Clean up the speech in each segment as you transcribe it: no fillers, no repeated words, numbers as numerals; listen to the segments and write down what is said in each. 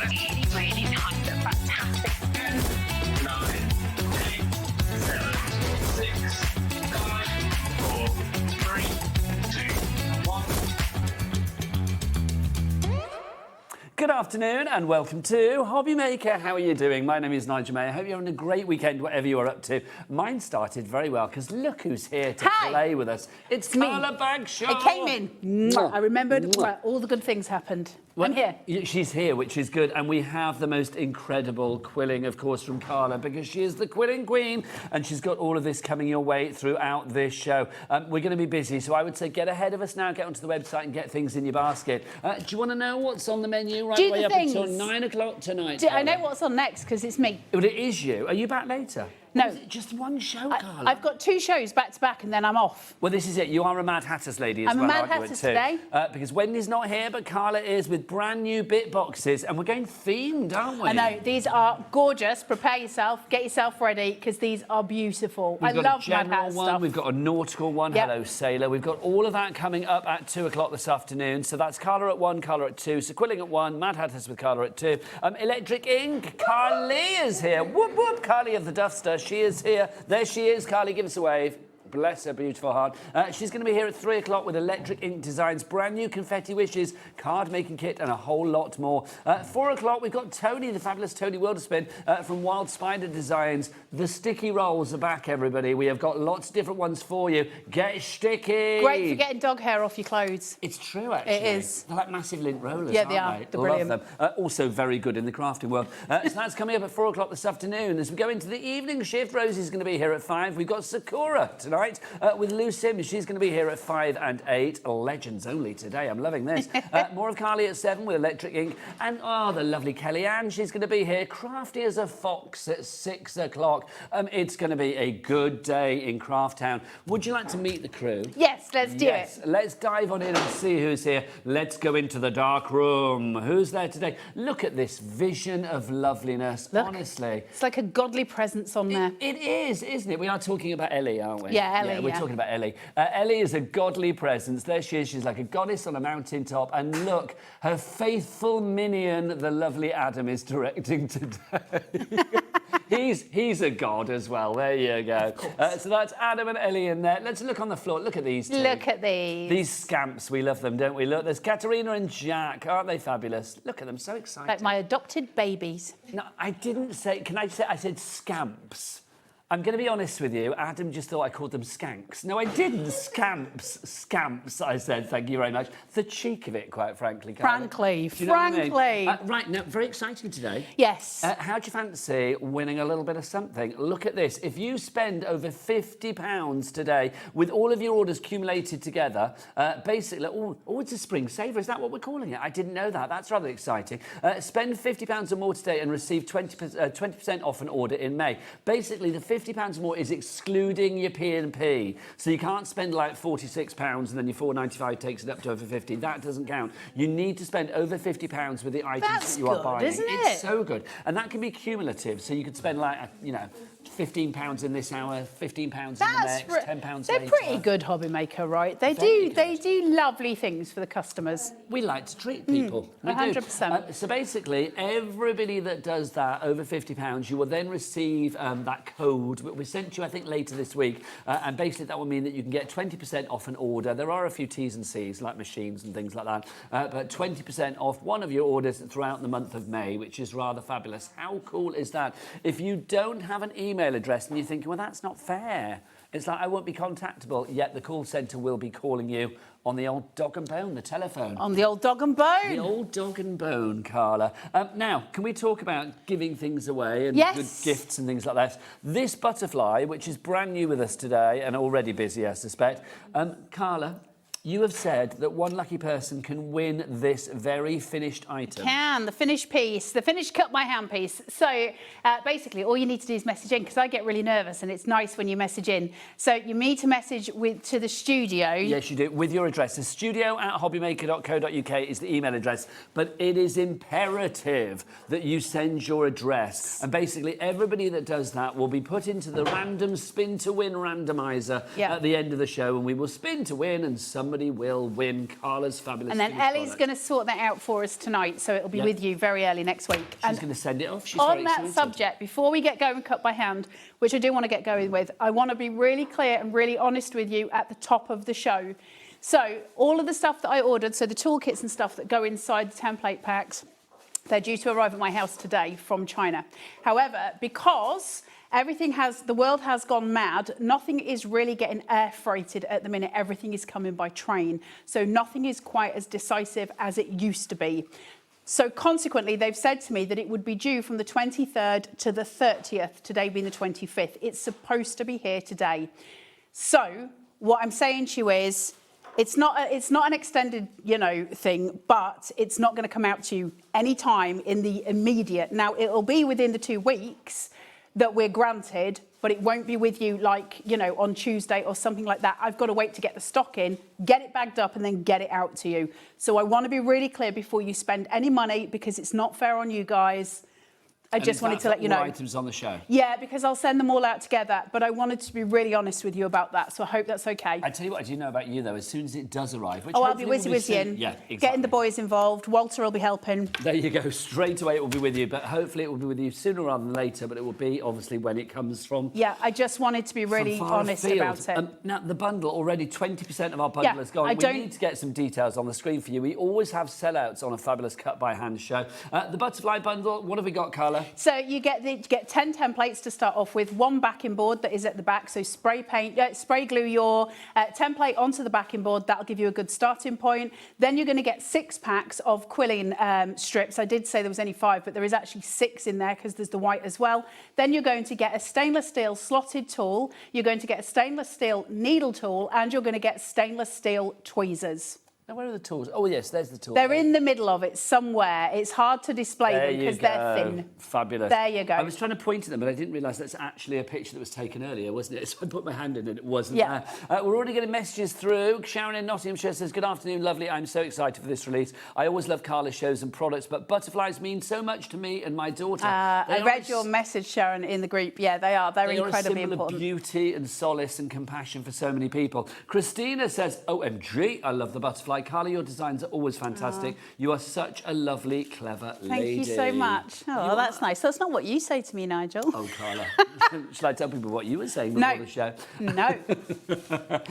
really, really nice and fantastic. 9, 8, 7, 6, 5, 4, 3, 2, 1. Good afternoon and welcome to HobbyMaker. How are you doing? My name is Nigel May. I hope you're having a great weekend, whatever you are up to. Mine started very well because look who's here to play with us. It's Carla Bagshaw. I came in. I remembered all the good things happened. Well, I'm here. She's here, which is good. And we have the most incredible quilling, of course, from Carla, because she is the quilling queen. And she's got all of this coming your way throughout this show. We're going to be busy, so I would say get ahead of us now, get onto the website and get things in your basket. Do you want to know what's on the menu right way up until 9 o'clock tonight? I know what's on next, because it's me. Well, it is you. Are you back later? No. Is it just one show, Carla? I've got 2 shows back to back and then I'm off. Well, this is it. You are a Madhatters lady as I'm well, a aren't you, Madhatters too? today. Because Wendy's not here, but Carla is with brand new bit boxes. And we're going themed, aren't we? I know. These are gorgeous. Prepare yourself. Get yourself ready, because these are beautiful. We've got love a general Madhatters one. stuff. We've got a nautical one. Yep. Hello, sailor. We've got all of that coming up at 2 o'clock this afternoon. So that's Carla at 1, Carla at 2. So quilling at 1, Madhatters with Carla at 2. Electric ink. Carly is here. Whoop, whoop. Carly of the Duster. She is here. There she is. Carly, give us a wave. Bless her beautiful heart. She's going to be here at 3 o'clock with electric ink designs, brand new confetti wishes, card making kit, and a whole lot more. 4 o'clock, we've got Toni, the fabulous Toni Wilderspin from Wild Spider Designs. The sticky rolls are back, everybody. We have got lots of different ones for you. Get sticky. Great for getting dog hair off your clothes. It's true, actually. It is. They're like massive lint rollers, Yeah, aren't they are. they? They're Love brilliant. them. Also very good in the crafting world. So that's coming up at 4 o'clock this afternoon. As we go into the evening shift, Rosie's going to be here at 5. We've got Sakura tonight with Lou Sims. She's going to be here at 5 and 8. Legends only today. I'm loving this. More of Carly at 7 with electric ink. And, the lovely Kellyanne. She's going to be here. Crafty as a Fox at 6 o'clock. It's going to be a good day in Craft Town. Would you like to meet the crew? Yes, let's do it. Let's dive on in and see who's here. Let's go into the dark room. Who's there today? Look at this vision of loveliness, Look. honestly. It's like a godly presence on there. It is, isn't it? We are talking about Ellie, aren't we? Yeah, Ellie, we're yeah. talking about Ellie. Ellie is a godly presence. There she is. She's like a goddess on a mountaintop. And look, her faithful minion, the lovely Adam, is directing today. He's a god as well. There you go. So that's Adam and Ellie in there. Let's look on the floor. Look at these two. Look at these. These scamps, we love them, don't we? Look, there's Katerina and Jack. Aren't they fabulous? Look at them, so exciting. Like my adopted babies. No, I didn't say, can I say, I said scamps. I'm going to be honest with you. Adam just thought I called them skanks. No, I didn't. Scamps, I said. Thank you very much. The cheek of it, quite frankly. Carla. Frankly. Do you know what I mean? Frankly. Right, now, very exciting today. Yes. How do you fancy winning a little bit of something? Look at this. If you spend over £50 today with all of your orders accumulated together, basically, it's a spring saver. Is that what we're calling it? I didn't know that. That's rather exciting. Spend £50 or more today and receive 20% off an order in May. Basically, the £50 more is excluding your P&P. So you can't spend like £46 and then your £4.95 takes it up to over 50. That doesn't count. You need to spend over £50 with the items that you are buying. Isn't it? It's so good. And that can be cumulative. So you could spend like, £15 in this hour, £15 in the next, £10 They're later. pretty good, HobbyMaker, right? They do lovely things for the customers. We like to treat people. We do. 100%. So basically, everybody that does that over £50, you will then receive that code. We sent you, I think, later this week. And basically, that will mean that you can get 20% off an order. There are a few T's and C's, like machines and things like that. But 20% off one of your orders throughout the month of May, which is rather fabulous. How cool is that? If you don't have an email address and you're thinking, well, that's not fair. It's like, I won't be contactable, yet the call centre will be calling you on the old dog and bone, the telephone. On the old dog and bone. The old dog and bone, Carla. Now, can we talk about giving things away and Yes. good gifts and things like that? This butterfly, which is brand new with us today and already busy, I suspect. Carla, you have said that one lucky person can win this very finished item. The finished piece, the finished cut by hand piece. So basically, all you need to do is message in, because I get really nervous and it's nice when you message in. So you need to message to the studio. Yes, you do, with your address. The studio@hobbymaker.co.uk is the email address, but it is imperative that you send your address. And basically, everybody that does that will be put into the random spin to win randomizer at the end of the show, and we will spin to win, and somebody somebody will win Carla's fabulous. And then finished Ellie's product. going to sort that out for us tonight, so it'll be with you very early next week. She's going to send it off. She's on very that excited. subject, before we get going cut by hand, which I do want to get going with, I want to be really clear and really honest with you at the top of the show. So all of the stuff that I ordered, so the toolkits and stuff that go inside the template packs, they're due to arrive at my house today from China. However, because the world has gone mad, nothing is really getting air freighted at the minute. Everything is coming by train. So nothing is quite as decisive as it used to be. So consequently, they've said to me that it would be due from the 23rd to the 30th, today being the 25th. It's supposed to be here today. So what I'm saying to you is, it's not an extended, thing, but it's not going to come out to you any time in the immediate. Now, it'll be within the 2 weeks that we're granted, but it won't be with you on Tuesday or something like that. I've got to wait to get the stock in, get it bagged up, and then get it out to you. So I want to be really clear before you spend any money, because it's not fair on you guys. I just wanted to let you know. Items on the show. Yeah, because I'll send them all out together, but I wanted to be really honest with you about that, so I hope that's okay. I tell you what I do know about you, though. As soon as it does arrive, which I'll be hopefully will whizzy-whizzy. Yeah, exactly. Getting the boys involved. Walter will be helping. There you go. Straight away it will be with you, but hopefully it will be with you sooner rather than later, but it will be obviously when it comes from. Yeah, I just wanted to be really honest about it. Now, the bundle, already 20% of our bundle is gone. We need to get some details on the screen for you. We always have sellouts on a fabulous cut by hand show. The butterfly bundle, what have we got, Carla? So you get 10 templates to start off with, one backing board that is at the back, so spray glue your template onto the backing board. That'll give you a good starting point. Then you're going to get 6 packs of quilling strips. I did say there was only 5, but there is actually 6 in there because there's the white as well. Then you're going to get a stainless steel slotted tool, you're going to get a stainless steel needle tool, and you're going to get stainless steel tweezers. Now, where are the tools? Oh, yes, there's the tool. They're in the middle of it somewhere. It's hard to display them because they're thin. Fabulous. There you go. I was trying to point at them, but I didn't realise that's actually a picture that was taken earlier, wasn't it? So I put my hand in and it wasn't there. We're already getting messages through. Sharon in Nottinghamshire says, good afternoon, lovely. I'm so excited for this release. I always love Carla's shows and products, but butterflies mean so much to me and my daughter. I read your message, Sharon, in the group. Yeah, they are. They're incredibly important. Of beauty and solace and compassion for so many people. Christina says, OMG, I love the butterfly. Carla, your designs are always fantastic. You are such a lovely, clever lady. Thank you so much. Oh, that's nice. That's not what you say to me, Nigel. Oh, Carla. Shall I tell people what you were saying No. before the show? No.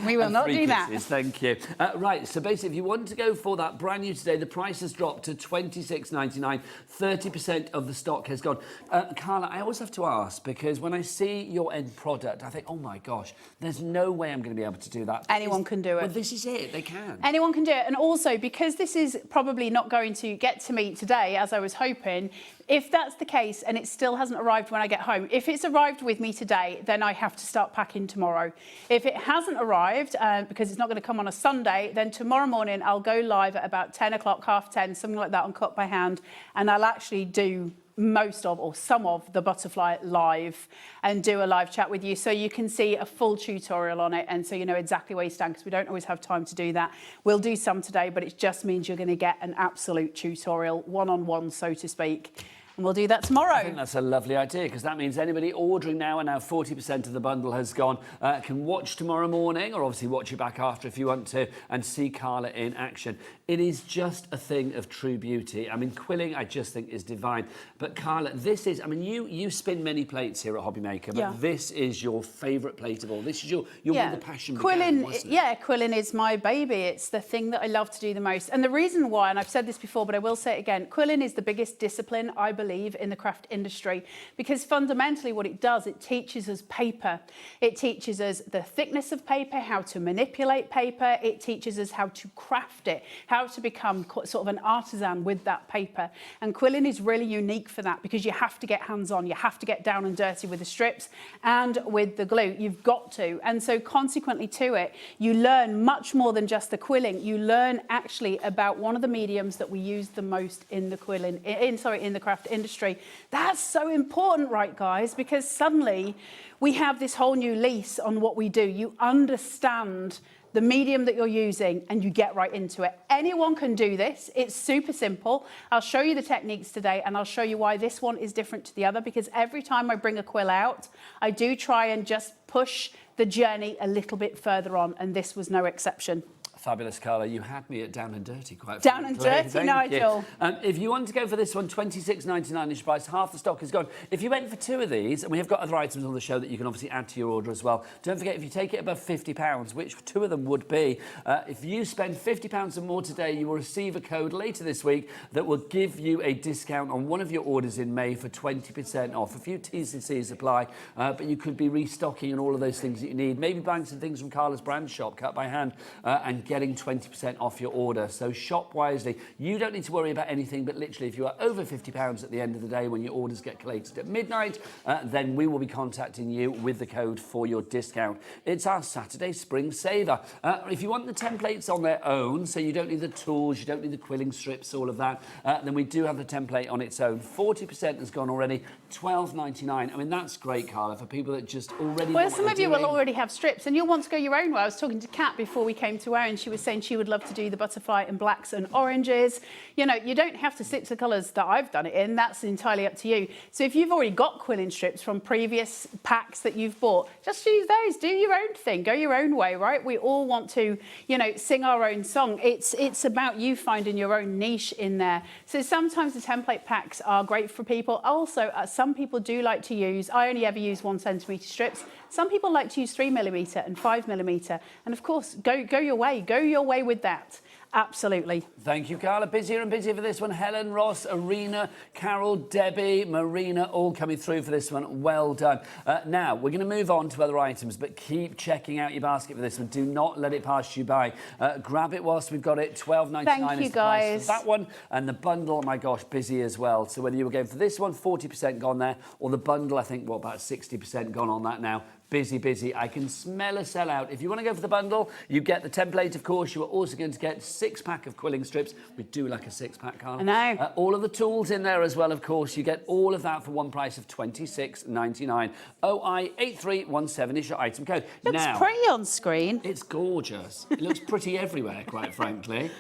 We will not do that. Thank you. Right, so basically, if you want to go for that brand new today, the price has dropped to $26.99. 30% of the stock has gone. Carla, I always have to ask, because when I see your end product, I think, oh my gosh, there's no way I'm going to be able to do that. Anyone can do it. Well, this is it. They can. Anyone can do it. And also, because this is probably not going to get to me today, as I was hoping, if that's the case and it still hasn't arrived when I get home, if it's arrived with me today, then I have to start packing tomorrow. If it hasn't arrived, because it's not going to come on a Sunday, then tomorrow morning I'll go live at about 10 o'clock, 10:30, something like that, on Cut by Hand, and I'll actually do most of or some of the butterfly live and do a live chat with you, so you can see a full tutorial on it, and so you know exactly where you stand, because we don't always have time to do that. We'll do some today, but it just means you're going to get an absolute tutorial, one-on-one, so to speak. And we'll do that tomorrow. I think that's a lovely idea, because that means anybody ordering now, and now 40% of the bundle has gone, can watch tomorrow morning, or obviously watch it back after if you want to, and see Carla in action. It is just a thing of true beauty. I mean, quilling, I just think, is divine. But Carla, this is, I mean, you spin many plates here at HobbyMaker, but this is your favourite plate of all. This is your where the passion began, wasn't it? Yeah, quilling is my baby. It's the thing that I love to do the most. And the reason why, and I've said this before, but I will say it again, quilling is the biggest discipline, I believe, in the craft industry, because fundamentally what it does, it teaches us paper. It teaches us the thickness of paper, how to manipulate paper. It teaches us how to craft it, how to become sort of an artisan with that paper. And quilling is really unique for that, because you have to get hands-on, you have to get down and dirty with the strips and with the glue. You've got to. And so consequently to it, you learn much more than just the quilling. You learn actually about one of the mediums that we use the most in the quilling, in the craft industry. That's so important, right, guys? Because suddenly we have this whole new lease on what we do. You understand the medium that you're using and you get right into it. Anyone can do this. It's super simple. I'll show you the techniques today, and I'll show you why this one is different to the other, because every time I bring a quill out, I do try and just push the journey a little bit further on, and this was no exception. Fabulous, Carla. You had me at down and dirty, quite Down and frankly. dirty, Thank Nigel. you. If you want to go for this one, $26.99-ish price, half the stock is gone. If you went for 2 of these, and we have got other items on the show that you can obviously add to your order as well, don't forget, if you take it above £50, which 2 of them would be, if you spend £50 or more today, you will receive a code later this week that will give you a discount on one of your orders in May for 20% off. A few T's and C's apply, but you could be restocking and all of those things that you need. Maybe buying some things from Carla's brand shop, cut by hand, and getting 20% off your order. So shop wisely. You don't need to worry about anything, but literally if you are over £50 at the end of the day when your orders get collated at midnight, then we will be contacting you with the code for your discount. It's our Saturday Spring Saver. If you want the templates on their own, so you don't need the tools, you don't need the quilling strips, all of that, then we do have the template on its own. 40% has gone already, $12.99. I mean, that's great, Carla, for people that just already Well, know some what of they're you will doing. already have strips and you'll want to go your own way. I was talking to Kat before we came to her and she was saying she would love to do the butterfly in blacks and oranges. You know, you don't have to stick to the colours that I've done it in. That's entirely up to you. So if you've already got quilling strips from previous packs that you've bought, just use those. Do your own thing. Go your own way, right? We all want to, you know, sing our own song. It's about you finding your own niche in there. So sometimes the template packs are great for people. Also, some people do like to use, I only ever use 1 centimetre strips. Some people like to use 3mm and 5mm. And of course, go your way. Go your way with that. Absolutely. Thank you, Carla. Busier and busier for this one. Helen, Ross, Arena, Carol, Debbie, Marina, all coming through for this one. Well done. Now, we're going to move on to other items, but keep checking out your basket for this one. Do not let it pass you by. Grab it whilst we've got it. $12.99 Thank you, is the price guys. for that one. And the bundle, oh my gosh, busy as well. So whether you were going for this one, 40% gone there, or the bundle, I think, what, about 60% gone on that now. Busy, busy. I can smell a sellout. If you want to go for the bundle, you get the template, of course. You are also going to get 6-pack of quilling strips. We do like a 6-pack, Carla. I know. All of the tools in there as well, of course. You get all of that for one price of $26.99. OI8317 is your item code. Looks now, pretty on screen. it's gorgeous. It looks pretty everywhere, quite frankly.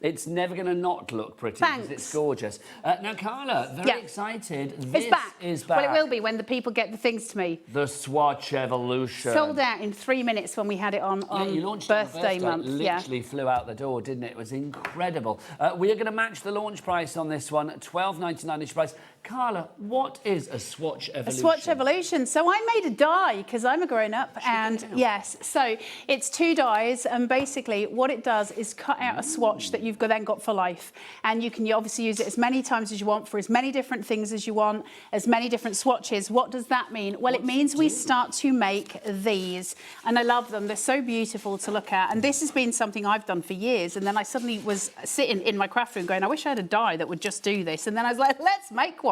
It's never going to not look pretty Thanks. because it's gorgeous. Now, Carla, very excited. This It's back. is back. Well, it will be when the people get the things to me. The Swatch Evolution. Sold out in 3 minutes when we had it on You launched it on birthday month. Literally flew out the door, didn't it? It was incredible. We are going to match the launch price on this one, $12.99-ish price. Carla, what is a Swatch Evolution? A Swatch Evolution. So I made a die because I'm a grown-up, and yes, so it's 2 dies, and basically what it does is cut out a swatch that you've then got for life, and you can obviously use it as many times as you want for as many different things as you want, as many different swatches. What does that mean? Well, it means we start to make these, and I love them. They're so beautiful to look at, and this has been something I've done for years, and then I suddenly was sitting in my craft room going, I wish I had a die that would just do this, and then I was like, let's make one.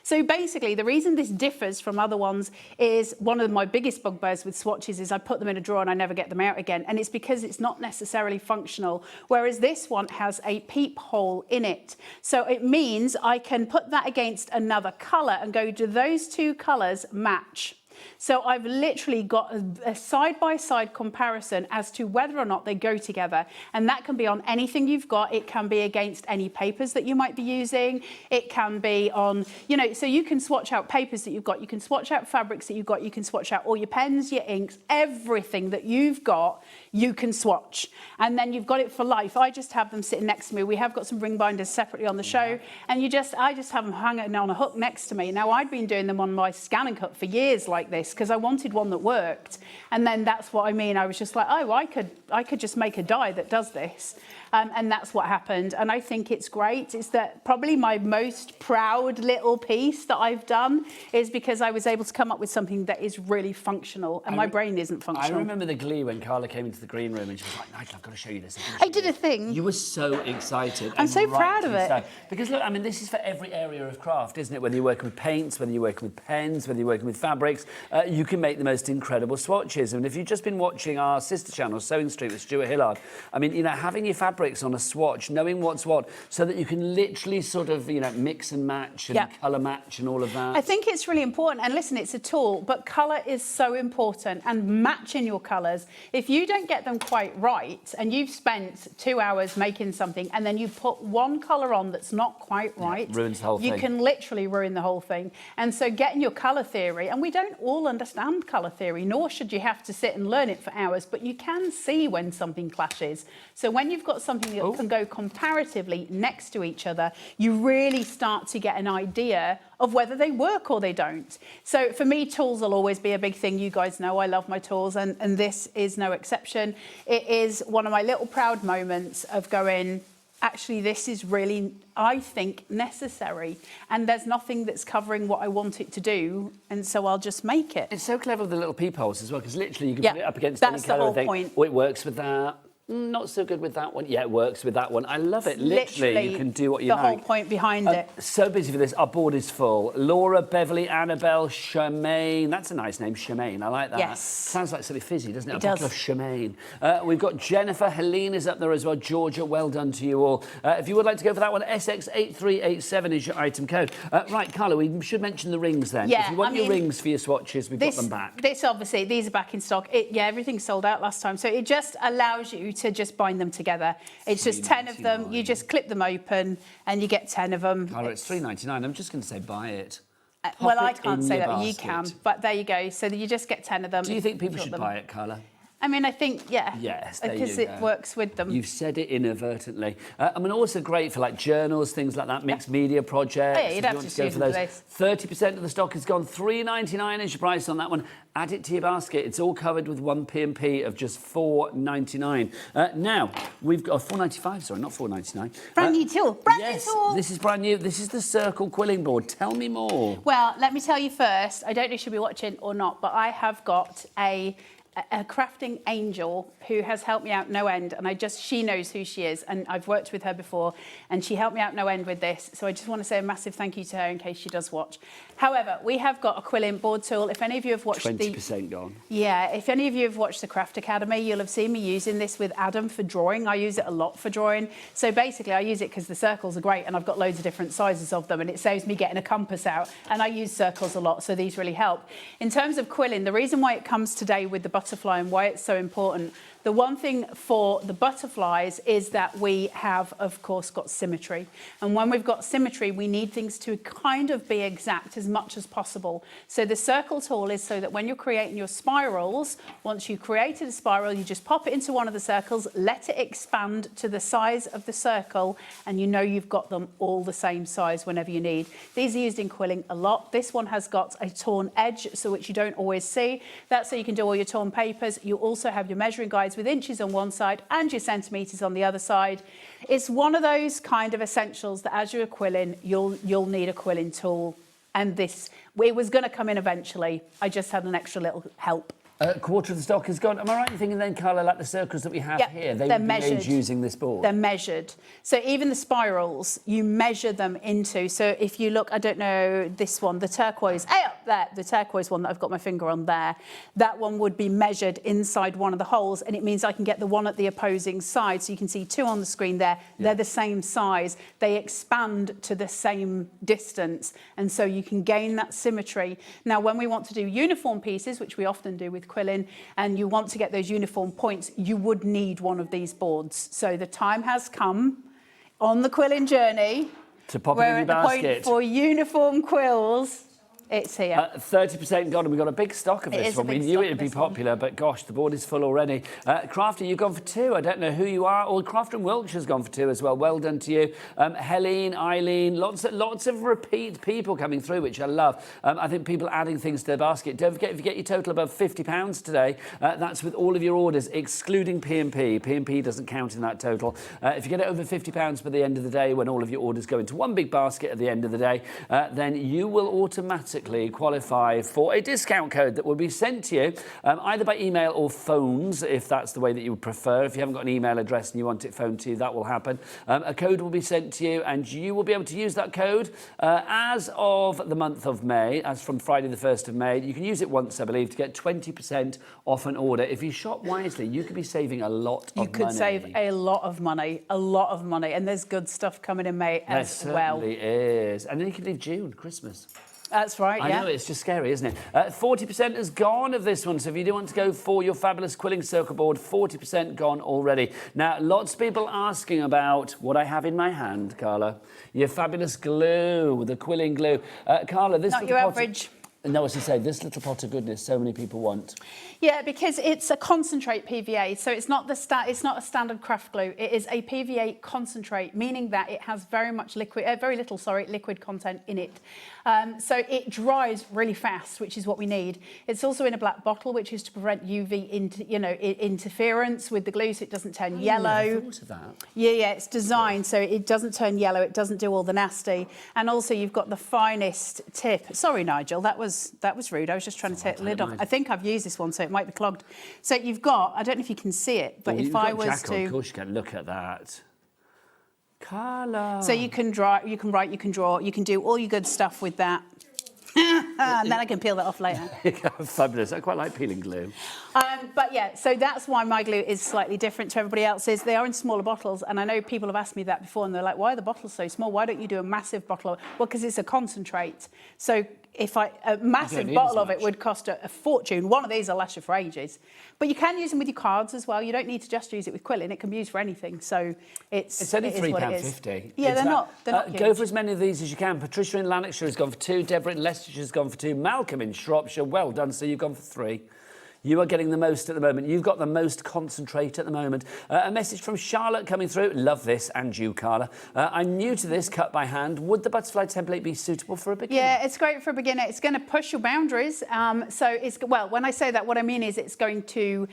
So basically, the reason this differs from other ones is one of my biggest bugbears with swatches is I put them in a drawer and I never get them out again. And it's because it's not necessarily functional, whereas this one has a peephole in it. So it means I can put that against another colour and go, do those 2 colours match? So I've literally got a side-by-side comparison as to whether or not they go together. And that can be on anything you've got. It can be against any papers that you might be using. It can be on, you know, so you can swatch out papers that you've got. You can swatch out fabrics that you've got. You can swatch out all your pens, your inks, everything that you've got, you can swatch. And then you've got it for life. I just have them sitting next to me. We have got some ring binders separately on the show. And I just have them hanging on a hook next to me. Now, I'd been doing them on my scan and cut for years like this because I wanted one that worked, and then that's what I mean. I was just like, oh, I could just make a die that does this, and that's what happened. And I think it's great. It's that probably my most proud little piece that I've done is because I was able to come up with something that is really functional, and my brain isn't functional. I remember the glee when Carla came into the green room and she was like, Nigel, I've got to show you this. I did a thing. You were so excited. I'm so proud of it. So. Because look, I mean, this is for every area of craft, isn't it? Whether you're working with paints, whether you're working with pens, whether you're working with fabrics, you can make the most incredible swatches. And if you've just been watching our sister channel, Sewing Street with Stuart Hillard, I mean, you know, having your fabric fabrics on a swatch, knowing what's what, so that you can literally sort of, you know, mix and match and colour match and all of that? I think it's really important. And listen, it's a tool, but colour is so important, and matching your colours. If you don't get them quite right and you've spent 2 hours making something and then you put one colour on that's not quite right, ruins the whole thing. You can literally ruin the whole thing. And so getting your colour theory, and we don't all understand colour theory, nor should you have to sit and learn it for hours, but you can see when something clashes. So when you've got something that can go comparatively next to each other, you really start to get an idea of whether they work or they don't. So for me, tools will always be a big thing. You guys know I love my tools, and this is no exception. It is one of my little proud moments of going, actually, this is really, I think, necessary. And there's nothing that's covering what I want it to do, and so I'll just make it. It's so clever with the little peepholes as well, because literally you can put it up against any that's the colour whole and think, point. oh, it works with that. Not so good with that one. Yeah, it works with that one. I love it. Literally, you can do what you like. The whole point behind it. So busy for this. Our board is full. Laura, Beverly, Annabelle, Charmaine. That's a nice name, Charmaine. I like that. Yes. Sounds like something fizzy, doesn't it? It does. Of Charmaine. We've got Jennifer. Helene is up there as well. Georgia, well done to you all. If you would like to go for that one, SX8387 is your item code. Right, Carla, we should mention the rings then. Yeah, if you want your rings for your swatches, we've got them back. This, obviously, these are back in stock. Everything's sold out last time. So it just allows you to just bind them together. It's just 10 of them. You just clip them open and you get 10 of them. Carla, it's $3.99. I'm just going to say buy it. Well, I can't say that, basket. you can. But there you go. So you just get 10 of them. Do you think people should buy it, Carla? I mean, I think, yeah. Yes, because it works with them. You've said it inadvertently. I mean, also great for like journals, things like that, mixed media projects. Oh, yeah, you'd have to go for those. 30% of the stock has gone. $3.99 is your price on that one. Add it to your basket. It's all covered with one P&P of just $4.99. Now we've got $4.95. Sorry, not $4.99. Brand new tool. Brand new tool. This is brand new. This is the circle quilling board. Tell me more. Well, let me tell you first. I don't know if she'll be watching or not, but I have got a crafting angel who has helped me out no end, and she knows who she is, and I've worked with her before, and she helped me out no end with this, so I just want to say a massive thank you to her in case she does watch. However, we have got a quilling board tool. If any of you have watched 20% gone. Yeah, if any of you have watched the Craft Academy, you'll have seen me using this with Adam for drawing. I use it a lot for drawing. So basically, I use it because the circles are great, and I've got loads of different sizes of them, and it saves me getting a compass out, and I use circles a lot, so these really help. In terms of quilling, the reason why it comes today with the butterfly and why it's so important, the one thing for the butterflies is that we have, of course, got symmetry. And when we've got symmetry, we need things to kind of be exact as much as possible. So the circle tool is so that when you're creating your spirals, once you've created a spiral, you just pop it into one of the circles, let it expand to the size of the circle, and you know you've got them all the same size whenever you need. These are used in quilling a lot. This one has got a torn edge, so which you don't always see. That's so you can do all your torn papers. You also have your measuring guides with inches on one side and your centimetres on the other side. It's one of those kind of essentials that as you're quilling, you'll need a quilling tool. And this, it was going to come in eventually. I just had an extra little help. A quarter of the stock is gone. Am I right in thinking then, Carla, like the circles that we have here, they would be made using this board? They're measured. So even the spirals, you measure them into. So if you look, I don't know, this one, the turquoise, up there, the turquoise one that I've got my finger on there, that one would be measured inside one of the holes, and it means I can get the one at the opposing side. So you can see two on the screen there. Yeah. They're the same size. They expand to the same distance, and so you can gain that symmetry. Now, when we want to do uniform pieces, which we often do with quilling, and you want to get those uniform points, you would need one of these boards. So the time has come on the quilling journey to pop it in your basket. Point for uniform quills. It's here. 30% gone, and we've got a big stock of this one. We knew it would be popular, but gosh, the board is full already. Crafty, you've gone for 2. I don't know who you are. Or Crafton Wiltshire's gone for 2 as well. Well done to you. Helene, Eileen, lots of repeat people coming through, which I love. I think people adding things to their basket. Don't forget, if you get your total above £50 today, that's with all of your orders, excluding P&P. P&P doesn't count in that total. If you get it over £50 by the end of the day, when all of your orders go into one big basket at the end of the day, then you will automatically automatically qualify for a discount code that will be sent to you either by email or phones, if that's the way that you would prefer. If you haven't got an email address and you want it phoned to you, that will happen. A code will be sent to you, and you will be able to use that code as of the month of May, as from Friday the 1st of May. You can use it once, I believe, to get 20% off an order. If you shop wisely, you could be saving a lot of money. You could save a lot of money, and there's good stuff coming in May as well. There certainly is. And then you can leave June, Christmas. That's right, yeah. I know, it's just scary, isn't it? 40% has gone of this one, so if you do want to go for your fabulous quilling circle board, 40% gone already. Now, lots of people asking about what I have in my hand, Carla. Your fabulous glue, the quilling glue. Carla, this... Not your average. No, as you say, this little pot of goodness so many people want. Yeah, because it's a concentrate PVA, so it's not a standard craft glue. It is a PVA concentrate, meaning that it has very little liquid content in it. So it dries really fast, which is what we need. It's also in a black bottle, which is to prevent UV interference with the glue, so it doesn't turn yellow. I never thought of that. Yeah, it's designed so it doesn't turn yellow, it doesn't do all the nasty, and also you've got the finest tip. Sorry, Nigel, that was rude. I was just trying to take the lid off. I think I've used this one, so it might be clogged. So you've got, I don't know if you can see it, but if I was to... Of course you can. Look at that. Carla. So you can draw, you can write, you can draw, you can do all your good stuff with that. And then I can peel that off later. Fabulous. I quite like peeling glue. But yeah, so that's why my glue is slightly different to everybody else's. They are in smaller bottles, and I know people have asked me that before, and they're like, why are the bottles so small? Why don't you do a massive bottle? Well, because it's a concentrate. So if a massive bottle of it would cost a fortune. One of these will last you for ages. But you can use them with your cards as well. You don't need to just use it with quilling. It can be used for anything. So it's only £3.50. Yeah, they're not huge. Go for as many of these as you can. Patricia in Lanarkshire has gone for 2. Deborah in Leicestershire has gone for 2. Malcolm in Shropshire, well done. So you've gone for 3. You are getting the most at the moment. You've got the most concentrate at the moment. A message from Charlotte coming through. Love this, and you, Carla. I'm new to this, cut by hand. Would the butterfly template be suitable for a beginner? Yeah, it's great for a beginner. It's going to push your boundaries. When I say that, what I mean is it's going to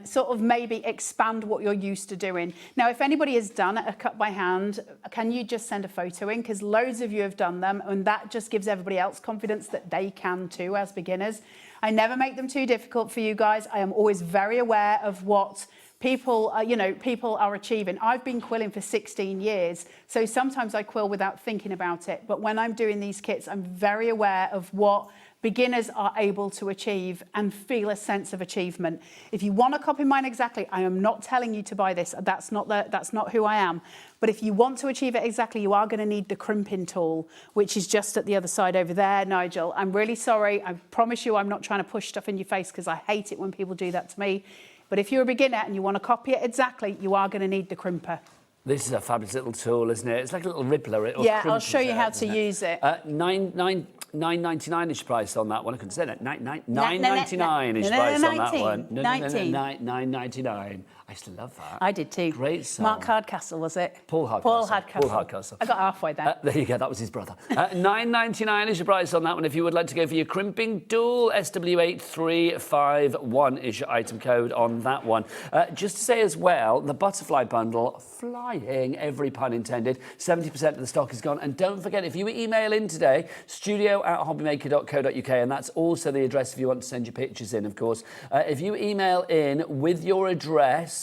sort of maybe expand what you're used to doing. Now, if anybody has done a cut by hand, can you just send a photo in? Because loads of you have done them, and that just gives everybody else confidence that they can too as beginners. I never make them too difficult for you guys. I am always very aware of what people are achieving. I've been quilling for 16 years, so sometimes I quill without thinking about it. But when I'm doing these kits, I'm very aware of what beginners are able to achieve and feel a sense of achievement. If you want to copy mine exactly, I am not telling you to buy this. That's not who I am. But if you want to achieve it exactly, you are going to need the crimping tool, which is just at the other side over there, Nigel. I'm really sorry. I promise you I'm not trying to push stuff in your face, because I hate it when people do that to me. But if you're a beginner and you want to copy it exactly, you are going to need the crimper. This is a fabulous little tool, isn't it? It's like a little rippler. Yeah, I'll show you how to use it. $9.99 is price on that one. I couldn't say that. $9.99 is price on that one. $9.99. I used to love that. I did too. Great song. Mark Hardcastle, was it? Paul Hardcastle. Paul Hardcastle. I got halfway there. There you go. That was his brother. $9.99 is your price on that one. If you would like to go for your crimping tool, SW8351 is your item code on that one. Just to say as well, the butterfly bundle, flying, every pun intended. 70% of the stock is gone. And don't forget, if you email in today, studio@hobbymaker.co.uk, and that's also the address if you want to send your pictures in, of course. If you email in with your address,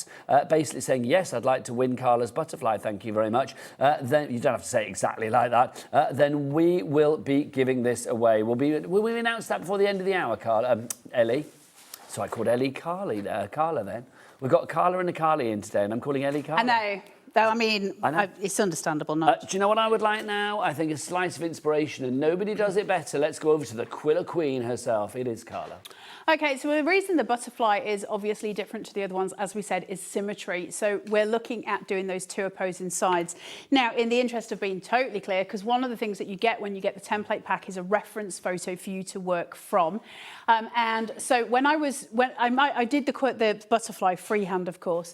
basically saying, yes, I'd like to win Carla's butterfly, thank you very much, then you don't have to say it exactly like that, then we will be giving this away. Will we announce that before the end of the hour, Carla? Ellie? So I called Ellie Carla then. We've got Carla and a Carly in today, and I'm calling Ellie Carla. I know. Though, I mean, it's understandable not. Do you know what I would like now? I think a slice of inspiration, and nobody does it better. Let's go over to the Quiller Queen herself. It is Carla. Okay, so the reason the butterfly is obviously different to the other ones, as we said, is symmetry. So we're looking at doing those two opposing sides. Now, in the interest of being totally clear, because one of the things that you get when you get the template pack is a reference photo for you to work from. And so when I did the butterfly freehand, of course.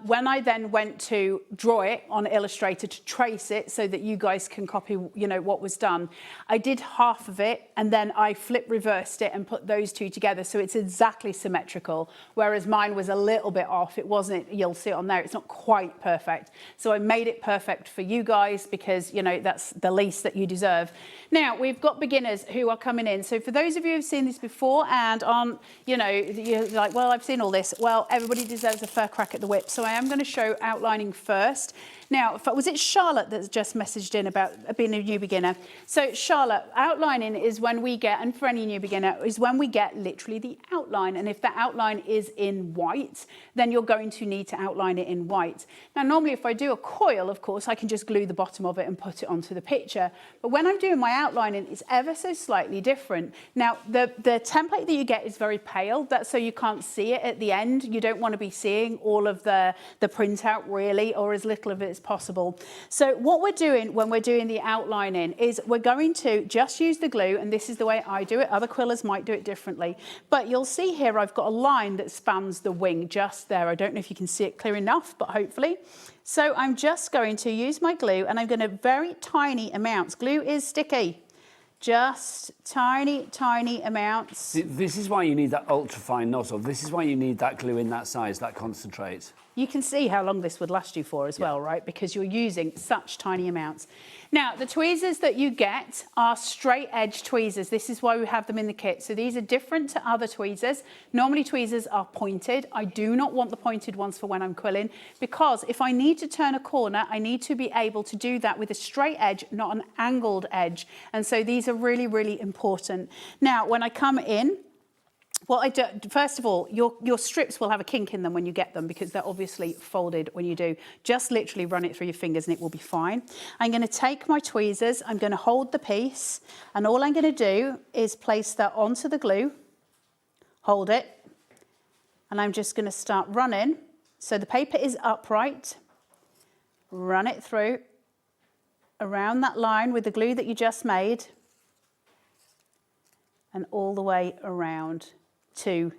When I then went to draw it on Illustrator to trace it so that you guys can copy, what was done. I did half of it and then I reversed it and put those two together so it's exactly symmetrical, whereas mine was a little bit off. It wasn't, you'll see it on there, it's not quite perfect. So I made it perfect for you guys because, that's the least that you deserve. Now, we've got beginners who are coming in. So for those of you who've seen this before and aren't, you're like, well, I've seen all this. Well, everybody deserves a fair crack at the whip. So I am going to show outlining first. Now, was it Charlotte that's just messaged in about being a new beginner? So Charlotte, outlining is when we get, and for any new beginner, is when we get literally the outline. And if that outline is in white, then you're going to need to outline it in white. Now, normally if I do a coil, of course, I can just glue the bottom of it and put it onto the picture. But when I'm doing my outlining, it's ever so slightly different. Now, the template that you get is very pale. That's so you can't see it at the end. You don't want to be seeing all of the printout really, or as little of it as possible. So what we're doing when we're doing the outlining is we're going to just use the glue, and this is the way I do it. Other quillers might do it differently. But you'll see here I've got a line that spans the wing just there. I don't know if you can see it clear enough, but hopefully. So I'm just going to use my glue and I'm going to very tiny amounts. Glue is sticky. Just tiny amounts. This is why you need that ultra fine nozzle. This is why you need that glue in that size, that concentrate. You can see how long this would last you for as well, right? Because you're using such tiny amounts. Now, the tweezers that you get are straight edge tweezers. This is why we have them in the kit. So these are different to other tweezers. Normally tweezers are pointed. I do not want the pointed ones for when I'm quilling, because if I need to turn a corner, I need to be able to do that with a straight edge, not an angled edge. And so these are really, really important. Now, when I come in, what I do, first of all, your strips will have a kink in them when you get them because they're obviously folded when you do. Just literally run it through your fingers and it will be fine. I'm going to take my tweezers, I'm going to hold the piece, and all I'm going to do is place that onto the glue, hold it, and I'm just going to start running. So the paper is upright, run it through around that line with the glue that you just made, and all the way around to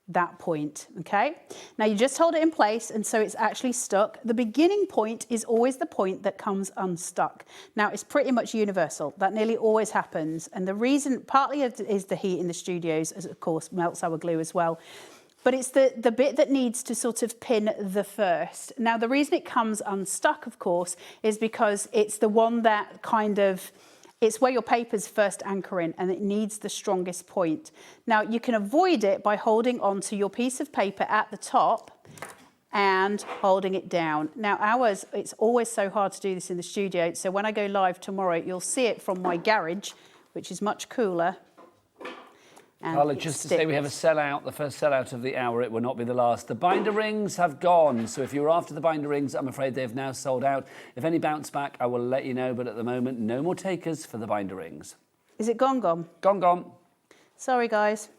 that point, okay? Now you just hold it in place and so it's actually stuck. The beginning point is always the point that comes unstuck. Now it's pretty much universal. That nearly always happens. And the reason, partly is the heat in the studios, as of course melts our glue as well. But it's the bit that needs to sort of pin the first. Now the reason it comes unstuck, of course, is because it's the one that kind of, it's where your paper's first anchoring and it needs the strongest point. Now you can avoid it by holding onto your piece of paper at the top and holding it down. Now ours, it's always so hard to do this in the studio. So when I go live tomorrow, you'll see it from my garage, which is much cooler. Carla, just to say we have a sellout, the first sellout of the hour. It will not be the last. The binder rings have gone. So if you're after the binder rings, I'm afraid they've now sold out. If any bounce back, I will let you know. But at the moment, no more takers for the binder rings. Is it gone? Gone. Sorry, guys.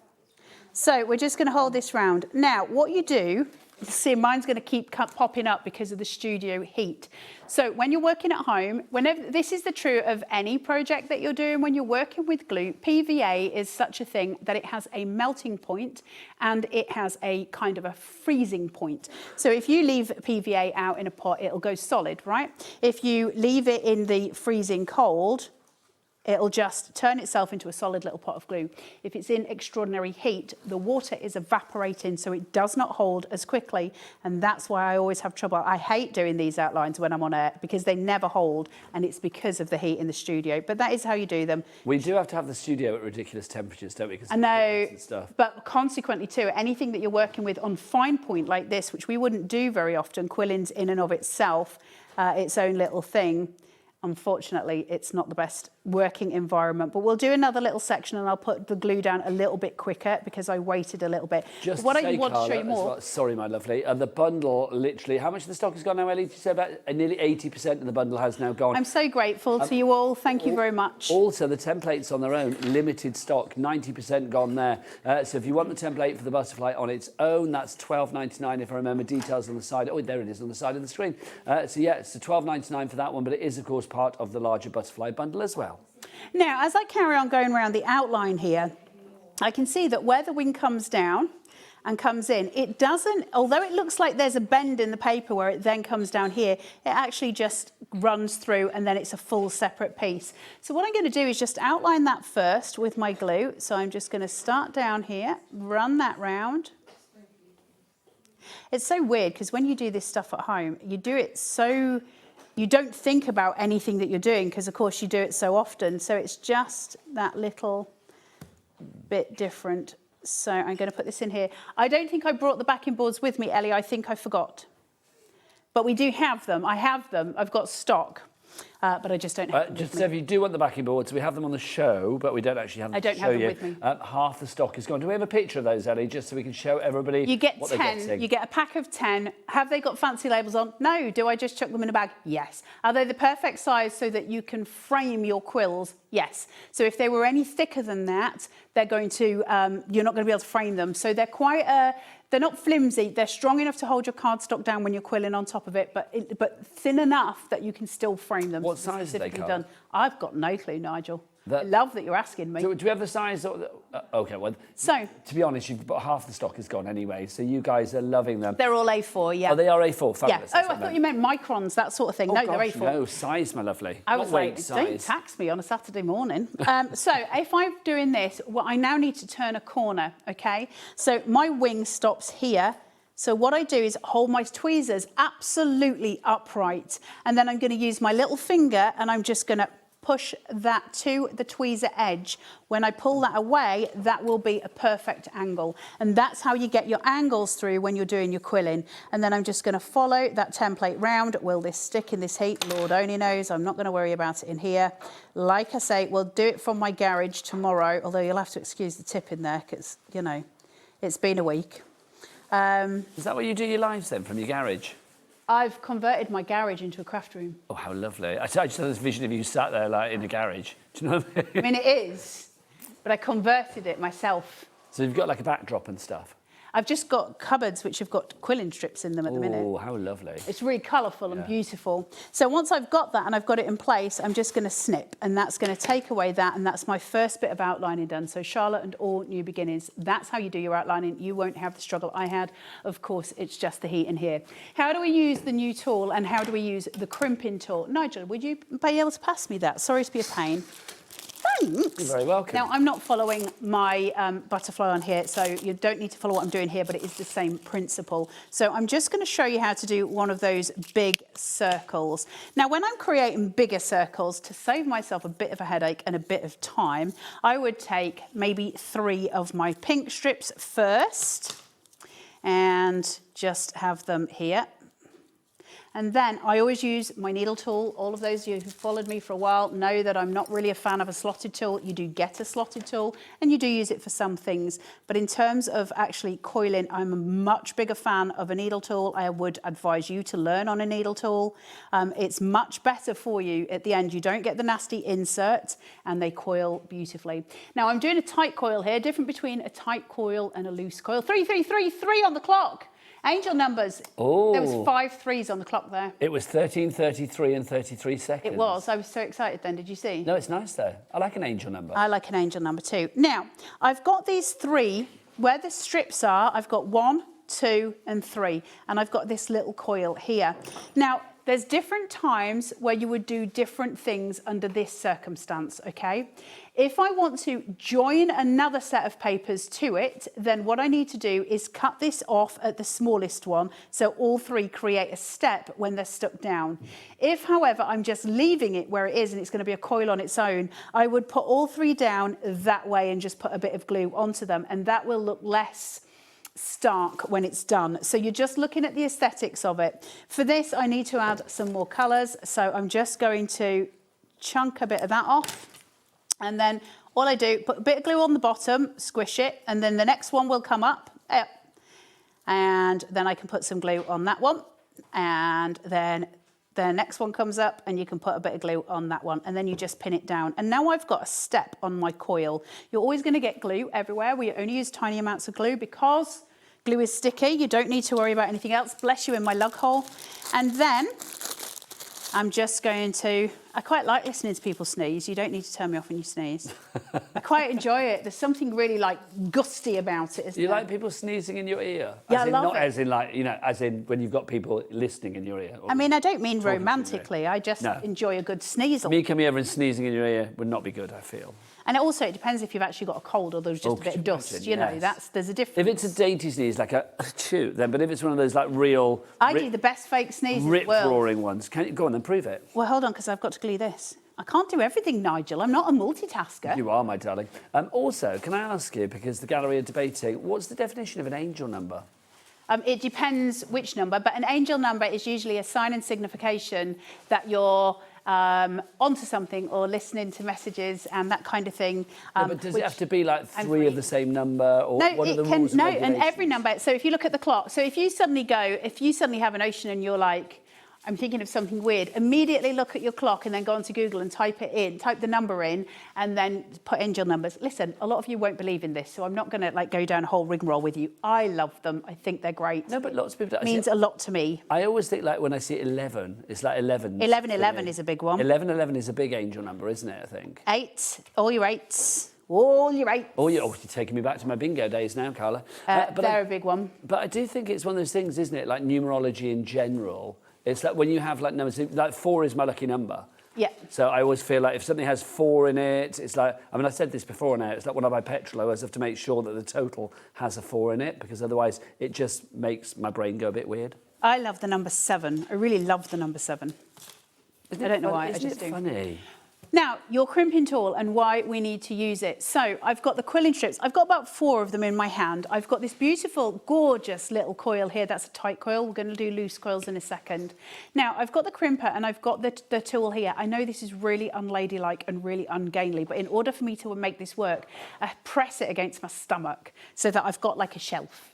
So we're just going to hold this round. Now, what you do, see, mine's going to keep popping up because of the studio heat. So when you're working at home, whenever, this is the true of any project that you're doing, when you're working with glue, PVA is such a thing that it has a melting point and it has a kind of a freezing point. So if you leave PVA out in a pot, it'll go solid, right? If you leave it in the freezing cold, it'll just turn itself into a solid little pot of glue. If it's in extraordinary heat, the water is evaporating, so it does not hold as quickly, and that's why I always have trouble. I hate doing these outlines when I'm on air because they never hold, and it's because of the heat in the studio, but that is how you do them. We do have to have the studio at ridiculous temperatures, don't we? I know, but consequently too, anything that you're working with on fine point like this, which we wouldn't do very often, quilling's in and of itself, its own little thing. Unfortunately, it's not the best working environment, but we'll do another little section and I'll put the glue down a little bit quicker because I waited a little bit. Just what to say, I want Carla, to show you more. well, sorry, my lovely. The bundle, literally, how much of the stock has gone now, Ellie? Did you say about nearly 80% of the bundle has now gone? I'm so grateful to you all. Thank you very much. Also, the templates on their own, limited stock, 90% gone there. So if you want the template for the butterfly on its own, that's $12.99 if I remember, details on the side. Oh, there it is on the side of the screen. So yeah, it's $12.99 for that one, but it is, of course, part of the larger butterfly bundle as well. Now, as I carry on going around the outline here, I can see that where the wing comes down, and comes in. It doesn't, although it looks like there's a bend in the paper where it then comes down here, it actually just runs through and then it's a full separate piece. So what I'm going to do is just outline that first with my glue. So I'm just going to start down here, run that round. It's so weird because when you do this stuff at home, you do it so, you don't think about anything that you're doing because of course you do it so often. So it's just that little bit different. So I'm going to put this in here. I don't think I brought the backing boards with me, Ellie. I think I forgot. But we do have them. I have them. I've got stock. But I just don't have them Just with so me. if you do want the backing boards, we have them on the show, but we don't actually have them I don't to have show them you. with me. Half the stock is gone. Do we have a picture of those, Ellie, just so we can show everybody You get what 10. they're getting? You get a pack of 10. Have they got fancy labels on? No. Do I just chuck them in a bag? Yes. Are they the perfect size so that you can frame your quills? Yes. So if they were any thicker than that, they're going to, you're not going to be able to frame them. So they're quite, they're not flimsy. They're strong enough to hold your cardstock down when you're quilling on top of it, but thin enough that you can still frame them. What size are they, Carla? done. I've got no clue, Nigel. I love that you're asking me. Do we have the size? Okay, well, So to be honest, you've got half the stock is gone anyway, so you guys are loving them. they're all A4, yeah. Oh, they are A4, Yeah. fabulous. Oh, I thought you meant microns, that sort of thing. Oh, no, gosh, they're A4. no, size, my lovely. I Not was weight, like, size. don't tax me on a Saturday morning. So if I'm doing this, well, I now need to turn a corner, okay? So my wing stops here. So what I do is hold my tweezers absolutely upright. And then I'm going to use my little finger and I'm just going to push that to the tweezer edge. When I pull that away, that will be a perfect angle. And that's how you get your angles through when you're doing your quilling. And then I'm just going to follow that template round. Will this stick in this heat? Lord only knows. I'm not going to worry about it in here. Like I say, we'll do it from my garage tomorrow, although you'll have to excuse the tip in there because, you know, it's been a week. Is that where you do your lives then, from your garage? I've converted my garage into a craft room. Oh, how lovely. I just had this vision of you sat there like in a garage. Do you know what I mean? I mean, it is, but I converted it myself. So you've got like a backdrop and stuff? I've just got cupboards which have got quilling strips in them at the minute. Oh, how lovely. It's really colourful and beautiful. So once I've got that and I've got it in place, I'm just going to snip and that's going to take away that, and that's my first bit of outlining done. So Charlotte and all new beginners, that's how you do your outlining. You won't have the struggle I had. Of course, it's just the heat in here. How do we use the new tool and how do we use the crimping tool? Nigel, would you be able to pass me that? Sorry to be a pain. Thanks. You're very welcome. Now, I'm not following my butterfly on here, so you don't need to follow what I'm doing here, but it is the same principle. So I'm just going to show you how to do one of those big circles. Now, when I'm creating bigger circles, to save myself a bit of a headache and a bit of time, I would take maybe 3 of my pink strips first and just have them here. And then I always use my needle tool. All of those of you who've followed me for a while know that I'm not really a fan of a slotted tool. You do get a slotted tool and you do use it for some things. But in terms of actually coiling, I'm a much bigger fan of a needle tool. I would advise you to learn on a needle tool. It's much better for you at the end. You don't get the nasty insert and they coil beautifully. Now I'm doing a tight coil here, different between a tight coil and a loose coil. 3, 3, 3, 3 on the clock. Angel numbers. Oh. There was 5 3s on the clock there. It was 13, 33 and 33 seconds. It was. I was so excited then. Did you see? No, it's nice though. I like an angel number. I like an angel number too. Now, I've got these 3. Where the strips are, I've got 1, 2 and 3. And I've got this little coil here. Now, there's different times where you would do different things under this circumstance, okay? If I want to join another set of papers to it, then what I need to do is cut this off at the smallest one, so all 3 create a step when they're stuck down. If, however, I'm just leaving it where it is and it's going to be a coil on its own, I would put all 3 down that way and just put a bit of glue onto them, and that will look less stark when it's done. So you're just looking at the aesthetics of it. For this, I need to add some more colours, so I'm just going to chunk a bit of that off. And then all I do, put a bit of glue on the bottom, squish it, and then the next one will come up. And then I can put some glue on that one. And then the next one comes up and you can put a bit of glue on that one. And then you just pin it down. And now I've got a step on my coil. You're always going to get glue everywhere. We only use tiny amounts of glue because glue is sticky. You don't need to worry about anything else. Bless you in my lug hole. And then I'm just going to, I quite like listening to people sneeze. You don't need to turn me off when you sneeze. I quite enjoy it. There's something really like gusty about it, isn't You there? like people sneezing in your ear? Yeah, as in, I love not it. as in like, you know, as in when you've got people listening in your ear. I mean, I don't mean talking to you. romantically. I just No. enjoy a good sneasel. Me coming over and sneezing in your ear would not be good, I feel. And also, it depends if you've actually got a cold or there's just a could bit you of dust. imagine? You know, Yes. there's a difference. If it's a dainty sneeze, like a chew, then, but if it's one of those like real I do the best fake sneeze in the world. rip-roaring ones, can you go on then prove it? Well, hold on, because I've got to glue this. I can't do everything, Nigel. I'm not a multitasker. You are, my darling. Also, can I ask you, because the gallery are debating, what's the definition of an angel number? It depends which number, but an angel number is usually a sign and signification that you're onto something or listening to messages and that kind of thing. Yeah, but does it have to be like I'm three free. of the same number, or No, what are the it can. rules? No, and and every regulations? number. So if you look at the clock, so if you suddenly have an ocean and you're like, I'm thinking of something weird, immediately look at your clock and then go onto Google and type the number in, and then put angel numbers. Listen, a lot of you won't believe in this, so I'm not going to like go down a whole rigmarole with you. I love them. I think they're great. No, but lots of people. It means a lot to me. I always think like when I see 11, it's like 11. 1111 is a big one. 1111 is a big angel number, isn't it? I think. 8, all your 8s. All your 8s. Oh, you're taking me back to my bingo days now, Carla. They're a big one. But I do think it's one of those things, isn't it? Like numerology in general. It's like when you have like numbers, like 4 is my lucky number. Yeah. So I always feel like if something has 4 in it, it's like, I mean, I said this before now, it's like when I buy petrol, I always have to make sure that the total has a 4 in it, because otherwise it just makes my brain go a bit weird. I love the number 7. I really love the number 7. I don't know why, I just do. Funny? Now, your crimping tool and why we need to use it. So I've got the quilling strips. I've got about 4 of them in my hand. I've got this beautiful, gorgeous little coil here. That's a tight coil. We're going to do loose coils in a second. Now, I've got the crimper and I've got the tool here. I know this is really unladylike and really ungainly, but in order for me to make this work, I press it against my stomach so that I've got like a shelf.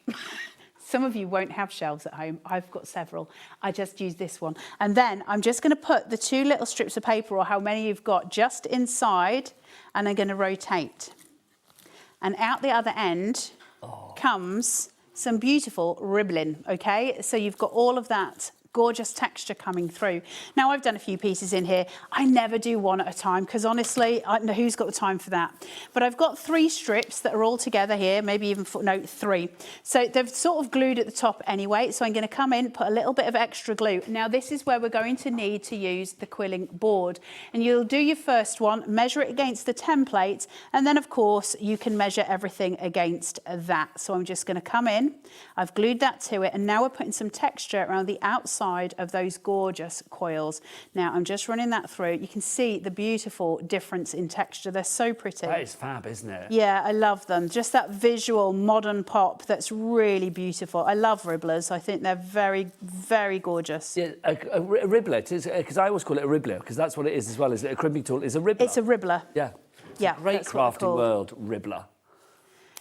Some of you won't have shelves at home. I've got several. I just use this one. And then I'm just going to put the 2 little strips of paper, or how many you've got, just inside, and I'm going to rotate. And out the other end comes some beautiful ribbling, okay? So you've got all of that gorgeous texture coming through. Now, I've done a few pieces in here. I never do one at a time because honestly, I don't know who's got the time for that. But I've got 3 strips that are all together here, maybe even 3. So they've sort of glued at the top anyway. So I'm going to come in, put a little bit of extra glue. Now, this is where we're going to need to use the quilling board. And you'll do your first one, measure it against the template, and then of course you can measure everything against that. So I'm just going to come in, I've glued that to it, and now we're putting some texture around the outside of those gorgeous coils. Now I'm just running that through. You can see the beautiful difference in texture. They're so pretty. That is fab, isn't it? Yeah, I love them. Just that visual modern pop that's really beautiful. I love ribblers. I think they're very, very gorgeous. Yeah, a ribbler, because I always call it a ribbler, because that's what it is as well, is it? A crimping tool is a ribbler. It's a ribbler. Yeah. Yeah, Great that's what crafty they're called. word, ribbler.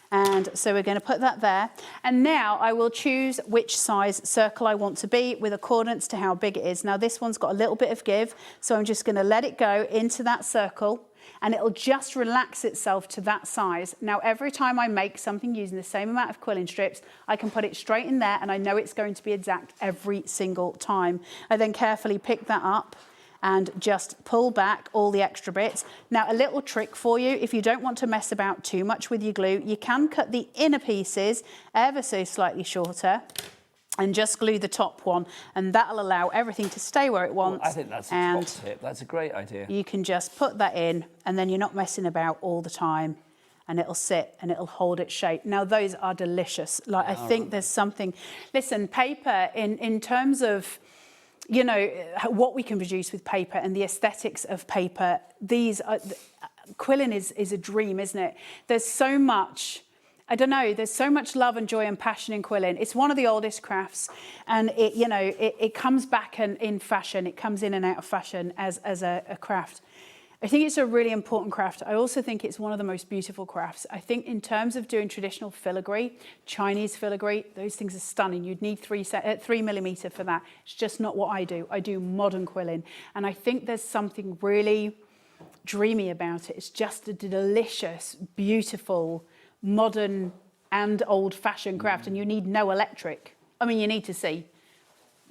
And so we're going to put that there. And now I will choose which size circle I want to be with accordance to how big it is. Now this one's got a little bit of give, so I'm just going to let it go into that circle and it'll just relax itself to that size. Now every time I make something using the same amount of quilling strips, I can put it straight in there and I know it's going to be exact every single time. I then carefully pick that up and just pull back all the extra bits. Now, a little trick for you, if you don't want to mess about too much with your glue, you can cut the inner pieces ever so slightly shorter and just glue the top one, and that'll allow everything to stay where it wants. I think that's a top tip. That's a great idea. You can just put that in, and then you're not messing about all the time, and it'll sit and it'll hold its shape. Now, those are delicious. Like, I think there's something... Listen, paper, in terms of... you know, what we can produce with paper and the aesthetics of paper, these are, quilling is a dream, isn't it? There's so much, I don't know, there's so much love and joy and passion in quilling. It's one of the oldest crafts, and it, you know, it comes back in fashion. It comes in and out of fashion as a craft. I think it's a really important craft. I also think it's one of the most beautiful crafts. I think in terms of doing traditional filigree, Chinese filigree, those things are stunning. You'd need 3mm for that. It's just not what I do. I do modern quilling. And I think there's something really dreamy about it. It's just a delicious, beautiful, modern and old-fashioned craft. And you need no electric. I mean, you need to see,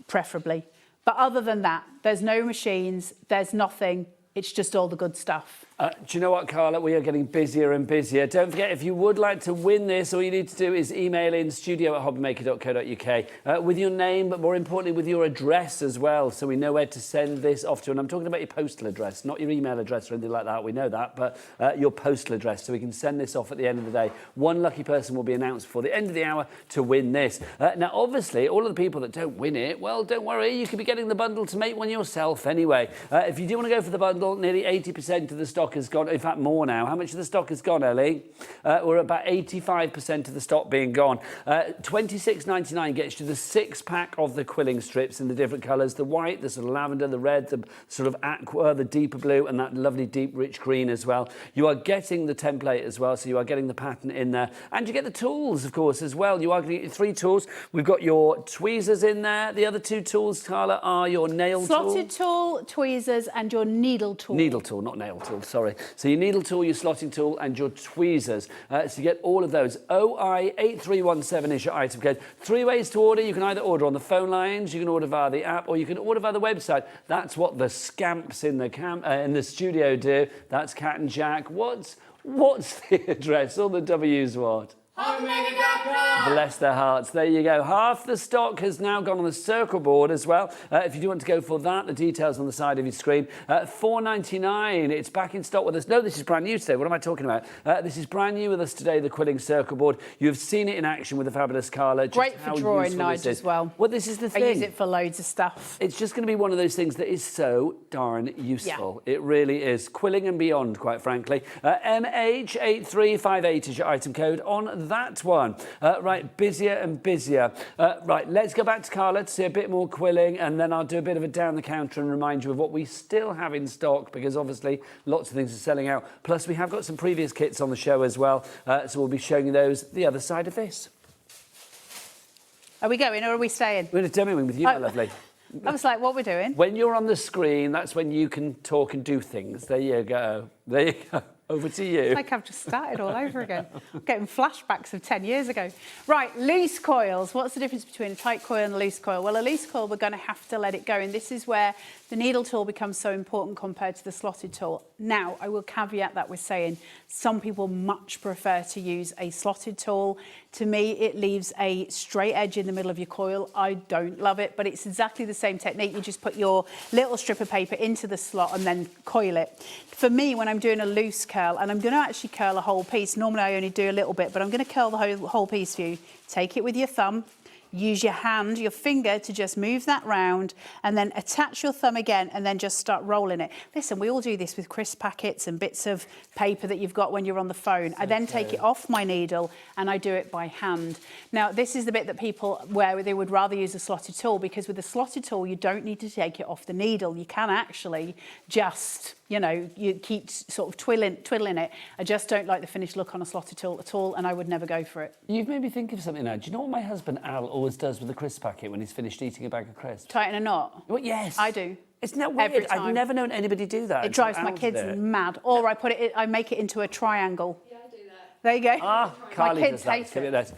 preferably. But other than that, there's no machines, there's nothing. It's just all the good stuff. Do you know what, Carla? We are getting busier and busier. Don't forget, if you would like to win this, all you need to do is email in studio@hobbymaker.co.uk with your name, but more importantly, with your address as well, so we know where to send this off to. And I'm talking about your postal address, not your email address or anything like that. We know that, but your postal address, so we can send this off at the end of the day. One lucky person will be announced before the end of the hour to win this. Now, obviously, all of the people that don't win it, well, don't worry. You could be getting the bundle to make one yourself anyway. If you do want to go for the bundle, nearly 80% of the stock has gone, in fact more now. How much of the stock has gone, Ellie? We're about 85% of the stock being gone. $26.99 gets you the 6-pack of the quilling strips in the different colours, the white, the sort of lavender, the red, the sort of aqua, the deeper blue, and that lovely deep rich green as well. You are getting the template as well, so you are getting the pattern in there. And you get the tools, of course, as well. You are going to get 3 tools. We've got your tweezers in there. The other 2 tools, Carla, are your nail tool. Slotted tool, tweezers, and your needle tool. Needle tool, not nail tool, sorry. So your needle tool, your slotting tool, and your tweezers. So you get all of those. OI8317 is your item code. 3 ways to order. You can either order on the phone lines, you can order via the app, or you can order via the website. That's what the scamps in the studio do. That's Cat and Jack. What's the address? All the W's what? HobbyMaker.com. Bless their hearts. There you go. Half the stock has now gone on the circle board as well. If you do want to go for that, the details on the side of your screen. $4.99. It's back in stock with us. No, this is brand new today. What am I talking about? This is brand new with us today, the quilling circle board. You've seen it in action with the fabulous Carla. Great for drawing, Nigel, as well. Well, this is the thing. I use it for loads of stuff. It's just going to be one of those things that is so darn useful. Yeah. It really is. Quilling and beyond, quite frankly. MH8358 is your item code on that one. Right, busier and busier. Right, let's go back to Carla to see a bit more quilling, and then I'll do a bit of a down the counter and remind you of what we still have in stock, because obviously lots of things are selling out. Plus, we have got some previous kits on the show as well, so we'll be showing you those the other side of this. Are we going or are we staying? We're going to demo with you, my lovely. I was like, what we're doing? When you're on the screen, that's when you can talk and do things. There you go. There you go. Over to you. It's like I've just started all over again. I'm getting flashbacks of 10 years ago. Right, loose coils. What's the difference between a tight coil and a loose coil? Well, a loose coil, we're going to have to let it go. And this is where the needle tool becomes so important compared to the slotted tool. Now, I will caveat that with saying some people much prefer to use a slotted tool. To me, it leaves a straight edge in the middle of your coil. I don't love it, but it's exactly the same technique. You just put your little strip of paper into the slot and then coil it. For me, when I'm doing a loose curl, and I'm going to actually curl a whole piece, normally I only do a little bit, but I'm going to curl the whole piece for you. Take it with your thumb, use your hand, your finger to just move that round, and then attach your thumb again and then just start rolling it. Listen, we all do this with crisp packets and bits of paper that you've got when you're on the phone. I then take it off my needle and I do it by hand. Now, this is the bit that people, where they would rather use a slotted tool, because with a slotted tool, you don't need to take it off the needle. You can actually just, you know, you keep sort of twiddling it. I just don't like the finished look on a slotted tool at all, and I would never go for it. You've made me think of something now. Do you know what my husband Al always does with a crisp packet when he's finished eating a bag of crisps? Tighten a knot? Well, yes. I do. Isn't that weird? Every time. I've never known anybody do that. It drives my kids mad. Or I make it into a triangle. Yeah, I do that. There you go. Ah, Carly my kids does that. hate it. Nice.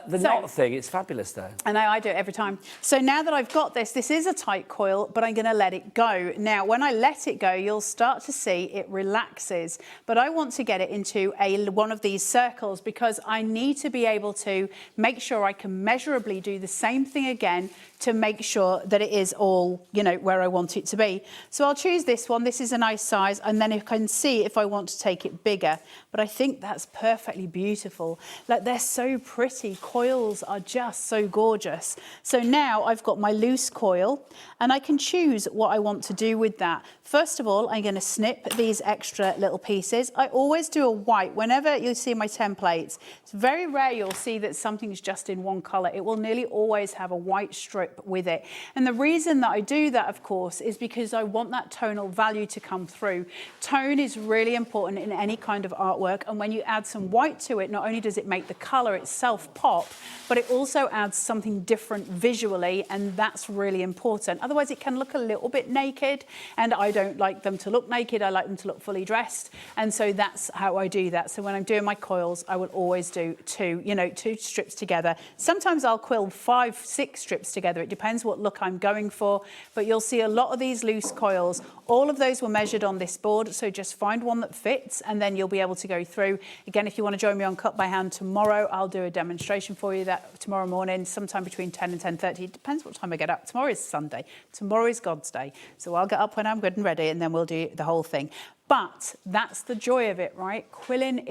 The knot thing, it's fabulous though. I know, I do it every time. So now that I've got this is a tight coil, but I'm going to let it go. Now, when I let it go, you'll start to see it relaxes. But I want to get it into one of these circles, because I need to be able to make sure I can measurably do the same thing again to make sure that it is all, you know, where I want it to be. So I'll choose this one. This is a nice size, and then I can see if I want to take it bigger. But I think that's perfectly beautiful. Like, they're so pretty. Coils are just so gorgeous. So now I've got my loose coil, and I can choose what I want to do with that. First of all, I'm going to snip these extra little pieces. I always do a white. Whenever you see my templates, it's very rare you'll see that something's just in one colour. It will nearly always have a white strip with it. And the reason that I do that, of course, is because I want that tonal value to come through. Tone is really important in any kind of artwork, and when you add some white to it, not only does it make the colour itself pop, pop, but it also adds something different visually, and that's really important. Otherwise, it can look a little bit naked, and I don't like them to look naked. I like them to look fully dressed, and so that's how I do that. So when I'm doing my coils, I will always do two strips together. Sometimes I'll quill 5, 6 strips together. It depends what look I'm going for, but you'll see a lot of these loose coils. All of those were measured on this board, so just find one that fits, and then you'll be able to go through. Again, if you want to join me on Cut by Hand tomorrow, I'll do a demonstration for you that tomorrow morning, sometime between 10 and 10:30. It depends what time I get up. Tomorrow is Sunday. Tomorrow is God's day. So I'll get up when I'm good and ready, and then we'll do the whole thing. But that's the joy of it, right? Quilling,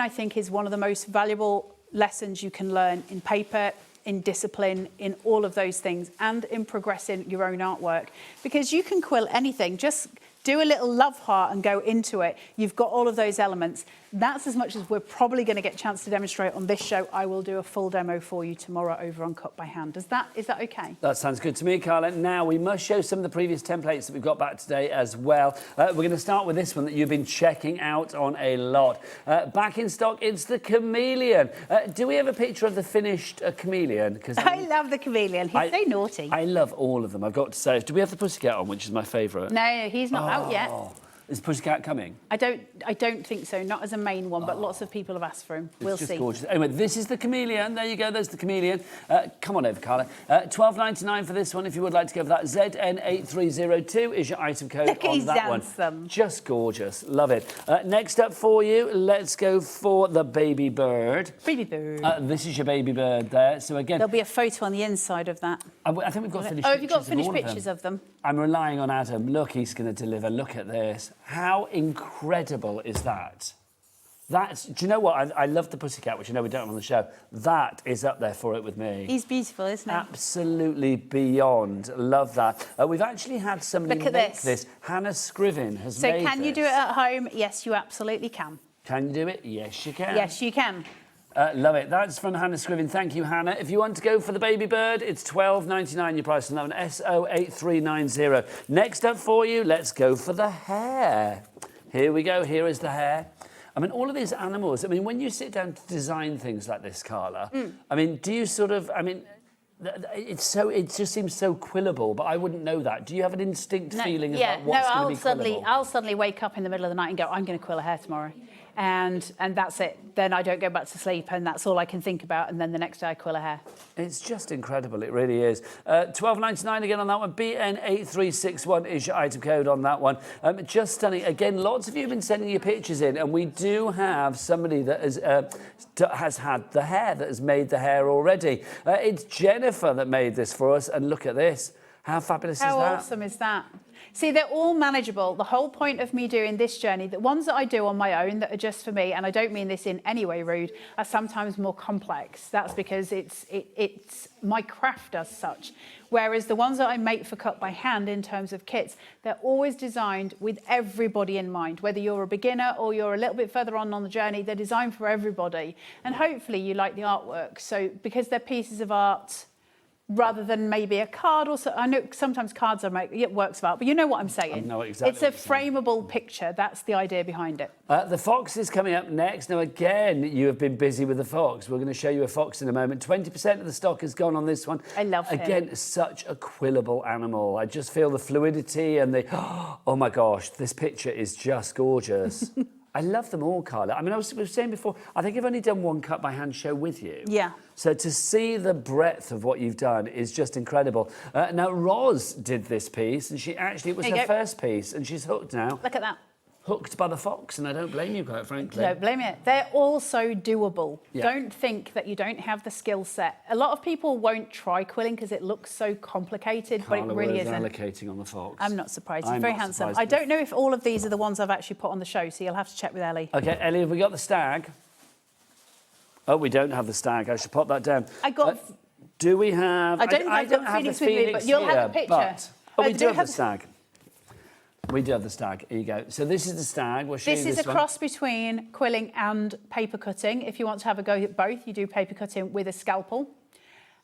I think, is one of the most valuable lessons you can learn in paper, in discipline, in all of those things, and in progressing your own artwork. Because you can quill anything. Just do a little love heart and go into it. You've got all of those elements. That's as much as we're probably going to get a chance to demonstrate on this show. I will do a full demo for you tomorrow over on Cut by Hand. Is that okay? That sounds good to me, Carla. Now, we must show some of the previous templates that we've got back today as well. We're going to start with this one that you've been checking out on a lot. Back in stock, it's the chameleon. Do we have a picture of the finished chameleon? Because I love the chameleon. He's so naughty. I love all of them, I've got to say. Do we have the pussycat on, which is my favourite? No, he's not out yet. Is Pussycat coming? I don't think so. Not as a main one, but lots of people have asked for him. We'll see. Gorgeous. Anyway, this is the chameleon. There you go. There's the chameleon. Come on over, Carla. $12.99 for this one. If you would like to go for that, ZN8302 is your item code on that one. Handsome. Just gorgeous. Love it. Next up for you, let's go for the baby bird. Baby bird. This is your baby bird there. So again, there'll be a photo on the inside of that. I think we've got finished pictures. Oh, have you got finished pictures of them? I'm relying on Adam. Look, he's going to deliver. Look at this. How incredible is that? Do you know what? I love the pussycat, which I know we don't have on the show. That is up there for it with me. He's beautiful, isn't he? Absolutely beyond. Love that. We've actually had somebody make this. Hannah Scriven has made this. So can you do it at home? Yes, you absolutely can. Can you do it? Yes, you can. Yes, you can. Love it. That's from Hannah Scriven. Thank you, Hannah. If you want to go for the baby bird, it's $12.99 your price on that one. SO8390. Next up for you, let's go for the hare. Here we go. Here is the hare. I mean, all of these animals. I mean, when you sit down to design things like this, Carla, I mean, do you sort of, I mean, it just seems so quillable, but I wouldn't know that. Do you have an instinct feeling about what's going to be quillable? I'll suddenly wake up in the middle of the night and go, I'm going to quill a hare tomorrow. And that's it. Then I don't go back to sleep, and that's all I can think about. And then the next day I quill a hare. It's just incredible. It really is. $12.99 again on that one. BN8361 is your item code on that one. Just stunning. Again, lots of you have been sending your pictures in, and we do have somebody that has had the hare, that has made the hare already. It's Jennifer that made this for us, and look at this. How fabulous is that? How awesome is that? See, they're all manageable. The whole point of me doing this journey, the ones that I do on my own that are just for me, and I don't mean this in any way rude, are sometimes more complex. That's because it's my craft as such. Whereas the ones that I make for Cut by Hand in terms of kits, they're always designed with everybody in mind. Whether you're a beginner or you're a little bit further on the journey, they're designed for everybody. And hopefully you like the artwork. So because they're pieces of art, rather than maybe a card or so. I know sometimes cards are works of art, but you know what I'm saying. I know exactly. It's a frameable picture. That's the idea behind it. The fox is coming up next. Now, again, you have been busy with the fox. We're going to show you a fox in a moment. 20% of the stock has gone on this one. I love him. Again, such a quillable animal. I just feel the fluidity and the... Oh, my gosh, this picture is just gorgeous. I love them all, Carla. I mean, we were saying before, I think I've only done one Cut by Hand show with you. Yeah. So to see the breadth of what you've done is just incredible. Now, Roz did this piece, and it was her first piece, and she's hooked now. Look at that. Hooked by the fox, and I don't blame you, quite frankly. Don't blame it. They're all so doable. Yeah. Don't think that you don't have the skill set. A lot of people won't try quilling because it looks so complicated, but it really isn't. Allocating on the fox. I'm not surprised. He's very handsome. I don't know if all of these are the ones I've actually put on the show, so you'll have to check with Ellie. Okay, Ellie, have we got the stag? Oh, we don't have the stag. I should pop that down. Do we have... I don't have the Phoenix with me, but you'll have a picture. We do have the stag. We do have the stag. Here you go. So this is the stag. We'll show you this one. This is a cross between quilling and paper cutting. If you want to have a go at both, you do paper cutting with a scalpel.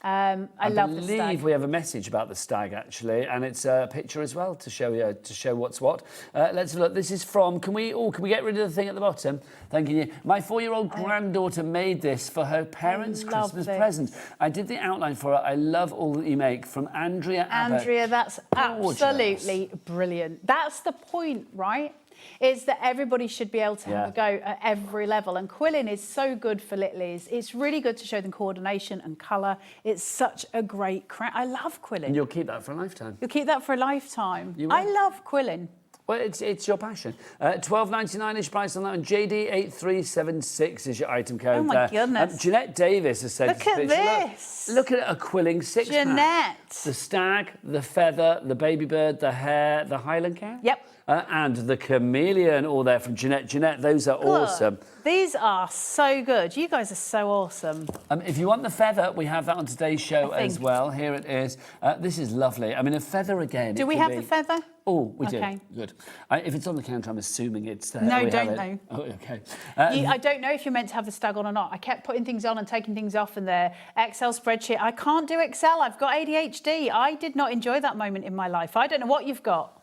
I love the stag. I believe we have a message about the stag actually, and it's a picture as well to show what's what. Let's have a look. This is from. Can we get rid of the thing at the bottom? Thank you. My 4-year-old granddaughter made this for her parents' Christmas present. I did the outline for her. I love all that you make. From Andrea Abbott. Andrea, that's Gorgeous. absolutely brilliant. That's the point, right? Is that everybody should be able to have a go at every level. And quilling is so good for littlies. It's really good to show them coordination and colour. It's such a great craft. I love quilling. And you'll keep that for a lifetime. You'll keep that for a lifetime. You will. I love quilling. Well, it's your passion. $12.99-ish price on that one. JD8376 is your item code. Oh my goodness. Jeanette Davis has said. Look at this. Look at a quilling 6-pack. Jeanette. The stag, the feather, the baby bird, the hare, the Highland cat. Yep. And the chameleon, all there from Jeanette. Jeanette, those are awesome. These are so good. You guys are so awesome. If you want the feather, we have that on today's show as well. Here it is. This is lovely. I mean, a feather again. Do we have the feather? Oh, we do. Okay. Good. If it's on the counter, I'm assuming it's there. No, don't know. Oh, okay. I don't know if you're meant to have the stag on or not. I kept putting things on and taking things off in their Excel spreadsheet. I can't do Excel. I've got ADHD. I did not enjoy that moment in my life. I don't know what you've got.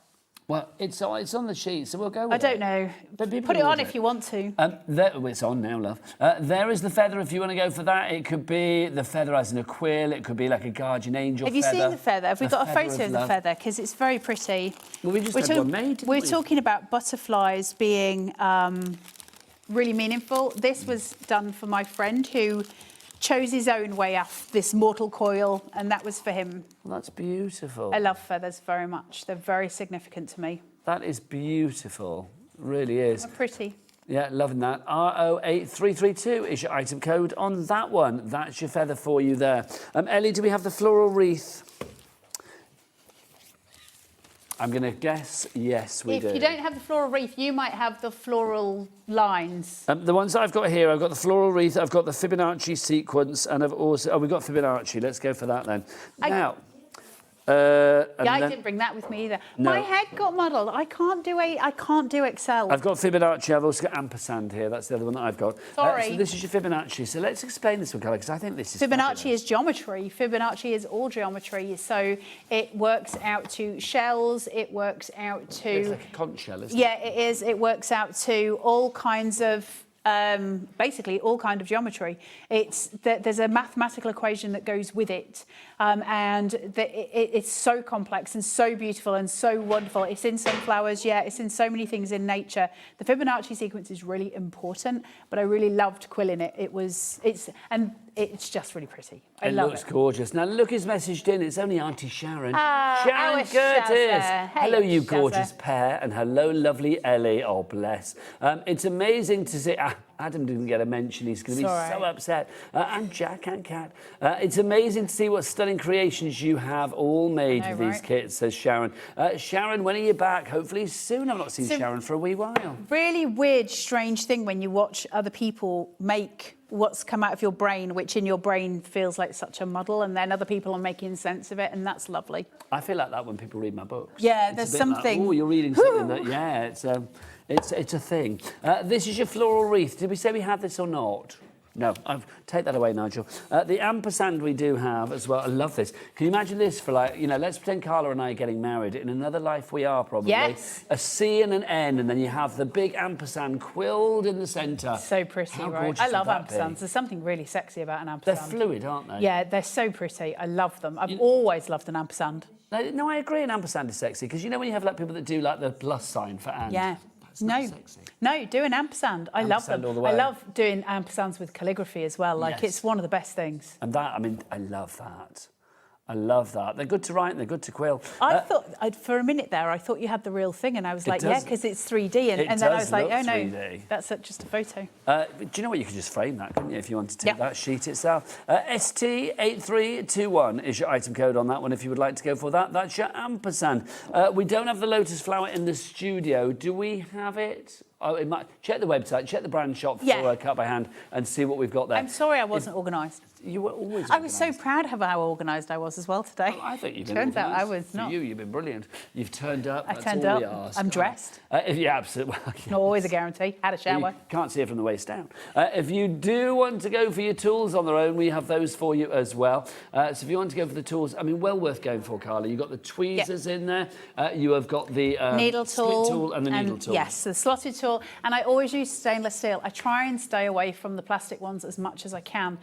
Well, it's on the sheet, so we'll go with it. I don't know. But put it on if you want to. It's on now, love. There is the feather if you want to go for that. It could be the feather as in a quill. It could be like a guardian angel feather. Have you seen the feather? Have we got a photo of the love. feather? Because it's very pretty. Well, we just had one made, didn't we? We're talking about butterflies being really meaningful. This was done for my friend who chose his own way off this mortal coil, and that was for him. Well, that's beautiful. I love feathers very much. They're very significant to me. That is beautiful. It really is. They're pretty. Yeah, loving that. RO8332 is your item code on that one. That's your feather for you there. Ellie, do we have the floral wreath? I'm going to guess yes, we do. If you don't have the floral wreath, you might have the floral lines. The ones that I've got here, I've got the floral wreath, I've got the Fibonacci sequence, and I've also... Oh, we've got Fibonacci. Let's go for that then. Now... I didn't bring that with me either. No. My head got muddled. I can't do Excel. I've got Fibonacci. I've also got ampersand here. That's the other one that I've got. Sorry. So this is your Fibonacci. So let's explain this one, Carla, because I think this is Fibonacci fabulous. is geometry. Fibonacci is all geometry. So it works out to shells. It works out to... It's like a conch shell, isn't it? Yeah, it is. It works out to all kinds of... basically all kind of geometry. There's a mathematical equation that goes with it, and it's so complex and so beautiful and so wonderful. It's in sunflowers, yeah, it's in so many things in nature. The Fibonacci sequence is really important, but I really loved quilling it. It's just really pretty. I love it. It looks gorgeous. Now, look who's messaged in. It's only Auntie Sharon. Sharon Curtis. Hey, hello, you gorgeous Shazza. pair. And hello, lovely Ellie. Oh, bless. It's amazing to see... Adam didn't get a mention. He's going to be so upset. And Jack and Kat. It's amazing to see what stunning creations you have all made with these kits, says Sharon. Sharon, when are you back? Hopefully soon. I've not seen Sharon for a wee while. Really weird, strange thing when you watch other people make what's come out of your brain, which in your brain feels like such a muddle, and then other people are making sense of it, and that's lovely. I feel like that when people read my books. Yeah, It's there's a bit something... Like, oh, you're reading something that... Yeah, it's a thing. This is your floral wreath. Did we say we had this or not? No, take that away, Nigel. The ampersand we do have as well. I love this. Can you imagine this for like, let's pretend Carla and I are getting married. In another life we are probably. Yes. A C and an N, and then you have the big ampersand quilled in the centre. So pretty, How right? gorgeous I love would that ampersands. be? There's something really sexy about an They're ampersand. fluid, aren't they? Yeah, they're so pretty. I love them. I've always loved an ampersand. No, I agree. An ampersand is sexy because when you have like people that do like the plus sign for and. Yeah. That's not sexy. No, do an ampersand. I love them. All the way. I love doing ampersands with calligraphy as well. Like, it's one of the best things. And that, I love that. I love that. They're good to write and they're good to quill. I thought, for a minute there, I thought you had the real thing, and I was like, yeah, because it's 3D. And then I was like, oh no, 3D. that's just a photo. Do you know what? You could just frame that, couldn't you, if you wanted to, Yep. that sheet itself. ST8321 is your item code on that one if you would like to go for that. That's your ampersand. We don't have the lotus flower in the studio. Do we have it? Oh, it might. Check the website, check the brand shop for cut by hand and see what we've got there. I'm sorry I wasn't organised. You were always. I was so organised. proud of how organised I was as well today. I think you've been. Turns out I organised. was For not. you've been brilliant. You've turned up. I That's turned all we up. ask. I'm dressed. Yeah, absolutely. Well, Not always a guarantee. Had a shower. You can't see it from the waist down. If you do want to go for your tools on their own, we have those for you as well. So if you want to go for the tools, I mean, well worth going for, Carla. You've got the tweezers in there. You have got the Needle tool. split tool and the needle tool. Yes, the slotted tool. And I always use stainless steel. I try and stay away from the plastic ones as much as I can,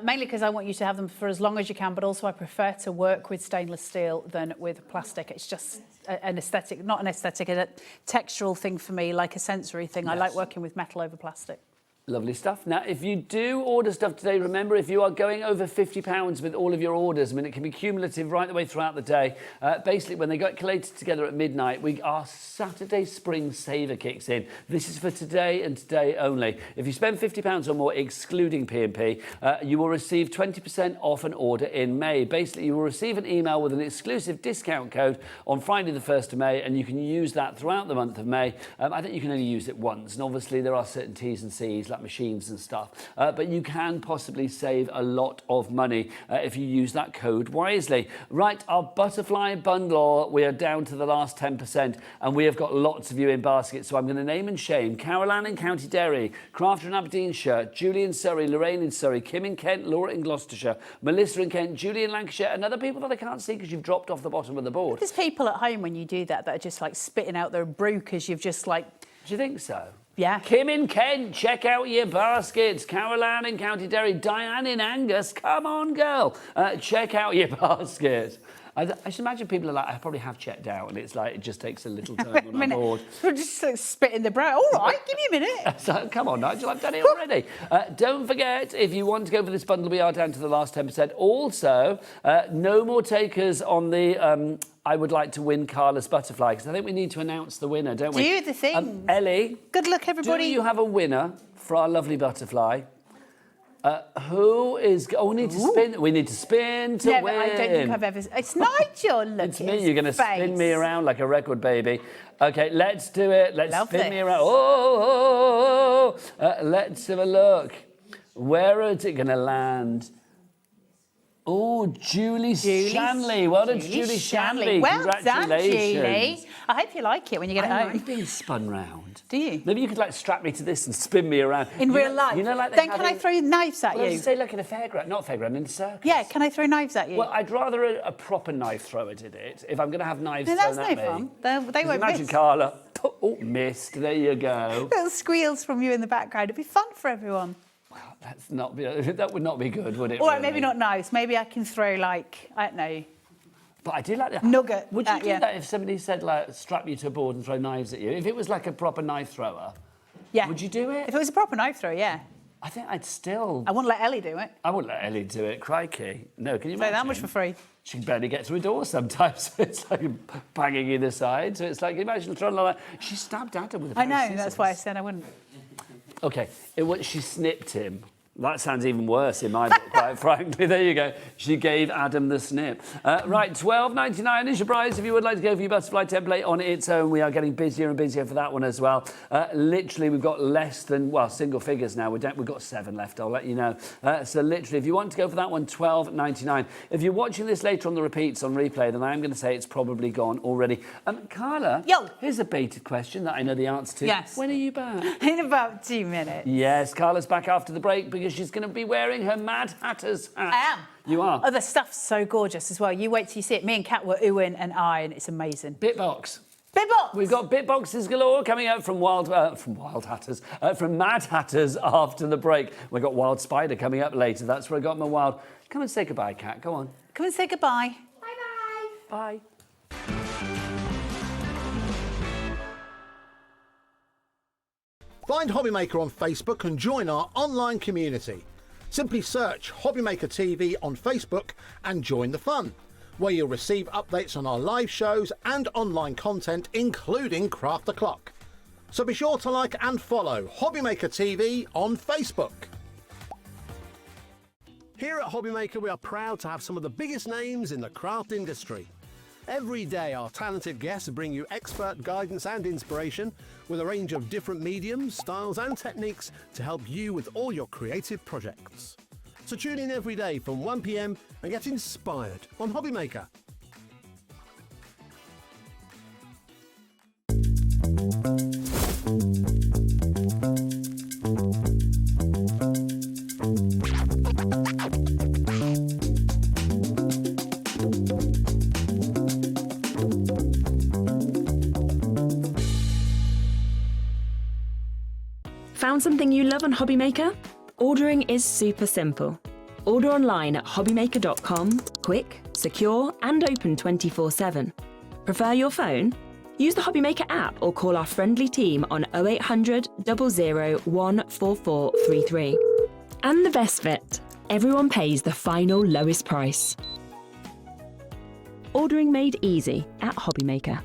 mainly because I want you to have them for as long as you can, but also I prefer to work with stainless steel than with plastic. It's just an aesthetic, not an aesthetic, a textural thing for me, like a sensory thing. I like working with metal over plastic. Lovely stuff. Now, if you do order stuff today, remember, if you are going over £50 with all of your orders, I mean, it can be cumulative right the way throughout the day. Basically, when they get collated together at midnight, our Saturday Spring Saver kicks in. This is for today and today only. If you spend £50 or more, excluding P&P, you will receive 20% off an order in May. Basically, you will receive an email with an exclusive discount code on Friday the 1st of May, and you can use that throughout the month of May. I think you can only use it once, and obviously there are certain T's and C's, like machines and stuff, but you can possibly save a lot of money if you use that code wisely. Right, our butterfly bundle, we are down to the last 10%, and we have got lots of you in baskets, so I'm going to name and shame Caroline in County Derry, Crafter in Aberdeenshire, Julie in Surrey, Lorraine in Surrey, Kim in Kent, Laura in Gloucestershire, Melissa in Kent, Julie in Lancashire, and other people that I can't see because you've dropped off the bottom of the board. There's people at home when you do that are just like spitting out their brew because you've just like... Do you think so? Yeah. Kim in Kent, check out your baskets. Caroline in County Derry, Diane in Angus, come on, girl, check out your basket. I should imagine people are like, I probably have checked out, and it's like, it just takes a little turn on our board. We're just like spitting the brew. All right, give me a minute. So, come on, Nigel, I've done it already. Don't forget, if you want to go for this bundle, we are down to the last 10%. Also, no more takers on the... I would like to win Carla's butterfly, because I think we need to announce the winner, don't we? Do the thing. Ellie. Good luck, everybody. Do you have a winner for our lovely butterfly? Who is... Oh, we need to spin. We need to spin to win. I don't think I've ever... It's Nigel, look. It's me. You're going to spin me around like a record baby. Okay, let's do it. Let's spin me around. Let's have a look. Where is it going to land? Oh, Julie Shanley. Well done, Julie Shanley. Well done, Congratulations. Julie. I hope you like it when you get it I home. like being spun round. Do you? Maybe you could like strap me to this and spin me around. In real life? You know, like then can I throw knives at well, you? say like in a fairground, not a fairground, in a circus. Yeah, can I throw knives at you? Well, I'd rather a proper knife thrower did it. If I'm going to have knives no, thrown that's at no me. fun. They won't Imagine miss. Carla. Oh, missed. There you go. Little squeals from you in the background. It'd be fun for everyone. Well, that would not be good, would it? All right, really? maybe not knives. Maybe I can throw like, I don't know. But I do like that. Nugget. Would you do that if somebody said, like, strap you to a board and throw knives at you? If it was like a proper knife thrower, yeah. Would you do it? If it was a proper knife throw, yeah. I think I'd still... I wouldn't let Ellie do it. I wouldn't let Ellie do it. Crikey. No, can you imagine? Say that much for free. She can barely get through a door sometimes. It's like banging in the side. So it's like, imagine throwing like that. She stabbed Adam with a pair I know, of that's why I scissors. said I wouldn't. OK, she snipped him. That sounds even worse in my book, quite frankly. There you go. She gave Adam the snip. Right, $12.99 is your prize if you would like to go for your butterfly template on its own. We are getting busier and busier for that one as well. Literally, we've got less than, well, single figures now. We've got 7 left, I'll let you know. So literally, if you want to go for that one, $12.99. If you're watching this later on the repeats on replay, then I am going to say it's probably gone already. Carla, Yo. Here's a baited question that I know the answer to. Yes. When are you back? In about 2 minutes. Yes, Carla's back after the break because she's going to be wearing her Mad Hatters hat. I am. You are? Oh, the stuff's so gorgeous as well. You wait till you see it. Me and Kat were oohing and eyeing. It's amazing. Bitbox. Bitbox! We've got bitboxes galore coming out from from Mad Hatters after the break. We've got Wild Spider coming up later. That's where I got my wild. Come and say goodbye, Kat. Go on. Come and say goodbye. Bye. Find HobbyMaker on Facebook and join our online community. Simply search HobbyMaker TV on Facebook and join the fun, where you'll receive updates on our live shows and online content, including Craft the Clock. So be sure to like and follow HobbyMaker TV on Facebook. Here at HobbyMaker, we are proud to have some of the biggest names in the craft industry. Every day, our talented guests bring you expert guidance and inspiration with a range of different mediums, styles and techniques to help you with all your creative projects. So tune in every day from 1 p.m. and get inspired on HobbyMaker. Found something you love on HobbyMaker? Ordering is super simple. Order online at hobbymaker.com, quick, secure, and open 24/7. Prefer your phone? Use the HobbyMaker app or call our friendly team on 0800 00 14433. And the best bit, everyone pays the final lowest price. Ordering made easy at HobbyMaker.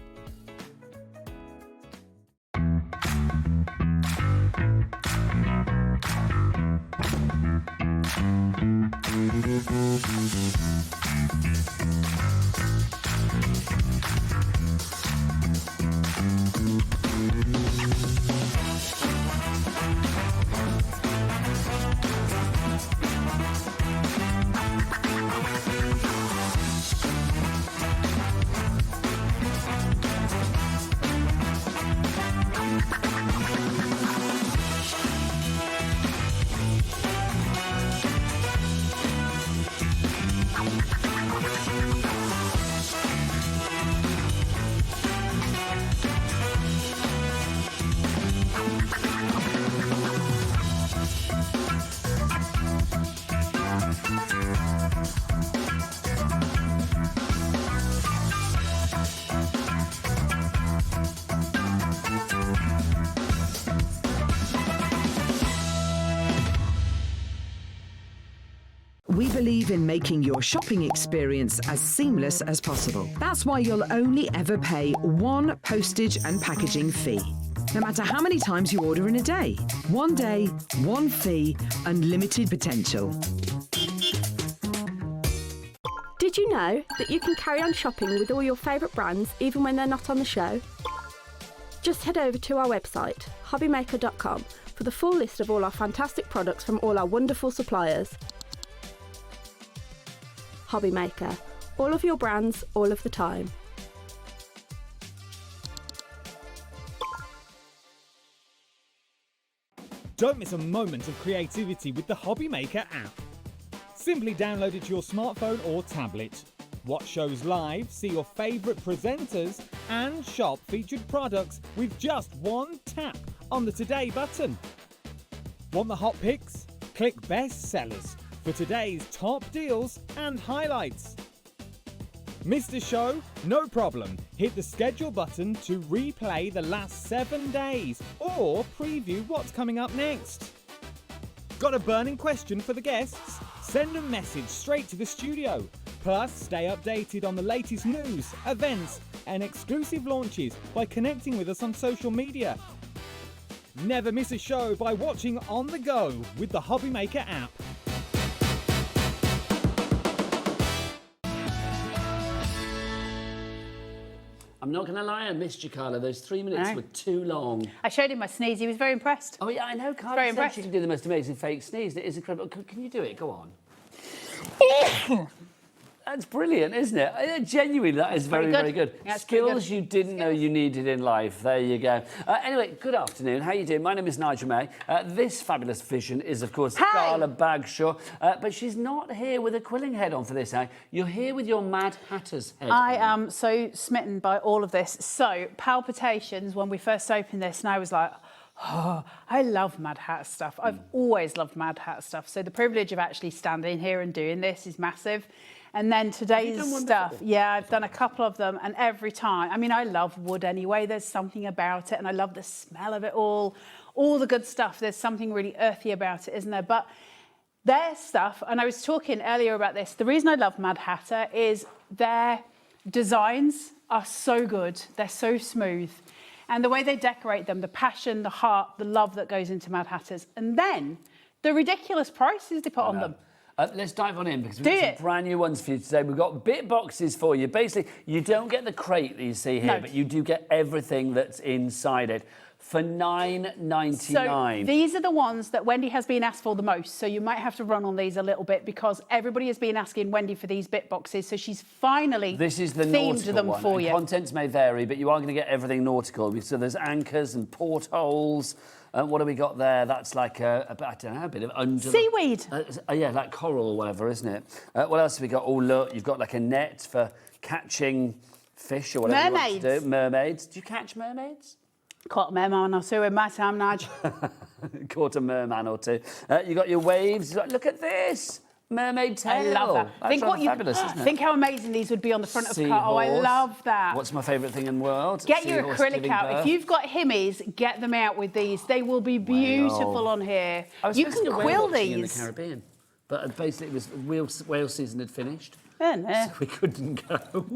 We believe in making your shopping experience as seamless as possible. That's why you'll only ever pay one postage and packaging fee. No matter how many times you order in a day. One day, one fee, unlimited potential. Did you know that you can carry on shopping with all your favourite brands even when they're not on the show? Just head over to our website, hobbymaker.com, for the full list of all our fantastic products from all our wonderful suppliers. HobbyMaker. All of your brands, all of the time. Don't miss a moment of creativity with the HobbyMaker app. Simply download it to your smartphone or tablet. Watch shows live, see your favourite presenters, and shop featured products with just one tap on the Today button. Want the hot picks? Click Best Sellers for today's top deals and highlights. Missed a show? No problem. Hit the schedule button to replay the last 7 days or preview what's coming up next. Got a burning question for the guests? Send a message straight to the studio. Plus, stay updated on the latest news, events, and exclusive launches by connecting with us on social media. Never miss a show by watching on the go with the HobbyMaker app. I'm not going to lie, I missed you, Carla. Those 3 minutes were too long. I showed him my sneeze. He was very impressed. Oh, yeah, I know. Carla Very said impressed. she can do the most amazing fake sneeze. It is incredible. Can you do it? Go on. That's brilliant, isn't it? Genuinely, that is very, very good. Yeah, it's pretty Skills good. you didn't know you needed in life. There you go. Anyway, good afternoon. How you doing? My name is Nigel May. This fabulous vision is, of course, Carla Bagshaw. But she's not here with a quilling head on for this, eh? You're here with your Mad Hatter's head I on. am so smitten by all of this. So, palpitations when we first opened this, and I was like, oh, I love Mad Hatter stuff. I've always loved Mad Hatter stuff. So the privilege of actually standing here and doing this is massive. And then today's stuff, yeah, I've done a couple of them, and every time, I mean, I love wood anyway. There's something about it, and I love the smell of it all the good stuff. There's something really earthy about it, isn't there? But their stuff, and I was talking earlier about this, the reason I love Mad Hatter is their designs are so good. They're so smooth. And the way they decorate them, the passion, the heart, the love that goes into Mad Hatters. And then the ridiculous prices they put on them. Let's dive on in because we've got some brand new ones for you today. We've got bit boxes for you. Basically, you don't get the crate that you see here, but you do get everything that's inside it. for $9.99. So these are the ones that Wendy has been asked for the most. So you might have to run on these a little bit because everybody has been asking Wendy for these bit boxes. So she's finally This is the themed nautical them one. for And you. contents may vary, but you are going to get everything nautical. So there's anchors and portholes. What have we got there? That's like I don't know, a bit of under Seaweed. Yeah, like coral or whatever, isn't it? What else have we got? Oh, look, you've got like a net for catching fish or whatever Mermaids. you want to do. Mermaids. Do you catch mermaids? Caught a merman or two in my time, Nige. Caught a merman or two. You got your waves. Look at this. Mermaid tail. I love that. That's rather fabulous, isn't it? Think how amazing these would be on the front of a car. Oh, I Seahorse. love that. What's my favourite thing in the world? Get your Seahorse acrylic giving out. birth. If you've got himmies, get them out with these. They will be beautiful on here. I was You supposed can to go quill whale watching in the these. Caribbean, but basically it was whale season had finished. No. So we couldn't go.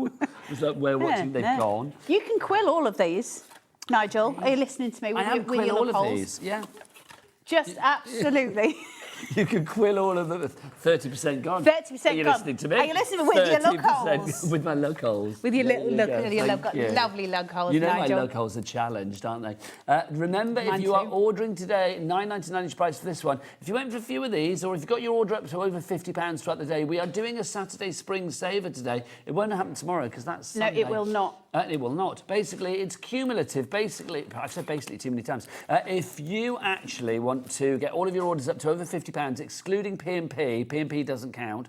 It was like whale watching, they've gone. You can quill all of these. Nigel, are you listening to me? With I your, have with quill your all look of holes? these, yeah. Just absolutely. You can quill all of them. 30% gone. 30% Are you gone. listening to me? Are you listening with your lug 30% holes? With my lug holes. With your little There look, you go. your Thank you. lovely lug holes, You know Nigel. my lug holes are challenged, aren't they? Remember, if Mine you are too. ordering today, $9.99 is price for this one. If you went for a few of these, or if you've got your order up to over £50 throughout the day, we are doing a Saturday Spring Saver today. It won't happen tomorrow because that's No, Sunday. it will not. It will not. Basically, it's cumulative. Basically, I've said basically too many times. If you actually want to get all of your orders up to over £50, excluding P&P, P&P doesn't count,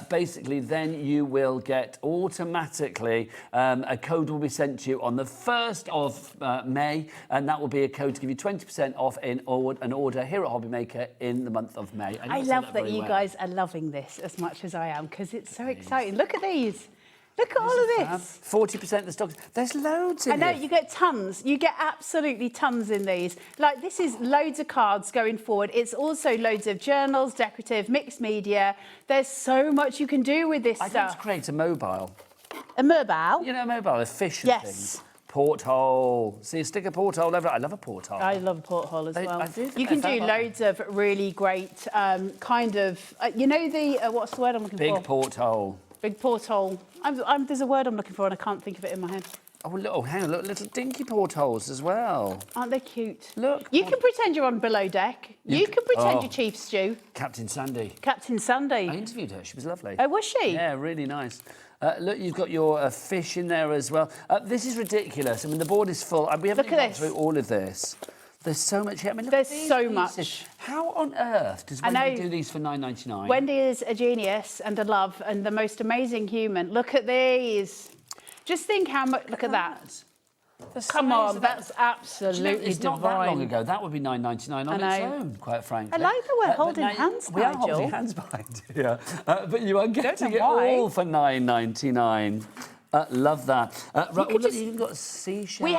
basically then you will get automatically a code will be sent to you on the 1st of May, and that will be a code to give you 20% off in an order here at HobbyMaker in the month of May. And I you'll see love that very you well. guys are loving this as much as I am because it's so exciting. Look at these. Look at all of this. 40% of the stocks. There's loads in I know, here. you get tons. You get absolutely tons in these. Like, this is loads of cards going forward. It's also loads of journals, decorative, mixed media. There's so much you can do with this I think to stuff. create a mobile. A mobile? You know, a mobile, a fish and Yes. things. Porthole. See, stick a porthole over. I love a porthole. I love a porthole as well. I do think You can they're do fab, loads of really great kind of, you know the, what's the word I'm looking for? Big porthole. Big porthole. There's a word I'm looking for and I can't think of it in my head. Oh, look, oh, hang on, look, little dinky portholes as well. Aren't they cute? Look. You can pretend you're on below deck. You can pretend you're Chief Stew. Captain Sandy. Captain I Sandy. interviewed her. She was lovely. Oh, was she? Yeah, really nice. Look, you've got your fish in there as well. This is ridiculous. I mean, the board is full. We haven't Look even at gone this. through all of this. There's so much here. I mean, look There's at these so pieces. much. How on earth does I Wendy know. do these for $9.99? Wendy is a genius and a love and the most amazing human. Look at these. Just think how much. Look at that. Come on, that's absolutely it's divine. not that long ago. That would be $9.99 on I its know. own, quite frankly. I like that we're But holding now hands, We are Nigel. holding hands behind here. But you are getting it why. all for $9.99. Love that. Right, well, look, you've got seashells. We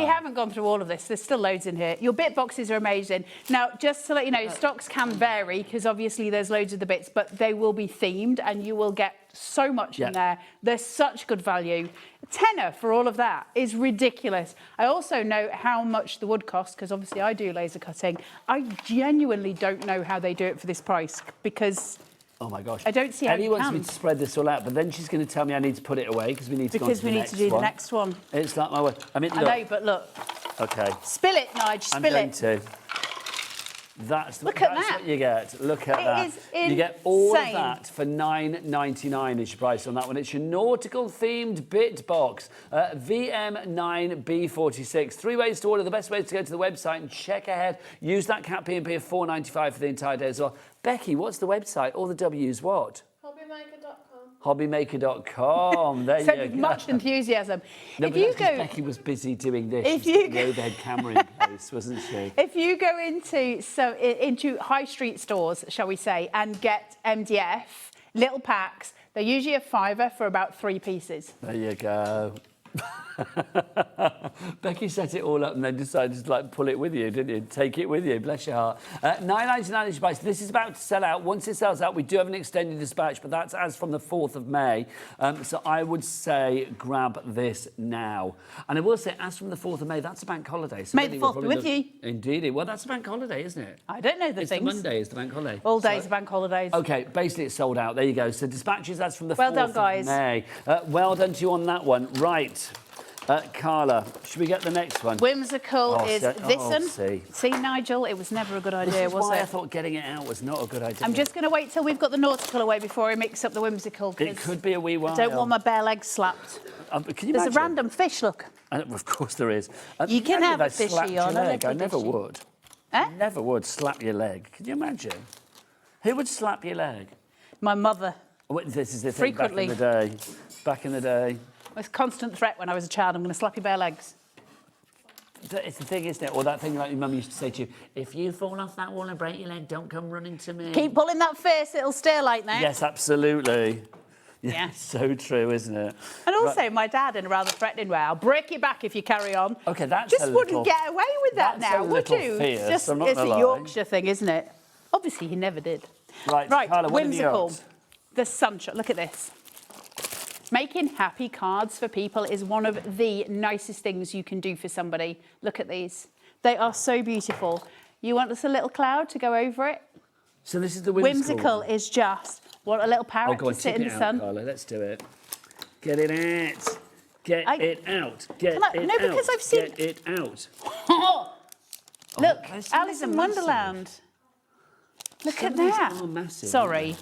and haven't gone through all of this. There's still loads in here. Your bit boxes are amazing. Now, just to let you know, stocks can vary because obviously there's loads of the bits, but they will be themed and you will get so much in there. There's such good value. A tenner for all of that is ridiculous. I also know how much the wood costs because obviously I do laser cutting. I genuinely don't know how they do it for this price because Oh my gosh. I don't see how Ellie you wants can. me to spread this all out, but then she's going to tell me I need to put it away because we need to go on because to we the need next to do one. the next one. It's like my word. I mean, I look. know, but look. Okay. Spill it, Nige, I'm spill going it. to. That's Look at that's that. what you get. Look at It that. is You get all of insane. that for $9.99 is your price on that one. It's your nautical themed bit box, VM9B46. 3 ways to order. The best way is to go to the website and check ahead. Use that Cat P&P of $4.95 for the entire day as well. Becky, what's the website? All the W's what? HobbyMaker.com. There So you with go. much enthusiasm. No, if but you that's 'cause go, Becky was busy doing this. If She was you getting the overhead camera in place, wasn't she? if you go into high street stores, shall we say, and get MDF little packs, they're usually a £5 for about 3 pieces. There you go. Becky set it all up and then decided to like pull it with you, didn't you? Take it with you, bless your heart. $9.99 is your price. This is about to sell out. Once it sells out, we do have an extended dispatch, but that's as from the 4th of May. So I would say grab this now. And I will say, as from the 4th of May, that's a bank holiday. So May really the we'll 4th be probably with look- you. Indeed. Well, that's a bank holiday, isn't it? I don't know the It's things. the Monday is the bank holiday. All days So- are bank holidays. Okay, basically it's sold out. There you go. So dispatches, that's from the Well 4th done, of guys. May. Well done to you on that one. Right. Carla, should we get the next one? Whimsical is this one. See. See, Nigel, it was never a good idea, This is was why it? I thought getting it out was not a good idea. I'm just going to wait till we've got the nautical away before I mix up the whimsical. It could be a wee while. I don't want my bare legs slapped. Can you There's imagine? a random fish, look. Of course there is. You can have a fishy slapped your on a leg. I little never fishy. would. Eh? Never would slap your leg. Can you imagine? Who would slap your leg? My mother. This is the thing Frequently. back in the day. Back in the day. It was a constant threat when I was a child. I'm going to slap your bare legs. It's the thing, isn't it? Or that thing like your mum used to say to you, if you fall off that wall and break your leg, don't come running to me. Keep pulling that face, it'll stay like that. Yes, absolutely. Yeah. So true, isn't it? And also, my dad, in a rather threatening way, I'll break your back if you carry on. Okay, that's Just a wouldn't little- get away with that that's now, a would little you? fierce, Just, I'm not it's a gonna lie. Yorkshire thing, isn't it? Obviously, he never did. Right, Carla, what have you whimsical. got? The sunshine. Look at this. Making happy cards for people is one of the nicest things you can do for somebody. Look at these. They are so beautiful. You want us a little cloud to go over it? So this is the whimsical. Whimsical is just want a little parrot go on, to sit tip in it the out, sun. Carla, let's do it. Get it out. Get it out. Get Can I- it no, out. because I've seen- Get it out. Look, that's Alice in massive. Wonderland. Look Some at of these that. are massive, Sorry.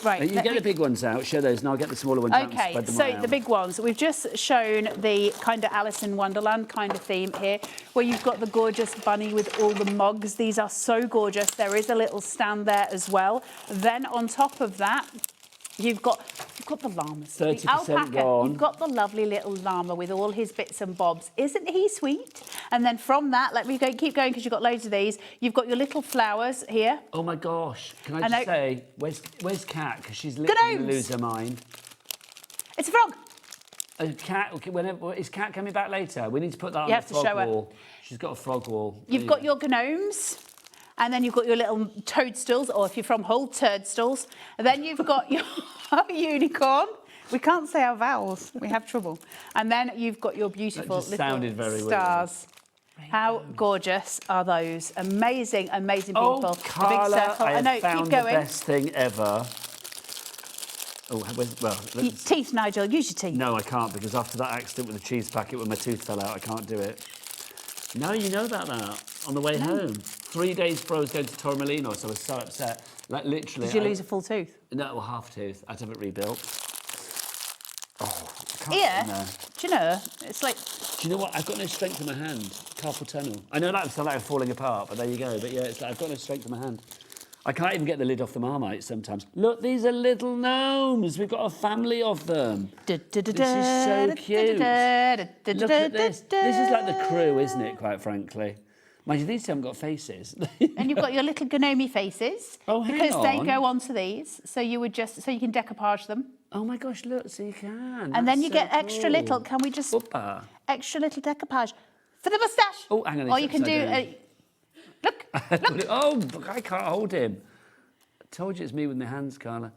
Right. You let get me- the big ones out, show those, and I'll get the smaller ones out and Okay, spread them so around. the big ones. We've just shown the kind of Alice in Wonderland kind of theme here, where you've got the gorgeous bunny with all the mugs. These are so gorgeous. There is a little stand there as well. Then on top of that, you've got the llamas. 30% the alpaca. gone. You've got the lovely little llama with all his bits and bobs. Isn't he sweet? And then from that, let me go, keep going because you've got loads of these. You've got your little flowers here. Oh my gosh! Can I I just know. say, where's Kat? Because she's literally going to Gnomes. lose her mind. It's a frog. Kat, okay, is Kat coming back later? We need to put that on You the have to frog show her. wall. She's got a frog wall. You've got your gnomes, and then you've got your little toadstools, or if you're from Hull, turdstools. And then you've got your unicorn. We can't say our vowels. We have trouble. And then you've got your beautiful just little sounded very weird. stars. How gorgeous are those? Amazing, amazing people. Oh, The Carla, big circle. I have know, found keep the going. best thing ever. Oh, well, Your teeth, Nigel. Use your teeth. no, I can't, because after that accident with the cheese packet when my tooth fell out, I can't do it. No, you know about that. On the way home. 3 days before I was going to Torremolinos, so I was so upset. Like, literally. Did you lose a full tooth? No, well, half tooth. I had to have it rebuilt. Oh, I can't Here, no. do you know, it's like, Do you know what? I've got no strength in my hand. Carpal tunnel. I know that sounds like I'm falling apart, but there you go. But yeah, it's like I've got no strength in my hand. I can't even get the lid off the Marmite sometimes. Look, these are little gnomes. We've got a family of them. This is so cute. Look at this. This is like the crew, isn't it, quite frankly? Mind you, these two haven't got faces. and you've got your little gnome faces. Oh, hang because they on. go onto these, so you would just, so you can decoupage them. Oh my gosh, look, so you can. And then you That's get so extra cool. little, can we just, Whoopa. extra little decoupage for the moustache? Oh, hang on, Or it's you can do, upside down. look, Oh, I can't hold him. I told you it's me with my hands, Carla.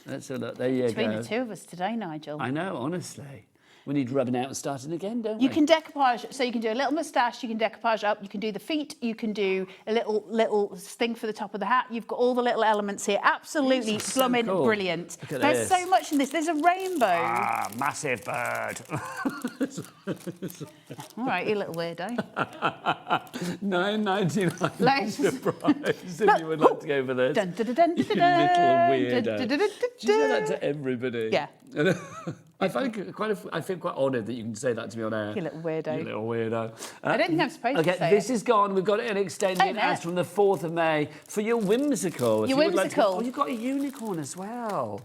Let's have a look. There you between go. the two of us today, Nigel. I know, honestly. We need rubbing out and starting again, don't we? You can decoupage, so you can do a little moustache, you can decoupage up, you can do the feet, you can do a little thing for the top of the hat. You've got all the little elements here. Absolutely These are so blooming cool. brilliant. Look at There's this. so much in this. There's a rainbow. Ah, massive bird. All right, you little weirdo. $9.99. Let's- Surprise if you would like to go for this. Dun, dun, dun, dun, You dun, little dun, weirdo. dun, dun, dun, dun, Do you say that dun. to everybody? Yeah. I feel quite honoured that you can say that to me on air. You little weirdo. You little weirdo. I don't think I'm supposed to Okay, say this it. is gone. We've got it an extended Oh, no. as from the 4th of May for your whimsical. If Your you would like to- whimsical. oh, you've got a unicorn as well.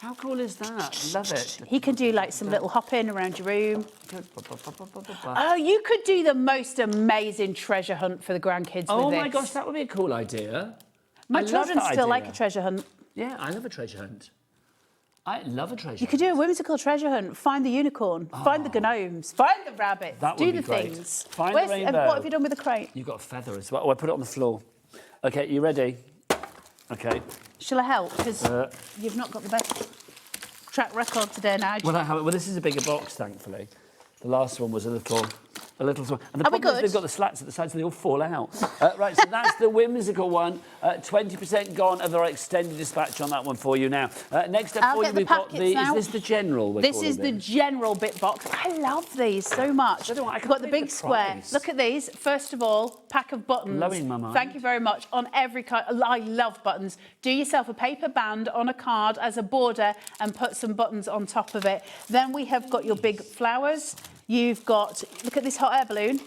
How cool is that? Love it. He can do like some little hopping around your room. Oh, you could do the most amazing treasure hunt for the grandkids Oh with my this. gosh, that would be a cool idea. My I love children that still like idea. a treasure hunt. Yeah, I love a treasure hunt. I love a treasure You could do a whimsical treasure hunt. Find the unicorn. Find the gnomes. Find the rabbits. That do would the be great. things. Find the Where's- rainbow. What have you done with the crate? You've got a feather as well. Oh, I put it on the floor. Okay, you ready? Okay. Shall I help? Because Uh, you've not got the best track record today, Nigel. Well, this is a bigger box, thankfully. The last one was a little A little swirl. And the Are we problem is good? they've got the slats at the sides, so they all fall out. Right, so that's the whimsical one. 20% gone of our extended dispatch on that one for you now. Next up I'll for you, get the we've got packets now. Is this the general? This is the general bit box. I love these so much. I don't know, I We've can't got the believe big the square. price. Look at these. First of all, pack of buttons. Blowing my mind. Thank you very much. On every card, I love buttons. Do yourself a paper band on a card as a border and put some buttons on top of it. Then we have got your big flowers. You've got, look at this hot air balloon.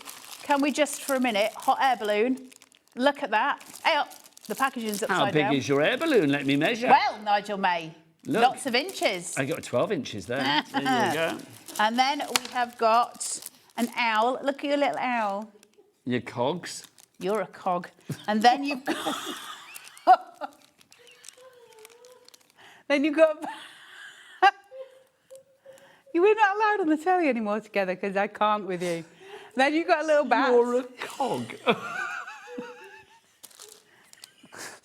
Can we just for a minute, hot air balloon? Look at that. Hey up, the packaging's upside How big down. is your air balloon? Let me measure. Well, Nigel May, Look. lots of inches. I got 12 inches there. There you go. And then we have got an owl. Look at your little owl. Your cogs. You're a cog. And then you've got... then you've got... We're not allowed on the telly anymore together because I can't with you. Then you've got a little bat. You're a cog.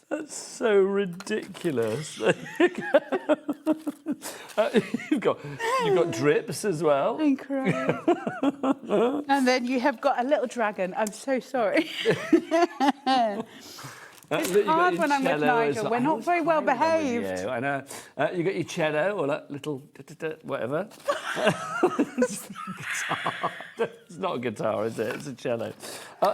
That's so ridiculous. You've got drips as well. I'm crying. And then you have got a little dragon. I'm so sorry. It's hard when I'm with Nigel. We're not very well behaved. I know. You got your cello or that little whatever. It's not a guitar, is it? It's a cello.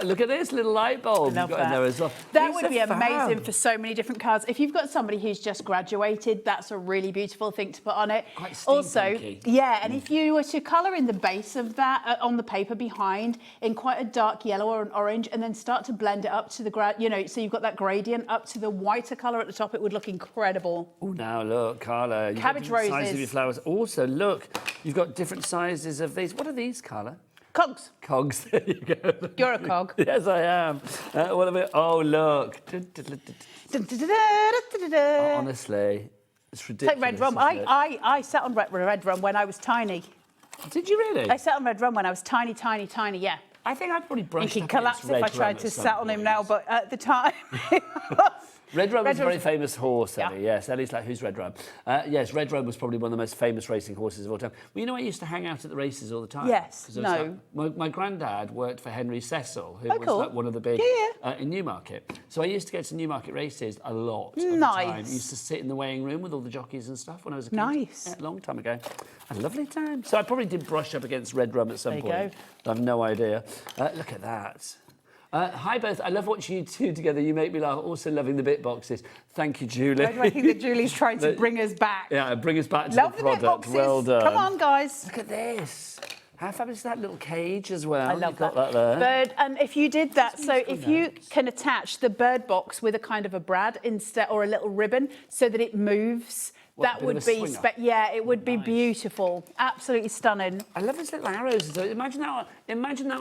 Look at this little light bulb you've got in there as well. That These would be are fab. amazing for so many different cards. If you've got somebody who's just graduated, that's a really beautiful thing to put on it. Quite Also, steampunky. yeah, and if you were to colour in the base of that on the paper behind in quite a dark yellow or an orange, and then start to blend it up to the so you've got that gradient up to the whiter colour at the top, it would look incredible. Oh, now look, Carla. You've Cabbage got different sizes of roses. your flowers. Also, look, you've got different sizes of these. What are these, Carla? Cogs. Cogs. There you go. You're a cog. Yes, I am. What about? Oh, look. Honestly, it's ridiculous. Take red rum. isn't it? I sat on red rum when I was tiny. Did you really? I sat on red rum when I was tiny, yeah. I think I'd probably brush He'd up collapse against if I red tried rum to at some sat on him point. now, but at the time... Red Rum is a very Rum's- famous horse, Ellie. Yeah. Yes, Ellie's like, who's Red Rum? Yes, Red Rum was probably one of the most famous racing horses of all time. Well, you know, I used to hang out at the races all the time. Yes, 'Cause I was no. like- my granddad worked for Henry Cecil, who was cool. like one of the big Yeah, in Newmarket. So I used to go to Newmarket races a lot. Of the Nice. time. Used to sit in the weighing room with all the jockeys and stuff when I was a kid. Nice. Yeah, a long time ago. A lovely time. So I probably did brush up against Red Rum at some There you point. I have no idea. Look at that. Hi both, I love watching you two together. You make me laugh. Also loving the bit boxes. Thank you, Julie. I think that Julie's trying to bring us back. Yeah, bring us back to Love the the bit product. boxes. Well done. Come on, guys. Look at this. How fabulous is that little cage as well? I love You've got that. there. Bird, and if you did that, so if you can attach the bird box with a kind of a brad instead, or a little ribbon, so that it moves, What, a that bit would of a be, swinger? yeah, it would be beautiful. Absolutely stunning. I love those little arrows. So imagine that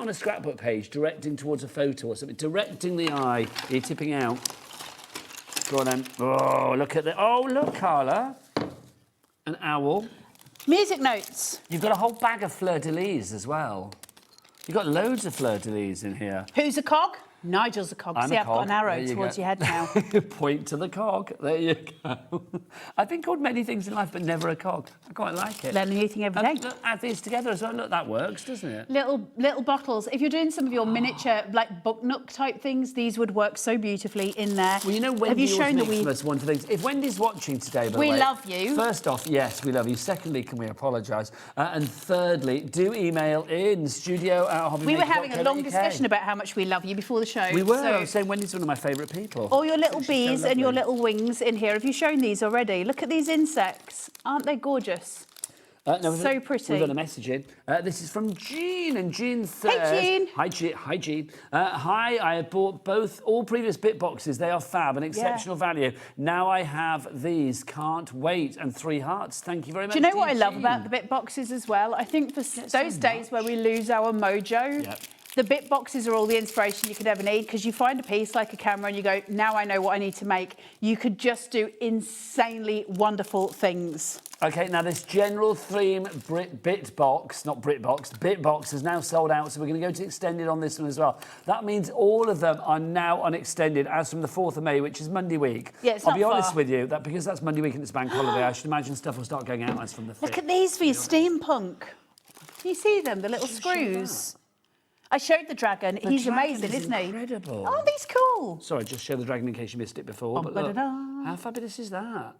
on a scrapbook page, directing towards a photo or something, directing the eye. Are you tipping out? Go on then. Oh, look at that. Oh, look, Carla. An owl. Music notes. You've got a whole bag of fleur-de-lis as well. You've got loads of fleur-de-lis in here. Who's a cog? Nigel's a cog. I'm See, a I've got cog. an arrow There you towards go. your head now. Point to the cog. There you go. I've been called many things in life, but never a cog. I quite like it. Learn a new thing every day. And look, add these together as well. Look, that works, doesn't it? Little bottles. If you're doing some of your miniature, like book nook type things, these would work so beautifully in there. Well, you know, Wendy have you shown that makes we? us one of the things. If Wendy's watching today, by the We way, love you. First off, yes, we love you. Secondly, can we apologise? And thirdly, do email in studio@hobbymaker.co.uk. We were having a long discussion about how much we love you before the show. We were. So I was saying Wendy's one of my favourite people. all your little She's so bees and your lovely. little wings in here. Have you shown these already? Look at these insects. Aren't they gorgeous? No, So pretty. We've got a message in. This is from Jean, and Jean says... Jean. Hi, Jean. Hi, Jean. Hi, I have bought all previous bit boxes. They are fab and exceptional value. Now I have these. Can't wait. And 3 hearts. Thank you very much. Do you know what I indeed, love Jean. about the bit boxes as well? I think for so those days where we lose our mojo, Yep. the bit boxes are all the inspiration you could ever need, because you find a piece like a camera and you go, now I know what I need to make. You could just do insanely wonderful things. OK, now this general theme bit box is now sold out, so we're going to go to extended on this one as well. That means all of them are now on extended as from the 4th of May, which is Monday week. Yeah, it's I'll not be honest far. with you, that because that's Monday week and it's bank holiday, I should imagine stuff will start going out as from the 5th. Look at these for your steampunk. Can you see them, the little screws? I showed the dragon. He's amazing, isn't he? Incredible. Oh, he's cool. Sorry, just show the dragon in case you missed it before. But look, how fabulous is that?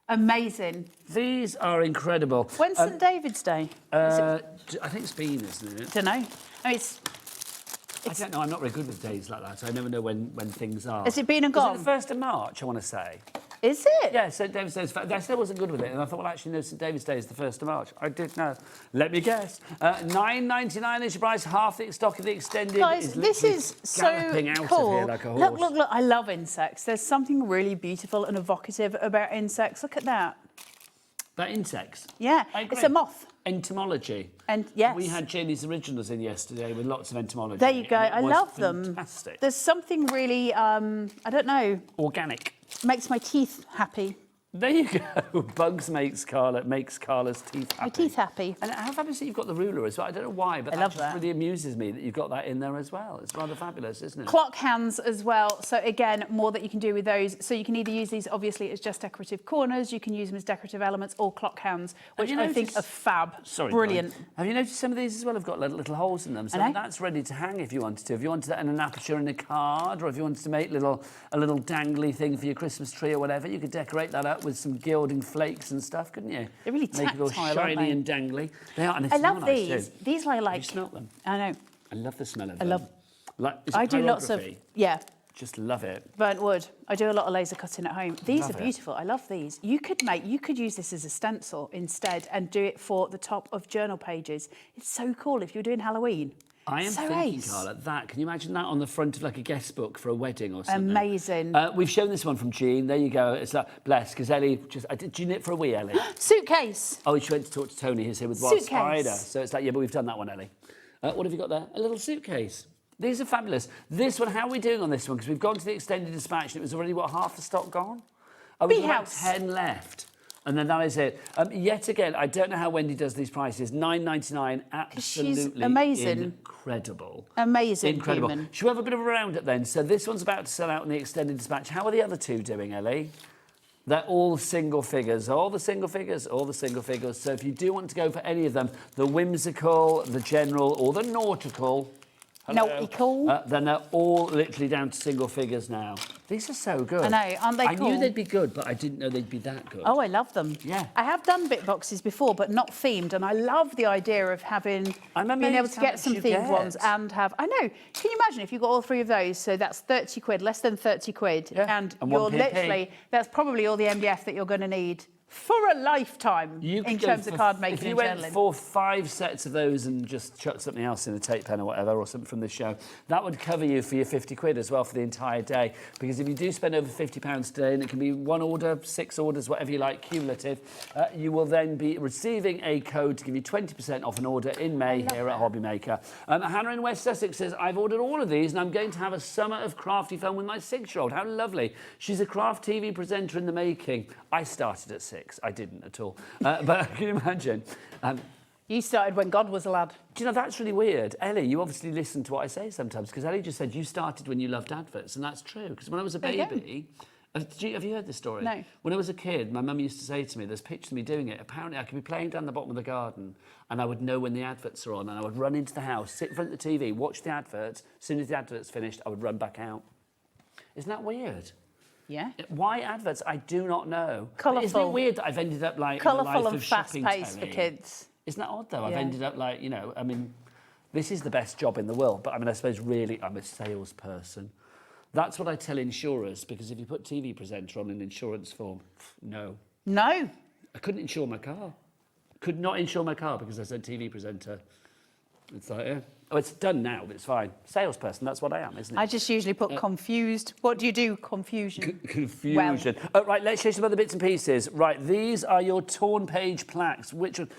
Amazing. These are incredible. When's St David's Day? I think it's been, isn't it? Don't know. I mean, I don't know. I'm not very good with days like that. So I never know when things are. Has it been and gone? Is it the 1st of March, I want to say? Is it? Yeah, St David's Day. I still wasn't good with it, and I thought, well, actually, no, St David's Day is the 1st of March. I did know. Let me guess. $9.99 is your price. Half the stock of the extended. Guys, this is so out cool. of here like a horse. Look! I love insects. There's something really beautiful and evocative about insects. Look at that. That insects. Yeah, it's a moth. Entomology. And yes, we had Janie's Originals in yesterday with lots of entomology. There you go. I love them. Fantastic. There's something really, I don't know. Organic. Makes my teeth happy. There you go. Bugs makes Carla's teeth happy. My teeth happy. And how fabulous that you've got the ruler as well. I don't know why, but I love that. really amuses me that you've got that in there as well. It's rather fabulous, isn't it? Clock hands as well. So again, more that you can do with those. So you can either use these obviously as just decorative corners, you can use them as decorative elements, or clock hands, which I think are fab. Sorry, brilliant. Toni. Have you noticed some of these as well have got little holes in them? So that's ready to hang if you wanted to. If you wanted that in an aperture in a card, or if you wanted to make a little dangly thing for your Christmas tree or whatever, you could decorate that up with some gilding flakes and stuff, couldn't you? They're really Make it all tactile, shiny and dangly. They are, and they I smell love nice these. too. These I like. You smelt them? I know. I love the smell of them. I love. Is I it do lots of pyrography? Just love it. Burnt wood. I do a lot of laser cutting at home. These are beautiful. I love these. You could use this as a stencil instead and do it for the top of journal pages. It's so cool if you're doing Halloween. I am thinking, Carla, can you imagine that on the front of like a guest book for a wedding or something? Amazing. We've shown this one from Jean. There you go. It's like, bless, because Ellie did you knit for a wee, Ellie? Suitcase. Oh, she went to talk to Toni, who's here with Wild Suitcase. Spider. So it's like, yeah, but we've done that one, Ellie. What have you got there? A little suitcase. These are fabulous. This one, how are we doing on this one? Because we've gone to the extended dispatch and it was already, half the stock gone? Oh, we've got about 10 left. And then that is it. Yet again, I don't know how Wendy does these prices. $9.99, absolutely she's amazing. Incredible. Amazing. Incredible. Human. Should we have a bit of a roundup then? So this one's about to sell out in the extended dispatch. How are the other two doing, Ellie? They're all single figures. All the single figures. So if you do want to go for any of them, the whimsical, the general, or the nautical... Nautical. Then they're all literally down to single figures now. These are so good. I know, aren't they cool? I knew they'd be good, but I didn't know they'd be that good. Oh, I love them. Yeah. I have done bit boxes before, but not themed, and I love the idea of being able to get some themed ones and have... I know. Can you imagine if you got all three of those? So that's 30 quid, less than 30 quid. Yeah. And you're literally... That's probably all the MDF that you're going to need for a lifetime in terms of card making and journaling. If you went for 5 sets of those and just chucked something else in a tape pen or whatever, or something from this show, that would cover you for your 50 quid as well for the entire day. Because if you do spend over £50 today, and it can be 1 order, 6 orders, whatever you like, cumulative, you will then be receiving a code to give you 20% off an order in May here at HobbyMaker. Hannah in West Sussex says, I've ordered all of these and I'm going to have a summer of crafty fun with my 6-year-old. How lovely. She's a craft TV presenter in the making. I started at 6. I didn't at all. But can you imagine? You started when God was a lad. Do you know, that's really weird. Ellie, you obviously listen to what I say sometimes, because Ellie just said you started when you loved adverts, and that's true. Because when I was a baby... Have you heard this story? No. When I was a kid, my mum used to say to me, there's pictures of me doing it. Apparently, I could be playing down the bottom of the garden, and I would know when the adverts are on, and I would run into the house, sit in front of the TV, watch the adverts. As soon as the adverts finished, I would run back out. Isn't that weird? Yeah. Why adverts? I do not know. Colourful. Isn't it weird that I've ended up like colourful and fast-paced for kids? Isn't that odd though? I've ended up like, you know, I mean, this is the best job in the world, but I mean, I suppose really I'm a salesperson. That's what I tell insurers, because if you put TV presenter on an insurance form, no. No. I couldn't insure my car. Could not insure my car because I said TV presenter. It's like, yeah. Oh, it's done now, but it's fine. Salesperson, that's what I am, isn't it? I just usually put confused. What do you do? Confusion. Confusion. Well. Right, let's show you some other bits and pieces. Right, these are your torn page plaques. Which one?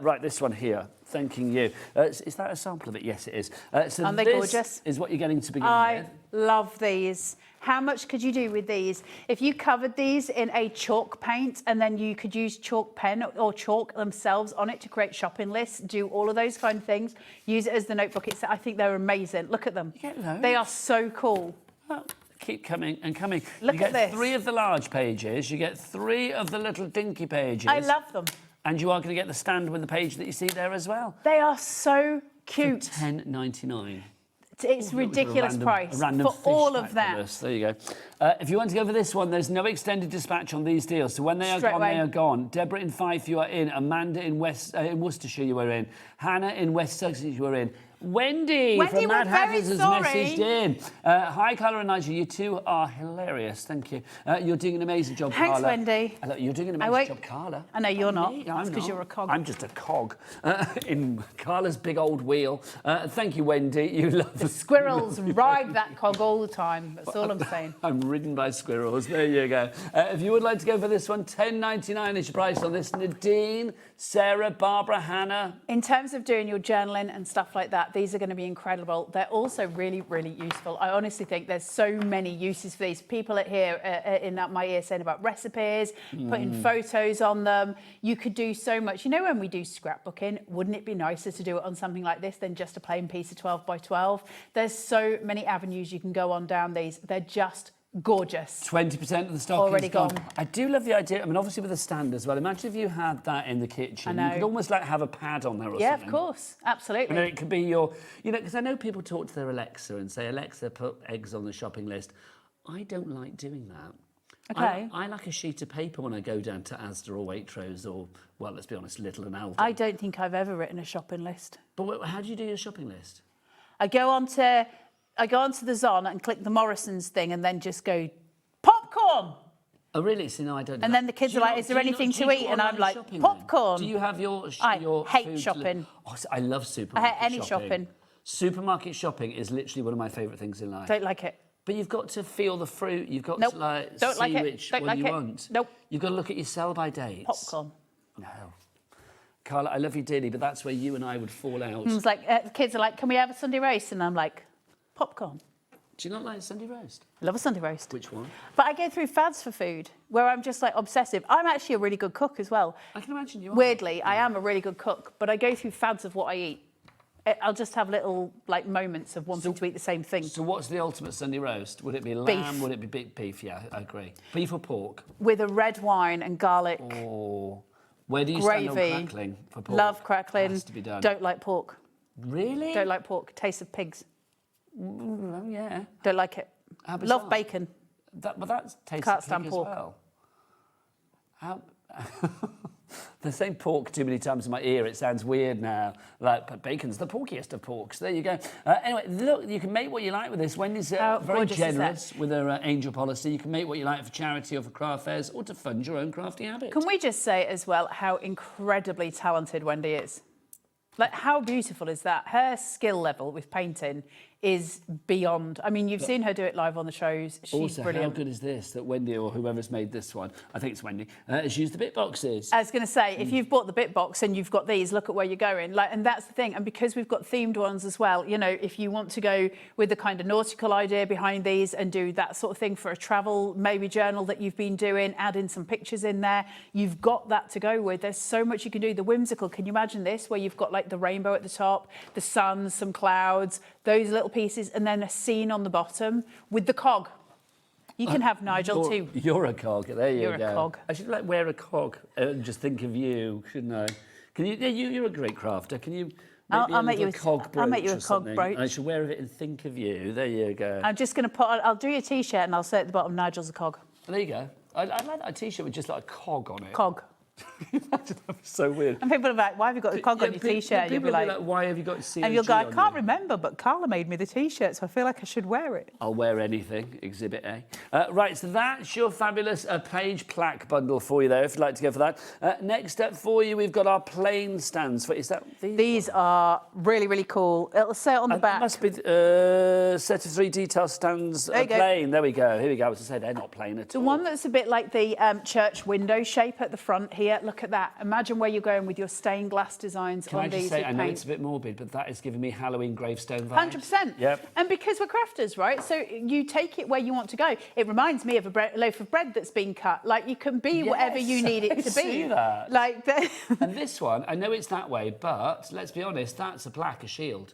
Right, this one here. Thanking you. Is that a sample of it? Yes, it is. So Aren't they this gorgeous? Is what you're getting to begin with. I love these. How much could you do with these? If you covered these in a chalk paint and then you could use chalk pen or chalk themselves on it to create shopping lists, do all of those kind of things, use it as the notebook. I think they're amazing. Look at them. They are so cool. Oh, keep coming and coming. Look at this. You get 3 of the large pages. You get 3 of the little dinky pages. I love them. And you are going to get the stand with the page that you see there as well. They are so Cute. For $10.99. It's ridiculous price random for all of fish that. necklace. There you go. If you want to go for this one, there's no extended dispatch on these deals. So when they are Straight gone, away. they are gone. Deborah in Fife, you are in. Amanda in Worcestershire, you are in. Hannah in West Sussex, you are in. Wendy from we're Mad very Hatters has sorry. messaged in. Hi, Carla and Nigel. You two are hilarious. Thank you. You're doing an amazing job, Thanks, Carla. Wendy. You're doing an amazing job, Carla. I know you're not. Me? It's I'm 'cause not. you're a cog. I'm just a cog in Carla's big old wheel. Thank you, Wendy. You love The squirrels ride that cog all the time. That's all I'm saying. I'm ridden by squirrels. There you go. If you would like to go for this one, $10.99 is your price on this. Nadine, Sarah, Barbara, Hannah. In terms of doing your journaling and stuff like that, these are going to be incredible. They're also really, really useful. I honestly think there's so many uses for these. People at here in my ear saying about recipes, putting photos on them. You could do so much. You know, when we do scrapbooking, wouldn't it be nicer to do it on something like this than just a plain piece of 12 by 12? There's so many avenues you can go on down these. They're just gorgeous. 20% of the stock Already is gone. gone. I do love the idea. I mean, obviously with a stand as well. Imagine if you had that in the kitchen. I know. You could almost like have a pad on there or Yeah, something. of course. Absolutely. And then it could be your, you know, because I know people talk to their Alexa and say, Alexa, put eggs on the shopping list. I don't like doing that. Okay. I like a sheet of paper when I go down to Asda or Waitrose or, well, let's be honest, Little and Aldi. I don't think I've ever written a shopping list. But how do you do your shopping list? I go onto the Zon and click the Morrison's thing and then just go, popcorn! Oh, really? See, no, I don't do And that. then the kids Do are you like, not- is there do you anything not- do to you eat? do And I'm online like, shopping then? popcorn. Do you have your I hate food shopping. Oh, I love supermarket any shopping. Supermarket shopping is literally one of my favourite things in life. Don't like it. But you've got to feel the fruit. You've got Nope. to like Don't see like it. which Don't one like you it. want. Nope. You've got to look at your sell-by dates. Popcorn. No. Carla, I love you dearly, but that's where you and I would fall out. It's like, the kids are like, can we have a Sunday roast? And I'm like, popcorn. Do you not like Sunday roast? I love a Sunday roast. Which one? But I go through fads for food where I'm just like obsessive. I'm actually a really good cook as well. I can imagine you are. Weirdly, I am a really good cook, but I go through fads of what I eat. I'll just have little like moments of wanting to eat the same thing. So what's the ultimate Sunday roast? Would it be lamb? Beef. Would it be beef? Yeah, I agree. Beef or pork? With a red wine and garlic. Or where do you Gravy. stand on crackling for pork? Love crackling. Has to be done. Don't like pork. Really? Don't like pork. Taste of pigs. Oh, yeah. Don't like it. How bizarre. Love bacon. But that's tasty Can't pig stand as pork. well. How... They're saying pork too many times in my ear. It sounds weird now. Like, but bacon's the porkiest of porks. There you go. Anyway, look, you can make what you like with this. Wendy's How very gorgeous is that? generous with her angel policy. You can make what you like for charity or for craft fairs or to fund your own crafty habit. Can we just say as well how incredibly talented Wendy is? Like, how beautiful is that? Her skill level with painting is beyond. I mean, you've seen her do it live on the shows. She's Also, brilliant. how good is this that Wendy or whoever's made this one, I think it's Wendy, has used the bit boxes. I was going to say, if you've bought the bit box and you've got these, look at where you're going. Like, and that's the thing. And because we've got themed ones as well, you know, if you want to go with the kind of nautical idea behind these and do that sort of thing for a travel, maybe journal that you've been doing, add in some pictures in there, you've got that to go with. There's so much you can do. The whimsical, can you imagine this, where you've got like the rainbow at the top, the sun, some clouds, those little pieces, and then a scene on the bottom with the cog. You can have Nigel too. You're a cog. There you You're go. a cog. I should like wear a cog and just think of you, shouldn't I? Can you? Yeah, you're a great crafter. Can you? I'll make you a cog brooch. I'll make you a or cog something? brooch. I should wear it and think of you. There you go. I'm just going to put, I'll do your T-shirt and I'll say at the bottom, Nigel's a cog. There you go. I like that a T-shirt with just like a cog on it. Cog. That'd be so weird. And people are like, why have you got the cog on your T-shirt? And you'll be like, why have you got COG and you'll go, I on can't you? remember, but Carla made me the T-shirt, so I feel like I should wear it. I'll wear anything, Exhibit A. Right, so that's your fabulous page plaque bundle for you there, if you'd like to go for that. Next up for you, we've got our plain stands. Is that These are really, really cool. It'll say it on the back. It must be set of 3 detail stands There you go. plain. There we go. Here we go. I was to say they're not plain at The all. one that's a bit like the church window shape at the front here. Look at that. Imagine where you're going with your stained glass designs Can on I these. just say, with I know paint. it's a bit morbid, but that is giving me Halloween gravestone vibes. 100%. Yep. And because we're crafters, right? So you take it where you want to go. It reminds me of a loaf of bread that's been cut. Like, you can be whatever you Yes, need it I to be. see that. Like, And this one, I know it's that way, but let's be honest, that's a plaque, a shield.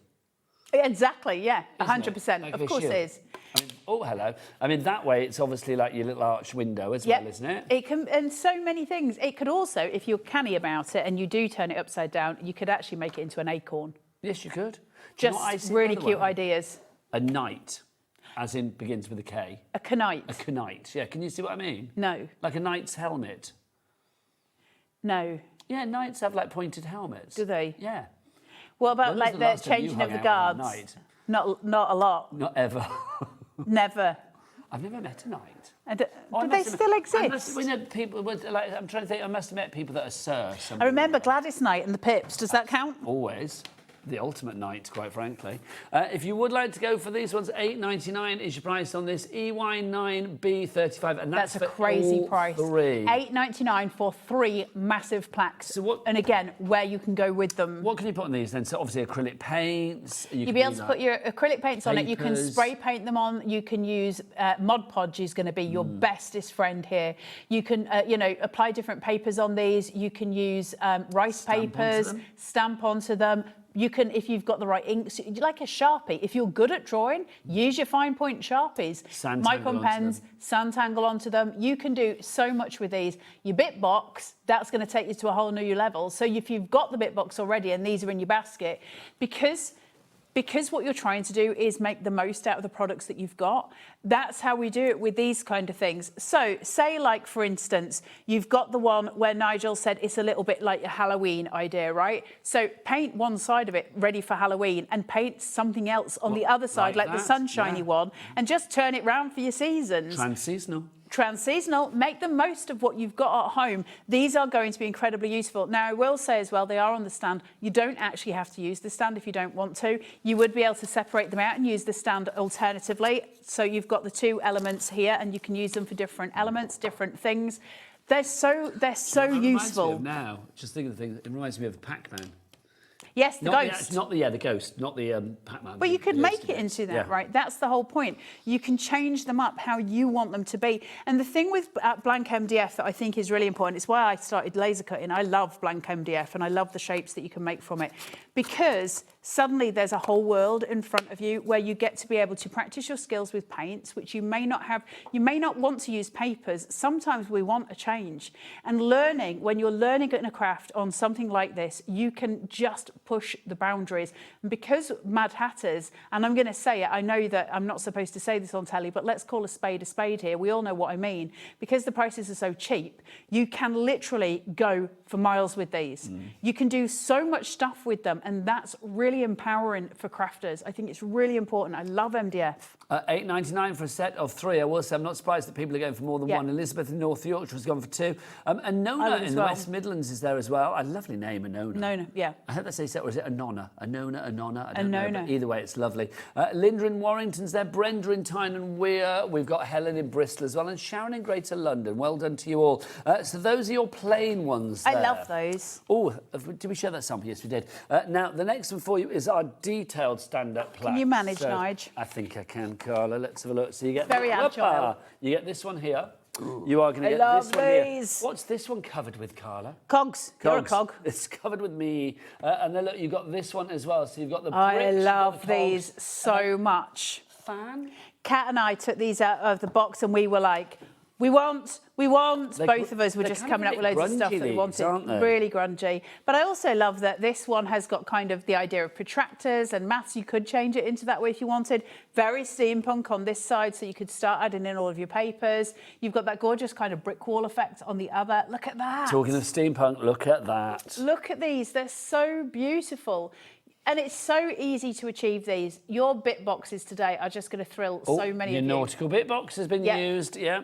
exactly, yeah, Isn't it? 100%. Like Of a course shield. it is. I mean, oh, hello. I mean, that way, it's obviously like your little arch window as well, isn't it? It can, and so many things. It could also, if you're canny about it and you do turn it upside down, you could actually make it into an acorn. Yes, you could. Do you know Just what I see, really by the cute way? ideas. A knight, as in begins with a K. A knight. A knight, yeah. Can you see what I mean? No. Like a knight's helmet. No. Yeah, knights have like pointed helmets. Do they? Yeah. What about When was like the the last time you changing hung of the out with a guards? knight? Not a lot. Not ever. Never. I've never met a knight. Do they still exist? We know people with, like, I'm trying to think. I must have met people that are Sir. I remember Gladys Knight and the Pips. Does that count? Always. The ultimate knight, quite frankly. If you would like to go for these ones, $8.99 is your price on this EY9B35, and that's a for crazy all price. three. $8.99 for 3 massive plaques. So what- And again, where you can go with them. What can you put on these then? So obviously acrylic paints. You'll be able to put your acrylic paints on it. You can papers. spray paint them on. You can use Mod Podge is going to be your bestest friend here. You can, apply different papers on these. You can use rice Stamp onto papers, them. stamp onto them. You can, if you've got the right inks, like a Sharpie. If you're good at drawing, use your fine point Sharpies. Sand Micron tangle onto pens, sand tangle onto them. You can do so much with these. Your bit box, that's going to take you to a whole new level. So if you've got the bit box already and these are in your basket, because what you're trying to do is make the most out of the products that you've got. That's how we do it with these kind of things. So say, like, for instance, you've got the one where Nigel said it's a little bit like a Halloween idea, right? So paint one side of it ready for Halloween and paint something else on the other side, like the that, sunshiny yeah. one, and just turn it round for your seasons. Trans-seasonal. Trans-seasonal, make the most of what you've got at home. These are going to be incredibly useful. Now, I will say as well, they are on the stand. You don't actually have to use the stand if you don't want to. You would be able to separate them out and use the stand alternatively. So you've got the two elements here and you can use them for different elements, different things. They're so useful. Now, just think of the thing, it reminds me of Pac-Man. Yes, the Not ghost. the ghost, not the Pac-Man. But you could The make ghost it into that, yeah. right? That's the whole point. You can change them up how you want them to be. And the thing with blank MDF that I think is really important, it's why I started laser cutting. I love blank MDF and I love the shapes that you can make from it, because suddenly there's a whole world in front of you where you get to be able to practice your skills with paints, which you may not have. You may not want to use papers. Sometimes we want a change. And learning, when you're learning in a craft on something like this, you can just push the boundaries. And because Mad Hatters, and I'm going to say it, I know that I'm not supposed to say this on telly, but let's call a spade here. We all know what I mean. Because the prices are so cheap, you can literally go for miles with these. You can do so much stuff with them, and that's really empowering for crafters. I think it's really important. I love MDF. $8.99 for a set of 3. I will say I'm not surprised that people are going for more than one. Elizabeth in North Yorkshire has gone for 2. And Nona in the West Midlands is there as well. A lovely name, Nona. Nona, yeah. I hope they say so, or is it Anona? Anona, Anona? I A don't know. Nona. But either way, it's lovely. Linda in Warrington's there, Brenda in Tyne and Weir. We've got Helen in Bristol as well, and Sharon in Greater London. Well done to you all. So those are your plain ones there. I love those. Oh, did we show that sample? Yes, we did. Now, the next one for you is our detailed stand-up plaque. Can you manage, Nige? I think I can, Carla. Let's have a look. So you get Very agile. You get this one here. You are going to get this one here. What's this one covered with, Carla? Cogs. You're a cog. It's covered with me. And then look, you've got this one as well. So you've got the bricks. I you've got love the cogs. these so much. Fan? Kat and I took these out of the box and we were like, we want. Both of us were just coming up with loads of stuff that we wanted. Aren't they? Really grungy. But I also love that this one has got kind of the idea of protractors and maths. You could change it into that way if you wanted. Very steampunk on this side, so you could start adding in all of your papers. You've got that gorgeous kind of brick wall effect on the other. Look at that. Talking of steampunk, look at that. Look at these. They're so beautiful. And it's so easy to achieve these. Your bit boxes today are just going to thrill so many of you. Your nautical bit box has been used, yeah.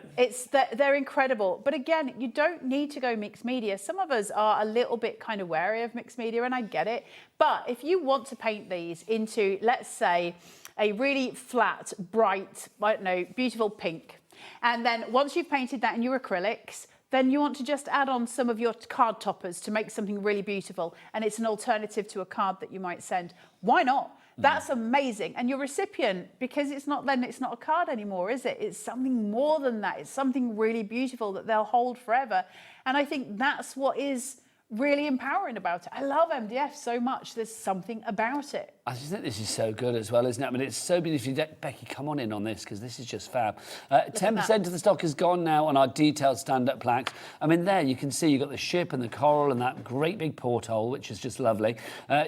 They're incredible. But again, you don't need to go mixed media. Some of us are a little bit kind of wary of mixed media, and I get it. But if you want to paint these into, let's say, a really flat, bright, I don't know, beautiful pink, and then once you've painted that in your acrylics, then you want to just add on some of your card toppers to make something really beautiful, and it's an alternative to a card that you might send. Why not? That's amazing. And your recipient, because it's not a card anymore, is it? It's something more than that. It's something really beautiful that they'll hold forever. And I think that's what is really empowering about it. I love MDF so much. There's something about it. I just think this is so good as well, isn't it? I mean, it's so beautiful. Becky, come on in on this because this is just fab. 10% of the stock is gone now on our detailed stand-up plaques. I mean, there you can see you've got the ship and the coral and that great big porthole, which is just lovely.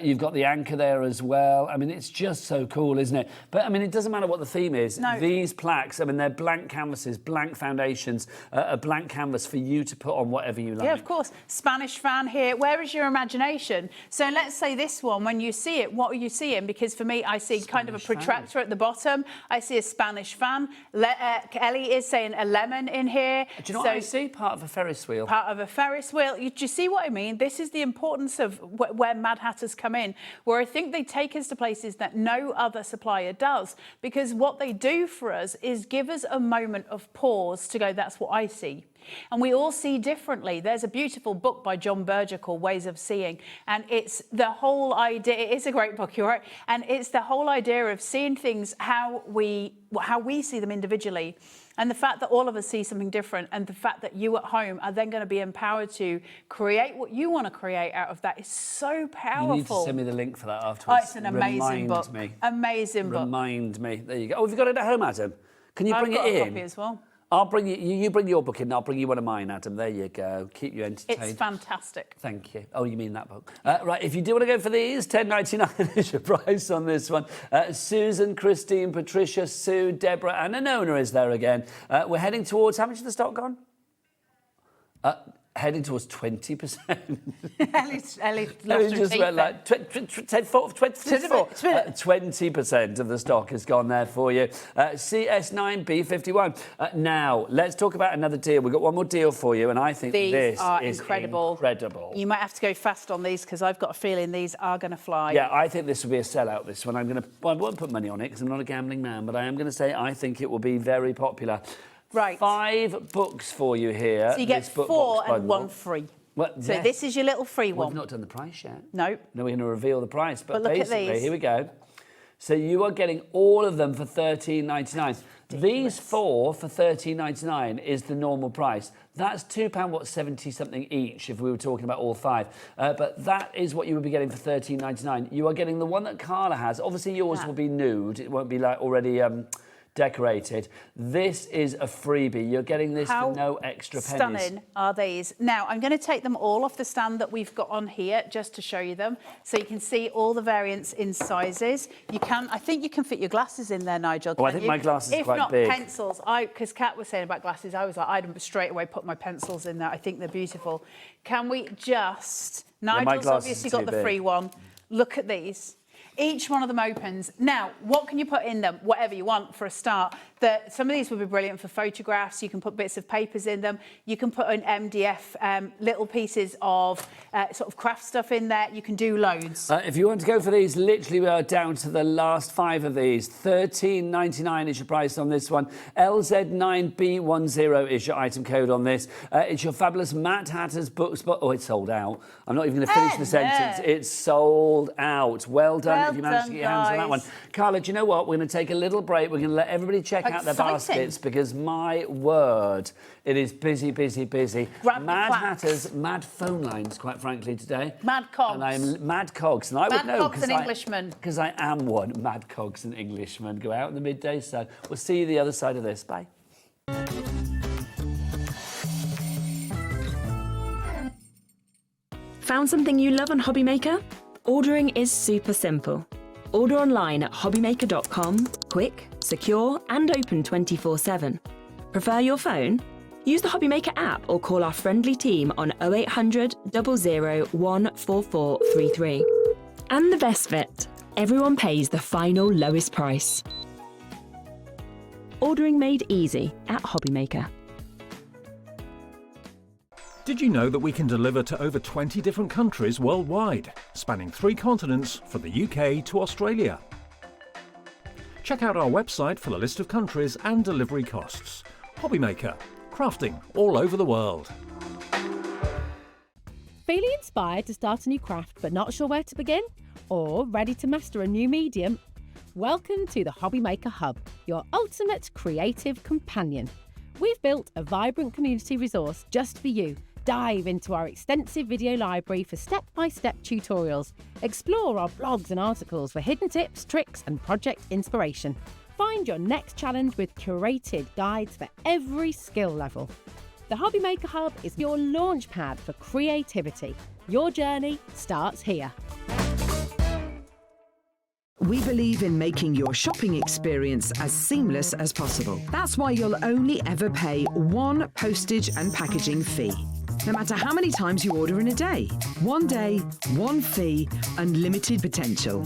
You've got the anchor there as well. I mean, it's just so cool, isn't it? But, I mean, it doesn't matter what the theme is. No. These plaques, I mean, they're blank canvases, blank foundations, a blank canvas for you to put on whatever you like. Yeah, of course. Spanish fan here. Where is your imagination? So let's say this one, when you see it, what are you seeing? Because for me, I see kind of a protractor at the bottom. I see a Spanish fan. Ellie is saying a lemon in here. Do you know what I see? Part of a Ferris wheel. Part of a Ferris wheel. Do you see what I mean? This is the importance of where Mad Hatters come in, where I think they take us to places that no other supplier does, because what they do for us is give us a moment of pause to go, that's what I see. And we all see differently. There's a beautiful book by John Berger called Ways of Seeing, and it's the whole idea. It is a great book, you're right, and it's the whole idea of seeing things how we see them individually, and the fact that all of us see something different, and the fact that you at home are then going to be empowered to create what you want to create out of that is so powerful. You need to send me the link for that afterwards. Oh, it's an amazing book. Amazing book. Remind me. There you go. Oh, have you got it at home, Adam? Can you bring it in? I've got a copy as well. I'll bring you bring your book in, and I'll bring you one of mine, Adam. There you go. Keep you entertained. It's fantastic. Thank you. Oh, you mean that book? Right, if you do want to go for these, $10.99 is your price on this one. Susan, Christine, Patricia, Sue, Deborah, and Anona is there again. We're heading towards, how much of the stock gone? Heading towards 20%. Ellie just went like 20% of the stock has gone there for you. CS9B51. Now, let's talk about another deal. We've got one more deal for you, and I think this is incredible. You might have to go fast on these because I've got a feeling these are going to fly. Yeah, I think this will be a sellout, this one. I won't put money on it because I'm not a gambling man, but I am going to say I think it will be very popular. Right. 5 books for you here. So you get 4 and 1 free. Well, so yes. this is your little free one. We've not done the price yet. No. No, we're going to reveal the price. But look basically, at these. Here we go. So you are getting all of them for $13.99. These 4 for $13.99 is the normal price. That's £2.70 something each if we were talking about all 5. But that is what you would be getting for $13.99. You are getting the one that Carla has. Obviously, yours will be nude. It won't be like already decorated. This is a freebie. You're getting this for no extra pennies. Stunning are these. Now, I'm going to take them all off the stand that we've got on here just to show you them, so you can see all the variants in sizes. I think you can fit your glasses in there, Nigel. Oh, I think my glasses are quite big. If not pencils, because Kat was saying about glasses, I was like, I'd straight away put my pencils in there. I think they're beautiful. Can we just... Nigel's obviously got the free one. Look at these. Each one of them opens. Now, what can you put in them? Whatever you want for a start. Some of these would be brilliant for photographs. You can put bits of papers in them. You can put an MDF, little pieces of sort of craft stuff in there. You can do loads. If you want to go for these, literally we are down to the last 5 of these. $13.99 is your price on this one. LZ9B10 is your item code on this. It's your fabulous Mad Hatters book spot. Oh, it's sold out. I'm not even going to finish the sentence. It's sold out. Well done if you managed to get your hands on that one. Carla, do you know what? We're going to take a little break. We're going to let everybody check out their baskets because, my word, it is busy, busy, busy. Mad Hatters, mad phone lines, quite frankly, today. Mad cogs. And I'm mad cogs. And I would know because Englishman. Because I am one. Mad cogs and Englishman. Go out in the midday sun. We'll see you the other side of this. Bye. Found something you love on HobbyMaker? Ordering is super simple. Order online at hobbymaker.com, quick, secure, and open 24/7. Prefer your phone? Use the HobbyMaker app or call our friendly team on 0800 00 14433. And the best bit, everyone pays the final lowest price. Ordering made easy at HobbyMaker. Did you know that we can deliver to over 20 different countries worldwide, spanning 3 continents from the UK to Australia? Check out our website for the list of countries and delivery costs. HobbyMaker, crafting all over the world. Feeling inspired to start a new craft but not sure where to begin? Or ready to master a new medium? Welcome to the HobbyMaker Hub, your ultimate creative companion. We've built a vibrant community resource just for you, Dive into our extensive video library for step-by-step tutorials. Explore our blogs and articles for hidden tips, tricks and project inspiration. Find your next challenge with curated guides for every skill level. The HobbyMaker Hub is your launchpad for creativity. Your journey starts here. We believe in making your shopping experience as seamless as possible. That's why you'll only ever pay one postage and packaging fee. No matter how many times you order in a day. One day, one fee, unlimited potential.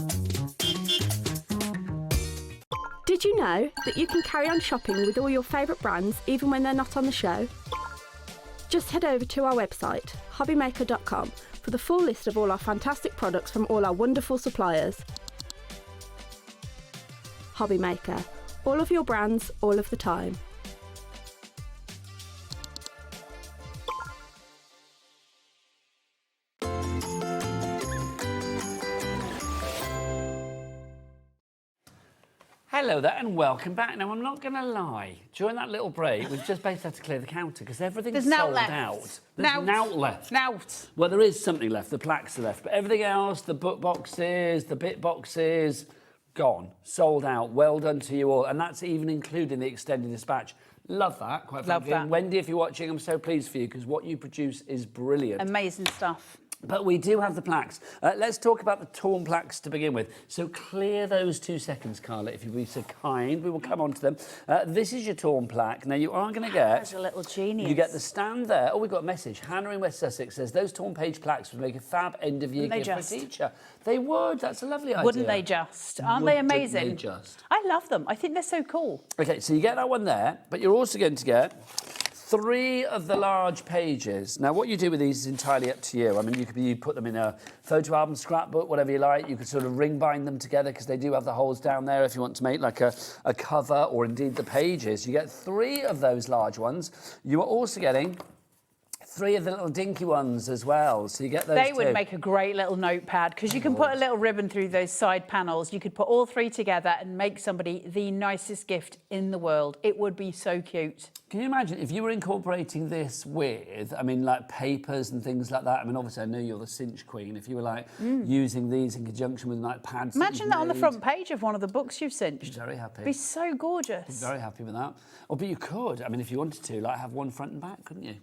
Did you know that you can carry on shopping with all your favourite brands even when they're not on the show? Just head over to our website, HobbyMaker.com, for the full list of all our fantastic products from all our wonderful suppliers. HobbyMaker. All of your brands, all of the time. Hello there and welcome back. Now, I'm not going to lie. During that little break, we've just basically had to clear the counter because everything's sold out. There's nout left. Nout. Well, there is something left. The plaques are left. But everything else, the book boxes, the bit boxes, gone. Sold out. Well done to you all. And that's even including the extended dispatch. Love that, quite frankly. Love that. And Wendy, if you're watching, I'm so pleased for you because what you produce is brilliant. Amazing stuff. But we do have the plaques. Let's talk about the torn plaques to begin with. So clear those 2 seconds, Carla, if you'd be so kind. We will come on to them. This is your torn plaque. Now, you are going to get... That's a little genius. You get the stand there. Oh, we've got a message. Hannah in West Sussex says, those torn page plaques would make a fab end-of-year gift for a teacher. They would. That's a lovely idea. Wouldn't they just? Aren't they amazing? They just? I love them. I think they're so cool. OK, so you get that one there, but you're also going to get 3 of the large pages. Now, what you do with these is entirely up to you. I mean, you put them in a photo album, scrapbook, whatever you like. You could sort of ring bind them together because they do have the holes down there if you want to make like a cover or indeed the pages. You get 3 of those large ones. You are also getting 3 of the little dinky ones as well. So you get those They would make a great little notepad because you can put a little ribbon through those side panels. You could put all 3 together and make somebody the nicest gift in the world. It would be so cute. Can you imagine if you were incorporating this with, I mean, like papers and things like that? I mean, obviously, I know you're the cinch queen. If you were like using these in conjunction with like pads. Imagine that on the front page of one of the books you've cinched. Very happy. Be so gorgeous. Very happy with that. Or but you could. I mean, if you wanted to, like have one front and back, couldn't you?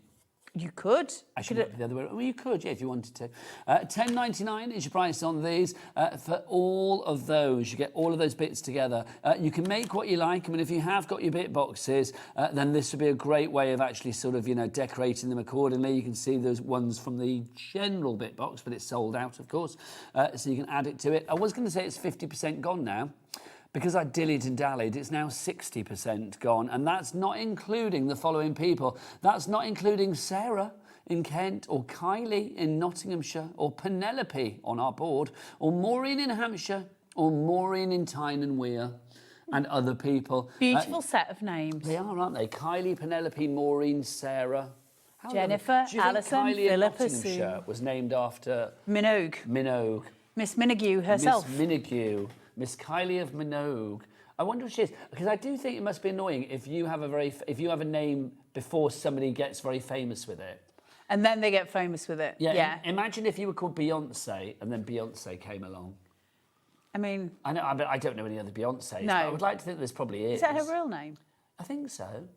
You could. Actually, the other way. Well, you could, yeah, if you wanted to. $10.99 is your price on these. For all of those, you get all of those bits together. You can make what you like. I mean, if you have got your bit boxes, then this would be a great way of actually sort of, you know, decorating them accordingly. You can see those ones from the general bit box, but it's sold out, of course. So you can add it to it. I was going to say it's 50% gone now. Because I dillied and dallied, it's now 60% gone. And that's not including the following people. That's not including Sarah in Kent, or Kylie in Nottinghamshire, or Penelope on our board, or Maureen in Hampshire, or Maureen in Tyne and Weir, and other people. Beautiful set of names. They are, aren't they? Kylie, Penelope, Maureen, Sarah. Jennifer, Alison, Philippa, Nottinghamshire was named after... Minogue. Minogue. Miss Minogue herself. Miss Minogue. Miss Kylie of Minogue. I wonder what she is, because I do think it must be annoying if you have a name before somebody gets very famous with it. And then they get famous with it. Yeah. Imagine if you were called Beyonce and then Beyonce came along. I mean... I know, I don't know any other Beyonces. No. But I would like to think this probably is. Is that her real name? I think so.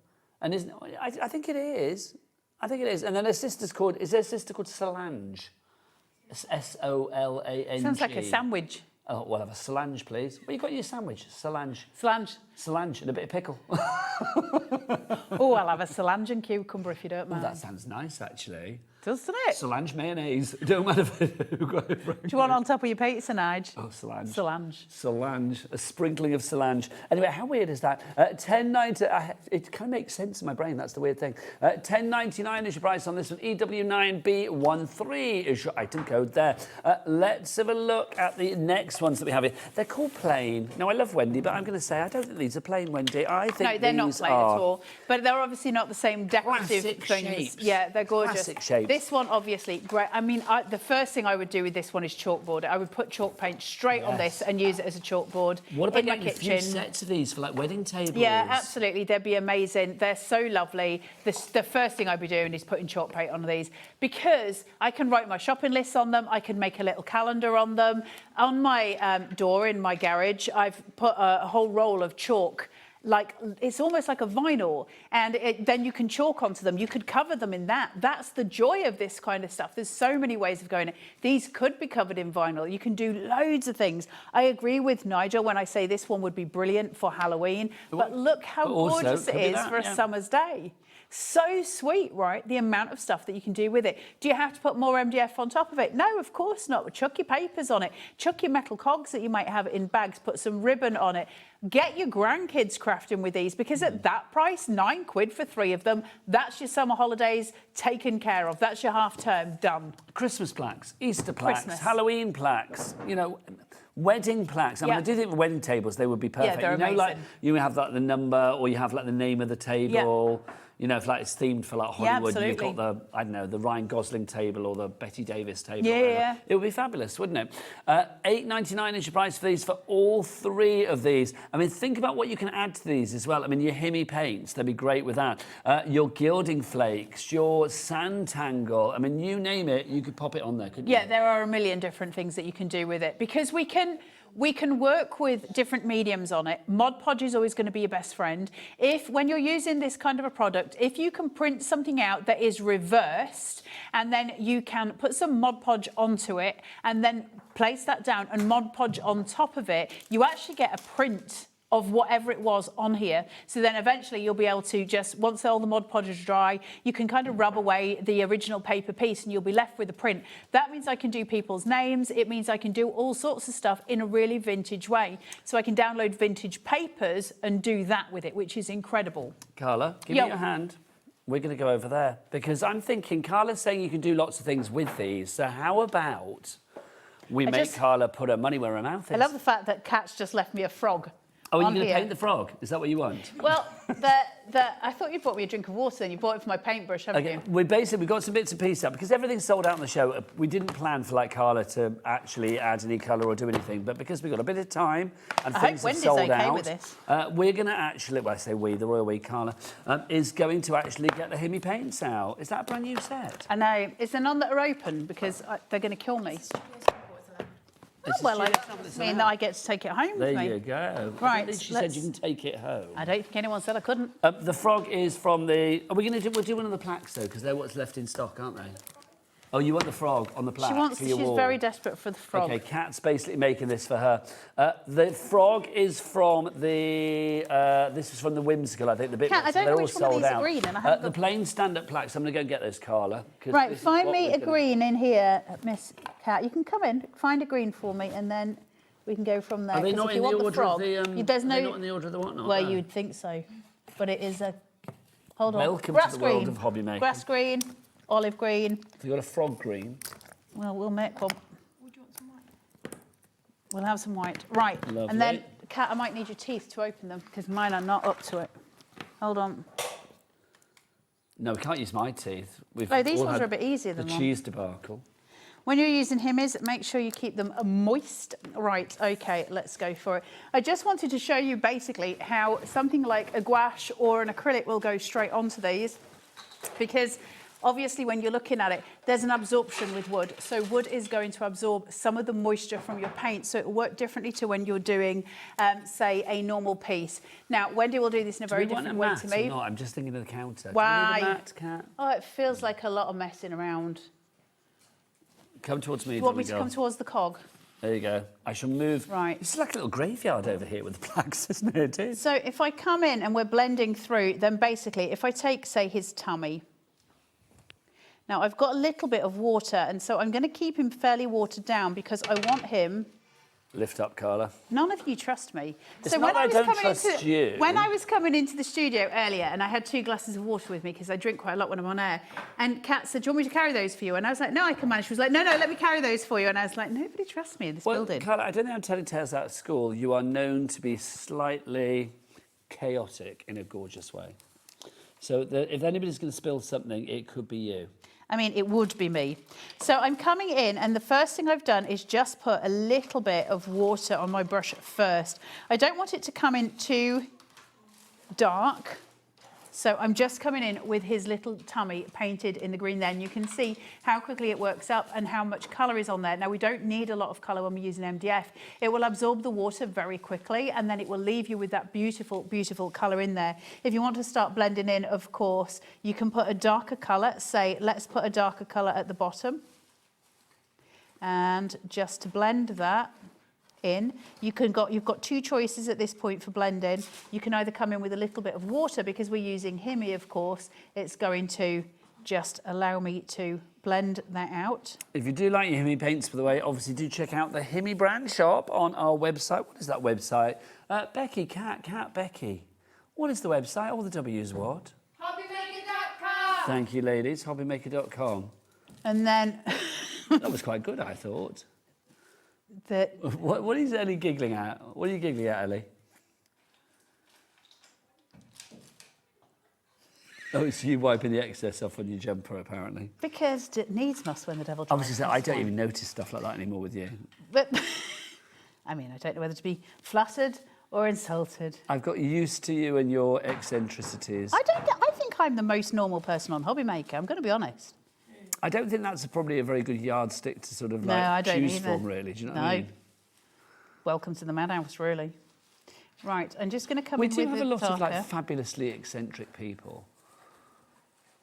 And I think it is. I think it is. And then her sister's called... Is her sister called Solange? Solange. Sounds like a sandwich. Oh, we'll have a Solange, please. Well, you got your sandwich. Solange. Solange. Solange and a bit of pickle. Oh, I'll have a Solange and cucumber if you don't mind. Oh, that sounds nice, actually. Doesn't it? Solange mayonnaise. Don't matter if Do you want on top of your pizza, Nige? Oh, Solange. Solange. Solange. A sprinkling of Solange. Anyway, how weird is that? $10.90. It kind of makes sense in my brain. That's the weird thing. $10.99 is your price on this one. EW9B13 is your item code there. Let's have a look at the next ones that we have here. They're called plain. Now, I love Wendy, but I'm going to say I don't think these are plain, Wendy. I think no, they're not these plain at all. But they're obviously not the same decorative classic things. shapes. Yeah, they're gorgeous. Classic shapes. this one, obviously, great. I mean, the first thing I would do with this one is chalkboard it. I would put chalk paint straight on this and use it as a chalkboard What about in my getting a kitchen. few sets of these for like wedding tables? Yeah, absolutely. They'd be amazing. They're so lovely. The first thing I'd be doing is putting chalk paint on these because I can write my shopping lists on them. I can make a little calendar on them. On my door in my garage, I've put a whole roll of chalk. Like, it's almost like a vinyl, and then you can chalk onto them. You could cover them in that. That's the joy of this kind of stuff. There's so many ways of going. These could be covered in vinyl. You can do loads of things. I agree with Nigel when I say this one would be brilliant for Halloween, but look how gorgeous it is for a summer's day. So sweet, right? The amount of stuff that you can do with it. Do you have to put more MDF on top of it? No, of course not. Chuck your papers on it. Chuck your metal cogs that you might have in bags. Put some ribbon on it. Get your grandkids crafting with these because at that price, £9 for 3 of them, that's your summer holidays taken care of. That's your half term done. Christmas plaques, Easter plaques, Halloween plaques, you know, wedding plaques. I mean, I do think for wedding tables, they would be perfect. Yeah, they're amazing. Like, you have like the number or you have like the name of the table. Yeah. You know, if like it's themed for like Hollywood, you've got the, I don't know, the Ryan Gosling table or the Betty Davis table. Yeah. It would be fabulous, wouldn't it? $8.99 is your price for these, for all 3 of these. I mean, think about what you can add to these as well. I mean, your Himi paints, they'd be great with that. Your gilding flakes, your sand tangle. I mean, you name it, you could pop it on there, couldn't you? Yeah, there are a million different things that you can do with it because we can work with different mediums on it. Mod Podge is always going to be your best friend. When you're using this kind of a product, if you can print something out that is reversed and then you can put some Mod Podge onto it and then place that down and Mod Podge on top of it, you actually get a print of whatever it was on here. So then eventually you'll be able to just, once all the Mod Podge is dry, you can kind of rub away the original paper piece and you'll be left with a print. That means I can do people's names. It means I can do all sorts of stuff in a really vintage way. So I can download vintage papers and do that with it, which is incredible. Carla, give me your hand. We're going to go over there because I'm thinking, Carla's saying you can do lots of things with these. So how about we make Carla put her money where her mouth is? I love the fact that Kat's just left me a frog. Oh, you're going to paint the frog? Is that what you want? Well, I thought you bought me a drink of water and you bought it for my paintbrush, haven't you? We've got some bits and pieces up because everything's sold out on the show. We didn't plan for like Carla to actually add any colour or do anything, but because we've got a bit of time and things have sold out, with this. We're going to actually, well, I say we, the royal we, Carla, is going to actually get the Himi paints out. Is that a brand new set? I know. Is there none that are open because they're going to kill me? Oh, well, I mean that I get to take it home with me. There you go. Right. She said you can take it home. I don't think anyone said I couldn't. The frog is from the... Are we going to do... We'll do one of the plaques, though, because they're what's left in stock, aren't they? Oh, you want the frog on the plaque for your wall? She's very desperate for the frog. OK, Kat's basically making this for her. The frog is from the... this is from the Whimsical, I think. The bit Kat, I don't know which one of these are green. And I haven't the plain stand-up plaques. I'm going to go and get those, Carla. Right, find me a green in here, Miss Kat. You can come in, find a green for me, and then we can go from there. Are they not in the order of the... There's no... They're not in the order of the whatnot? Well, you'd think so. But it is a... Hold on. Welcome to the world of HobbyMaker. Grass green. Olive green. Have you got a frog green? Well, we'll make one. Would you want some white? We'll have some white. Right. Lovely. And then, Kat, I might need your teeth to open them because mine are not up to it. Hold on. No, we can't use my teeth. These ones are a bit easier than the cheese debacle. When you're using Himis, make sure you keep them moist. Right, OK, let's go for it. I just wanted to show you basically how something like a gouache or an acrylic will go straight onto these because obviously when you're looking at it, there's an absorption with wood. So wood is going to absorb some of the moisture from your paint. So it will work differently to when you're doing, say, a normal piece. Now, Wendy will do this in a very different way to me. Or not? I'm just thinking of the counter. Why? Do you need a mat, Kat? Oh, it feels like a lot of messing around. Come towards me. Do you want me to come towards the cog? There you go. I shall move. Right. It's like a little graveyard over here with the plaques, isn't it? It is. So if I come in and we're blending through, then basically if I take, say, his tummy. Now, I've got a little bit of water, and so I'm going to keep him fairly watered down because I want him... Lift up, Carla. None of you trust me. It's not that I don't trust you. When I was coming into the studio earlier, and I had 2 glasses of water with me because I drink quite a lot when I'm on air, and Kat said, do you want me to carry those for you? And I was like, no, I can manage. She was like, no, let me carry those for you. And I was like, nobody trusts me in this building. Carla, I don't think I'm telling tales out of school. You are known to be slightly chaotic in a gorgeous way. So if anybody's going to spill something, it could be you. I mean, it would be me. So I'm coming in, and the first thing I've done is just put a little bit of water on my brush first. I don't want it to come in too dark. So I'm just coming in with his little tummy painted in the green there, and you can see how quickly it works up and how much colour is on there. Now, we don't need a lot of colour when we're using MDF. It will absorb the water very quickly, and then it will leave you with that beautiful, beautiful colour in there. If you want to start blending in, of course, you can put a darker colour. Say, let's put a darker colour at the bottom. And just to blend that in, you've got two choices at this point for blending. You can either come in with a little bit of water, because we're using Himi, of course. It's going to just allow me to blend that out. If you do like your Himi paints, by the way, obviously do check out the Himi brand shop on our website. What is that website? Becky, Cat Becky. What is the website? All the W's what? HobbyMaker.com. Thank you, ladies. HobbyMaker.com. And then... That was quite good, I thought. What is Ellie giggling at? What are you giggling at, Ellie? Oh, it's you wiping the excess off on your jumper, apparently. Because it needs must when the devil I tries. was just saying, I don't even notice stuff like that anymore with you. But I mean, I don't know whether to be flattered or insulted. I've got used to you and your eccentricities. I think I'm the most normal person on HobbyMaker. I'm going to be honest. I don't think that's probably a very good yardstick to sort of choose from, really. Do you know what I mean? Welcome to the madhouse, really. Right, I'm just going to come in with We do have a lot darker. of like fabulously eccentric people.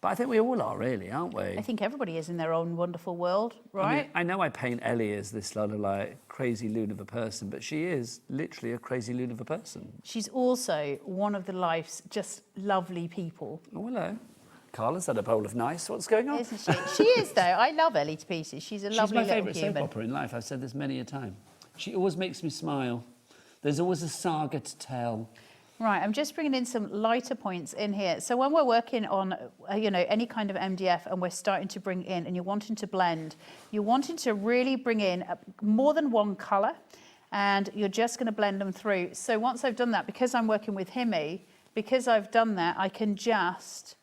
But I think we all are, really, aren't we? I think everybody is in their own wonderful world, right? I mean, I know I paint Ellie as this sort of like crazy loon of a person, but she is literally a crazy loon of a person. She's also one of the life's just lovely people. Oh, hello. Carla's had a bowl of nice. What's going on? Isn't she? She is, though. I love Ellie to pieces. She's a lovely my little favourite soap human. opera in life. I've said this many a time. She always makes me smile. There's always a saga to tell. Right, I'm just bringing in some lighter points in here. So when we're working on, any kind of MDF, and we're starting to bring in, and you're wanting to blend, you're wanting to really bring in more than one colour, and you're just going to blend them through. So once I've done that, because I'm working with Himi, because I've done that, I can just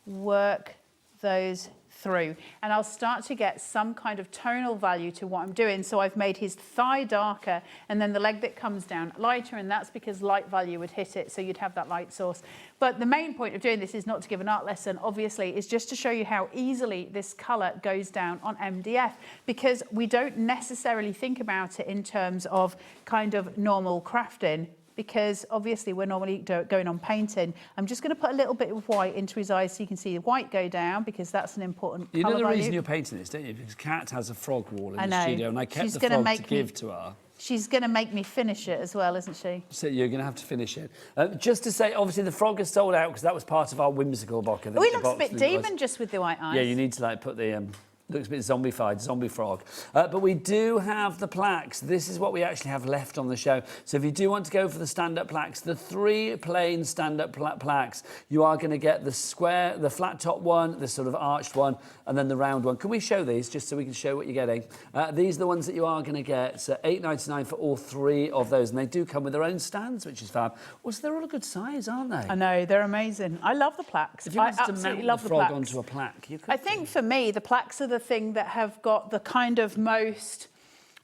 work those through, and I'll start to get some kind of tonal value to what I'm doing. So I've made his thigh darker, and then the leg bit comes down lighter, and that's because light value would hit it, so you'd have that light source. But the main point of doing this is not to give an art lesson, obviously, is just to show you how easily this colour goes down on MDF, because we don't necessarily think about it in terms of kind of normal crafting, because obviously we're normally going on painting. I'm just going to put a little bit of white into his eyes so you can see the white go down, because that's an important You colour know the value. reason you're painting this, don't you? Because Kat has a frog wall in I the know. studio, and I kept She's the gonna frog make to me- give to her. She's going to make me finish it as well, isn't she? So you're going to have to finish it. Just to say, obviously, the frog is sold out because that was part of our whimsical box. Oh, he looks a bit demon just with the white eyes. Yeah, you need to put the... looks a bit zombified, zombie frog. But we do have the plaques. This is what we actually have left on the show. So if you do want to go for the stand-up plaques, the 3 plain stand-up plaques, you are going to get the square, the flat top one, the sort of arched one, and then the round one. Can we show these just so we can show what you're getting? These are the ones that you are going to get. So $8.99 for all 3 of those, and they do come with their own stands, which is fab. Well, so they're all a good size, aren't they? I know, they're amazing. I love the plaques. If you wanted to mount the frog onto a plaque, you could. I think for me, the plaques are the thing that have got the kind of most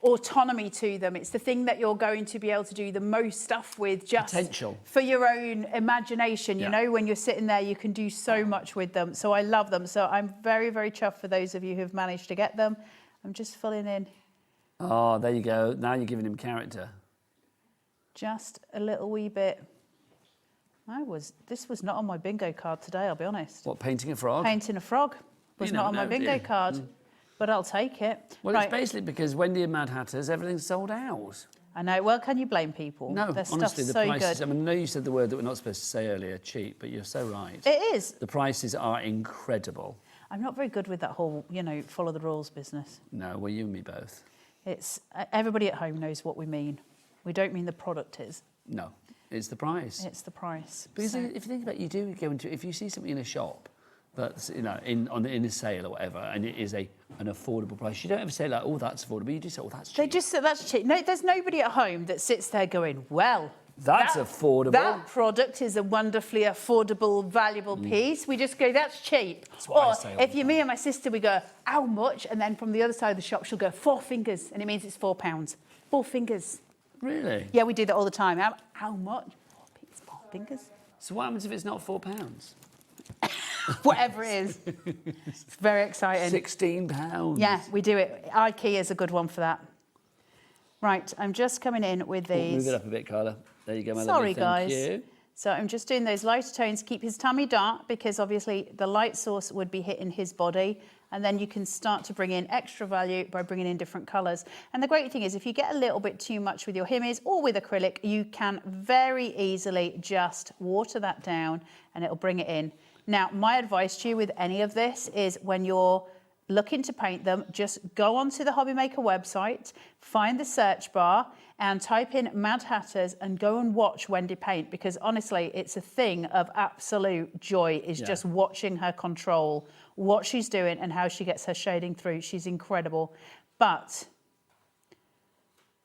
autonomy to them. It's the thing that you're going to be able to do the most stuff with, just potential for your own imagination. You know, when you're sitting there, you can do so much with them. So I love them. So I'm very, very chuffed for those of you who've managed to get them. I'm just filling in. Oh, there you go. Now you're giving him character. Just a little wee bit. This was not on my bingo card today, I'll be honest. What, painting a frog? Painting a frog was not on my bingo card, but I'll take it. Well, it's basically because Wendy and Madhatters, everything's sold out. I know. Well, can you blame people? No, Their honestly, stuff's the so prices... good. I mean, I know you said the word that we're not supposed to say earlier, cheap, but you're so right. It is. The prices are incredible. I'm not very good with that whole, follow the rules business. No, well, you and me both. It's everybody at home knows what we mean. We don't mean the product is. No, it's the price. It's the price. Because if you think about it, you do go into... If you see something in a shop that's, in a sale or whatever, and it is an affordable price, you don't ever say, oh, that's affordable. You just say, oh, that's cheap. They just say, that's cheap. No, there's nobody at home that sits there going, well, That's affordable. That product is a wonderfully affordable, valuable piece. We just go, that's cheap. That's what I Or say all if the you're me and my sister, we go, how much? And then from the other side of the shop, she'll go, 4 fingers. And it means it's £4. 4 fingers. Really? Yeah, we do that all the time. How much? 4 fingers. So what happens if it's not £4? Whatever it is. It's very exciting. £16. Yeah, we do it. IKEA is a good one for that. Right, I'm just coming in with these. Move it up a bit, Carla. There you go, my Sorry, lovely. Thank guys. you. So I'm just doing those lighter tones, keep his tummy dark, because obviously the light source would be hitting his body. And then you can start to bring in extra value by bringing in different colours. And the great thing is, if you get a little bit too much with your Himmies or with acrylic, you can very easily just water that down and it'll bring it in. Now, my advice to you with any of this is when you're looking to paint them, just go onto the HobbyMaker website, find the search bar and type in Mad Hatters and go and watch Wendy paint, because honestly, it's a thing of absolute joy, is just watching her control what she's doing and how she gets her shading through. She's incredible. But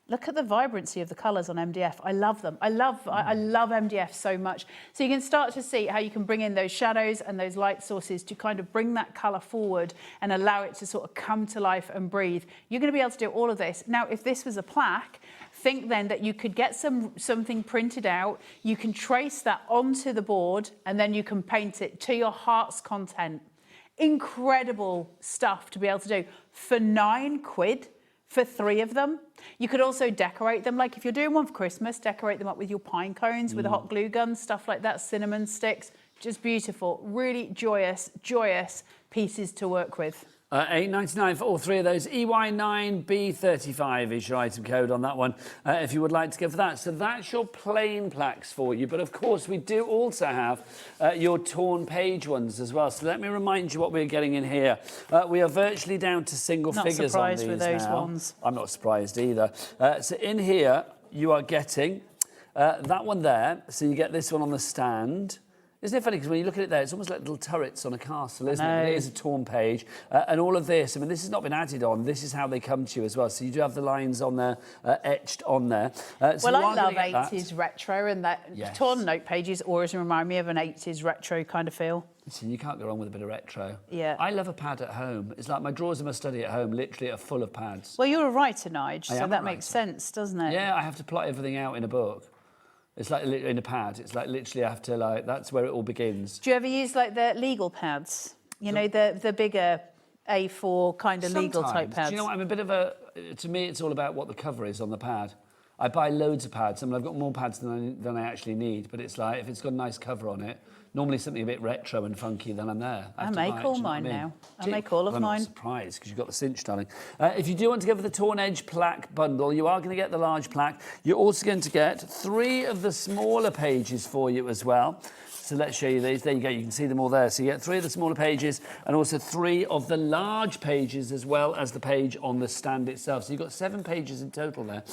look at the vibrancy of the colours on MDF. I love them. I love MDF so much. So you can start to see how you can bring in those shadows and those light sources to kind of bring that colour forward and allow it to sort of come to life and breathe. You're going to be able to do all of this. Now, if this was a plaque, think then that you could get something printed out, you can trace that onto the board, and then you can paint it to your heart's content. Incredible stuff to be able to do for £9 for 3 of them. You could also decorate them, like if you're doing one for Christmas, decorate them up with your pine cones, with a hot glue gun, stuff like that, cinnamon sticks, just beautiful, really joyous pieces to work with. $8.99 for all 3 of those. EY9B35 is your item code on that one, if you would like to go for that. So that's your plain plaques for you. But of course, we do also have your torn page ones as well. So let me remind you what we're getting in here. We are virtually down to single figures on these now. Not surprised with those ones. I'm not surprised either. So in here, you are getting that one there. So you get this one on the stand. Isn't it funny, because when you look at it there, it's almost like little turrets on a castle, isn't it? It is a torn page. And all of this, I mean, this has not been added on. This is how they come to you as well. So you do have the lines on there, etched on there. So well, I love 80s retro, and that torn note pages always remind me of an 80s retro kind of feel. So you can't go wrong with a bit of retro. Yeah. I love a pad at home. It's like my drawers in my study at home literally are full of pads. Well, you're a writer, Nige, so that makes sense, doesn't it? Yeah, I have to plot everything out in a book. It's like in a pad. It's like literally I have to that's where it all begins. Do you ever use like the legal pads? You know, the bigger A4 kind of legal type pads? Do you know what? I'm a bit of a... To me, it's all about what the cover is on the pad. I buy loads of pads. I mean, I've got more pads than I actually need, but it's like, if it's got a nice cover on it, normally something a bit retro and funky, then I'm there. I make all mine now. I make all of mine. I'm not surprised, because you've got the cinch, darling. If you do want to go for the Torn Edge plaque bundle, you are going to get the large plaque. You're also going to get 3 of the smaller pages for you as well. So let's show you these. There you go. You can see them all there. So you get 3 of the smaller pages and also 3 of the large pages, as well as the page on the stand itself. So you've got 7 pages in total there,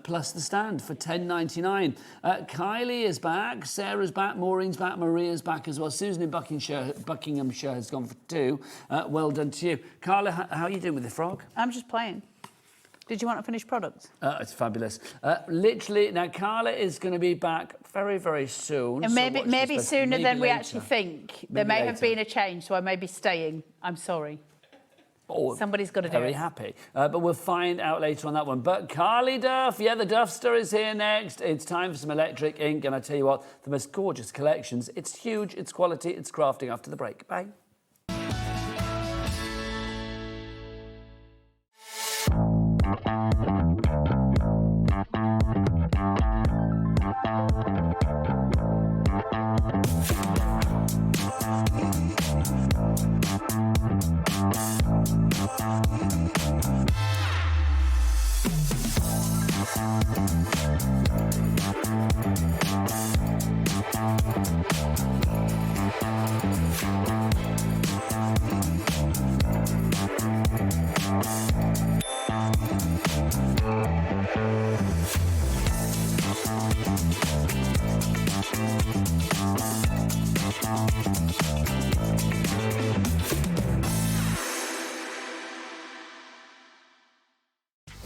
plus the stand for $10.99. Kylie is back. Sarah's back. Maureen's back. Maria's back as well. Susan in Buckinghamshire has gone for 2. Well done to you. Carla, how are you doing with the frog? I'm just playing. Did you want a finished product? It's fabulous. Literally, now Carla is going to be back very, very soon. And maybe sooner than we actually think. There may have later. been a change, so I may be staying. I'm sorry. Oh, somebody's got to do it. Very happy. But we'll find out later on that one. But Carly Duff, the Duffster is here next. It's time for some electric ink. And I tell you what, the most gorgeous collections. It's huge, it's quality, it's crafting after the break. Bye.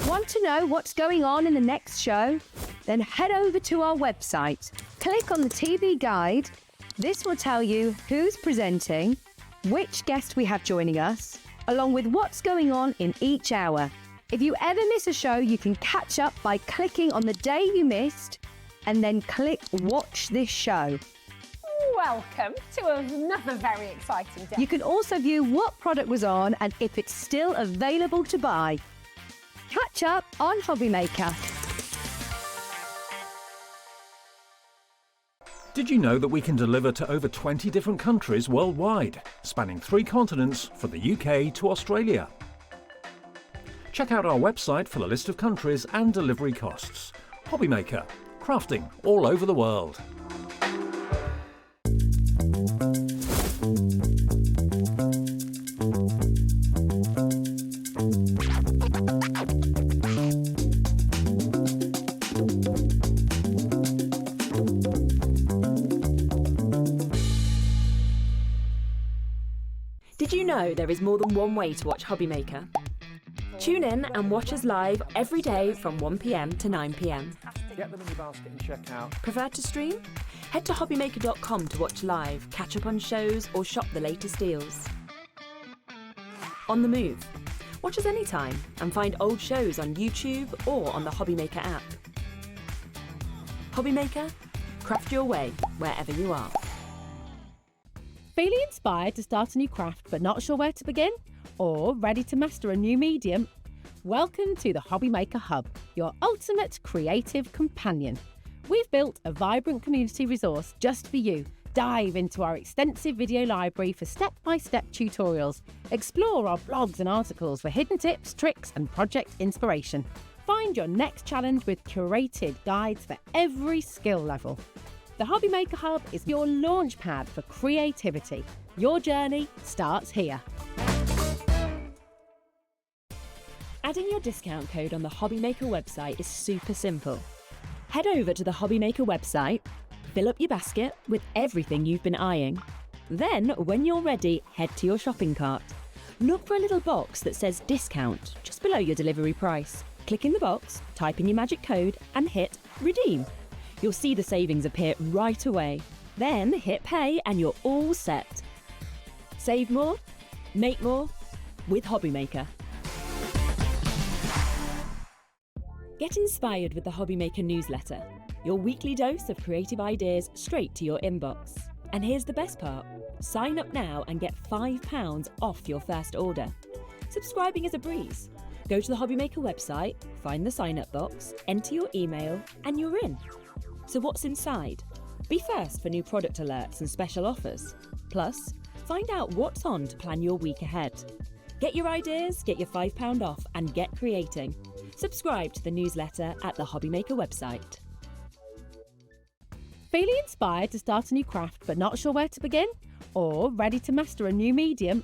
Want to know what's going on in the next show? Then head over to our website. Click on the TV guide. This will tell you who's presenting, which guest we have joining us, along with what's going on in each hour. If you ever miss a show, you can catch up by clicking on the day you missed and then click Watch This Show. Welcome to another very exciting day. You can also view what product was on and if it's still available to buy. Catch up on HobbyMaker. Did you know that we can deliver to over 20 different countries worldwide, spanning 3 continents from the UK to Australia? Check out our website for the list of countries and delivery costs. HobbyMaker, crafting all over the world. Did you know there is more than one way to watch HobbyMaker? Tune in and watch us live every day from 1 p.m. to 9 p.m. Get them in your basket and check out. Prefer to stream? Head to hobbymaker.com to watch live, catch up on shows or shop the latest deals. On the move? Watch us anytime and find old shows on YouTube or on the HobbyMaker app. HobbyMaker? Craft your way wherever you are. Feeling inspired to start a new craft but not sure where to begin? Or ready to master a new medium? Welcome to the HobbyMaker Hub, your ultimate creative companion. We've built a vibrant community resource just for you. Dive into our extensive video library for step-by-step tutorials. Explore our blogs and articles for hidden tips, tricks and project inspiration. Find your next challenge with curated guides for every skill level. The HobbyMaker Hub is your launch pad for creativity. Your journey starts here. Adding your discount code on the HobbyMaker website is super simple. Head over to the HobbyMaker website, fill up your basket with everything you've been eyeing. Then, when you're ready, head to your shopping cart. Look for a little box that says discount just below your delivery price. Click in the box, type in your magic code and hit redeem. You'll see the savings appear right away. Then hit pay and you're all set. Save more, make more with HobbyMaker. Get inspired with the HobbyMaker newsletter, your weekly dose of creative ideas straight to your inbox. And here's the best part, sign up now and get £5 off your first order. Subscribing is a breeze. Go to the HobbyMaker website, find the sign up box, enter your email and you're in. So what's inside? Be first for new product alerts and special offers. Plus, find out what's on to plan your week ahead. Get your ideas, get your £5 off and get creating. Subscribe to the newsletter at the HobbyMaker website. Feeling inspired to start a new craft but not sure where to begin? Or ready to master a new medium?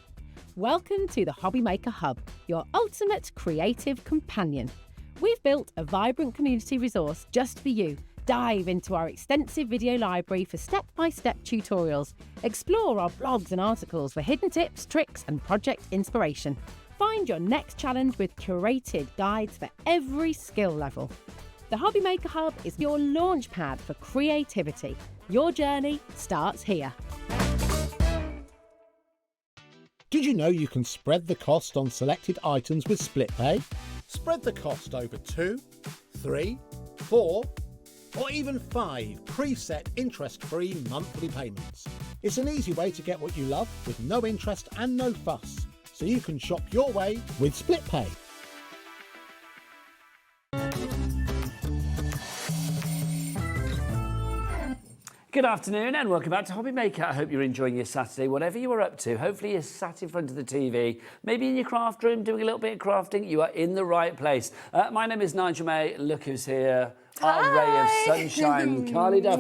Welcome to the HobbyMaker Hub, your ultimate creative companion. We've built a vibrant community resource just for you. Dive into our extensive video library for step-by-step tutorials. Explore our blogs and articles for hidden tips, tricks and project inspiration. Find your next challenge with curated guides for every skill level. The HobbyMaker Hub is your launch pad for creativity. Your journey starts here. Did you know you can spread the cost on selected items with split pay? Spread the cost over 2, 3, 4, or even 5 preset interest-free monthly payments. It's an easy way to get what you love with no interest and no fuss, so you can shop your way with split pay. Good afternoon and welcome back to HobbyMaker. I hope you're enjoying your Saturday, whatever you are up to. Hopefully you're sat in front of the TV, maybe in your craft room doing a little bit of crafting. You are in the right place. My name is Nigel May. Look who's here. Our ray of sunshine, Carly Duff.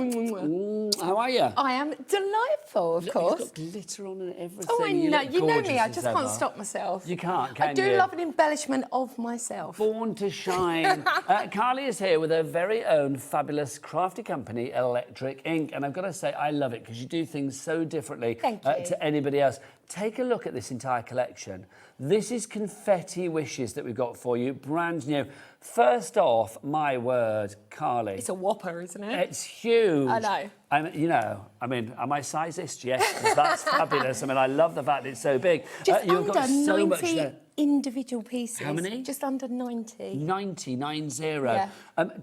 How are you? I am delightful, of course. You've got glitter on and everything. Oh, I know. You know me. I just ever. can't stop myself. You can't, can you? I do love an embellishment of myself. Born to shine. Carly is here with her very own fabulous crafty company, Electric Ink. And I've got to say, I love it because you do things so differently to anybody else. take a look at this entire collection. This is Confetti Wishes that we've got for you, brand new. First off, my word, Carly. It's a whopper, isn't it? It's huge. I know. I mean, am I sizist? Yes, 'cause that's fabulous. I mean, I love the fact it's so big. Just You've under got so 90 much there. individual pieces. How many? Just under 90. 90. Yeah.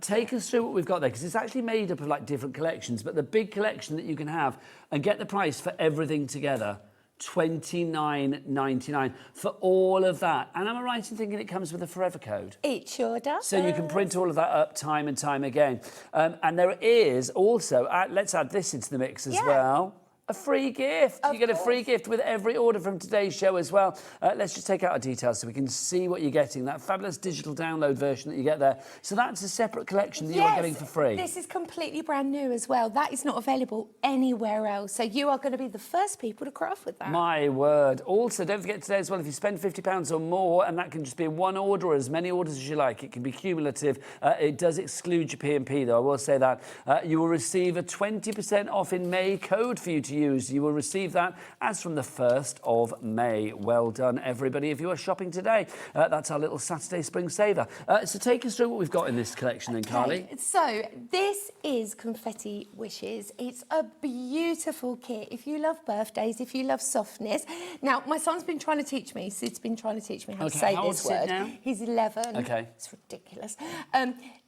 Take us through what we've got there, because it's actually made up of like different collections, but the big collection that you can have and get the price for everything together. $29.99 for all of that. And am I right in thinking it comes with a forever code? It sure does. So you can print all of that up time and time again. And there is also, let's add this into the mix as well, a free gift. You get a free gift with every order from today's show as well. Let's just take out our details so we can see what you're getting. That fabulous digital download version that you get there. So that's a separate collection that you're getting for free. This is completely brand new as well. That is not available anywhere else. So you are going to be the first people to craft with that. My word. Also, don't forget today as well, if you spend £50 or more, and that can just be one order or as many orders as you like, it can be cumulative. It does exclude your P&P though, I will say that. You will receive a 20% off in May code for you to use. You will receive that as from the 1st of May. Well done, everybody, if you are shopping today. That's our little Saturday Spring Saver. So take us through what we've got in this collection then, Carly. So this is Confetti Wishes. It's a beautiful kit. If you love birthdays, if you love softness. Now, my son's been trying to teach me, Sid's been trying to teach me how to say how this old's word. Sid now? He's 11. Okay. It's ridiculous.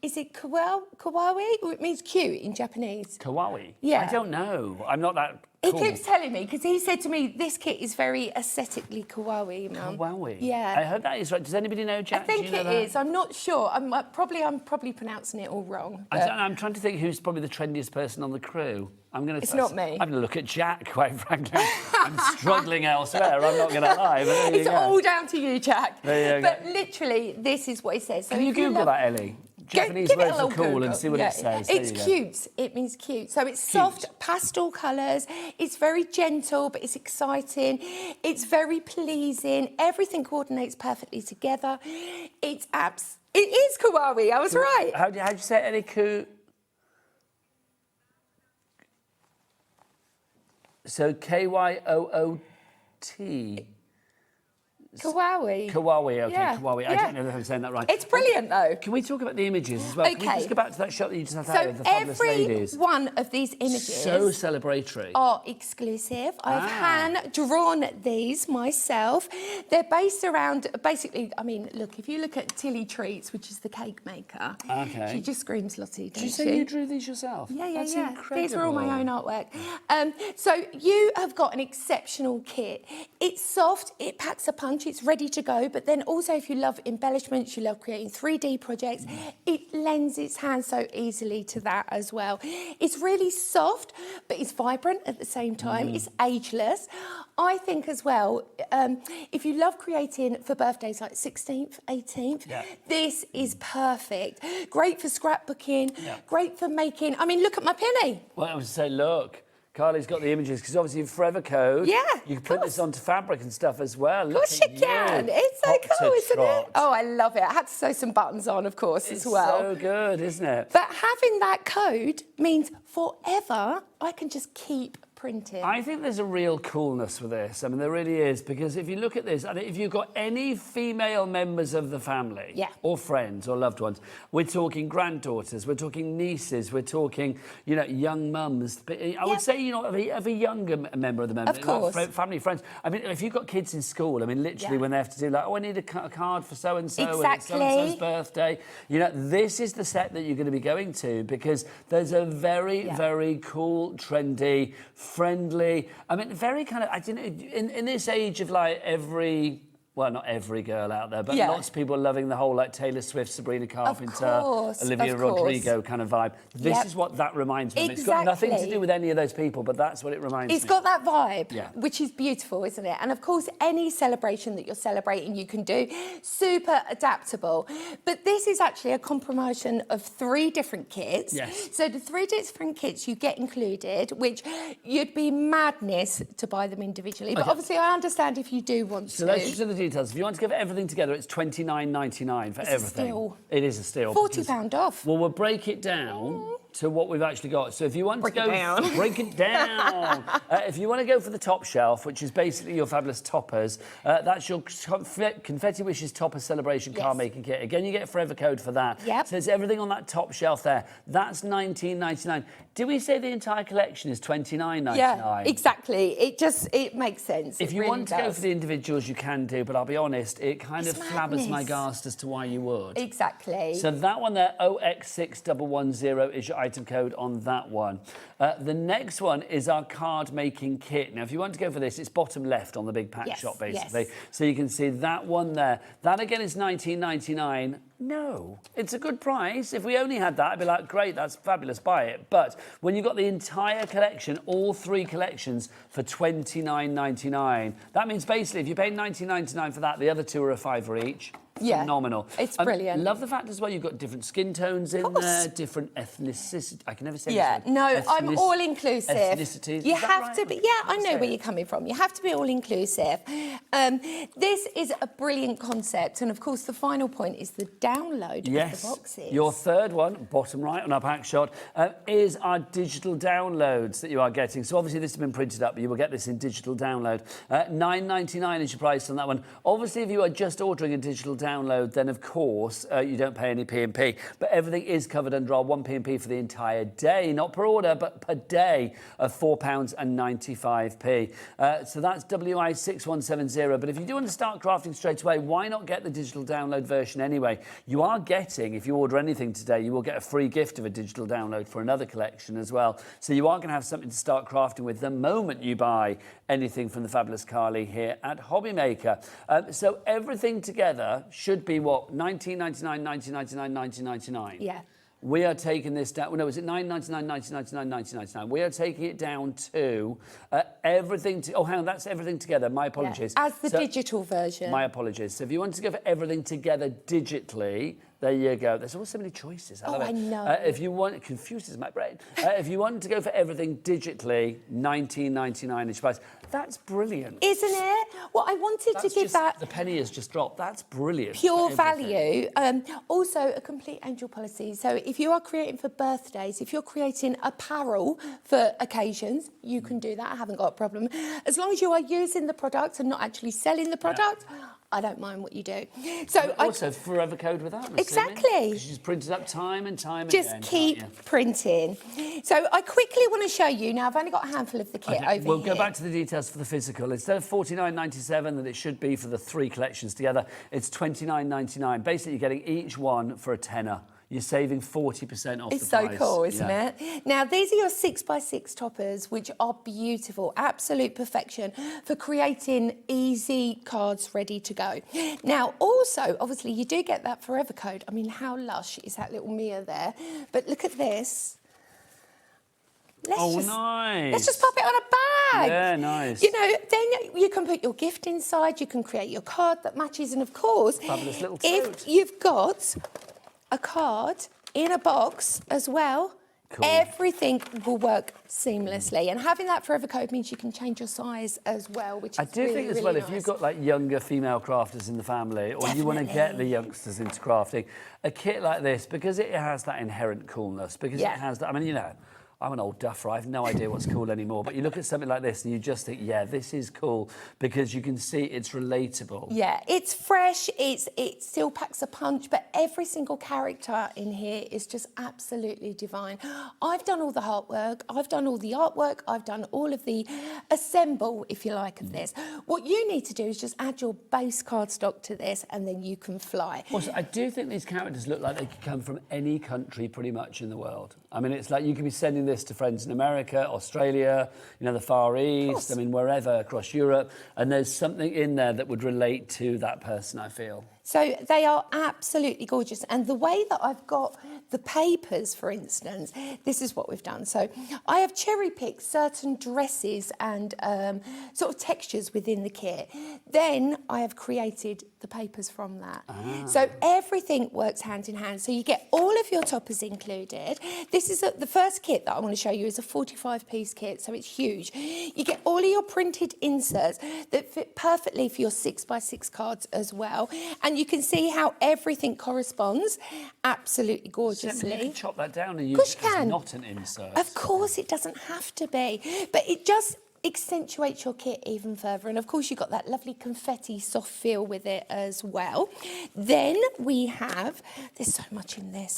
Is it kawaii? Or it means cute in Japanese. Kawaii? Yeah. I don't know. I'm not that He cool. keeps telling me, because he said to me, this kit is very aesthetically kawaii, Mum. Kawaii? Yeah. I heard that is right. Does anybody know, Jack? I think Do you know it that? is. I'm not sure. I'm probably pronouncing it all wrong. I'm trying to think who's probably the trendiest person on the crew. It's not me. I'm going to look at Jack, quite frankly. I'm struggling elsewhere, I'm not going to lie. But there you It's go. all down to you, Jack. There you But go. literally, this is what it says. So Can you if Google love- that, Ellie? Japanese Give it a words for little cool Google. and see what it says. There It's you go. cute. It means cute. So it's soft pastel colours. It's very gentle, but it's exciting. It's very pleasing. Everything coordinates perfectly together. It is kawaii. I was right. How do you say it, Ellie? So Kyoot. Kawaii. Kawaii, okay, Yeah, Kawaii. I yeah. don't know if I'm saying that right. It's brilliant, though. Can we talk about the images as well? Can we just go back to that shot that you just had out So of the fabulous every ladies? one of these images So celebratory. are exclusive. I've hand-drawn these myself. They're based around, basically, I mean, look, if you look at Tilly Treats, which is the cake maker, Okay. she just screams Lottie, don't Did you say you drew these yourself? Yeah. That's These are all my own incredible. artwork. So you have got an exceptional kit. It's soft, it packs a punch, it's ready to go, but then also if you love embellishments, you love creating 3D projects, it lends its hand so easily to that as well. It's really soft, but it's vibrant at the same time. It's ageless. I think as well, if you love creating for birthdays like 16th, 18th, this is perfect. Great for scrapbooking, great for making, I mean, look at my penny. Well, I was to say, look, Carly's got the images, because obviously forever code. Yeah, You can put this onto fabric and stuff as well. Of course you can. It's so cool, isn't it? Oh, I love it. I had to sew some buttons on, of course, as well. So good, isn't it? But having that code means forever I can just keep printing. I think there's a real coolness with this. I mean, there really is, because if you look at this, and if you've got any female members of the family, or friends or loved ones, we're talking granddaughters, we're talking nieces, we're talking, young mums. But I would say, of a younger member of the family, Of course. like family, friends. I mean, if you've got kids in school, I mean, literally when they have to do like, I need a card for so and so, and it's so-and-so's birthday. This is the set that you're going to be going to, because there's a very, very cool, trendy, friendly. I mean, very kind of. I don't know. In this age of like well, not every girl out there, but lots of people loving the whole like Taylor Swift, Sabrina Carpenter, Olivia Rodrigo kind of vibe. This is what that reminds me of. It's got nothing to do with any of those people, but that's what it reminds me. It's got that vibe, which is beautiful, isn't it? And of course, any celebration that you're celebrating, you can do. Super adaptable. But this is actually a combination of 3 different kits. Yes. So the 3 different kits you get included, which you'd be madness to buy them individually. But obviously, I understand if you do want to. So let's just do the details. If you want to give everything together, it's $29.99 for everything. Steal. It is a steal. £40 off. Well, we'll break it down. to what we've actually got. So if you want Break to it go... down. Break it down. If you want to go for the top shelf, which is basically your fabulous toppers, that's your Confetti Wishes Topper Celebration card making kit. Again, you get a forever code for that. Yep. So there's everything on that top shelf there. That's $19.99. Did we say the entire collection is $29.99? Yeah, exactly. It makes sense. If you want to go for the individuals, you can do, but I'll be honest, it kind of flabbers my ghast as to why you would. Exactly. So that one there, OX6110, is your item code on that one. The next one is our card making kit. Now, if you want to go for this, it's bottom left on the big pack shop, basically. Yes. So you can see that one there. That again is $19.99. No, it's a good price. If we only had that, I'd be like, great, that's fabulous, buy it. But when you've got the entire collection, all 3 collections for $29.99, that means basically if you pay $19.99 for that, the other 2 are a $5 each. Yeah, phenomenal. It's brilliant. Love the fact as well you've got different skin tones in there, different ethnicities. I can never say this word. No, I'm all inclusive. Ethnicities. You Is that have right? to be. Yeah, I know where you're coming from. You have to be all inclusive. This is a brilliant concept, and of course, the final point is the download of the boxes. Your third one, bottom right on our pack shot, is our digital downloads that you are getting. So obviously this has been printed up, but you will get this in digital download. $9.99 is your price on that one. Obviously, if you are just ordering a digital download, then of course you don't pay any P&P, but everything is covered under our 1 P&P for the entire day, not per order, but per day of £4.95. So that's WI6170. But if you do want to start crafting straight away, why not get the digital download version anyway? You are getting, if you order anything today, you will get a free gift of a digital download for another collection as well. So you are going to have something to start crafting with the moment you buy anything from the fabulous Carly here at HobbyMaker. So everything together should be what? $19.99, $19.99, $19.99. Yeah. We are taking this down. No, is it $9.99, $19.99, $19.99? We are taking it down to everything. Oh, hang on, that's everything together. My apologies. Yeah, as the digital version. My apologies. So if you want to go for everything together digitally, there you go. There's always so many choices. I love it. I know. If you want, it confuses my brain. If you want to go for everything digitally, $19.99 each price. That's brilliant. Isn't it? Well, I wanted to give that... The penny has just dropped. That's brilliant. Pure value. Also, a complete angel policy. So if you are creating for birthdays, if you're creating apparel for occasions, you can do that. I haven't got a problem. As long as you are using the product and not actually selling the product, I don't mind what you do. So also forever code with that. Exactly. She's printed up time and time again. Just keep printing. So I quickly want to show you, now I've only got a handful of the kit over We'll here. go back to the details for the physical. Instead of $49.97 that it should be for the 3 collections together, it's $29.99. Basically, you're getting each one for a tenner. You're saving 40% off It's the price. so cool, isn't it? Now, these are your 6x6 toppers, which are beautiful, absolute perfection for creating easy cards ready to go. Now, also, obviously, you do get that forever code. I mean, how lush is that little Mia there? But look at this. Nice. Let's just pop it on a bag. Yeah, nice. You know, then you can put your gift inside, you can create your card that matches, and of course, fabulous little if you've got a card in a box as well, everything will work seamlessly. And having that forever code means you can change your size as well, which is I do think as well, if you've got like younger female crafters in the family, or you want to get the youngsters into crafting, a kit like this, because it has that inherent coolness, because it has that, I mean, you know, I'm an old duffer, I have no idea what's cool anymore, but you look at something like this and you just think, yeah, this is cool, because you can see it's relatable. Yeah, it's fresh, it still packs a punch, but every single character in here is just absolutely divine. I've done all the artwork, I've done all of the assemble, if you like, of this. What you need to do is just add your base cardstock to this, and then you can fly. Also, I do think these characters look like they could come from any country pretty much in the world. I mean, it's like you could be sending this to friends in America, Australia, you know, the Far East, I mean, wherever across Europe, and there's something in there that would relate to that person, I feel. So they are absolutely gorgeous. And the way that I've got the papers, for instance, this is what we've done. So I have cherry-picked certain dresses and sort of textures within the kit. Then I have created the papers from that. So everything works hand in hand. So you get all of your toppers included. This is the first kit that I want to show you is a 45-piece kit, so it's huge. You get all of your printed inserts that fit perfectly for your 6x6 cards as well. And And you can see how everything corresponds absolutely You gorgeously. can chop that down and use Of course it you as can. not an insert. Of course, it doesn't have to be, but it just accentuates your kit even further. And of course, you've got that lovely confetti soft feel with it as well. Then we have, there's so much in this.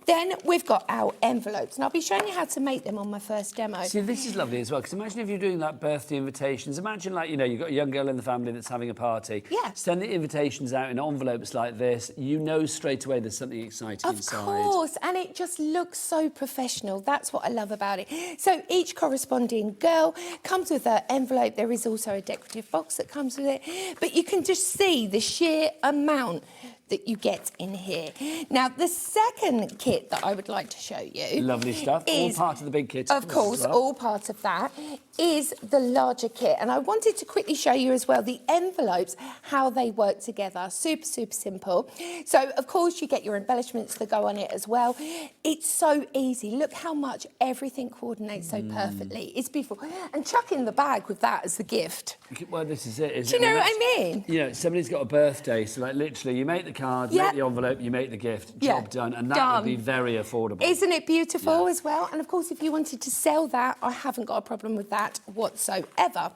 Then we've got our envelopes, and I'll be showing you how to make them on my first demo. See, this is lovely as well, because imagine if you're doing like birthday invitations. Imagine, like, you know, you've got a young girl in the family that's having a party. Yeah. Send the invitations out in envelopes like this. You know straight away there's something exciting inside. Of course, and it just looks so professional. That's what I love about it. So each corresponding girl comes with an envelope. There is also a decorative box that comes with it. But you can just see the sheer amount that you get in here. Now, the second kit that I would like to show you... Lovely stuff. All part of the big kit. Of course, as well. all part of that is the larger kit. And I wanted to quickly show you as well the envelopes, how they work together. Super, super simple. So, of course, you get your embellishments that go on it as well. It's so easy. Look how much everything coordinates so perfectly. It's beautiful. And chuck in the bag with that as the gift. Well, this is it, isn't Do you it? know what I mean? You know, somebody's got a birthday, so, like, literally, you make the card, Yeah. make the envelope, you make the gift, Yeah. job done, and that Done. would be very affordable. Isn't it beautiful as well? And of course, if you wanted to sell that, I haven't got a problem with that whatsoever.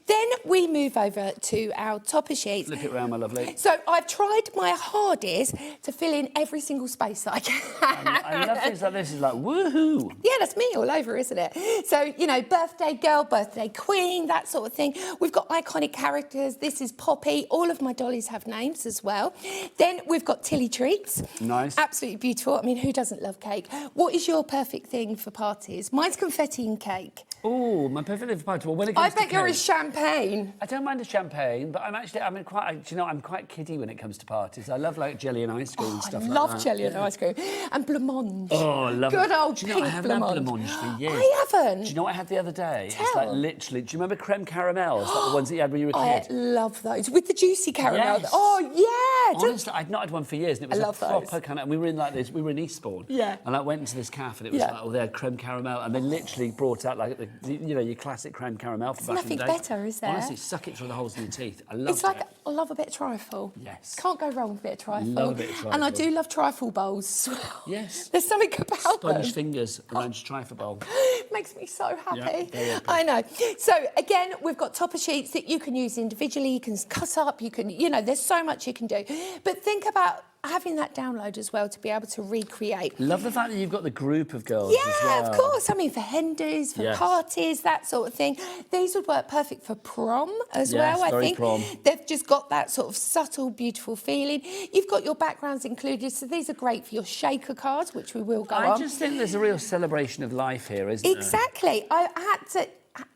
Then we move over to our topper sheets. Flip it round, my lovely. So I've tried my hardest to fill in every single space that I can. I love things like this. It's like, woohoo! Yeah, that's me all over, isn't it? So, you know, birthday girl, birthday queen, that sort of thing. We've got iconic characters. This is Poppy. All of my dollies have names as well. Then we've got Tilly treats. Nice. Absolutely beautiful. I mean, who doesn't love cake? What is your perfect thing for parties? Mine's confetti and cake. Oh, my perfect thing for party. Well, when it comes I bet to yours cake, is champagne. I don't mind a champagne, but I'm quite kiddie when it comes to parties. I love, like, jelly and ice cream and stuff like that. I love jelly and ice cream. And blancmange. Oh, I love it. Good old Do you know, pink I haven't had blancmange. blancmange for years. I haven't. Do you know what I had the other day? It's like Tell. literally, do you remember creme caramels, like the ones that you had when you were a I kid? love those. With the juicy caramel. Yes. Oh, yeah. Honestly, I'd not had one for years, and it was I a love proper those. kind of. And we were in like this. We were in Eastbourne. Yeah. And I went into this cafe, and it was Yeah. like, oh, they had creme caramel, and they literally brought out like you know, your classic creme caramel from There's back in the nothing day. better, is there? Honestly, suck it through the holes in your teeth. I love It's like, it. I love a bit of trifle. Yes. Can't go wrong with a bit of trifle. Love a bit of And I trifle. do love trifle bowls as well. Yes. There's something about Sponge them. fingers around your trifle bowl. Makes me so happy. Yeah, very happy. I know. So again, we've got topper sheets that you can use individually. You can cut up. You can, you know, there's so much you can do. But think about having that download as well to be able to recreate. Love the fact that you've got the group of girls as Yeah, well. of course. I mean, for hen dos, for Yes. parties, that sort of thing. These would work perfect for prom as Yes, well, I very think. prom. They've just got that sort of subtle, beautiful feeling. You've got your backgrounds included, so these are great for your shaker cards, which we will go on. I just think there's a real celebration of life here, isn't there? Exactly. I had to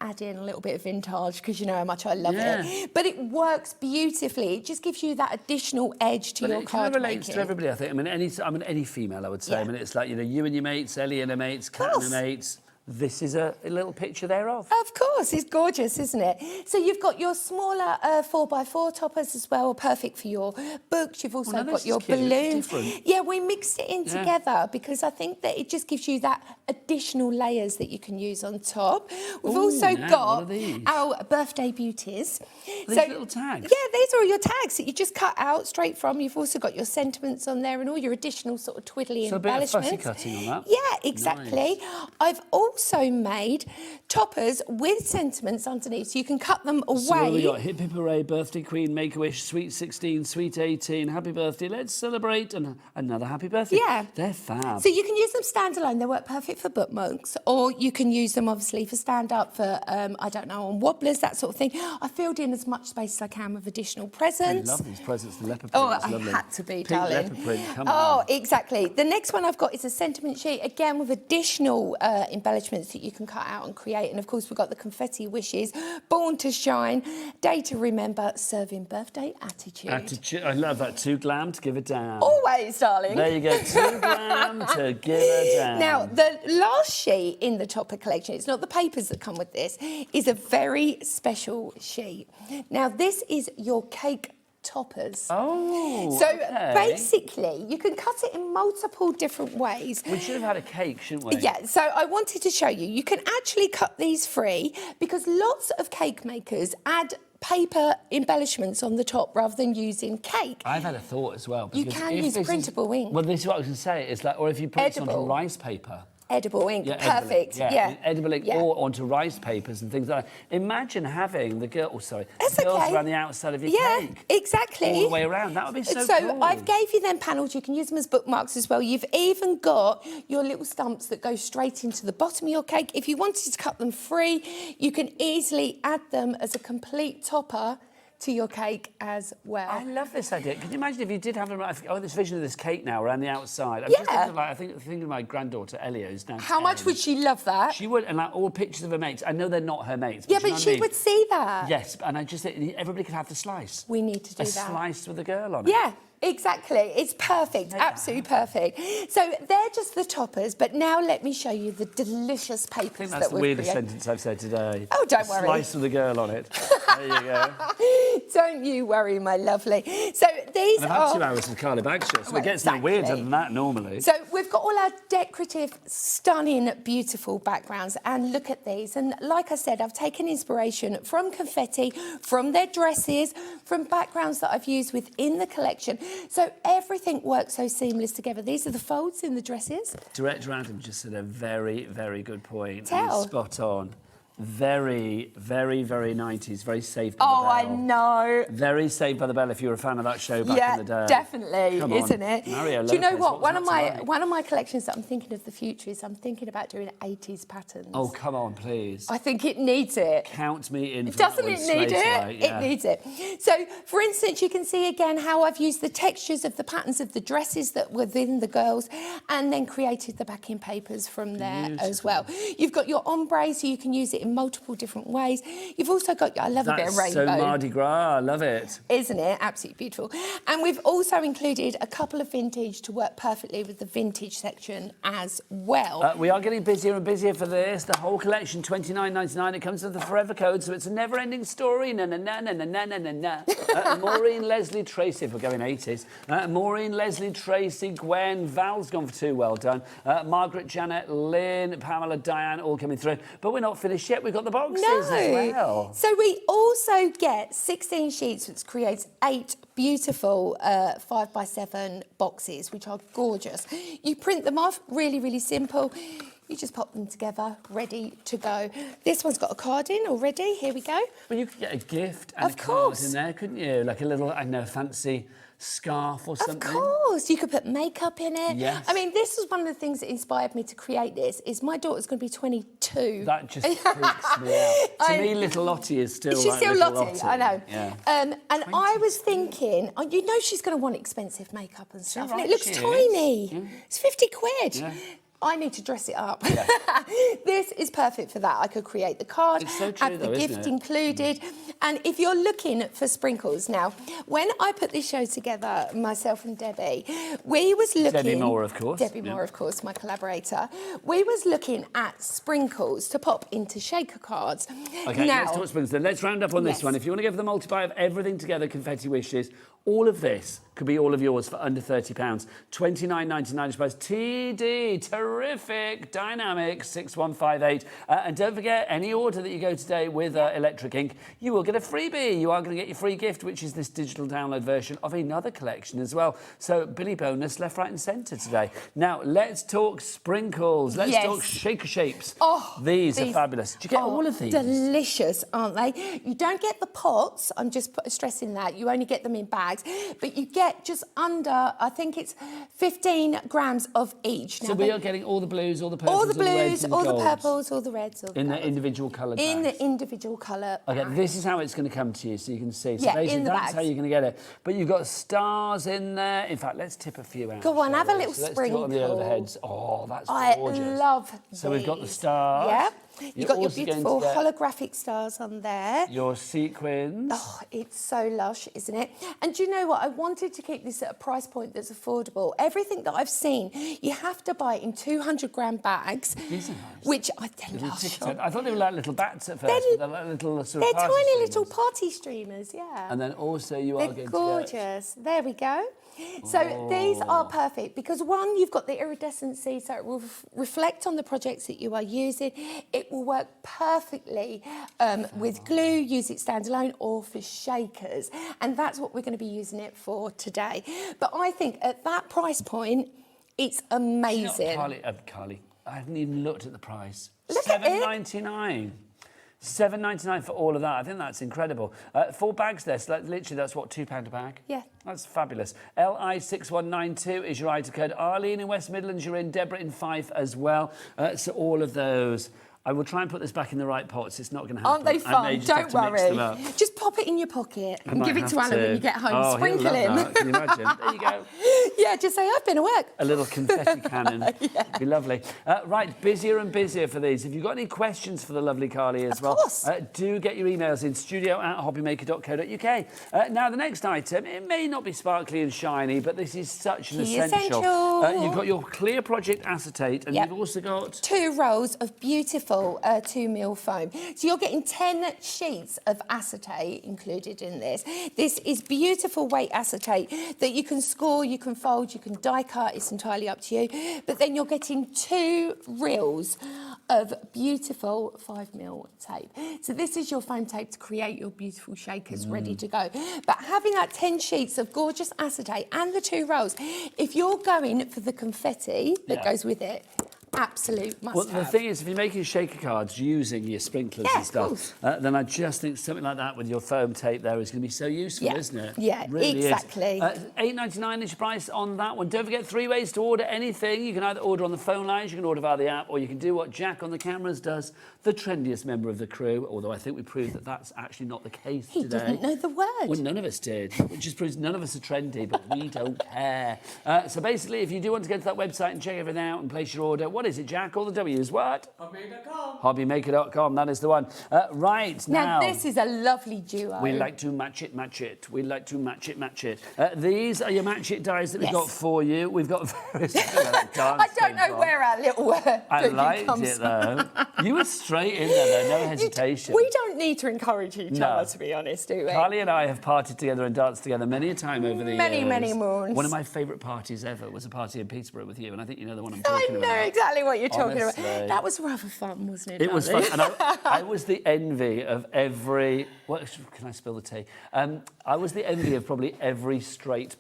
add in a little bit of vintage because you know how much I love Yeah. it. But it works beautifully. It just gives you that additional edge to But your it card kind of relates making. to everybody, I think. I mean, any female, I would say. Yeah. I mean, it's like, you know, you and your mates, Ellie and her mates, Kat and her mates. This is a little picture thereof. Of course, it's gorgeous, isn't it? So you've got your smaller 4x4 toppers as well, perfect for your books. You've also now this got is your cute, it's balloons. different. Yeah, we mixed it in Yeah. together because I think that it just gives you that additional layers that you can use on top. We've Ooh, also now, what got are these? our birthday beauties. These little tags? Yeah, these are all your tags that you just cut out straight from. You've also got your sentiments on there and all your additional sort of twiddly So a bit of embellishments. fussy cutting on that. Yeah, exactly. I've also made toppers with sentiments underneath, so you can cut them away. So what have we got? Hip hip hooray, birthday queen, make-a-wish, sweet 16, sweet 18, happy birthday, let's celebrate, and another happy birthday. Yeah. They're fab. So you can use them standalone. They work perfect for bookmarks, or you can use them obviously for stand-up, for, I don't know, on wobblers, that sort of thing. I filled in as much space as I can with additional I presents. love these presents, the leopard print. Oh, it's I lovely. had to be, Pink darling. leopard print, come Oh, on. exactly. The next one I've got is a sentiment sheet, again with additional embellishments that you can cut out and create. And of course, we've got the confetti wishes, born to shine, day to remember, serving birthday attitude. I love that. Too glam to give a damn. Always, darling. There you go. Too glam to give a damn. Now, the last sheet in the topper collection, it's not the papers that come with this, is a very special sheet. Now, this is your cake toppers. Oh, So okay. basically, you can cut it in multiple different ways. We should have had a cake, shouldn't we? Yeah, so I wanted to show you. You can actually cut these free because lots of cake makers add paper embellishments on the top rather than using cake. I've had a thought as well. You can use printable ink. Well, this is what I was going to say. It's like, or if you put it onto rice paper. Edible ink, Edible perfect. ink, edible ink, or onto rice papers and things like that. Imagine having the girls around the outside of your cake. Exactly. All the way around. That would be so cool. So I've gave you them panels. You can use them as bookmarks as well. You've even got your little stumps that go straight into the bottom of your cake. If you wanted to cut them free, you can easily add them as a complete topper to your cake as well. I love this idea. Can you imagine if you did have this vision of this cake now around the outside? I'm just thinking, like, I think of my granddaughter Ellie, who's now How 10. much would she love that? She would, and like all pictures of her mates. I know they're not her mates. Yeah, you know but what she I mean? would see that. Yes, and I just think everybody could have the slice. We need to do a that. slice with a girl on it. Yeah. Exactly. It's perfect. Absolutely perfect. So they're just the toppers, but now let me show you the delicious papers I think that's the weirdest sentence I've said today. Oh, don't worry. Slice with a girl on it. There you go. Don't you worry, my lovely. So these I've had 2 hours with Carla Bagshaw, so it gets no weirder than that normally. So we've got all our decorative, stunning, beautiful backgrounds, and look at these. And like I said, I've taken inspiration from confetti, from their dresses, from backgrounds that I've used within the collection. So everything works so seamless together. These are the folds in the dresses. Director Adam just said a very, very good point. Tell. Spot on. Very, very, very 90s. Very Saved by the Bell. Oh, I know. Very Saved by the Bell if you were a fan of that show back in the day. Definitely, Come on. isn't it? Mario Do you know Lopez, what? was that One of my collections that I'm thinking of the future is I'm thinking about doing 80s patterns. Oh, come on, please. I think it needs it. Count me in. Doesn't it need it? It needs it. So, for instance, you can see again how I've used the textures of the patterns of the dresses that were within the girls and then created the backing papers from there as well. You've got your ombre, so you can use it in multiple different ways. You've also got, I love a bit of rainbow. So Mardi Gras, I love it. Isn't it? Absolutely beautiful. And we've also included a couple of vintage to work perfectly with the vintage section as well. We are getting busier and busier for this. The whole collection, $29.99. It comes with the forever code, so it's a never-ending story. Na na na na na na na na na. Maureen, Leslie, Tracy, if we're going 80s. Maureen, Leslie, Tracy, Gwen, Val's gone for 2, well done. Margaret, Janet, Lynn, Pamela, Diane, all coming through. But we're not finished yet. We've got the boxes as well. So we also get 16 sheets, which creates 8 beautiful 5x7 boxes, which are gorgeous. You print them off, really, really simple. You just pop them together, ready to go. This one's got a card in already. Here we go. Well, you could get a gift and a card in there, couldn't you? Like a little, I don't know, fancy scarf or something. Of course, you could put makeup in it. Yes. I mean, this was one of the things that inspired me to create this, is my daughter's going to be 22. That just freaks me out. To me, little Lottie is still She's like still little Lottie, I know. Yeah. And I was thinking, you know she's going to want expensive makeup and stuff, and right, it looks she tiny. is. Yeah. It's 50 quid. Yeah. I need to dress it up. This is perfect for that. I could create the card, It's so true, have the though, gift isn't it? included. And if you're looking for sprinkles, now, when I put this show together, myself and Debbie, we was looking... Debbie Moore, of course. Debbie Moore, of course, my collaborator. We was looking at sprinkles to pop into shaker cards. Okay, now, let's talk sprinkles then. Let's round up on this one. If you want to give the multiplier of everything together, confetti wishes, all of this could be all of yours for under £30. $29.99 price. TD, terrific, dynamic, 6158. And don't forget, any order that you go today with electric ink, you will get a freebie. You are going to get your free gift, which is this digital download version of another collection as well. So, Billy bonus, left, right and centre today. Now, let's talk sprinkles. Let's talk shaker shapes. Oh, these are fabulous. Do you get all of these? Delicious, aren't they? You don't get the pots. I'm just stressing that. You only get them in bags. But you get just under, I think it's 15 grams of each. So we are getting all the blues, all the purples, all the blues, all the all the golds. purples, all the reds, all the in golds. the individual coloured In bags. the individual colour. Okay, this is how it's going to come to you, so you can see. So Yeah, basically, in the that's bags. how you're going to get it. But you've got stars in there. In fact, let's tip a few out. Go on, have a shall we? little So sprinkle. Let's do it on the overheads. Oh, that's I gorgeous. love So we've got the these. stars. Yeah. You're You've got your also going to beautiful get holographic stars on there. your sequins. Oh, it's so lush, isn't it? And do you know what? I wanted to keep this at a price point that's affordable. Everything that I've seen, you have to buy in 200-gram bags, These are nice. which I Little lush. tic-tac. I thought they were like little bats at first. They're like little sort They're of party tiny streamers. little party streamers, yeah. And then also you are They're going to get... gorgeous. There we go. So these are perfect because one, you've got the iridescency, so it will reflect on the projects that you are using. It will work perfectly with glue, use it standalone or for shakers. And that's what we're going to be using it for today. But I think at that price point, it's amazing. Carly, I haven't even looked at the price. Look at it. $7.99. $7.99 for all of that. I think that's incredible. 4 bags there, so literally that's what, £2 a bag? Yeah. That's fabulous. LI6192 is your item code. Arlene in West Midlands, you're in. Deborah in Fife as well. So all of those. I will try and put this back in the right pots. It's not going to happen. Aren't they fun? Don't worry. Just pop it in your pocket and give it to Alan when you get home. Oh, Sprinkle him. Can you imagine? There you go. Yeah, just say, I've been at work. A little confetti cannon. It'd be lovely. Right, busier and busier for these. If you've got any questions for the lovely Carly as well, do get your emails in studio@hobbymaker.co.uk. Now, the next item, it may not be sparkly and shiny, but this is such an essential. You've got your clear project acetate, and you've also got 2 rolls of beautiful 2mm foam. So you're getting 10 sheets of acetate included in this. This is beautiful weight acetate that you can score, you can fold, you can die cut, it's entirely up to you. But then you're getting 2 reels of beautiful 5mm tape. So this is your foam tape to create your beautiful shakers ready to go. But having that 10 sheets of gorgeous acetate and the 2 rolls, if you're going for the confetti that goes with it, absolute must have. Well, the thing is, if you're making shaker cards using your sprinklers and stuff, then I just think something like that with your foam tape there is going to be so useful, isn't it? Yeah, really exactly. $8.99 is your price on that one. Don't forget 3 ways to order anything. You can either order on the phone lines, you can order via the app, or you can do what Jack on the cameras does, the trendiest member of the crew, although I think we proved that that's actually not the case today. He doesn't know the word. Well, none of us did. It just proves none of us are trendy, but we don't care. So basically, if you do want to go to that website and check everything out and place your order, what is it, Jack? All the W's, what? HobbyMaker.com. HobbyMaker.com, that is the one. Right, now this is a lovely duo. We like to match it, match it. We like to match it, match it. These are your match it dies that we've got for you. We've got various... I don't know where our little I liked it, though. You were straight in there, though, no hesitation. We don't need to encourage each other, to be honest, do we? Carly and I have partied together and danced together many a time over the years. Many moons. One of my favourite parties ever was a party in Peterborough with you, and I think you know the one I'm talking about. I know exactly what you're talking about. Honestly. That was rather fun, wasn't it? It was fun, and I was the envy of every... What, can I spill the tea? I was the envy of probably every straight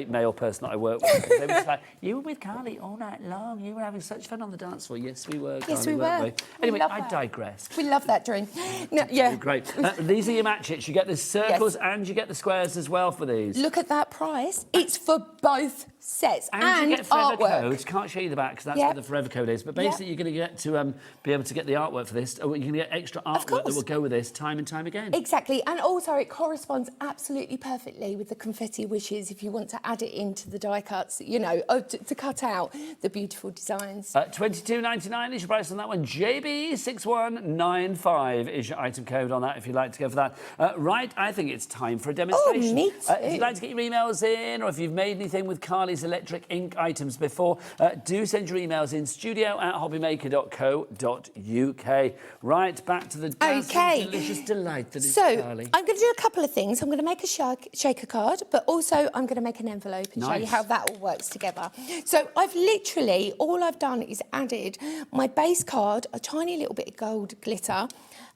male person that I worked with. They were just like, you were with Carly all night long. You were having such fun on the dance floor. Yes, we were. Yes, Carly, we weren't were. we? Anyway, I digress. We love that dream. No, yeah. Great. These are your match-its. You get the circles and you get the squares as well for these. Look at that price. It's for both sets and you get forever artwork. codes. Can't show you the back because that's where the forever code is. But basically, you're going to get to be able to get the artwork for this. Or you're going to get extra artwork that will go with this time and time again. Exactly. And also, it corresponds absolutely perfectly with the confetti wishes if you want to add it into the die cuts, you know, to cut out the beautiful designs. $22.99 is your price on that one. JB6195 is your item code on that if you'd like to go for that. Right, I think it's time for a demonstration. Oh, me too. If you'd like to get your emails in, or if you've made anything with Carly's electric ink items before, do send your emails in studio@hobbymaker.co.uk. Right, back to the dazzling, delicious delight that is Carly. I'm going to do a couple of things. I'm going to make a shaker card, but also I'm going to make an envelope and show you how that all works together. So I've literally, all I've done is added my base card, a tiny little bit of gold glitter,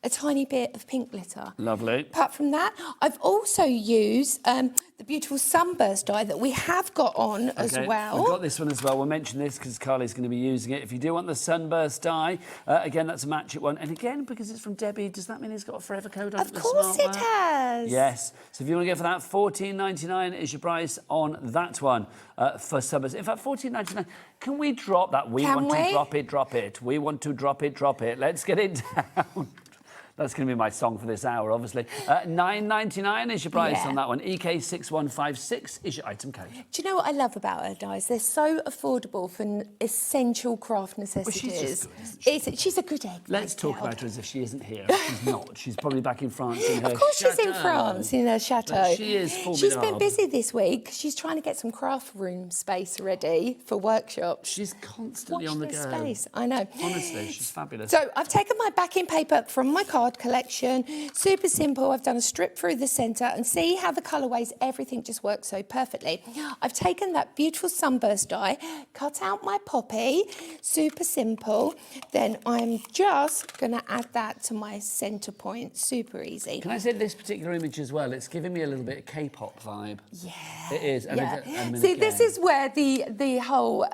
a tiny bit of pink glitter. Lovely. Apart from that, I've also used the beautiful sunburst die that we have got on as well. We've got this one as well. We'll mention this because Carly's going to be using it. If you do want the sunburst die, again, that's a match it one. And again, because it's from Debbie, does that mean it's got a forever code on it? Of course it has. Yes. So if you want to go for that, $14.99 is your price on that one for sunburst. In fact, $14.99. Can we drop that? We want to drop it, drop it. We want to drop it, drop it. Let's get it down. That's going to be my song for this hour, obviously. $9.99 is your price on that one. EK6156 is your item code. Do you know what I love about her dies? They're so affordable for essential craft necessities. Well, she's just good, isn't she? She's a good egg. Let's talk about her as if she isn't here. She's not. She's probably back in France in her Of course chateau. she's in France, in her chateau. But she is formidable. She's been busy this week. She's trying to get some craft room space ready for workshops. She's constantly on the go. Space. I know. Honestly, she's fabulous. So I've taken my backing paper from my card card collection. Super simple. I've done a strip through the centre and see how the colourways, everything just works so perfectly. I've taken that beautiful sunburst die, cut out my poppy, super simple. Then I'm just going to add that to my centre point. Super easy. Can I say this particular image as well? It's giving me a little bit of K-pop vibe. Yeah. It is. And Yeah. and See, again, this is where the whole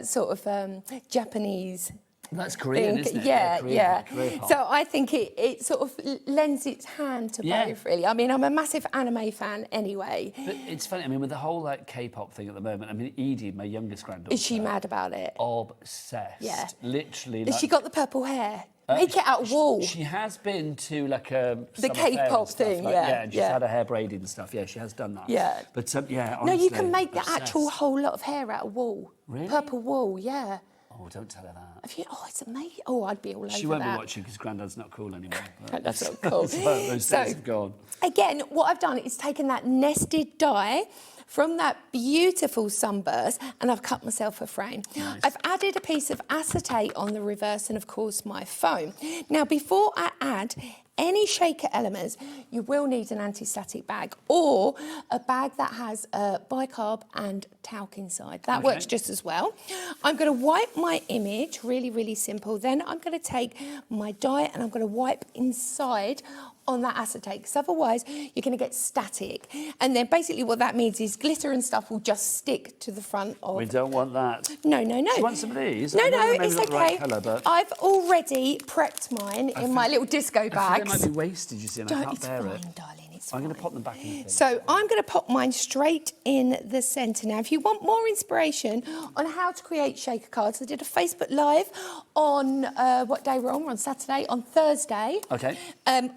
sort of Japanese that's Korean, thing. isn't it? Yeah, Korean, yeah. Korean pop. So I think it sort of lends its hand to both, really. I mean, I'm a massive anime fan anyway. But it's funny, I mean, with the whole like K-pop thing at the moment, I mean, Edie, my youngest granddaughter... Is she mad about it? Obsessed. Yeah. Literally. Has like, she got the purple hair? Make it out of wool. She has been to like a The summer fair and K-pop stuff, thing, like, yeah, and she's had her hair braided and stuff. Yeah, she has done that. Yeah. But yeah, No, you honestly, can make the obsessed. actual whole lot of hair out of wool. Really? Purple wool, yeah. Oh, don't tell her that. Have you, oh, it's amazing. Oh, I'd be all over that. She won't be watching because Grandad's not cool anymore. But That's not cool. so those days have gone. Again, what I've done is taken that nested die from that beautiful sunburst and I've cut myself a frame. Nice. I've added a piece of acetate on the reverse and of course my foam. Now before I add any shaker elements, you will need an anti-static bag or a bag that has bicarb and talc inside. That works just as well. I'm going to wipe my image, really, really simple. Then I'm going to take my die and I'm going to wipe inside on that acetate because otherwise you're going to get static. And then basically what that means is glitter and stuff will just stick to the front of... We don't want that. No, no, no. Do you want some of these? No, I know no, they're maybe it's not okay. the right colour, but... I've already prepped mine in my little disco I think bags. they might be wasted, you see, and I can't It's bear fine, it. darling, it's I'm going fine. to pop them back in the thing. So I'm going to pop mine straight in the centre. Now, if you want more inspiration on how to create shaker cards, I did a Facebook Live on, what day we're on? We're on Saturday, on Thursday. Okay.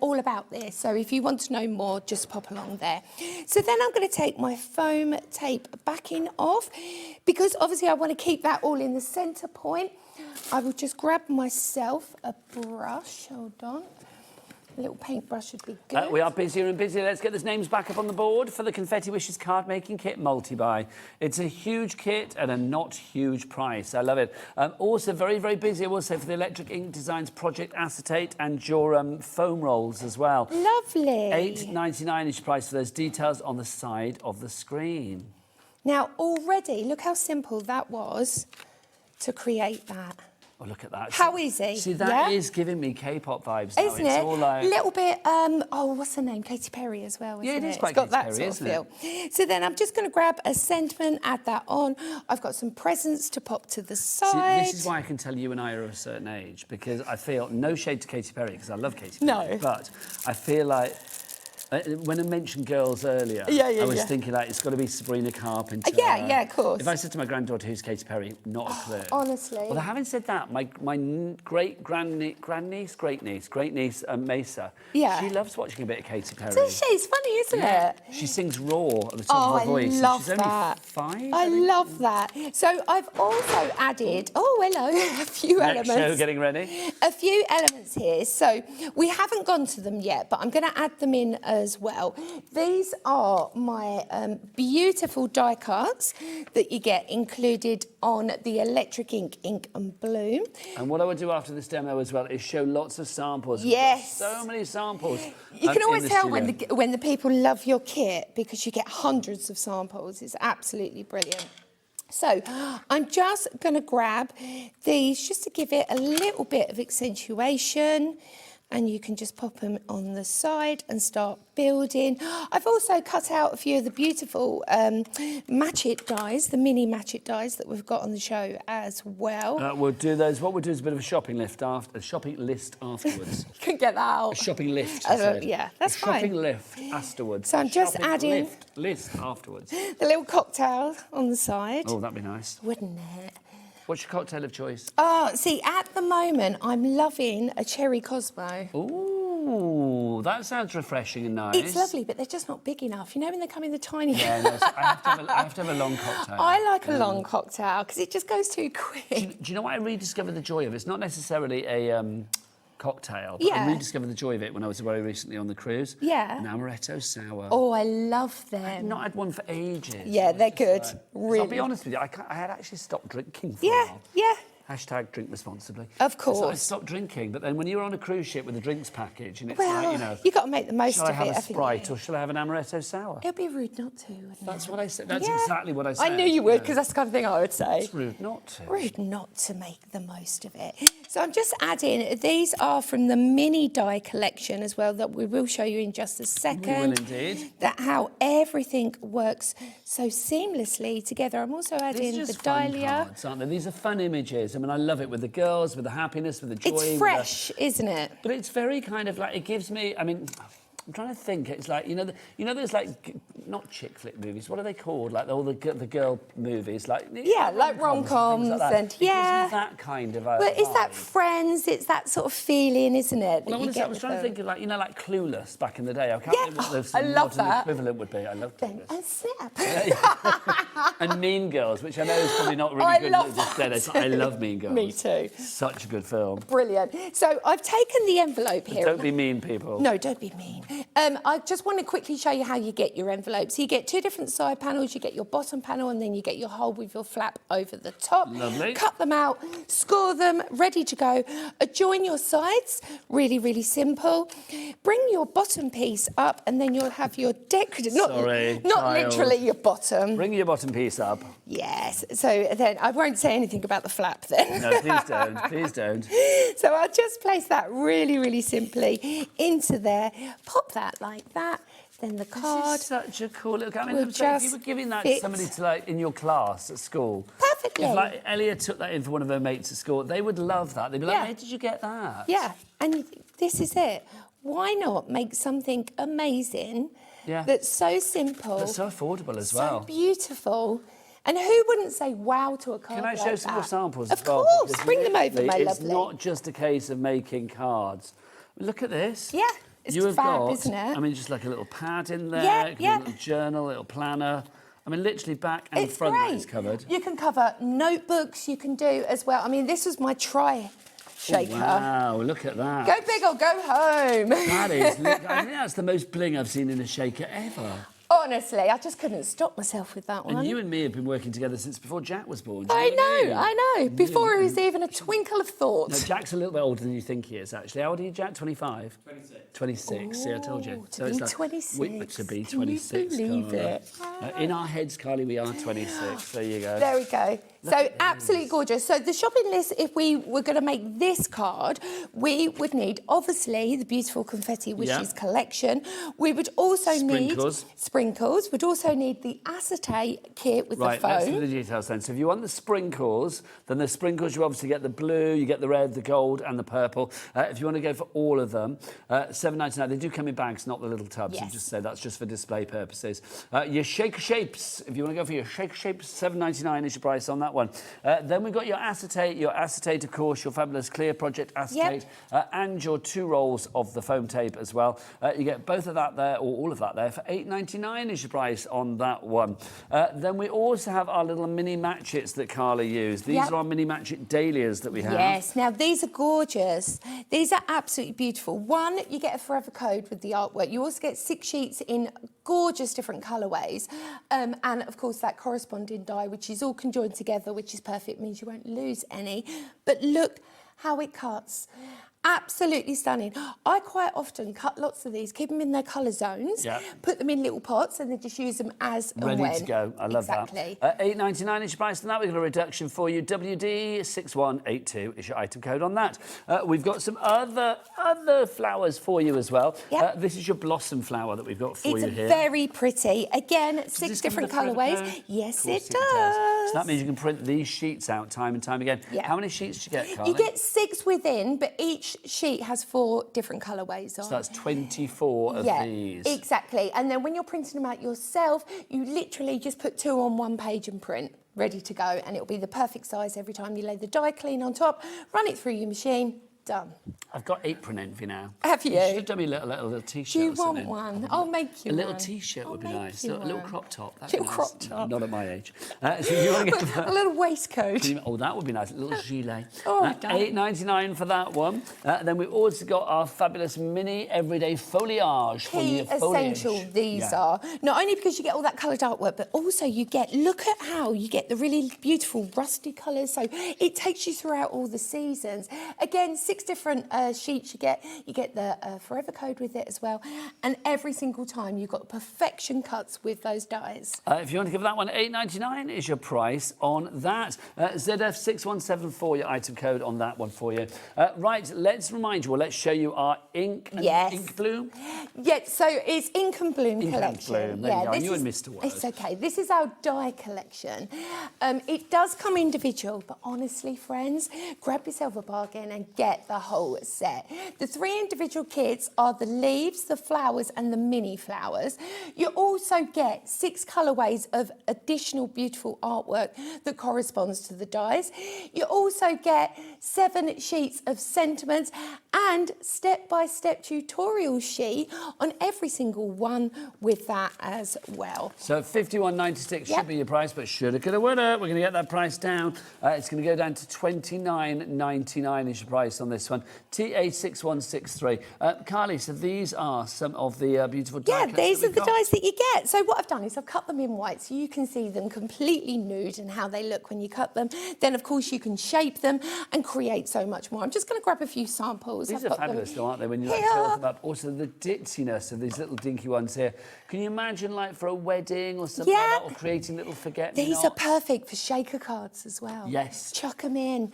All about this. So if you want to know more, just pop along there. So then I'm going to take my foam tape backing off because obviously I want to keep that all in the centre point. I will just grab myself a brush. Hold on. A little paintbrush would be good. We are busier and busier. Let's get those names back up on the board for the Confetti Wishes card making kit multi-buy. It's a huge kit and a not huge price. I love it. Also very, very busy, I will say, for the Electric Ink Designs Project Acetate and your foam rolls as well. Lovely. $8.99 each price for those. Details on the side of the screen. Now, already, look how simple that was to create that. Oh, look at that. How easy. See, that is giving me K-pop vibes now. Isn't it's it? all like... Little bit, oh, what's her name? Katy Perry as well, isn't Yeah, it is it? quite It's got Katy that Perry, sort of isn't feel. So then I'm just going to grab a sentiment, add that on. I've got some presents to pop to the side. See, this is why I can tell you and I are of a certain age, because I feel, no shade to Katy Perry, because I love Katy Perry. No. But I feel like, when I mentioned girls earlier, I was thinking like it's got to be Sabrina Carpenter. Yeah, of course. If I said to my granddaughter, who's Katy Perry, not a clue. Honestly. Although having said that, my great-niece, Mesa, she loves watching a bit of Katy Perry. Does she? It's funny, isn't it? She sings raw at the top of her voice. I love She's only that. 5. I love that. So I've also added, oh, hello, a few Next elements. show getting ready. A few elements here. So we haven't gone to them yet, but I'm going to add them in as well. These are my beautiful die cuts that you get included on the Electric Ink and Bloom. And what I would do after this demo as well is show lots of samples. Yes. We've got so many samples. You can always in the tell studio. when the people love your kit because you get hundreds of samples. It's absolutely brilliant. So I'm just going to grab these just to give it a little bit of accentuation. And you can just pop them on the side and start building. I've also cut out a few of the beautiful match-it dies, the mini match-it dies that we've got on the show as well. We'll do those. What we'll do is a bit of a shopping list afterwards. You can get that out. A shopping lift, I said. Yeah, that's a fine. shopping lift afterwards. So I'm just Shopping adding list afterwards. the little cocktail on the side. Oh, that'd be nice. Wouldn't it? What's your cocktail of choice? Oh, see, at the moment, I'm loving a cherry Cosmo. Ooh, that sounds refreshing and nice. It's lovely, but they're just not big enough. You know when they come in the tiny... Yeah, no, so I have to have a long cocktail. I like a long cocktail because it just goes too quick. Do you know what I rediscovered the joy of? It's not necessarily a cocktail, but I rediscovered the joy of it when I was very recently on the cruise. Yeah. An amaretto sour. Oh, I love them. I've not had one for ages. Yeah, they're good. Really. I'll be honest with you, I had actually stopped drinking for a while. Yeah. Hashtag drink responsibly. Of It's like, I course. stopped drinking, but then when you're on a cruise ship with a drinks package, and it's Well, like, you know, you got to make the most shall of I have it, a haven't Sprite you? or shall I have an amaretto sour? It'd be rude not to, wouldn't That's it? what I said. That's Yeah. exactly what I said. I knew you would, know. because that's the kind of thing I would say. It's rude not to. Rude not to make the most of it. So I'm just adding, these are from the mini die collection as well, that we will show you in just a second. We will indeed. That how everything works so seamlessly together. I'm also adding These are the just fun dahlia. cards, aren't they? These are fun images. I mean, I love it with the girls, with the happiness, with the joy. with It's the- fresh, isn't it? But it's very kind of like, it gives me, I mean, I'm trying to think. It's like, you know, there's like, not chick flick movies. What are they called? Like all the girl movies. Like Yeah, like rom-coms things like that. and It yeah. gives me that kind of But it's that vibe. Friends, it's that sort of feeling, isn't it? Well, that you honestly, get I was with trying to them. think of like, you know, like Clueless back in the day. I can't Yeah, remember what the I love modern that. equivalent would be. I love Clueless. And Snap. And Mean Girls, which I know is probably not really I good love this that day, but I too. love Mean Girls. Me too. Such a good film. Brilliant. So I've taken the envelope here. Don't be mean, people. No, don't be mean. I just want to quickly show you how you get your envelope. So you get two different side panels. You get your bottom panel, and then you get your hole with your flap over the top. Lovely. Cut them out, score them, ready to go. Join your sides. Really, really simple. Bring your bottom piece up, and then you'll have your decorative. Sorry, not child. literally your bottom. Bring your bottom piece up. Yes. So then I won't say anything about the flap then. No, please don't. Please don't. So I'll just place that really, really simply into there. Pop that like that. Then the card. This is such a cool little. I mean, will if you were just giving that to fit. somebody to like in your class at school, Perfectly. if like Elliot took that in for one of her mates at school, they would love that. They'd be like, Yeah. "Where did you get that?" Yeah, and this is it. Why not make something amazing Yeah. that's so simple, But so affordable as so well. beautiful? And who wouldn't say wow to a card Can I like show some more that? samples Of as well? course, Because bring them over, literally, my it's lovely. not just a case of making cards. Look at this. Yeah, it's you have fab, got, isn't it? I mean, just like a little pad in there, Yeah, it could be yeah. a little journal, a little planner. I mean, literally back and It's front great. is covered. You can cover notebooks, you can do as well. I mean, this was my try shaker. Wow, look at that. Go big or go home. That is, I think that's the most bling I've seen in a shaker ever. Honestly, I just couldn't stop myself with that one. And you and me have been working together since before Jack was born. Do I you know what know, I mean? I know. Before he was even a twinkle of thought. No, Jack's a little bit older than you think he is, actually. How old are you, Jack? 25? 26. 26, see, I told you. To be 26. To be Can you 26, believe Carla. it? In our heads, Carly, we are 26. There you go. There we go. So absolutely gorgeous. So the shopping list, if we were going to make this card, we would need, obviously, the beautiful confetti wishes collection. We would also Sprinkles. need sprinkles. We'd also need the acetate kit with Right, the let's do foam. the details then. So if you want the sprinkles, then the sprinkles, you obviously get the blue, you get the red, the gold and the purple. If you want to go for all of them, $7.99. They do come in bags, not the little tubs. Yes. You just say that's just for display purposes. Your shaker shapes, if you want to go for your shaker shapes, $7.99 is your price on that one. Then we've got your acetate, of course, your fabulous clear project acetate, and your 2 rolls of the foam tape as well. You get both of that there, or all of that there, for $8.99 is your price on that one. Then we also have our little mini matchets that Carla used. These are our mini matchet dahlias that we have. Yes, now these are gorgeous. These are absolutely beautiful. One, you get a forever code with the artwork. You also get 6 sheets in gorgeous different colourways. And of course that corresponding die, which is all conjoined together, which is perfect, means you won't lose any. But look how it cuts. Absolutely stunning. I quite often cut lots of these, keep them in their colour zones, put them in little pots, and then just use them as and when. Ready to go. I love that. $8.99 is your price on that. We've got a reduction for you. WD6182 is your item code on that. We've got some other flowers for you as well. This is your blossom flower that we've got for you here. It's very pretty. Again, Does 6 this come different with a forever colourways. code? Yes, Of course it does. So that means you can print these sheets out time and time again. How many sheets do you get, Carla? You get 6 within, but each sheet has 4 different colourways on. So that's 24 of these. Exactly. And then when you're printing them out yourself, you literally just put 2 on one page and print, ready to go. And it'll be the perfect size every time you lay the die clean on top, run it through your machine, done. I've got apron envy now. Have you? You should have done me a little t-shirt. Do you or something. want one? I'll make you a little one. t-shirt would be I'll nice. make you A little one. crop top. That'd Little be nice. crop top. Not at my age. So if you want to get A little waistcoat. Oh, that would be nice. A little gilet. Oh, $8.99 for that one. Then we've also got our fabulous mini everyday foliage for Key your foliage. essential these are. Not only because you get all that coloured artwork, but also you get, look at how you get the really beautiful rusty colours. So it takes you throughout all the seasons. Again, 6 different sheets you get. You get the forever code with it as well. And every single time you've got perfection cuts with those dies. If you want to give that one $8.99 is your price on that. ZF6174, your item code on that one for you. Right, let's remind you, or let's show you our ink and ink bloom. Yeah, so it's Ink and Bloom Ink collection. and Bloom, there you go. I knew this I'd missed a word. It's okay. This is our die collection. It does come individual, but honestly, friends, grab yourself a bargain and get the whole set. The 3 individual kits are the leaves, the flowers, and the mini flowers. You also get 6 colourways of additional beautiful artwork that corresponds to the dies. You also get 7 sheets of sentiments and step-by-step tutorial sheet on every single one with that as well. So $51.96 should be your price, but shoulda, coulda, woulda. We're going to get that price down. It's going to go down to $29.99 is your price on this one. TA6163. Carly, so these are some of the beautiful die cuts. Yeah, these are the got. dies that you get. So what I've done is I've cut them in white so you can see them completely nude and how they look when you cut them. Then, of course, you can shape them and create so much more. I'm just going to grab a few samples. These are fabulous, though, aren't they, when you like fill them up. Also, the ditziness of these little dinky ones here. Can you imagine, like, for a wedding or something like that, or creating little forget-me-nots? These are perfect for shaker cards as well. Yes. Chuck them in.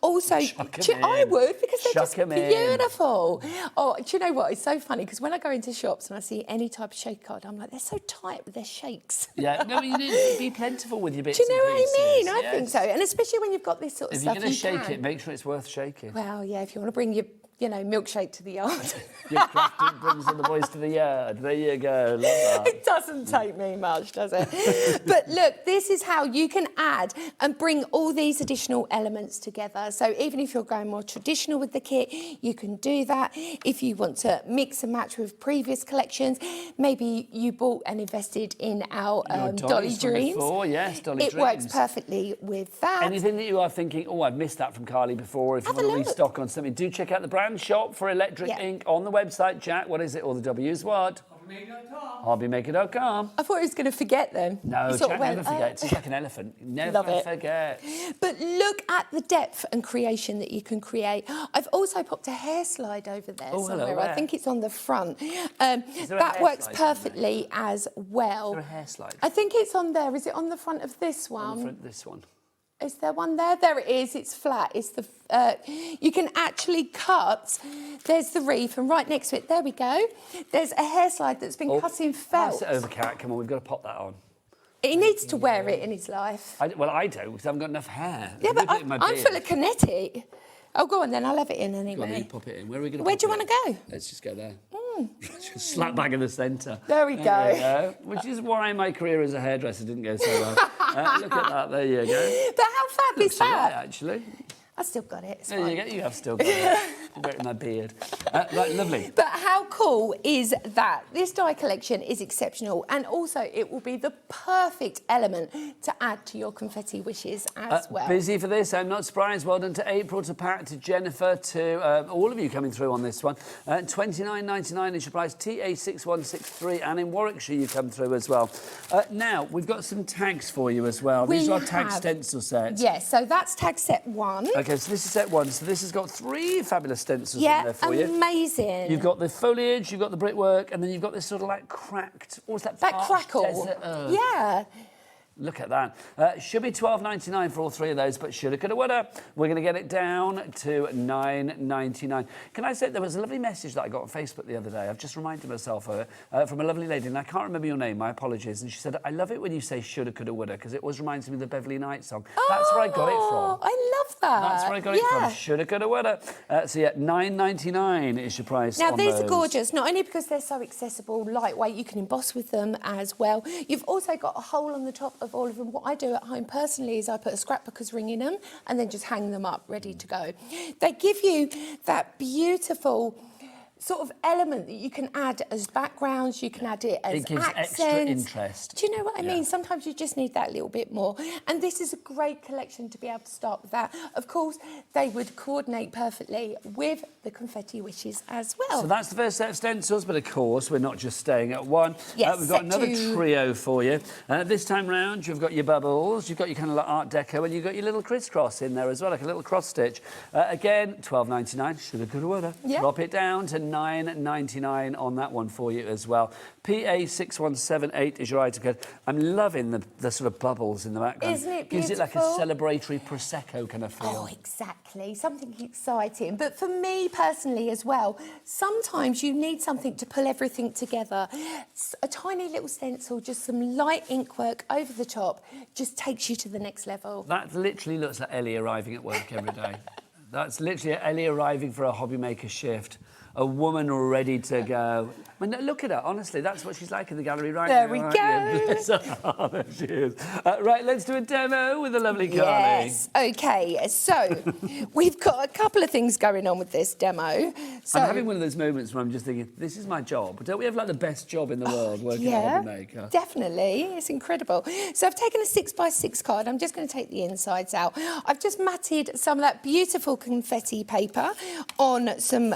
Also, Chuck 'em I in. would, because they're Chuck just 'em in. beautiful. Oh, do you know what? It's so funny, because when I go into shops and I see any type of shaker card, I'm like, they're so tight with their shakes. Yeah, no, you need to be plentiful with your bits. Do you know and what I mean? pieces. I think so. And especially when you've got this sort of If stuff. you're going to shake can. it, make sure it's worth shaking. Well, yeah, if you want to bring your, milkshake to the yard. Your crafting brings all the boys to the yard. There you go. Love that. It doesn't take me much, does it? But look, this is how you can add and bring all these additional elements together. So even if you're going more traditional with the kit, you can do that. If you want to mix and match with previous collections, maybe you bought and invested in our Dolly Dreams. Before, yes, Dolly Dreams. It works perfectly with that. Anything that you are thinking, oh, I've missed that from Carly before, if you want to restock on something, do check out the brand shop for electric ink on the website. Jack, what is it? All the W's what? HobbyMaker.com. I thought he was going to forget them. No, He sort Jack of went, never forgets. He's like an elephant. He never Love it. forgets. But look at the depth and creation that you can create. I've also popped a hair slide over there somewhere. Hello, I think it's on the front. Is there a That hair works slide perfectly as well. Is there a hair slide? I think it's on there. Is it on the front of this one? On the front of this one. Is there one there? There it is. It's flat. It's the. You can actually cut. There's the reef, and right next to it, there we go. There's a hair slide that's been cut in felt. Pass it over, Cat. Come on, we've got to pop that on. He needs to wear it in his life. I don't, because I haven't got enough hair. Yeah, but Leave it in my I'm beard. full of kinetic. Oh, go on then. I'll have it in Go on, anyway. you pop it in. Where are we going to? Where do you want to go? Let's just go there. Just slap bang in the centre. There we go. Which is why my career as a hairdresser didn't go so well. Look at that. There you go. But how fab is that? Actually. I still got it. It's There fine. you go. You have still got it. I've got it in my beard. Right, lovely. But how cool is that? This die collection is exceptional, and also it will be the perfect element to add to your confetti wishes as well. Busy for this, I'm not surprised. Well done to April, to Pat, to Jennifer, to all of you coming through on this one. $29.99 is your price. TA6163, and in Warwickshire you come through as well. Now, we've got some tags for you as well. These are tag stencil sets. Yes, so that's tag set 1. Okay, so this is set 1. So this has got 3 fabulous stencils in there for you. Amazing. You've got the foliage, you've got the brickwork, and then you've got this sort of like cracked, what's that? Parched crackle. desert herb. Yeah. Look at that. Should be $12.99 for all 3 of those, but shoulda, coulda, woulda. We're going to get it down to $9.99. Can I say there was a lovely message that I got on Facebook the other day. I've just reminded myself of it, from a lovely lady, and I can't remember your name, my apologies. And she said, I love it when you say shoulda, coulda, woulda, because it always reminds me of the Beverly Knight song. That's where I got it from. I love that. That's where I got it from. Shoulda, coulda, woulda. So yeah, $9.99 is your price. Now, on these those. are gorgeous, not only because they're so accessible, lightweight, you can emboss with them as well. You've also got a hole on the top of all of them. What I do at home personally is I put a scrapbooker's ring in them and then just hang them up ready to go. They give you that beautiful sort of element that you can add as backgrounds, you can add it as It gives accents. extra interest. Do you know what I mean? Sometimes you just need that little bit more. And this is a great collection to be able to start with that. Of course, they would coordinate perfectly with the confetti wishes as well. So that's the first set of stencils, but of course we're not just staying at one. Yes, we've got set another two. trio for you. This time round, you've got your bubbles, you've got your kind of like Art Deco, and you've got your little crisscross in there as well, like a little cross stitch. Again, $12.99. Should have good order. Yeah. Drop it down to $9.99 on that one for you as well. PA6178 is your item code. I'm loving the sort of bubbles in the background. Isn't it Gives it like a beautiful? celebratory Prosecco kind of feel. Oh, exactly. Something exciting. But for me personally as well, sometimes you need something to pull everything together. A tiny little stencil, just some light ink work over the top, just takes you to the next level. That literally looks like Ellie arriving at work every day. That's literally Ellie arriving for a HobbyMaker shift. A woman ready to go. I mean, look at her, honestly, that's what she's like in the gallery right There now. we aren't go. you? Bless her heart, there she is. Right, let's do a demo with the lovely Carly. Yes. OK, so we've got a couple of things going on with this demo. So, I'm having one of those moments where I'm just thinking, this is my job. Don't we have like the best job in the world working at HobbyMaker? Definitely. It's incredible. So I've taken a 6x6 card. I'm just going to take the insides out. I've just matted some of that beautiful confetti paper on some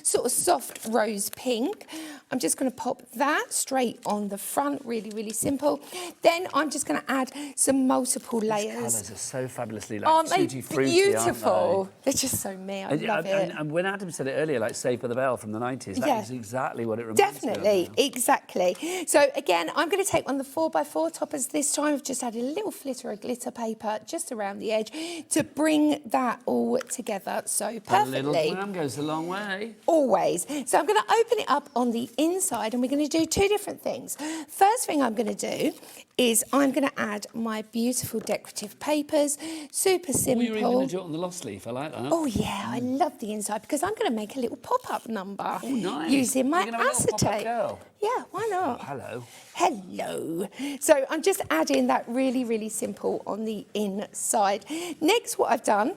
sort of soft rose pink. I'm just going to pop that straight on the front, really, really simple. Then I'm just going to add some multiple layers. Colours are so fabulously like Aren't they tutti fruity, beautiful? aren't They're just so me. I they? love it. And when Adam said it earlier, like Saved by the Bell from the 90s, that is exactly what it reminds Definitely, me of. exactly. So again, I'm going to take one of the 4x4 toppers this time. I've just added a little flitter of glitter paper just around the edge to bring that all together so perfectly. A little clam goes a long way. Always. So I'm going to open it up on the inside and we're going to do two different things. First thing I'm going to do is I'm going to add my beautiful decorative papers. Super simple. Oh, you're even going to do it on the lost leaf. I like that. Oh, yeah, I love the inside because I'm going to make a little pop-up number nice. using my You're gonna have a little pop-up acetate. girl. Yeah, why not? Oh, hello. Hello. So I'm just adding that really, really simple on the inside. Next, what I've done,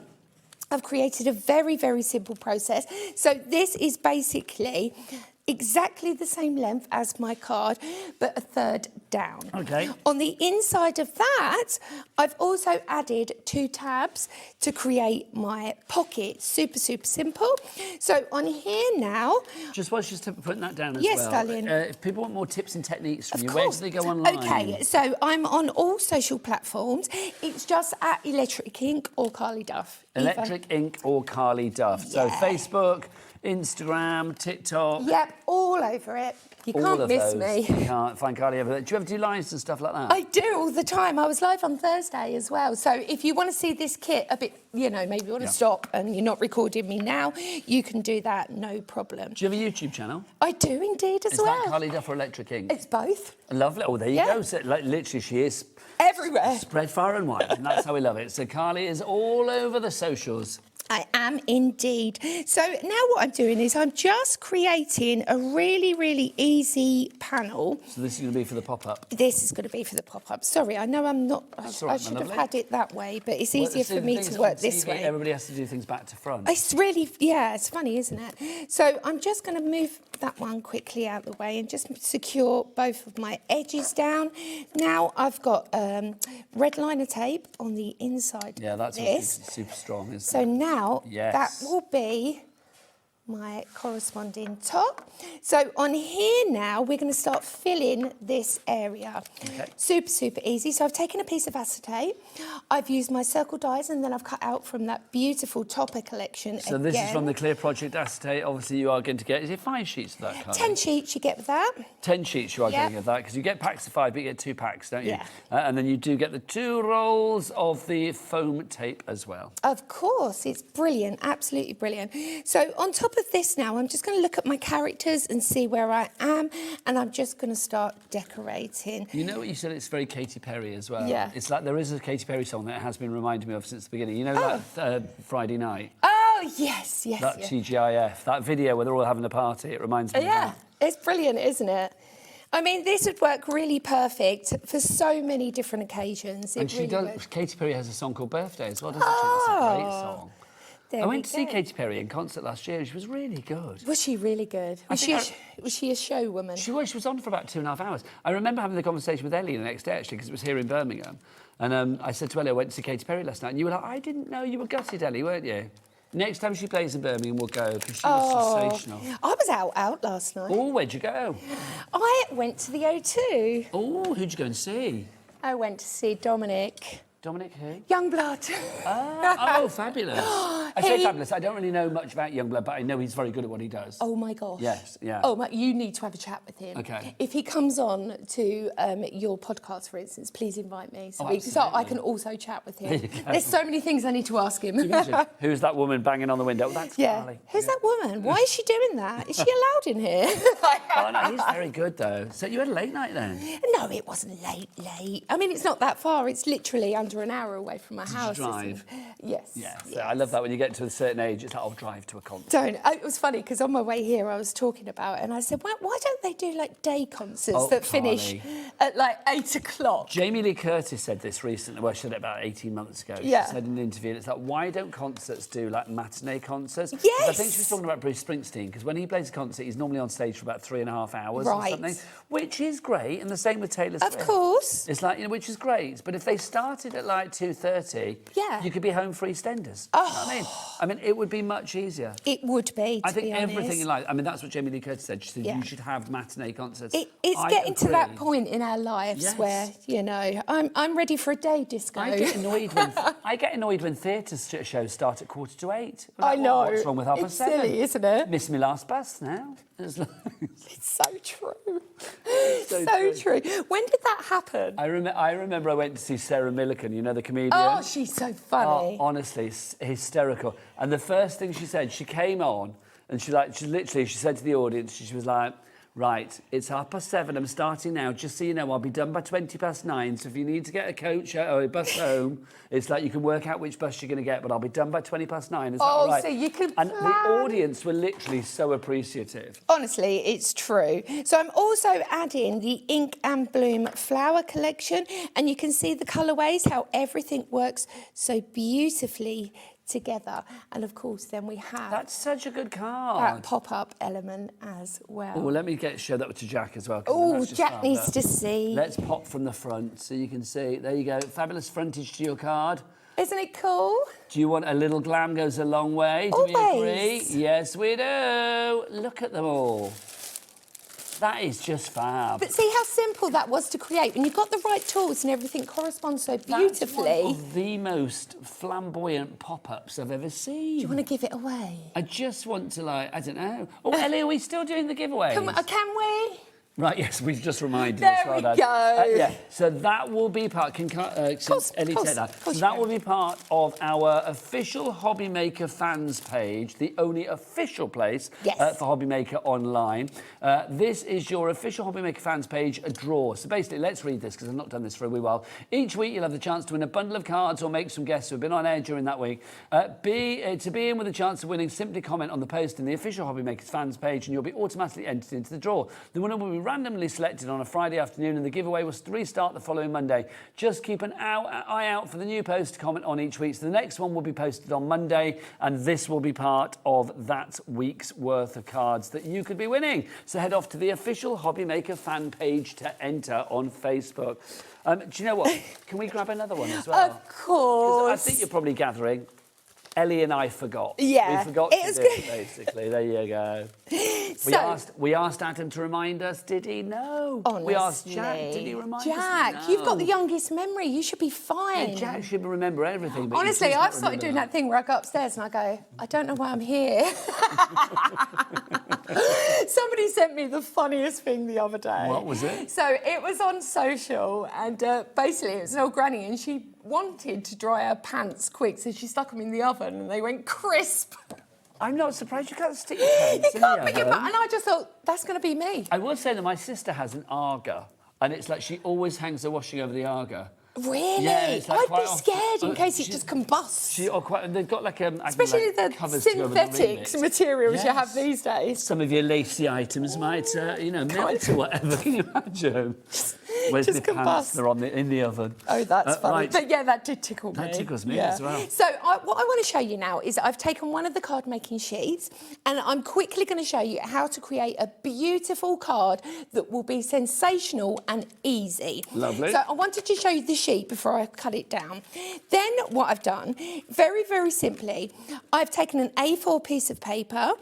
I've created a very, very simple process. So this is basically exactly the same length as my card, but a third down. Okay. On the inside of that, I've also added 2 tabs to create my pocket. Super, super simple. So on here now... Just whilst you're putting that down as Yes, well. darling. If people want more tips and techniques from Of you, where course. do they go online? OK, so I'm on all social platforms. It's just at Electric Ink or Carly Duff. Electric Ink or Carly Duff. So Yeah. Facebook, Instagram, TikTok. Yep, all over it. You all can't of miss those. me. You can't find Carly over there. Do you ever do lives and stuff like that? I do all the time. I was live on Thursday as well. So if you want to see this kit a bit, you know, maybe you want to stop and you're not recording me now, you can do that, no problem. Do you have a YouTube channel? I do indeed as Is well. that Carly Duff or Electric Ink? It's both. Lovely. Oh, there you Yeah. go. So, like, literally, she is everywhere. Spread far and wide, and that's how we love it. So Carly is all over the socials. I am indeed. So now what I'm doing is I'm just creating a really, really easy panel. So this is going to be for the pop-up. This is going to be for the pop-up. Sorry, I know I'm not... That's all I right, my should have lovely. had it that way, but it's Well, easier see, for the me thing to is, work on this TV, way. Everybody has to do things back to front. It's really, yeah, it's funny, isn't it? So I'm just going to move that one quickly out of the way and just secure both of my edges down. Now I've got red liner tape on the inside Yeah, that's of this. super strong, isn't So it? now Yes. that will be my corresponding top. So on here now, we're going to start filling this area. Okay. Super, super easy. So I've taken a piece of acetate. I've used my circle dies and then I've cut out from that beautiful topper collection So this is from the Clear Project acetate. Obviously, you are going to get, is it 5 sheets of that colour? 10 sheets you get with that. 10 sheets you are Yep. going to get that, because you get packs of 5, but you get 2 packs, don't you? Yeah. And then you do get the 2 rolls of the foam tape as well. Of course, it's brilliant, absolutely brilliant. So on top of this now, I'm just going to look at my characters and see where I am, and I'm just going to start decorating. You know what you said, it's very Katy Perry as well. Yeah. It's like there is a Katy Perry song that has been reminding me of since the beginning. You know that Friday Night? Oh, yes, That yes. TGIF, that video where they're all having a party, it reminds me of Yeah, that. it's brilliant, isn't it? I mean, this would work really perfect for so many different occasions. And It really would. Katy Perry has a song called Birthday as well, doesn't she? It's a great song. There I we went to see go. Katy Perry in concert last year and she was really good. Was she really good? Was she a show woman? She was on for about 2.5 hours. I remember having the conversation with Ellie the next day, actually, because it was here in Birmingham. And I said to Ellie, I went to see Katy Perry last night. And you were like, I didn't know you were gutted, Ellie, weren't you? Next time she plays in Birmingham, we'll go, because she was sensational. I was out last night. Oh, where'd you go? I went to the O2. Oh, who'd you go and see? I went to see Dominic. Dominic who? Youngblood. Oh, fabulous. I say fabulous. I don't really know much about Youngblood, but I know he's very good at what he does. Oh, my gosh. Yes, yeah. Oh, you need to have a chat with him. Okay. If he comes on to your podcast, for instance, please invite me so I can also chat with him. There you go. There's so many things I need to ask him. Who's that woman banging on the window? That's Carly. Who's that woman? Why is she doing that? Is she allowed in here? Oh, no, he's very good, though. So you had a late night then? No, it wasn't late. I mean, it's not that far. It's literally under an hour away from my house. Did you drive? Yes. Yes. I love that when you get to a certain age, it's like, I'll drive to a concert. It was funny because on my way here I was talking about it and I said, why don't they do like day concerts that finish at like 8 o'clock? Jamie Lee Curtis said this recently, well, she said it about 18 months ago. Yeah. She said in an interview, and it's like, why don't concerts do like matinee concerts? Yes. I think she was talking about Bruce Springsteen, because when he plays a concert, he's normally on stage for about 3.5 hours or something, which is great, and the same with Taylor Swift. Of course. It's like, which is great, but if they started at like 2:30, you could be home for EastEnders. Oh. You know what I mean, it would be much easier. It would be, I think be everything honest. in life, I mean, that's what Jamie Lee Curtis said. She said you should have matinee concerts. It's I getting to that agree. point in our lives where, you know, I'm ready for a day disco. I get annoyed when theatre shows start at 7:45. I know. What's wrong with half past 7? It's silly, isn't it? Miss me last bus now. It's so true. So true. When did that happen? I remember I went to see Sarah Millican, you know, the comedian. Oh, she's so funny. Oh, honestly, hysterical. And the first thing she said, she came on and she said to the audience, she was like, right, it's 7:30, I'm starting now, just so you know, I'll be done by 9:20, so if you need to get a coach or a bus home, it's like you can work out which bus you're going to get, but I'll be done by 9:20. Is that all right? So you can And plan. the audience were literally so appreciative. Honestly, it's true. So I'm also adding the Ink and Bloom flower collection, and you can see the colourways, how everything works so beautifully together. And of course, then we have... That's such a good card. That pop-up element as well. Oh, let me show that to Jack as well. Oh, Jack needs to see. Let's pop from the front so you can see. There you go. Fabulous frontage to your card. Isn't it cool? Do you want a little glam goes a long way? Do we agree? Yes, we do. Look at them all. That is just fab. But see how simple that was to create. When you've got the right tools and everything corresponds so beautifully. That's one of the most flamboyant pop-ups I've ever seen. Do you want to give it away? I just want to, I don't know. Oh, Ellie, are we still doing the giveaways? Can we? Right, yes, we've just reminded there us. There we done. go. Yeah, so that will be part... Ellie take that? So that will be part of our official HobbyMaker fans page, the only official place for HobbyMaker online. This is your official HobbyMaker fans page, a draw. So basically, let's read this, because I've not done this for a wee while. Each week, you'll have the chance to win a bundle of cards or make some guests who have been on air during that week. To be in with a chance of winning, simply comment on the post in the official HobbyMakers fans page, and you'll be automatically entered into the draw. The winner will be randomly selected on a Friday afternoon, and the giveaway will restart the following Monday. Just keep an eye out for the new post to comment on each week. So the next one will be posted on Monday, and this will be part of that week's worth of cards that you could be winning. So head off to the official HobbyMaker fan page to enter on Facebook. Do you know what? Can we grab another one as well? Of course. I think you're probably gathering. Ellie and I forgot. Yeah. We forgot to do it, basically. There you go. We asked Adam to remind us. Did he? No. Honestly. We asked Jack. Did he remind us? Jack, No. you've got the youngest memory. You should be fine. Yeah, Jack should remember everything. But Honestly, I've started doing that thing where I go upstairs and I go, I don't know why I'm here. Somebody sent me the funniest thing the other day. What was it? So it was on social, and basically it was an old granny, and she wanted to dry her pants quick, so she stuck them in the oven and they went crisp. I'm not surprised you can't stick your pants You in the can't put your oven. and I just thought, that's going to be me. I will say that my sister has an Arga, and it's like she always hangs her washing over the Arga. Really? Yeah, it's like I'd quite be often- scared in case it just combusts. They've got like Especially like the covers to go with the synthetic remix. materials you have Yes. these days. Some of your lacy items might, melt or whatever. Can you imagine? Where's Just the pants? combust. They're in the oven. Oh, that's funny. Right. But yeah, that did tickle me. That tickles me as well. So what I want to show you now is I've taken one of the card making sheets and I'm quickly going to show you how to create a beautiful card that will be sensational and easy. Lovely. So I wanted to show you the sheet before I cut it down. Then what I've done, very, very simply, I've taken an A4 piece of paper,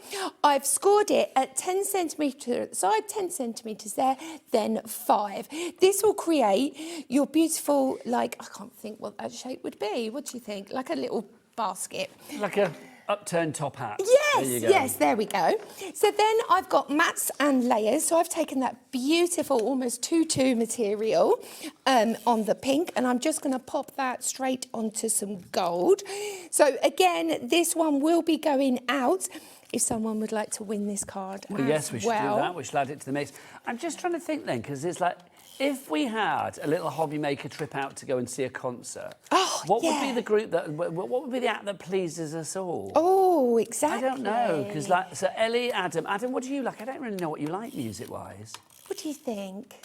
I've scored it at 10 centimetres at the side, 10 centimetres there, then 5. This will create your beautiful, I can't think what that shape would be. What do you think? Like a little basket. Like a upturned top hat. Yes, there we go. So then I've got mats and layers. So I've taken that beautiful, almost tutu material on the pink, and I'm just going to pop that straight onto some gold. So again, this one will be going out if someone would like to win this card. Well, yes, we should do that. We should add it to the mix. I'm just trying to think then, because it's like, if we had a little HobbyMaker trip out to go and see a concert, what would be the group what would be the act that pleases us all? Oh, exactly. I don't know, because so Ellie, Adam, what do you like? I don't really know what you like music-wise. What do you think?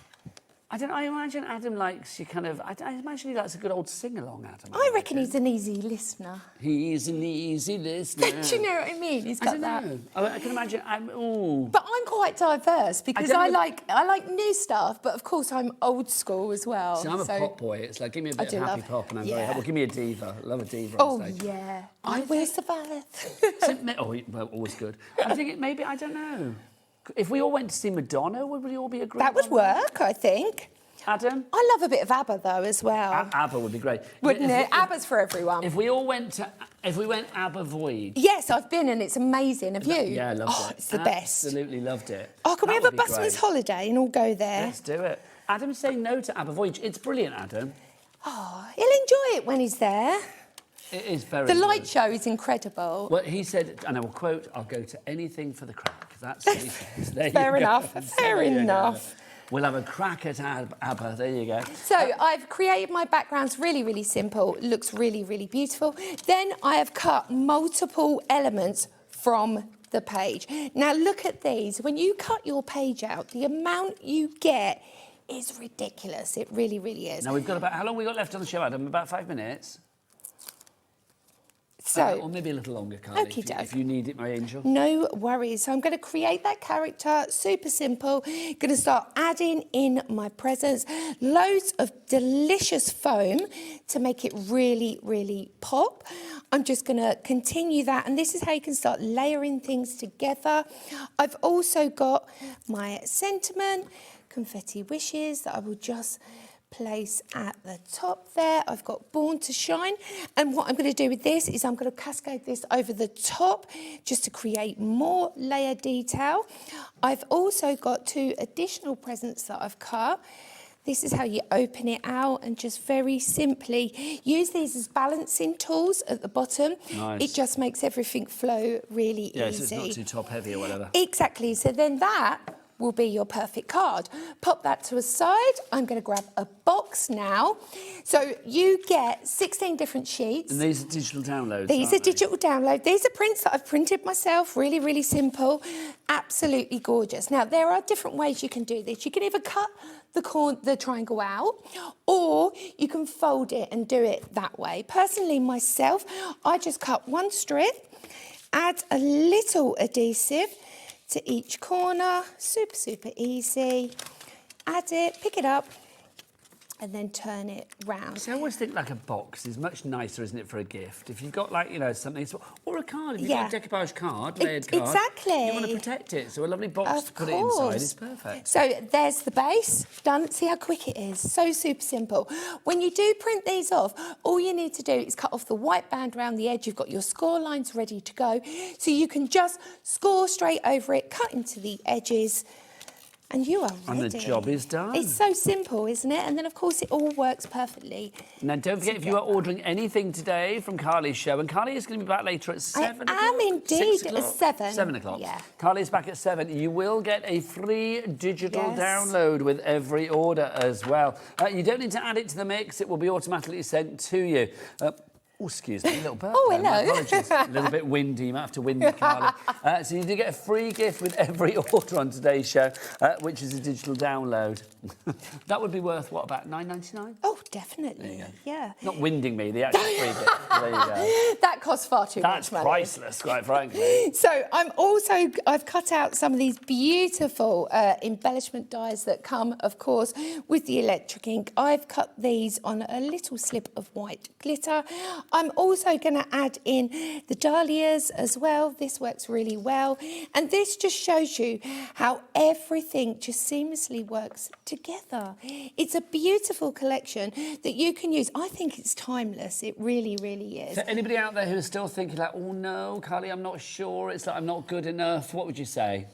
I don't know, I imagine Adam likes you I imagine he likes a good old sing-along, Adam. I reckon he's an easy listener. He's an easy listener. Do you know what I mean? He's got I don't know. I can imagine, But I'm quite diverse because I like new stuff, but of course I'm old school as well. See, I'm a pop boy. It's like, give me a bit of happy pop and I'm very happy. Well, give me a diva. I love a diva on stage. Oh, yeah. I will survive. Always good. I think maybe, I don't know. If we all went to see Madonna, would we all be a group? That would work, I think. Adam? I love a bit of ABBA though as well. ABBA would be great. Wouldn't it? ABBA's for everyone. If we went ABBA Voyage. Yes, I've been and it's amazing. Have you? Yeah, I loved it. It's the best. Absolutely loved it. Oh, can we have a busman's holiday and all go there? Let's do it. Adam's saying no to ABBA Voyage. It's brilliant, Adam. Oh, he'll enjoy it when he's there. It is very The good. light show is incredible. Well, he said, and I will quote, I'll go to anything for the crack. That's what he says. There Fair you go. enough. Fair enough. We'll have a crack at ABBA. There you go. So I've created my backgrounds really, really simple. It looks really, really beautiful. Then I have cut multiple elements from the page. Now look at these. When you cut your page out, the amount you get is ridiculous. It really, really is. Now we've got how long have we got left on the show, Adam? About 5 minutes? So, or maybe a little longer, Carla, if you need it, my angel. No worries. So I'm going to create that character, super simple. Going to start adding in my presents. Loads of delicious foam to make it really, really pop. I'm just going to continue that. And this is how you can start layering things together. I've also got my sentiment, confetti wishes that I will just place at the top there. I've got Born to Shine, and what I'm going to do with this is I'm going to cascade this over the top just to create more layer detail. I've also got 2 additional presents that I've cut. This is how you open it out and just very simply use these as balancing tools at the bottom. Nice. It just makes everything flow really easy. So it's not too top heavy or whatever. Exactly. So then that will be your perfect card. Pop that to a side. I'm going to grab a box now. So you get 16 different sheets. And these are digital downloads. These are digital downloads. These are prints that I've printed myself. Really, really simple. Absolutely gorgeous. Now, there are different ways you can do this. You can either cut the triangle out, or you can fold it and do it that way. Personally, myself, I just cut one strip, add a little adhesive to each corner, super, super easy. Add it, pick it up, and then turn it round. So I always think like a box is much nicer, isn't it, for a gift? If you've got something, or a card, if you've got a decoupage card, layered card. Exactly. You want to protect it, so a lovely box to put it inside is perfect. So there's the base, done. See how quick it is, so super simple. When you do print these off, all you need to do is cut off the white band around the edge. You've got your score lines ready to go. So you can just score straight over it, cut into the edges, And you are ready. And the job is done. It's so simple, isn't it? And then, of course, it all works perfectly. Now, don't forget, if you are ordering anything today from Carly's show, and Carly is going to be back later at 7 o'clock. I am indeed at 7. 7 o'clock. Yeah. Carly's back at 7. You will get a free digital download with every order as well. You don't need to add it to the mix. It will be automatically sent to you. Oh, excuse me, a little burp. Oh, there. My hello. apologies. A little bit windy. You might have to wind it, Carly. So you do get a free gift with every order on today's show, which is a digital download. That would be worth, what, about $9.99? Oh, definitely. Yeah. Not winding me, the actual free gift. There you go. That costs far too That's much money. priceless, quite frankly. So I've cut out some of these beautiful embellishment dies that come, of course, with the electric ink. I've cut these on a little slip of white glitter. I'm also going to add in the dahlias as well. This works really well. And this just shows you how everything just seamlessly works together. It's a beautiful collection that you can use. I think it's timeless. It really, really is. For anybody out there who is still thinking like, oh no, Carly, I'm not sure, it's like I'm not good enough, what would you say?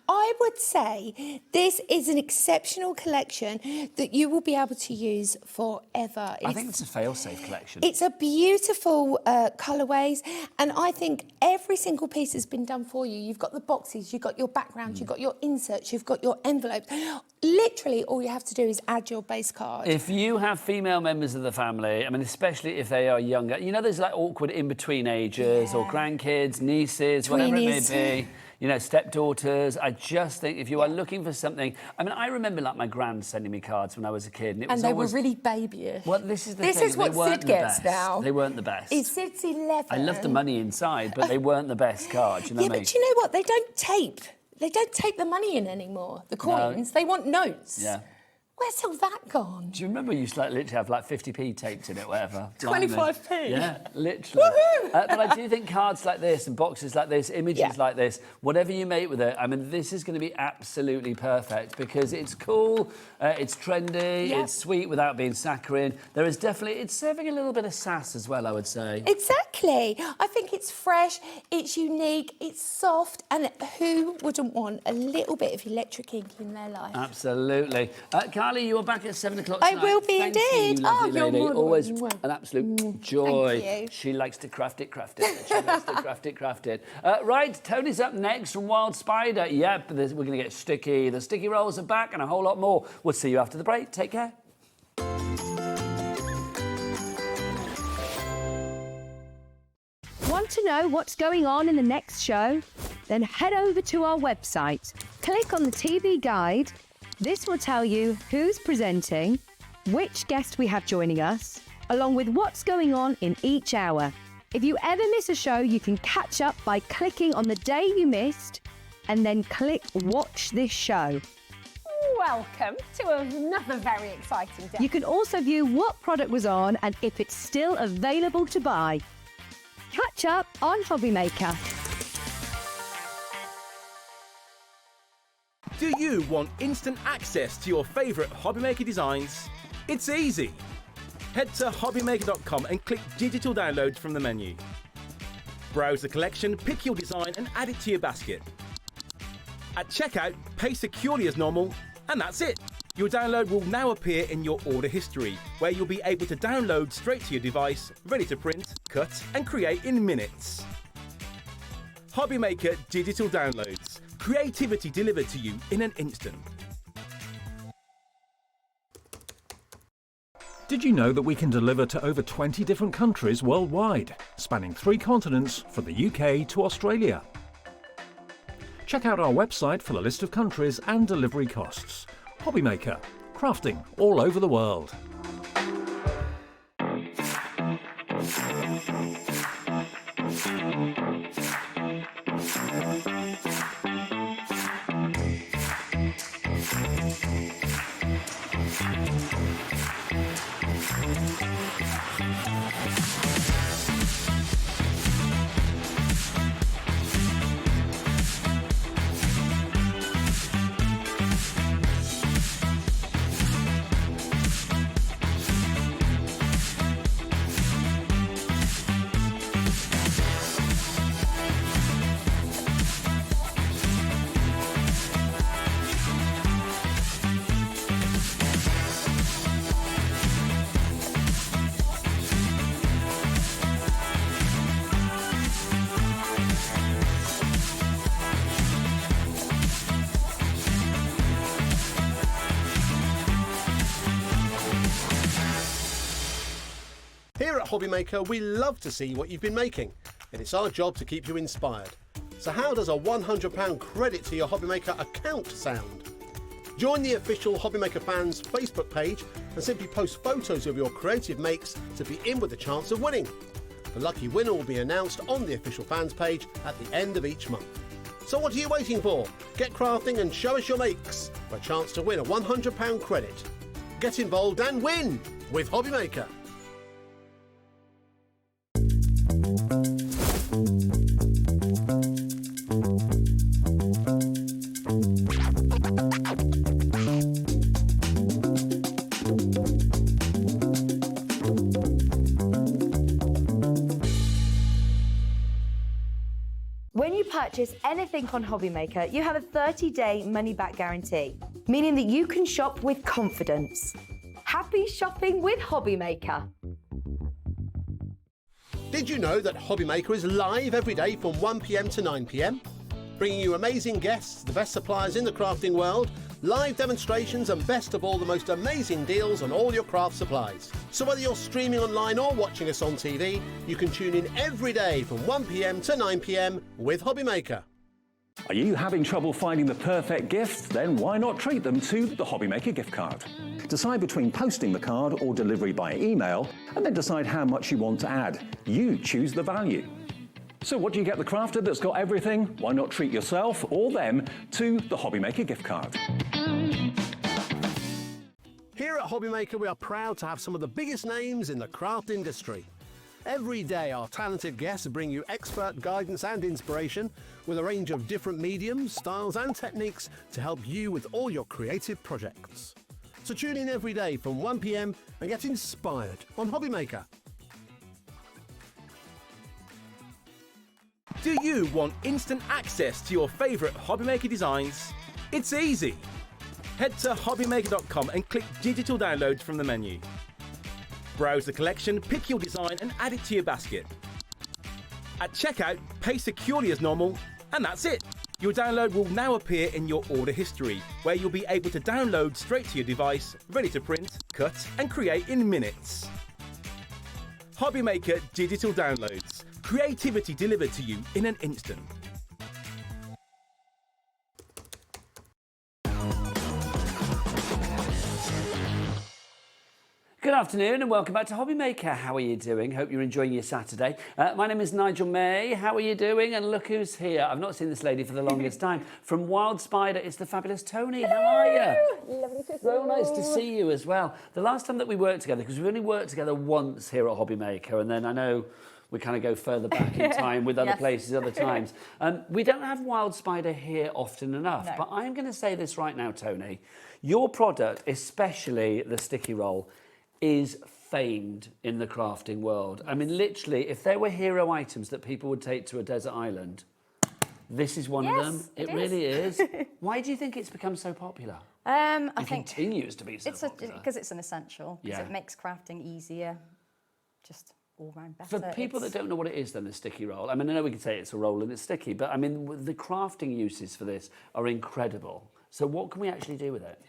I would say this is an exceptional collection that you will be able to use forever. I think it's a fail-safe collection. It's a beautiful colourways, and I think every single piece has been done for you. You've got the boxes, you've got your background, you've got your inserts, you've got your envelopes. Literally, all you have to do is add your base card. If you have female members of the family, I mean, especially if they are younger, you know, there's like awkward in-between ages or grandkids, nieces, whatever it may be. You know, stepdaughters. I just think if you are looking for something... I mean, I remember, like, my gran sending me cards when I was a kid. And, it was they always, were really babyish. Well, this is the This thing. is what they weren't Sid the gets best. now. They weren't the best. Sid's 11. I love the money inside, but they weren't the best cards, you know what I mean? But you know what? They don't tape. They don't tape the money in anymore, the coins. They want notes. Yeah. Where's all that gone? Do you remember you used to like, literally have like 50p taped in it, whatever? 25p? Yeah, literally. Woohoo! But I do think cards like this and boxes like this, images like this, whatever you make with it, I mean, this is going to be absolutely perfect because it's cool, it's trendy, it's sweet without being saccharine. There is definitely, it's serving a little bit of sass as well, I would say. Exactly. I think it's fresh, it's unique, it's soft, and who wouldn't want a little bit of electric ink in their life? Absolutely. Carly, you are back at 7 o'clock I tonight. will be Thank indeed. You, lovely you're lady. more than Always welcome. an absolute joy. Thank you. She likes to craft it. She likes to craft it. Right, Tony's up next from Wild Spider. Yep, we're going to get sticky. The sticky rolls are back and a whole lot more. We'll see you after the break. Take care. Want to know what's going on in the next show? Then head over to our website. Click on the TV guide. This will tell you who's presenting, which guest we have joining us, along with what's going on in each hour. If you ever miss a show, you can catch up by clicking on the day you missed and then click Watch This Show. Welcome to another very exciting day. You can also view what product was on and if it's still available to buy. Catch up on HobbyMaker. Do you want instant access to your favourite HobbyMaker designs? It's easy. Head to HobbyMaker.com and click Digital Downloads from the menu. Browse the collection, pick your design and add it to your basket. At checkout, pay securely as normal, and that's it. Your download will now appear in your order history, where you'll be able to download straight to your device, ready to print, cut and create in minutes. HobbyMaker Digital Downloads. Creativity delivered to you in an instant. Did you know that we can deliver to over 20 different countries worldwide, spanning 3 continents from the UK to Australia? Check out our website for the list of countries and delivery costs. HobbyMaker, crafting all over the world. at HobbyMaker, we love to see what you've been making, and it's our job to keep you inspired. So how does a £100 credit to your HobbyMaker account sound? Join the official HobbyMaker fans Facebook page and simply post photos of your creative makes to be in with a chance of winning. The lucky winner will be announced on the official fans page at the end of each month. So what are you waiting for? Get crafting and show us your makes for a chance to win a £100 credit. Get involved and win with HobbyMaker. When you purchase anything on HobbyMaker, you have a 30-day money-back guarantee, meaning that you can shop with confidence. Happy shopping with HobbyMaker. Did you know that HobbyMaker is live every day from 1 p.m. to 9 p.m? Bringing you amazing guests, the best suppliers in the crafting world, live demonstrations and best of all, the most amazing deals on all your craft supplies. So whether you're streaming online or watching us on TV, you can tune in every day from 1 p.m. to 9 p.m. with HobbyMaker. Are you having trouble finding the perfect gift? Then why not treat them to the HobbyMaker gift card? Decide between posting the card or delivery by email, and then decide how much you want to add. You choose the value. So what do you get the crafter that's got everything? Why not treat yourself or them to the HobbyMaker gift card? Here at HobbyMaker, we are proud to have some of the biggest names in the craft industry. Every day, our talented guests bring you expert guidance and inspiration with a range of different mediums, styles and techniques to help you with all your creative projects. So tune in every day from 1 p.m. and get inspired on HobbyMaker. Do you want instant access to your favourite HobbyMaker designs? It's easy. Head to HobbyMaker.com and click Digital Downloads from the menu. Browse the collection, pick your design and add it to your basket. At checkout, pay securely as normal, and that's it. Your download will now appear in your order history, where you'll be able to download straight to your device, ready to print, cut and create in minutes. HobbyMaker Digital Downloads. Creativity delivered to you in an instant. Good afternoon and welcome back to HobbyMaker. How are you doing? Hope you're enjoying your Saturday. My name is Nigel May. How are you doing? And look who's here. I've not seen this lady for the longest time. From Wild Spider, it's the fabulous Toni. How are you? Lovely to see So you. nice to see you as well. The last time that we worked together, because we've only worked together once here at HobbyMaker, and then I know we kind of go further back in time with other places, other times. We don't have Wild Spider here often enough, but I'm going to say this right now, Toni. Your product, especially the sticky roll, is famed in the crafting world. I mean, literally, if there were hero items that people would take to a desert island, this is one of them. It really is. Why do you think it's become so popular? I think continues to be so popular. Because it's an essential. Because Yeah. it makes crafting easier, just all round better. For people that don't know what it is, then the sticky roll. I mean, I know we can say it's a roll and it's sticky, but I mean, the crafting uses for this are incredible. So what can we actually do with it?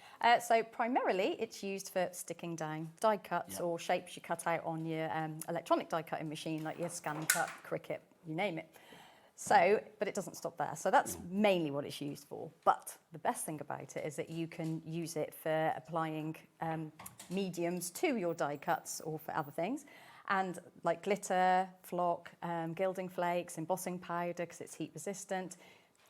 So primarily it's used for sticking down die cuts or shapes you cut out on your electronic die cutting machine, like your Scan and Cut, Cricut, you name it. So, but it doesn't stop there. So that's mainly what it's used for. But the best thing about it is that you can use it for applying mediums to your die cuts or for other things. And like glitter, flock, gilding flakes, embossing powder, because it's heat resistant,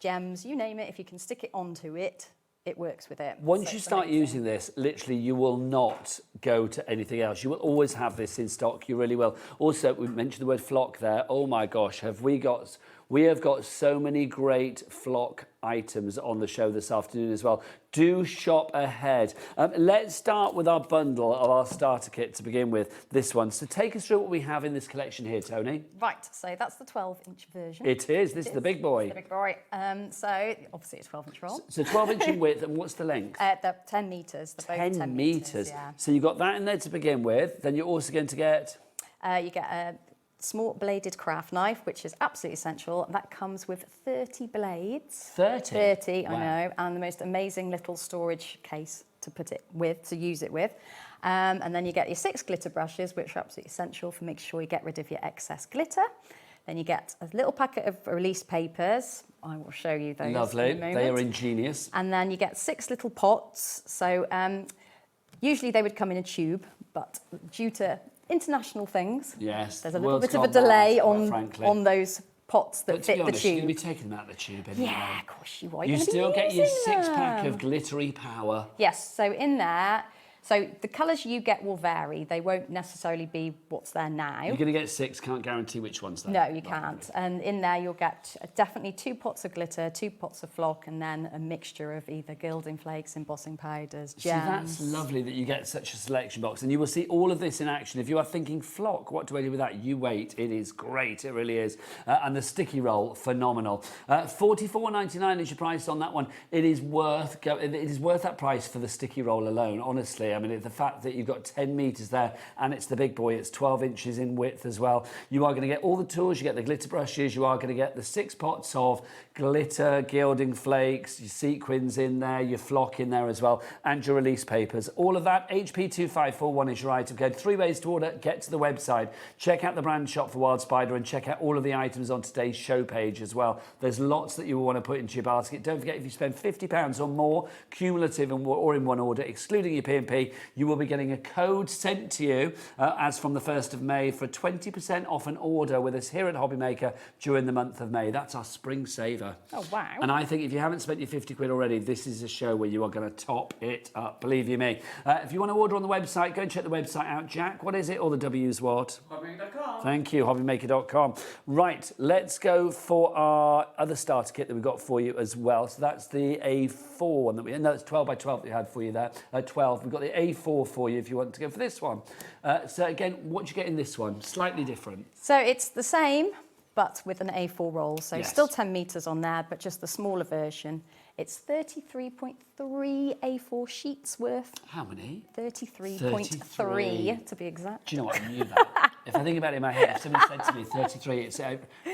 gems, you name it, if you can stick it onto it, it works with it. Once you start using this, literally, you will not go to anything else. You will always have this in stock. You really will. Also, we mentioned the word flock there. Oh my gosh, we have got so many great flock items on the show this afternoon as well. Do shop ahead. Let's start with our bundle of our starter kit to begin with, this one. So take us through what we have in this collection here, Toni. Right, so that's the 12-inch version. It is. This is the big boy. It's the big boy. So obviously it's 12-inch roll. So 12-inch in width, and what's the length? They're 10 metres. They're both 10 metres. Yeah. So you've got that in there to begin with. Then you're also going to get... You get a small bladed craft knife, which is absolutely essential. That comes with 30 blades. 30? 30, Wow. I know. And the most amazing little storage case to put it with, to use it with. And then you get your 6 glitter brushes, which are absolutely essential for making sure you get rid of your excess glitter. Then you get a little packet of release papers. I will show you those Lovely. in a moment. They are ingenious. And then you get 6 little pots. So usually they would come in a tube, but due to international things, yes, there's a little bit of a delay on those pots that but to fit be honest, the you're tube. going to be taking them out of the tube anyway. Yeah, of course you are. You still get your 6-pack of glittery power. Yes, so in there, so the colours you get will vary. They won't necessarily be what's there now. You're going to get 6, can't guarantee which one's there. No, you can't. And in there you'll get definitely 2 pots of glitter, 2 pots of flock, and then a mixture of either gilding flakes, embossing powders, gems. See, that's lovely that you get such a selection box. And you will see all of this in action. If you are thinking flock, what do I do with that? You wait. It is great. It really is. And the sticky roll, phenomenal. $44.99 is your price on that one. It is worth that price for the sticky roll alone, honestly. I mean, the fact that you've got 10 metres there and it's the big boy, it's 12 inches in width as well. You are going to get all the tools, you get the glitter brushes, you are going to get the 6 pots of glitter, gilding flakes, your sequins in there, your flock in there as well, and your release papers. All of that, HP2541 is your item code. 3 ways to order. Get to the website, check out the brand shop for Wild Spider, and check out all of the items on today's show page as well. There's lots that you will want to put into your basket. Don't forget, if you spend £50 or more, cumulative or in one order, excluding your P&P, you will be getting a code sent to you as from the 1st of May for 20% off an order with us here at HobbyMaker during the month of May. That's our spring saver. Oh, wow. And I think if you haven't spent your 50 quid already, this is a show where you are going to top it up, believe you me. If you want to order on the website, go and check the website out. Jack, what is it? All the W's what? HobbyMaker.com. Thank you, HobbyMaker.com. Right, let's go for our other starter kit that we've got for you as well. So that's the A4 one that we... No, it's 12 by 12 that we had for you there. 12. We've got the A4 for you if you want to go for this one. So again, what do you get in this one? Slightly different. So it's the same, but with an A4 roll. So Yes. still 10 metres on there, but just the smaller version. It's 33.3 A4 sheets worth. How many? 33.3 to be exact. Do you know what? I knew that. If I think about it in my head, if somebody said to me 33, it's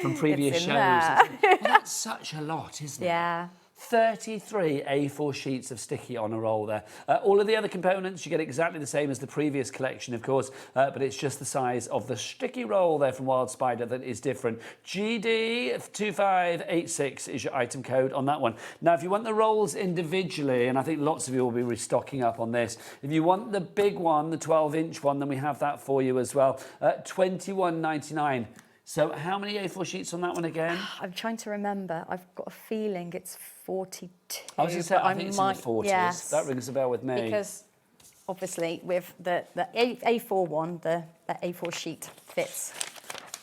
from previous It's in shows. there. Well, that's such a lot, isn't it? Yeah. 33 A4 sheets of sticky on a roll there. All of the other components you get exactly the same as the previous collection, of course, but it's just the size of the sticky roll there from Wild Spider that is different. GD2586 is your item code on that one. Now, if you want the rolls individually, and I think lots of you will be restocking up on this, if you want the big one, the 12-inch one, then we have that for you as well. $21.99. So how many A4 sheets on that one again? I'm trying to remember. I've got a feeling it's 42. I was going to say, but I think it's in the 40s. Yes, That rings a bell with me. because obviously with the A4 one, the A4 sheet fits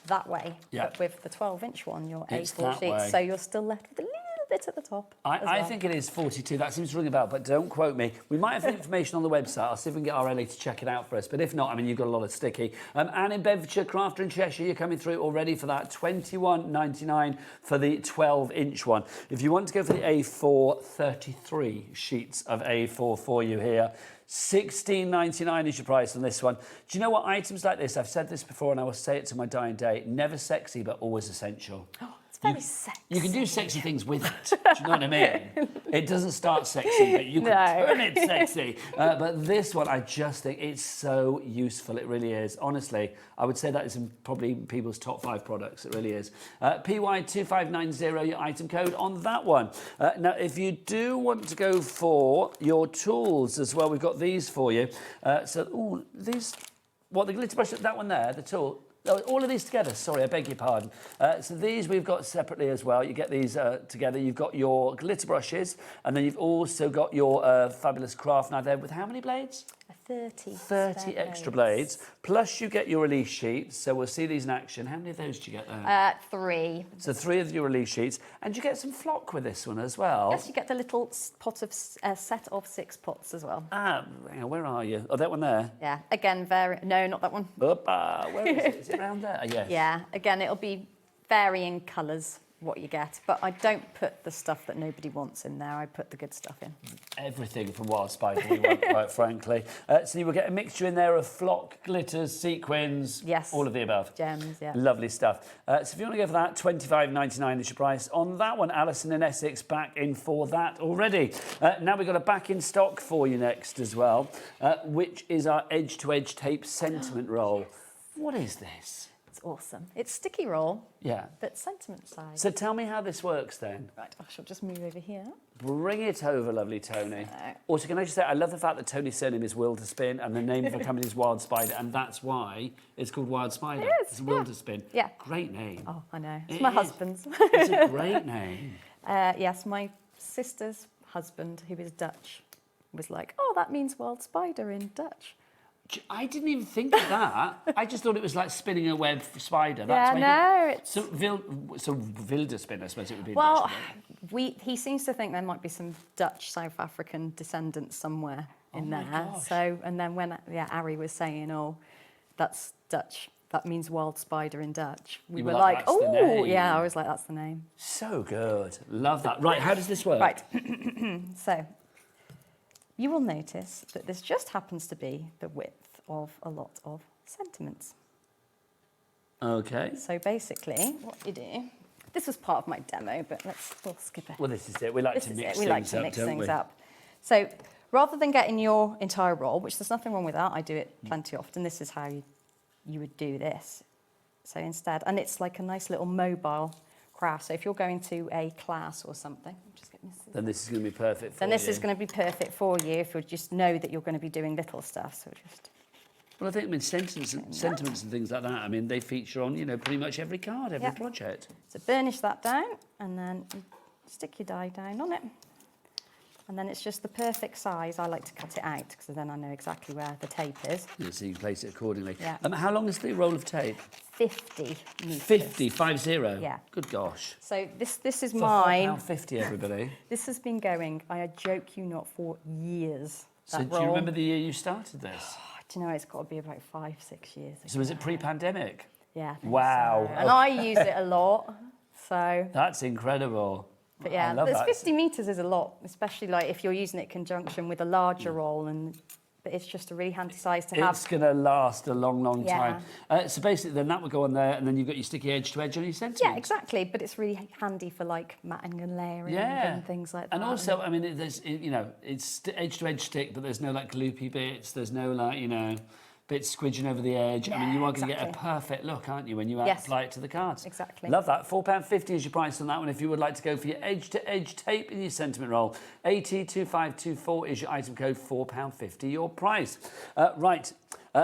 that way. Yeah. But with the 12-inch one, your It's A4 that sheet, way. so you're still left with a little bit at the top. I think it is 42. That seems to ring a bell, but don't quote me. We might have the information on the website. I'll see if we can get our LA to check it out for us. But if not, I mean, you've got a lot of sticky. Anne in Bedfordshire, Crafter in Cheshire, you're coming through already for that. $21.99 for the 12-inch one. If you want to go for the A4, 33 sheets of A4 for you here. $16.99 is your price on this one. Do you know what? Items like this, I've said this before and I will say it to my dying day, never sexy, but always essential. It's very sexy. You can do sexy things with it. Do you know what I mean? It doesn't start sexy, but you can turn it sexy. But this one, I just think it's so useful. It really is. Honestly, I would say that is in probably people's top 5 products. It really is. PY2590, your item code on that one. Now, if you do want to go for your tools as well, we've got these for you. The glitter brush, that one there, the tool. All of these together, sorry, I beg your pardon. So these we've got separately as well. You get these together. You've got your glitter brushes, and then you've also got your fabulous craft knife there with how many blades? 30 extra blades. Plus you get your release sheets. So we'll see these in action. How many of those do you get there? 3. So 3 of your release sheets. And you get some flock with this one as well. Yes, you get the little pot of set of 6 pots as well. Hang on, where are you? Oh, that one there? Yeah, again, no, not that one. Where is it? Is it around there? Yes. Yeah, again, it'll be varying colours what you get. But I don't put the stuff that nobody wants in there. I put the good stuff in. Everything from Wild Spider we want, quite frankly. So you will get a mixture in there of flock, glitters, sequins, yes, all of the above. Gems, yeah. Lovely stuff. So if you want to go for that, $25.99 is your price. On that one, Alison in Essex back in for that already. Now we've got a back in stock for you next as well, which is our edge-to-edge tape sentiment roll. What is this? It's awesome. It's sticky roll, yeah, but sentiment size. So tell me how this works then. Right, I shall just move over here. Bring it over, lovely Toni. Also, can I just say, I love the fact that Toni's surname is Wilderspin and the name of the company is Wild Spider, and that's why it's called Wild Spider. It is, it's Wilderspin. Yeah. Great name. Oh, I know. It's It my is. husband's. It's a great name. Yes, my sister's husband, who is Dutch, was like, oh, that means wild spider in Dutch. I didn't even think of that. I just thought it was like spinning a web for spider. Yeah, no, it's... So Wilderspin, I suppose it would be. Well, Dutch, he seems to think there might be some Dutch South African descendants somewhere in my there. gosh. So, and then when Ari was saying, oh, that's Dutch, that means wild spider in Dutch, we You were were like, like, "That's the oh, name." yeah, I was like, that's the name. So good. Love that. Right, how does this work? Right. So, you will notice that this just happens to be the width of a lot of sentiments. Okay. So basically, what you do, this was part of my demo, but we'll skip it. Well, this is it. We like to mix things up. So rather than getting your entire roll, which there's nothing wrong with that, I do it plenty often. This is how you would do this. So instead, and it's like a nice little mobile craft. So if you're going to a class or something, just get this. Then this is going to be perfect for Then this you. is going to be perfect for you if you just know that you're going to be doing little stuff. So just. Well, I think sentiments and things like that, I mean, they feature on, pretty much every card, every project. So burnish that down, and then you stick your die down on it. And then it's just the perfect size. I like to cut it out, because then I know exactly where the tape is. Yeah, so you can place it accordingly. Yeah. How long is the roll of tape? 50 metres. 50, 50? Yeah. Good gosh. So this is For mine. £4.50, everybody. This has been going, I joke you not, for years. So that do you roll. remember the year you started this? Do you know, it's got to be about 5-6 years ago. So was it pre-pandemic? Yeah. I think Wow. so. And I use it a lot, so... That's incredible. But yeah, I love that. 50 metres is a lot, especially like if you're using it in conjunction with a larger roll, but it's just a really handy size to have. It's going to last a long, long Yeah. time. So basically, then that would go on there, and then you've got your sticky edge to edge on your sentiments. Yeah, exactly. But it's really handy for like matting and layering and things like that. And also, I mean, there's, it's edge to edge stick, but there's no like gloopy bits. There's no like, bits squidging over the edge. Yeah, I mean, you are going to get a exactly. perfect look, aren't you, when you Yes. apply it to the cards? Exactly. Love that. £4.50 is your price on that one if you would like to go for your edge-to-edge tape in your sentiment roll. AT2524 is your item code, £4.50 your price. Right,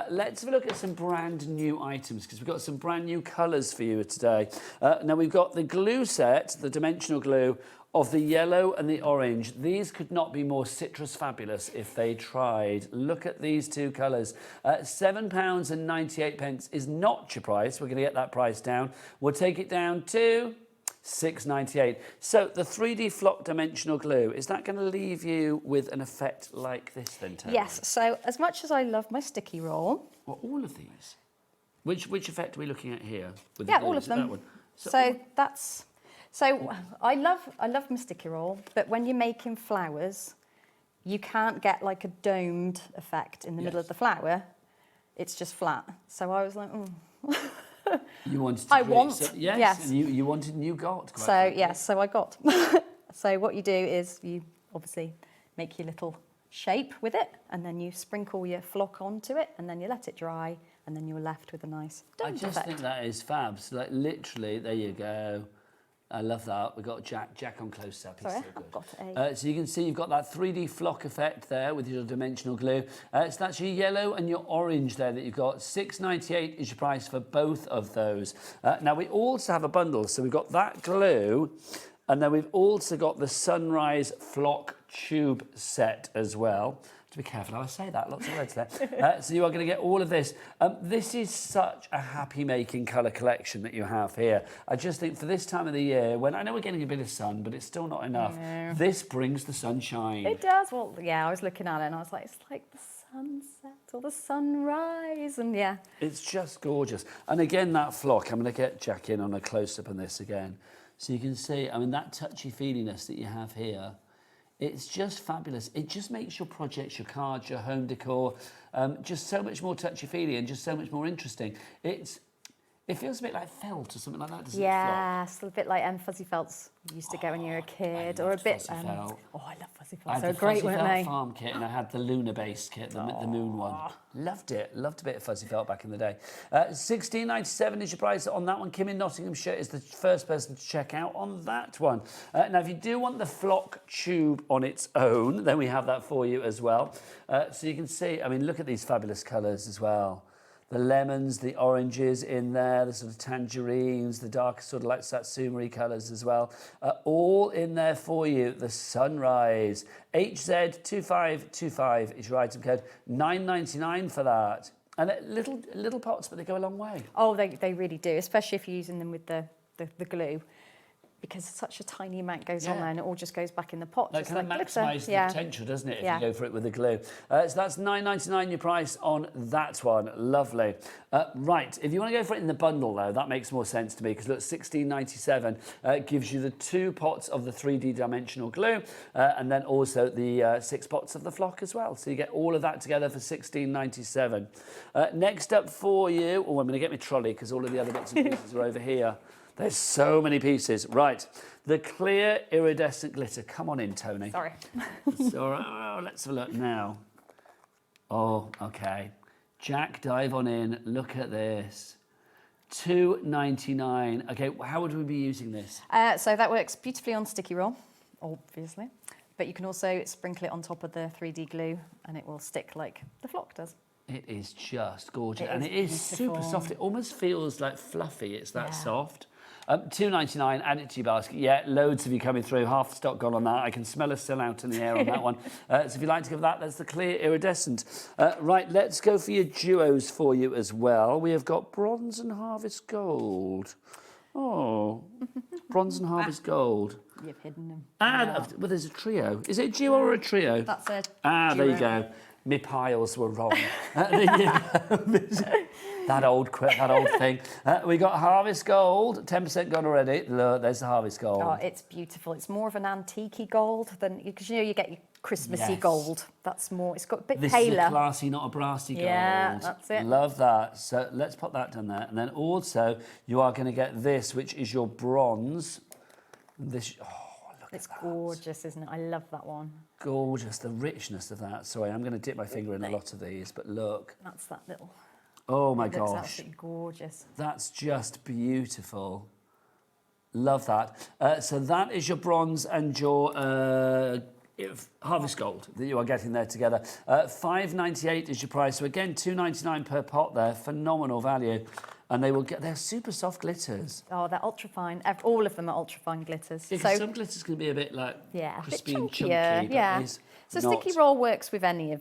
let's have a look at some brand new items because we've got some brand new colours for you today. Now, we've got the glue set, the dimensional glue, of the yellow and the orange. These could not be more citrus fabulous if they tried. Look at these two colours. £7.98 is not your price. We're going to get that price down. We'll take it down to $6.98. So the 3D flock dimensional glue, is that going to leave you with an effect like this then, Toni? Yes, so as much as I love my sticky roll... Well, all of these? Which effect are we looking at here? With Yeah, the all glue? of Is it that them. one? So that's... So I love my sticky roll, but when you're making flowers, you can't get like a domed effect in the middle of the flower. It's just flat. So I was like, You wanted to want. Yes. And you wanted and you got. So yes, so I got. So what you do is you obviously make your little shape with it, and then you sprinkle your flock onto it, and then you let it dry, and then you're left with a nice domed I just effect. think that is fab. So like literally, there you go. I love that. We've got Jack on close up. He's Sorry, so I've got good. So you can see you've got that 3D flock effect there with your dimensional glue. So that's your yellow and your orange there that you've got. $6.98 is your price for both of those. Now we also have a bundle. So we've got that glue, and then we've also got the Sunrise Flock Tube set as well. To be careful how I say that, lots of words there. So you are going to get all of this. This is such a happy making colour collection that you have here. I just think for this time of the year, when I know we're getting a bit of sun, but it's still not enough, this brings the sunshine. It does. Well, yeah, I was looking at it and I was like, it's like the sunset or the sunrise, and yeah. It's just gorgeous. And again, that flock, I'm going to get Jack in on a close-up on this again. So you can see, I mean, that touchy-feeliness that you have here, it's just fabulous. It just makes your projects, your cards, your home decor, just so much more touchy-feely and just so much more interesting. It feels a bit like felt or something like that, doesn't it? Yes, a bit like fuzzy felts you used to get when you were a kid, or a bit. Fuzzy felt. Oh, I love fuzzy I felts. had They're the great, fuzzy weren't felt they? farm kit, and I had the lunar-based kit, the moon one. Loved it. Loved a bit of fuzzy felt back in the day. $16.97 is your price on that one. Kim in Nottinghamshire is the first person to check out on that one. Now, if you do want the flock tube on its own, then we have that for you as well. So you can see, I mean, look at these fabulous colours as well. The lemons, the oranges in there, the sort of tangerines, the darker sort of like satsuma colours as well. All in there for you. The sunrise. HZ2525 is your item code. $9.99 for that. And little pots, but they go a long way. Oh, they really do, especially if you're using them with the glue. Because such a tiny amount goes on there and it all just goes back in the pot. That kind of maximises the potential, doesn't it, if you go for it with the glue. So that's $9.99 your price on that one. Lovely. Right, if you want to go for it in the bundle, though, that makes more sense to me, because look, $16.97 gives you the 2 pots of the 3D dimensional glue, and then also the 6 pots of the flock as well. So you get all of that together for $16.97. Next up for you, I'm going to get my trolley, because all of the other bits and pieces are over here. There's so many pieces. Right, the clear iridescent glitter. Come on in, Toni. Sorry. So, let's have a look now. Oh, okay. Jack, dive on in. Look at this. $2.99. Okay, how would we be using this? So that works beautifully on sticky roll, obviously. But you can also sprinkle it on top of the 3D glue and it will stick like the flock does. It is just gorgeous. It is super soft. It almost feels like fluffy. It's that soft. $2.99, add it to your basket. Yeah, loads of you coming through. Half the stock gone on that. I can smell a sell out in the air on that one. So if you'd like to give that, that's the clear iridescent. Right, let's go for your duos for you as well. We have got bronze and harvest gold. Oh, bronze and harvest gold. You've hidden them. And well, there's a trio. Is it a duo or a trio? That's a duo. There you go. My piles were wrong. That old thing. We got harvest gold, 10% gone already. Look, there's the harvest gold. Oh, it's beautiful. It's more of an antique gold than, because you get your Christmassy gold. That's more, it's got a bit paler. This is a classy, not a brassy gold. Yeah, that's it. Love that. So let's pop that down there. And then also, you are going to get this, which is your bronze. This, it's gorgeous, isn't it? I love that one. Gorgeous, the richness of that. Sorry, I'm going to dip my finger in a lot of these, but look. That's that little... Oh my It gosh. looks absolutely gorgeous. That's just beautiful. Love that. So that is your bronze and your harvest gold that you are getting there together. $5.98 is your price. So again, $2.99 per pot there. Phenomenal value. And they're super soft glitters. Oh, they're ultra fine. All of them are ultra fine glitters. Yeah, so some glitters can be a bit like crispy and chunky. Yeah. So not. sticky roll works with any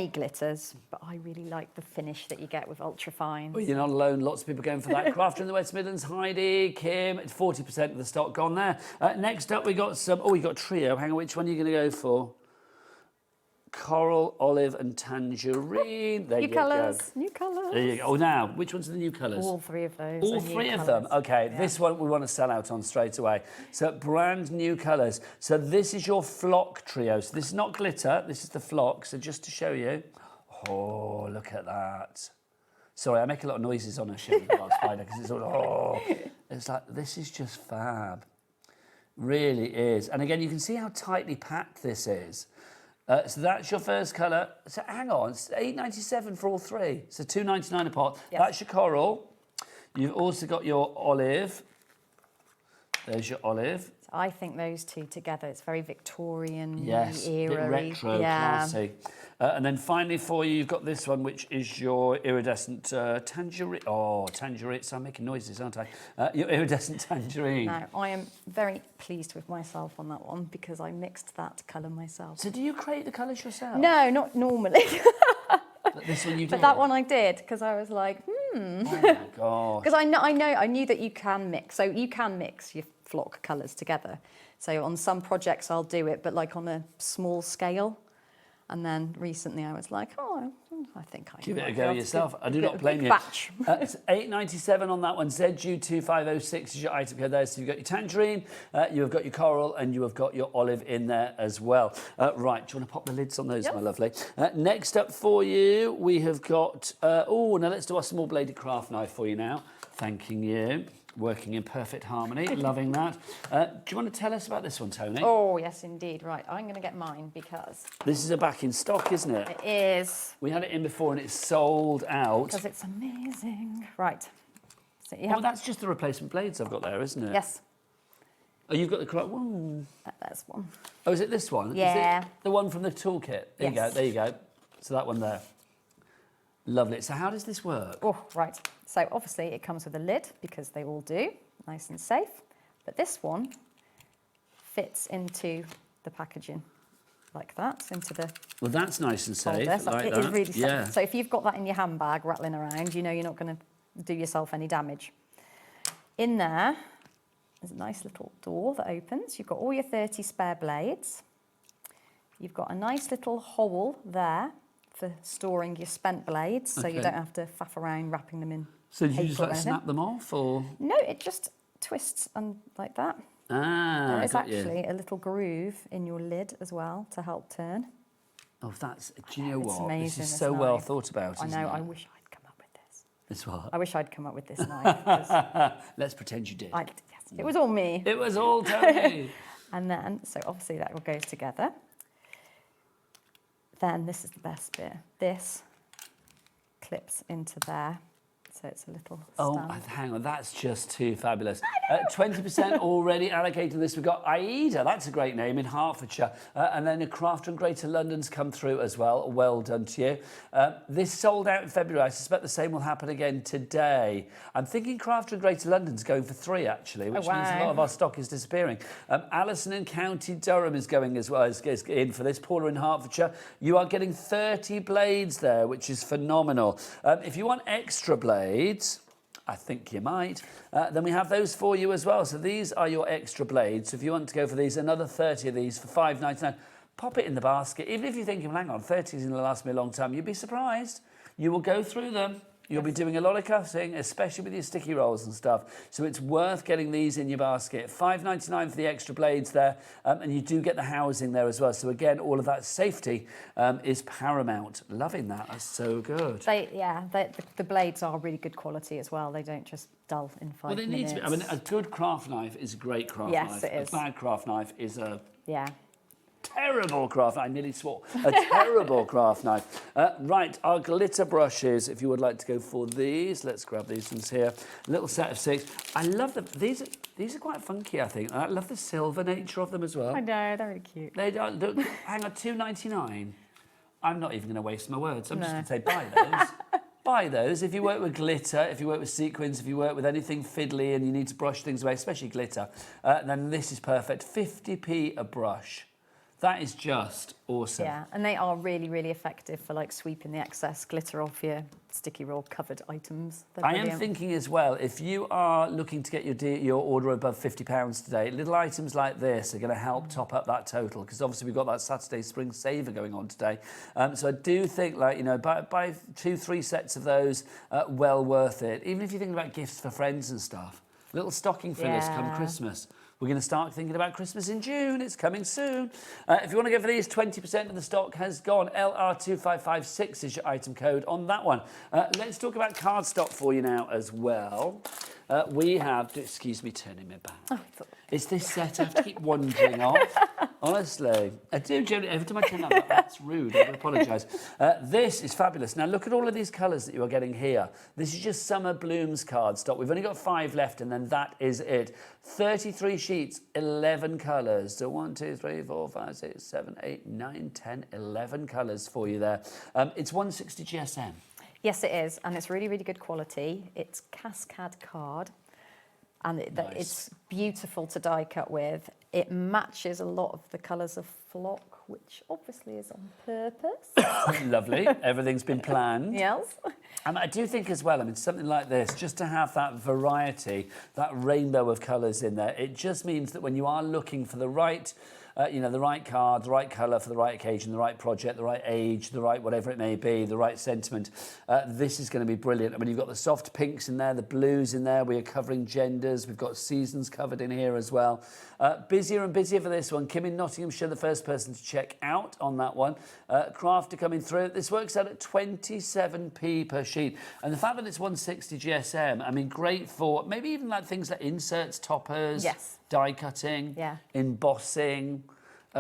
glitters, but I really like the finish that you get with ultra fine. Well, you're not alone. Lots of people going for that. Crafter in the West Midlands, Heidi, Kim, 40% of the stock gone there. Next up, we got we got trio. Hang on, which one are you going to go for? Coral, olive, and tangerine. There New colours. New colours. There you go. Oh, now, which ones are the new colours? All 3 of those. All 3 of them. Okay, this one we want to sell out on straight away. So brand new colours. So this is your flock trio. So this is not glitter. This is the flock. So just to show you. Oh, look at that. Sorry, I make a lot of noises on a show spider because it's all. It's like this is just fab. Really is. And again, you can see how tightly packed this is. So that's your first colour. So hang on, it's $8.97 for all 3. So $2.99 a pot. Yes. That's your coral. You've also got your olive. There's your olive. So I think those 2 together, it's very Victorian, Yes, era. bit retro, classy. And then finally for you, you've got this one, which is your iridescent tangerine. Oh, tangerine. So I'm making noises, aren't I? Your iridescent tangerine. Now, I am very pleased with myself on that one because I mixed that colour myself. So do you create the colours yourself? No, not normally. But this one you did? But that one I did because I was like, Oh my gosh. Because I knew that you can mix. So you can mix your flock colours together. So on some projects I'll do it, but like on a small scale. And then recently I was like, oh, I think I Give it might a be go able to yourself. I do get not a blame big you. batch. It's $8.97 on that one. ZU2506 is your item code there. So you've got your tangerine, you have got your coral, and you have got your olive in there as well. Right, do you want to pop the lids on those, my lovely? Next up for you, we have got... now let's do our small bladed craft knife for you now. Thanking you. Working in perfect harmony. Loving that. Do you want to tell us about this one, Toni? Oh, yes, indeed. Right, I'm going to get mine because... This is a back in stock, isn't it? It is. We had it in before and it's sold out. Because it's amazing. Right. So you Oh, that's just the replacement blades I've got there, isn't it? Yes. Oh, you've got the correct one. There's one. Oh, is it this one? Yeah. Is it the one from the toolkit? There you go, there you go. So that one there. Lovely. So how does this work? Oh, right. So obviously it comes with a lid because they all do, nice and safe. But this one fits into the packaging like that, into the Well, that's nice and safe. holder. So Like it that. is really safe. Yeah. So if you've got that in your handbag rattling around, you know you're not going to do yourself any damage. In there, there's a nice little door that opens. You've got all your 30 spare blades. You've got a nice little hole there for storing your spent blades, so you Okay. don't have to faff around wrapping them in So do you paper just or like anything. snap them off, or? No, it just twists and like that. Ah, There is got you. actually a little groove in your lid as well to help turn. Oh, that's. Do you know It's what? amazing, This is this so well knife. thought about. I isn't know. it? I wish I'd come up with this. This what? I wish I'd come up with this knife. 'cause Let's pretend you did. yes, it was all me. It was all Toni. And then, so obviously that will go together. Then this is the best bit. This clips into there. So it's a little Oh, stand. hang on, that's just too fabulous. 20% already allocated to this. We've got Aida, that's a great name, in Hertfordshire. And then a Crafter and Greater London's come through as well. Well done to you. This sold out in February. I suspect the same will happen again today. I'm thinking Crafter and Greater London's going for 3, actually, which means a lot of our stock is disappearing. Alison in County Durham is going as well, is in for this. Paula in Hertfordshire. You are getting 30 blades there, which is phenomenal. If you want extra blades, I think you might. Then we have those for you as well. So these are your extra blades. So if you want to go for these, another 30 of these for $5.99. Pop it in the basket. Even if you're thinking, well, hang on, 30 is going to last me a long time, you'd be surprised. You will go through them. You'll be doing a lot of cutting, especially with your sticky rolls and stuff. So it's worth getting these in your basket. $5.99 for the extra blades there. And you do get the housing there as well. So again, all of that safety is paramount. Loving that. That's so good. The blades are really good quality as well. They don't just dull in 5 Well, they minutes. need to be. I mean, a good craft knife is a great craft Yes, knife. it is. A bad craft knife is a terrible craft knife. I nearly swore. A terrible craft knife. Right, our glitter brushes, if you would like to go for these. Let's grab these ones here. A little set of 6. I love them. These are quite funky, I think. I love the silver nature of them as well. I know, they're really cute. They are, hang on, $2.99. I'm not even going to waste my words. I'm just No. going to say buy those. Buy those. If you work with glitter, if you work with sequins, if you work with anything fiddly and you need to brush things away, especially glitter, then this is perfect. 50p a brush. That is just awesome. Yeah, and they are really, really effective for like sweeping the excess glitter off your sticky roll covered items. They're I am brilliant. thinking as well, if you are looking to get your order above £50 today, little items like this are going to help top up that total, because obviously we've got that Saturday Spring Saver going on today. So I do think, like, you know, buy 2-3 sets of those, well worth it. Even if you're thinking about gifts for friends and stuff. Little stocking fillers come Christmas. We're going to start thinking about Christmas in June. It's coming soon. If you want to go for these, 20% of the stock has gone. LR2556 is your item code on that one. Let's talk about cardstock for you now as well. We have, excuse me, turning my back. It's this set I have to keep wandering off. Honestly, I do generally, every time I turn up, that's rude. I apologise. This is fabulous. Now look at all of these colours that you are getting here. This is just Summer Blooms cardstock. We've only got 5 left, and then that is it. 33 sheets, 11 colours. So 1, 2, 3, 4, 5, 6, 7, 8, 9, 10, 11 colours for you there. It's 160 GSM. Yes, it is, and it's really, really good quality. It's cascade card, and it's beautiful to die cut with. It matches a lot of the colours of flock, which obviously is on purpose. Lovely. Everything's been planned. Yes. And I do think as well, I mean, something like this, just to have that variety, that rainbow of colours in there, it just means that when you are looking for the right you know, the right card, the right colour for the right occasion, the right project, the right age, the right whatever it may be, the right sentiment. This is going to be brilliant. I mean, you've got the soft pinks in there, the blues in there. We are covering genders. We've got seasons covered in here as well. Busier and busier for this one. Kim in Nottinghamshire, the first person to check out on that one. Crafty coming through. This works out at 27p per sheet. And the fact that it's 160 GSM, I mean, great for maybe even like things like inserts, toppers, die cutting, embossing,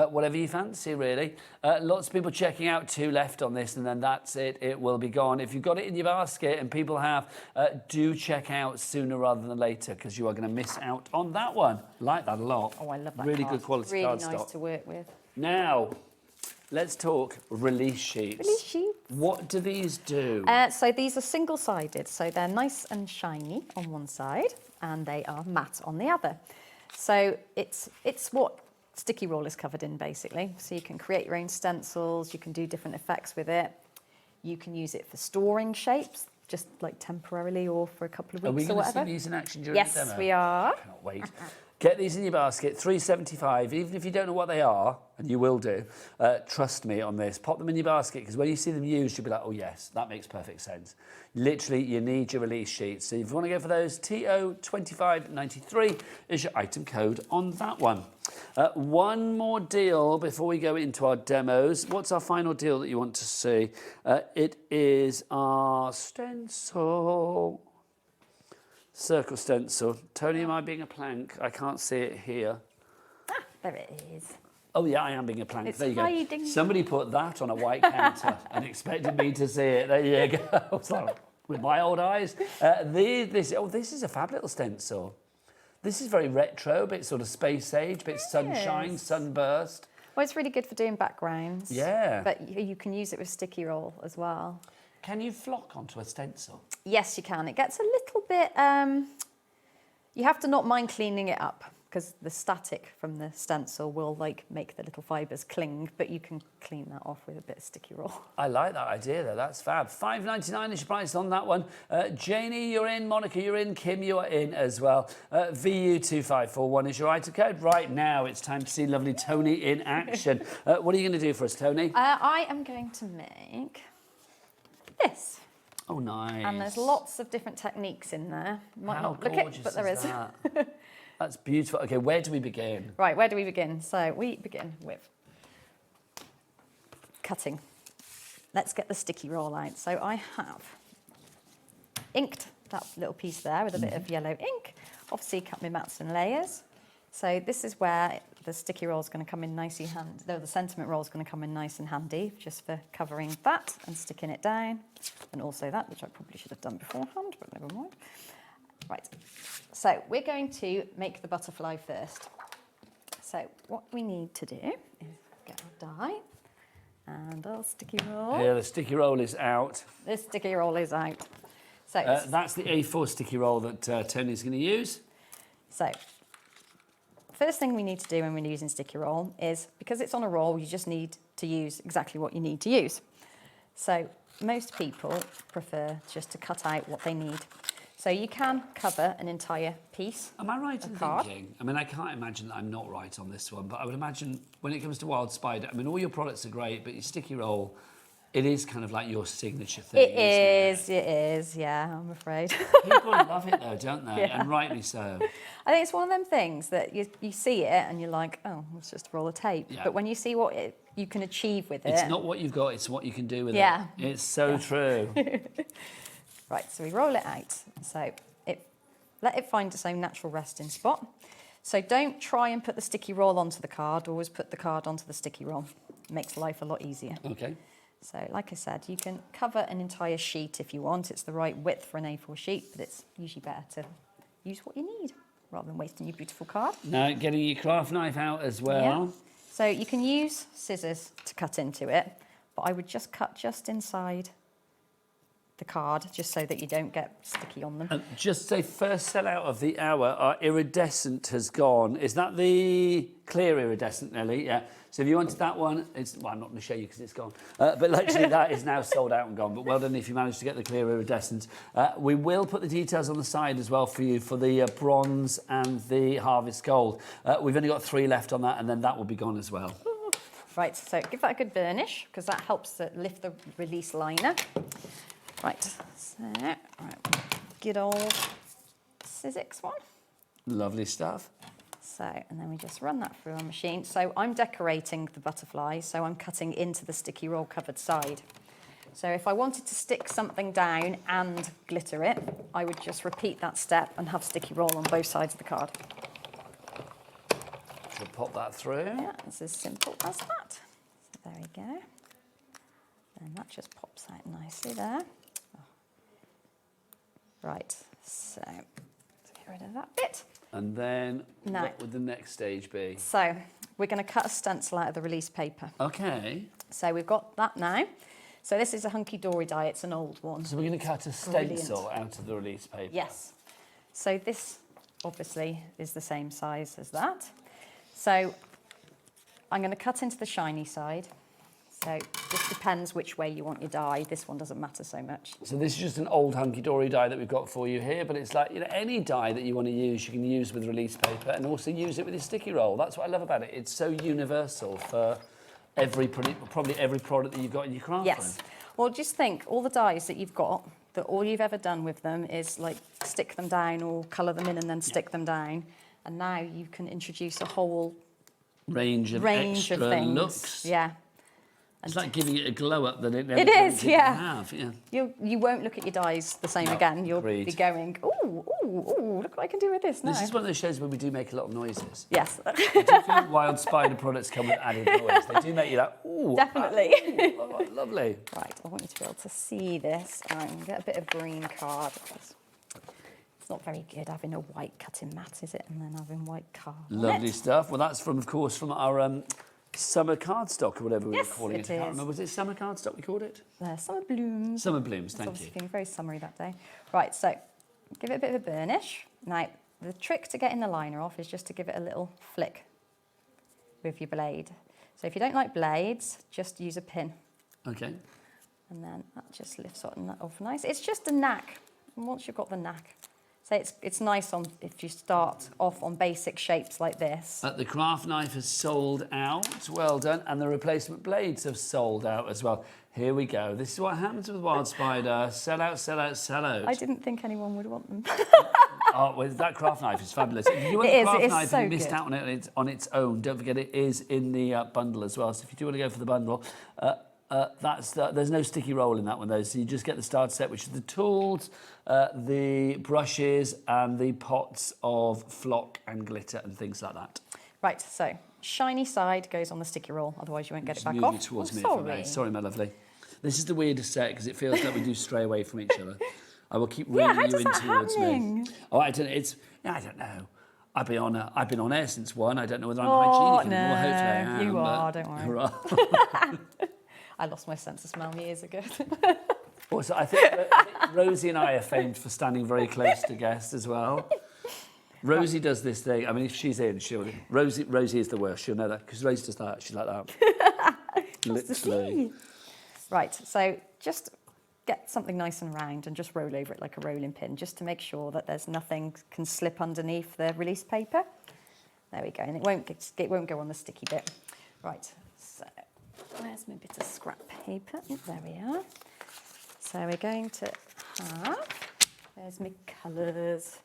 whatever you fancy, really. Lots of people checking out. 2 left on this, and then that's it. It will be gone. If you've got it in your basket and people have, do check out sooner rather than later, because you are going to miss out on that one. Like that a lot. Oh, I love that Really card. good quality really cardstock. Really nice to work with. Now, let's talk release sheets. Release sheets. What do these do? So these are single-sided, so they're nice and shiny on one side, and they are matte on the other. So it's what sticky roll is covered in, basically. So you can create your own stencils, you can do different effects with it. You can use it for storing shapes, just like temporarily or for a couple of weeks or whatever. Are we going to see these in action during the demo? Yes, we are. Can't wait. Get these in your basket, $3.75. Even if you don't know what they are, and you will do, trust me on this. Pop them in your basket, because when you see them used, you'll be like, oh yes, that makes perfect sense. Literally, you need your release sheets. So if you want to go for those, TO2593 is your item code on that one. One more deal before we go into our demos. What's our final deal that you want to see? It is our stencil. Circle stencil. Toni, am I being a plank? I can't see it here. Ah, there it is. Oh yeah, I am being a plank. It's there you hiding. go. Somebody put that on a white counter and expected me to see it. There you go. I was like, with my old eyes. This is a fab little stencil. This is very retro, bit sort of space age, bit sunshine, sunburst. Well, it's really good for doing backgrounds. Yeah. But you can use it with sticky roll as well. Can you flock onto a stencil? Yes, you can. It gets a little bit... you have to not mind cleaning it up, because the static from the stencil will make the little fibres cling, but you can clean that off with a bit of sticky roll. I like that idea though, that's fab. $5.99 is your price on that one. Janie, you're in. Monica, you're in. Kim, you are in as well. VU2541 is your item code. Right now, it's time to see lovely Toni in action. What are you going to do for us, Toni? I am going to make this. Oh, nice. And there's lots of different techniques in there. You might not look it, but there is. That? That's beautiful. Okay, where do we begin? Right, where do we begin? So we begin with cutting. Let's get the sticky roll out. So I have inked that little piece there with a bit of yellow ink. Obviously cut my mats in layers. So this is where the sticky roll is going to come in nicely handy. The sentiment roll is going to come in nice and handy, just for covering that and sticking it down, and also that, which I probably should have done beforehand, but never mind. Right, so we're going to make the butterfly first. So what we need to do is get our die and our sticky roll. Yeah, the sticky roll is out. The sticky roll is out. So that's the A4 sticky roll that Toni's going to use. So first thing we need to do when we're using sticky roll is, because it's on a roll, you just need to use exactly what you need to use. So most people prefer just to cut out what they need. So you can cover an entire piece. Am I right in thinking? I mean, I can't imagine that I'm not right on this one, but I would imagine when it comes to Wild Spider, I mean, all your products are great, but your sticky roll, it is kind of like your signature thing. It is, yeah, I'm afraid. People love it though, don't they? Yeah. And rightly so. I think it's one of them things that you see it and you're like, oh, it's just a roll of tape. Yeah. But when you see what you can achieve with it... It's not what you've got, it's what you can do with it. It's so true. Right, so we roll it out. So let it find its own natural resting spot. So don't try and put the sticky roll onto the card, always put the card onto the sticky roll. It makes life a lot easier. Okay. So like I said, you can cover an entire sheet if you want. It's the right width for an A4 sheet, but it's usually better to use what you need rather than wasting your beautiful card. Now, getting your craft knife out as well. Yeah. So you can use scissors to cut into it, but I would just cut just inside the card, just so that you don't get sticky on them. And just say first sellout of the hour, our iridescent has gone. Is that the clear iridescent, Nelly? Yeah. So if you wanted that one, well, I'm not going to show you because it's gone. But literally that is now sold out and gone. But well done if you managed to get the clear iridescent. We will put the details on the side as well for you for the bronze and the harvest gold. We've only got 3 left on that, and then that will be gone as well. Right, so give that a good burnish, because that helps to lift the release liner. Right, so, right, good old Sizzix one. Lovely stuff. So, and then we just run that through our machine. So I'm decorating the butterfly, so I'm cutting into the sticky roll covered side. So if I wanted to stick something down and glitter it, I would just repeat that step and have sticky roll on both sides of the card. So pop that through. Yeah, it's as simple as that. So there we go. And that just pops out nicely there. Oh. Right, so get rid of that bit. And then Now, what would the next stage be? So we're going to cut a stencil out of the release paper. Okay. So we've got that now. So this is a hunky-dory die, it's an old one. So we're going to cut a stencil out of the release paper. Yes. So this obviously is the same size as that. So I'm going to cut into the shiny side. So this depends which way you want your die. This one doesn't matter so much. So this is just an old hunky-dory die that we've got for you here, but it's like, you know, any die that you want to use, you can use with release paper and also use it with your sticky roll. That's what I love about it. It's so universal for probably every product that you've got in your craft room. Yes. Well, just think, all the dies that you've got, that all you've ever done with them is like stick them down or colour them in and then stick them down. And now you can introduce a whole range of extra things. looks. Yeah. It's like giving it a glow up that it never It is, did yeah. have. Yeah. You won't look at your dies the same again. You'll be going, ooh, ooh, ooh, look what I can do with this now. This is one of those shows where we do make a lot of noises. Yes. I do feel Wild Spider products come with added noise. They do make you like, ooh. Definitely. Ooh, oh, lovely. Right, I want you to be able to see this and get a bit of green card. It's not very good having a white cutting mat, is it? And then having white card. Lovely stuff. Well, that's from, of course, from our summer cardstock or whatever we were calling it. I can't remember. Was it summer cardstock we called it? Summer blooms. Summer blooms, It's thank obviously you. feeling very summery that day. Right, so give it a bit of a burnish. Now, the trick to getting the liner off is just to give it a little flick with your blade. So if you don't like blades, just use a pin. Okay. And then that just lifts off nice. It's just a knack. And once you've got the knack, so it's nice on if you start off on basic shapes like this. The craft knife has sold out. Well done. And the replacement blades have sold out as well. Here we go. This is what happens with Wild Spider. Sell out, sell out, sell out. I didn't think anyone would want them. Oh, well, that craft knife is fabulous. If you want the craft knife and you missed out on it on its own, don't forget it is in the bundle as well. So if you do want to go for the bundle, there's no sticky roll in that one though. So you just get the starter set, which is the tools, the brushes, and the pots of flock and glitter and things like that. Right, so shiny side goes on the sticky roll, otherwise you won't get it back Move off. you towards me, sorry. if I may. Sorry, my lovely. This is the weirdest set because it feels like we do stray away from each other. I will keep reeling you in towards me. Oh, I don't. I don't know. I've been on air since 1. I don't know whether I'm hygienic anymore. Hopefully I am. You are. Don't worry. Hurrah. I lost my sense of smell years ago. Also, I think Rosie and I are famed for standing very close to guests as well. Rosie does this thing. I mean, if she's in, Rosie is the worst. She'll know that because Rosie does that. She's like that. Literally. Right. So just get something nice and round and just roll over it like a rolling pin, just to make sure that there's nothing can slip underneath the release paper. There we go, and it won't go on the sticky bit. Right. So where's my bit of scrap paper? Oh, there we are. So we're going to have. There's my colours.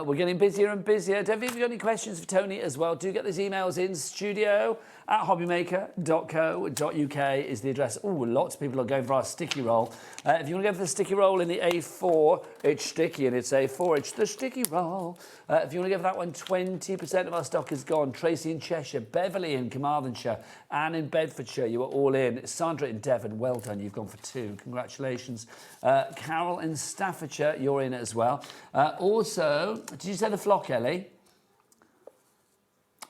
We're getting busier and busier. Don't forget if you've got any questions for Toni as well, do get those emails in. studio@hobbymaker.co.uk is the address. Oh, lots of people are going for our sticky roll. If you want to go for the sticky roll in the A4, it's sticky and it's A4, it's the sticky roll. If you want to go for that one, 20% of our stock is gone. Tracy in Cheshire, Beverly in Carmarthenshire, Anne in Bedfordshire, you are all in. Sandra in Devon, well done, you've gone for 2. Congratulations. Carol in Staffordshire, you're in as well. Also, did you say the flock, Ellie?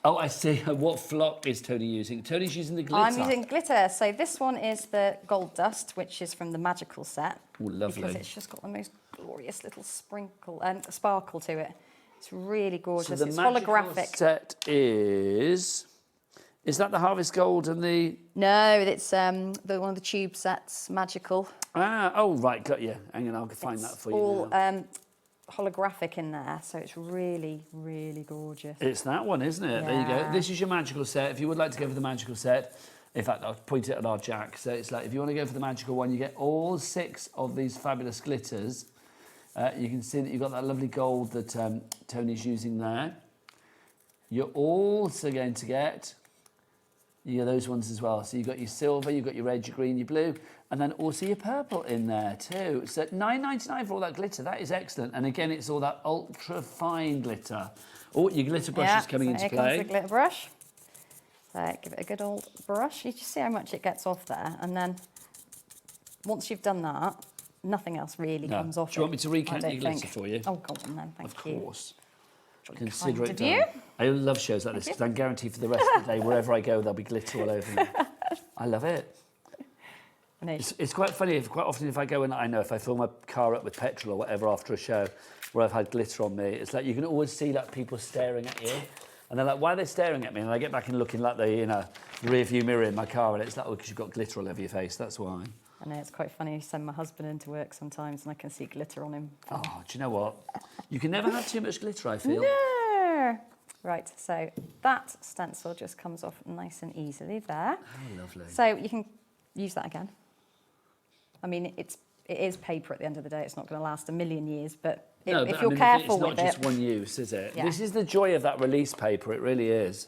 Oh, I see. What flock is Toni using? Toni's using the glitter. I'm using glitter. So this one is the gold dust, which is from the magical set. Oh, lovely. Because it's just got the most glorious little sprinkle and sparkle to it. It's really gorgeous. So the it's magical holographic. set is that the Harvest Gold and the... No, it's one of the tube sets, magical. Ah, oh, right, got you. Hang on, I'll find that for you all now. holographic in there, so it's really, really gorgeous. It's that one, isn't it? There you go. Yeah. This is your magical set. If you would like to go for the magical set, in fact, I'll point it at our Jack. So it's like, if you want to go for the magical one, you get all 6 of these fabulous glitters. You can see that you've got that lovely gold that Toni's using there. You're also going to get those ones as well. So you've got your silver, you've got your red, your green, your blue, and then also your purple in there too. So $9.99 for all that glitter. That is excellent. And again, it's all that ultra fine glitter. Oh, your glitter brush is coming into here play. Comes the glitter brush. So give it a good old brush. You just see how much it gets off there, and then once you've done that, nothing else really comes off. Do you want me to recount I your don't glitter think. for you? Oh, go on then, thank you. Of course. Consider Consider it it kind of done. you. I love shows like this because I guarantee for the rest of the day, wherever I go, there'll be glitter all over me. I love it. It's quite funny. Quite often, if I go and I know if I fill my car up with petrol or whatever after a show where I've had glitter on me, it's like you can always see like people staring at you, and they're like, "Why are they staring at me?" And I get back and looking like the rear view mirror in my car, and it's like, "Oh, because you've got glitter all over your face. That's why." I know, it's quite funny. I send my husband into work sometimes and I can see glitter on him. Oh, do you know what? You can never have too much glitter, I feel. No! Right, so that stencil just comes off nice and easily there. Oh, lovely. So you can use that again. I mean, it is paper at the end of the day. It's not going to last a million years, but if you're careful with it... It's not just one use, is it? Yeah. This is the joy of that release paper. It really is.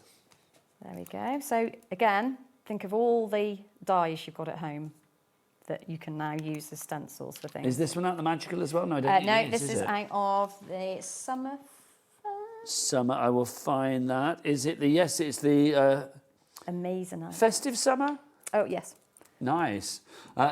There we go. So again, think of all the dies you've got at home that you can now use as stencils for things. Is this one out the magical as well? No, I don't think this is out of the summer. Summer, I will find that. Is it the... Yes, it's the... Amazing. Festive summer? Oh, yes. Nice.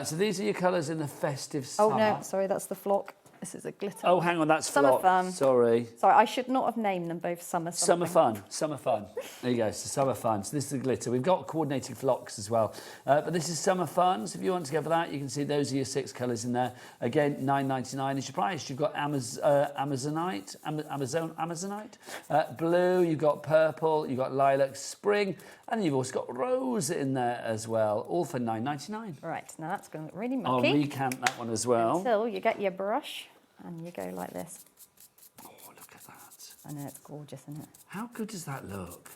So these are your colours in the festive summer. Oh, no, sorry, that's the flock. This is a glitter. Oh, hang on, that's Summer flock. Fun. Sorry. Sorry, I should not have named them both summer something. Summer fun, summer fun. There you go, so summer fun. So this is the glitter. We've got coordinated flocks as well. But this is summer fun, so if you want to go for that, you can see those are your 6 colours in there. Again, $9.99 is your price. You've got Amazonite, blue, you've got purple, you've got lilac, spring, and then you've also got rose in there as well, all for $9.99. Right, now that's going to look really I'll mucky. recant that one as well. Until you get your brush and you go like this. Oh, look at that. I know, it's gorgeous, isn't it? How good does that look?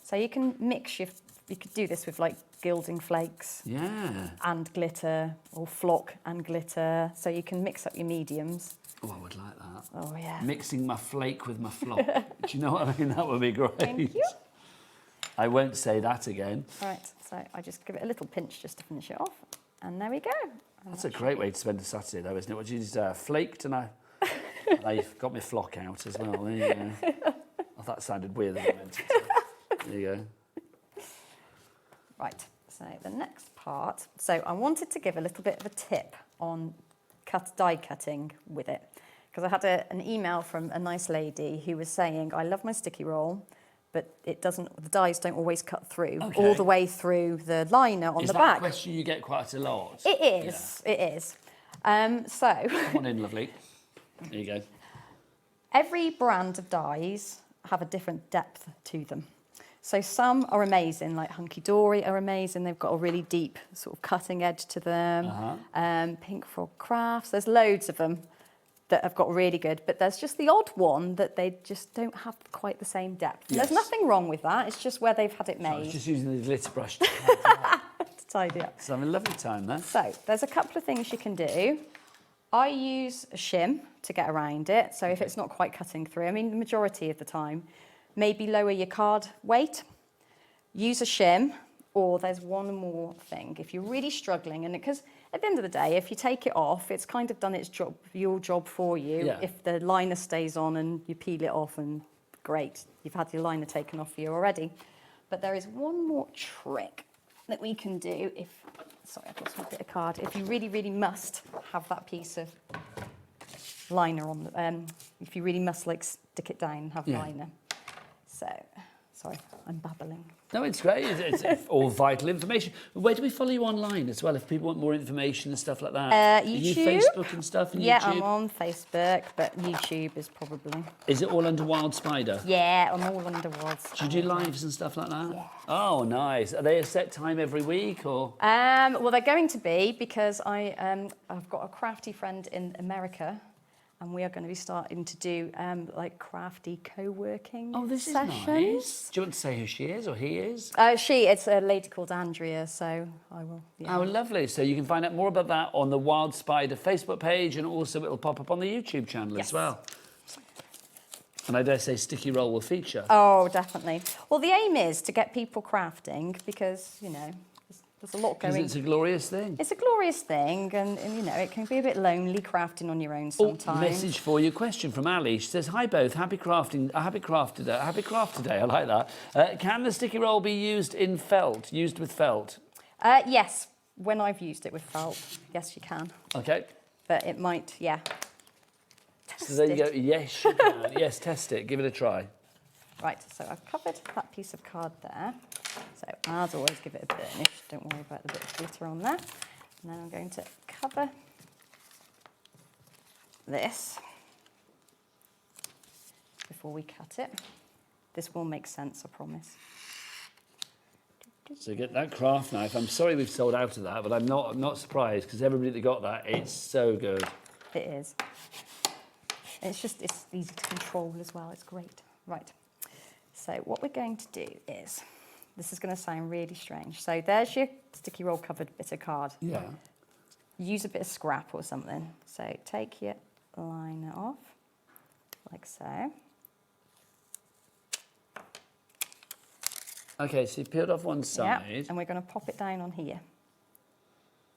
So you can mix you could do this with like gilding flakes. Yeah. And glitter, or flock and glitter. So you can mix up your mediums. Oh, I would like that. Oh, yeah. Mixing my flake with my flock. Do you know what I mean? That would be great. Thank you. I won't say that again. Right, so I just give it a little pinch just to finish it off. And there we go. That's a great way to spend a Saturday, though, isn't it? What you just flaked and I've got my flock out as well. There you go. Oh, that sounded weird. There you go. Right, so the next part. So I wanted to give a little bit of a tip on die cutting with it. Because I had an email from a nice lady who was saying, I love my sticky roll, but the dies don't always cut through all the way through the liner on the back. Is that a question you get quite a lot? It is, it is. So... Come on in, lovely. There you go. Every brand of dies have a different depth to them. So some are amazing, like Hunky Dory are amazing. They've got a really deep sort of cutting edge to them. Pink Frog Crafts, there's loads of them that have got really good, but there's just the odd one that they just don't have quite the same depth. Yes. There's nothing wrong with that, it's just where they've had it made. So I was just using the glitter brush to tidy up. So I'm having a lovely time there. So there's a couple of things you can do. I use a shim to get around it, so if it's not quite cutting through, I mean, the majority of the time, maybe lower your card weight, use a shim, or there's one more thing. If you're really struggling, and because at the end of the day, if you take it off, it's kind of done its job, your job for you. Yeah. If the liner stays on and you peel it off, and great, you've had your liner taken off for you already. But there is one more trick that we can do if, sorry, I've lost my bit of card. If you really, really must have that piece of liner on the, if you really must like stick it down and have liner. So Sorry, I'm babbling. No, it's great. It's all vital information. Where do we follow you online as well if people want more information and stuff like that? YouTube. Are you Facebook and stuff? And Yeah, YouTube? I'm on Facebook, but YouTube is probably... Is it all under Wild Spider? Yeah, I'm all under Wild Spider. Do you do lives and stuff like that? Yeah. Oh, nice. Are they a set time every week or? Well, they're going to be because I've got a crafty friend in America, and we are going to be starting to do like crafty co-working sessions. Nice. Do you want to say who she is or he is? It's a lady called Andrea, so I will. Yeah. Oh, lovely. So you can find out more about that on the Wild Spider Facebook page, and also it'll pop up on the YouTube channel as well. And I dare say Sticky Roll will feature. Oh, definitely. Well, the aim is to get people crafting because, you know, there's a lot going on. Because it's a glorious thing. It's a glorious thing, and, you know, it can be a bit lonely crafting on your own sometimes. Message for you. Question from Ali. She says, "Hi both. Happy crafting. Happy craft today. Happy craft today. I like that. Can the sticky roll be used in felt? Used with felt?" Yes. When I've used it with felt, yes, you can. Okay. But it might, yeah. So there you go. Yes, you can. Yes, test it. Give it a try. Right, so I've covered that piece of card there. So as always, give it a burnish. Don't worry about the bit of glitter on there. And then I'm going to cover this before we cut it. This will make sense, I promise. So get that craft knife. I'm sorry we've sold out of that, but I'm not surprised because everybody that got that, it's so good. It is. It's easy to control as well. It's great. Right. So what we're going to do is, this is going to sound really strange. So there's your sticky roll covered bit of card. Yeah. Use a bit of scrap or something. So take your liner off, like so. Okay, so you've peeled off one side. Yeah, and we're going to pop it down on here.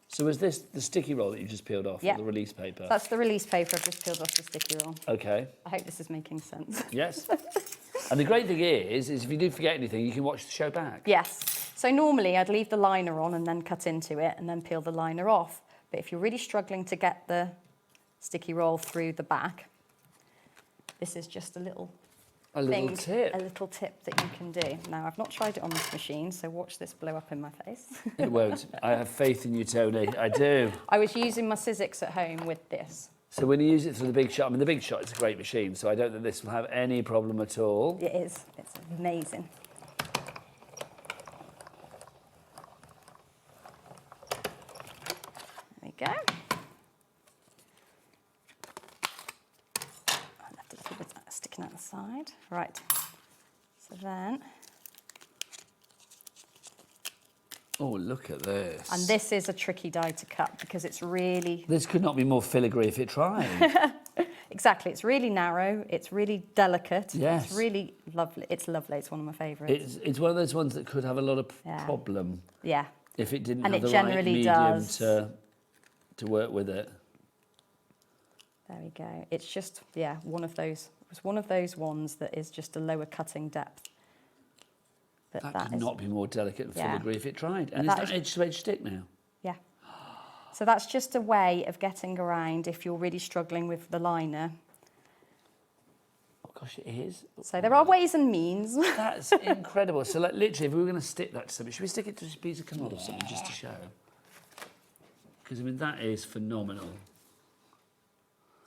So is this the sticky roll that you just peeled off, Yeah. or the release paper? That's the release paper I've just peeled off the sticky roll. Okay. I hope this is making sense. Yes. And the great thing is if you do forget anything, you can watch the show back. Yes. So normally I'd leave the liner on and then cut into it and then peel the liner off. But if you're really struggling to get the sticky roll through the back, this is just a little tip. A little tip that you can do. Now, I've not tried it on this machine, so watch this blow up in my face. It won't. I have faith in you, Toni. I do. I was using my Sizzix at home with this. So when you use it through the Big Shot, I mean, the Big Shot is a great machine, so I don't think this will have any problem at all. It is. It's amazing. There we go. I left a little bit sticking out the side. Right. So then... Oh, look at this. And this is a tricky die to cut because it's really... This could not be more filigree if it tried. Exactly. It's really narrow. It's really delicate. Yes. It's really lovely. It's lovely. It's one of my favourites. It's one of those ones that could have a lot of problem. Yeah. If it didn't And have it the right generally medium does. to work with it. There we go. It's just, yeah, one of those. It's one of those ones that is just a lower cutting depth. But That could not be more delicate and filigree if it tried. And is that edge-to-edge stick now? Yeah. So that's just a way of getting around if you're really struggling with the liner. Oh, gosh, it is. So there are ways and means. That's incredible. So, like, literally, if we were going to stick that to something, should we stick it to a piece of card or something just to show? Because, I mean, that is phenomenal.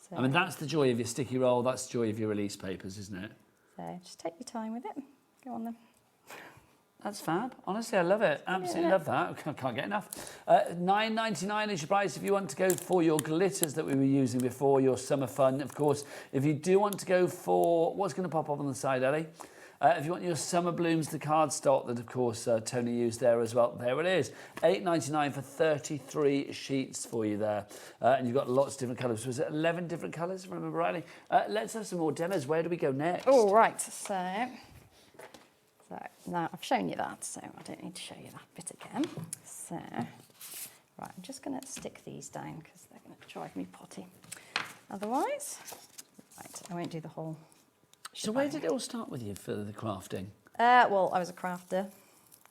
So, I mean, that's the joy of your sticky roll. That's the joy of your release papers, isn't it? So just take your time with it. Go on then. That's fab. Honestly, I love it. Absolutely love that. I can't get enough. $9.99 is your price if you want to go for your glitters that we were using before, your summer fun. Of course, if you do want to go for... What's going to pop up on the side, Ellie? If you want your summer blooms, the cardstock that, of course, Toni used there as well. There it is. $8.99 for 33 sheets for you there. And you've got lots of different colours. Was it 11 different colours, if I remember rightly? Let's have some more demos. Where do we go next? All right. So now I've shown you that, so I don't need to show you that bit again. So, right, I'm just going to stick these down because they're going to drive me potty. Otherwise, right, I won't do the whole. So where did it all start with you for the crafting? Well, I was a crafter.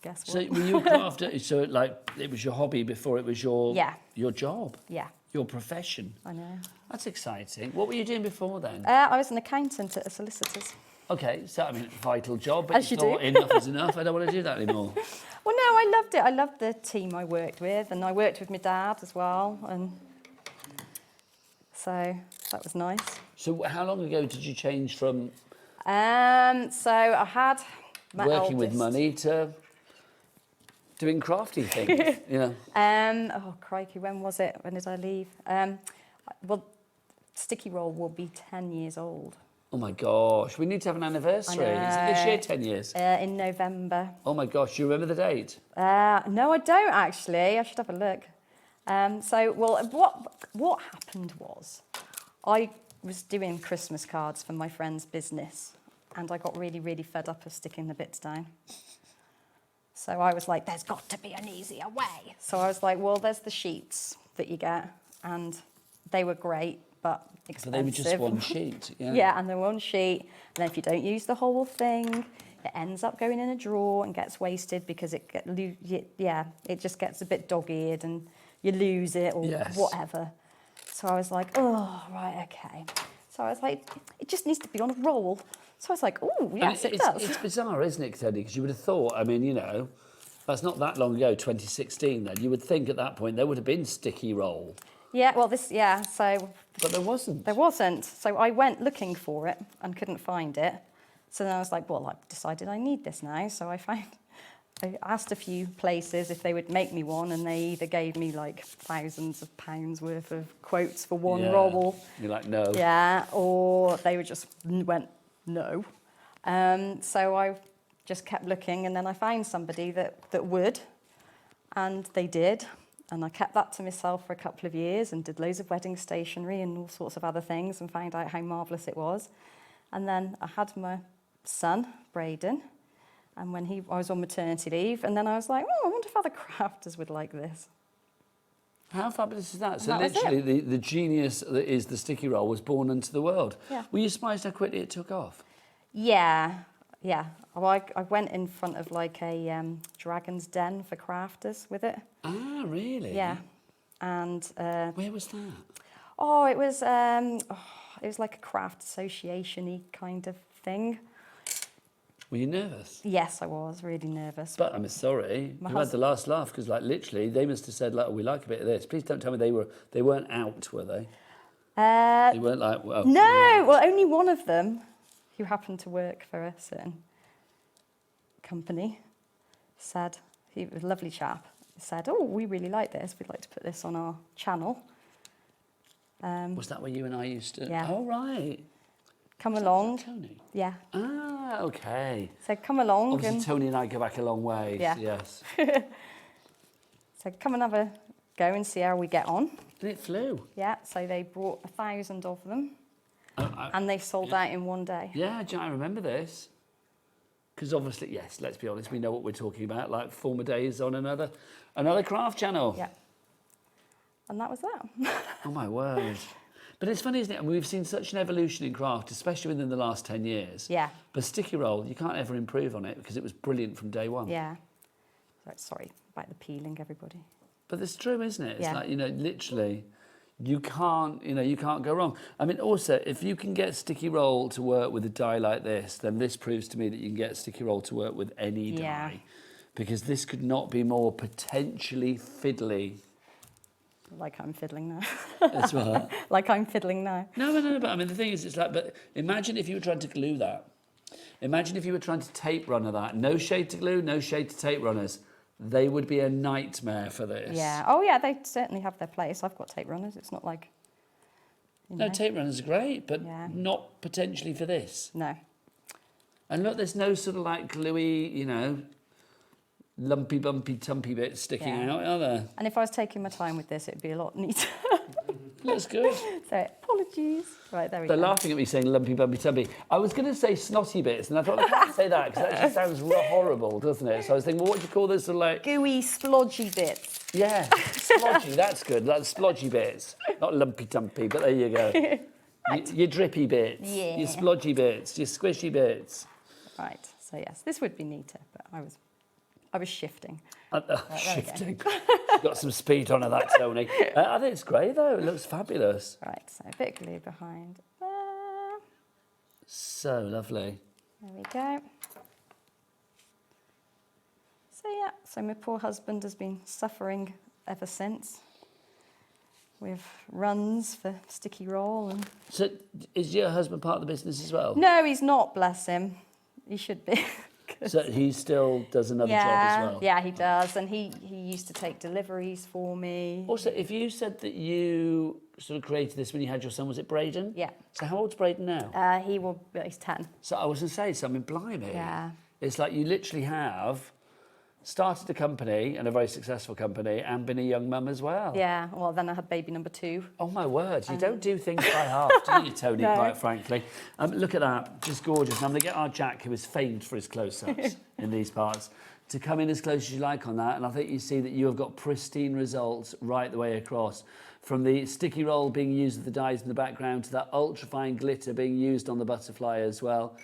Guess what? So were you a crafter? So like it was your hobby before it was your your job? Yeah. Your profession? I know. That's exciting. What were you doing before then? I was an accountant at a solicitor's. Okay, so I mean, vital job, but As you thought do. enough is enough. I don't want to do that anymore. Well, no, I loved it. I loved the team I worked with, and I worked with my dad as well, and so that was nice. So how long ago did you change from So I had my working with eldest. money to doing crafty things? Oh, crikey, when was it? When did I leave? Well, Sticky Roll will be 10 years old. Oh my gosh, we need to have an anniversary. Is it this year 10 years? In November. Oh my gosh, do you remember the date? No, I don't actually. I should have a look. What happened was, I was doing Christmas cards for my friend's business, and I got really, really fed up of sticking the bits down. So I was like, there's got to be an easier way. So I was like, well, there's the sheets that you get, and they were great, but expensive. So they were just one sheet, yeah. Yeah, and they're one sheet. And then if you don't use the whole thing, it ends up going in a drawer and gets wasted because it just gets a bit dog-eared and you lose it or whatever. So I was like, oh, right, okay. So I was like, it just needs to be on a roll. So I was like, oh, yes, it does. It's bizarre, isn't it, Toni? Because you would have thought, I mean, that's not that long ago, 2016 then. You would think at that point there would have been Sticky Roll. Yeah, well, so... But there wasn't. There wasn't. So I went looking for it and couldn't find it. So then I was like, well, I've decided I need this now. So I asked a few places if they would make me one, and they either gave me like thousands of pounds worth of quotes for one roll. You're like, no. Yeah, or they just went, no. So I just kept looking, and then I found somebody that would, and they did. And I kept that to myself for a couple of years and did loads of wedding stationery and all sorts of other things and found out how marvellous it was. And then I had my son, Braden, and when I was on maternity leave, and then I was like, oh, I wonder if other crafters would like this. How fabulous is that? So That was literally the genius that is the Sticky Roll was born into the world. Yeah. Were you surprised how quickly it took off? Yeah. Well, I went in front of like a Dragon's Den for crafters with it. Ah, really? Yeah. And where was that? Oh, it was like a craft association-y kind of thing. Were you nervous? Yes, I was really nervous. But I'm sorry, you had the last laugh because, like, literally, they must have said, like, oh, we like a bit of this. Please don't tell me they weren't out, were they? They weren't like, well, no. Well, only one of them, who happened to work for a certain company, said, he was a lovely chap, said, oh, we really like this. We'd like to put this on our channel. Was that where you and I used to? Yeah. Oh, right. Come along. Toni? Yeah. Ah, okay. So come along. Obviously, Toni and I go back a long way. Yeah. Yes. So come and have a go and see how we get on. And it flew. Yeah, so they brought 1,000 of them, and they sold out in one day. Yeah, I remember this. Because obviously, yes, let's be honest, we know what we're talking about, like former days on another craft channel. Yeah. And that was that. Oh, my word. But it's funny, isn't it? I mean, we've seen such an evolution in craft, especially within the last 10 years. Yeah. But Sticky Roll, you can't ever improve on it because it was brilliant from day one. Yeah. Sorry about the peeling, everybody. But it's true, isn't it? It's Yeah. like, literally, you can't go wrong. I mean, also, if you can get Sticky Roll to work with a die like this, then this proves to me that you can get Sticky Roll to work with any die. Because this could not be more potentially fiddly. Like I'm fiddling now. That's what? Like I'm fiddling now. No, but I mean, the thing is, it's like, but imagine if you were trying to glue that. Imagine if you were trying to tape runner that. No shade to glue, no shade to tape runners. They would be a nightmare for this. Yeah. Oh, yeah, they certainly have their place. I've got tape runners. It's not like... No, tape runners are great, but not potentially for this. No. And look, there's no sort of like gluey, lumpy, bumpy, tumpy bits sticking out, are there? And if I was taking my time with this, it'd be a lot neater. Looks good. So, apologies. Right, there we go. They're laughing at me saying lumpy, bumpy, tumpy. I was going to say snotty bits, and I thought, I can't say that, because that just sounds horrible, doesn't it? So I was thinking, well, what do you call this? Sort of like... Gooey, splodgy bits. Yeah, splodgy, that's good. Like splodgy bits. Not lumpy, tumpy, but there you go. Your drippy bits. Yeah. Your splodgy bits. Your squishy bits. Right, so yes, this would be neater, but I was shifting. Shifting. Got some speed on her, that, Toni. I think it's great, though. It looks fabulous. Right, so a bit of glue behind. So lovely. There we go. So yeah, so my poor husband has been suffering ever since with runs for sticky roll. And So is your husband part of the business as well? no, he's not, bless him. He should be. So he still does another job as well? Yeah, he does. And he used to take deliveries for me. Also, if you said that you sort of created this when you had your son, was it Braden? Yeah. So how old's Braden now? He's 10. So I was going to say something, blimey. Yeah. It's like you literally have started a company, and a very successful company, and been a young mum as well. Yeah, well, then I had baby number 2. Oh, my word. You don't do things by half, do you, Toni, No. quite frankly? Look at that. Just gorgeous. And I'm going to get our Jack, who is famed for his close-ups in these parts, to come in as close as you like on that. And I think you see that you have got pristine results right the way across. From the sticky roll being used with the dies in the background to that ultra-fine glitter being used on the butterfly as well.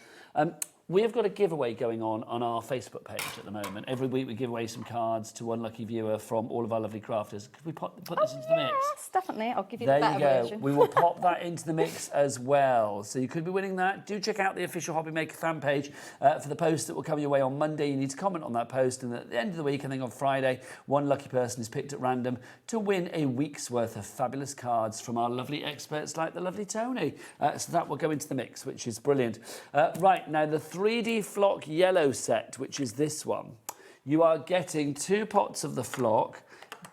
We have got a giveaway going on our Facebook page at the moment. Every week we give away some cards to one lucky viewer from all of our lovely crafters. Could we put this into the mix? Yes, definitely. I'll give you There the you better go. version. We will pop that into the mix as well. So you could be winning that. Do check out the official HobbyMaker fan page for the post that will come your way on Monday. You need to comment on that post, and at the end of the week, I think on Friday, one lucky person is picked at random to win a week's worth of fabulous cards from our lovely experts like the lovely Toni. So that will go into the mix, which is brilliant. Right, now the 3D flock yellow set, which is this one. You are getting 2 pots of the flock,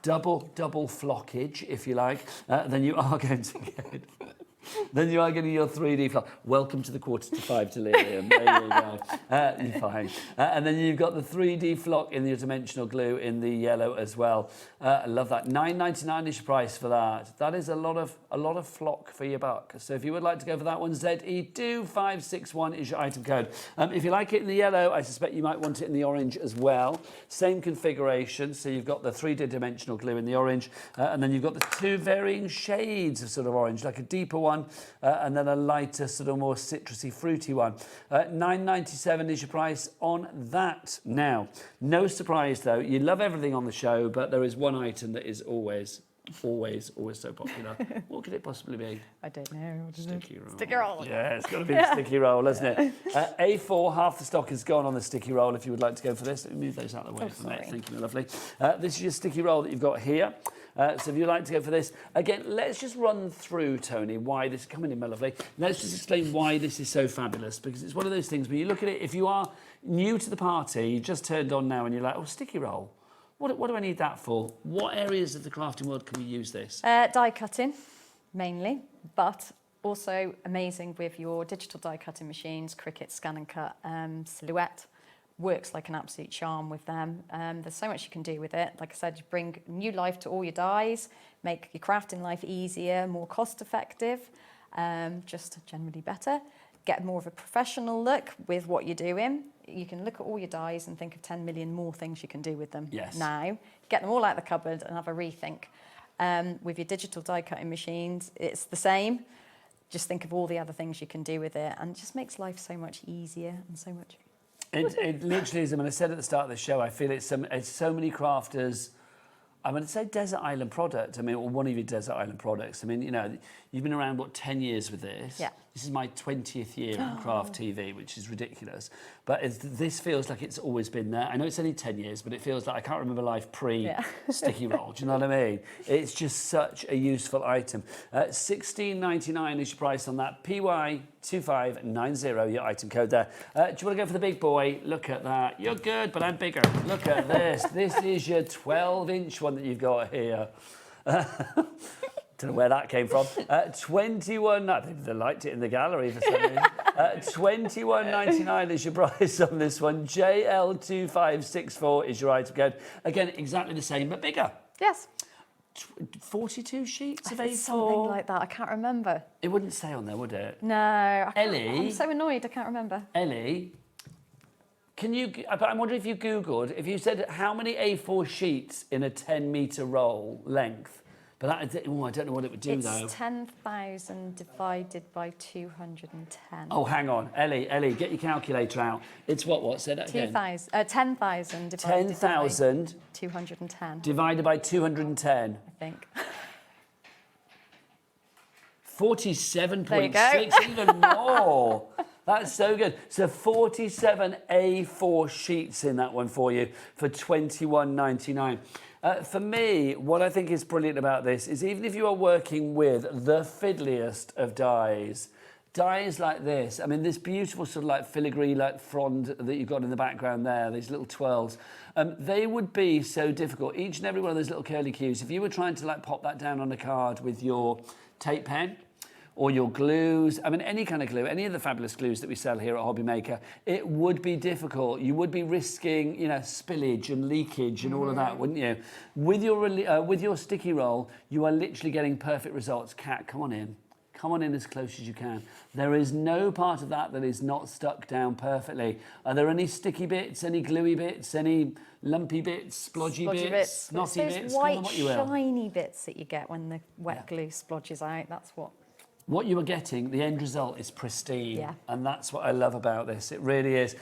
double flockage, if you like. Then you are going to get... Then you are getting your 3D flock. Welcome to the 4:45 delirium. There you go. You're fine. And then you've got the 3D flock in your dimensional glue in the yellow as well. I love that. $9.99 is your price for that. That is a lot of flock for your buck. So if you would like to go for that one, ZE2561 is your item code. If you like it in the yellow, I suspect you might want it in the orange as well. Same configuration. So you've got the 3D dimensional glue in the orange, and then you've got the 2 varying shades of sort of orange, like a deeper one and then a lighter, sort of more citrusy, fruity one. $9.97 is your price on that. Now, no surprise though, you love everything on the show, but there is one item that is always so popular. What could it possibly be? I don't know. Sticky roll. Sticky roll. Yeah, it's got to be the sticky roll, hasn't it? A4, half the stock is gone on the sticky roll. If you would like to go for this, let me move those out of the way for me. Thank you, my lovely. This is your sticky roll that you've got here. So if you'd like to go for this, again, let's just run through, Toni, why this is coming in, my lovely. Let's just explain why this is so fabulous, because it's one of those things where you look at it, if you are new to the party, you just turned on now and you're like, oh, sticky roll. What do I need that for? What areas of the crafting world can we use this? Die cutting, mainly, but also amazing with your digital die cutting machines, Cricut, Scan and Cut, Silhouette. Works like an absolute charm with them. There's so much you can do with it. Like I said, you bring new life to all your dies, make your crafting life easier, more cost effective, just generally better. Get more of a professional look with what you're doing. You can look at all your dies and think of 10 million more things you can do with them now. Get them all out of the cupboard and have a rethink. With your digital die cutting machines, it's the same. Just think of all the other things you can do with it, and it just makes life so much easier and so much... It literally is. I mean, I said at the start of the show, I feel it's so many crafters. I'm going to say desert island product. I mean, or one of your desert island products. I mean, you know, you've been around, what, 10 years with this? Yeah. This is my 20th year on Craft TV, which is ridiculous. But this feels like it's always been there. I know it's only 10 years, but it feels like I can't remember life pre-sticky roll. Do you know what I mean? It's just such a useful item. $16.99 is your price on that. PY2590, your item code there. Do you want to go for the big boy? Look at that. You're good, but I'm bigger. Look at this. This is your 12-inch one that you've got here. Don't know where that came from. 21. I think they liked it in the gallery for some reason. $21.99 is your price on this one. JL2564 is your item code. Again, exactly the same, but bigger. Yes. 42 sheets of A4. Something like that. I can't remember. It wouldn't say on there, would it? No. Ellie. I'm so annoyed. I can't remember. Ellie. Can you? I'm wondering if you Googled, if you said how many A4 sheets in a 10-metre roll length. But that, I don't know what it would do, though. It's 10,000 divided by 210. Oh, hang on. Ellie, get your calculator out. It's what? Say that again. 10,000 divided by 210. Divided by 210. I think. 47.6, even more. That's so good. So 47 A4 sheets in that one for you for $21.99. For me, what I think is brilliant about this is even if you are working with the fiddliest of dies like this, I mean, this beautiful sort of like filigree, like frond that you've got in the background there, these little twirls, they would be so difficult. Each and every one of those little curly cues, if you were trying to like pop that down on a card with your tape pen, or your glues, I mean, any kind of glue, any of the fabulous glues that we sell here at HobbyMaker, it would be difficult. You would be risking, you know, spillage and leakage and all of that, wouldn't you? With your sticky roll, you are literally getting perfect results. Kat, come on in. Come on in as close as you can. There is no part of that that is not stuck down perfectly. Are there any sticky bits, any gluey bits, any lumpy bits, splodgy bits, knotty It's those bits? white, Call them what you will. shiny bits that you get when the wet glue splodges out. That's what. What you are getting, the end result is pristine. Yeah. And that's what I love about this. It really is.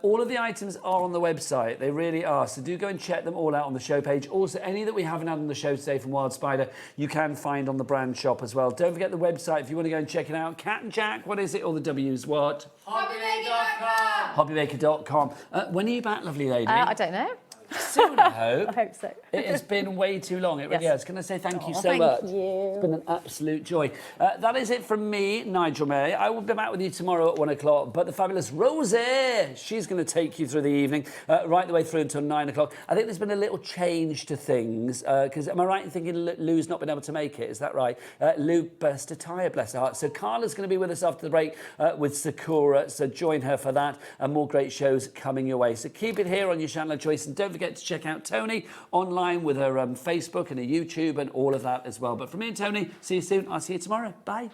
All of the items are on the website. They really are. So do go and check them all out on the show page. Also, any that we haven't had on the show today from Wild Spider, you can find on the brand shop as well. Don't forget the website if you want to go and check it out. Cat and Jack, what is it? All the W's, what? HobbyMaker.com. HobbyMaker.com. When are you back, lovely lady? I don't know. Soon, I hope. I hope so. It has been way too long. It really has. Can I say thank you so thank much? you. It's been an absolute joy. That is it from me, Nigel May. I will be back with you tomorrow at 1 o'clock. But the fabulous Rosie, she's going to take you through the evening, right the way through until 9 o'clock. I think there's been a little change to things. Because am I right in thinking Lou's not been able to make it? Is that right? Lou burst a tyre, bless her heart. So Carla's going to be with us after the break with Sakura. So join her for that. And more great shows coming your way. So keep it here on your channel of choice. And don't forget to check out Toni online with her Facebook and her YouTube and all of that as well. But from me and Toni, see you soon. I'll see you tomorrow. Bye.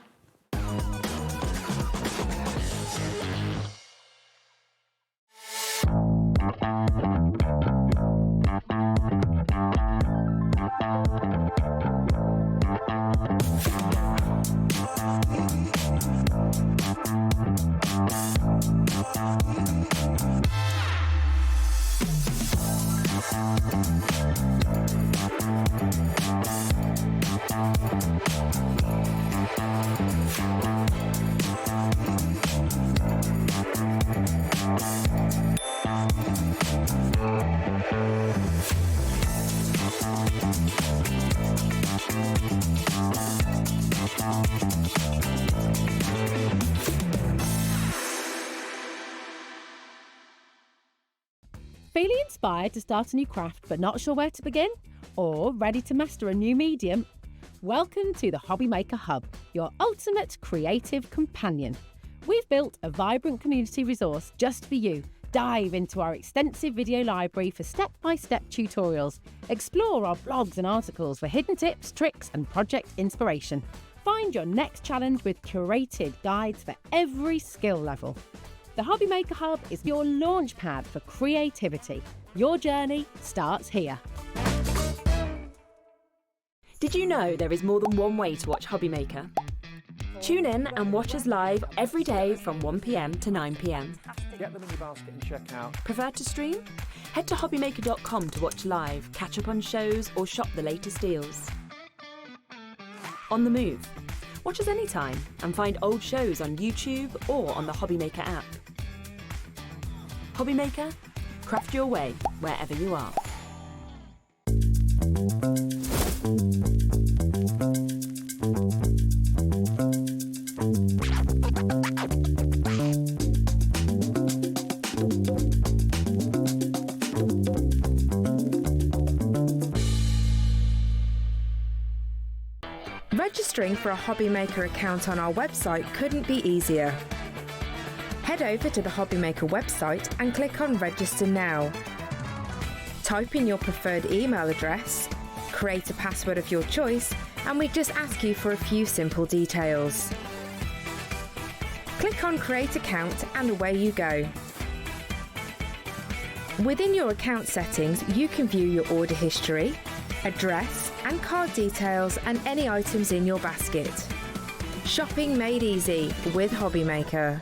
Feeling inspired to start a new craft but not sure where to begin? Or ready to master a new medium? Welcome to the HobbyMaker Hub, your ultimate creative companion. We've built a vibrant community resource just for you. Dive into our extensive video library for step-by-step tutorials. Explore our blogs and articles for hidden tips, tricks and project inspiration. Find your next challenge with curated guides for every skill level. The HobbyMaker Hub is your launch pad for creativity. Your journey starts here. Did you know there is more than one way to watch HobbyMaker? Tune in and watch us live every day from 1 p.m. to 9 p.m. Get them in your basket and check out. Prefer to stream? Head to hobbymaker.com to watch live, catch up on shows or shop the latest deals. On the move? Watch us anytime and find old shows on YouTube or on the HobbyMaker app. HobbyMaker, craft your way wherever you are. Registering for a HobbyMaker account on our website couldn't be easier. Head over to the HobbyMaker website and click on Register Now. Type in your preferred email address, create a password of your choice, and we just ask you for a few simple details. Click on Create Account and away you go. Within your account settings, you can view your order history, address and card details and any items in your basket. Shopping made easy with HobbyMaker.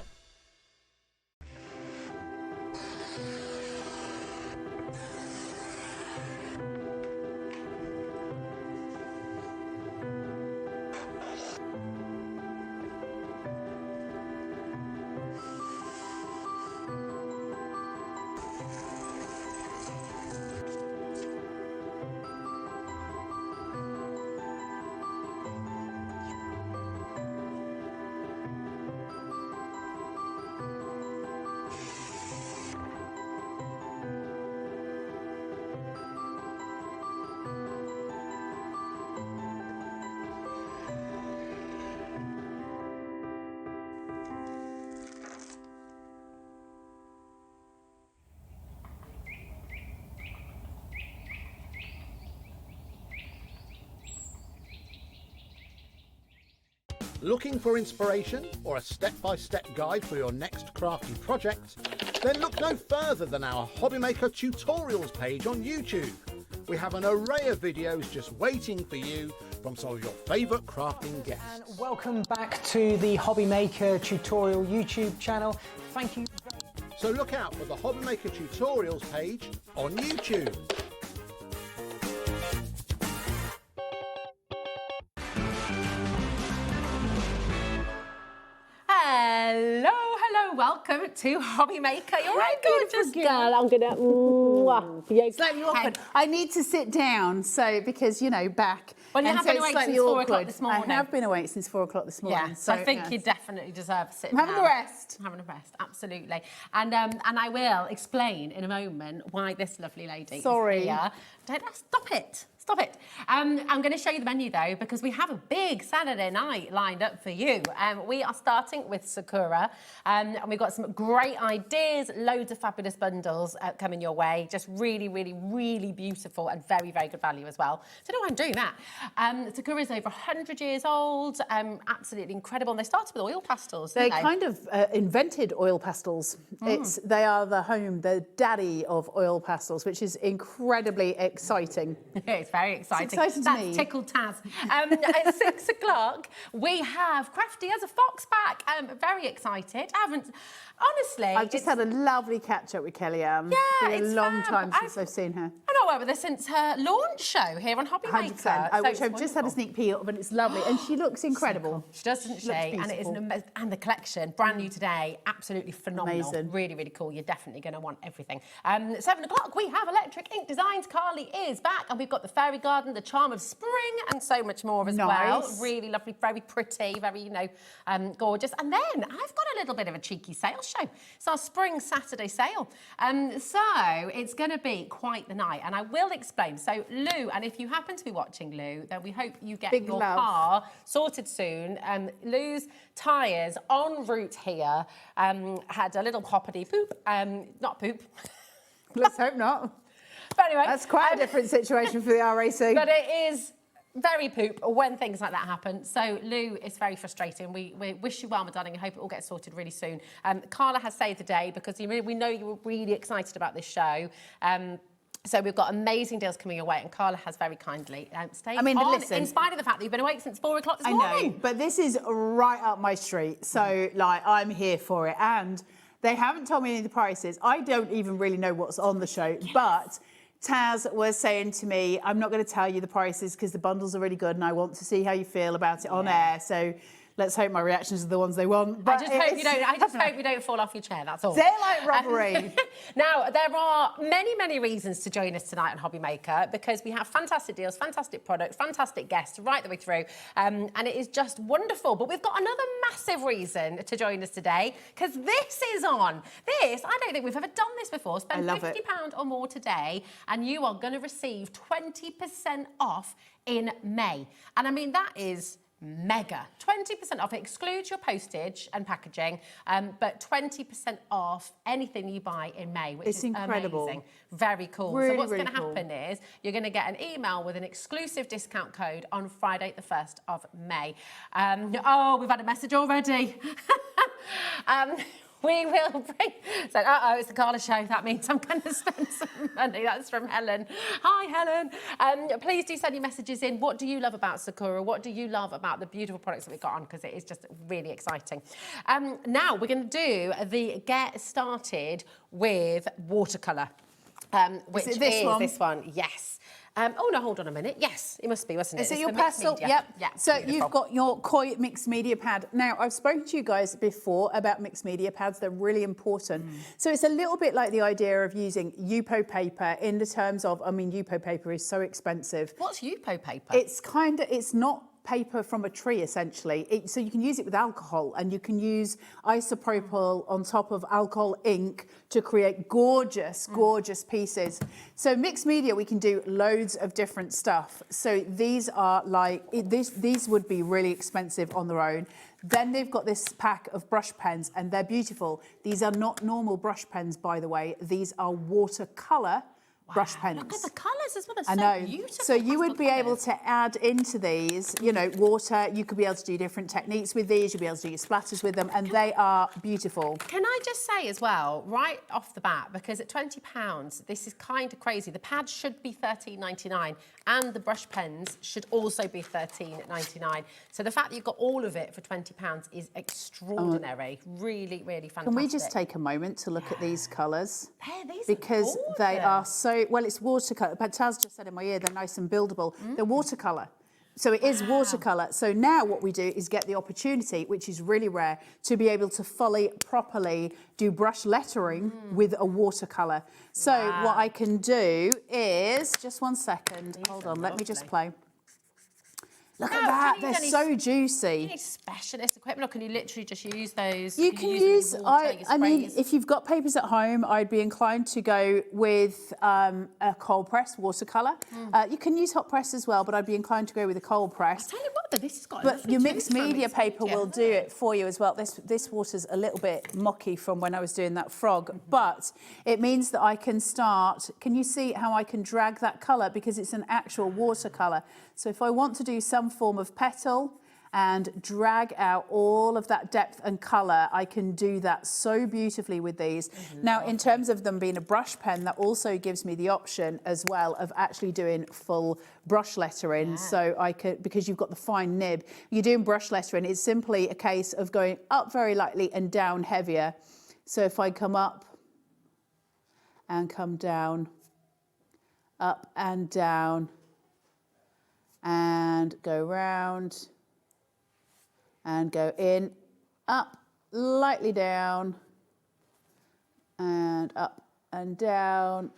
Looking for inspiration or a step-by-step guide for your next crafty project? Then look no further than our HobbyMaker tutorials page on YouTube. We have an array of videos just waiting for you from some of your favourite crafting guests. And welcome back to the HobbyMaker tutorial YouTube channel. Thank you. So look out for the HobbyMaker tutorials page on YouTube. Hello, welcome to HobbyMaker. You're right, gorgeous girl. I'm gonna slightly awkward. I need to sit down, so because back. Well, you and have so been it's awake slightly since 4 o'clock awkward. this morning. I have been awake since 4 o'clock this morning. Yeah, so I think yes. you definitely deserve a sit I'm having down. a rest. Having a rest, absolutely. And I will explain in a moment why this lovely lady Sorry. is here. Stop it. Stop it. I'm going to show you the menu though, because we have a big Saturday night lined up for you. We are starting with Sakura, and we've got some great ideas, loads of fabulous bundles coming your way. Just really, really, really beautiful and very, very good value as well. Don't know why I'm doing that. Sakura is over 100 years old, absolutely incredible. And they started with oil pastels, They didn't kind of invented oil pastels. They are the daddy of oil pastels, which is incredibly exciting. It's very exciting. It's exciting to That's me. tickled Taz. At 6 o'clock, we have Crafty As A Fox back. Very excited. Honestly, I've just had a lovely catch up with Kellyanne. Yeah, It's been it's a long fab. time since I've seen her. I've not worked with her since her launch show here on HobbyMaker. 100%. Which I've just had a sneak peek of, but it's lovely. And she looks incredible. She does, doesn't she? And it is and the collection, brand new today, absolutely phenomenal. Amazing. Really, really cool. You're definitely going to want everything. 7 o'clock, we have Electric Ink Designs. Carly is back, and we've got the Fairy Garden, the Charm of Spring, and so much more as well. Really lovely, very pretty, very, gorgeous. And then I've got a little bit of a cheeky sales show. It's our Spring Saturday sale. So it's going to be quite the night, and I will explain. So Lou, and if you happen to be watching Lou, then we hope you get your car sorted soon. Lou's tyres en route here had a little hoppity poop, not poop. Let's hope not. But anyway, that's quite a different situation for the RAC. But it is very poop when things like that happen. So Lou, it's very frustrating. We wish you well, my darling. I hope it all gets sorted really soon. Carla has saved the day because we know you were really excited about this show. So we've got amazing deals coming your way, and Carla has very kindly stayed on, listen, in spite of the fact that you've been awake since 4 o'clock this morning. morning. I know, but this is right up my street. So, I'm here for it. And they haven't told me any of the prices. I don't even really know what's on the show, but Taz was saying to me, I'm not going to tell you the prices because the bundles are really good and I want to see how you feel about it on air. So let's hope my reactions are the ones they want. But I just hope you don't fall off your chair, that's all. Daylight robbery. Now, there are many, many reasons to join us tonight on HobbyMaker because we have fantastic deals, fantastic products, fantastic guests right the way through. And it is just wonderful. But we've got another massive reason to join us today because this is on. I don't think we've ever done this before. Spend £50 or more today and you are going to receive 20% off in May. And I mean, that is mega. 20% off. It excludes your postage and packaging, but 20% off anything you buy in May, which is incredible. Amazing. Very cool. Really, so what's really going to happen is you're going to get an email with an exclusive discount code on Friday the 1st of May. Oh, we've had a message already. We will bring... So, it's the Carla show. That means I'm going to spend some money. That's from Helen. Hi, Helen. Please do send your messages in. What do you love about Sakura? What do you love about the beautiful products that we've got on? Because it is just really exciting. Now, we're going to do the Get Started with watercolour, which is this one. Yes. Oh, no, hold on a minute. Yes, it must be, wasn't it? Is it your pastel? Yep. Yeah, so beautiful. You've got your Koi mixed media pad. Now, I've spoken to you guys before about mixed media pads. They're really important. So it's a little bit like the idea of using Yupo paper in the terms of, Yupo paper is so expensive. What's Yupo paper? It's not paper from a tree, essentially. So you can use it with alcohol, and you can use isopropyl on top of alcohol ink to create gorgeous, gorgeous pieces. So mixed media, we can do loads of different stuff. So these are these would be really expensive on their own. Then they've got this pack of brush pens, and they're beautiful. These are not normal brush pens, by the way. These are watercolor brush pens. Look at the colours as well. They're I so know. beautiful. So you would pastel be able colours. to add into these, you know, water. You could be able to do different techniques with these. You'll be able to do your splatters with them, and they are beautiful. Can I just say as well, right off the bat, because at £20, this is kind of crazy. The pads should be $13.99 and the brush pens should also be $13.99. So the fact that you've got all of it for £20 is extraordinary. Really, really fantastic. Can we just take a moment to look at these colours? These because are they are gorgeous. so, well, it's watercolour. But Taz just said in my ear, they're nice and buildable. They're watercolour. So it is watercolour. So now what we do is get the opportunity, which is really rare, to be able to fully, properly do brush lettering with a watercolour. So what I can do is, just one second, hold on, let me just play. Look at that, they're so juicy. You need specialist equipment, or can you literally just use those? You can use, I mean, if you've got papers at home, I'd be inclined to go with a cold press watercolour. You can use hot press as well, but I'd be inclined to go with a cold press. Tell you what, though, this has got. But your mixed media paper will do it for you as well. This water's a little bit mucky from when I was doing that frog, but it means that I can start. Can you see how I can drag that colour because it's an actual watercolour? So if I want to do some form of petal and drag out all of that depth and colour, I can do that so beautifully with these. Now, in terms of them being a brush pen, that also gives me the option as well of actually doing full brush lettering. So I could, because you've got the fine nib, you're doing brush lettering, it's simply a case of going up very lightly and down heavier. So if I come up and come down, up and down, and go round and go in, up, lightly down, and up and down,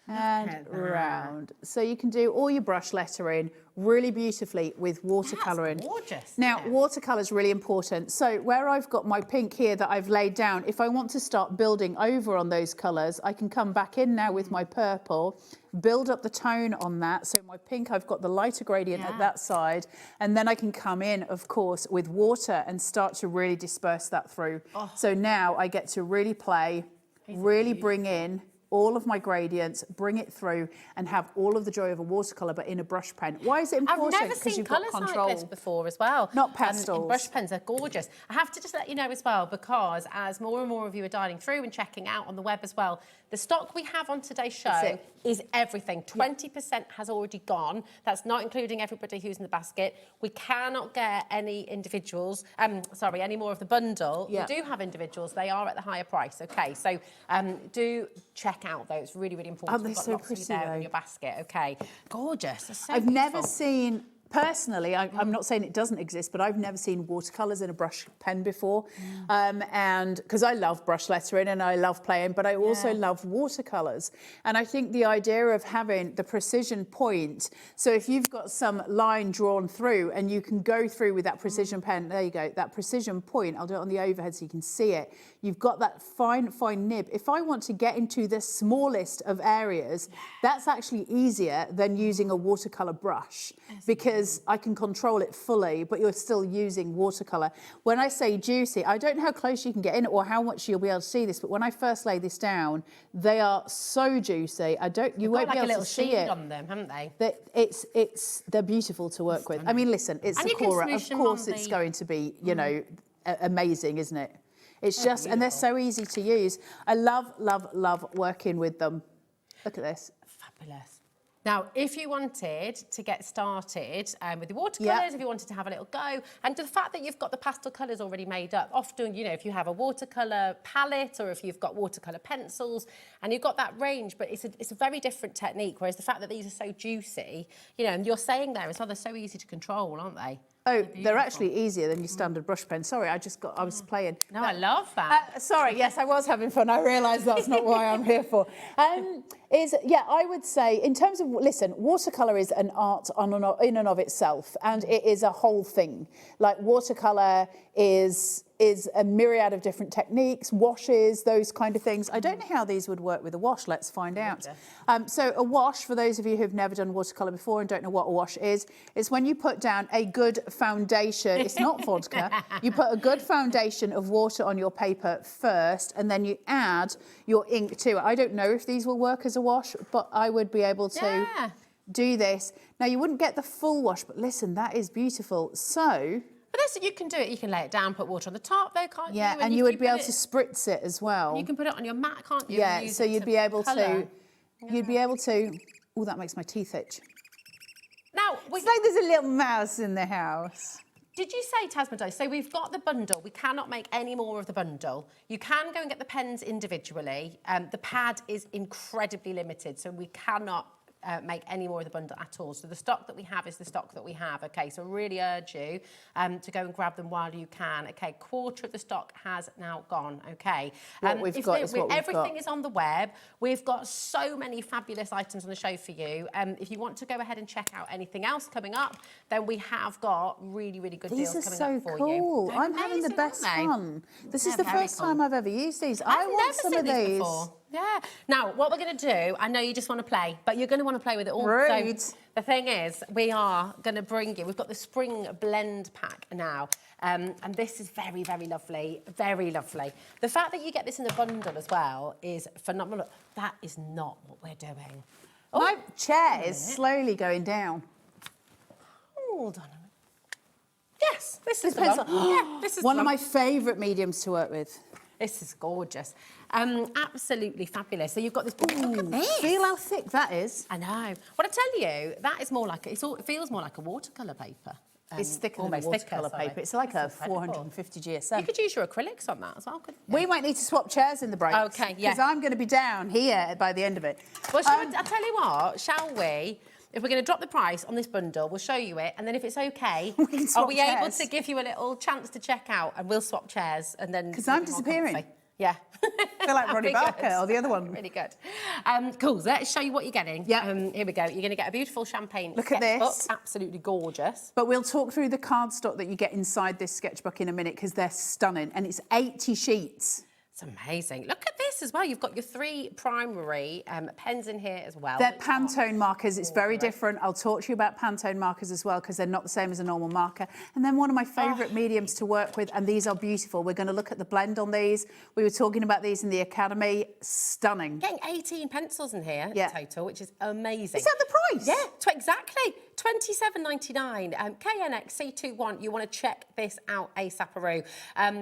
and round. So you can do all your brush lettering really beautifully with watercolouring. Gorgeous. Now, watercolour is really important. So where I've got my pink here that I've laid down, if I want to start building over on those colours, I can come back in now with my purple, build up the tone on that. So my pink, I've got the lighter gradient at that side, and then I can come in, of course, with water and start to really disperse that through. So now I get to really play, really bring in all of my gradients, bring it through, and have all of the joy of a watercolour, but in a brush pen. Why is it important? I've never seen colours like this before as well. Not pastels. Brush pens are gorgeous. I have to just let you know as well, because as more and more of you are dialing through and checking out on the web as well, the stock we have on today's show is everything. 20% has already gone. That's not including everybody who's in the basket. We cannot get any individuals, any more of the bundle. We do have individuals. They are at the higher price. Okay, so do check out though. It's really, really important. Oh, they're so pretty there in your basket. Okay, gorgeous. They're so I've never beautiful. seen, personally, I'm not saying it doesn't exist, but I've never seen watercolours in a brush pen before. And because I love brush lettering and I love playing, but I also love watercolours. And I think the idea of having the precision point, so if you've got some line drawn through and you can go through with that precision pen, there you go, that precision point, I'll do it on the overhead so you can see it. You've got that fine, fine nib. If I want to get into the smallest of areas, that's actually easier than using a watercolour brush because I can control it fully, but you're still using watercolour. When I say juicy, I don't know how close you can get in or how much you'll be able to see this, but when I first lay this down, they are so juicy. You won't be able to see it. They've got like a little sheen on them, haven't they? They're beautiful to work with. I mean, listen, it's Sakura. Of course, it's going to be, you know, amazing, isn't it? It's just, and they're so easy to use. I love, love, love working with them. Look at this. Fabulous. Now, if you wanted to get started with the watercolours, if you wanted to have a little go, and the fact that you've got the pastel colours already made up, often, you know, if you have a watercolour palette or if you've got watercolour pencils and you've got that range, but it's a very different technique, whereas the fact that these are so juicy, you know, and you're saying there as well, they're so easy to control, aren't they? Oh, they're actually easier than your standard brush pen. Sorry, I was playing. No, I love that. Sorry, yes, I was having fun. I realised that's not why I'm here for. I would say, in terms of, listen, watercolour is an art in and of itself, and it is a whole thing. Like, watercolour is is a myriad of different techniques, washes, those kind of things. I don't know how these would work with a wash. Let's find out. So a wash, for those of you who've never done watercolour before and don't know what a wash is when you put down a good foundation. It's not vodka. You put a good foundation of water on your paper first, and then you add your ink to it. I don't know if these will work as a wash, but I would be able to do this. Now, you wouldn't get the full wash, but listen, that is beautiful. So... But that's, you can do it. You can lay it down, put water on the top, though, can't you? Yeah, and you would be able to spritz it as well. You can put it on your mat, can't you? Yeah, so you'd be able to... You'd be able to... Oh, that makes my teeth itch. Now, it's like there's a little mouse in the house. Did you say, Tasmado, so we've got the bundle. We cannot make any more of the bundle. You can go and get the pens individually. The pad is incredibly limited, so we cannot make any more of the bundle at all. So the stock that we have is the stock that we have, okay? So I really urge you to go and grab them while you can, okay? Quarter of the stock has now gone, okay? What we've got is what we've got. Everything is on the web. We've got so many fabulous items on the show for you. If you want to go ahead and check out anything else coming up, then we have got really, really good deals coming up for you. These are so cool. They're I'm having the best fun. This is the first time I've ever used these. I want some of these. Before. Yeah. Now, what we're going to do, I know you just want to play, but you're going to want to play with it all. Rude. So the thing is, we are going to bring you, we've got the spring blend pack now, and this is very, very lovely, very lovely. The fact that you get this in a bundle as well is phenomenal. That is not what we're doing. My chair is slowly going down. Hold on a minute. Yes, this is the one. Yeah, this is one of my favourite mediums to work with. This is gorgeous. Absolutely fabulous. So you've got this. Look at this. Feel how thick that is. I know. What I tell you, that is more like it feels more like a watercolour paper. It's thicker than a watercolour paper. It's like a 450 GSM. You could use your acrylics on that as well, couldn't you? We might need to swap chairs in the break. Okay, yeah. Because I'm going to be down here by the end of it. Well, I'll tell you what, shall we? If we're going to drop the price on this bundle, we'll show you it, and then if it's okay, are we able to give you a little chance to check out, and we'll swap chairs, and then... Because I'm disappearing. Yeah. I feel like Ronnie Barker or the other one. Really good. Cool, so let's show you what you're getting. Yeah. Here we go. You're going to get a beautiful champagne Look at this. Absolutely gorgeous. But we'll talk through the cardstock that you get inside this sketchbook in a minute, because they're stunning, and it's 80 sheets. It's amazing. Look at this as well. You've got your 3 primary pens in here as well. They're Pantone markers. It's very different. I'll talk to you about Pantone markers as well, because they're not the same as a normal marker. And then one of my favourite mediums to work with, and these are beautiful. We're going to look at the blend on these. We were talking about these in the Academy. Stunning. Getting 18 pencils in here in total, which is amazing. Is that the price? Yeah, exactly. $27.99. KNX C21. You want to check this out ASAP-aroo.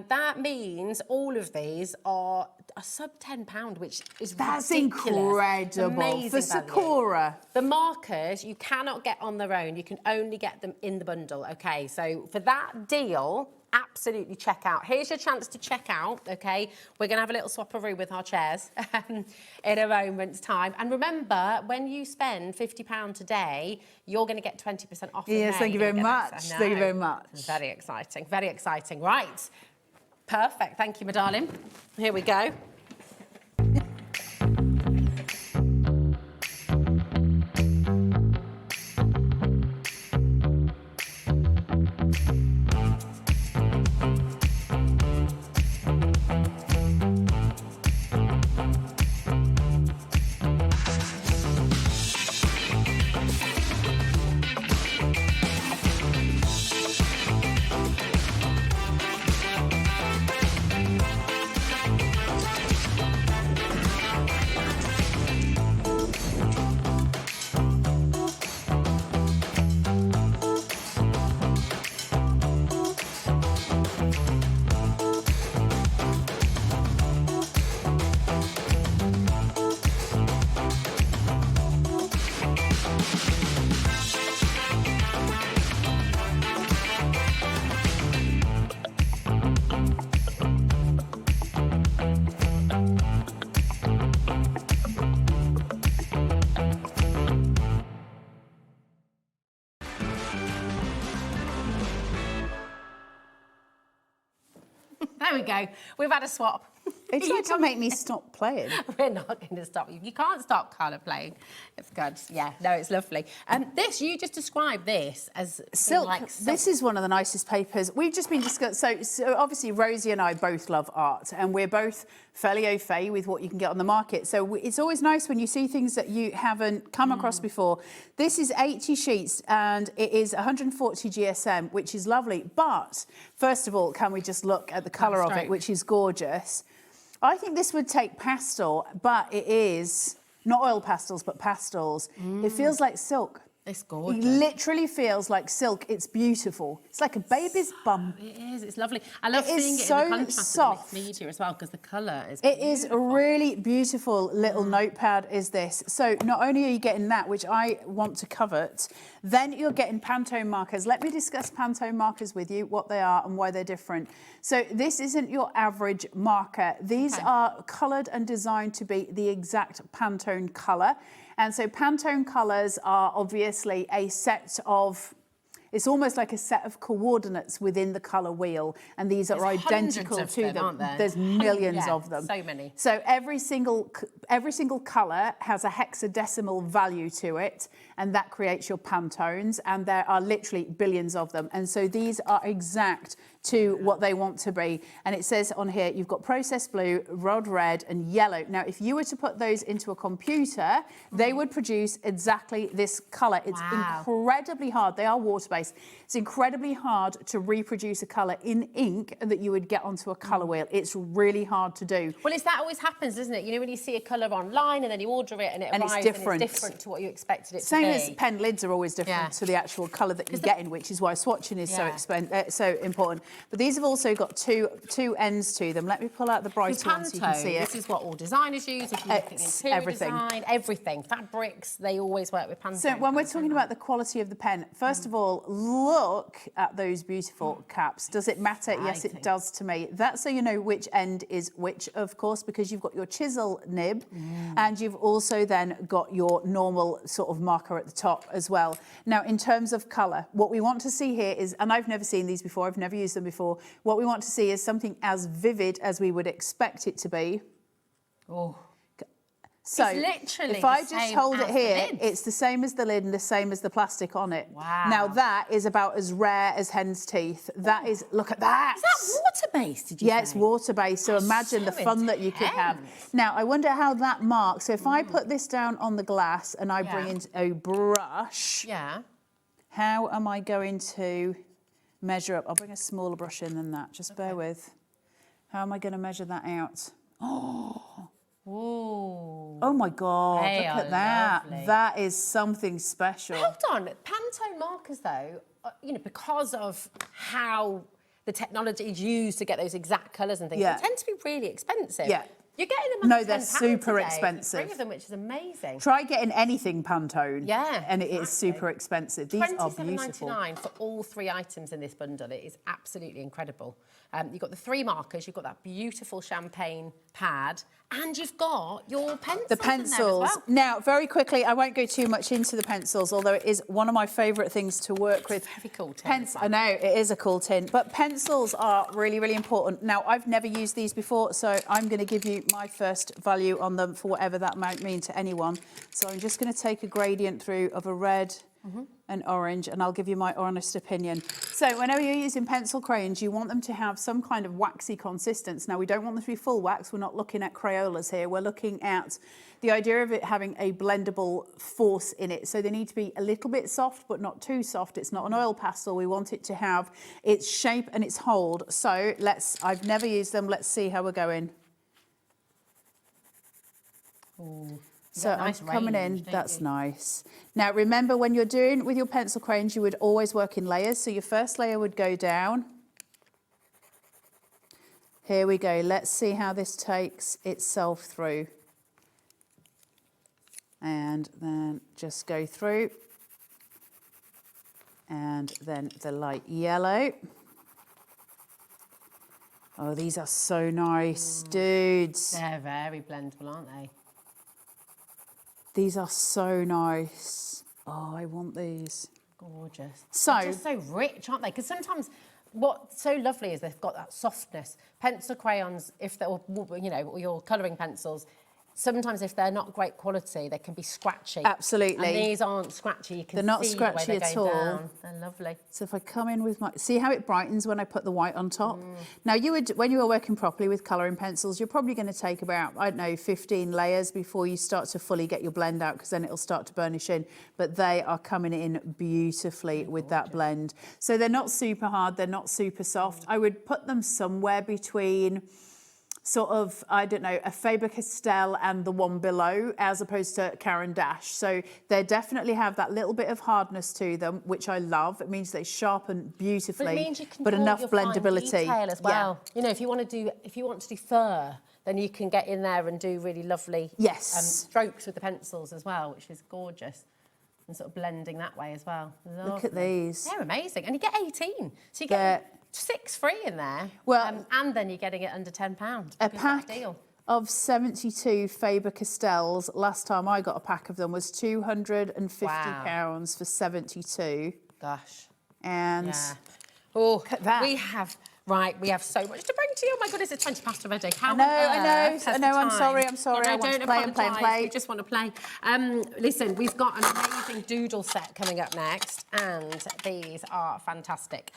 That means all of these are a sub £10, which is That's ridiculous. Incredible. Amazing For Sakura. The markers you cannot get on their own. You can only get them in the bundle. Okay, so for that deal, absolutely check out. Here's your chance to check out, okay? We're going to have a little swap-a-roo with our chairs in a moment's time. And remember, when you spend £50 today, you're going to get 20% off. Yes, thank you very much. Thank you very much. Very exciting, very exciting. Right. Perfect. Thank you, my darling. Here we go. There we go. We've had a swap. It's You like to can't- make me stop playing. We're not going to stop you. You can't stop Carla playing. It's good. Yeah, no, it's lovely. This, you just described this as being Silk. like silk. This is one of the nicest papers. We've just been discussing. So obviously Rosie and I both love art, and we're both fairly au fait with what you can get on the market. So it's always nice when you see things that you haven't come across before. This is 80 sheets, and it is 140 GSM, which is lovely. But first of all, can we just look at the colour of it, which is gorgeous. I think this would take pastel, but it is not oil pastels, but pastels. It feels like silk. It's gorgeous. It literally feels like silk. It's beautiful. It's like a baby's bum. It is. It's lovely. I love It is seeing it so in the contrast soft. of the mixed media as well, because the colour is It is a really beautiful little notepad, is this. So not only are you getting that, which I want to covet, then you're getting Pantone markers. Let me discuss Pantone markers with you, what they are and why they're different. So this isn't your average marker. These are coloured and designed to be the exact Pantone colour. And so Pantone colours are obviously a set of, it's almost like a set of coordinates within the colour wheel, and these are There's identical hundreds to of them, aren't there? There's millions Yeah, of them. so many. So every single colour has a hexadecimal value to it, and that creates your Pantones, and there are literally billions of them. And so these are exact to what they want to be. And it says on here, you've got processed blue, rod red, and yellow. Now, if you were to put those into a computer, they would produce exactly this colour. It's incredibly hard. They are water-based. It's incredibly hard to reproduce a colour in ink that you would get onto a colour wheel. It's really hard to do. Well, that always happens, doesn't it? You know, when you see a colour online and then you order it and it arrives it's different. and it's different to what you expected it Same to be. as pen lids are always different to the actual colour that you're getting, which is why swatching is so important. But these have also got two ends to them. Let me pull out the brighter one so you can see it. This is what all designers use. If you look at interior design, everything, fabrics, they always work with Pantone. So when we're talking about the quality of the pen, first of all, look at those beautiful caps. Does it matter? Yes, it does to me. That's so you know which end is which, of course, because you've got your chisel nib and you've also then got your normal sort of marker at the top as well. Now, in terms of colour, what we want to see here is, and I've never seen these before, I've never used them before, what we want to see is something as vivid as we would expect it to be. Oh. So It's literally if I the just same hold it as the here, lid. it's the same as the lid and the same as the plastic on it. Wow. Now that is about as rare as hen's teeth. That is, look at that. Is that water-based, did you say? Yeah, it's water-based, so imagine the fun that you could have. Now, I wonder how that marks. So if I put this down on the glass and I bring in a brush, how am I going to measure up? I'll bring a smaller brush in than that, just bear with. How am I going to measure that out? Oh my God, They look are at that. lovely. That is something special. Hold on, Pantone markers though, you know, because of how the technology is used to get those exact colours and things, Yeah. they tend to be really expensive. Yeah. You're getting them No, under they're £10 super today, expensive. 3 of them, which is amazing. Try getting anything Pantone. Yeah, And it is super expensive. These are beautiful. £27.99 for all 3 items in this bundle. It is absolutely incredible. You've got the 3 markers, you've got that beautiful champagne pad, and you've got your pencils. The in there pencils. as well. Now, very quickly, I won't go too much into the pencils, although it is one of my favourite things to work with. Very cool tin. I know, it is a cool tin, but pencils are really, really important. Now, I've never used these before, so I'm going to give you my first value on them for whatever that might mean to anyone. So I'm just going to take a gradient through of a red and orange, and I'll give you my honest opinion. So whenever you're using pencil crayons, you want them to have some kind of waxy consistence. Now, we don't want them to be full wax. We're not looking at Crayolas here. We're looking at the idea of it having a blendable force in it. So they need to be a little bit soft, but not too soft. It's not an oil pastel. We want it to have its shape and its hold. So I've never used them. Let's see how we're going. Ooh. So I'm coming in, that's nice. Now remember, when you're doing with your pencil crayons, you would always work in layers. So your first layer would go down. Here we go, let's see how this takes itself through. And then just go through. And then the light yellow. Oh, these are so nice, dudes. They're very blendable, aren't they? These are so nice. Oh, I want these. Gorgeous. So They're just so rich, aren't they? Because sometimes what's so lovely is they've got that softness. Pencil crayons, if they're, or your colouring pencils, sometimes if they're not great quality, they can be scratchy. Absolutely. And these aren't scratchy. You can They're not see scratchy the way at they're going all. down. They're lovely. So if I come in with my... See how it brightens when I put the white on top? Now, when you were working properly with colouring pencils, you're probably going to take about, I don't know, 15 layers before you start to fully get your blend out, because then it'll start to burnish in. But they are coming in beautifully with that blend. So they're not super hard, they're not super soft. I would put them somewhere between... sort of, I don't know, a Faber-Castell and the one below, as opposed to Caran d'Ache. So they definitely have that little bit of hardness to them, which I love. It means they sharpen beautifully, But it means you can but do all enough your fine blendability detail as well. You know, if you want to do fur, then you can get in there and do really lovely strokes with the pencils as well, which is gorgeous. And sort of blending that way as well. Look at these. They're amazing. And you get 18. So you get 6 free in there. Well, and then you're getting it under £10. A pack of 72 Faber-Castells, last time I got a pack of them, was £250 for 72. Gosh. And oh, look at that. We have so much to bring to you. Oh my goodness, it's 20 past already. I know, I'm sorry. I want to play and play and play. We just want to play. Listen, we've got an amazing doodle set coming up next, and these are fantastic.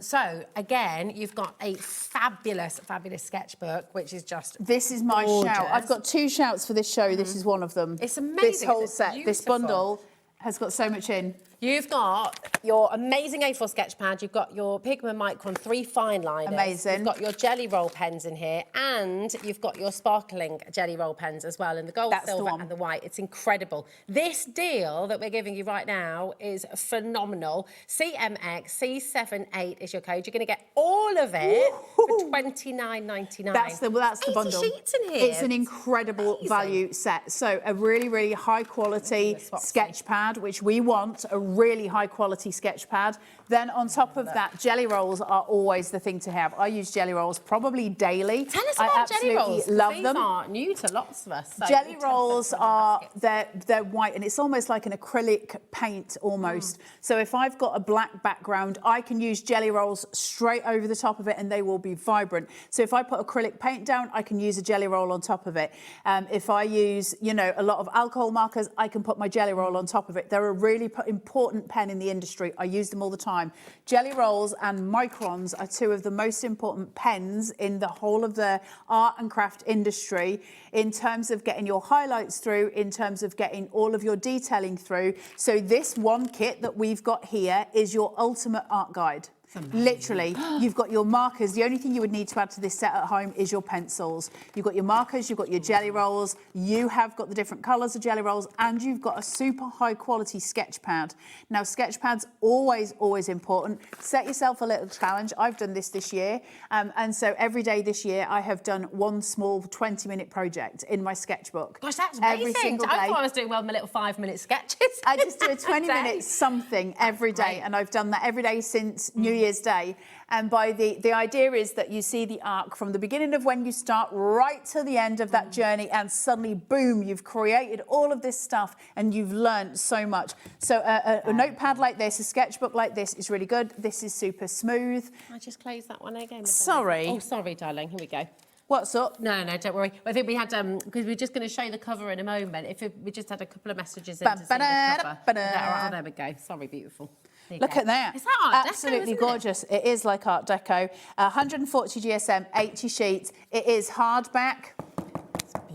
So, again, you've got a fabulous, fabulous sketchbook, which is just This is my shout. I've got 2 shouts for this show. This is one of them. It's amazing. This whole set, this bundle has got so much in. You've got your amazing A4 sketch pad, you've got your Pigment Micron 3 fine liners. Amazing. You've got your jelly roll pens in here, and you've got your sparkling jelly roll pens as well, in the gold, silver and the white. It's incredible. This deal that we're giving you right now is phenomenal. CMX C78 is your code. You're going to get all of it for $29.99. That's the bundle. Sheets in here. It's an incredible value set. So a really, really high quality sketch pad, which we want, a really high quality sketch pad. Then on top of that, jelly rolls are always the thing to have. I use jelly rolls probably daily. Tell us about jelly rolls. Love These them. are new to lots of us. So jelly rolls are, they're white, and it's almost like an acrylic paint almost. So if I've got a black background, I can use jelly rolls straight over the top of it and they will be vibrant. So if I put acrylic paint down, I can use a jelly roll on top of it. If I use, a lot of alcohol markers, I can put my jelly roll on top of it. They're a really important pen in the industry. I use them all the time. Jelly rolls and microns are 2 of the most important pens in the whole of the art and craft industry, in terms of getting your highlights through, in terms of getting all of your detailing through. So this one kit that we've got here is your ultimate art guide. Literally, you've got your markers. The only thing you would need to add to this set at home is your pencils. You've got your markers, you've got your jelly rolls, you have got the different colours of jelly rolls, and you've got a super high quality sketch pad. Now, sketch pads, always important. Set yourself a little challenge. I've done this year. And so every day this year, I have done one small 20-minute project in my sketchbook. Gosh, that's amazing. Every single day. I thought I was doing well with my little 5-minute sketches. I just do a 20-minute something every day, and I've done that every day since New Year's Day. And by the idea is that you see the arc from the beginning of when you start right to the end of that journey, and suddenly, boom, you've created all of this stuff and you've learned so much. So a notepad like this, a sketchbook like this is really good. This is super smooth. I just closed that one again. Sorry. Oh, sorry, darling. Here we go. What's up? No, don't worry. I think we had, because we're just going to show the cover in a moment. We just had a couple of messages in to see the cover. Oh, there we go. Sorry, beautiful. Look at that. Is that Art Deco, Absolutely isn't gorgeous. It is like Art Deco. 140 GSM, 80 sheets. It is hardback.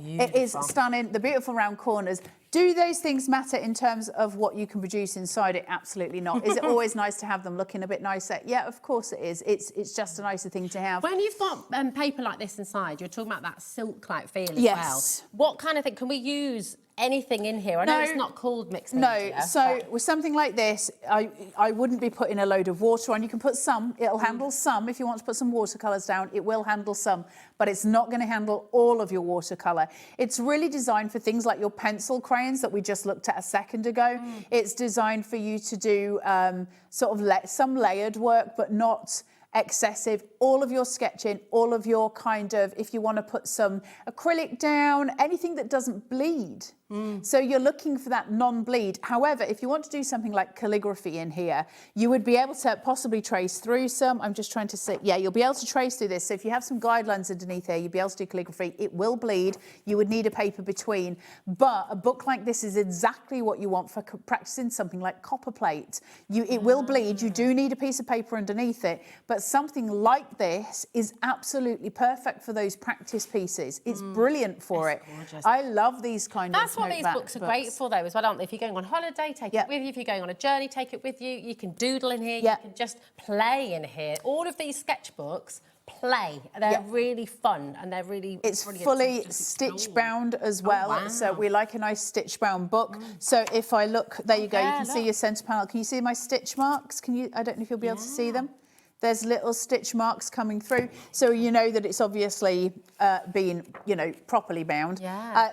It is stunning. The beautiful round corners. Do those things matter in terms of what you can produce inside it? Absolutely not. Is it always nice to have them looking a bit nicer? Yeah, of course it is. It's just a nicer thing to have. When you've got paper like this inside, you're talking about that silk-like feel as Yes. well. What kind of thing? Can we use anything in here? I know it's not called mixed media. No, so with something like this, I wouldn't be putting a load of water on. You can put some, it'll handle some. If you want to put some watercolours down, it will handle some, but it's not going to handle all of your watercolour. It's really designed for things like your pencil crayons that we just looked at a second ago. It's designed for you to do sort of some layered work, but not excessive, all of your sketching, all of your kind of, if you want to put some acrylic down, anything that doesn't bleed. So you're looking for that non-bleed. However, if you want to do something like calligraphy in here, you would be able to possibly trace through some. I'm just trying to say, yeah, you'll be able to trace through this. So if you have some guidelines underneath here, you'll be able to do calligraphy. It will bleed. You would need a paper between. But a book like this is exactly what you want for practicing something like copper plate. It will bleed. You do need a piece of paper underneath it. But something like this is absolutely perfect for those practice pieces. It's brilliant for it. Gorgeous. I love these kind of That's what these books are great for, though, as well, aren't they? If you're going on holiday, take it with you. If you're going on a journey, take it with you. You can doodle in here. You can just play in here. All of these sketchbooks play. They're really fun and they're really It's brilliant fully to just stitch bound as well. wow. So we like a nice stitch bound book. So if I look, there you go. You can see your centre panel. Can you see my stitch marks? Can you? I don't know if you'll be able to see them. There's little stitch marks coming through, so you know that it's obviously been, properly bound.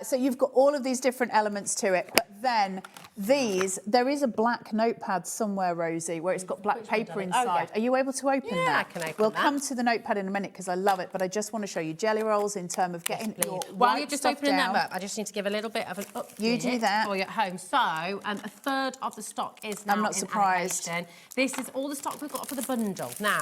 So you've got all of these different elements to it, but then there is a black notepad somewhere, Rosie, where it's got black paper inside. Are you able to open that? Yeah, I can open We'll that. come to the notepad in a minute because I love it, but I just want to show you jelly rolls in terms of getting your While you're just stuff opening down. them up, I just need to give a little bit of an update You do that. for you at home. So, a third of the stock is now I'm not in surprised. allocation. This is all the stock we've got for the bundle. Now,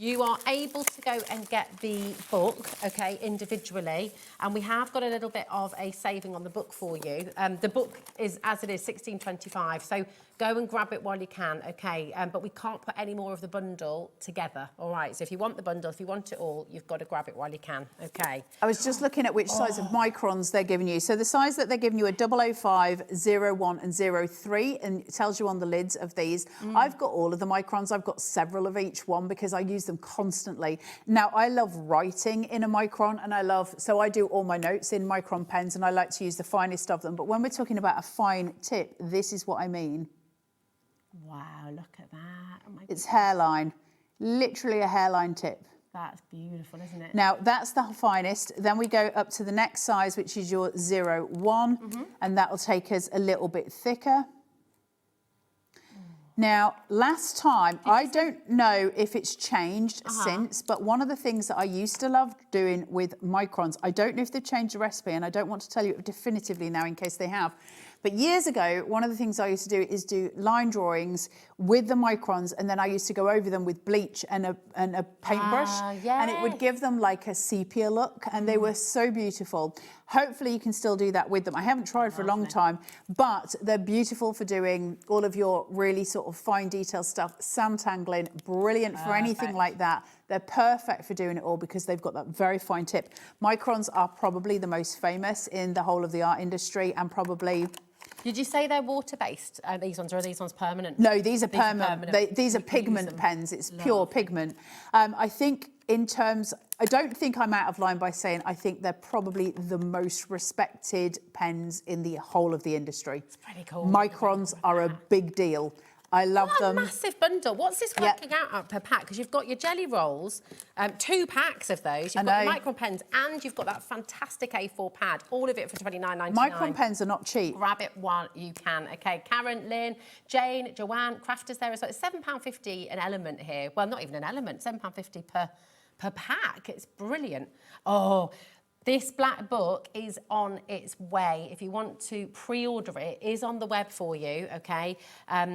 you are able to go and get the book, okay, individually, and we have got a little bit of a saving on the book for you. The book is, as it is, $16.25, so go and grab it while you can, okay? But we can't put any more of the bundle together, all right? So if you want the bundle, if you want it all, you've got to grab it while you can, okay? I was just looking at which size of microns they're giving you. So the size that they're giving you are 005, 01 and 03, and it tells you on the lids of these. I've got all of the microns. I've got several of each one because I use them constantly. Now, I love writing in a micron, and so I do all my notes in micron pens, and I like to use the finest of them. But when we're talking about a fine tip, this is what I mean. Wow, look at that. Oh my It's hairline, literally a hairline tip. That's beautiful, isn't it? Now, that's the finest. Then we go up to the next size, which is your 01, and that will take us a little bit thicker. Now, last time, I don't know if it's changed since, but one of the things that I used to love doing with microns, I don't know if they've changed the recipe, and I don't want to tell you definitively now in case they have, but years ago, one of the things I used to do is do line drawings with the microns, and then I used to go over them with bleach and a paintbrush, and it would give them like a sepia look, and they were so beautiful. Hopefully you can still do that with them. I haven't tried for a long time, but they're beautiful for doing all of your really sort of fine detail stuff. Sand tangling, brilliant for anything like that. They're perfect for doing it all because they've got that very fine tip. Microns are probably the most famous in the whole of the art industry, and probably... Did you say they're water-based, these ones, or are these ones permanent? No, these are permanent. These are pigment pens. It's pure pigment. I think in terms... I don't think I'm out of line by saying I think they're probably the most respected pens in the whole of the industry. It's pretty cool. Microns are a big deal. I love them. What a massive bundle. What's this working out per pack? Because you've got your jelly rolls, 2 packs of those. You've got your micron pens, and you've got that fantastic A4 pad. All of it for $29.99. Micron pens are not cheap. Grab it while you can. Okay, Karen, Lynn, Jane, Joanne, Crafters there as well. It's £7.50 an element here. Well, not even an element, £7.50 per pack. It's brilliant. Oh, this black book is on its way. If you want to pre-order it, it is on the web for you, okay?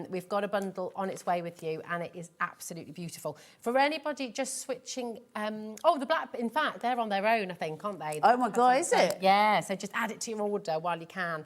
We've got a bundle on its way with you, and it is absolutely beautiful. For anybody just switching... the black... In fact, they're on their own, I think, aren't they? Oh, my God, is it? Yeah, so just add it to your order while you can.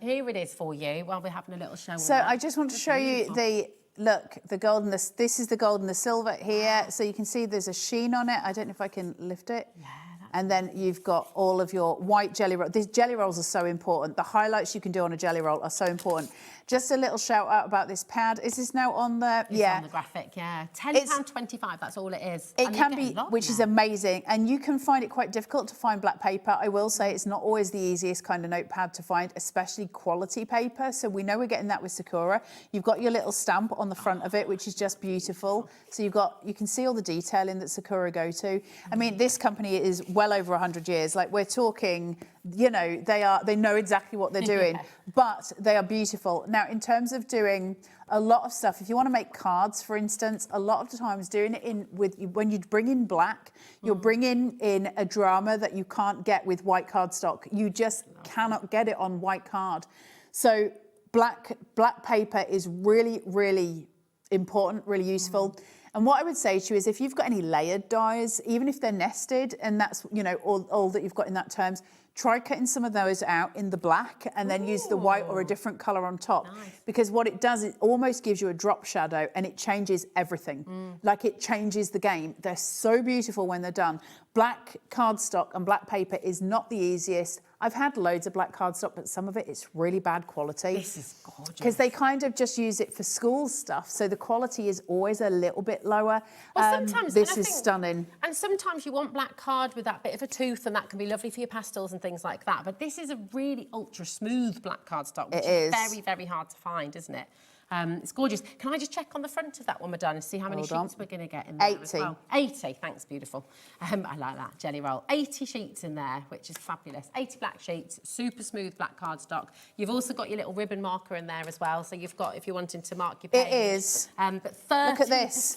Here it is for you while we're having a little show. So I just want to show you the... Look, the gold and the... This is the gold and the silver here. So you can see there's a sheen on it. I don't know if I can lift it. Yeah. And then you've got all of your white jelly rolls. These jelly rolls are so important. The highlights you can do on a jelly roll are so important. Just a little shout out about this pad. Is this now on the... It's on the graphic, yeah. £10.25, that's all it is. It can be, which is amazing. And you can find it quite difficult to find black paper. I will say it's not always the easiest kind of notepad to find, especially quality paper. So we know we're getting that with Sakura. You've got your little stamp on the front of it, which is just beautiful. So you can see all the detailing that Sakura go to. I mean, this company is well well over 100 years. Like we're talking, you know, they know exactly what they're doing, but they are beautiful. Now, in terms of doing a lot of stuff, if you want to make cards, for instance, a lot of the times doing it when you bring in black, you're bringing in a drama that you can't get with white cardstock. You just cannot get it on white card. So black paper is really, really important, really useful. And what I would say to you is if you've got any layered dies, even if they're nested, and that's, you know, all that you've got in that terms, try cutting some of those out in the black and then use the white or a different colour on top. Because what it does, it almost gives you a drop shadow and it changes everything. Like it changes the game. They're so beautiful when they're done. Black cardstock and black paper is not the easiest. I've had loads of black cardstock, but some of it's really bad quality. This is gorgeous. Because they kind of just use it for school stuff, so the quality is always a little bit lower. Well, sometimes this is stunning. And sometimes you want black card with that bit of a tooth, and that can be lovely for your pastels and things like that. But this is a really ultra smooth black cardstock, which is very, very hard to find, isn't it? It's gorgeous. Can I just check on the front of that one, Madonna, and see how many sheets we're going to get in there? 80. As well? 80, thanks, beautiful. I like that, jelly roll. 80 sheets in there, which is fabulous. 80 black sheets, super smooth black cardstock. You've also got your little ribbon marker in there as well, so you've got, if you're wanting to mark your page. It is. But 30% Look at this.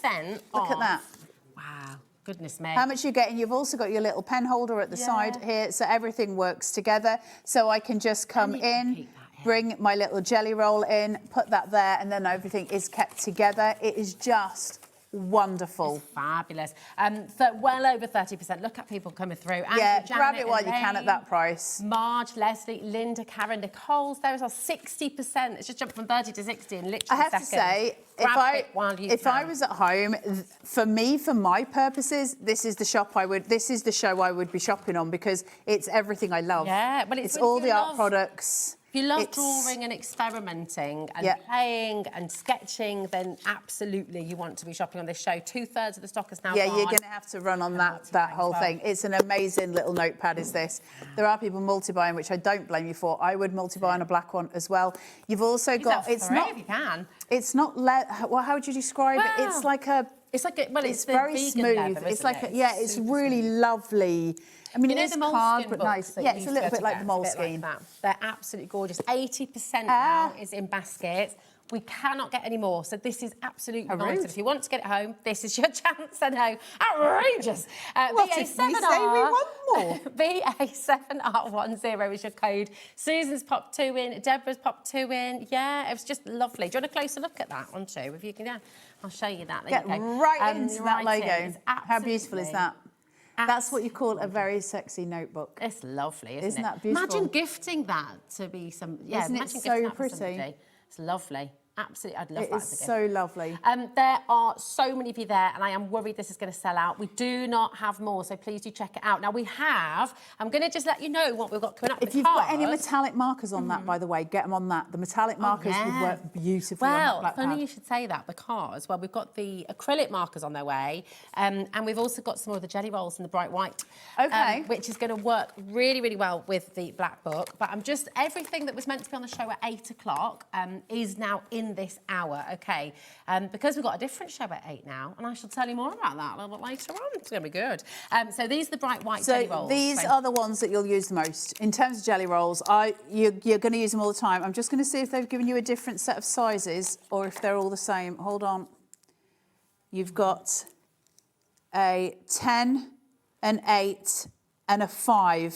Look at that. Wow. Goodness me. How much you're getting, you've also got your little pen holder at the side here, so everything works together. So I can just come in, bring my little jelly roll in, put that there, and then everything is kept together. It is just wonderful. It's fabulous. Well over 30%. Look at people coming through. Yeah, Andrew, grab Janet, it while you can Elaine, at that price. Marge, Leslie, Linda, Karen, Nicole's. There's our 60%. It's just jumped from 30 to 60 in literally I have seconds. to say, if I was at home, for me, for my purposes, this is the show I would be shopping on because it's everything I love. Yeah, well, it's all the art products. If you love drawing and experimenting and playing and sketching, then absolutely you want to be shopping on this show. 2/3 of the stock is now gone. You're going to have to run on that whole thing. It's an amazing little notepad, is this. There are people multi-buying, which I don't blame you for. I would multi-buy on a black one as well. You've also got, it's not, if you can. It's not, well, how would you describe it? It's like a, it's very smooth. Leather, it's like, it's super really lovely. I mean, you it know is the hard, but Moleskine nice. books that Yeah, you it's a used little to bit like the get? It's a bit Moleskine. like that. They're absolutely gorgeous. 80% now is in baskets. We cannot get any more, so this is absolutely nice. And if you want to get it home, this is your chance. I know, outrageous. What if we say we want more? BA7R10 is your code. Susan's popped 2 in. Deborah's popped 2 in. Yeah, it was was just lovely. Do you want a closer look at that one too? If you can, yeah, I'll show you that. There Get you go. right into that right in. logo. It's How beautiful is that? That's what you call a absolutely very sexy notebook. It's lovely, isn't it? Isn't that beautiful? Imagine gifting that to be some. Yeah, Isn't it imagine so gifting that to pretty? somebody. It's lovely. Absolutely, I'd love It that is as a gift. so lovely. There are so many of you there, and I am worried this is going to sell out. We do not have more, so please do check it out. Now, we have, I'm going to just let you know what we've got coming up. If you've got any metallic markers on that, by the way, get them on that. The metallic markers would work beautifully on that black funny pad. you should say that because, well, we've got the acrylic markers on their way, and we've also got some more of the jelly rolls in the bright white, which is going to work really, really well with the black book. But everything that was meant to be on the show at 8 o'clock is now in this hour. Okay, because we've got a different show at 8 now, and I shall tell you more about that a little bit later on. It's going to be good. So these are the bright white jelly rolls. These are the ones that you'll use the most. In terms of jelly rolls, you're going to use them all the time. I'm just going to see if they've given you a different set of sizes or if they're all the same. Hold on. You've got a 10, an 8, and a 5.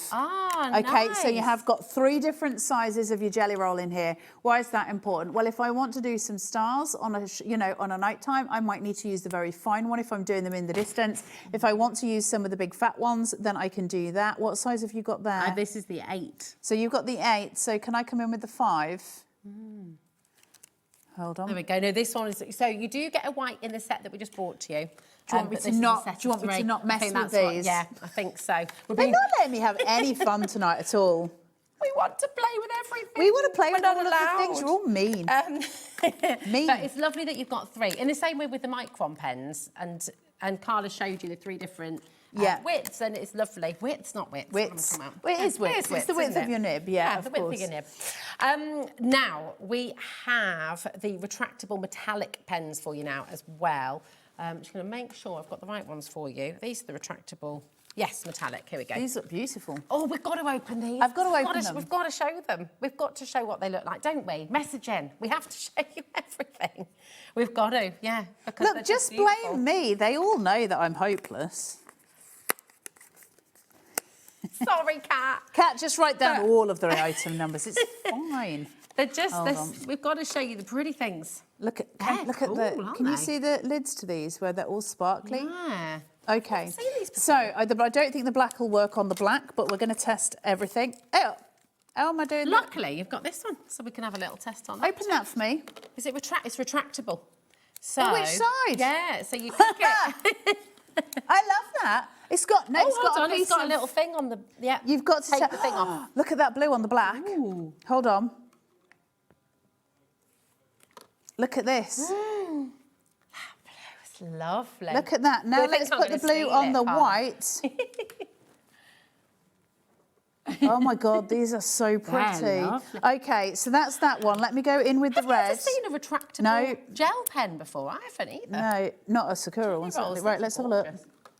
Okay, so you have got 3 different sizes of your jelly roll in here. Why is that important? Well, if I want to do some stars on a night time, I might need to use the very fine one if I'm doing them in the distance. If I want to use some of the big fat ones, then I can do that. What size have you got there? This is the 8. So you've got the 8. So can I come in with the 5? Hold on. There we go. No, this one is. So you do get a white in the set that we just brought to you. Do you want me to not mess with these? Yeah, I think so. They're not letting me have any fun tonight at all. We want to play with everything. We want to play with We're all not of the things. You're all mean. Mean. But it's lovely that you've got 3. In the same way with the Micron pens, and Carla showed you the 3 different widths, and it's lovely. Widths, not widths. Widths. Well, it is widths. It's the width of your nib, of the course. width of your nib. Now, we have the retractable metallic pens for you now as well. I'm just going to make sure I've got the right ones for you. These are the retractable. Yes, metallic. Here we go. These look beautiful. Oh, we've got to open these. I've got to open them. We've got to show them. We've got to show what they look like, don't we? Message in. We have to show you everything. We've got to, yeah. Look, just blame me. They all know that I'm hopeless. Sorry, Kat. Kat, just write down all of the item numbers. It's fine. They're just this. We've got to show you the pretty things. Look at cool, the. Can you see the lids to these where they're all sparkly? Yeah. Okay. I've seen these before. So I don't think the black will work on the black, but we're going to test everything. Oh, how am I doing? Luckily, you've got this one, so we can have a little test on that. Open that for me. Is it It's retractable. So. Oh, which side? Yeah. So you click it. I love that. It's got no. It's got a little thing on the. Yeah. You've got to take the thing off. Look at that blue on the black. Ooh. Hold on. Look at this. That blue is lovely. Look at that. Now let's put the blue on the white. Oh my God, these are so pretty. Okay, so that's that one. Let me go in with the red. Have you ever seen a retractable gel pen before? I haven't either. No, not a Sakura one. Certainly. Right, let's have a look.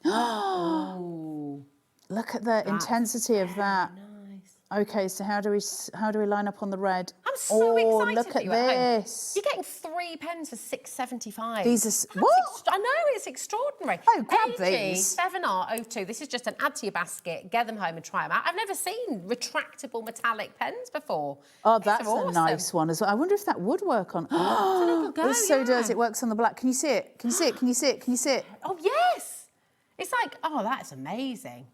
Oh, look at the intensity of that. Nice. Okay, so how do we line up on the red? I'm so excited. Look for at you at home. this. You're getting 3 pens for $6.75. These are what? I know, it's extraordinary. Oh, grab these. 7R02. This is just an add to your basket. Get them home and try them out. I've never seen retractable metallic pens before. Oh, that's awesome. a nice one as well. I wonder if that would work on. Oh, this so does. It works on the black. Can you see it? Can you see it? Can you see it? Can you see it? Oh yes. It's like, oh, that's amazing.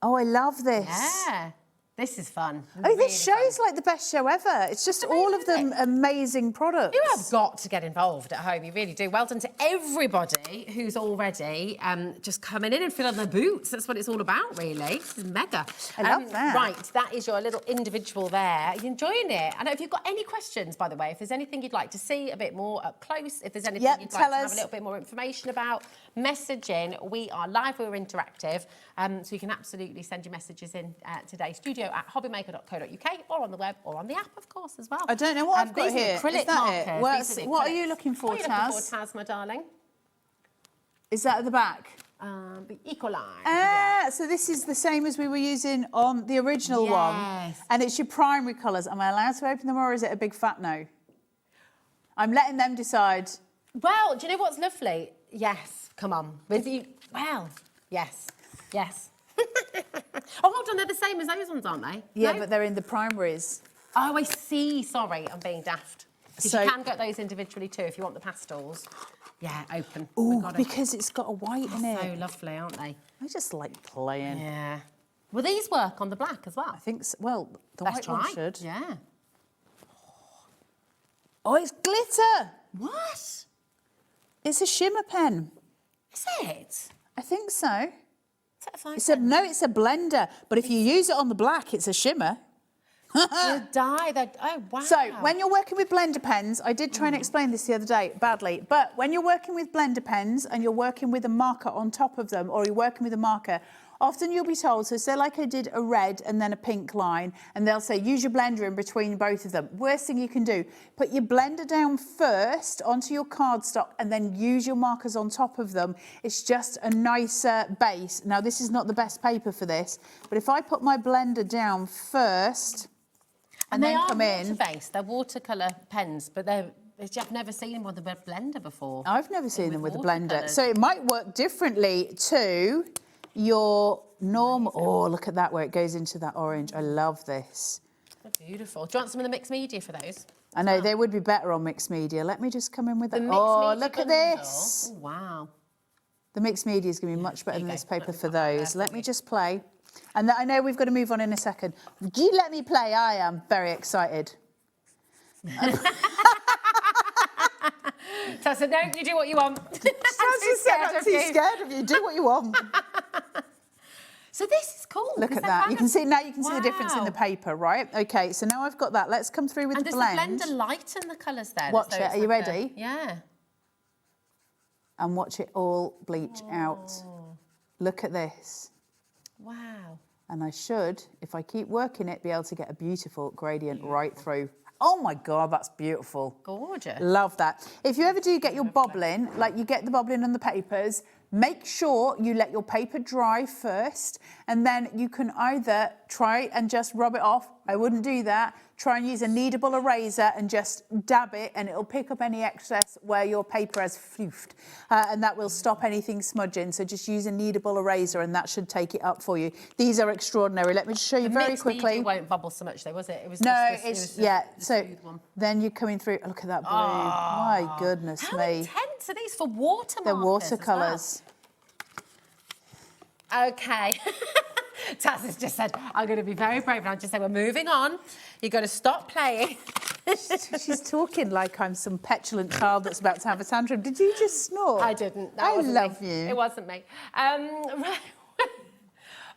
Oh, I love this. Yeah. This is fun. Oh, this show's like the best show ever. It's just all of them amazing products. You have got to get involved at home. You really do. Well done to everybody who's already just coming in and filling their boots. That's what it's all about, really. This is mega. I love that. Right, that is your little individual there. Are you enjoying it? And if you've got any questions, by the way, if there's anything you'd like to see a bit more up close, if there's anything you'd like to have a little bit more information about, message in. We are live, we're interactive, so you can absolutely send your messages in today. Studio at hobbymaker.co.uk or on the web or on the app, of course, as well. I don't know what I've got these here. Are acrylic is that markers. it? What are you looking for, Taz? What are you looking for, Taz, my darling? Is that at the back? The Ecoline. So this is the same as we were using on the original one. And it's your primary colours. Am I allowed to open them or is it a big fat no? I'm letting them decide. Well, do you know what's lovely? Yes, come on. With you, well, yes. Oh, hold on, they're the same as those ones, aren't they? Yeah, but they're in the primaries. Oh, I see. Sorry, I'm being daft. Because So- you can get those individually too if you want the pastels. Yeah, open. Oh, because it's got a white in it. So lovely, aren't they? I just like playing. Yeah. Will these work on the black as well? I think so. Well, the Let's white one try. should. Yeah. Oh, it's glitter. What? It's a shimmer pen. Is it? I think so. Is that a fine It's pen? it's a blender, but if you use it on the black, it's a shimmer. The dye, oh wow. So when you're working with blender pens, I did try and explain this the other day badly, but when you're working with blender pens and you're working with a marker on top of them, or you're working with a marker, often you'll be told, so say like I did a red and then a pink line, and they'll say use your blender in between both of them. Worst thing you can do, put your blender down first onto your cardstock and then use your markers on top of them. It's just a nicer base. Now this is not the best paper for this, but if I put my blender down first, and they then are come in. water-based. They're watercolour pens, but I've never seen them with a blender before. I've never seen them with a blender. watercolours. So it might work differently to your normal. Oh, look at that where it goes into that orange. I love this. They're beautiful. Do you want some of the mixed media for those? I know they would be better on mixed media. Let me just come in with The that. mixed Oh, media look at bundle. this. Oh, wow. The mixed media is going to be much better than Okay, this paper let me for pop that there those. for Let me you. just play. And I know we've got to move on in a second. Do you let me play? I am very excited. So I said, no, you do what you want. I'm too scared of you. Do what you want. So this is cool. Look at that. You can see now. You can see the difference in the paper, right? Okay. So now I've got that. Let's come through with And the does blend. the blender lighten the colours there? Watch So it. it's Are you like ready? Yeah. And watch it all bleach out. Look at this. Wow. And I should, if I keep working it, be able to get a beautiful gradient right through. Oh my God, that's beautiful. Gorgeous. Love that. If you ever do get your bobbling, like you get the bobbling on the papers, Make sure you let your paper dry first, and then you can either try and just rub it off. I wouldn't do that. Try and use a kneadable eraser and just dab it, and it'll pick up any excess where your paper has floofed, and that will stop anything smudging. So just use a kneadable eraser, and that should take it up for you. These are extraordinary. Let me just show you very quickly. It won't bubble so much, though, was it? It was no, just so then you're coming through. Look at that blue. My goodness How me. intense are these for watermarkers? They're watercolours. Okay. Taz has just said, I'm going to be very brave, and I'll just say, we're moving on. You've got to stop playing. She's talking like I'm some petulant child that's about to have a tantrum. Did you just snort? I didn't. I love you. It wasn't me. Right.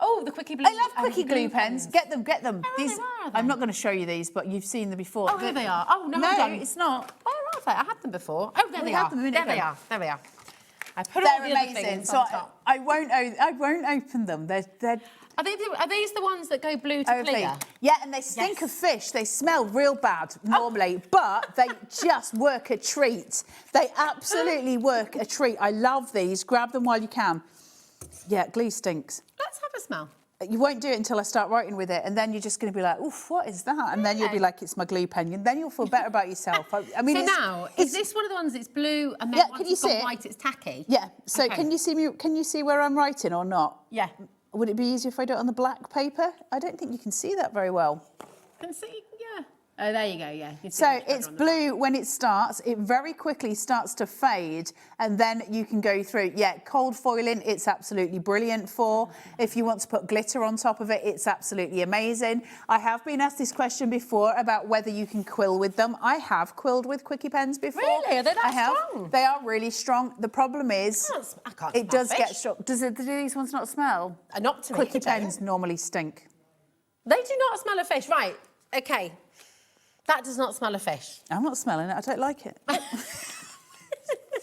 Oh, the quickie blue. I love quickie glue pens. Get them, get them. These, are they? I'm not going to show you these, but you've seen them before. Oh, here they are. Oh, no, hold on. it's not. Where are they? I had them before. Oh, there We they had are. them a minute There they ago. are. There they are. I put all They're the other amazing. things So on top. I won't open them. They're Are these the ones that go blue to clear? Yeah, and they stink of fish. They smell real bad normally, but they just work a treat. They absolutely work a treat. I love these. Grab them while you can. Yeah, glue stinks. Let's have a smell. You won't do it until I start writing with it, and then you're just going to be like, oof, what is that? And then you'll be like, it's my glue pen, and then you'll feel better about yourself. I mean, So it's, now, is this one of the ones that's blue and then Yeah, once can you it's gone see it? white, it's tacky? Yeah, so Okay. can you see me? Can you see where I'm writing or not? Yeah. Would it be easier if I do it on the black paper? I don't think you can see that very well. Can see, yeah. Oh, there you go, yeah. You can see So much better it's on blue when it starts. It very quickly starts to fade, and then you can go through. Yeah, cold foiling, it's absolutely brilliant for. If you want to put glitter on top of it, it's absolutely amazing. I have been asked this question before about whether you can quill with them. I have quilled with quickie pens before. Really? Are they that I have. strong? They are really strong. The problem is, I can't it smell does get fish. strong. Do these ones not smell? Not to me, Quickie they don't. pens normally stink. They do not smell of fish. Right, okay. That does not smell of fish. I'm not smelling it. I don't like it.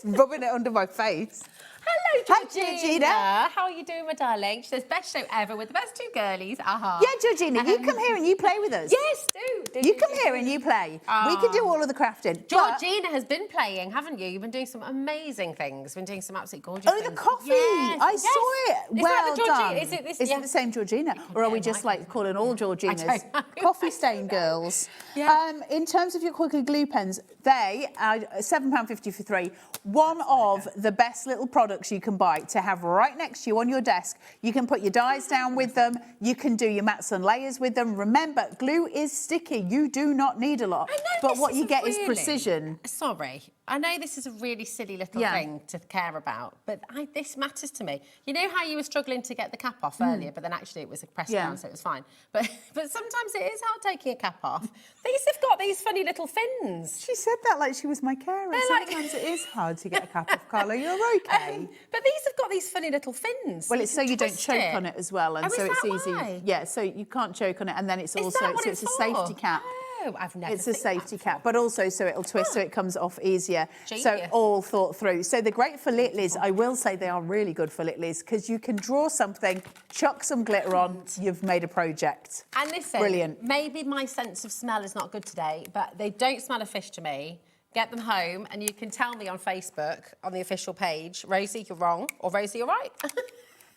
Rubbing it under my face. Hello, Hi, Georgina. Georgina. How are you doing, my darling? She says, best show ever with the best two girlies. Aha. Yeah, Georgina, you come here and you play with us. Yes, do. You come here and you play. We can do all of the crafting. but- Georgina has been playing, haven't you? You've been doing some amazing things. Been doing some absolutely gorgeous Oh, things. the coffee! Yes, I yes. saw it. Is Well that the Georgina? done. Is it this? Is yeah. it the same Georgina, or are we just like calling all Georginas I don't know. coffee stain girls? Yeah. In terms of your quickie glue pens, they are £7.50 for 3. One of the best little products you can buy to have right next to you on your desk. You can put your dies down with them. You can do your mats and layers with them. Remember, glue is sticky. You do not need a lot. But what you get is precision. Sorry, I know this is a really silly little thing to care about, but this matters to me. You know how you were struggling to get the cap off earlier, but then actually it was pressed down, so it was fine. But sometimes it is hard taking a cap off. These have got these funny little fins. She said that like she was my carer. Sometimes it is hard to get a cap off, Carla. You're okay. But these have got these funny little fins. Well, it's so you don't twist choke it. on it as well, and Oh, so is it's that easy. why? Yeah, so you can't choke on it, and then it's Is also that what so it's it's a safety for? cap. Oh, I've never It's a seen that safety cap, but also so it'll twist so it comes off easier. So Genius. all thought through. So they're great for litlies. I will say they are really good for litlies because you can draw something, chuck some glitter on, you've made a project. And listen, Brilliant. maybe my sense of smell is not good today, but they don't smell of fish to me. Get them home and you can tell me on Facebook, on the official page, Rosie, you're wrong, or Rosie, you're right.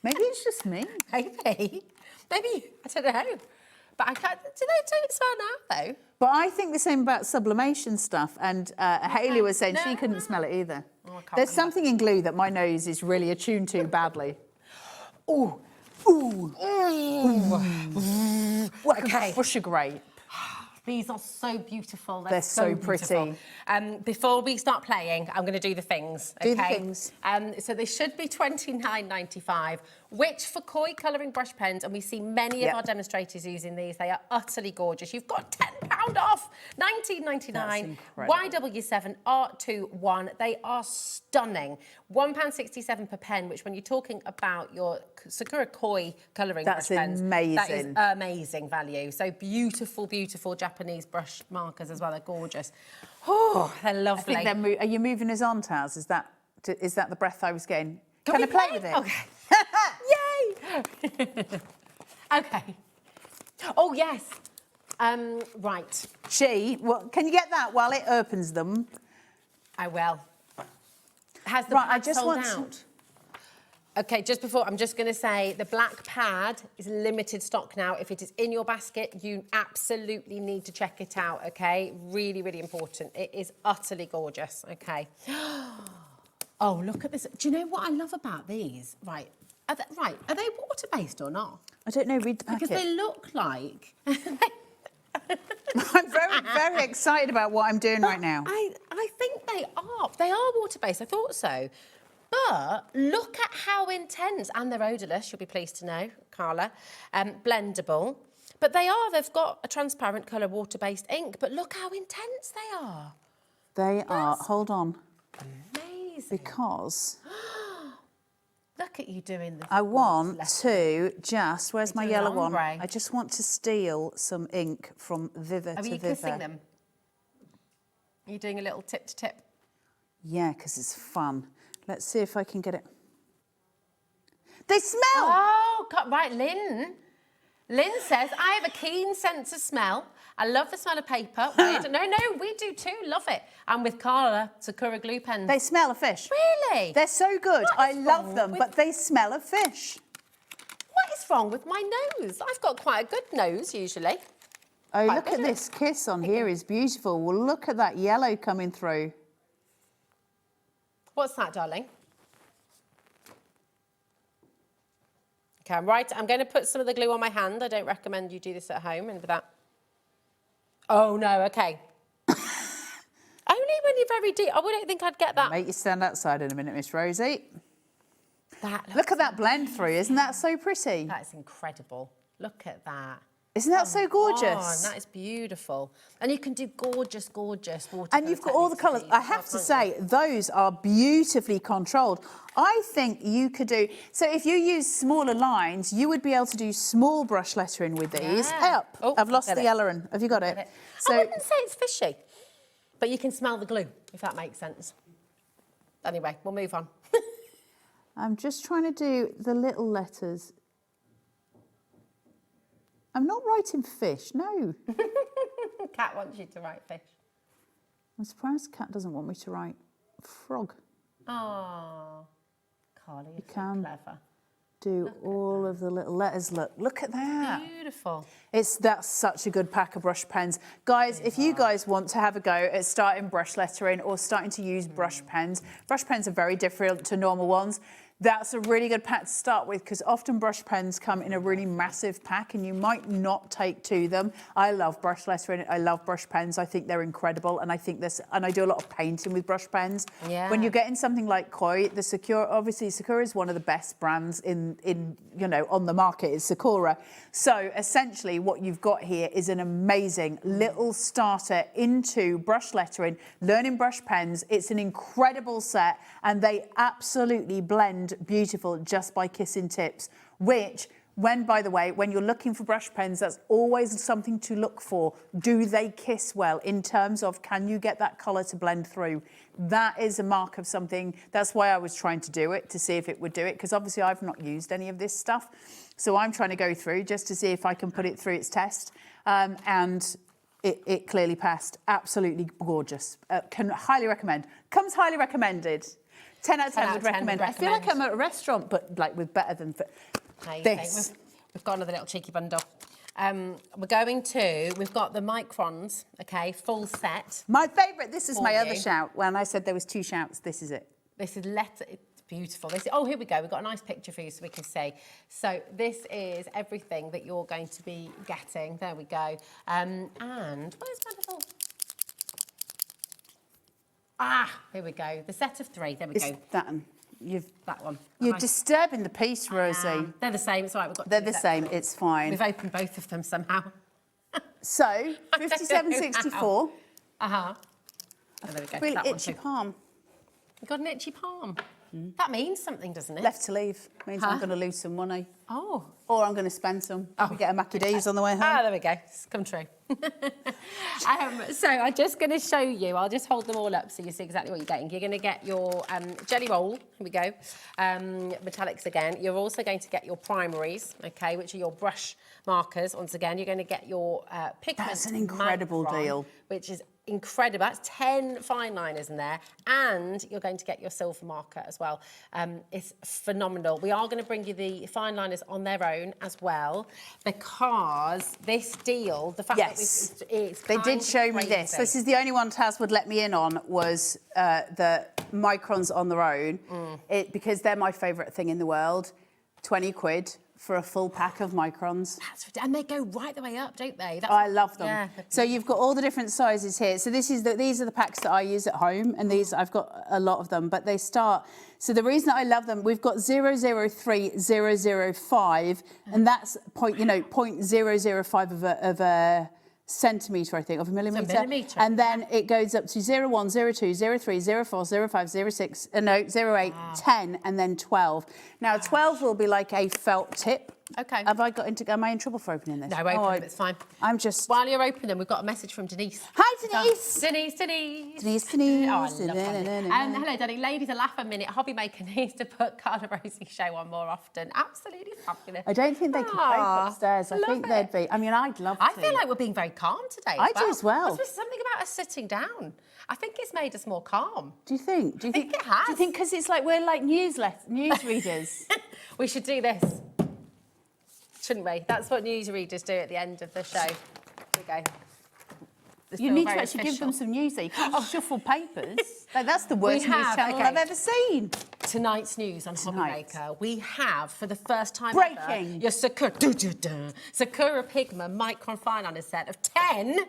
Maybe it's just me. Maybe, I don't know. But I can't, do they don't smell now, though? But I think the same about sublimation stuff, and Hayley was saying she couldn't smell it either. There's something in glue that my nose is really attuned to badly. Ooh. Okay. Crush a grape. These are so beautiful. They're so pretty. Beautiful. Before we start playing, I'm going to do the things. Do the okay? things. So they should be $29.95, which for koi colouring brush pens, and we see many of our demonstrators using these, they are utterly gorgeous. You've got £10 off, $19.99. YW7 R21. They are stunning. £1.67 per pen, which when you're talking about your Sakura koi colouring brush pens, that is amazing value. So beautiful, beautiful Japanese brush markers as well. They're gorgeous. Oh, they're lovely. I think are you moving us on, Taz? Is that the breath I was getting? Can I play with it? Okay. Yay! Okay. Oh, yes. Right. Well, can you get that while it opens them? I will. Has the Right, I pad just sold want out? Okay, just before, I'm just going to say the black pad is limited stock now. If it is in your basket, you absolutely need to check it out, okay? Really, really important. It is utterly gorgeous, okay? Oh, look at this. Do you know what I love about these? Right, are they water-based or not? I don't know, read the packet. Because they look like... I'm very, very excited about what I'm doing right now. I think they are. They are water-based, I thought so. But look at how intense, and they're odourless, you'll be pleased to know, Carla, blendable. But they've got a transparent colour water-based ink, but look how intense they are. They are, hold on. Amazing. Because... Look at you doing the... I want to just, where's my doing yellow one? ombre. I just want to steal some ink from Viva to Viva. Are you kissing them? Are you doing a little tip to tip? Yeah, because it's fun. Let's see if I can get it. They smell! Oh, God, right, Lynn. Lynn says, I have a keen sense of smell. I love the smell of paper. No, we do too, love it. And with Carla, Sakura glue pens. They smell of fish. Really? They're so good. I love them, but they smell of fish. What is wrong with my nose? I've got quite a good nose, usually. Oh, look at this kiss on here is beautiful. Well, look at that yellow coming through. What's that, darling? Okay, I'm going to put some of the glue on my hand. I don't recommend you do this at home and with that. Oh, no, okay. Only when you're very deep. I wouldn't think I'd get that. Make you stand outside in a minute, Miss Rosie. Look at that blend through. Isn't that so pretty? That is incredible. Look at that. Isn't that so gorgeous? That is beautiful. And you can do gorgeous, gorgeous watercolour. And you've got all the colours. I have to say, those are beautifully controlled. I think you could do... So if you use smaller lines, you would be able to do small brush lettering with these. Yeah. Up. Oh, I've lost the Ellerin. Have you got it? So, I wouldn't say it's fishy, but you can smell the glue, if that makes sense. Anyway, we'll move on. I'm just trying to do the little letters. I'm not writing fish, no. Cat wants you to write fish. I'm surprised Cat doesn't want me to write frog. Oh, Carly, you're so clever. Do all of the little letters. Look at that. Beautiful. That's such a good pack of brush pens. Guys, if you guys want to have a go at starting brush lettering or starting to use brush pens are very different to normal ones. That's a really good pack to start with because often brush pens come in a really massive pack and you might not take to them. I love brush lettering. I love brush pens. I think they're incredible, and I do a lot of painting with brush pens. Yeah. When you're getting something like Koi, Sakura is one of the best brands in on the market. Is Sakura. So essentially, what you've got here is an amazing little starter into brush lettering, learning brush pens. It's an incredible set, and they absolutely blend beautiful just by kissing tips, which by the way, when you're looking for brush pens, that's always something to look for. Do they kiss well in terms of can you get that colour to blend through? That is a mark of something. That's why I was trying to do it, to see if it would do it, because obviously I've not used any of this stuff. So I'm trying to go through just to see if I can put it through its test. And it clearly passed. Absolutely gorgeous. Can highly recommend. Comes highly recommended. 10 out of 10 would recommend. I feel like I'm at a restaurant, but like with better than this. We've got another little cheeky bundle. We've got the microns, okay, full set. My favourite, this is my other shout. When I said there was 2 shouts, this is it. This is it's beautiful. Here we go. We've got a nice picture for you so we can see. So this is everything that you're going to be getting. There we go. And where's my little... here we go. The set of 3. There we go. That one. That one. You're disturbing the piece, Rosie. They're the same. It's all right. They're the same. It's fine. We've opened both of them somehow. So 57.64. Oh, there we go. Really that itchy palm. You got an itchy palm. That means something, doesn't it? Left to leave means I'm going to lose some money. Oh. Or I'm going to spend some. We get a Mackie D's on the way home. There we go. It's come true. So I'm just going to show you. I'll just hold them all up so you see exactly what you're getting. You're going to get your jelly roll. Here we go. Metallics again. You're also going to get your primaries, okay, which are your brush markers. Once again, you're going to get your pigment. That's an incredible deal. Which is incredible. That's 10 fine liners in there, and you're going to get your silver marker as well. It's phenomenal. We are going to bring you the fine liners on their own as well, because this deal, the fact that it's they did show me this. This is the only one Taz would let me in on, was the microns on their own, because they're my favourite thing in the world. 20 quid for a full pack of microns. And they go right the way up, don't they? I love them. Yeah, so you've got all the different sizes here. So these are the packs that I use at home, and these I've got a lot of them, but they start. So the reason that I love them, we've got 003, 005, and that's 0.005 of a centimetre, I think, of a millimetre. So millimetre. And then it goes up to 01, 02, 03, 04, 05, 06, 08, 10, and then 12. Now, 12 will be like a felt tip. Okay. Am I in trouble for opening this? No, open them, it's fine. I'm just... While you're opening them, we've got a message from Denise. Hi, Denise! Denise. Oh, I love that. Hello, Danny. Ladies, a laugh a minute. HobbyMaker needs to put Carla Rosie's show on more often. Absolutely fabulous. I don't think they could cope upstairs. I think they'd be... I mean, I'd love to. I feel like we're being very calm today. I do as well. There's something about us sitting down. I think it's made us more calm. Do you think? I think it has. Do you think because it's like we're like news readers? We should do this. Shouldn't we? That's what newsreaders do at the end of the show. Here we go. You need to actually give them some news. You can't shuffle papers. Like, that's the worst news channel I've ever seen. Tonight's news on HobbyMaker. We have, for the first time breaking ever, your Sakura Pigma micron fine liner set of 10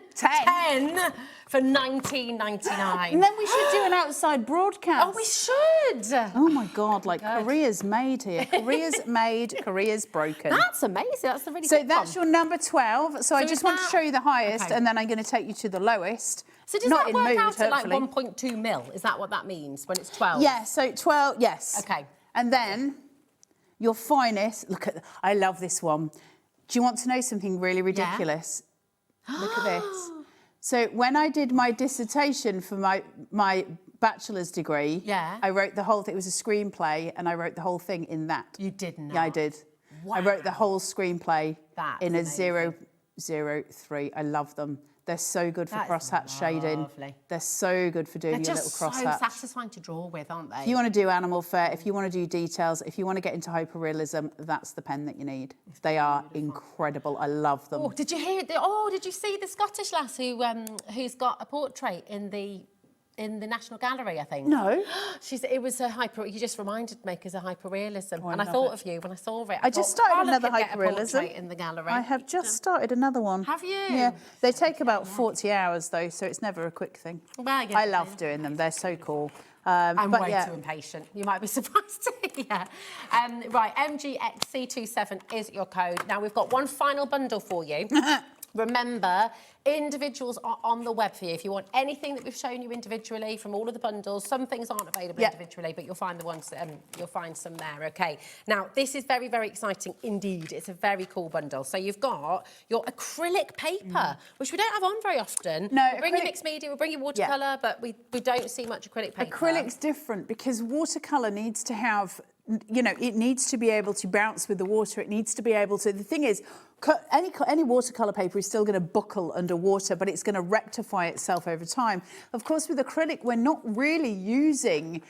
for $19.99. And then we should do an outside broadcast. Oh, we should. Oh my God! Like careers made here. Careers made. Careers broken. That's amazing. That's the really. So that's your number 12. So I just want to show you the highest, and then I'm going to take you to the lowest. So does that work out at like 1.2 mil? Is that what that means when it's 12? Yeah, so 12, yes. Okay. And then your finest, I love this one. Do you want to know something really ridiculous? Yeah. Look at this. So when I did my dissertation for my bachelor's degree, I wrote the whole thing. It was a screenplay, and I wrote the whole thing in that. You did not? Yeah, I did. Wow. I wrote the whole screenplay in a amazing. 003. I love them. They're so good for crosshatch shading. They're so good for doing your little crosshatch. They're just so satisfying to draw with, aren't they? If you want to do animal fur, if you want to do details, if you want to get into hyperrealism, that's the pen that you need. They are incredible. I love them. Oh, did you hear? Did you see the Scottish lass who's got a portrait in the National Gallery, I think? No. It was a you just reminded me because of hyperrealism. And I thought of you when I saw it. I just started another hyperrealism in the gallery. I have just started another one. Have you? Yeah. They take about 40 hours though, so it's never a quick thing. Well, yeah, I love doing them. They're so cool. I'm way too impatient. You might be surprised. Right, MGXC27 is your code. Now, we've got one final bundle for you. Remember, individuals are on the web for you. If you want anything that we've shown you individually from all of the bundles, some things aren't available individually, but you'll find the ones, you'll find some there, okay? Now, this is very, very exciting indeed. It's a very cool bundle. So you've got your acrylic paper, which we don't have on very often. No, we bring you mixed media, we bring you watercolour, but we don't see much acrylic paper. Acrylic's different because watercolour needs to have, it needs to be able to bounce with the water. It needs to be able to, the thing is, any watercolour paper is still going to buckle under water, but it's going to rectify itself over time. Of course, with acrylic, we're not really using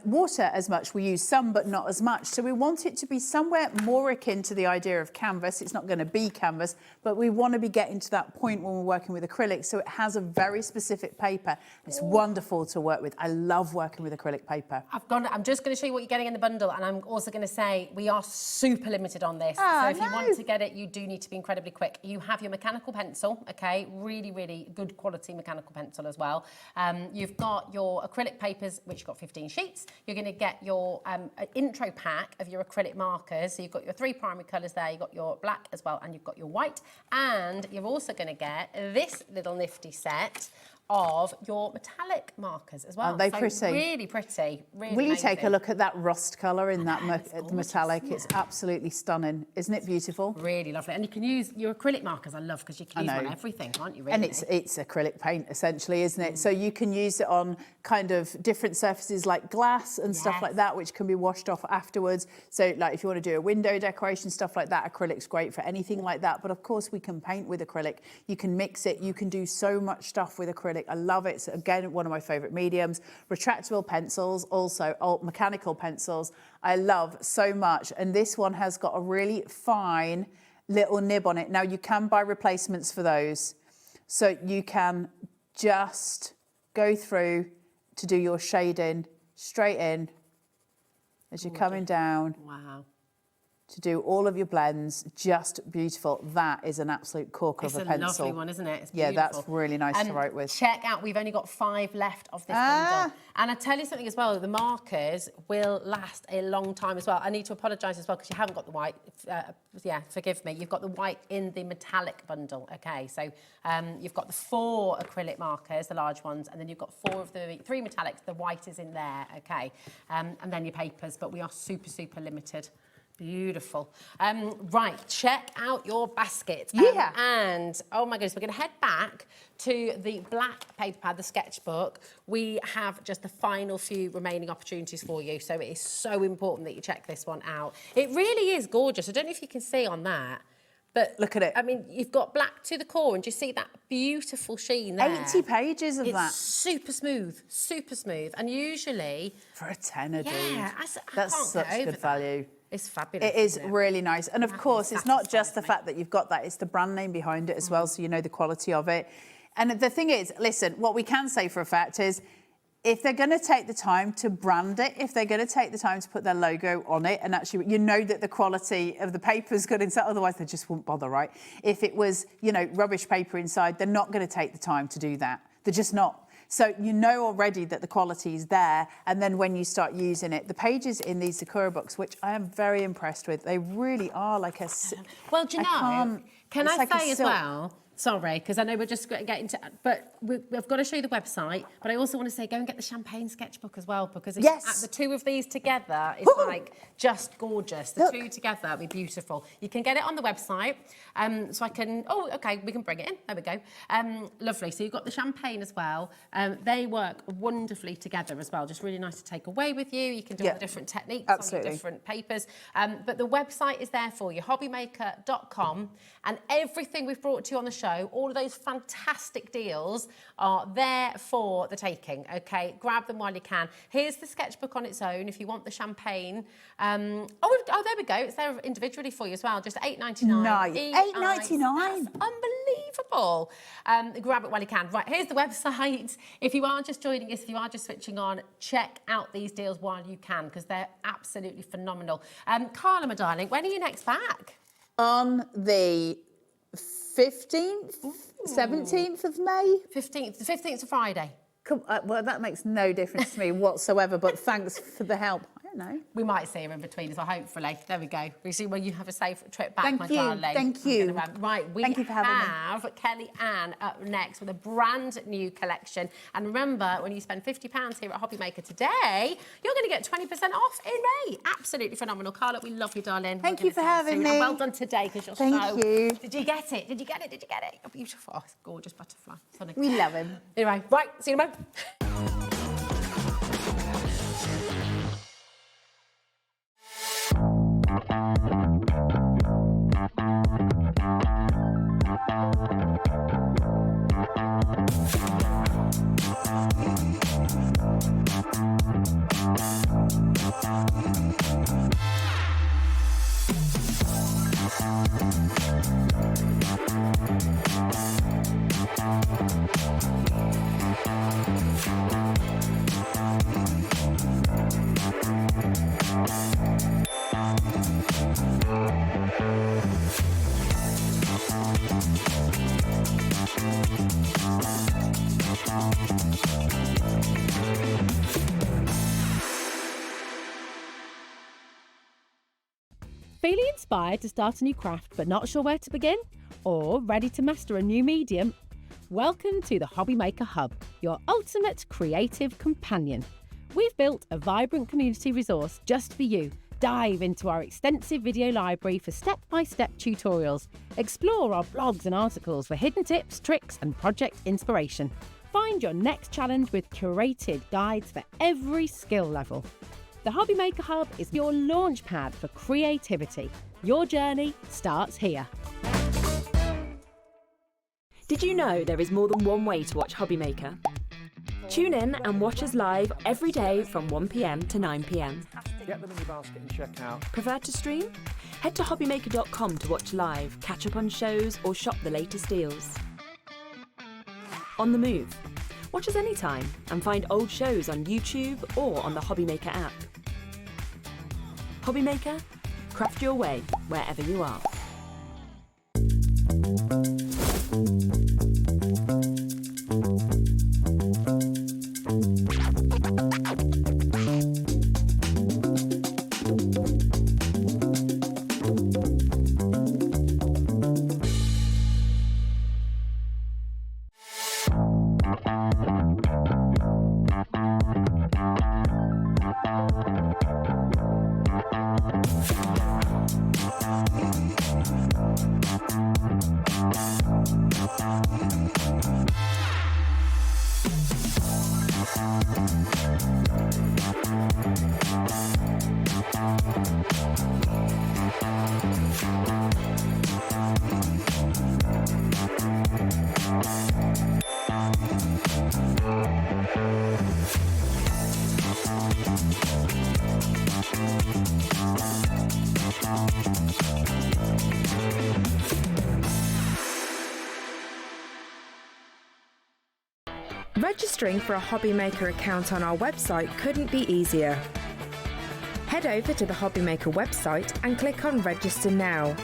water as much. We use some, but not as much. So we want it to be somewhere more akin to the idea of canvas. It's not going to be canvas, but we want to be getting to that point when we're working with acrylic. So it has a very specific paper. It's wonderful to work with. I love working with acrylic paper. I'm just going to show you what you're getting in the bundle, and I'm also going to say we are super limited on this. So if you want to get it, you do need to be incredibly quick. You have your mechanical pencil, okay? Really, really good quality mechanical pencil as well. You've got your acrylic papers, which you've got 15 sheets. You're going to get your intro pack of your acrylic markers. So you've got your 3 primary colours there. You've got your black as well, and you've got your white. And you're also going to get this little nifty set of your metallic markers as well. Aren't they so pretty? Really pretty. Really Will you take a amazing. look at that rust colour in that gorgeous, metallic? isn't It's absolutely stunning. Isn't it beautiful? Really lovely. And you can use your acrylic markers, I love, because you can use them on everything, can't you, really? And it's acrylic paint, essentially, isn't it? So you can use it on kind of different surfaces like glass and stuff like that, which can be washed off afterwards. So like if you want to do a window decoration, stuff like that, acrylic's great for anything like that. But of course, we can paint with acrylic. You can mix it. You can do so much stuff with acrylic. I love it. It's, again, one of my favourite mediums. Retractable pencils, also mechanical pencils, I love so much. And this one has got a really fine little nib on it. Now, you can buy replacements for those. So you can just go through to do your shading straight in as you're coming down. Wow. To do all of your blends, just beautiful. That is an absolute corker of a pencil. It's a lovely one, isn't it? It's yeah, beautiful. that's really nice to write with. Check out, we've only got 5 left of this bundle. And I tell you something as well, the markers will last a long time as well. I need to apologise as well because you haven't got the white. Yeah, forgive me. You've got the white in the metallic bundle. Okay, so you've got the 4 acrylic markers, the large ones, and then you've got 4 of the 3 metallics. The white is in there. Okay, and then your papers. But we are super, super limited. Beautiful. Right, check out your basket. And, oh my goodness, we're going to head back to the black paper pad, the sketchbook. We have just the final few remaining opportunities for you, so it is so important that you check this one out. It really is gorgeous. I don't know if you can see on that, but look at it. I mean, you've got black to the core, and do you see that beautiful sheen there? 80 pages of that. It's super smooth. And usually... For a tenner, dude. Yeah, that's such good value. It's fabulous. It is really nice. And of course, it's not just the fact that you've got that, it's the brand name behind it as well, so you know the quality of it. And the thing is, listen, what we can say for a fact is, if they're going to take the time to brand it, if they're going to take the time to put their logo on it, and actually, you know that the quality of the paper is good inside, otherwise they just wouldn't bother, right? If it was, you know, rubbish paper inside, they're not going to take the time to do that. They're just not. So you know already that the quality is there, and then when you start using it, the pages in these Sakura books, which I am very impressed with, they really are like a... Well, do you know, can I say as silk. well... Sorry, because I know we're just getting to... But we've got to show you the website, but I also want to say go and get the champagne sketchbook as well, because it's, the 2 of these together is like just gorgeous. The 2 together will be beautiful. You can get it on the website, so I can... Oh, OK, we can bring it in. There we go. Lovely. So you've got the champagne as well. They work wonderfully together as well. Just really nice to take away with you. You can do all the different techniques on the different papers. But the website is there for you, hobbymaker.com, and everything we've brought to you on the show, all of those fantastic deals are there for the taking, OK? Grab them while you can. Here's the sketchbook on its own if you want the champagne. Oh, there we go. It's there individually for you as well, just $8.99. Nice. $8.99? Unbelievable. Grab it while you can. Right, here's the website. If you are just joining us, if you are just switching on, check out these deals while you can, because they're absolutely phenomenal. Carla, my darling, when are you next back? On the 15th, 17th of May? 15th. The 15th is Friday. Well, that makes no difference to me whatsoever, but thanks for the help. I don't know. We might see her in between as well, hopefully. There we go. We see when you have a safe trip back, Thank my you. darling. Thank you. Right, we Thank you for having me. have Kelly Ann up next with a brand new collection. And remember, when you spend £50 here at HobbyMaker today, you're going to get 20% off in May. Absolutely phenomenal. Carla, we love you, darling. Thank you for having me. And well done today, because you're Thank you. Did you get it? Did you get it? Did you get it? You're beautiful. Oh, it's a gorgeous butterfly. Stunning. We love him. Anyway, right, see you in a moment. Feeling inspired to start a new craft but not sure where to begin? Or ready to master a new medium? Welcome to the HobbyMaker Hub, your ultimate creative companion. We've built a vibrant community resource just for you. Dive into our extensive video library for step-by-step tutorials. Explore our blogs and articles for hidden tips, tricks and project inspiration. Find your next challenge with curated guides for every skill level. The HobbyMaker Hub is your launch pad for creativity. Your journey starts here. Did you know there is more than one way to watch HobbyMaker? Tune in and watch us live every day from 1 p.m. to 9 p.m. Get them in your basket and check out. Prefer to stream? Head to hobbymaker.com to watch live, catch up on shows or shop the latest deals. On the move? Watch us anytime and find old shows on YouTube or on the HobbyMaker app. HobbyMaker? Craft your way wherever you are. Registering for a HobbyMaker account on our website couldn't be easier. Head over to the HobbyMaker website and click on Register Now.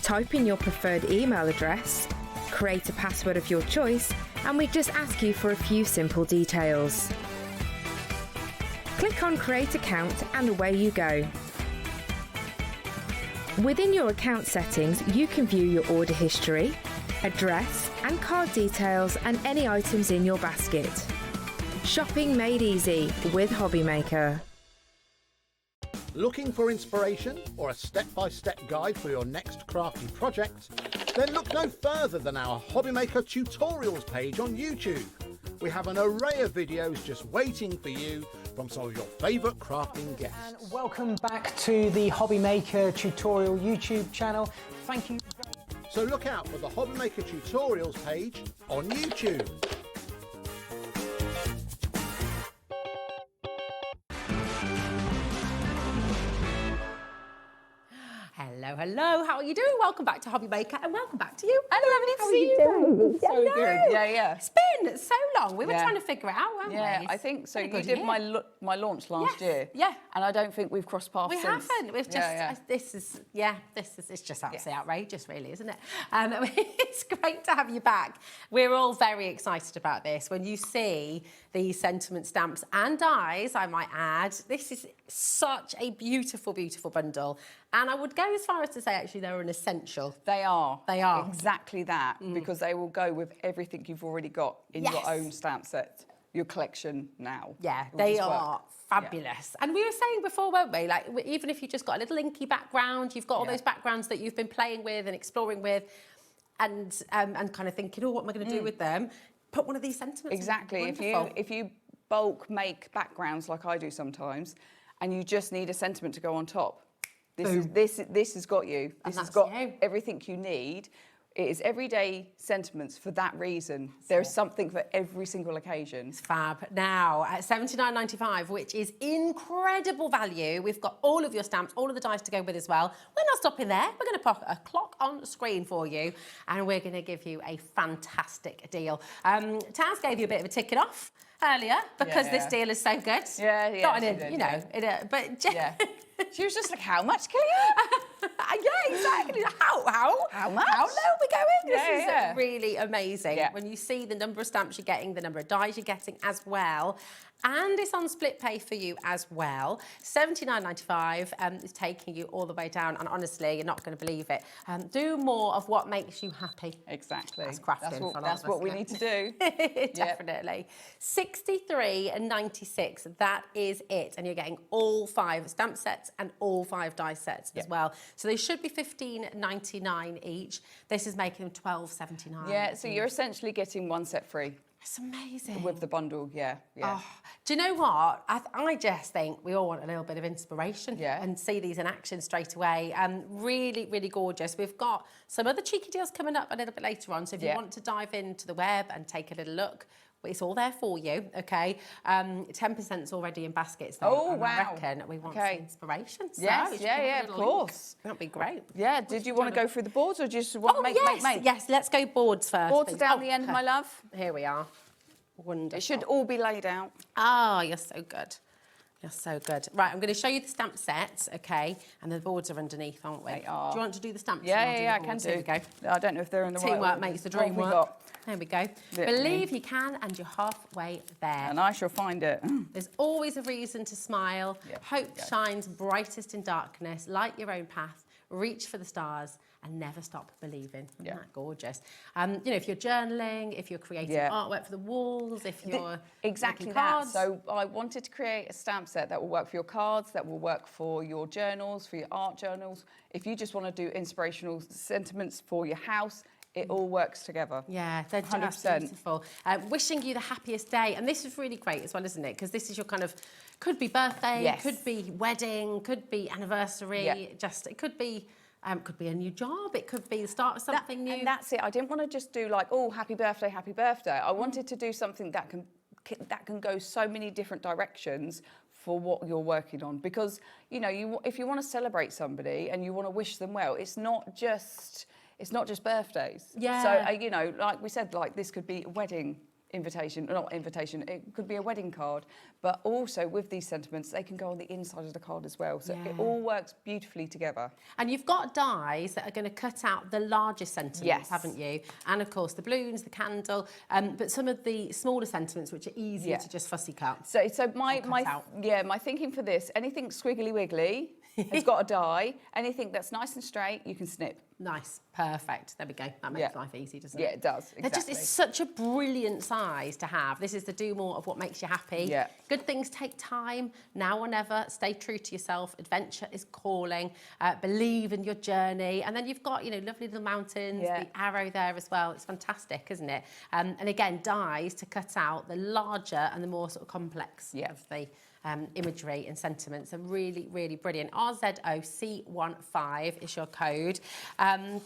Type in your preferred email address, create a password of your choice, and we just ask you for a few simple details. Click on Create Account and away you go. Within your account settings, you can view your order history, address and card details and any items in your basket. Shopping made easy with HobbyMaker. Looking for inspiration or a step-by-step guide for your next crafty project? Then look no further than our HobbyMaker tutorials page on YouTube. We have an array of videos just waiting for you from some of your favourite crafting guests. And welcome back to the HobbyMaker tutorial YouTube channel. Thank you. So look out for the HobbyMaker tutorials page on YouTube. Hello, hello. How are you doing? Welcome back to HobbyMaker and welcome back to you. Hello, lovely to see you. Doing? So Hello. good. Yeah, yeah. It's been so long. We were Yeah. trying to figure it out, weren't we? Yeah, I think so. Been a You good did year. my launch last year. Yeah. And I don't think we've crossed paths We since. haven't. We've just, Yeah, this is it's just absolutely outrageous, really, isn't it? It's great to have you back. We're all very excited about this. When you see these sentiment stamps and dies, I might add, this is such a beautiful, beautiful bundle. And I would go as far as to say, actually, they're an essential. They are. They are. Exactly that, because they will go with everything you've already got in your own stamp set, your collection now. Yeah, It will they just work. are fabulous. And we were saying before, weren't we? Like, even if you just got a little inky background, you've got all those backgrounds that you've been playing with and exploring with, and kind of thinking, oh, what am I going to do with them? Put one of these sentiments. Exactly. If you bulk make backgrounds like I do sometimes, and you just need a sentiment to go on top, this has got you. This has got everything you need. It is everyday sentiments for that reason. There is something for every single occasion. It's fab. Now, at $79.95, which is incredible value, we've got all of your stamps, all of the dies to go with as well. We're not stopping there. We're going to pop a clock on screen for you, and we're going to give you a fantastic deal. Taz gave you a bit of a ticket off earlier because this deal is so good. Yeah. Not in a, you know, in a, but she was just like, how much, Killian? Yeah, exactly. How much? How low are we going? Yeah, This is really amazing. Yeah. When you see the number of stamps you're getting, the number of dies you're getting as well. And it's on split pay for you as well. $79.95 is taking you all the way down. And honestly, you're not going to believe it. Do more of what makes you happy. Exactly. That's crafting. That's what we need to do. Definitely. $63.96. That is it. And you're getting all 5 stamp sets and all 5 die sets as well. So they should be $15.99 each. This is making them $12.79. Yeah, so you're essentially getting 1 set free. It's amazing. With the bundle, yeah. Oh, do you know what? I just think we all want a little bit of inspiration and see these in action straight away. Really, really gorgeous. We've got some other cheeky deals coming up a little bit later on. So if you want to dive into the web and take a little look, it's all there for you, okay? 10% is already in baskets, though. Oh, and wow. I reckon we want some inspiration. So Yes, we should yeah, have a yeah, of little course. link. That'd be great. Yeah, did you want to go through the boards or just want to make? Yes, let's go boards first. Boards are please. down the end, my love. Here we are. Wonderful. It should all be laid out. Oh, you're so good. You're so good. Right, I'm going to show you the stamp sets, okay? And the boards are underneath, aren't we? They are. Do you want to do the stamps? Yeah, I can do. Here we go. I don't know if they're in the right Teamwork order. makes the What dream have we work. got? There we go. Literally. Believe you can, and you're halfway there. And I shall find it. There's always a reason to smile. Hope shines brightest in darkness. Light your own path. Reach for the stars. And never stop believing. Isn't that gorgeous? You know, if you're journaling, if you're creating artwork for the walls, if you're exactly making that. cards. So I wanted to create a stamp set that will work for your cards, that will work for your journals, for your art journals. If you just want to do inspirational sentiments for your house, it all works together. Yeah, they're just 100%. beautiful. Wishing you the happiest day. And this is really great as well, isn't it? Because this is your kind of, could be birthday, could be wedding, could be anniversary, it could be a new job, it could be the start of something new. And that's it. I didn't want to just do like, oh, happy birthday, happy birthday. I wanted to do something that can go so many different directions for what you're working on. Because, you know, if you want to celebrate somebody and you want to wish them well, it's not just birthdays. Yeah. So, you know, like we said, like this could be a wedding invitation, not invitation, it could be a wedding card, but also with these sentiments, they can go on the inside of the card as well. So it all works beautifully together. And you've got dies that are going to cut out the largest sentiments, haven't you? And of course the balloons, the candle, but some of the smaller sentiments which are easier to just fussy cut. So my thinking for this, anything squiggly wiggly has got a die. Anything that's nice and straight, you can snip. Nice, perfect. There we go. That makes life easy, doesn't it? Yeah, it does. Exactly. It's such a brilliant size to have. This is the do more of what makes you happy. Yeah. Good things take time, now or never. Stay true to yourself. Adventure is calling. Believe in your journey. And then you've got, you know, lovely little mountains, the arrow there as well. It's fantastic, isn't it? And again, dies to cut out the larger and the more sort of complex of the imagery and sentiments are really, really brilliant. RZOC15 is your code.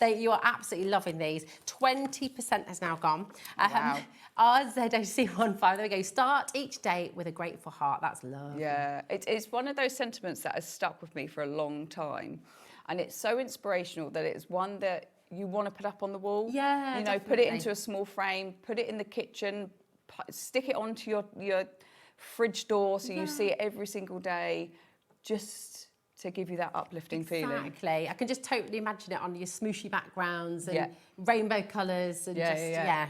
You are absolutely loving these. 20% has now gone. Wow. RZOC15, there we go. Start each day with a grateful heart. That's lovely. Yeah, it's one of those sentiments that has stuck with me for a long time. And it's so inspirational that it's one that you want to put up on the wall. Yeah, you know, put it into a small frame, put it in the kitchen, stick it onto your fridge door so you see it every single day, just to give you that uplifting feeling. Exactly. I can just totally imagine it on your smooshy backgrounds and rainbow colours and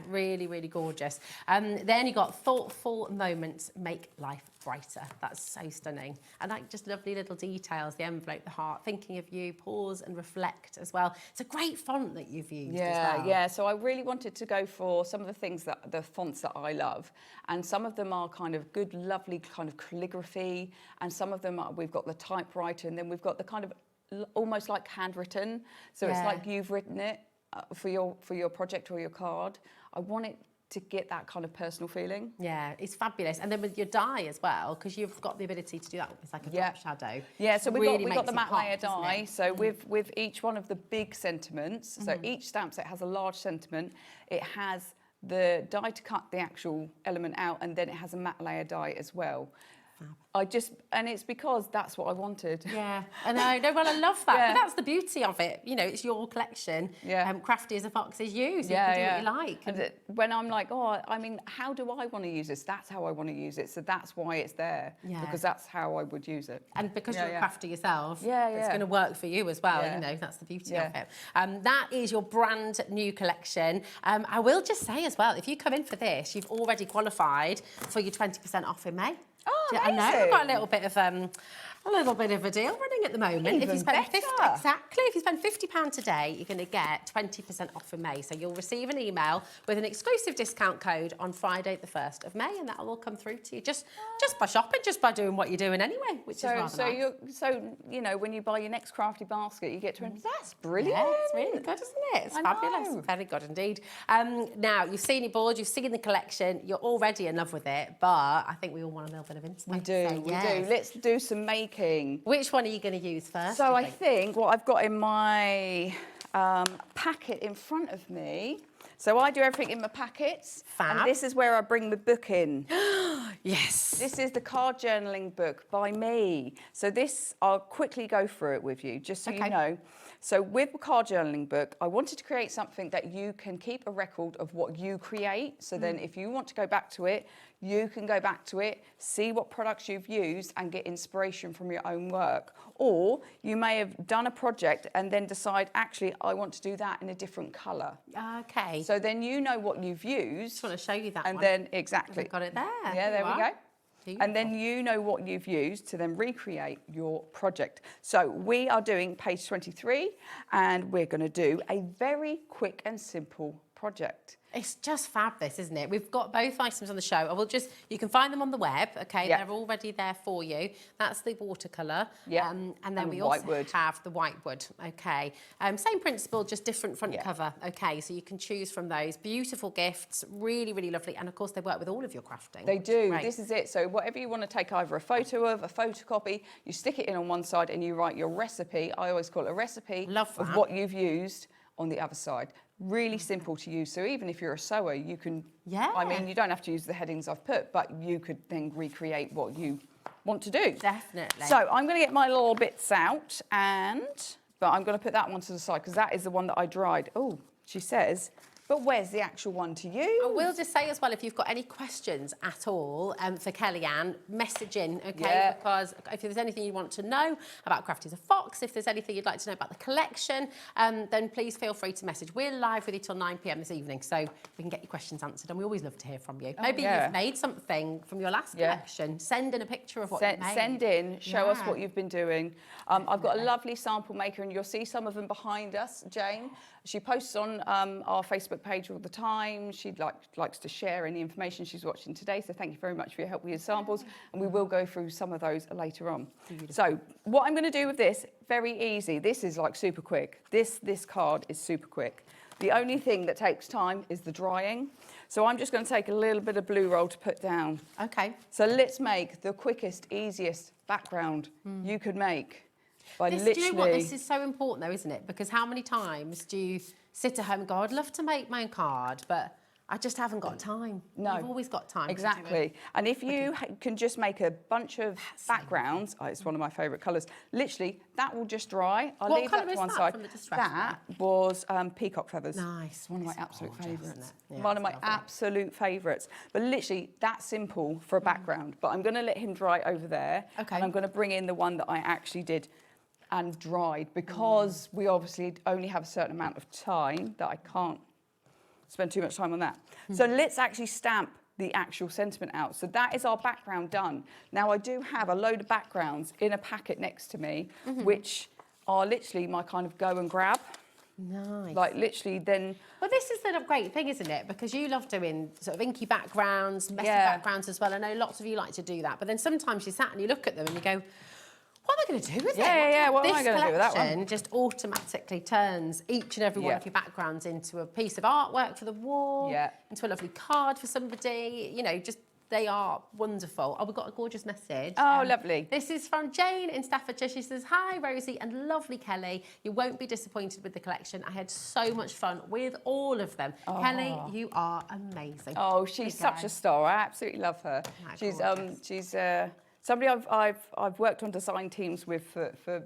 really, really gorgeous. Then you got thoughtful moments make life brighter. That's so stunning. And like just lovely little details, the envelope, the heart, thinking of you, pause and reflect as well. It's a great font that you've used as well. Yeah, so I really wanted to go for some of the things the fonts that I love. And some of them are kind of good, lovely kind of calligraphy. And some of them we've got the typewriter, and then we've got the kind of almost like handwritten. So it's like you've written it for your project or your card. I want it to get that kind of personal feeling. Yeah, it's fabulous. And then with your die as well, because you've got the ability to do that with like a drop shadow. Yeah, so we've really got the makes matte it layer pop, die. So with each one of the big sentiments, so each stamp set has a large sentiment. It has the die to cut the actual element out, and then it has a matte layer die as well. And it's because that's what I wanted. Yeah, I know. No, well, I love that. But that's the beauty of it. You know, it's your collection. Yeah. Crafty as a Fox is you, so you can do what you like. And when I'm like, oh, I mean, how do I want to use this? That's how I want to use it. So that's why it's there. Yeah. Because that's how I would use it. And because you're a crafter yourself, it's going to work for you as well. You know, that's the beauty of it. That is your brand new collection. I will just say as well, if you come in for this, you've already qualified for your 20% off in May. Oh, I know we've got a little bit of a deal running at the moment. Even if you spend better. if you spend £50 today, you're going to get 20% off in May. So you'll receive an email with an exclusive discount code on Friday, the 1st of May, and that will all come through to you just by shopping, just by doing what you're doing anyway, which is rather nice. So you know, when you buy your next crafty basket, you get 20%. That's brilliant. Yeah, it's really good, isn't it? It's fabulous. Very good indeed. Now you've seen your board, you've seen the collection, you're already in love with it, but I think we all want a little bit of insight. We do. Let's do some making. Which one are you going to use first? So I think what I've got in my packet in front of me. So I do everything in my packets. Fab. And this is where I bring the book in. Yes. This is the card journaling book by me. So this, I'll quickly go through it with you, just so you know. So with the card journaling book, I wanted to create something that you can keep a record of what you create. So then if you want to go back to it, you can go back to it, see what products you've used and get inspiration from your own work. Or you may have done a project and then decide, actually, I want to do that in a different colour. Okay. So then you know what you've used. Just want to show you that and one. then, exactly. I've got it there. Yeah, there we go. Beautiful. And then you know what you've used to then recreate your project. So we are doing page 23 and we're going to do a very quick and simple project. It's just fab, this, isn't it? We've got both items on the show. I will just, you can find them on the web, okay? They're already there for you. That's the watercolour. And then we also have the whitewood, okay? Same principle, just different front cover, okay? So you can choose from those. Beautiful gifts, really, really lovely. And of course, they work with all of your crafting. They do. Great. This is it. So whatever you want to take either a photo of, a photocopy, you stick it in on one side and you write your recipe. I always call it a recipe of what you've used on the other side. Really simple to use. So even if you're a sewer, you can, I mean, you don't have to use the headings I've put, but you could then recreate what you want to do. Definitely. So I'm going to get my little bits out but I'm going to put that one to the side because that is the one that I dried. Oh, she says, but where's the actual one to use? I will just say as well, if you've got any questions at all for Kellyanne, message in, okay? Because if there's anything you want to know about Crafty As A Fox, if there's anything you'd like to know about the collection, then please feel free to message. We're live with you till 9 p.m. this evening, so we can get your questions answered, and we always love to hear from you. Maybe you've made something from your last collection. Send in a picture of what you made. Send in, show us what you've been doing. I've got a lovely sample maker, and you'll see some of them behind us, Jane. She posts on our Facebook page all the time. She likes to share any information she's watching today. So thank you very much for your help with your samples. And we will go through some of those later on. Beautiful. So what I'm going to do with this, very easy. This is like super quick. This card is super quick. The only thing that takes time is the drying. So I'm just going to take a little bit of blue roll to put down. Okay. So let's make the quickest, easiest background you could make. Do you know what? This is so important though, isn't it? Because how many times do you sit at home and go, I'd love to make my own card, but I just haven't got time. No. You've always got time. Exactly. And if you can just make a bunch of backgrounds, it's one of my favourite colours, literally, that will just dry. I'll leave that to one side. That was peacock feathers. Nice. One of my absolute favourites. Yeah, one of my absolute favourites. But literally, that simple for a background. But I'm going to let him dry over there. Okay. And I'm going to bring in the one that I actually did and dried because we obviously only have a certain amount of time that I can't spend too much time on that. So let's actually stamp the actual sentiment out. So that is our background done. Now I do have a load of backgrounds in a packet next to me, which are literally my kind of go and grab. Nice. Like literally then... Well, this is the great thing, isn't it? Because you love doing sort of inky backgrounds, messy backgrounds as well. I know lots of you like to do that. But then sometimes you sat and you look at them and you go, what am I going to do with it? Yeah, what am I going to do with that one? This collection just automatically turns each and every one of your backgrounds into a piece of artwork for the wall, into a lovely card for somebody, you know, just they are wonderful. Oh, we've got a gorgeous message. Oh, lovely. This is from Jane in Staffordshire. She says, hi, Rosie and lovely Kelly. You won't be disappointed with the collection. I had so much fun with all of them. Kelly, you are amazing. Oh, she's such a star. I absolutely love her. She's somebody I've worked on design teams with for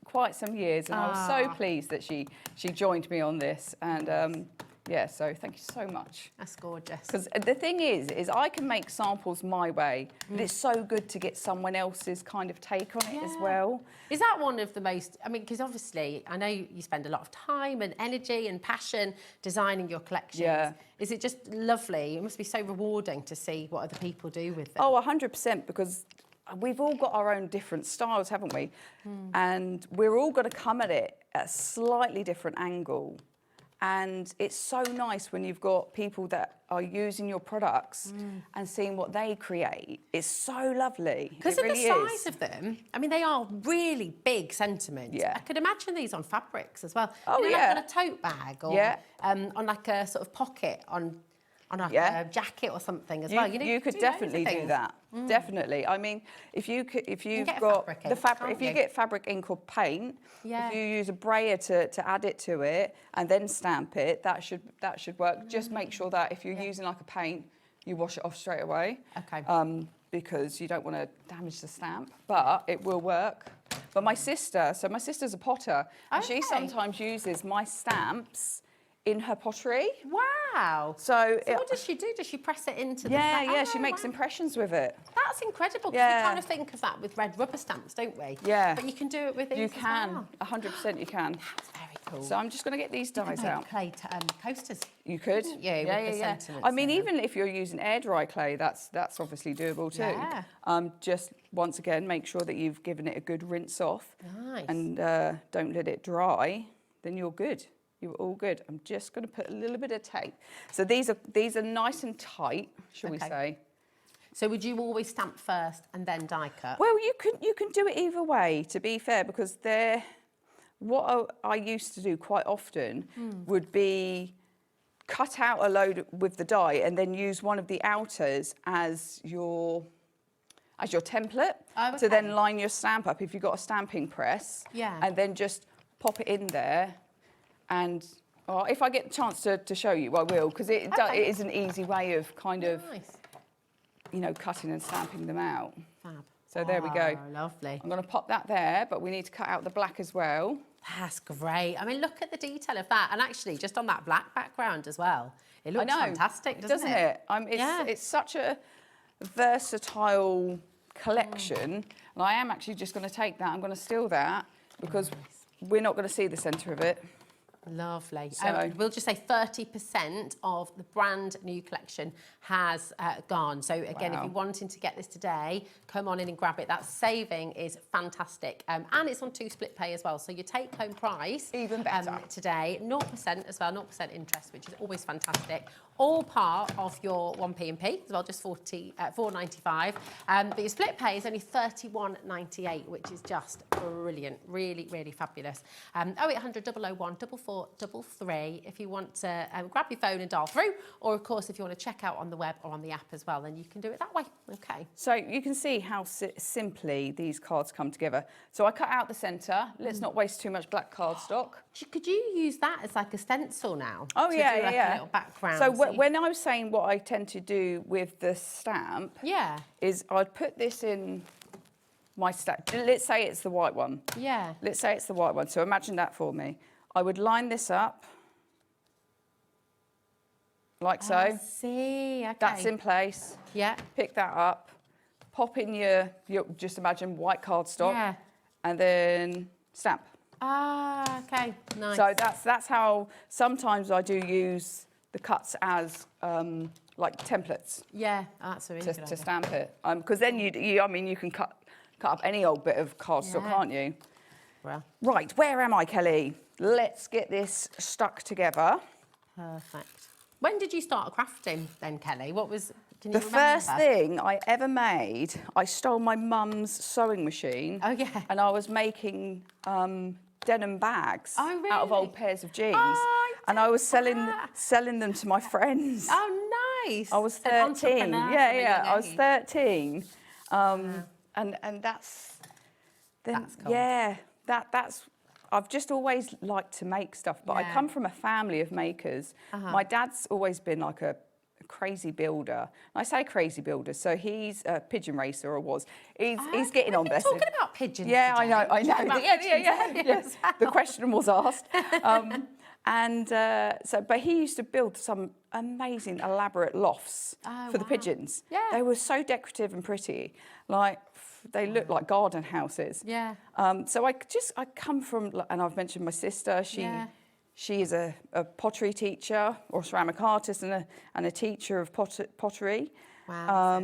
quite some years, and I was so pleased that she joined me on this. And yeah, so thank you so much. That's gorgeous. Because the thing is I can make samples my way, but it's so good to get someone else's kind of take on it as well. Is that one of the most, I mean, because obviously I know you spend a lot of time and energy and passion designing your collections. Yeah. Is it just lovely? It must be so rewarding to see what other people do with them. Oh, 100%, because we've all got our own different styles, haven't we? And we're all going to come at it at a slightly different angle. And it's so nice when you've got people that are using your products and seeing what they create. It's so lovely. Because of the size of them, I mean, they are really big sentiments. Yeah. I could imagine these on fabrics as well. Oh, you know, yeah. like on a tote bag or on like a sort of pocket on like a jacket or something as well. You know, you could definitely do that. Definitely. I mean, if you've got the fabric, if you get fabric ink or paint, if you use a brayer to add it to it and then stamp it, that should work. Just make sure that if you're using like a paint, you wash it off straight away. Okay. Because you don't want to damage the stamp, but it will work. But my sister's a potter, and she sometimes uses my stamps in her pottery. Wow. So what does she do? Does she press it into the... Yeah, she makes impressions with it. That's incredible, because we kind of think of that with red rubber stamps, don't we? Yeah. But you can do it with these You as can, well. 100% you can. That's very cool. So I'm just going to get these dies out. Clay coasters. You could. Yeah, with the sentiments I mean, in them. even if you're using air dry clay, that's obviously doable too. Yeah. Just once again, make sure that you've given it a good rinse off. Nice. And don't let it dry. Then you're good. You're all good. I'm just going to put a little bit of tape. So these are nice and tight, shall we say? So would you always stamp first and then die cut? Well, you can do it either way, to be fair, because what I used to do quite often would be cut out a load with the die and then use one of the outers as your template to then line your stamp up if you've got a stamping press. Yeah. And then just pop it in there. And if I get the chance to show you, I will, because it is an easy way of kind of, cutting and stamping them out. Fab. So there we go. Lovely. I'm going to pop that there, but we need to cut out the black as well. That's great. I mean, look at the detail of that. And actually, just on that black background as well, it looks fantastic, doesn't it? It's such a versatile collection. And I am actually just going to take that. I'm going to steal that because we're not going to see the centre of it. Lovely. So we'll just say 30% of the brand new collection has gone. So again, if you're wanting to get this today, come on in and grab it. That saving is fantastic. And it's on 2 split pay as well. So your take home price even better today, 0% as well, 0% interest, which is always fantastic. All part of your 1p&p as well, just $4.95. But your split pay is only $31.98, which is just brilliant. Really, really fabulous. 0800 001 4433 if you want to grab your phone and dial through, or of course if you want to check out on the web or on the app as well, then you can do it that way. Okay. So you can see how simply these cards come together. So I cut out the centre. Let's not waste too much black cardstock. Could you use that as like a stencil now? Oh, to yeah, do like yeah. a little background. So when I was saying what I tend to do with the stamp, is I'd put this in my stamp. Let's say it's the white one. Yeah. Let's say it's the white one. So imagine that for me. I would line this up like so. I see. Okay. That's in place. Yeah. Pick that up. Pop in your just imagine white cardstock. Yeah. And then stamp. Ah, okay. Nice. So that's how sometimes I do use the cuts as like templates. Yeah, that's a really good to idea. stamp it. Because then you can cut up any old bit of cardstock, can't you? Well. Right, where am I, Kelly? Let's get this stuck together. Perfect. When did you start crafting then, Kelly? What was... Can you The remember? first thing I ever made, I stole my mum's sewing machine. Oh, yeah. And I was making denim bags out of old pairs of jeans. Oh, and I was selling them to my friends. Oh, nice. I was An 13. entrepreneur Yeah, from a yeah. young I was age. 13. And that's... That's cool. Yeah, that's... I've just always liked to make stuff, but I come from a family of makers. My dad's always been like a crazy builder. I say crazy builder, so he's a pigeon racer, or was. He's getting on better. Talking about pigeons. Yeah, today. I know. About Yes. The question was asked. But he used to build some amazing, elaborate lofts for the pigeons. Yeah. They were so decorative and pretty. Like, they looked like garden houses. Yeah. So I come from, and I've mentioned my sister. She is a pottery teacher or ceramic artist and a teacher of pottery. Wow.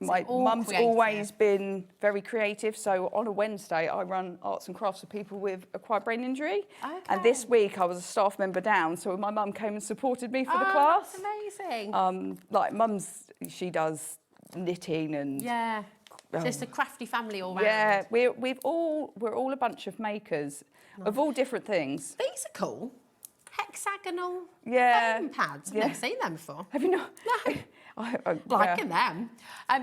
My mum's always been very creative. So on a Wednesday, I run arts and crafts for people with acquired brain injury. Okay. And this week, I was a staff member down. So my mum came and supported me for the class. That's amazing. Like mum's, she does knitting and Just a crafty family all round. yeah. We're all a bunch of makers of all different things. These are cool. Hexagonal Yeah. foam pads. I've Yeah. never seen them before. Have you not? No. Liking them.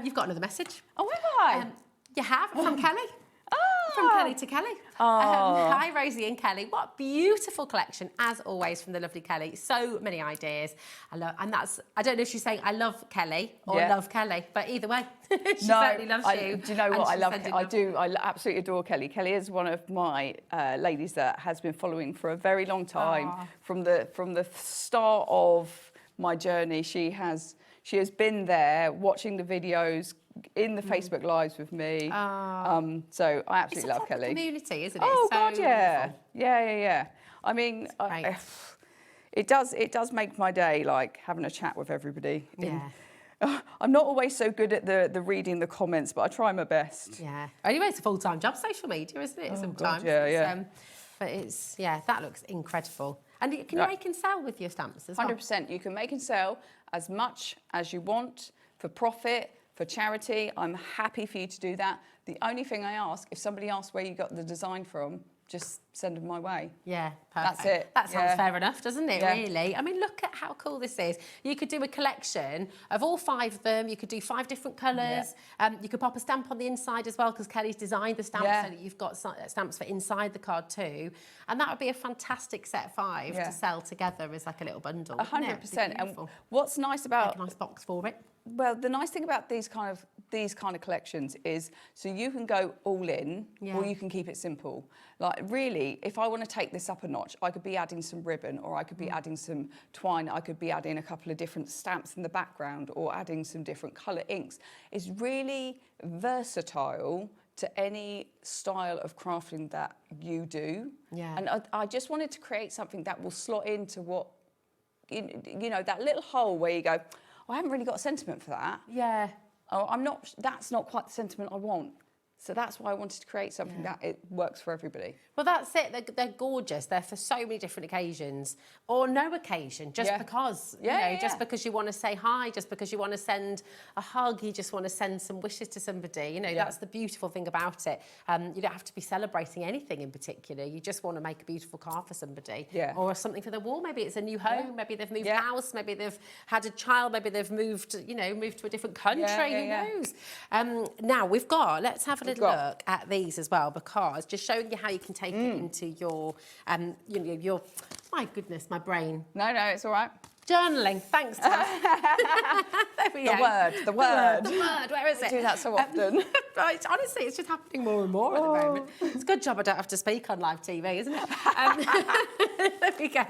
You've got another message. Oh, have I? You have, from Kelly. Oh. From Kelly to Kelly. Oh. Hi, Rosie and Kelly. What a beautiful collection, as always, from the lovely Kelly. So many ideas. I don't know if she's saying I love Kelly or love Kelly, but either way, she certainly loves you. Do you know what I love? I absolutely adore Kelly. Kelly is one of my ladies that has been following for a very long time. From the start of my journey, she has been there watching the videos, in the Facebook Lives with me. So I absolutely love Kelly. Community, isn't it? Oh, so God, yeah. wonderful. Yeah. I mean, it does make my day, like, having a chat with everybody. I'm not always so good at the reading the comments, but I try my best. Yeah. Anyway, it's a full-time job, social media, isn't it? Sometimes. God, yeah. But that looks incredible. And can you make and sell with your stamps as well? 100%. You can make and sell as much as you want for profit, for charity. I'm happy for you to do that. The only thing I ask, if somebody asks where you got the design from, just send them my way. Yeah, perfect. That's it. That sounds fair enough, doesn't it, Yeah. really? I mean, look at how cool this is. You could do a collection of all 5 of them. You could do 5 different colours. You could pop a stamp on the inside as well, because Kelly's designed the stamps so that you've got stamps for inside the card too. And that would be a fantastic set of 5 to sell together as like a little bundle. 100%. And what's nice about... Make a nice box for it. Well, the nice thing about these kind of collections is, so you can go all in, or you can keep it simple. Like, really, if I want to take this up a notch, I could be adding some ribbon, or I could be adding some twine, I could be adding a couple of different stamps in the background, or adding some different colour inks. It's really versatile to any style of crafting that you do. Yeah. And I just wanted to create something that will slot into what, you know, that little hole where you go, I haven't really got a sentiment for that. Yeah. Oh, that's not quite the sentiment I want. So that's why I wanted to create something that it works for everybody. Well, that's it. They're gorgeous. They're for so many different occasions, or no occasion, just because. Just because you want to say hi, just because you want to send a hug, you just want to send some wishes to somebody. You know, that's the beautiful thing about it. You don't have to be celebrating anything in particular. You just want to make a beautiful card for somebody, or something for the wall. Maybe it's a new home. Maybe they've moved house. Maybe they've had a child. Maybe they've moved to a different country. Who knows? Now let's have a look at these as well, because just showing you how you can take it into your, your, my goodness, my brain. No, it's all right. Journaling, thanks, Tess. The word. Where is it? I do that so often. Honestly, it's just happening more and more at the moment. It's a good job I don't have to speak on live TV, isn't it? There we go.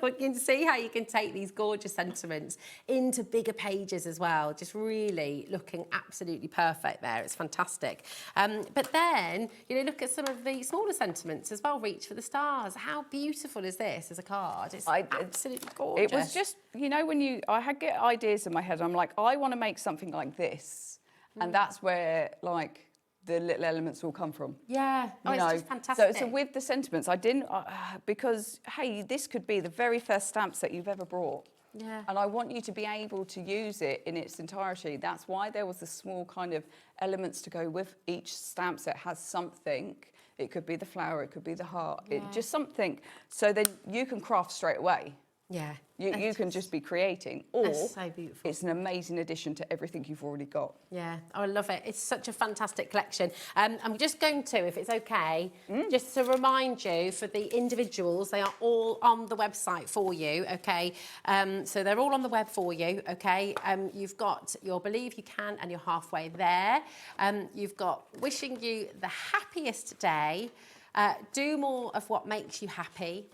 We can see how you can take these gorgeous sentiments into bigger pages as well. Just really looking absolutely perfect there. It's fantastic. But then, look at some of the smaller sentiments as well. Reach for the stars. How beautiful is this as a card? It's absolutely gorgeous. It was just, when I get ideas in my head, I'm like, I want to make something like this. And that's where, like, the little elements all come from. Yeah. It's just fantastic. So with the sentiments, I didn't, because, hey, this could be the very first stamp set you've ever brought. Yeah. And I want you to be able to use it in its entirety. That's why there was the small kind of elements to go with each stamp set has something. It could be the flower, it could be the heart, just something. So then you can craft straight away. Yeah. You can just be creating, or That's so beautiful. it's an amazing addition to everything you've already got. Yeah, I love it. It's such a fantastic collection. I'm just going to, if it's okay, just to remind you, for the individuals, they are all on the website for you, okay? So they're all on the web for you, okay? You've got your Believe You Can, and you're halfway there. You've got Wishing You the Happiest Day. Do more of what makes you happy.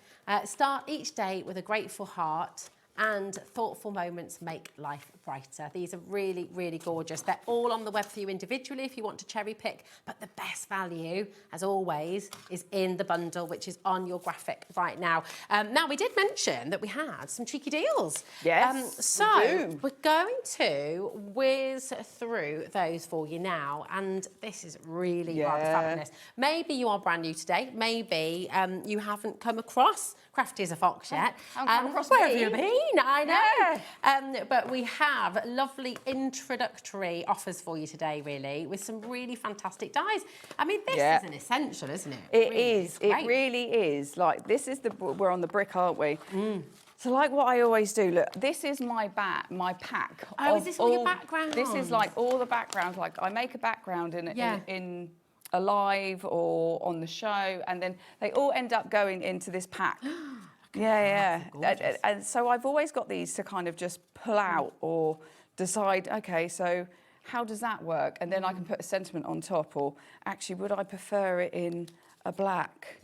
Start each day with a grateful heart, and thoughtful moments make life brighter. These are really, really gorgeous. They're all on the web for you individually if you want to cherry pick, but the best value, as always, is in the bundle, which is on your graphic right now. Now, we did mention that we had some cheeky deals. Yes, So we're going to whiz through those for you now, and this is really rather fabulous. Maybe you are brand new today. Maybe you haven't come across Crafty As A Fox yet. Where have you been? I know. But we have lovely introductory offers for you today, really, with some really fantastic dyes. I mean, this is an essential, isn't it? It is. It really is. Like, this is we're on the brick, aren't we? So, like what I always do, look, this is my pack. Oh, is this all your background? This is like all the backgrounds. Like, I make a background in a live or on the show, and then they all end up going into this pack. And so I've always got these to kind of just pull out or decide, okay, so how does that work? And then I can put a sentiment on top, or actually, would I prefer it in a black?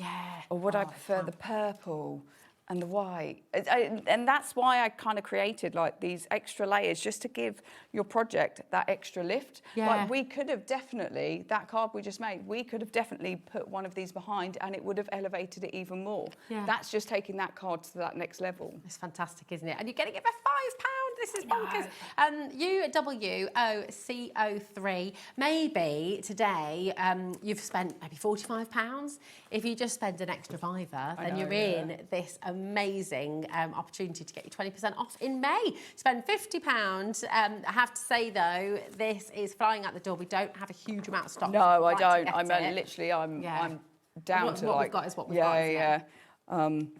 Or would I prefer the purple and the white? And that's why I kind of created like these extra layers, just to give your project that extra lift. Like, we could have definitely, that card we just made, we could have definitely put one of these behind, and it would have elevated it even more. That's just taking that card to that next level. It's fantastic, isn't it? And you're getting it for £5. This is bonkers. UWOCO3. Maybe today you've spent maybe £45. If you just spend an extra £5, then you're in this amazing opportunity to get you 20% off in May. Spend £50. I have to say, though, this is flying out the door. We don't have a huge amount of stock. No, I don't. I'm literally, I'm down to what we've got is what we've got.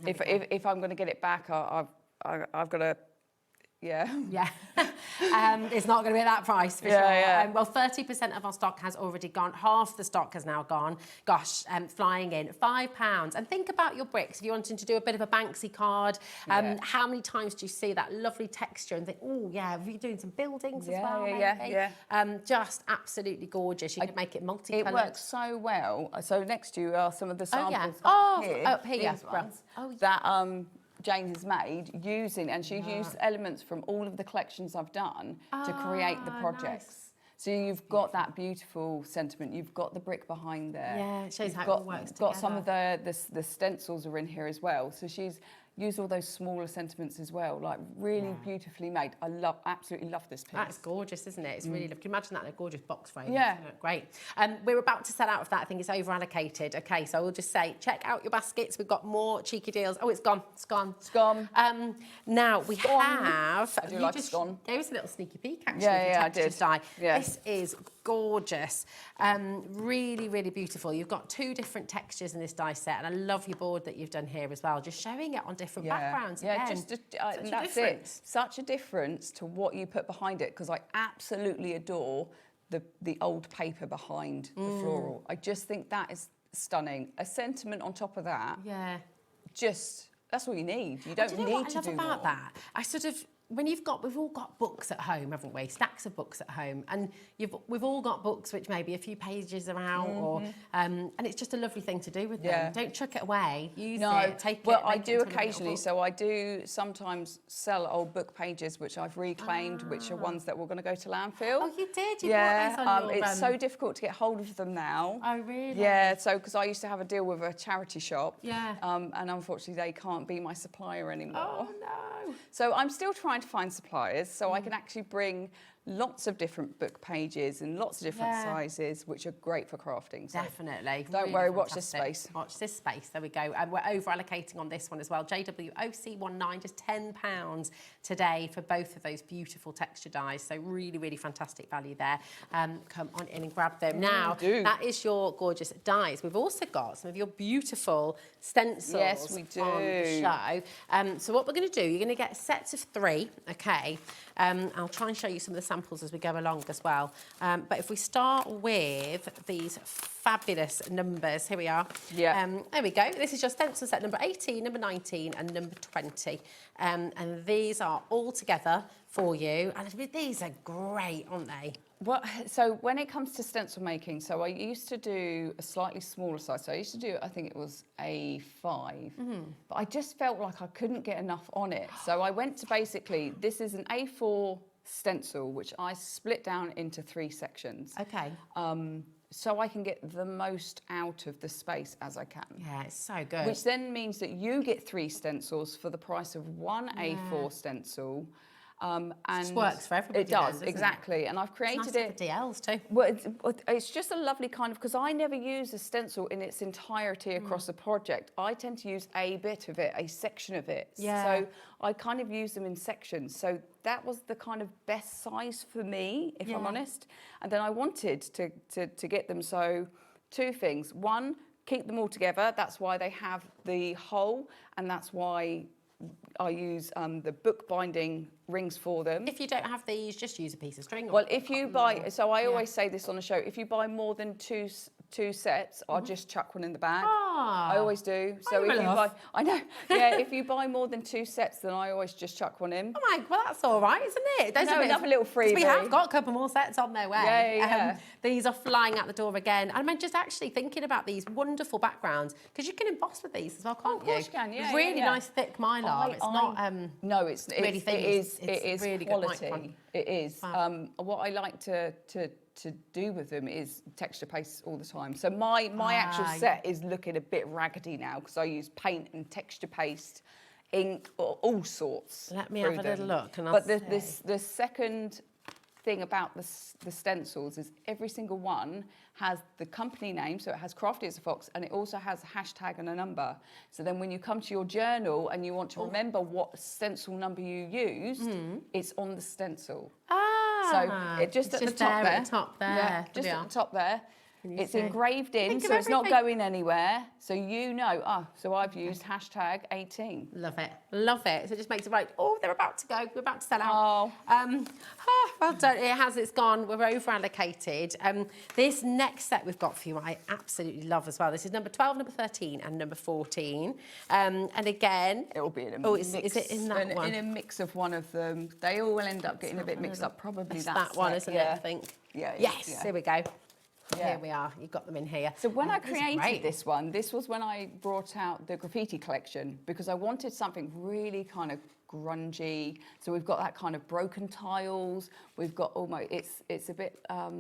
If I'm going to get it back, I've got to. It's not going to be at that price for sure. Well, 30% of our stock has already gone. Half the stock has now gone. Gosh, flying in. £5. And think about your bricks. If you're wanting to do a bit of a Banksy card, how many times do you see that lovely texture and think, oh, yeah, are you doing some buildings as well? Just absolutely gorgeous. You can make it multicoloured. It works so well. So next to you are some of the samples up here. These ones that Jane has made using, and she's used elements from all of the collections I've done to create the projects. Nice. So you've got that beautiful sentiment. You've got the brick behind there. Yeah, it shows how it all works together. Got some of the stencils are in here as well. So she's used all those smaller sentiments as well, like really beautifully made. I absolutely love this piece. That's gorgeous, isn't it? It's really lovely. Can you imagine that in a gorgeous box frame? Yeah. Great. We're about to sell out of that. I think it's over allocated. Okay, so I will just say, check out your baskets. We've got more cheeky deals. Oh, it's gone. It's gone. It's gone. Now we have. I do like it's gone. There was a little sneaky peek actually. I did. Dye. Yeah. This is gorgeous. Really, really beautiful. You've got 2 different textures in this die set, and I love your board that you've done here as well. Just showing it on different backgrounds. That's it. Such a difference to what you put behind it, because I absolutely adore the old paper behind the floral. I just think that is stunning. A sentiment on top of that. That's all you need. You don't need to do more. I love about that. We've all got books at home, haven't we? Stacks of books at home, and we've all got books which maybe a few pages are out, or and it's just a lovely thing to do with them. Don't chuck it away. Use it. Take it. Well, I do occasionally. So I do sometimes sell old book pages which I've reclaimed, which are ones that were going to go to landfill. Oh, you did. You brought those on your, it's so difficult to get hold of them now. Oh, really? Yeah. So because I used to have a deal with a charity shop. Yeah. And unfortunately they can't be my supplier anymore. Oh no. So I'm still trying to find suppliers so I can actually bring lots of different book pages and lots of different sizes, which are great for crafting. So Definitely. don't Really worry, watch this fantastic. space. Watch this space. There we go. And we're over allocating on this one as well. JWOC19, just £10 today for both of those beautiful texture dies. So really, really fantastic value there. Come on in and grab them. Now, that is your gorgeous dies. We've also got some of your beautiful stencils Yes, we do. on the show. So what we're going to do, you're going to get sets of 3, okay? I'll try and show you some of the samples as we go along as well. But if we start with these fabulous numbers, here we are. Yeah. There we go. This is your stencil set number 18, number 19 and number 20. And these are all together for you. And these are great, aren't they? Well, so when it comes to stencil making, so I used to do a slightly smaller size. So I used to do, I think it was A5, but I just felt like I couldn't get enough on it. So I went to basically, this is an A4 stencil, which I split down into 3 sections. Okay. So I can get the most out of the space as I can. Yeah, it's so good. Which then means that you get 3 stencils for the price of 1 A4 stencil. And it just works for everybody. It does, exactly. And I've created it. For DLs too. Well, it's just a lovely kind of, because I never use a stencil in its entirety across a project. I tend to use a bit of it, a section of it. Yeah. So I kind of use them in sections. So that was the kind of best size for me, if I'm honest. And then I wanted to get them, so 2 things. 1, keep them all together. That's why they have the hole, and that's why I use the book binding rings for them. If you don't have these, just use a piece of string. Well, if you buy, so I always say this on the show, if you buy more than two sets, I'll just chuck one in the bag. Ah. I always do. So if you buy, I know, yeah, if you buy more than 2 sets, then I always just chuck one in. Oh my, well that's all right, isn't it? Those are another little freebie. We have got a couple more sets on their way. Yeah. These are flying out the door again. And I'm just actually thinking about these wonderful backgrounds, because you can emboss with these as well, can't you? Of course you can, yeah. Really nice thick mylar. It's not no, it's really thin. It is really quality. good. It is. What I like to do with them is texture paste all the time. So my actual set is looking a bit raggedy now because I use paint and texture paste, ink, all sorts. Let me have a little look. And but the second thing about the stencils is every single one has the company name, so it has Crafty As A Fox, and it also has a hashtag and a number. So then when you come to your journal and you want to remember what stencil number you used, it's on the stencil. So it just at the top there. At the top there. Yeah, just at the top there. It's see? engraved in, so it's not going anywhere. So you know, so I've used hashtag 18. Love it. Love it. So it just makes it right. Oh, they're about to go. We're about to sell out. Oh. Well done. It's gone. We're over allocated. This next set we've got for you, I absolutely love as well. This is number 12, number 13, and number 14. And again, it'll be in a mix. Is it in that one? In a mix of one of them. They all will end up getting a bit mixed up. Probably that one, isn't it? I think. Yeah. Yes. Here we go. Yeah. Here we are. You've got them in here. So when I created this one, this was when I brought out the graffiti collection, because I wanted something really kind of grungy. So we've got that kind of broken tiles. We've got almost, it's a bit, I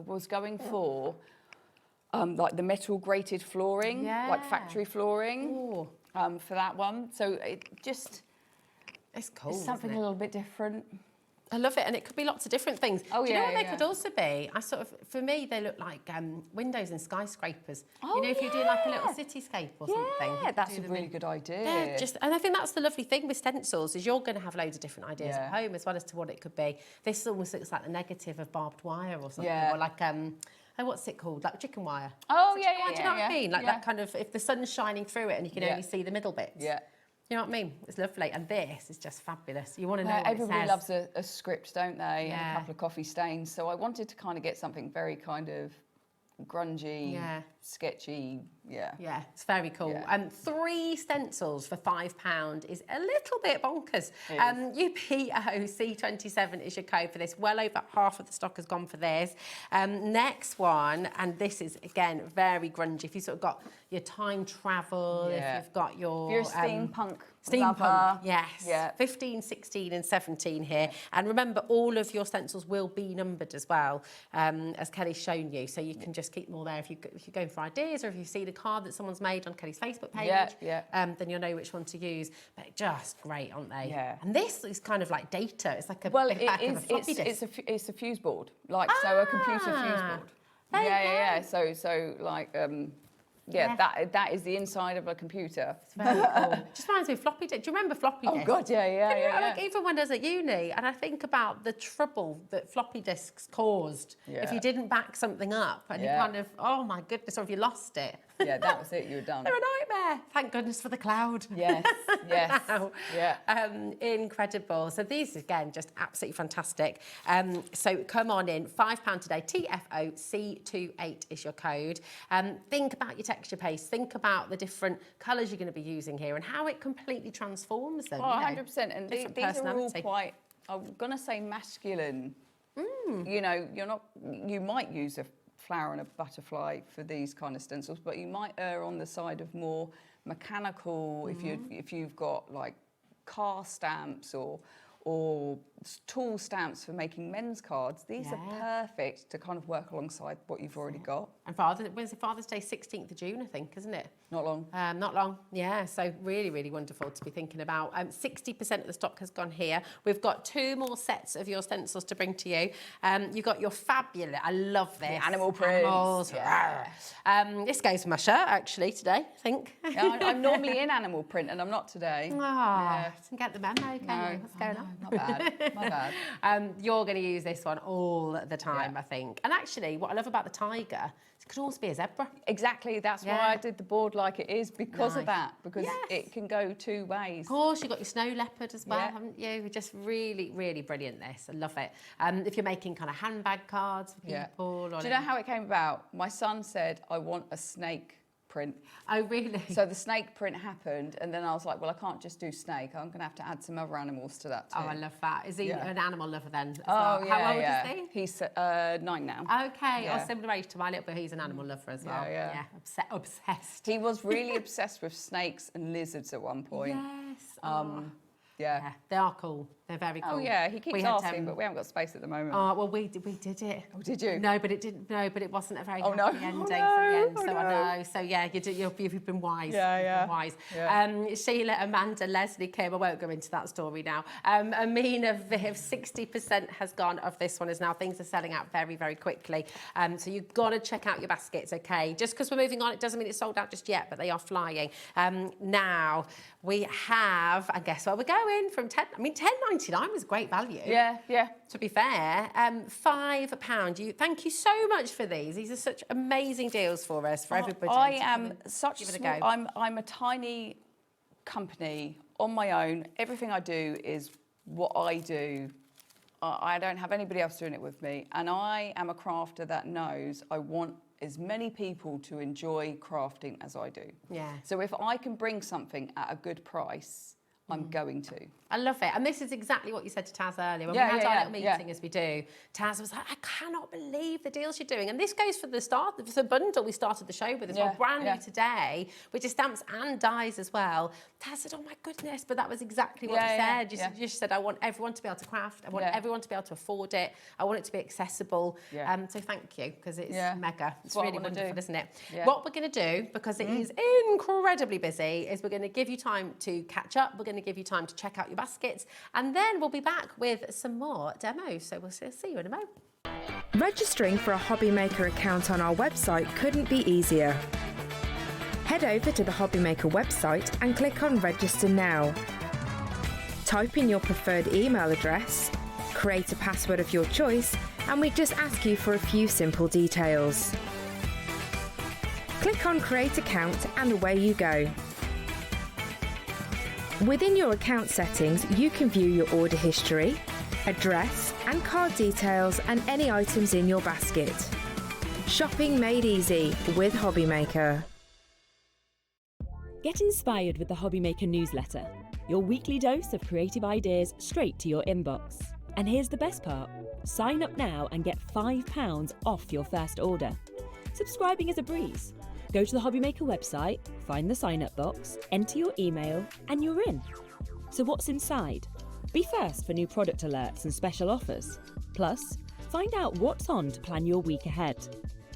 was going for like the metal grated flooring, like factory flooring for that one. So it just, it's cool. It's something a little bit different. I love it, and it could be lots of different things. Oh, do you know what they could also be? For me, they look like windows in skyscrapers. Oh, you know, if you do like a little cityscape or something. Yeah, that's a really good idea. Yeah, and I think that's the lovely thing with stencils, is you're going to have loads of different ideas at home as well as to what it could be. This almost looks like the negative of barbed wire or something, or like what's it called? Like chicken wire. Oh, do you know what I mean? Like that kind of, if the sun's shining through it and you can only see the middle bits. Yeah. You know what I mean? It's lovely. And this is just fabulous. You want to know what everybody it loves a script, don't they? And a couple of coffee stains. So I wanted to kind of get something very kind of grungy, sketchy, Yeah, it's very cool. 3 stencils for £5 is a little bit bonkers. UPOC27 is your code for this. Well over half of the stock has gone for this. Next one, and this is, again, very grungy. If you've sort of got your time travel, if you've got your... If you're a steampunk Steampunk, Lover. yes. Yeah. 15, 16 and 17 here. And remember, all of your stencils will be numbered as well, as Kelly's shown you. So you can just keep them all there if you're going for ideas, or if you've seen a card that someone's made on Kelly's Facebook page, then you'll know which one to use. But just great, aren't they? Yeah. And this is kind of like data. It's like a Well, back of a floppy disk. it's a fuse board, like so a computer fuse board. Yeah. So like that is the inside of a computer. It's very cool. Just reminds me of floppy disk. Do you remember floppy disk? Oh God, yeah. Like, even when I was at uni, and I think about the trouble that floppy disks caused if you didn't back something up, and you kind of, oh my goodness, or if you lost it. Yeah, that was it. You were done. They're a nightmare. Thank goodness for the cloud. Yes. Wow. Yeah. Incredible. So these, again, just absolutely fantastic. So come on in. £5 today. TFOC28 is your code. Think about your texture paste. Think about the different colours you're going to be using here and how it completely transforms them. Oh, 100%. And these are all quite, I'm going to say masculine. You know, you might use a flower and a butterfly for these kind of stencils, but you might err on the side of more mechanical if you've got like car stamps or tool stamps for making men's cards. These are perfect to kind of work alongside what you've already got. And when's Father's Day? 16th of June, I think, isn't it? Not long. Not long, yeah. So really, really wonderful to be thinking about. 60% of the stock has gone here. We've got 2 more sets of your stencils to bring to you. You've got your fabulous, I love this. The animal prints. Animals. Yeah. This goes for my shirt, actually, today, I think. Yeah, I'm normally in animal print and I'm not today. Didn't get the memo, can you? What's going on? Not bad, not bad. You're going to use this one all the time, I think. And actually, what I love about the tiger, it could also be a zebra. Exactly, that's why I did the board like it is, because of that, because it can go 2 ways. Of course, you've got your snow leopard as well, haven't you? Just really, really brilliant, this. I love it. If you're making kind of handbag cards for people. Do you know how it came about? My son said, I want a snake print. Oh, really? So the snake print happened, and then I was like, well, I can't just do snake. I'm going to have to add some other animals to that too. Oh, I love that. Is he an animal lover then? As Oh, well? yeah, How old is he? He's 9 now. Okay, similar age to my little, but he's an animal lover as well. Yeah. Obsessed. He was really obsessed with snakes and lizards at one point. Yes. Yeah. They are cool. They're very cool. Oh yeah, he keeps asking, but we haven't got space at the moment. Oh well, we did it. Oh, did you? No, but it didn't. No, but it wasn't a very happy ending no. for the end. Oh, So no. I know. So yeah, you've been wise. Yeah. You've been wise. Yeah. Sheila, Amanda, Leslie, Kim. I won't go into that story now. Amina, Viv, 60% has gone of this one. Is now things are selling out very, very quickly. So you've got to check out your baskets. Okay, just because we're moving on, it doesn't mean it's sold out just yet, but they are flying. Now we have. I guess where we're going from 10. I mean, £10.99 was great value. Yeah. To be fair, £5. Thank you so much for these. These are such amazing deals for us, for everybody. I am such give it a small, go. I'm a tiny company on my own. Everything I do is what I do. I don't have anybody else doing it with me. And I am a crafter that knows I want as many people to enjoy crafting as I do. Yeah. So if I can bring something at a good price, I'm going to. I love it. And this is exactly what you said to Taz earlier. When Yeah, we had yeah, our yeah, little meeting, as we do, Taz was like, I cannot believe the deals you're doing. And this goes for the bundle we started the show with as well. Brand new today, which is stamps and dies as well. Taz said, oh my goodness. But that was exactly what you said. You just said, I want everyone to be able to craft. I want everyone to be able to afford it. I want it to be accessible. So thank you, because it's mega. It's really wonderful, isn't it? Yeah. What we're going to do, because it is incredibly busy, is we're going to give you time to catch up. We're going to give you time to check out your baskets. And then we'll be back with some more demos. So we'll see you in a moment. Registering for a HobbyMaker account on our website couldn't be easier. Head over to the HobbyMaker website and click on Register Now. Type in your preferred email address, create a password of your choice, and we just ask you for a few simple details. Click on Create Account and away you go. Within your account settings, you can view your order history, address and card details and any items in your basket. Shopping made easy with HobbyMaker. Get inspired with the HobbyMaker newsletter, your weekly dose of creative ideas straight to your inbox. And here's the best part. Sign up now and get £5 off your first order. Subscribing is a breeze. Go to the HobbyMaker website, find the sign-up box, enter your email, and you're in. So what's inside? Be first for new product alerts and special offers. Plus, find out what's on to plan your week ahead.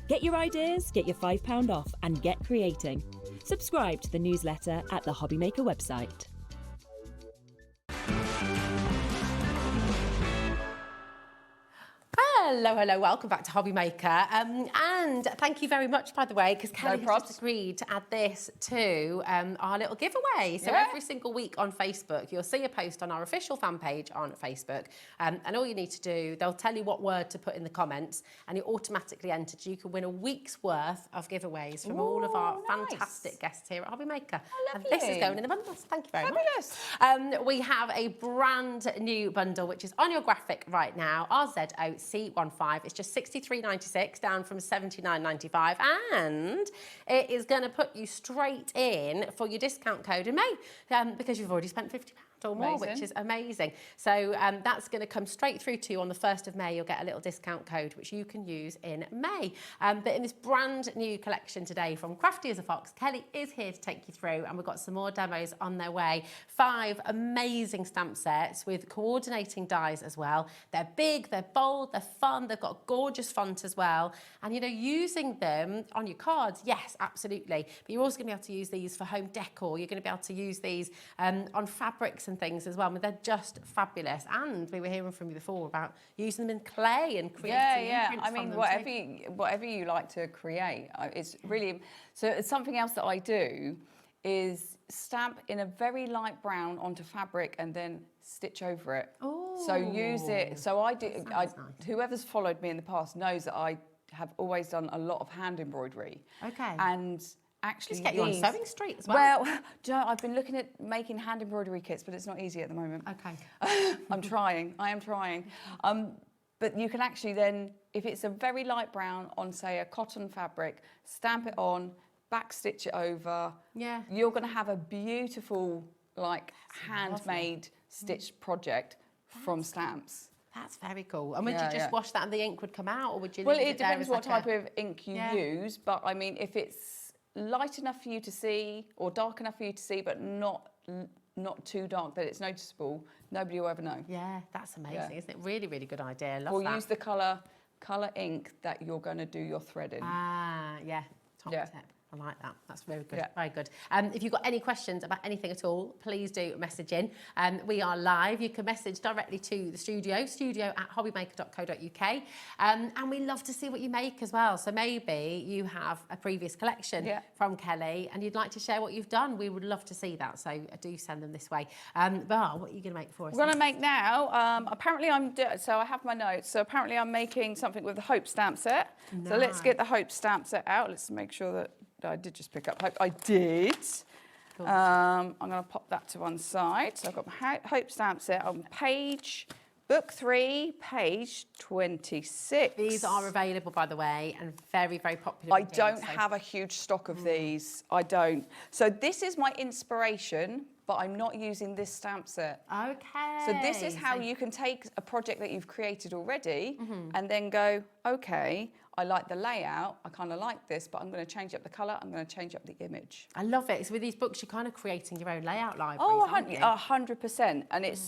Get your ideas, get your £5 off, and get creating. Subscribe to the newsletter at the HobbyMaker website. Hello, welcome back to HobbyMaker. And thank you very much, by the way, because Kelly has just agreed to add this to our little giveaway. So every single week on Facebook, you'll see a post on our official fan page on Facebook. And all you need to do, they'll tell you what word to put in the comments, and you're automatically entered. You can win a week's worth of giveaways from all of our fantastic guests here at HobbyMaker. And this is going in the bundles. Thank you very much. We have a brand new bundle, which is on your graphic right now, RZOC15. It's just $63.96, down from $79.95, and it is going to put you straight in for your discount code in May, because you've already spent £50 or more, which is amazing. So that's going to come straight through to you on the 1st of May. You'll get a little discount code, which you can use in May. But in this brand new collection today from Crafty As A Fox, Kelly is here to take you through, and we've got some more demos on their way. 5 amazing stamp sets with coordinating dies as well. They're big, they're bold, they're fun, they've got a gorgeous font as well. And, you know, using them on your cards, yes, absolutely. But you're also going to be able to use these for home decor. You're going to be able to use these on fabrics and things as well. I mean, they're just fabulous. And we were hearing from you before about using them in clay and creating imprints I mean, from them whatever you like to create, it's really. So it's something else that I do is stamp in a very light brown onto fabric and then stitch over it. So use it. So I do. Whoever's followed me in the past knows that I have always done a lot of hand embroidery. Okay. And actually, just get you on Sewing Street as well. Well, do you know, I've been looking at making hand embroidery kits, but it's not easy at the moment. Okay. I'm trying. I am trying. But you can actually then, if it's a very light brown on, say, a cotton fabric, stamp it on, back stitch it over. Yeah. You're going to have a beautiful, like, handmade stitched project from stamps. That's very cool. And would you just wash that and the ink would come out, or would you Well, leave it there depends as what like type of ink you use, but I mean, if it's light enough for you to see or dark enough for you to see, but not too dark that it's noticeable, nobody will ever know. Yeah, that's amazing, isn't it? Really, really good idea. Love or that. use the colour ink that you're going to do your thread in. Yeah. Top tip. I like that. That's very good. Very good. If you've got any questions about anything at all, please do message in. We are live. You can message directly to the studio@hobbymaker.co.uk. And we love to see what you make as well. So maybe you have a previous collection from Kelly and you'd like to share what you've done. We would love to see that. So do send them this way. Bar, what are you going to make for us? We're going to make now, apparently so I have my notes. So apparently I'm making something with the Hope stamp set. Nice. So let's get the Hope stamp set out. Let's make sure that I did just pick up Hope. I did. Cool. I'm going to pop that to one side. So I've got my Hope stamp set on book 3, page 26. These are available, by the way, and very, very popular. I don't have a huge stock of these. I don't. So this is my inspiration, but I'm not using this stamp set. Okay. So this is how you can take a project that you've created already and then go, okay, I like the layout, I kind of like this, but I'm going to change up the colour, I'm going to change up the image. I love it. So with these books, you're kind of creating your own layout libraries, aren't you? 100%. And it's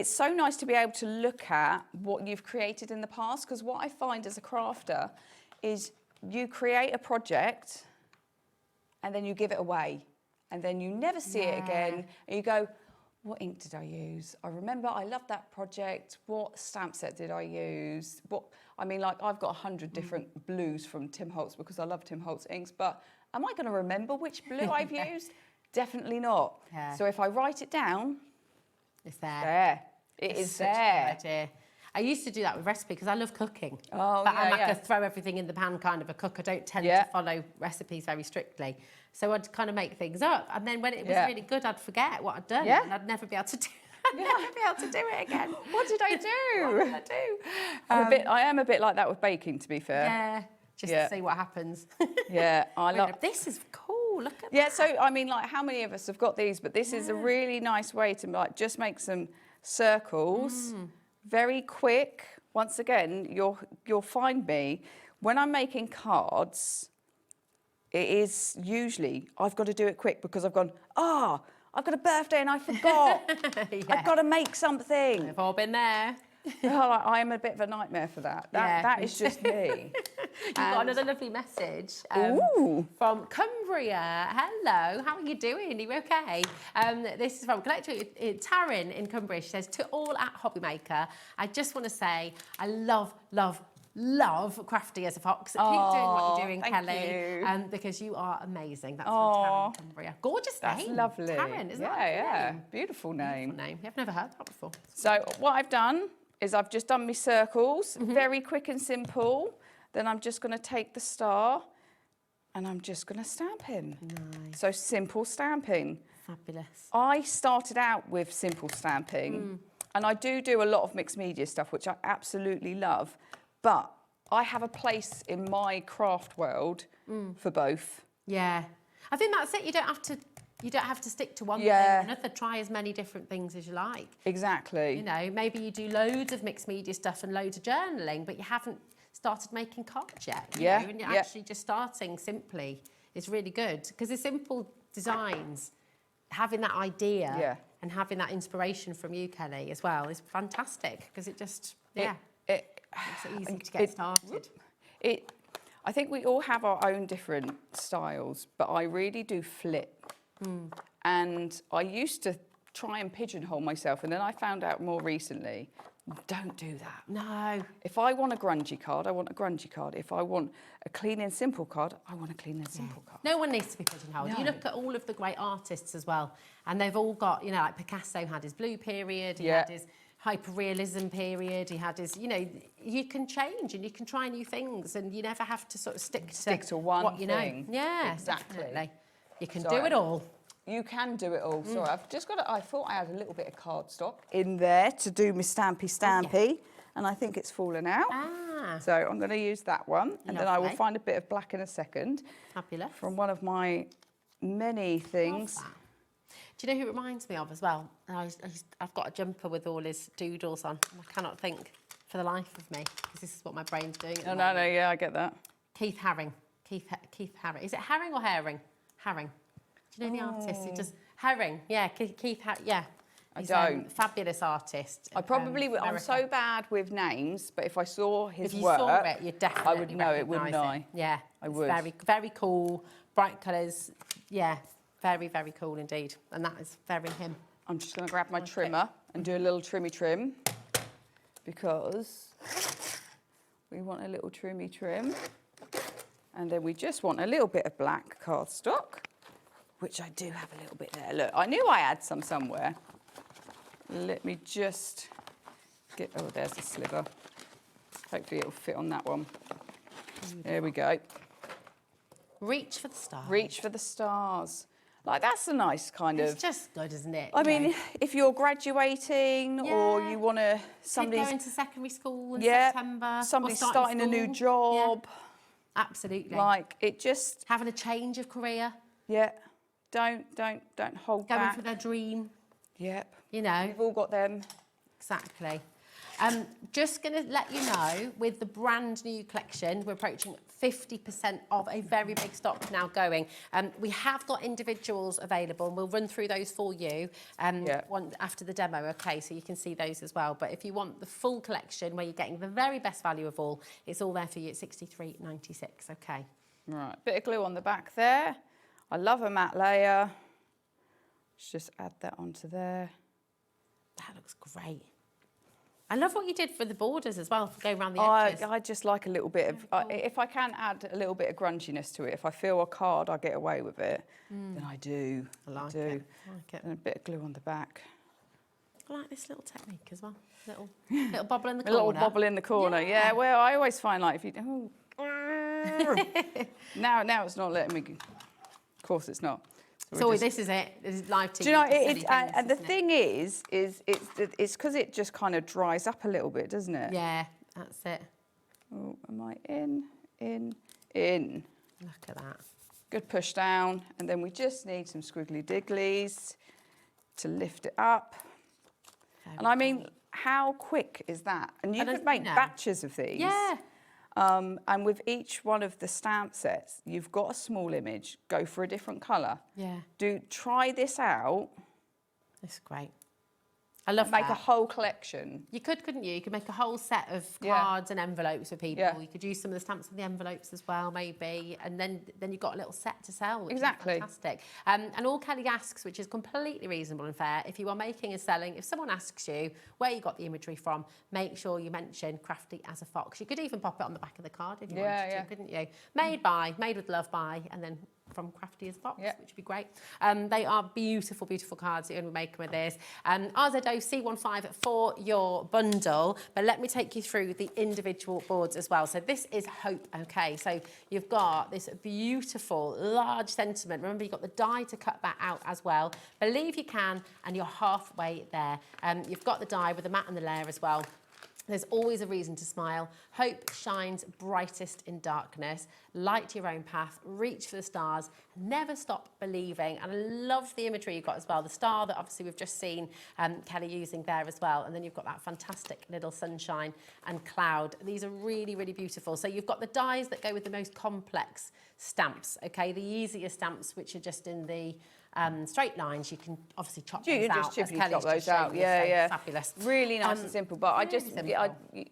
so nice to be able to look at what you've created in the past, because what I find as a crafter is you create a project and then you give it away and then you never see it again and you go, what ink did I use? I remember I loved that project. What stamp set did I use? Like I've got 100 different blues from Tim Holtz because I love Tim Holtz inks, but am I going to remember which blue I've used? Definitely not. Yeah. So if I write it down, it's there. It's such a good idea. I used to do that with recipe because I love cooking. Oh, but I'm like a throw everything in the pan kind of a cook. I don't tend to follow recipes very strictly. So I'd kind of make things up. And then when it was really good, I'd forget what I'd done. And I'd never be able to do it again. What did I do? What did I do? I am a bit like that with baking, to be fair. Yeah, just to see what happens. I love. This is cool. Look at that. Yeah, so I mean, like, how many of us have got these? But this is a really nice way to like just make some circles. Very quick. Once again, you'll find me when I'm making cards. it is usually, I've got to do it quick because I've gone, I've got a birthday and I forgot. I've got to make something. We've all been there. I am a bit of a nightmare for that. That is just me. You've got another lovely message from Cumbria. Hello, how are you doing? Are you okay? This is from Collector Taryn in Cumbria. She says, to all at HobbyMaker, I just want to say I love Crafty As A Fox. Keep doing what you're doing, Kelly, because you are amazing. That's from Taryn, Cumbria. Gorgeous name. That's lovely. Taryn, isn't that? Yeah, beautiful name. Beautiful name. I've never heard that before. So what I've done is I've just done my circles, very quick and simple. Then I'm just going to take the star and I'm just going to stamp him. Nice. So simple stamping. Fabulous. I started out with simple stamping and I do a lot of mixed media stuff, which I absolutely love. But I have a place in my craft world for both. Yeah. I think that's it. You don't have to stick to one thing or another. Try as many different things as you like. Exactly. You know, maybe you do loads of mixed media stuff and loads of journaling, but you haven't started making cards yet. You know, and you're actually just starting simply is really good because the simple designs, having that idea and having that inspiration from you, Kelly, as well is fantastic because it just makes it easy to get started. I think we all have our own different styles, but I really do flip. And I used to try and pigeonhole myself, and then I found out more recently, don't do that. No. If I want a grungy card, I want a grungy card. If I want a clean and simple card, I want a clean and simple card. No one needs to be pigeonholed. No. You look at all of the great artists as well, and they've all got, you know, like Picasso had his blue period, he had his hyper-realism period, he had his, you know, you can change and you can try new things and you never have to sort of stick to one what you thing. know. Yeah, exactly. Definitely. You can do it all. You can do it all. Sorry, I've just got I thought I had a little bit of cardstock in there to do my stampy, and I think it's fallen out. So I'm going to use that one, and then I will find a bit of black in a second. Fabulous. From one of my many things. Do you know who it reminds me of as well? I've got a jumper with all his doodles on, and I cannot think for the life of me, because this is what my brain's doing at the moment. No, yeah, I get that. Keith Haring. Keith Haring. Is it Haring or Herring? Haring. Do you know the artist who does Herring? Yeah, Keith Haring. Yeah. He's I don't. Fabulous artist. I probably would. I'm America. so bad with names, but if I saw his if you work, saw it, you'd definitely I would know it, wouldn't recognise I? Yeah, I would. Very, very cool, bright colours. Yeah, very, very cool indeed. And that is very him. I'm just going to grab my trimmer and do a little trimmy trim because we want a little trimmy trim. And then we just want a little bit of black cardstock, which I do have a little bit there. Look, I knew I had some somewhere. Let me just get, oh, there's a sliver. Hopefully it'll fit on that one. There we go. Reach for the stars. Reach for the stars. Like, that's a nice kind of... It's just good, isn't it? I mean, if you're graduating or you want to... Somebody's going to secondary school in September. Somebody's starting a new job. Yeah. Absolutely. Like, it just... Having a change of career. Yeah. Don't hold back. Going for their dream. Yep. You know. We've all got them. Exactly. Just going to let you know, with the brand new collection, we're approaching 50% of a very big stock now going. We have got individuals available, and we'll run through those for you after the demo, okay? So you can see those as well. But if you want the full collection, where you're getting the very best value of all, it's all there for you at $63.96, okay? Right, bit of glue on the back there. I love a matte layer. Let's just add that onto there. That looks great. I love what you did for the borders as well, for going around the edges. I just like a little bit of... if I can add a little bit of grunginess to it, if I feel a card, I get away with it, then I do. I like it. And a bit of glue on the back. I like this little technique as well. Little bobble in the corner. A little bobble in the corner, yeah. Well, I always find, like, if you... now it's not letting me... Of course it's not. So this is it. This is live TV. Do you know, and the thing is it's because it just kind of dries up a little bit, doesn't it? Yeah, that's it. Oh, am I in? Look at that. Good push down, and then we just need some squiggly digglies to lift it up. And I mean, how quick is that? And you could make batches of these. Yeah. And with each one of the stamp sets, you've got a small image, go for a different colour. Yeah. Try this out. It's great. I love Make that. a whole collection. You could, couldn't you? You could make a whole set of cards and envelopes for people. You could use some of the stamps in the envelopes as well, maybe. And then you've got a little set to sell, which is fantastic. And all Kelly asks, which is completely reasonable and fair, if you are making and selling, if someone asks you where you got the imagery from, make sure you mention Crafty As A Fox. You could even pop it on the back of the card if you wanted to, couldn't you? Made with love by, and then from Crafty As A Fox, which would be great. They are beautiful, beautiful cards that you're going to be making with this. RZO C15 for your bundle, but let me take you through the individual boards as well. So this is Hope, okay? So you've got this beautiful, large sentiment. Remember, you've got the die to cut that out as well. Believe you can, and you're halfway there. You've got the die with the mat and the layer as well. There's always a reason to smile. Hope shines brightest in darkness. Light your own path. Reach for the stars. Never stop believing. And I love the imagery you've got as well. The star that obviously we've just seen Kelly using there as well. And then you've got that fantastic little sunshine and cloud. These are really, really beautiful. So you've got the dies that go with the most complex stamps, okay? The easier stamps, which are just in the straight lines, you can obviously chop those out. Just chop those out. Fabulous. Really nice and simple. But really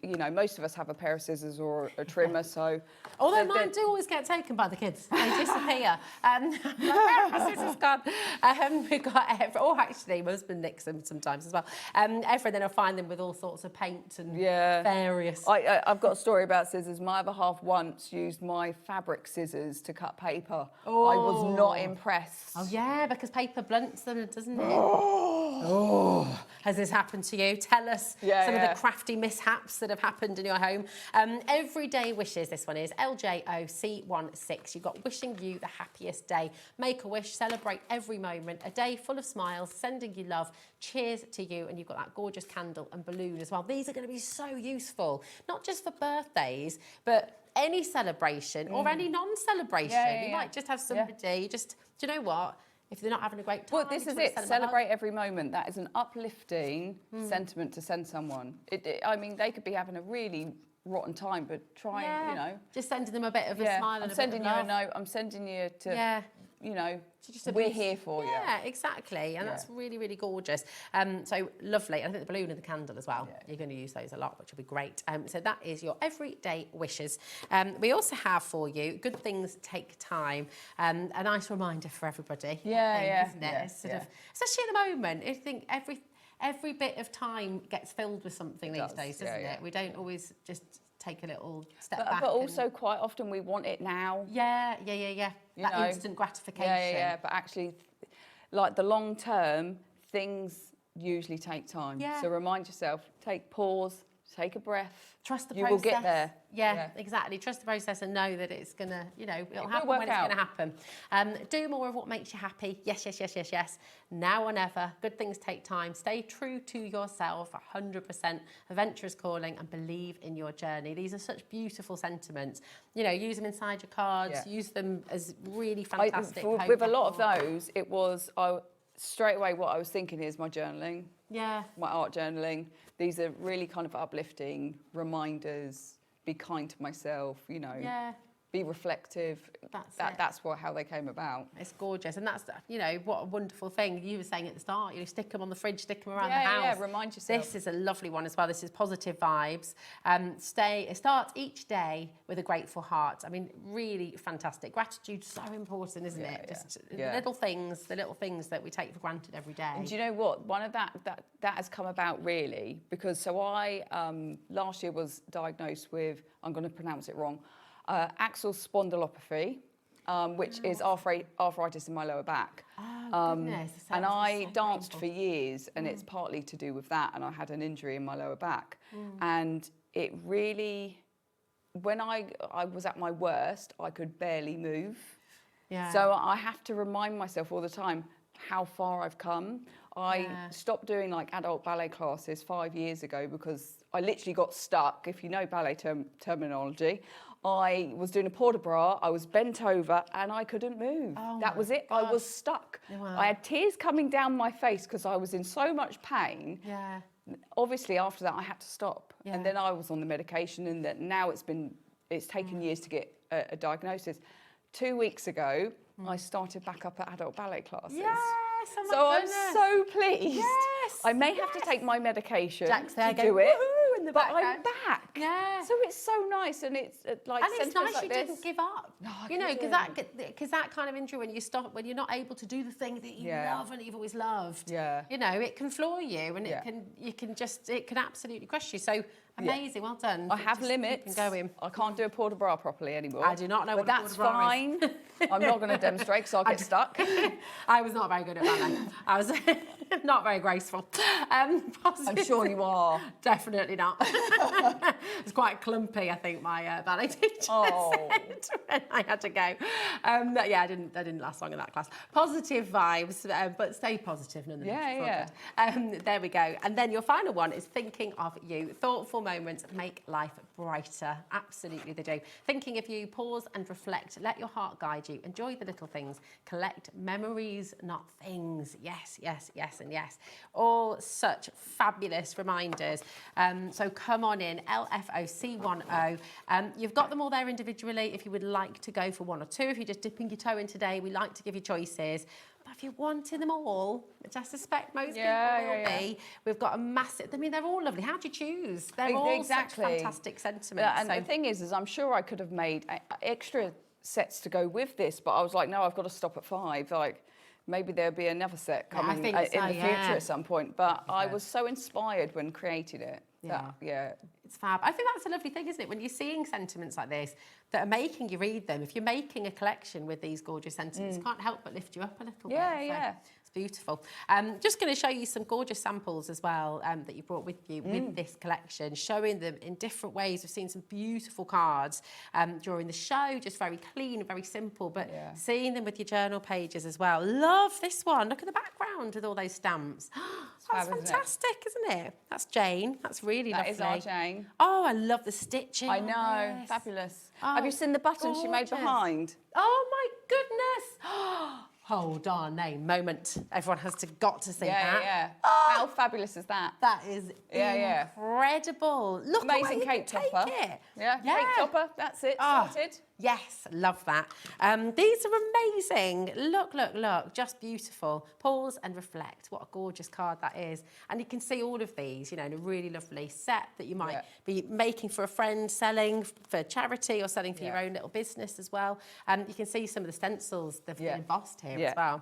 you know, most of us have a pair of scissors or a trimmer, so. Although mine do always get taken by the kids. They disappear. My scissors gone. We've got Ever, or actually my husband nicks them sometimes as well. Ever, then I'll find them with all sorts of paint and various. I've got a story about scissors. My other half once used my fabric scissors to cut paper. Oh. I was not impressed. Oh yeah, because paper blunts them, doesn't it? Oh. Has this happened to you? Tell us some of the crafty mishaps that have happened in your home. Everyday wishes, this one is LJOC16. You've got wishing you the happiest day. Make a wish, celebrate every moment. A day full of smiles, sending you love. Cheers to you. And you've got that gorgeous candle and balloon as well. These are going to be so useful, not just for birthdays, but any celebration or any non-celebration. You might just have somebody, do you know what? If they're not having a great time. Well, this is it. Celebrate every moment. That is an uplifting sentiment to send someone. I mean, they could be having a really rotten time, but try and, you know. Just sending them a bit of a smile and I'm sending you a note. I'm sending you to, you know, we're here for you. Yeah, exactly. And that's really, really gorgeous. So lovely. And I think the balloon and the candle as well. You're going to use those a lot, which will be great. So that is your everyday wishes. We also have for you, good things take time. A nice reminder for everybody. Isn't it? It's sort of, especially at the moment, I think every bit of time gets filled with something these days, doesn't it? We don't always just take a little step back. But also quite often we want it now. Yeah. That instant gratification. But actually, like the long term, things usually take time. So remind yourself, pause, take a breath. Trust the process. You will get there. Yeah, exactly. Trust the process and know that it's going to, it'll happen when it's going to happen. Do more of what makes you happy. Yes. Now or never. Good things take time. Stay true to yourself, 100%. Adventurous calling and believe in your journey. These are such beautiful sentiments. Use them inside your cards. Use them as really fantastic. With a lot of those, it was... straight away, what I was thinking is my journaling. My art journaling. These are really kind of uplifting reminders. Be kind to myself, be reflective. That's how they came about. It's gorgeous. And that's, what a wonderful thing. You were saying at the start, stick them on the fridge, stick them around the house. Yeah, remind yourself. This is a lovely one as well. This is positive vibes. Start each day with a grateful heart. I mean, really fantastic. Gratitude's so important, isn't it? Just the little things that we take for granted every day. And do you know what? One of that has come about really because I last year was diagnosed with, I'm going to pronounce it wrong, axial spondylopathy, which is arthritis in my lower back. Oh, goodness. And I danced for years, and it's partly to do with that, and I had an injury in my lower back. And it really, when I was at my worst, I could barely move. So I have to remind myself all the time how far I've come. I stopped doing like adult ballet classes 5 years ago because I literally got stuck, if you know ballet terminology. I was doing a port de bras, I was bent over and I couldn't move. That was it, I was stuck. I had tears coming down my face because I was in so much pain. Obviously after that I had to stop. And then I was on the medication and now it's been it's taken years to get a diagnosis. 2 weeks ago, I started back up at adult ballet classes. Yes, oh my so goodness. I'm so pleased. Yes, I may have to take my medication Jack's there to going, do it, "Woohoo," in the but I'm background. back. Yeah. So it's so nice, and it's like And it's sentiments nice like you this. didn't give up. No, I you know, couldn't. because that kind of injury, when you stop, when you're not able to do the thing that you Yeah. love and that you've always loved, Yeah. you know, it can floor you, and Yeah. it can absolutely crush you. So amazing, well done. I have Just limits. keep going. I can't do a port de bras properly anymore. I do not know but what a that's port de bras fine. is. I'm not going to demonstrate because I'll get stuck. I was not very good at ballet. I was not very graceful. I'm sure you are. Definitely not. It's quite clumpy, I think, my ballet teacher said when I had to go. Yeah, I didn't last long in that class. Positive vibes, but stay positive nonetheless. Yeah, It's all good. There we go. And then your final one is thinking of you. Thoughtful moments make life brighter. Absolutely they do. Thinking of you, pause and reflect. Let your heart guide you. Enjoy the little things. Collect memories, not things. Yes, yes, yes, and yes. All such fabulous reminders. So come on in, LFOC10. You've got them all there individually if you would like to go for one or two. If you're just dipping your toe in today, we like to give you choices. But if you're wanting them all, which I suspect most people will be, we've got a massive... I mean, they're all lovely. How do you choose? They're all such fantastic sentiments. And the thing is I'm sure I could have made extra sets to go with this, but I was like, no, I've got to stop at 5. Like, maybe there'll be another set coming in the future at some point. But I was so inspired when created it. It's fab. I think that's a lovely thing, isn't it? When you're seeing sentiments like this that are making you read them, if you're making a collection with these gorgeous sentiments, can't help but lift you up a little bit. So it's beautiful. Just going to show you some gorgeous samples as well that you brought with you with this collection, showing them in different ways. We've seen some beautiful cards during the show, just very clean and very simple, but seeing them with your journal pages as well. Love this one. Look at the background with all those stamps. That's fantastic, isn't it? That's Jane. That's really lovely. That is our Jane. Oh, I love the stitching. I know, fabulous. Have you seen the buttons she made gorgeous. behind? Oh my goodness. Hold on a moment. Everyone has got to see that. Yeah. How fabulous is that? That is incredible. Look, amazing at cake topper. Cake topper. That's it. Sorted. Yes, love that. These are amazing. Look, look, look. Just beautiful. Pause and reflect. What a gorgeous card that is. And you can see all of these, you know, in a really lovely set that you might be making for a friend, selling for charity or selling for your own little business as well. You can see some of the stencils they've been embossed here as well.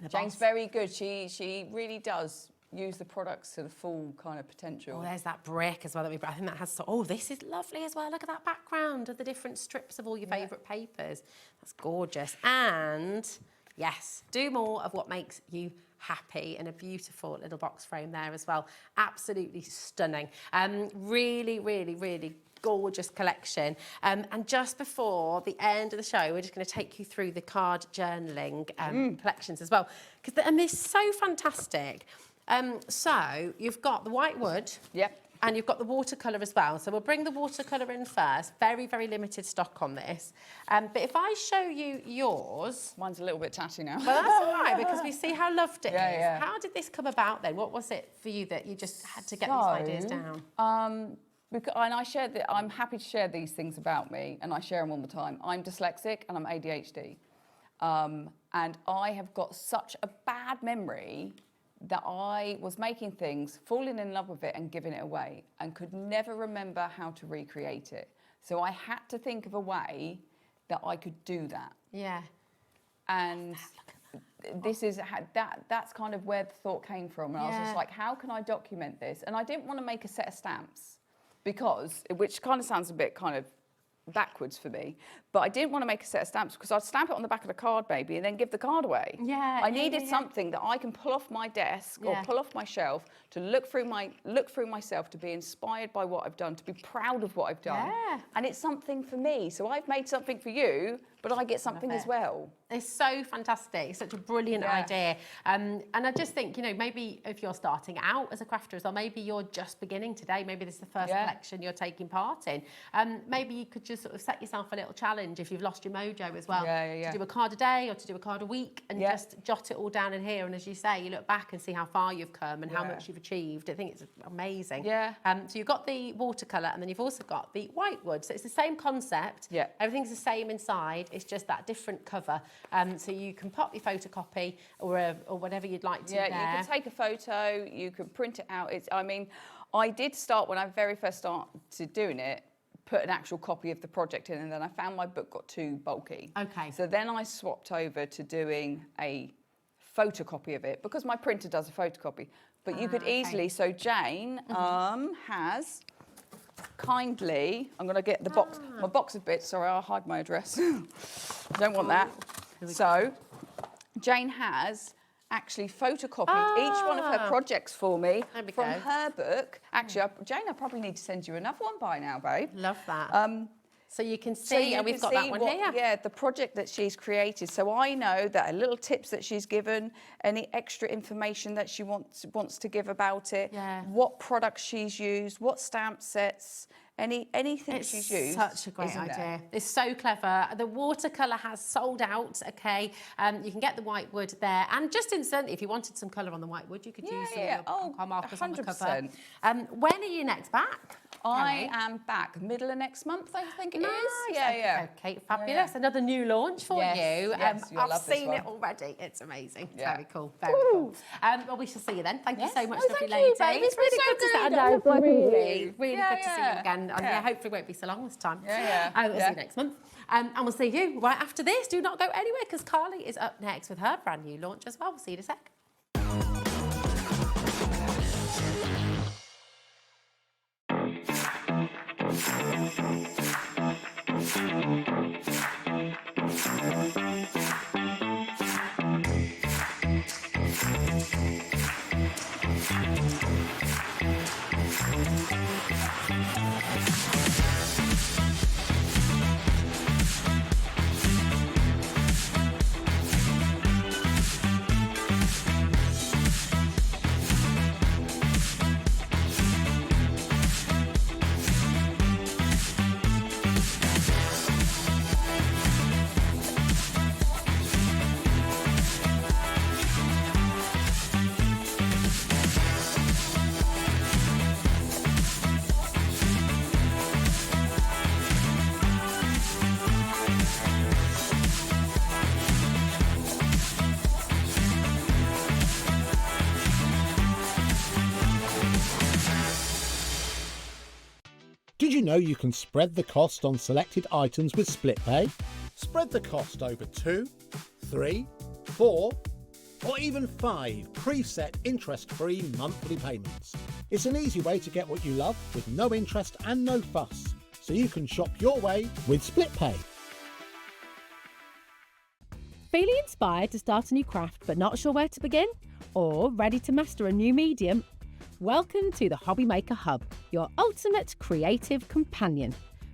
Jane's very good. She really does use the products to the full kind of potential. Oh, there's that brick as well that we brought. I think that has... Oh, this is lovely as well. Look at that background of the different strips of all your favourite papers. That's gorgeous. And, yes, do more of what makes you happy, and a beautiful little box frame there as well. Absolutely stunning. Really, really, really gorgeous collection. And just before the end of the show, we're just going to take you through the card journaling collections as well. And they're so fantastic. So you've got the white wood. And you've got the watercolour as well. So we'll bring the watercolour in first. Very, very limited stock on this. But if I show you yours... Mine's a little bit tatty now. Well, that's all right, because we see how loved it is. How did this come about then? What was it for you that you just had to get these ideas down? And I share that. I'm happy to share these things about me, and I share them all the time. I'm dyslexic and I'm ADHD. And I have got such a bad memory that I was making things, falling in love with it and giving it away, and could never remember how to recreate it. So I had to think of a way that I could do that. Yeah. And this is that's kind of where the thought came from. And I was just like, how can I document this? And I didn't want to make a set of stamps, because, which kind of sounds a bit kind of backwards for me, but I didn't want to make a set of stamps because I'd stamp it on the back of the card maybe and then give the card away. I needed something that I can pull off my desk or pull off my shelf to look through myself, to be inspired by what I've done, to be proud of what I've done. And it's something for me. So I've made something for you, but I get something as well. It's so fantastic. It's such a brilliant idea. And I just think, you know, maybe if you're starting out as a crafter as well, maybe you're just beginning today, maybe this is the first collection you're taking part in, maybe you could just sort of set yourself a little challenge challenge if you've lost your mojo as well. Yeah. To do a card a day or to do a card a week and just jot it all down in here. And as you say, you look back and see how far you've come and how much you've achieved. I think it's amazing. Yeah. So you've got the watercolour and then you've also got the whitewood. So it's the same concept. Yeah. Everything's the same inside. It's just that different cover. So you can pop your photocopy or whatever you'd like to there. You can take a photo, you can print it out. I mean, I did start, when I very first started doing it, put an actual copy of the project in, and then I found my book got too bulky. Okay. So then I swapped over to doing a photocopy of it, because my printer does a photocopy. But you could easily, so Jane has kindly, I'm going to get the box, my box of bits, sorry, I'll hide my address. Don't want that. So Jane has actually photocopied each one of her projects for me from her book. Actually, Jane, I probably need to send you another one by now, babe. Love that. So you can see, and we've got that one here. Yeah, the project that she's created. So I know that little tips that she's given, any extra information that she wants to give about it, what products she's used, what stamp sets, anything she's used. Such a great idea. It's so clever. The watercolour has sold out, okay? You can get the whitewood there. And just instantly, if you wanted some colour on the whitewood, you could use some of your markers on the cover. When are you next back? I am back middle of next month, I think it is. Okay, fabulous. Another new launch for you. Yes, I've seen it already. It's amazing. Very cool. Very cool. Well, we shall see you then. Thank you so much, lovely lady. It's really been good to see so you. Really good to see you again. And hopefully it won't be so long this time. We'll see you next month. And we'll see you right after this. Do not go anywhere, because Carly is up next with her brand new launch as well. We'll see you in a sec. Did you know you can spread the cost on selected items with split pay? Spread the cost over 2, 3, 4, or even 5 preset interest-free monthly payments. It's an easy way to get what you love with no interest and no fuss, so you can shop your way with split pay. Feeling inspired to start a new craft but not sure where to begin? Or ready to master a new medium? Welcome to the HobbyMaker Hub, your ultimate creative companion.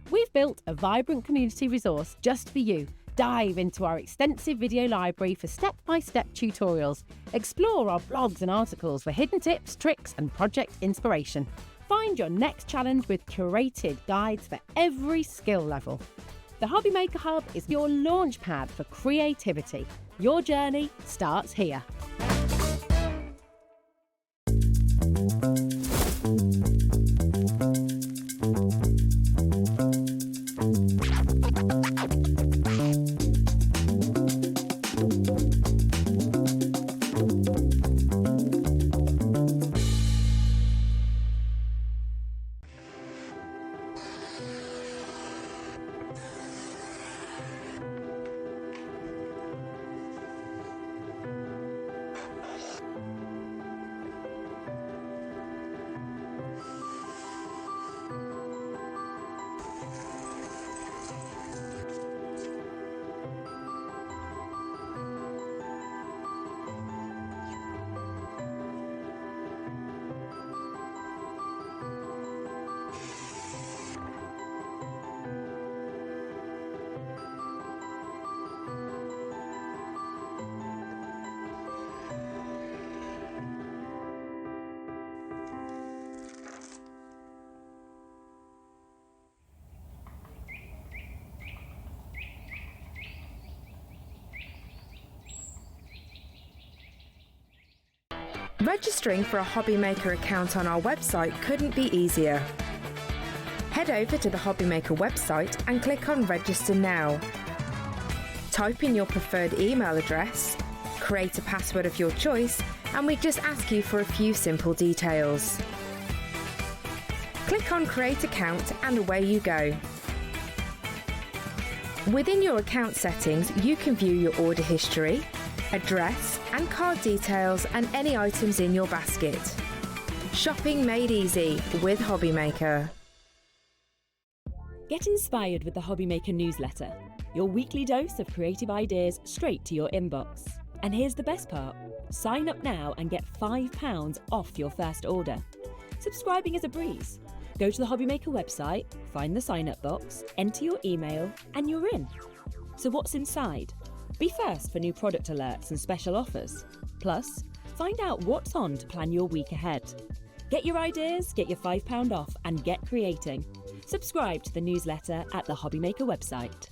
We've built a vibrant community resource just for you. Dive into our extensive video library for step-by-step tutorials. Explore our blogs and articles for hidden tips, tricks and project inspiration. Find your next challenge with curated guides for every skill level. The HobbyMaker Hub is your launch pad for creativity. Your journey starts here. Registering for a HobbyMaker account on our website couldn't be easier. Head over to the HobbyMaker website and click on Register Now. Type in your preferred email address, create a password of your choice, and we just ask you for a few simple details. Click on Create Account and away you go. Within your account settings, you can view your order history, address and card details and any items in your basket. Shopping made easy with HobbyMaker. Get inspired with the HobbyMaker newsletter, your weekly dose of creative ideas straight to your inbox. And here's the best part. Sign up now and get £5 off your first order. Subscribing is a breeze. Go to the HobbyMaker website, find the sign-up box, enter your email, and you're in. So what's inside? Be first for new product alerts and special offers. Plus, find out what's on to plan your week ahead. Get your ideas, get your £5 off, and get creating. Subscribe to the newsletter at the HobbyMaker website.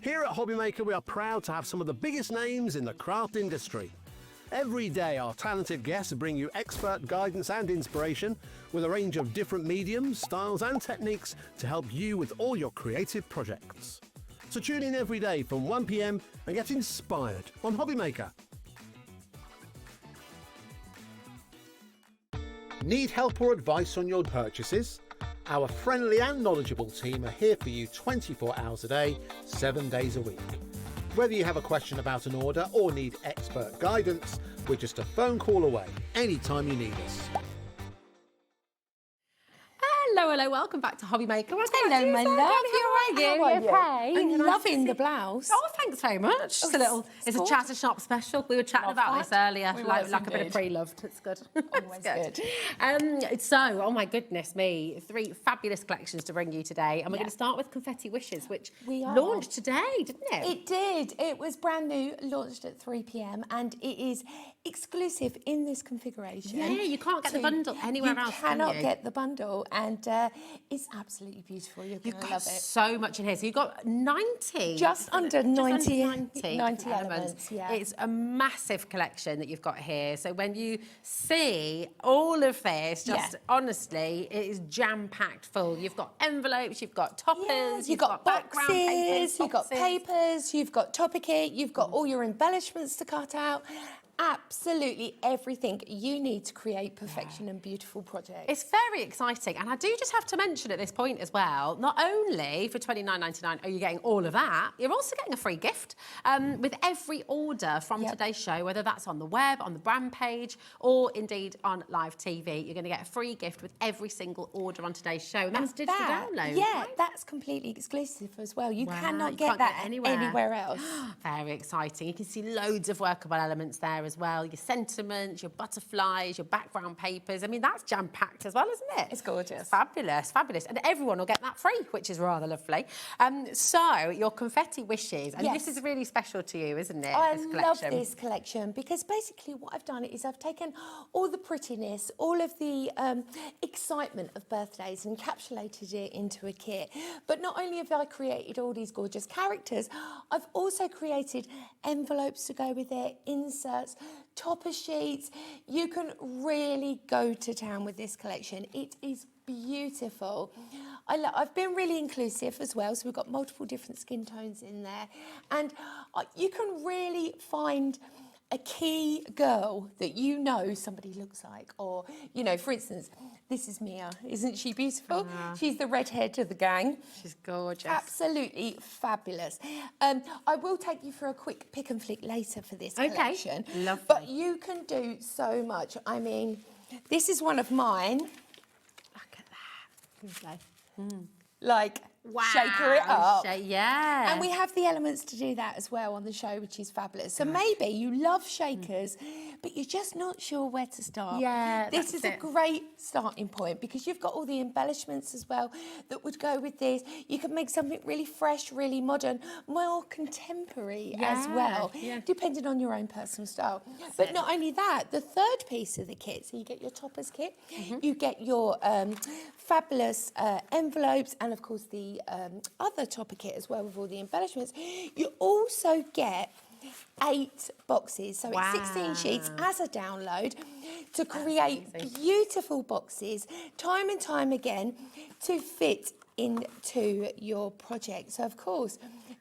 Here at HobbyMaker, we are proud to have some of the biggest names in the craft industry. Every day, our talented guests bring you expert guidance and inspiration with a range of different mediums, styles and techniques to help you with all your creative projects. So tune in every day from 1 p.m. and get inspired on HobbyMaker. Need help or advice on your purchases? Our friendly and knowledgeable team are here for you 24 hours a day, 7 days a week. Whether you have a question about an order or need expert guidance, we're just a phone call away anytime you need us. Hello, welcome back to HobbyMaker. Hello, my love. How are you? Okay. I'm loving the blouse. Oh, thanks very much. It's a chatter shop special. We were chatting about this earlier, like a bit of pre-loved. It's good. Always good. So, oh my goodness me, 3 fabulous collections to bring you today. And we're going to start with Confetti Wishes, which launched today, didn't it? It did. It was brand new, launched at 3 p.m. and it is exclusive in this configuration. Yeah, you can't get the bundle anywhere else, You can cannot you? get the bundle, and it's absolutely beautiful. You're going to love it. So much in here. So you've got 90. Just under 90 elements. elements, yeah. It's a massive collection that you've got here. So when you see all of this, just honestly, it is jam-packed full. You've got envelopes, you've got toppers, you've got background boxes, papers, you've got papers, you've got topic kit, you've got all your embellishments to cut out. Absolutely everything you need to create perfection and beautiful projects. It's very exciting, and I do just have to mention at this point as well, not only for $29.99 are you getting all of that, you're also getting a free gift with every order from today's show, whether that's on the web, on the brand page, or indeed on live TV. You're going to get a free gift with every single order on today's show, and that's digital download. Yeah, that's completely exclusive as well. You cannot get that anywhere else. Very exciting. You can see loads of workable elements there as well. Your sentiments, your butterflies, your background papers. I mean, that's jam-packed as well, isn't it? It's gorgeous. Fabulous, fabulous. And everyone will get that free, which is rather lovely. So, your Confetti Wishes, and this is really special to you, isn't it? I love this collection because basically what I've done is I've taken all the prettiness, all of the excitement of birthdays and encapsulated it into a kit. But not only have I created all these gorgeous characters, I've also created envelopes to go with it, inserts, topper sheets. You can really go to town with this collection. It is beautiful. I've been really inclusive as well, so we've got multiple different skin tones in there, and you can really find a key girl that you know somebody looks like, or, you know, for instance, this is Mia. Isn't she beautiful? She's the redhead of the gang. She's gorgeous. Absolutely fabulous. I will take you for a quick pick and flick later for this collection. Lovely. But you can do so much. I mean, this is one of mine. Look at that. Like, shaker it up. Yeah. And we have the elements to do that as well on the show, which is fabulous. So maybe you love shakers, but you're just not sure where to start. Yeah, This is a great starting point because you've got all the embellishments as well that would go with this. You can make something really fresh, really modern, more contemporary as well, depending on your own personal style. But not only that, the third piece of the kit, so you get your toppers kit, you get your fabulous envelopes, and of course the other topper kit as well with all the embellishments. You also get 8 boxes, so it's 16 sheets as a download to create beautiful boxes time and time again to fit into your project. So of course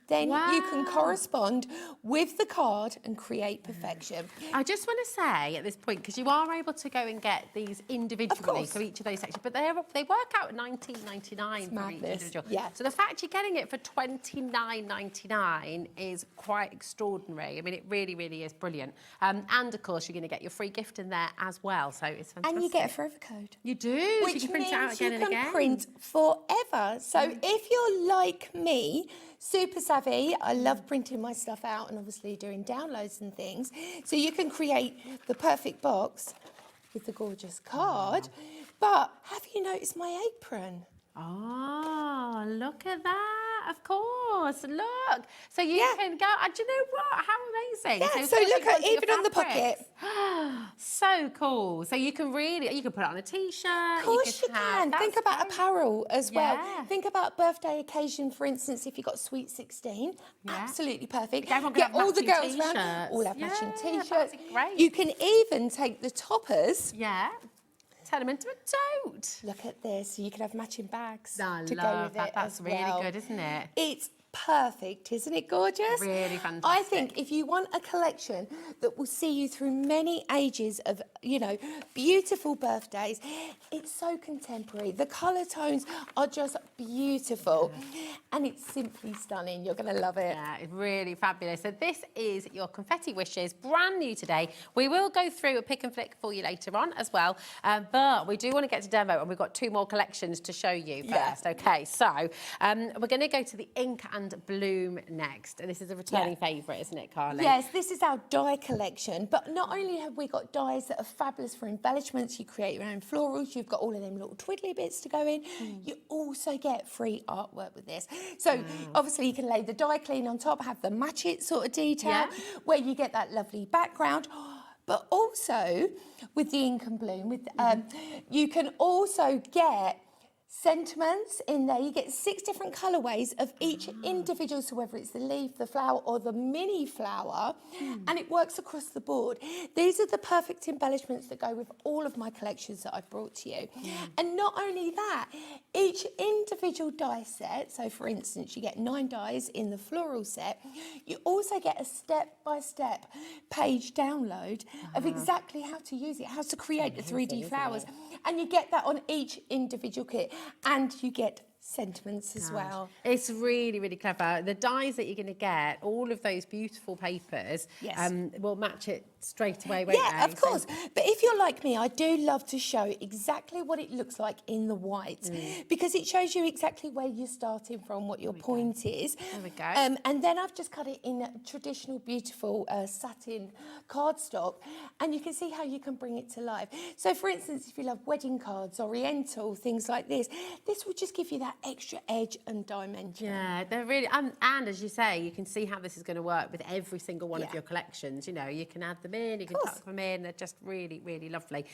then you can correspond with the card and create perfection. I just want to say at this point, because you are able to go and get these individually, so each of those sections, but they work out at $19.99 for each individual. Yeah. So the fact you're getting it for $29.99 is quite extraordinary. I mean, it really, really is brilliant. And of course, you're going to get your free gift in there as well. So it's fantastic. And you get a forever code. You do. Which so you can print it out again and you can again. print forever. So if you're like me, super savvy, I love printing my stuff out and obviously doing downloads and things. So you can create the perfect box with the gorgeous card. But have you noticed my apron? Oh, look at that. Of course, look. So you can go, do you know what? How amazing. Yeah, so look at even on the pocket. So cool. So you can really, you can put it on a t-shirt. Of course you can. Think about apparel as well. Think about birthday occasion, for instance, if you've got Sweet 16. Absolutely perfect. Get all the girls round, all have matching t-shirts. Great. You can even take the toppers. Turn them into a tote. Look at this. So you can have matching bags I to go love with that. it That's as really well. good, isn't it? It's perfect, isn't it gorgeous? Really fantastic. I think if you want a collection that will see you through many ages of, you know, beautiful birthdays, it's so contemporary. The colour tones are just beautiful and it's simply stunning. You're going to love it. Yeah, it's really fabulous. So this is your confetti wishes, brand new today. We will go through a pick and flick for you later on as well, but we do want to get to demo and we've got 2 more collections to show you first. Okay, so we're going to go to the ink and bloom next, and this is a returning favourite, isn't it, Carla? Yes, this is our die collection, but not only have we got dies that are fabulous for embellishments, you create your own florals, you've got all of them little twiddly bits to go in, you also get free artwork with this. So obviously you can lay the die clean on top, have the match it sort of detail, where you get that lovely background. But also with the ink and bloom, with you can also get sentiments in there. You get 6 different colourways of each individual, so whether it's the leaf, the flower or the mini flower, and it works across the board. These are the perfect embellishments that go with all of my collections that I've brought to you. And not only that, each individual die set, so for instance you get 9 dies in the floral set, you also get a step-by-step page download of exactly how to use it, how to create the 3D flowers, and you get that on each individual kit. And you get sentiments as well. It's really, really clever. The dies that you're going to get, all of those beautiful papers, will match it straight away, won't they? Of course. But if you're like me, I do love to show exactly what it looks like in the white because it shows you exactly where you're starting from, what your point is. There we go. And then I've just cut it in traditional, beautiful satin cardstock, and you can see how you can bring it to life. So, for instance, if you love wedding cards, oriental, things like this will just give you that extra edge and dimension. Yeah, they're really, and as you say, you can see how this is going to work with every single one of your collections. You know, you can add them in, you can tuck them in, they're just really, really lovely.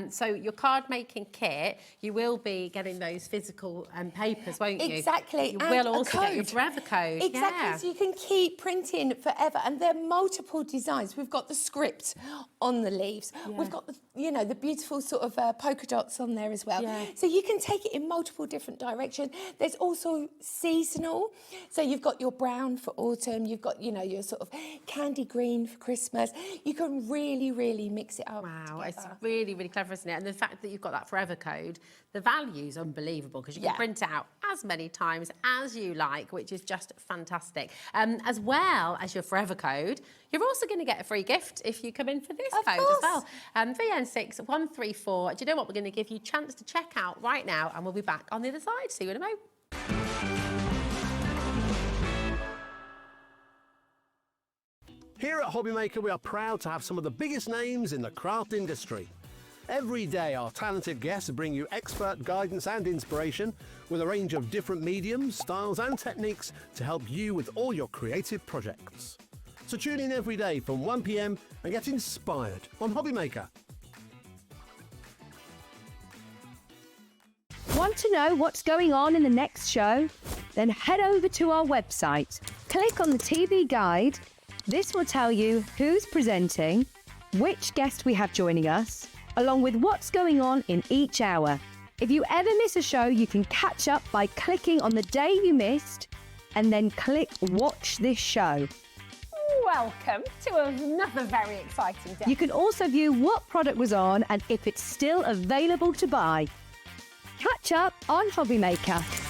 So your card making kit, you will be getting those physical papers, won't you? Exactly. You and will also code. get your forever code. Exactly, so you can keep printing forever, and they're multiple designs. We've got the script on the leaves. We've got the, you know, the beautiful sort of polka dots on there as well. So you can take it in multiple different directions. There's also seasonal. So you've got your brown for autumn, you've got, you know, your sort of candy green for Christmas. You can really, really mix it up. Wow, it's really, really clever, isn't it? And the fact that you've got that forever code, the value's unbelievable because you can print it out as many times as you like, which is just fantastic. As well as your forever code, you're also going to get a free gift if you come in for this code as well. VN6134. Do you know what? We're going to give you a chance to check out right now, and we'll be back on the other side. See you in a moment. Here at HobbyMaker, we are proud to have some of the biggest names in the craft industry. Every day, our talented guests bring you expert guidance and inspiration with a range of different mediums, styles and techniques to help you with all your creative projects. So tune in every day from 1 p.m. and get inspired on HobbyMaker. Want to know what's going on in the next show? Then head over to our website. Click on the TV guide. This will tell you who's presenting, which guest we have joining us, along with what's going on in each hour. If you ever miss a show, you can catch up by clicking on the day you missed and then click Watch This Show. Welcome to another very exciting day. You can also view what product was on and if it's still available to buy. Catch up on HobbyMaker.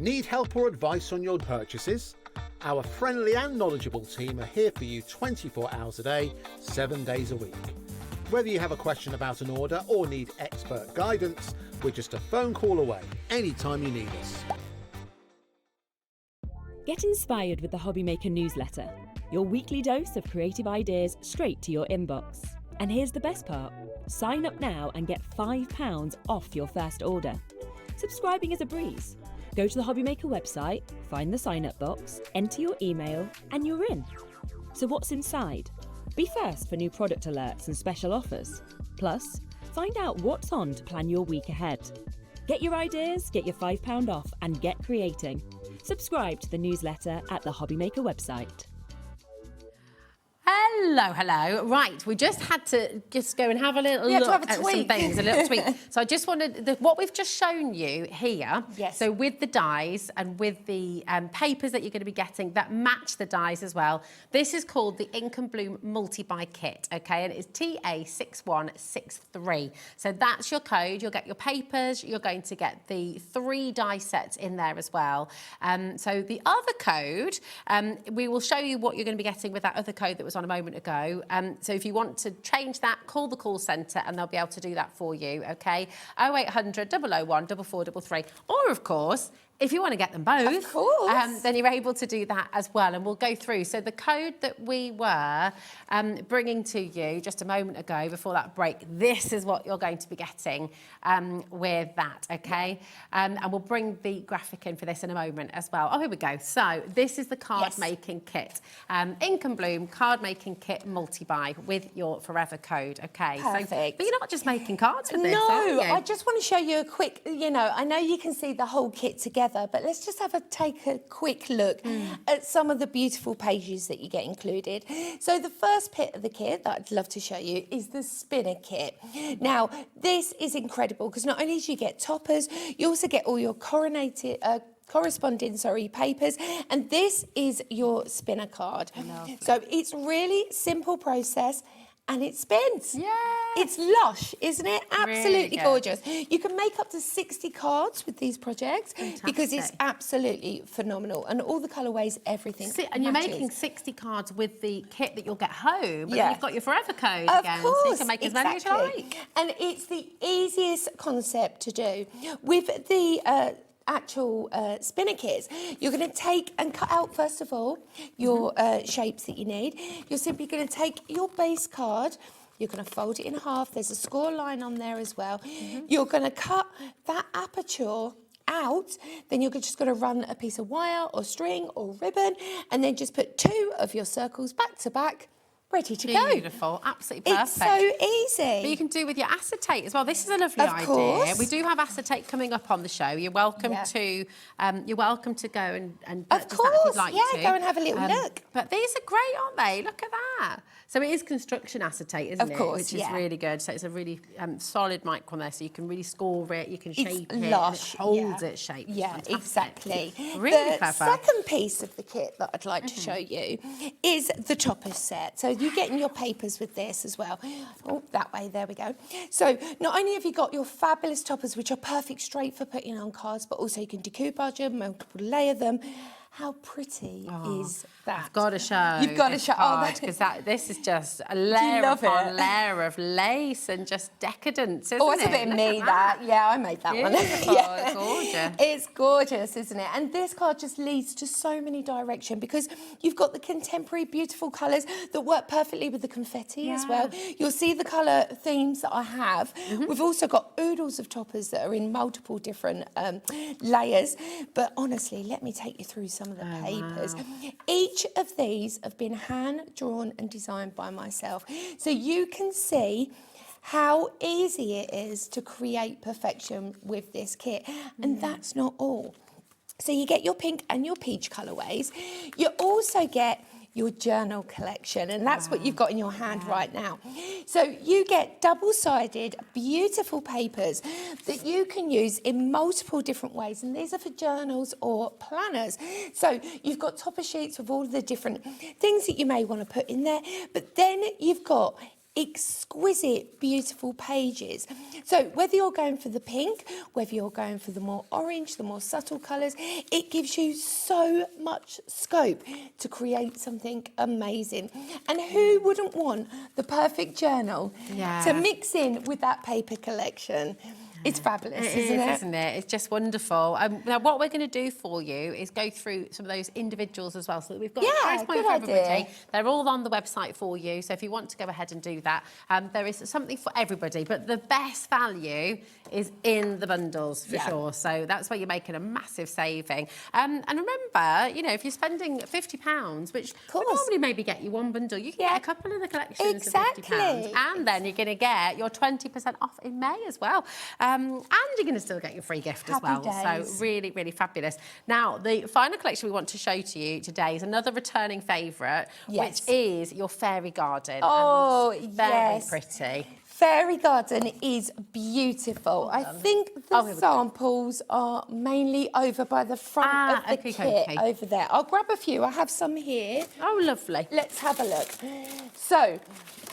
Need help or advice on your purchases? Our friendly and knowledgeable team are here for you 24 hours a day, 7 days a week. Whether you have a question about an order or need expert guidance, we're just a phone call away anytime you need us. Get inspired with the HobbyMaker newsletter, your weekly dose of creative ideas straight to your inbox. And here's the best part. Sign up now and get £5 off your first order. Subscribing is a breeze. Go to the HobbyMaker website, find the sign-up box, enter your email, and you're in. So what's inside? Be first for new product alerts and special offers. Plus, find out what's on to plan your week ahead. Get your ideas, get your £5 off, and get creating. Subscribe to the newsletter at the HobbyMaker website. Hello. Right, we just had to go and have a little look have a at some tweak. things, a little tweak. So I just wanted, what we've just shown you here, Yes. so with the dies and with the papers that you're going to be getting that match the dies as well, this is called the Ink and Bloom Multi-Buy Kit, okay, and it's TA6163. So that's your code, you'll get your papers, you're going to get the 3 die sets in there as well. So the other code, we will show you what you're going to be getting with that other code that was on a moment ago. So if you want to change that, call the call centre and they'll be able to do that for you, okay? 0800 001 4433. Or, of course, if you want to get them both, of course. then you're able to do that as well. And we'll go through. So the code that we were bringing to you just a moment ago before that break, this is what you're going to be getting with that, okay? And we'll bring the graphic in for this in a moment as well. Oh, here we go. So this is the card making kit. Ink and Bloom card making kit multi-buy with your forever code, okay? Perfect. So, but you're not just making cards with this, are No, you? I just want to show you a quick, I know you can see the whole kit together, but let's just take a quick look at some of the beautiful pages that you get included. So the first bit of the kit that I'd love to show you is the spinner kit. Now, this is incredible because not only do you get toppers, you also get all your corresponding papers, and this is your spinner card. So it's really simple process. And it spins. Yeah. It's lush, isn't it? Absolutely gorgeous. You can make up to 60 cards with these projects because it's absolutely phenomenal. And all the colourways, everything. And you're making 60 cards with the kit that you'll get home, but then you've got your forever code of again. course, So you can make as many as you like. And it's the easiest concept to do. With the actual spinner kits, you're going to take and cut out first of all your shapes that you need. You're simply going to take your base card, you're going to fold it in half, there's a score line on there as well. You're going to cut that aperture out, then you're just going to run a piece of wire or string or ribbon and then just put 2 of your circles back to back, ready to go. Beautiful, absolutely perfect. It's so easy. But you can do with your acetate as well. This is a lovely idea. Course. We do have acetate coming up on the show. You're welcome to go and of purchase course, that if you'd like to. go and have a little look. But these are great, aren't they? Look at that. So it is construction acetate, isn't it? Of course, Which is really good. So it's a really solid micron there, so you can really score it, you can shape it, lush, and it holds its shape. Yeah, exactly. Really the clever. second piece of the kit that I'd like to show you is the toppers set. So you're getting your papers with this as well. Oh, that way, there we go. So not only have you got your fabulous toppers, which are perfect straight for putting on cards, but also you can decoupage them, multiple layer them. How pretty is that? I've got to show. You've got to show. Oh, because this is just a layer love upon it? layer of lace and just decadence, isn't Oh, it's it? a bit of Look me, at that. Yeah, I made that one. Beautiful, Yeah. it's gorgeous. It's gorgeous, isn't it? And this card just leads to so many directions because you've got the contemporary, beautiful colours that work perfectly with the confetti as well. You'll see the colour themes that I have. We've also got oodles of toppers that are in multiple different layers. But honestly, let me take you through some of the papers. Each of these have been hand-drawn and designed by myself. So you can see how easy it is to create perfection with this kit. And that's not all. So you get your pink and your peach colourways. You also get your journal collection, and that's what you've got in your hand right now. So you get double-sided, beautiful papers that you can use in multiple different ways, and these are for journals or planners. So you've got topper sheets with all of the different things that you may want to put in there, but then you've got exquisite, beautiful pages. So whether you're going for the pink, whether you're going for the more orange, the more subtle colours, it gives you so much scope to create something amazing. And who wouldn't want the perfect journal to mix in with that paper collection? It's fabulous, isn't it? Isn't it? It's just wonderful. Now, what we're going to do for you is go through some of those individuals as well, so that we've got a price point for everybody. They're all on the website for you, so if you want to go ahead and do that, there is something for everybody. But the best value is in the bundles, for sure. So that's where you're making a massive saving. And remember, you know, if you're spending £50, which would normally maybe get you one bundle, you can get a couple of the collections for £50. And then you're going to get your 20% off in May as well. And you're going to still get your free gift as well. Days. So really, really fabulous. Now, the final collection we want to show to you today is another returning favourite, which is your fairy garden. Oh, and very pretty. Fairy garden is beautiful. I think the samples are mainly over by the front of the kit over there. I'll grab a few. I have some here. Oh, lovely. Let's have a look. So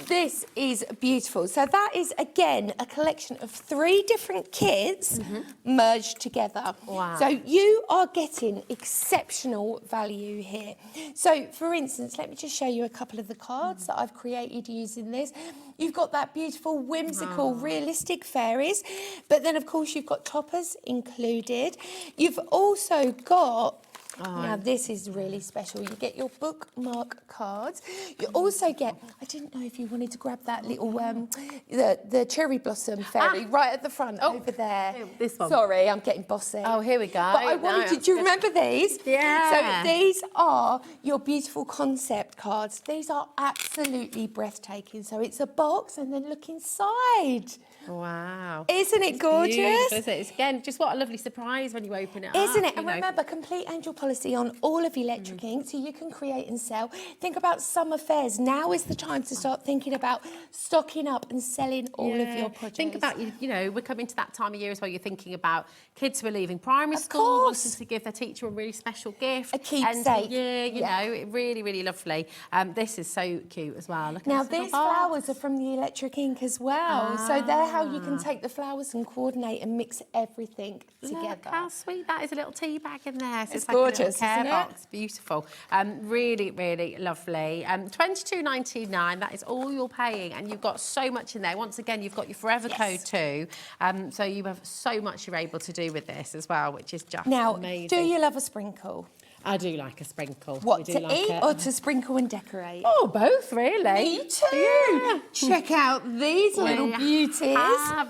this is beautiful. So that is, again, a collection of 3 different kits merged together. Wow. So you are getting exceptional value here. So, for instance, let me just show you a couple of the cards that I've created using this. You've got that beautiful, whimsical, realistic fairies. But then, of course, you've got toppers included. You've also got... Now, this is really special. You get your bookmark cards. You also get, I didn't know if you wanted to grab that little, the cherry blossom fairy right at the front over there. This one. Sorry, I'm getting bossy. Oh, here we go. But I wanted do you remember these? Yeah. So these are your beautiful concept cards. These are absolutely breathtaking. So it's a box and then look inside. Wow. Isn't it gorgeous? Beautiful, isn't it? It's, again, just what a lovely surprise when you open it up. Isn't it? And remember, complete angel policy on all of electric ink, so you can create and sell. Think about summer fairs. Now is the time to start thinking about stocking up and selling all of your projects. Think about, you know, we're coming to that time of year as well. You're thinking about kids who are leaving primary school, wanting to give their teacher a really special gift. A keepsake. You know, really, really lovely. This is so cute as well. Look Now, at this these little box. flowers are from the electric ink as well. So they're how you can take the flowers and coordinate and mix everything together. Look how sweet that is, a little tea bag in there. So It's like gorgeous, a little care isn't it? box. Beautiful. Really, really lovely. $22.99, that is all you're paying, and you've got so much in there. Once again, you've got your forever code too. So you have so much you're able to do with this as well, which is just amazing. Do you love a sprinkle? I do like a sprinkle. What, I do to like eat it. or to sprinkle and decorate? Oh, both, really. Me too. Yeah. Check out these little beauties.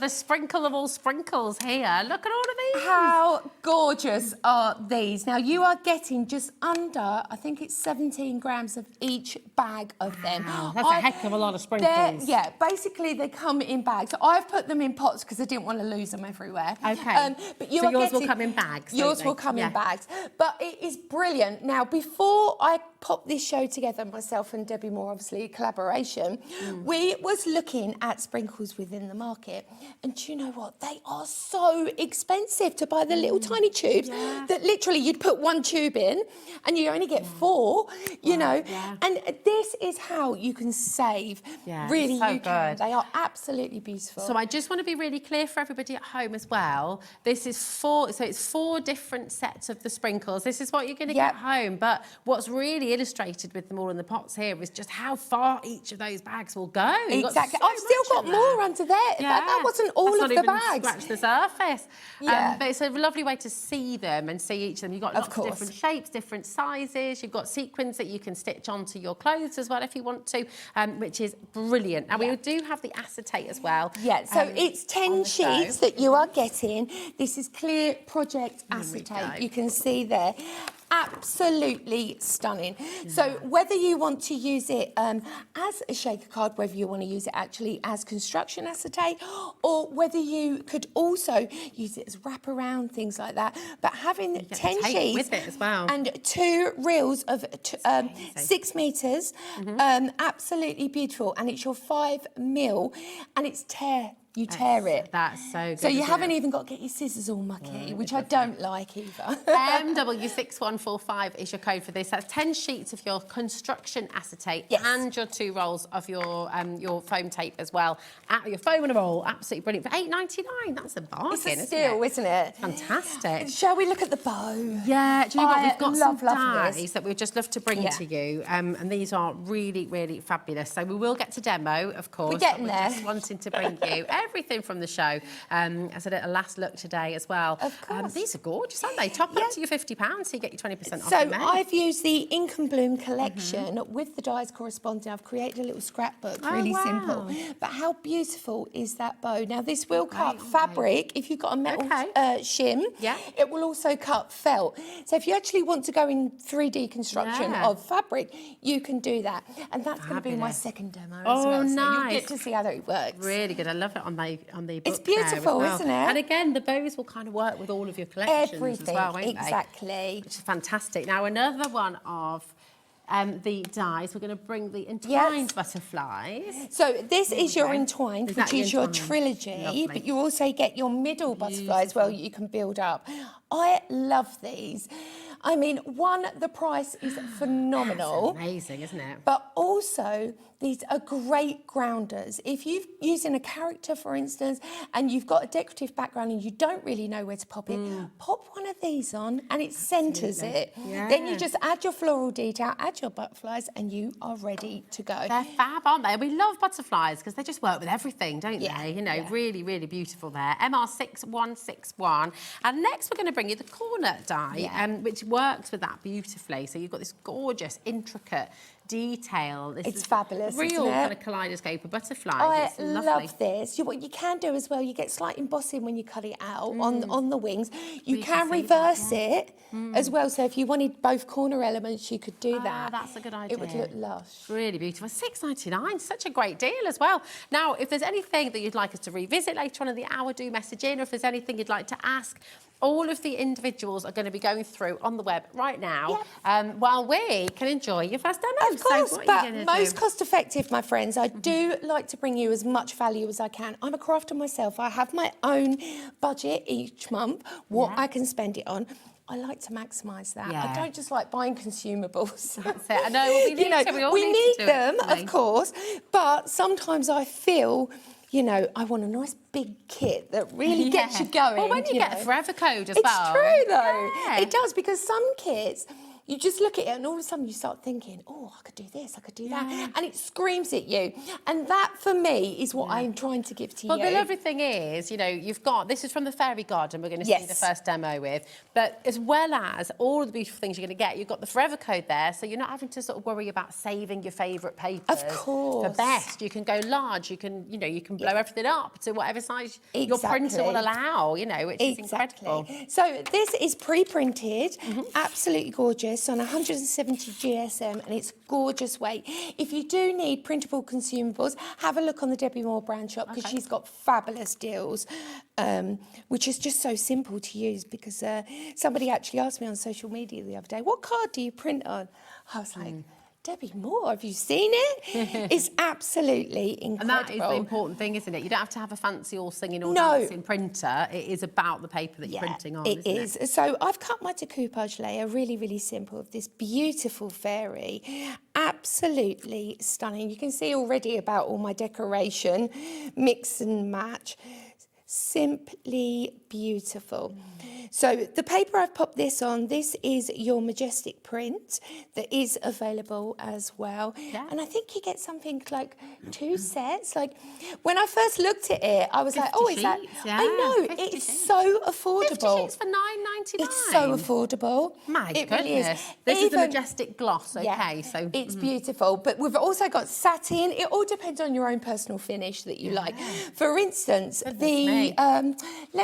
The sprinkle of all sprinkles here. Look at all of these. How gorgeous are these? Now, you are getting just under, I think it's 17 grams of each bag of them. That's a heck of a lot of sprinkles. Yeah, basically they come in bags. I've put them in pots because I didn't want to lose them everywhere. Okay. But you so are yours will getting- come in bags, Yours don't will they? come in bags. But it is brilliant. Now, before I popped this show together, myself and Debbie Moore, obviously, a collaboration, we was looking at sprinkles within the market. And do you know what? They are so expensive. expensive to buy the little tiny tubes that literally you'd put one tube in and you only get 4, you know. And this is how you can save. Really, so you can. good. They are absolutely beautiful. So I just want to be really clear for everybody at home as well. This is 4, so it's 4 different sets of the sprinkles. This is what you're going to get home. But what's really illustrated with them all in the pots here is just how far each of those bags will go. Exactly. I've still got more under there. That wasn't all of the bags. Scratch the surface. But it's a lovely way to see them and see each of them. You've got lots of different shapes, different sizes. You've got sequins that you can stitch onto your clothes as well if you want to, which is brilliant. And we do have the acetate as well. Yeah, so it's 10 sheets that you are getting. This is clear project acetate. You can see there. Absolutely stunning. So whether you want to use it as a shaker card, whether you want to use it actually as construction acetate, or whether you could also use it as wraparound, things like that. But having 10 sheets with it as well. and 2 reels of 6 metres, absolutely beautiful. And it's your 5 mil, and it's you tear it. That's so good. So you haven't even got to get your scissors all mucky, which I don't like either. MW6145 is your code for this. That's 10 sheets of your construction acetate and your 2 rolls of your foam tape as well. Your foam and a roll, absolutely brilliant. For $8.99, that's a bargain, It's a steal, isn't it? Fantastic. Shall we look at the bow? Yeah, do you know what? We've got some love dies that we'd just love to bring to you. And these are really, really fabulous. So we will get to demo, of course. We're getting there. Just wanting to bring you everything from the show as a last look today as well. Of course. These are gorgeous, aren't they? Top up to your £50, so you get your 20% off. So in May. I've used the Ink and Bloom collection with the dies corresponding. I've created a little scrapbook, really simple. But how beautiful is that bow? Now this will cut fabric. If you've got a metal shim, it will also cut felt. So if you actually want to go in 3D construction of fabric, you can do that. And that's going to be my second demo as well. Nice. So you'll get to see how that works. Really good. I love it on the book. It's beautiful, there as well. isn't it? And again, the bows will kind of work with all of your collections Everything, as well, won't exactly. they? Which is fantastic. Now, another one of the dies, we're going to bring the entwined butterflies. So this is your entwined, which is your trilogy, but you also get your middle butterfly as well you can build up. I love these. I mean, the price is phenomenal. That's amazing, isn't it? But also, these are great grounders. If you're using a character, for instance, and you've got a decorative background and you don't really know where to pop it, pop one of these on and it centres it. Then you just add your floral detail, add your butterflies, and you are ready to go. They're fab, aren't they? We love butterflies because they just work with everything, don't they? You know, really, really beautiful there. MR6161. And next we're going to bring you the corner die, which works with that beautifully. So you've got this gorgeous, intricate detail. It's fabulous, real isn't it? kind of kaleidoscope of butterflies. I love this. What you can do as well, you get slight embossing when you cut it out on the wings. You can reverse it as well. So if you wanted both corner elements, you could do that. That's a good idea. It would look lush. Really beautiful. $6.99, such a great deal as well. Now, if there's anything that you'd like us to revisit later on in the hour, do message in. Or if there's anything you'd like to ask, all of the individuals are going to be going through on the web right now while we can enjoy your first demo. Of course, so what but are you gonna most do? cost effective, my friends. I do like to bring you as much value as I can. I'm a crafter myself. I have my own budget each month, what I can spend it on. I like to maximise that. I don't just like buying consumables. That's it. I know, well, we need to. We all we need to need do them, it, of course, but sometimes I feel, you know, I want a nice big kit that really gets you going. Well, when you get a forever code as it's well. It's true, though. It does, because some kits, you just look at it and all of a sudden you start thinking, oh, I could do this, I could do that. And it screams at you. And that, for me, is what I'm trying to give to you. Well, the lovely thing is, you know, you've got, this is from the Fairy Garden we're going to see the first demo with, but as well as all of the beautiful things you're going to get, you've got the forever code there, so you're not having to sort of worry about saving your favourite papers. Of course. For best. You can go large, you can, you know, you can blow everything up to whatever size your printer will allow, you know, which is incredible. So this is pre-printed, absolutely gorgeous, on 170 GSM, and it's gorgeous weight. If you do need printable consumables, have a look on the Debbie Moore brand shop, because she's got fabulous deals, which is just so simple to use, because somebody actually asked me on social media the other day, what card do you print on? I was like, Debbie Moore, have you seen it? It's absolutely incredible. And that is the important thing, isn't it? You don't have to have a fancy all singing or No. dancing printer. It is about the paper that you're printing on, It isn't it? is. So I've cut my decoupage layer really, really simple of this beautiful fairy. Absolutely stunning. You can see already about all my decoration, mix and match. Simply beautiful. So the paper I've popped this on, this is your majestic print that is available as well. Yeah. And I think you get something like 2 sets. Like when I first looked at it, I was like, oh, is that? Yeah, I know, it's so affordable. 50 sheets for $9.99. It's so affordable. My it goodness. really is. This is the majestic gloss, okay? Yeah, So it's beautiful. But we've also got satin. It all depends on your own personal finish that you like. For instance, let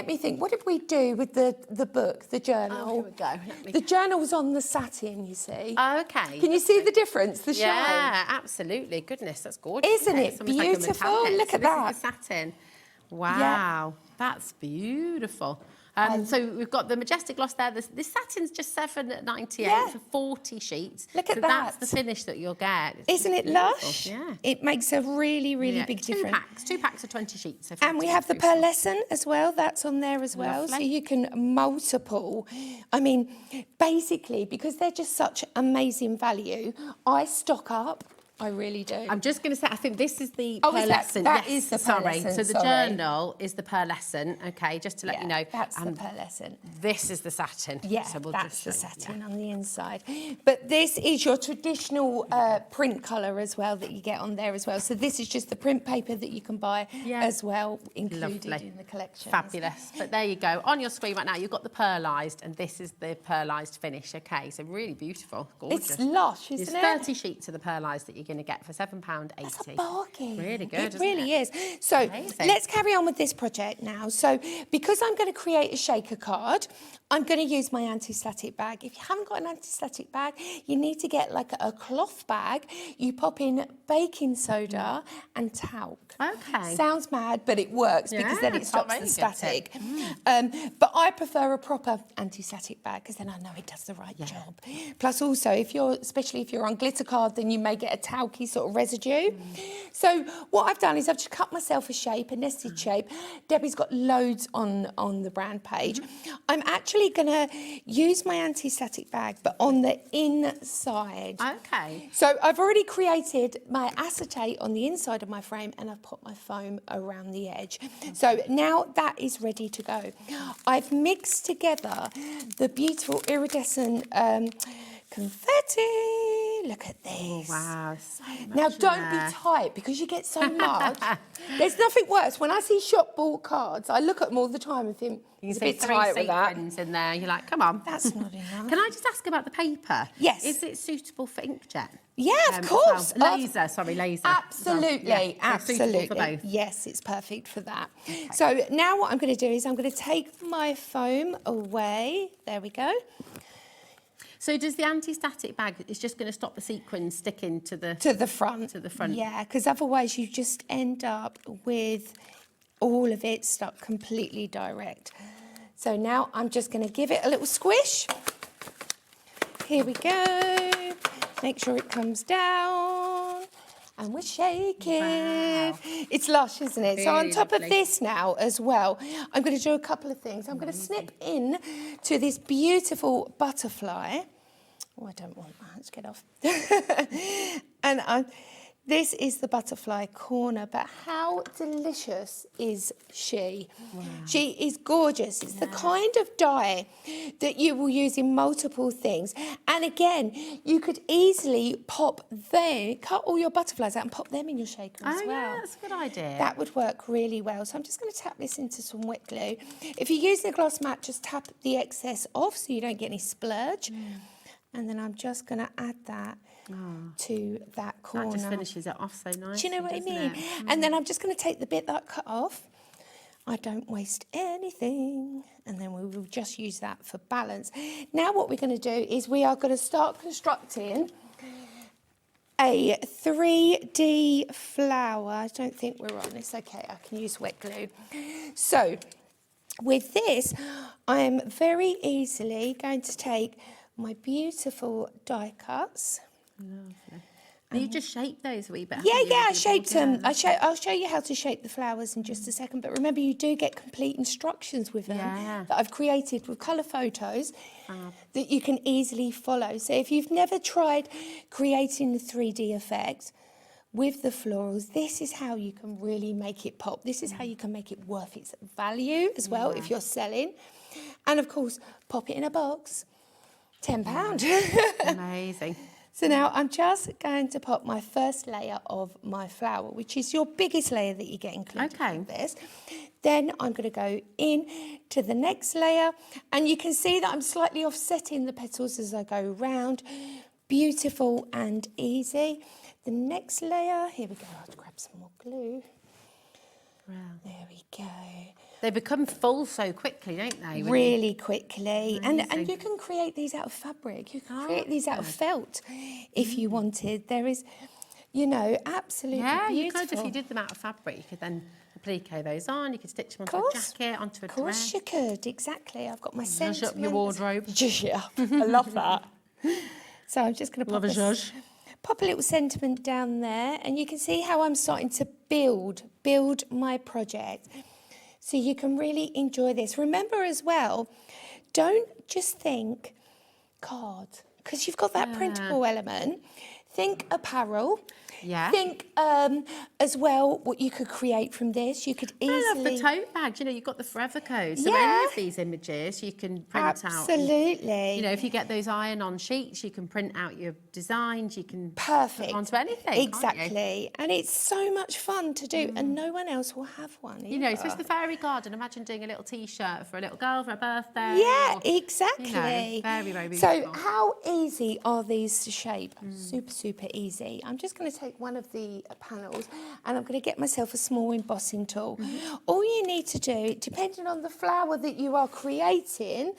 me think, what did we do with the book, the journal? Oh, here we go. The journal's on the satin, you see. Oh, okay. Can you see the difference, the shine? Yeah, absolutely. Goodness, that's gorgeous. Isn't it It's almost like a beautiful? metallic. Look So at that. This is the satin. Wow, that's beautiful. So we've got the majestic gloss there. This satin's just $7.98 for 40 sheets. Look at so that. That's the finish that you'll get. Isn't it beautiful. lush? Yeah. It makes a really, really big difference. Two packs of 20 sheets. So And we have the pearlescent as well. That's on there as well. So Lovely. you can multiple. I mean, basically, because they're just such amazing value, I stock up. I really do. I'm just going to say, I think this is the Oh, is pearlescent. that Yes, is the sorry. pearlescent, So the sorry. journal is the pearlescent, okay, just to let you know. That's the pearlescent. This is the satin. Yeah, so we'll that's just the show you, satin on the inside. But this is your traditional print colour as well that you get on there as well. So this is just the print paper that you can buy as well, included Lovely. in the collection. Fabulous. But there you go. On your screen right now, you've got the pearlised, and this is the pearlised finish, okay? So really beautiful. Gorgeous. It's lush, isn't it? There's 30 sheets of the pearlised that you're going to get for £7.80. That's a bargain. Really good, It isn't really it? is. So Amazing. let's carry on with this project now. So because I'm going to create a shaker card, I'm going to use my anti-static bag. If you haven't got an anti-static bag, you need to get like a cloth bag. You pop in baking soda and talc. Okay. Sounds mad, but it works because then Yeah, it stops very the good static. tip. But I prefer a proper anti-static bag because then I know it does the right job. Plus also, especially if you're on glitter card, then you may get a talky sort of residue. So what I've done is I've just cut myself a shape, a nested shape. Debbie's got loads on the brand page. I'm actually going to use my anti-static bag, but on the inside. Okay. So I've already created my acetate on the inside of my frame and I've put my foam around the edge. So now that is ready to go. I've mixed together the beautiful iridescent confetti. Look at this. Oh, wow. So Now, much in don't there. be tight because you get so much. There's nothing worse. When I see shop bought cards, I look at them all the time and think, You it's a can see bit 3 tight with that. sequins in there. You're like, come on. That's not enough. Can I just ask about the paper? Yes. Is it suitable for inkjet? Yeah, of as course. well? Laser, laser. Absolutely, Yeah, so absolutely. suitable for both. Yes, it's perfect for that. So now what I'm going to do is I'm going to take my foam away. There we go. So does the anti-static bag, it's just going to stop the sequins sticking to the front? To the front. Yeah, because otherwise you just end up with all of it stuck completely direct. So now I'm just going to give it a little squish. Here we go. Make sure it comes down. And we're shaking. Wow. It's lush, isn't it? So on Really top of lovely. this now as well, I'm going to do a couple of things. I'm going to snip in to this beautiful butterfly. Oh, I don't want that. Let's get off. And this is the butterfly corner, but how delicious is she? Wow. She is gorgeous. It's the kind of die that you will use in multiple things. And again, you could easily cut all your butterflies out and pop them in your shaker as well. Yeah, that's a good idea. That would work really well. So I'm just going to tap this into some wet glue. If you're using a gloss mat, just tap the excess off so you don't get any splurge. And then I'm just going to add that to that corner. That just finishes it off so nicely. Do you know what I doesn't mean? it? And then I'm just going to take the bit that I cut off. I don't waste anything. And then we will just use that for balance. Now what we're going to do is we are going to start constructing a 3D flower. I don't think we're on. It's okay. I can use wet glue. So with this, I am very easily going to take my beautiful die cuts. Lovely. And you just shape those a wee bit. Yeah, haven't you, I with your shaped board? them. I'll show you how to shape the flowers in just a second. But remember, you do get complete instructions with them that I've created with colour photos that you can easily follow. So if you've never tried creating the 3D effect with the florals, this is how you can really make it pop. This is how you can make it worth its value as well if you're selling. And of course, pop it in a box. £10. Amazing. So now I'm just going to pop my first layer of my flower, which is your biggest layer that you get included in this. Then I'm going to go in to the next layer, and you can see that I'm slightly offsetting the petals as I go round. Beautiful and easy. The next layer, here we go, I'll grab some more glue. There we go. They become full so quickly, don't they? Really quickly. And you can create these out of fabric. You can create these out of felt if you wanted. There is, you know, absolutely Yeah, beautiful. you could, if you did them out of fabric, you could then applique those on, you could stitch them onto a jacket, onto a dress. Of course you could, exactly. I've got my Zhuzh up your sentiments. wardrobe. Zhuzh it up. I love that. So I'm just going to Love a zhuzh. pop a little sentiment down there, and you can see how I'm starting to build my project. So you can really enjoy this. Remember as well, don't just think card, because you've got that printable element. Think apparel. Yeah. Think as well what you could create from this. You could easily... I love the tote bags. You know, you've got the forever code. So any of these images you can print out. Absolutely. You know, if you get those iron-on sheets, you can print out your designs. You can Perfect. put them onto anything. Exactly. And it's so much fun to do, and no one else will have one either. You know, so it's the fairy garden. Imagine doing a little T-shirt for a little girl for a birthday. Yeah, or, exactly. You know, very, very beautiful. So how easy are these to shape? Super, super easy. I'm just going to take one of the panels and I'm going to get myself a small embossing tool. All you need to do, depending on the flower that you are creating,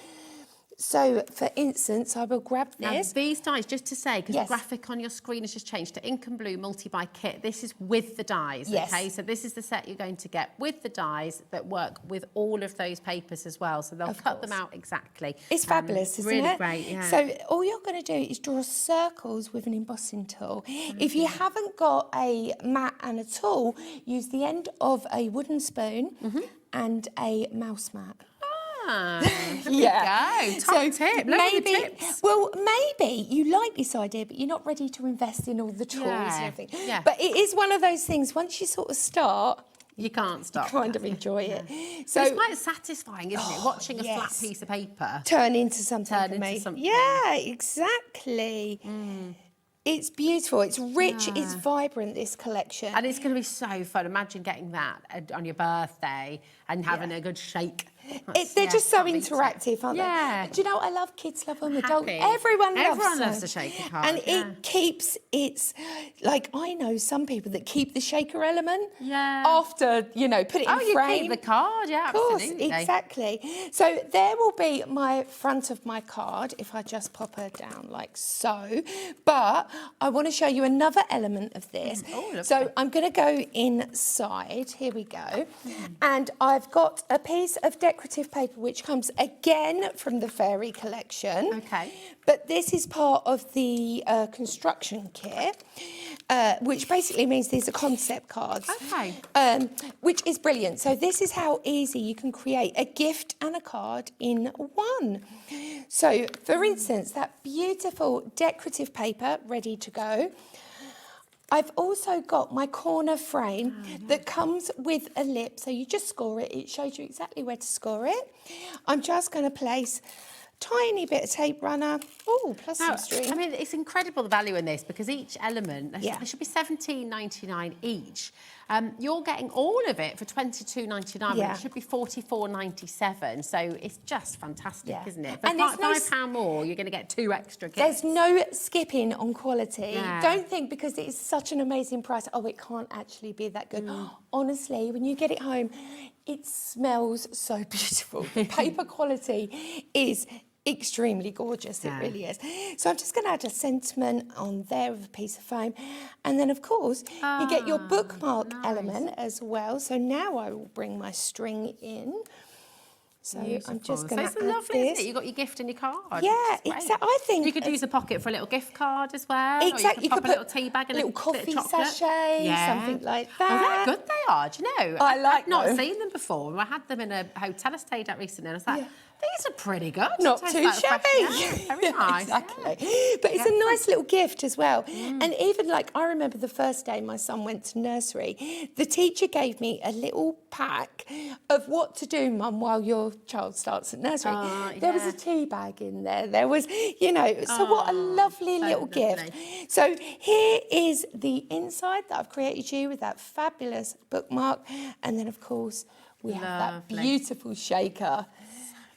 so, for instance, I will grab this. Now, these dies, just to say, because the graphic on your screen has just changed to Ink and Blue Multi-Buy Kit. This is with the dies, okay? So this is the set you're going to get with the dies that work with all of those papers as well. So they'll cut them out exactly. It's fabulous, isn't really it? Great, yeah. So all you're going to do is draw circles with an embossing tool. If you haven't got a mat and a tool, use the end of a wooden spoon and a mouse mat. There we go. Top tip. Lovely tips. Well, maybe you like this idea, but you're not ready to invest in all the tools and everything. Yeah. But it is one of those things, once you sort of start, you can't stop. You kind of enjoy it. So it's quite satisfying, isn't it? Watching a flat piece of paper turn into something. Yeah, exactly. It's beautiful. It's rich. It's vibrant, this collection. And it's going to be so fun. Imagine getting that on your birthday and having a good shake. They're just so interactive, aren't they? Do you know what I love? Kids love them, adults. Everyone loves a shaker card. And it keeps its, like, I know some people that keep the shaker element after, you know, put it in frame. You keep the card, Of course, exactly. So there will be my front of my card if I just pop her down like so. But I want to show you another element of this. So I'm going to go inside. Here we go. And I've got a piece of decorative paper which comes again from the Fairy collection. Okay. But this is part of the construction kit, which basically means these are concept cards. Okay. Which is brilliant. So this is how easy you can create a gift and a card in one. So, for instance, that beautiful decorative paper ready to go. I've also got my corner frame that comes with a lip. So you just score it. It shows you exactly where to score it. I'm just going to place tiny bit of tape runner. Oh, plus some string. I mean, it's incredible the value in this because each element, there should be $17.99 each. You're getting all of it for $22.99, but it should be $44.97. So it's just fantastic, isn't it? For And there's £5 more, you're going to get 2 extra gifts. There's no skipping on quality. Yeah. Don't think because it is such an amazing price, oh, it can't actually be that good. Honestly, when you get it home, it smells so beautiful. The paper quality is extremely gorgeous, it really is. So I'm just going to add a sentiment on there of a piece of foam. And then, of course, you get your bookmark element as well. So now I will bring my string in. So I'm just So going it's to add lovely, isn't this. it? You've got your gift in your card. Yeah, which is great. exactly. I think you could use a pocket for a little gift card as well. Exactly. Or you could pop a little tea bag and a little bit coffee of chocolate. sachet, something like Oh, that. they're good. They are. Do you know? I've not them. seen them before. I had them in a hotel I stayed at recently, and I was like, these are pretty good. Not Tastes too like fresh- shabby. yeah, very nice. Exactly. But it's a nice little gift as well. And even like, I remember the first day my son went to nursery, the teacher gave me a little pack of what to do, Mum, while your child starts at nursery. There was a tea bag in there. There was, you know, so what a lovely little gift. So here is the inside that I've created you with that fabulous bookmark. And then, of course, we have that beautiful shaker.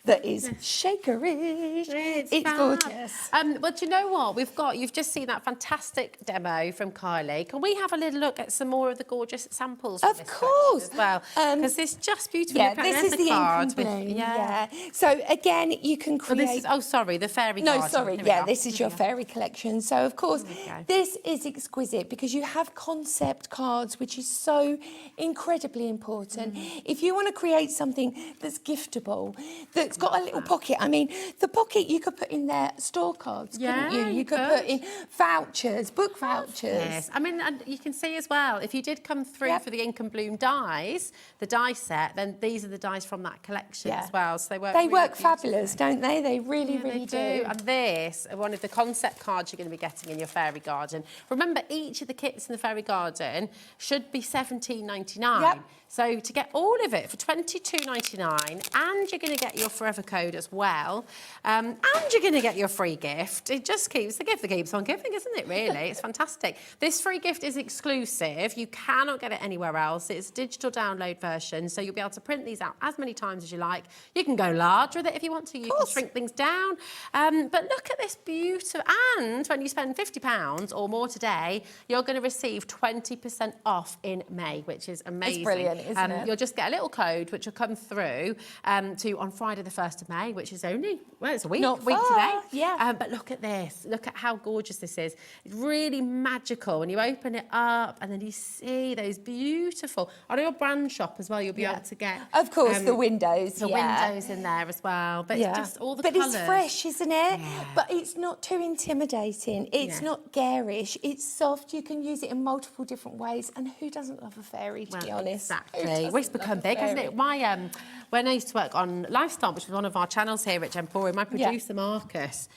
That is shakerish. It's fab. gorgeous. Well, do you know what? You've just seen that fantastic demo from Kylie. Can we have a little look at some more of the gorgeous samples? Of course. As well. Because it's just beautiful. Yeah, Look at- this there's is the card ink and with- bloom. Yeah. So again, you can create. Sorry, the fairy No, card. sorry. Here we Yeah, are. this is Here your we are. fairy collection. So of course, this is exquisite because you have concept cards, which is so incredibly important. If you want to create something that's giftable, that's got a little pocket. I mean, the pocket you could put in there store cards, couldn't you? You could put in vouchers, book vouchers. Yes, I mean, and you can see as well, if you did come through for the Ink and Bloom dies, the die set, then these are the dies from that collection as well. So they work really fabulous, don't they? They really, Yeah, really they do. And this, one of the concept cards you're going to be getting in your fairy garden. Remember, each of the kits in the fairy garden should be $17.99. Yep. So to get all of it for $22.99, and you're going to get your forever code as well, and you're going to get your free gift. It just keeps the gift that keeps on giving, isn't it? Really, it's fantastic. This free gift is exclusive. You cannot get it anywhere else. It's a digital download version, so you'll be able to print these out as many times as you like. You can go large with it if you want to. You can shrink things down. But look at this beautiful. And when you spend £50 or more today, you're going to receive 20% off in May, which is amazing. It's brilliant, isn't it? You'll just get a little code which will come through to on Friday the 1st of May, which is only, well, it's a week, Not week far, today. yeah. But look at this. Look at how gorgeous this is. It's really magical when you open it up and then you see those beautiful, on your brand shop as well, you'll be able to get... Of course, the windows, The windows in there as well. But it's just all the colours. But it's fresh, isn't it? But it's not too intimidating. It's not garish. It's soft. You can use it in multiple different ways. And who doesn't love a fairy, to be honest? Exactly. Who Well, it's doesn't become love a big, hasn't fairy? it? When I used to work on Lifestyle, which was one of our channels here at Emporium, my producer Marcus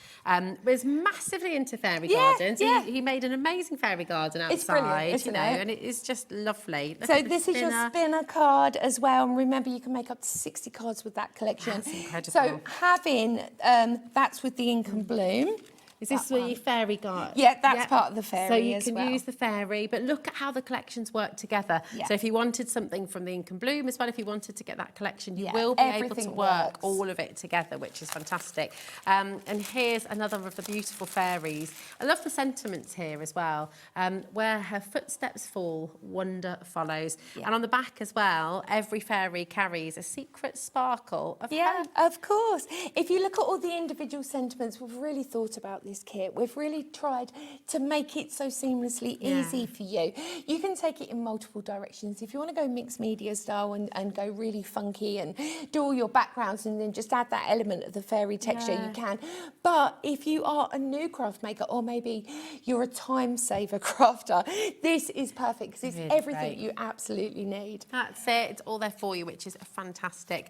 was massively into fairy gardens. He made an amazing fairy garden outside, It's brilliant, isn't it? and it is just lovely. Look So at the this is your spinner card as well, and remember you can make up to 60 cards with that collection. That's incredible. So having that's with the Ink and Bloom. Is this the fairy garden? Yeah, that's part of the fairy So you as can well. use the fairy, but look at how the collections work together. Yeah. So if you wanted something from the Ink and Bloom as well, if you wanted to get that collection, you Yeah, will be able to everything work works. all of it together, which is fantastic. And here's another of the beautiful fairies. I love the sentiments here as well. Where her footsteps fall, wonder follows. Yeah. And on the back as well, every fairy carries a secret sparkle of hope. Of course. If you look at all the individual sentiments, we've really thought about this kit. We've really tried to make it so seamlessly easy for you. You can take it in multiple directions. If you want to go mixed media style and go really funky and do all your backgrounds and then just add that element of the fairy texture, you can. But if you are a new craft maker, or maybe you're a time saver crafter, this is perfect because it's Really everything great. you absolutely need. That's it. It's all there for you, which is fantastic.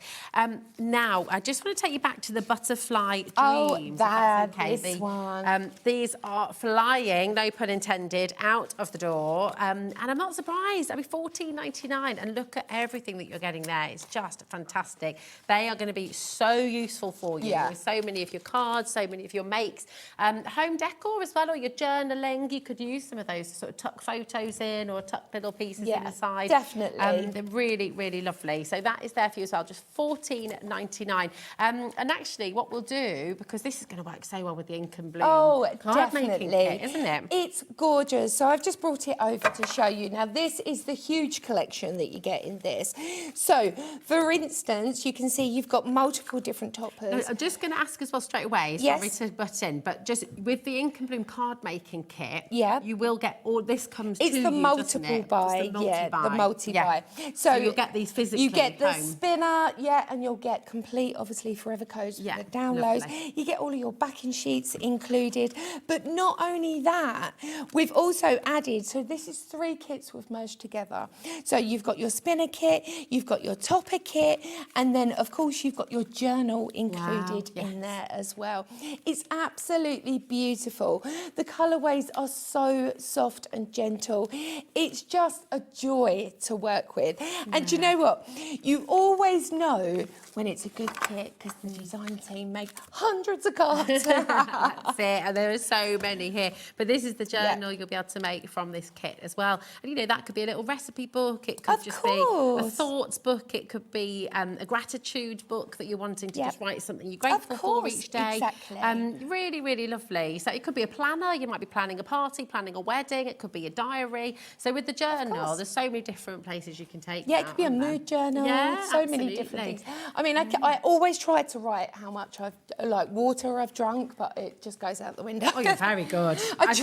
Now, I just want to take you back to the butterfly dreams. Oh, if that's okay. this one. These are flying, no pun intended, out of the door. And I'm not surprised. I mean, $14.99. And look at everything that you're getting there. It's just fantastic. They are going to be so useful for you. Yeah. With so many of your cards, so many of your makes. Home decor as well, or your journaling. You could use some of those to sort of tuck photos in or tuck little pieces inside. Definitely. They're really, really lovely. So that is there for you as well, just $14.99. And actually, what we'll do, because this is going to work so well with the Ink and bloom card making kit, isn't it? It's gorgeous. So I've just brought it over to show you. Now, this is the huge collection that you get in this. So, for instance, you can see you've got multiple different toppers. I'm just going to ask as well straight away, sorry to butt in, but just with the Ink and Bloom card making kit, you will get all this comes it's to the you, multiple buy, it's the multi-buy. the multi-buy. So you'll get these physically. You get the home. spinner, and you'll get complete, obviously, forever codes for the downloads. Lovely. You get all of your backing sheets included. But not only that, we've also added, so this is 3 kits we've merged together. So you've got your spinner kit, you've got your topper kit, and then, of course, you've got your journal included in there as well. It's absolutely beautiful. The colourways are so soft and gentle. It's just a joy to work with. And do you know what? You always know when it's a good kit because the design team make hundreds of cards. That's it, and there are so many here. But this is the journal you'll be able to make from this kit as well. And you know, that could be a little recipe book, it could just be a thoughts book, it could be a gratitude book that you're wanting to just write something you're grateful for each day. Exactly. Really, really lovely. So it could be a planner, you might be planning a party, planning a wedding, it could be a diary. So with the journal, there's so many different places you can take it could be a mood journal, so many different things. I mean, I always try to write how much water I've drunk, but it just goes out the window. Oh, you're very good. I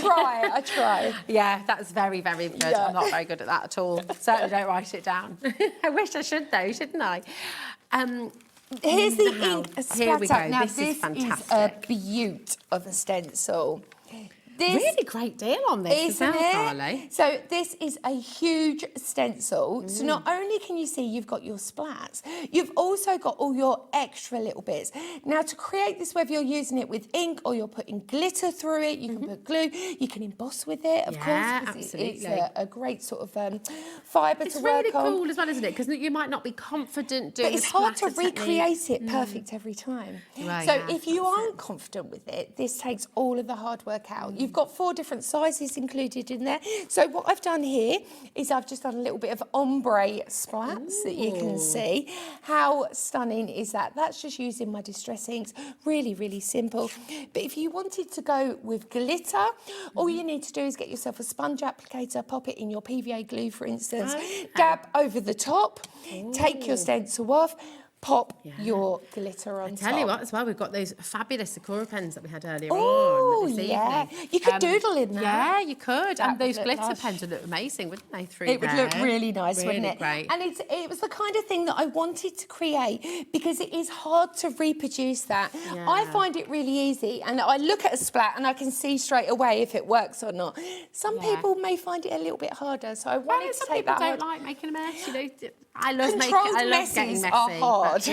try. Yeah, that's very, very good. Yeah. I'm not very good at that at all. Certainly don't write it down. I wish I should though, shouldn't I? Here's the ink Here we splatter. go. Now, this is fantastic. a beaut of a stencil. Really great deal on this as well, Carly. So this is a huge stencil. So not only can you see you've got your splats, you've also got all your extra little bits. Now to create this, whether you're using it with ink or you're putting glitter through it, you can put glue, you can emboss with it, of course. Absolutely. It's a great sort of fibre to work on. It's really cool as well, isn't it? Because you might not be confident doing But it's hard to recreate it perfect every time. Right, so if you aren't confident with it, this takes all of the hard work out. You've got 4 different sizes included in there. So what I've done here is I've just done a little bit of ombre splats that you can see. How stunning is that? That's just using my distress inks. Really, really simple. But if you wanted to go with glitter, all you need to do is get yourself a sponge applicator, pop it in your PVA glue, for instance, dab over the top, take your stencil off, pop your glitter on top. I tell you what, as well, we've got those fabulous Sakura pens that we had earlier on this evening. You could doodle in that. Yeah, you could. That And those would look glitter lush. pens would look amazing, wouldn't they, through It would there? look really nice, wouldn't it? Great. And it was the kind of thing that I wanted to create because it is hard to reproduce that. I find it really easy, and I look at a splat and I can see straight away if it works or not. Some people may find it a little bit harder, so I wanted to take that. Some people don't like making a mess, you know. I love Controlled getting messes messy. are hard.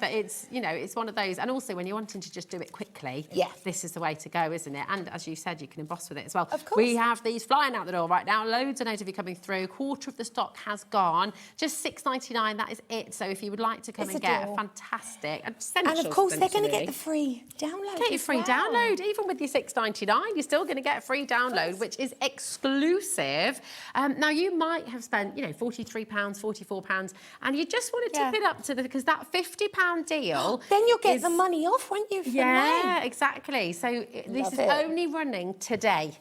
But it's you know, it's one of those. And also, when you're wanting to just do it quickly, this is the way to go, isn't it? And as you said, you can emboss with it as well. Of course. We have these flying out the door right now. Loads of you coming through. Quarter of the stock has gone. Just $6.99. That is it. So if you would like to come and get a fantastic And of course, they're going to get the free download. Get your free download. Even with your $6.99, you're still going to get a free download, which is exclusive. Now, you might have spent, you know, £43, £44, and you just want to tip it up to because that £50 deal. Then you'll get the money off, won't you? Yeah, exactly. So this is only running today.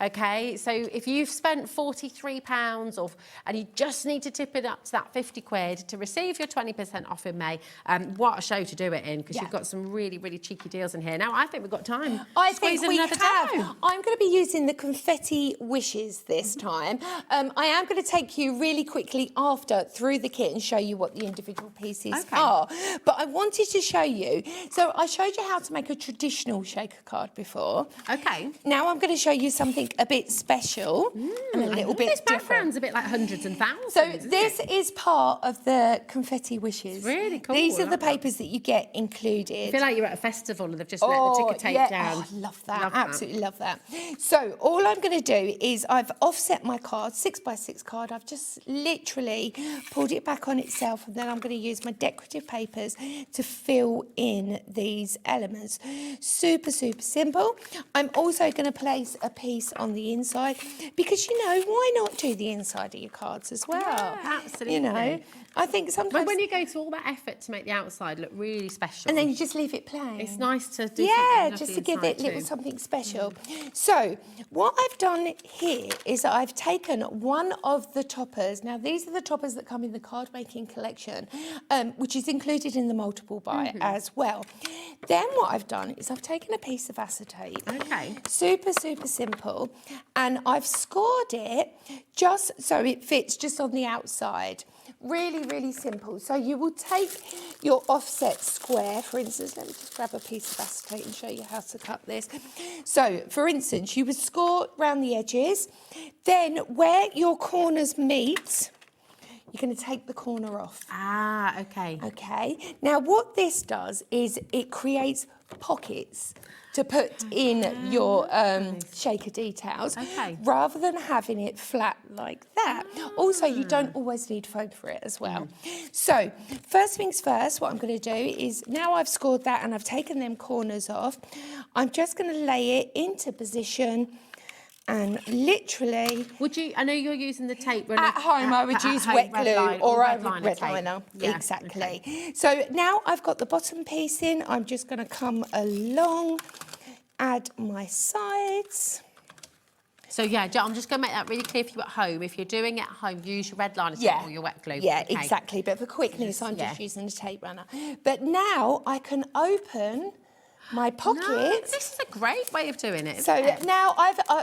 Okay, so if you've spent £43 and you just need to tip it up to that 50 quid to receive your 20% off in May, what a show to do it in because you've got some really, really cheeky deals in here. Now, I think we've got time. I think we have. Day. I'm going to be using the confetti wishes this time. I am going to take you really quickly after through the kit and show you what the individual pieces are. But I wanted to show you, so I showed you how to make a traditional shaker card before. Okay. Now I'm going to show you something a bit special and a little bit this different. background's a bit like hundreds and thousands. So this is part of the confetti wishes. It's really cool. These are the papers that you get included. I feel like you're at a festival and they've just let the ticker tape down. Oh, I love that. Absolutely love that. So all I'm going to do is I've offset my card, 6x6 card. I've just literally pulled it back on itself, and then I'm going to use my decorative papers to fill in these elements. Super, super simple. I'm also going to place a piece on the inside because, you know, why not do the inside of your cards as well? Yeah, absolutely. You know, I think sometimes... But when you go to all that effort to make the outside look really special... And then you just leave it plain. It's nice to do something something just to give it lovely little inside something special. So what I've done here is that I've taken one of the toppers. Now, these are the toppers that come in the card making collection, which is included in the multiple buy as well. Then what I've done is I've taken a piece of acetate. Okay. Super, super simple. And I've scored it just so it fits just on the outside. Really, really simple. So you will take your offset square, for instance. Let me just grab a piece of acetate and show you how to cut this. So, for instance, you would score around the edges. Then where your corners meet, you're going to take the corner off. Ah, okay. Okay. Now, what this does is it creates pockets to put in your shaker details, rather than having it flat like that. Also, you don't always need foam for it as well. So, first things first, what I'm going to do is, now I've scored that and I've taken them corners off, I'm just going to lay it into position. And literally... Would you... I know you're using the tape runner. At home, I would use wet glue or I would red tape. liner. Yeah, exactly. okay. So now I've got the bottom piece in. I'm just going to come along, add my sides. So, yeah, I'm just going to make that really clear for you at home. If you're doing it at home, use your red liner or your wet glue. Yeah, exactly. But for quickness, I'm just using the tape runner. But now I can open... my pocket. No, this is a great way of doing it. So now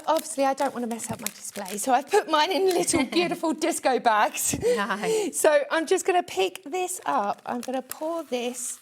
obviously I don't want to mess up my display, so I've put mine in little beautiful disco bags. Nice. So I'm just going to pick this up. I'm going to pour this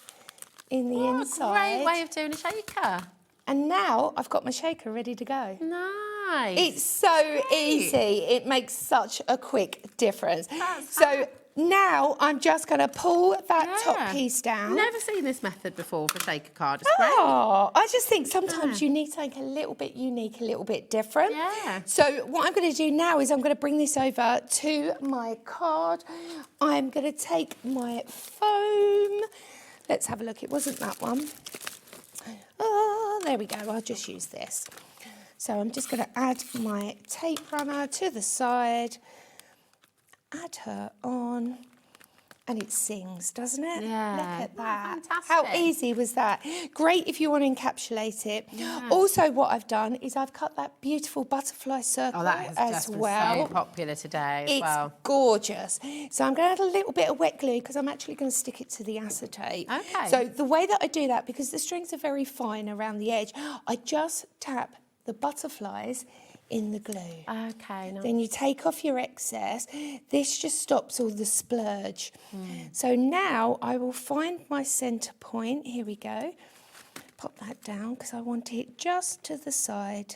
in the inside. Great way of doing a shaker. And now I've got my shaker ready to go. Nice. It's so easy. It makes such a quick difference. So now I'm just going to pull that top piece down. Never seen this method before for shaker card. It's great. Oh, I just think sometimes you need something a little bit unique, a little bit different. Yeah. So what I'm going to do now is I'm going to bring this over to my card. I'm going to take my foam. Let's have a look. It wasn't that one. Oh, there we go. I'll just use this. So I'm just going to add my tape runner to the side. Add her on, and it sings, doesn't it? Yeah. Look at that. Fantastic. How easy was that? Great if you want to encapsulate it. Yeah. Also, what I've done is I've cut that beautiful butterfly circle that has as just been well. so popular today as It's well. gorgeous. So I'm going to add a little bit of wet glue because I'm actually going to stick it to the acetate. Okay. So the way that I do that, because the strings are very fine around the edge, I just tap the butterflies in the glue. Okay. Nice. Then you take off your excess. This just stops all the splurge. So now I will find my centre point. Here we go. Pop that down because I want it just to the side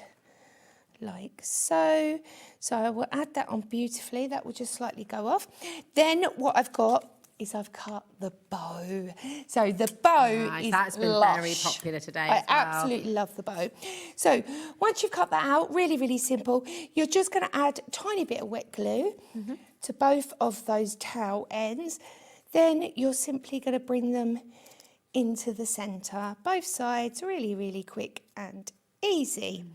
like so. So I will add that on beautifully. That will just slightly go off. Then what I've got is I've cut the bow. So the bow is that's been lush. very popular today I as well. absolutely love the bow. So once you've cut that out, really, really simple, you're just going to add a tiny bit of wet glue to both of those towel ends. Then you're simply going to bring them into the centre, both sides, really, really quick and easy.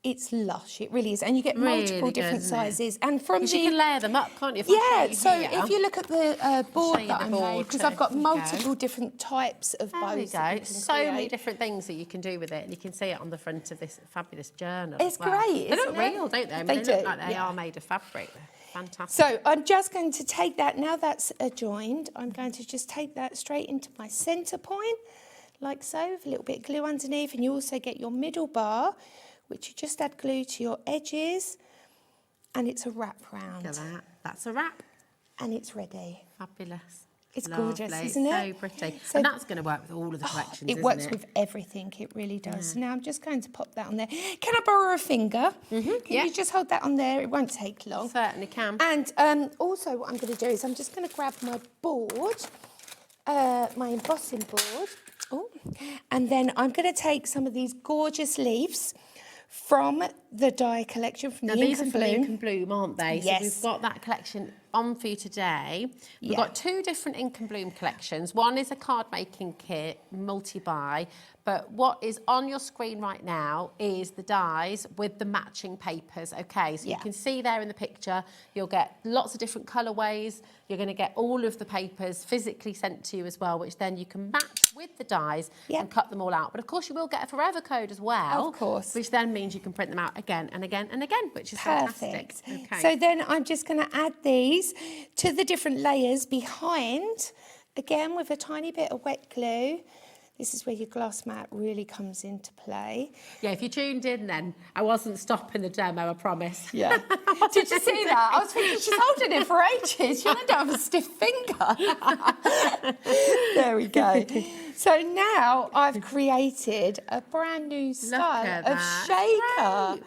It's lush, it really is. And you get multiple Really different good, isn't it? sizes. And from you can layer them up, can't you? If I Yeah, show you so here. if you look at the board you that the I made, board, because so I've got there you go. multiple different types of There bows. we that go. you can So many create. different things that you can do with it, and you can see it on the front of this fabulous journal. It's as well. great, They look isn't it? real, don't they? I mean, They they look do, like they yeah. are made of fabric. They're fantastic. So I'm just going to take that, now that's adjoined, I'm going to just take that straight into my centre point, like so, with a little bit of glue underneath, and you also get your middle bar, which you just add glue to your edges, and it's a wrap round. Look at that. That's a wrap. And it's ready. Fabulous. It's Lovely. gorgeous, isn't it? So pretty. So- and that's going to work with all of the collections, It isn't works it? with everything, it really does. So now I'm just going to pop that on there. Can I borrow a finger? Can you just hold that on there? It won't take long. Certainly can. And also what I'm going to do is I'm just going to grab my board, my embossing board, and then I'm going to take some of these gorgeous leaves from the die collection, from Now, the these Ink are and from Bloom. Ink and Bloom, aren't they? Yes. So we've got that collection on for you today. We've Yeah. got 2 different Ink and Bloom collections. One is a card making kit, multi-buy, but what is on your screen right now is the dies with the matching papers, okay? So you can see there in the picture, you'll get lots of different colourways. You're going to get all of the papers physically sent to you as well, which then you can match with the dies and cut them all out. But of course, you will get a forever code as well. Of course. Which then means you can print them out again and again and again, which is fantastic. Okay. So then I'm just going to add these to the different layers behind, again with a tiny bit of wet glue. This is where your gloss mat really comes into play. Yeah, if you tuned in then, I wasn't stopping the demo, I promise. Yeah. Did you see that? I was thinking, she's holding it for ages. You don't have a stiff finger. There we go. So now I've created a brand new style of shaker.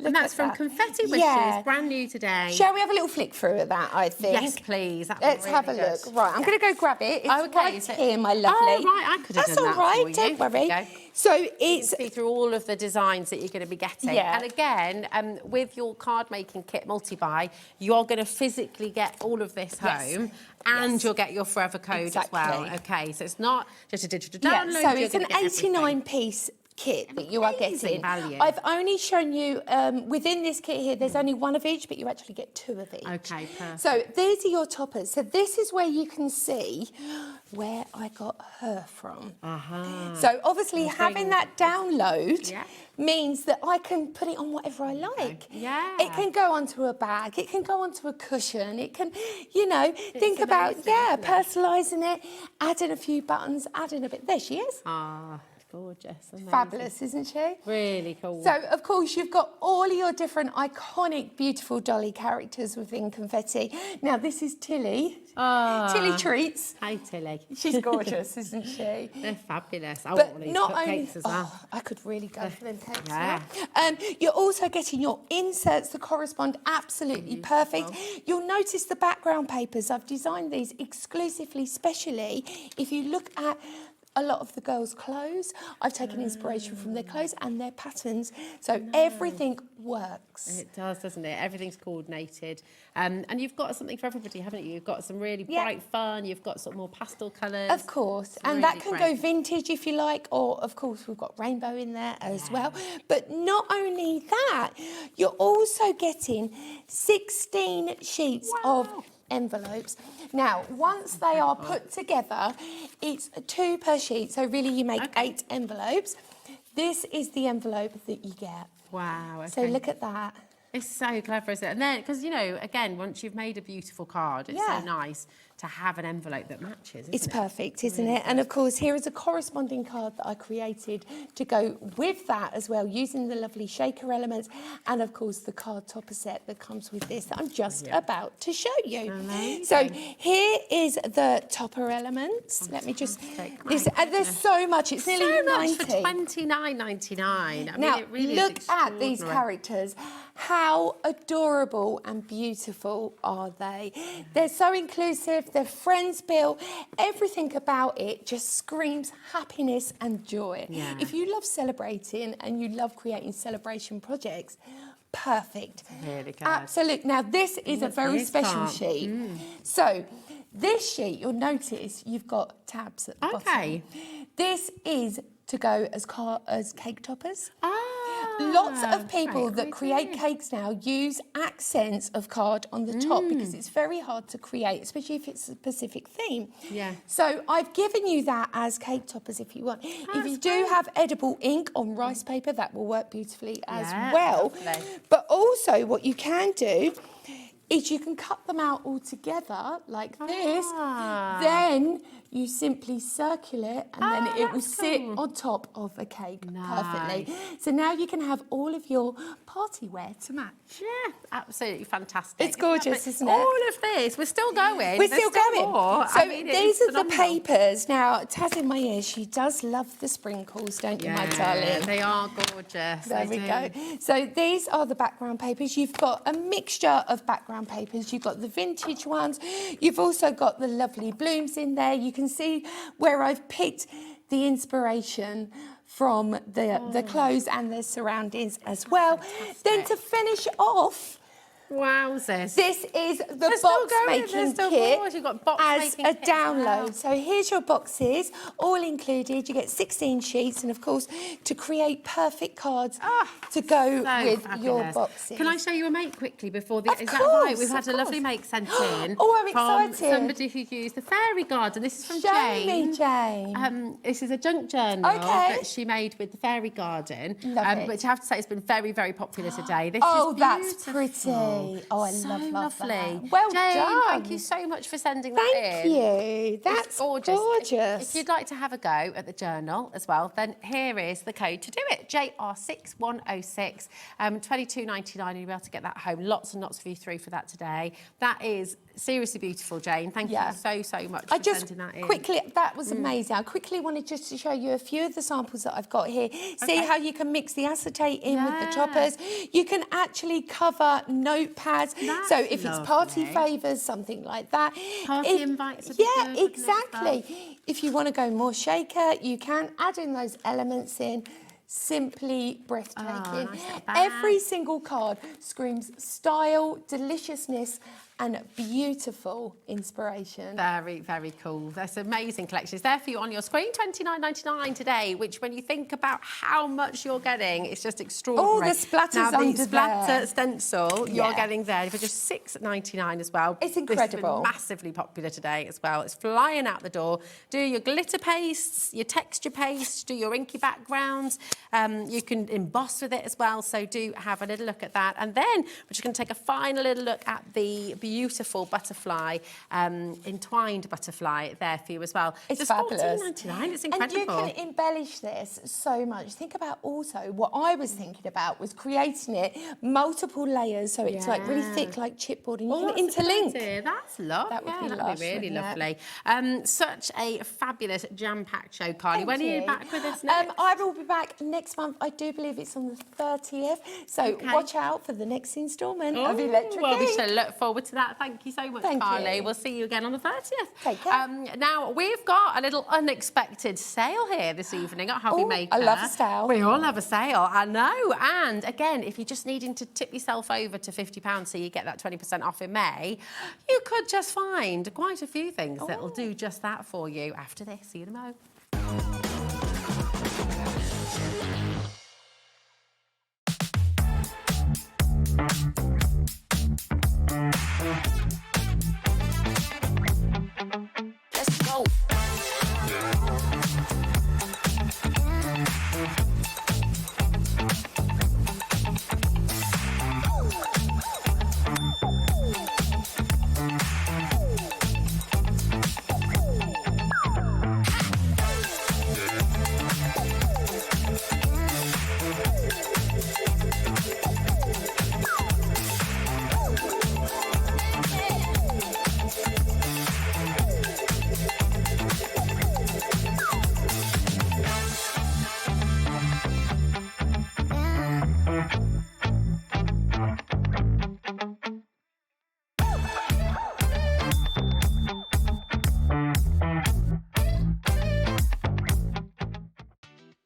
And that's from Confetti Wishes, brand new today. Shall we have a little flick through of that, I think? Yes, please. Let's have a look. Right, I'm going to go grab it. It's right here, my lovely. Oh, right, I could have That's done all that right, for you. don't worry. There you go. So it's... See through all of the designs that you're going to be getting. Yeah. And again, with your card making kit multi-buy, you're going to physically get all of this home and you'll get your forever code as well. Okay, so it's not just a digital download. So it's an 89-piece kit that you are getting. Value. I've only shown you, within this kit here, there's only one of each, but you actually get 2 of each. Okay, perfect. So these are your toppers. So this is where you can see where I got her from. So obviously having that download means that I can put it on whatever I like. Yeah. It can go onto a bag, it can go onto a cushion, it can, you know, think about, personalising it, adding a few buttons, adding a bit. There she is. Gorgeous. Amazing. Fabulous, isn't she? Really cool. So, of course, you've got all of your different iconic, beautiful dolly characters within Confetti. Now, this is Tilly. Tilly Treats. Hi, Tilly. She's gorgeous, isn't she? They're fabulous. I But want one of these not only, cupcakes as well. I could really go for them cakes. Yeah. You're also getting your inserts that correspond absolutely perfect. You'll notice the background papers. I've designed these exclusively, specially. If you look at a lot of the girls' clothes, I've taken inspiration from their clothes and their patterns. So everything works. It does, doesn't it? Everything's coordinated. And you've got something for everybody, haven't you? You've got some really bright fun, you've got some more pastel colours. Of course, and that can go vintage if you like, or of course we've got rainbow in there as well. But not only that, you're also getting 16 sheets of envelopes. Now, once they are put together, it's 2 per sheet, so really you make 8 envelopes. This is the envelope that you get. Wow. Okay. So look at that. It's so clever, isn't it? And then, because, you know, again, once you've made a beautiful card, it's so nice to have an envelope that matches, isn't It's it? perfect, isn't it? And of course, here is a corresponding card that I created to go with that as well, using the lovely shaker elements, and of course the card topper set that comes with this that I'm just about to show you. Amazing. So here is the topper elements. Let me just. This, and there's so much. It's nearly so much 90 for $29.99. I now mean, it really look is at these extraordinary. characters. How adorable and beautiful are they? They're so inclusive, they're friends built, everything about it just screams happiness and joy. Yeah. If you love celebrating and you love creating celebration projects, perfect. Really good. Absolutely. Now this is a very special sheet. So this sheet, you'll notice you've got tabs at the bottom. This is to go as cake toppers. Lots of people that create cakes now use accents of card on the top because it's very hard to create, especially if it's a specific theme. Yeah. So I've given you that as cake toppers if you want. If you do have edible ink on rice paper, that will work beautifully as well. Lovely. But also what you can do is you can cut them out all together like this. Then you simply circle it and then it will sit on top of a cake perfectly. So now you can have all of your party wear to match. Yeah, absolutely fantastic. It's gorgeous, isn't it? All of this, we're still going. We're There's still going. more. So I mean, these it's are the phenomenal. papers. Now, Taz in my ear, she does love the sprinkles, don't you, my darling? They are gorgeous. There they we do. go. So these are the background papers. You've got a mixture of background papers. You've got the vintage ones. You've also got the lovely blooms in there. You can see where I've picked the inspiration from the clothes and the surroundings as well. Then to finish off, wowzers. This is the box making kit You've got box as making a kit as well. download. So here's your boxes, all included. You get 16 sheets and, of course, to create perfect cards to go with your fabulous. boxes. Can I show you a make quickly before the... Of Is that course, right? We've had of a lovely course. make sent in. Oh, I'm from excited. somebody who used the fairy garden. This is from Show Jane. me, Jane. This is a junk journal that she made with the fairy garden, Love it. which I have to say has been very, very popular today. This Oh, is that's beautiful. pretty. Oh, I So love lovely. that. Well Jane, done. thank you so much for sending that in. Thank you. That's It's gorgeous. gorgeous. If you'd like to have a go at the journal as well, then here is the code to do it. JR6106, $22.99, and you'll be able to get that home. Lots and lots of you through for that today. That is seriously beautiful, Jane. Thank you so, so much for sending that in. Quickly, that was amazing. I quickly wanted just to show you a few of the samples that I've got here. See how you can mix the acetate in with the choppers. You can actually cover notepads. That's so if it's party lovely. favours, something like that. Party invites would be good, wouldn't it, exactly. If you want to go more shaker, you can add in those elements in. Simply breathtaking. nice little bag. Every single card screams style, deliciousness, and beautiful inspiration. Very, very cool. There's amazing collections there for you on your screen. $29.99 today, which when you think about how much you're getting, it's just extraordinary. All the splatters now, the under splatter there. stencil you're getting there for just $6.99 as well. It's This has incredible. been massively popular today as well. It's flying out the door. Do your glitter pastes, your texture paste, do your inky backgrounds. You can emboss with it as well, so do have a little look at that. And then we're just going to take a final little look at the beautiful butterfly, entwined butterfly there for you as well. It's just fabulous. $14.99. It's incredible. And you can embellish this so much. Think about also what I was thinking about was creating it multiple layers, so it's like really thick, like chipboard, and you can that's a good interlink. idea. That's lovely. That would be that'd lush, be really wouldn't lovely. it? Such a fabulous jam-packed show, Carly. Thank When are you you. back with us next? I will be back next month. I do believe it's on the 30th. So watch out for the next instalment of Electric Well, we Ink. shall look forward to that. Thank you so much, Thank Carly. you. We'll see you again on the 30th. Take care. Now, we've got a little unexpected sale here this evening at HobbyMaker. I love a sale. We all love a sale, I know. And again, if you're just needing to tip yourself over to £50 so you get that 20% off in May, you could just find quite a few things that'll do just that for you after this. See you in a moment. Let's go.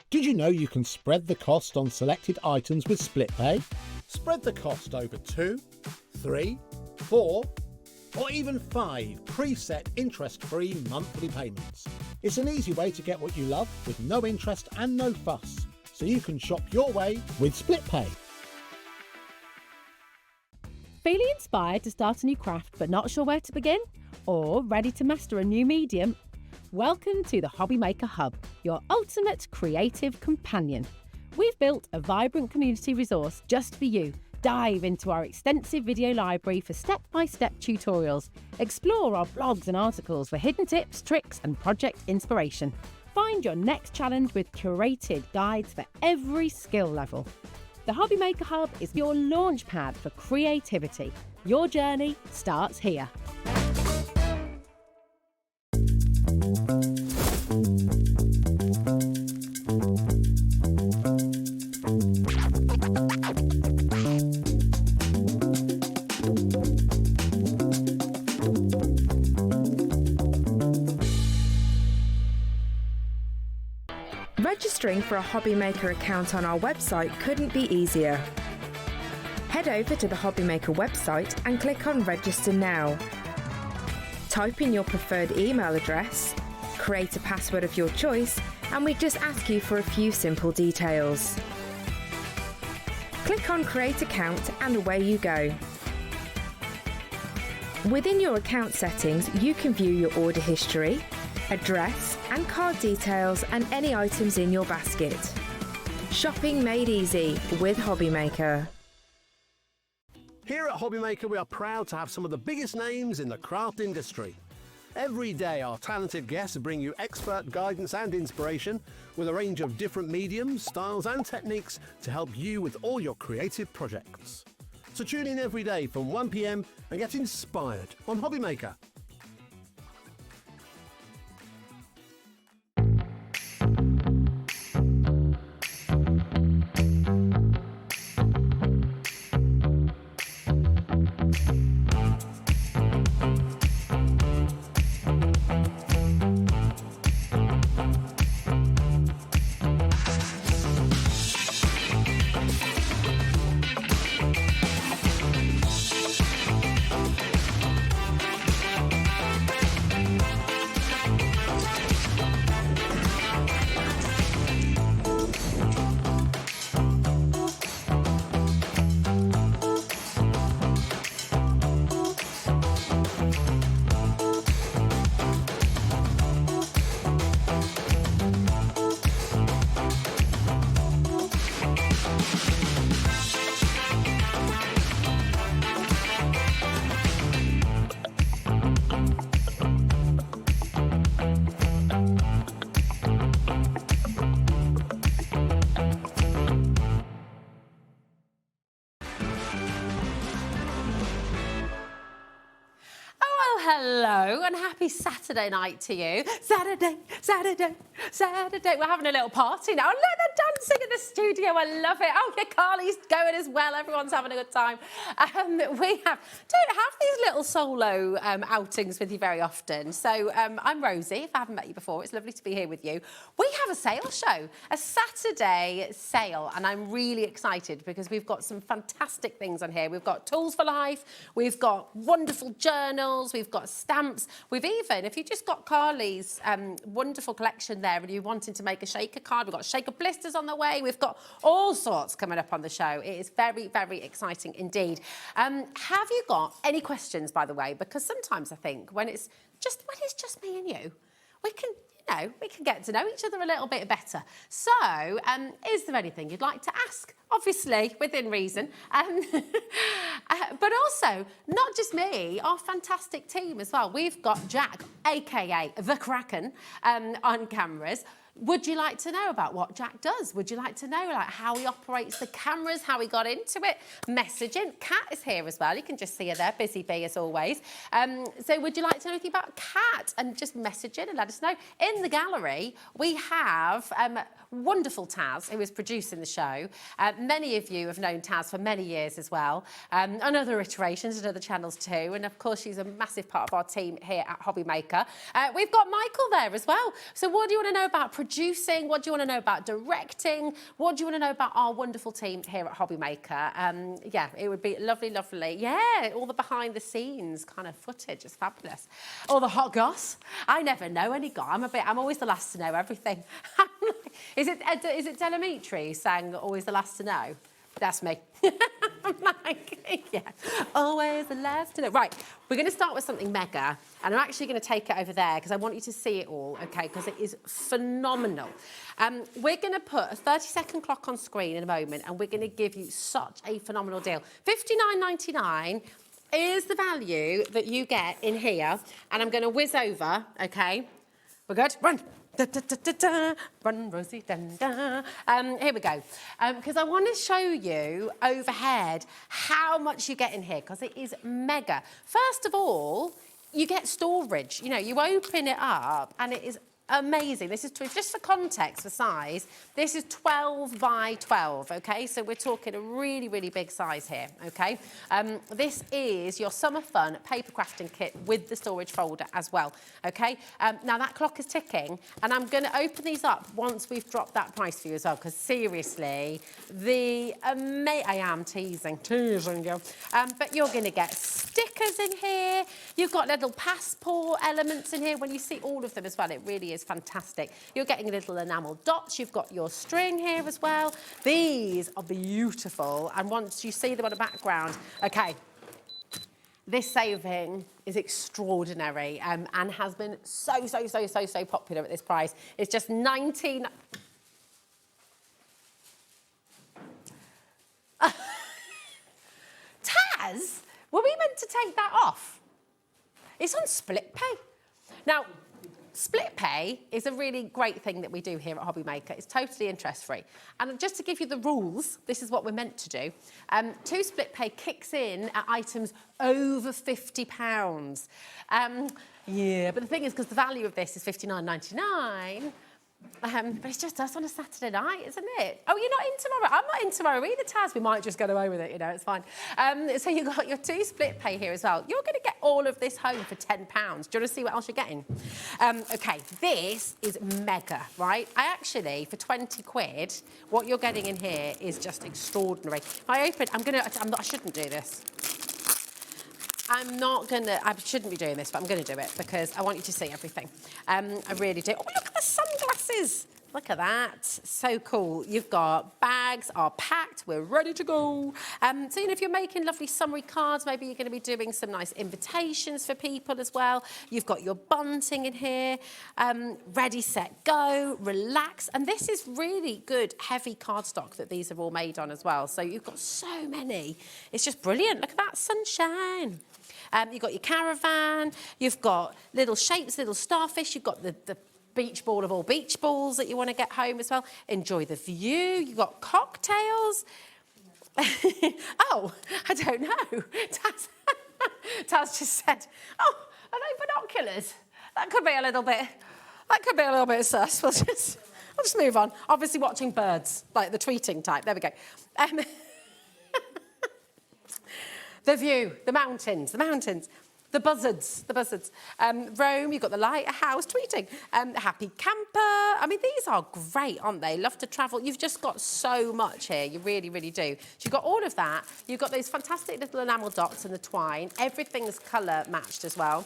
Did you know you can spread the cost on selected items with split pay? Spread the cost over 2, 3, 4, or even 5 preset interest-free monthly payments. It's an easy way to get what you love with no interest and no fuss, so you can shop your way with split pay. Feeling inspired to start a new craft but not sure where to begin? Or ready to master a new medium? Welcome to the HobbyMaker Hub, your ultimate creative companion. We've built a vibrant community resource just for you. Dive into our extensive video library for step-by-step tutorials. Explore our blogs and articles for hidden tips, tricks and project inspiration. Find your next challenge with curated guides for every skill level. The HobbyMaker Hub is your launchpad for creativity. Your journey starts here. Registering for a HobbyMaker account on our website couldn't be easier. Head over to the HobbyMaker website and click on Register Now. Type in your preferred email address, create a password of your choice, and we just ask you for a few simple details. Click on Create Account and away you go. Within your account settings, you can view your order history, address and card details and any items in your basket. Shopping made easy with HobbyMaker. Here at HobbyMaker, we are proud to have some of the biggest names in the craft industry. Every day, our talented guests bring you expert guidance and inspiration with a range of different mediums, styles and techniques to help you with all your creative projects. So tune in every day from 1 p.m. and get inspired on HobbyMaker. Hello and happy Saturday night to you. Saturday. We're having a little party now. Look, they're dancing in the studio. I love it. Oh, yeah, Carly's going as well. Everyone's having a good time. We don't have these little solo outings with you very often. So I'm Rosie, if I haven't met you before. It's lovely to be here with you. We have a sale show, a Saturday sale, and I'm really excited because we've got some fantastic things on here. We've got tools for life. We've got wonderful journals. We've got stamps. We've even, if you just got Carly's wonderful collection there and you're wanting to make a shaker card, we've got shaker blisters on the way. We've got all sorts coming up on the show. It is very, very exciting indeed. Have you got any questions, by the way? Because sometimes I think when it's just me and you, we can get to know each other a little bit better. So, is there anything you'd like to ask? Obviously, within reason. But also, not just me, our fantastic team as well. We've got Jack, aka the Kraken, on cameras. Would you like to know about what Jack does? Would you like to know how he operates the cameras, how he got into it? Messaging. Kat is here as well. You can just see her there, busy bee as always. So would you like to know anything about Kat? And just message in and let us know. In the gallery, we have wonderful Taz, who is producing the show. Many of you have known Taz for many years as well. And other iterations and other channels too. And of course, she's a massive part of our team here at HobbyMaker. We've got Michael there as well. So what do you want to know about producing? What do you want to know about directing? What do you want to know about our wonderful team here at HobbyMaker? Yeah, it would be lovely, lovely. Yeah, all the behind the scenes kind of footage is fabulous. All the hot goss. I never know any goss. I'm always the last to know everything. Is it Delamitri saying always the last to know? That's me. I'm like, yeah, always the last to know. Right, we're going to start with something mega, and I'm actually going to take it over there because I want you to see it all, okay, because it is phenomenal. We're going to put a 30-second clock on screen in a moment, and we're going to give you such a phenomenal deal. $59.99 is the value that you get in here, and I'm going to whiz over, okay? We're good? Run. Da, da, da, da, da. Run, Rosie, dun, da. Here we go. Because I want to show you overhead how much you get in here, because it is mega. First of all, you get storage. You know, you open it up and it is amazing. This is, just for context, for size, this is 12 by 12, okay? So we're talking a really, really big size here, okay? This is your summer fun paper crafting kit with the storage folder as well, okay? Now that clock is ticking, and I'm going to open these up once we've dropped that price for you as well, because seriously, I am teasing you. But you're going to get stickers in here. You've got little passport elements in here. When you see all of them as well, it really is fantastic. You're getting little enamel dots. You've got your string here as well. These are beautiful. And once you see them on the background, okay, this saving is extraordinary and has been so popular at this price. It's just 19... Taz, were we meant to take that off? It's on split pay. Now, split pay is a really great thing that we do here at HobbyMaker. It's totally interest-free. And just to give you the rules, this is what we're meant to do. 2 split pay kicks in at items over £50. Yeah, but the thing is, because the value of this is £59.99, but it's just us on a Saturday night, isn't it? Oh, you're not in tomorrow? I'm not in tomorrow either, Taz. We might just get away with it, you know, it's fine. So you've got your 2 split pay here as well. You're going to get all of this home for £10. Do you want to see what else you're getting? OK, this is mega, right? I actually, for 20 quid, what you're getting in here is just extraordinary. If I open, I shouldn't do this. I shouldn't be doing this, but I'm going to do it because I want you to see everything. I really do. Oh, look at the sunglasses. Look at that. So cool. You've got bags are packed. We're ready to go. So, you know, if you're making lovely summery cards, maybe you're going to be doing some nice invitations for people as well. You've got your bunting in here. Ready, set, go. Relax. And this is really good, heavy cardstock that these are all made on as well. So you've got so many. It's just brilliant. Look at that sunshine. You've got your caravan, you've got little shapes, little starfish, you've got the beach ball of all beach balls that you want to get home as well. Enjoy the view. You've got cocktails. Oh, I don't know. Taz just said, oh, are they binoculars? That could be a little bit sus. I'll just move on. Obviously watching birds, like the tweeting type. There we go. The view, the mountains, the buzzards. Rome, you've got the lighthouse, tweeting. Happy camper. I mean, these are great, aren't they? Love to travel. You've just got so much here. You really, really do. So you've got all of that. You've got those fantastic little enamel dots and the twine. Everything's colour matched as well.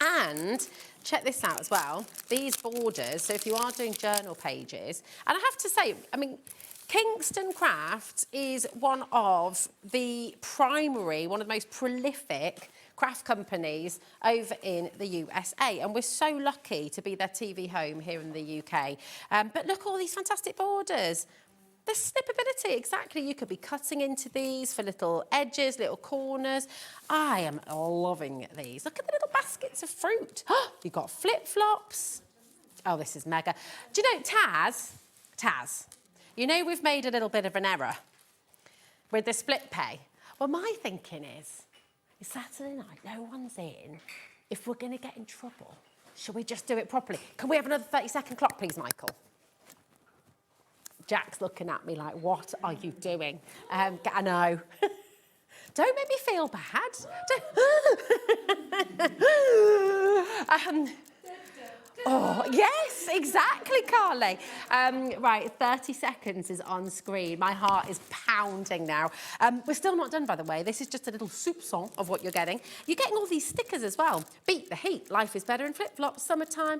And check this out as well. These borders, so if you are doing journal pages, and I have to say, I mean, Kingston Crafts is one of the most prolific craft companies over in the USA, and we're so lucky to be their TV home here in the UK. But look, all these fantastic borders. The snippability, exactly. You could be cutting into these for little edges, little corners. I am loving these. Look at the little baskets of fruit. You've got flip-flops. Oh, this is mega. Do you know, Taz, you know we've made a little bit of an error with the split pay. Well, my thinking is, it's Saturday night, no one's in. If we're going to get in trouble, shall we just do it properly? Can we have another 30-second clock, please, Michael? Jack's looking at me like, what are you doing? I know. Don't make me feel bad. Oh, yes, exactly, Carly. Right, 30 seconds is on screen. My heart is pounding now. We're still not done, by the way. This is just a little soupçon of what you're getting. You're getting all these stickers as well. Beat the heat. Life is better in flip-flops. Summertime.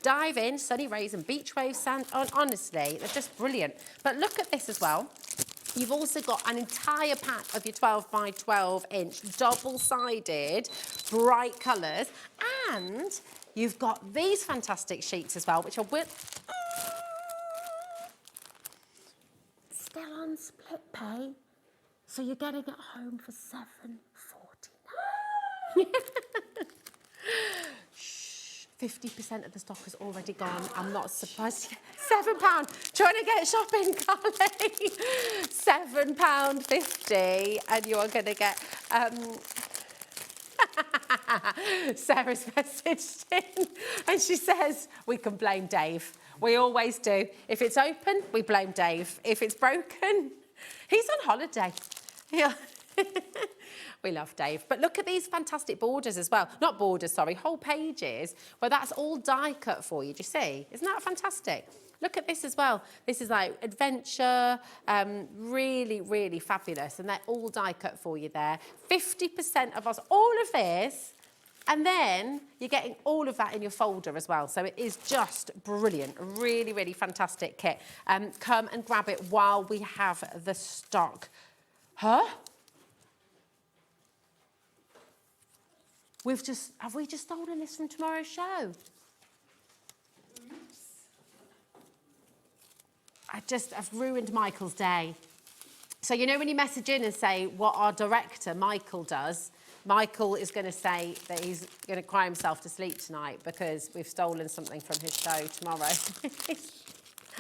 Dive in. Sunny rays and beach waves. Sand. Honestly, they're just brilliant. But look at this as well. You've also got an entire pack of your 12 by 12 inch double-sided bright colours, and you've got these fantastic sheets as well, which are still on split pay, so you're getting it home for £7.49. 50% of the stock has already gone. I'm not surprised. £7. Trying to get shopping, Carly. £7.50, and you are going to get... Sarah's messaged in and she says, we can blame Dave. We always do. If it's open, we blame Dave. If it's broken, he's on holiday. Yeah. We love Dave. But look at these fantastic borders as well. Not borders, sorry, whole pages where that's all die cut for you. Do you see? Isn't that fantastic? Look at this as well. This is like adventure, really, really fabulous. And they're all die cut for you there. 50% of us, all of this. And then you're getting all of that in your folder as well. So it is just brilliant. Really, really fantastic kit. Come and grab it while we have the stock. Huh? Have we just stolen this from tomorrow's show? I've ruined Michael's day. So you know when you message in and say what our director, Michael, does, Michael is going to say that he's going to cry himself to sleep tonight because we've stolen something from his show tomorrow.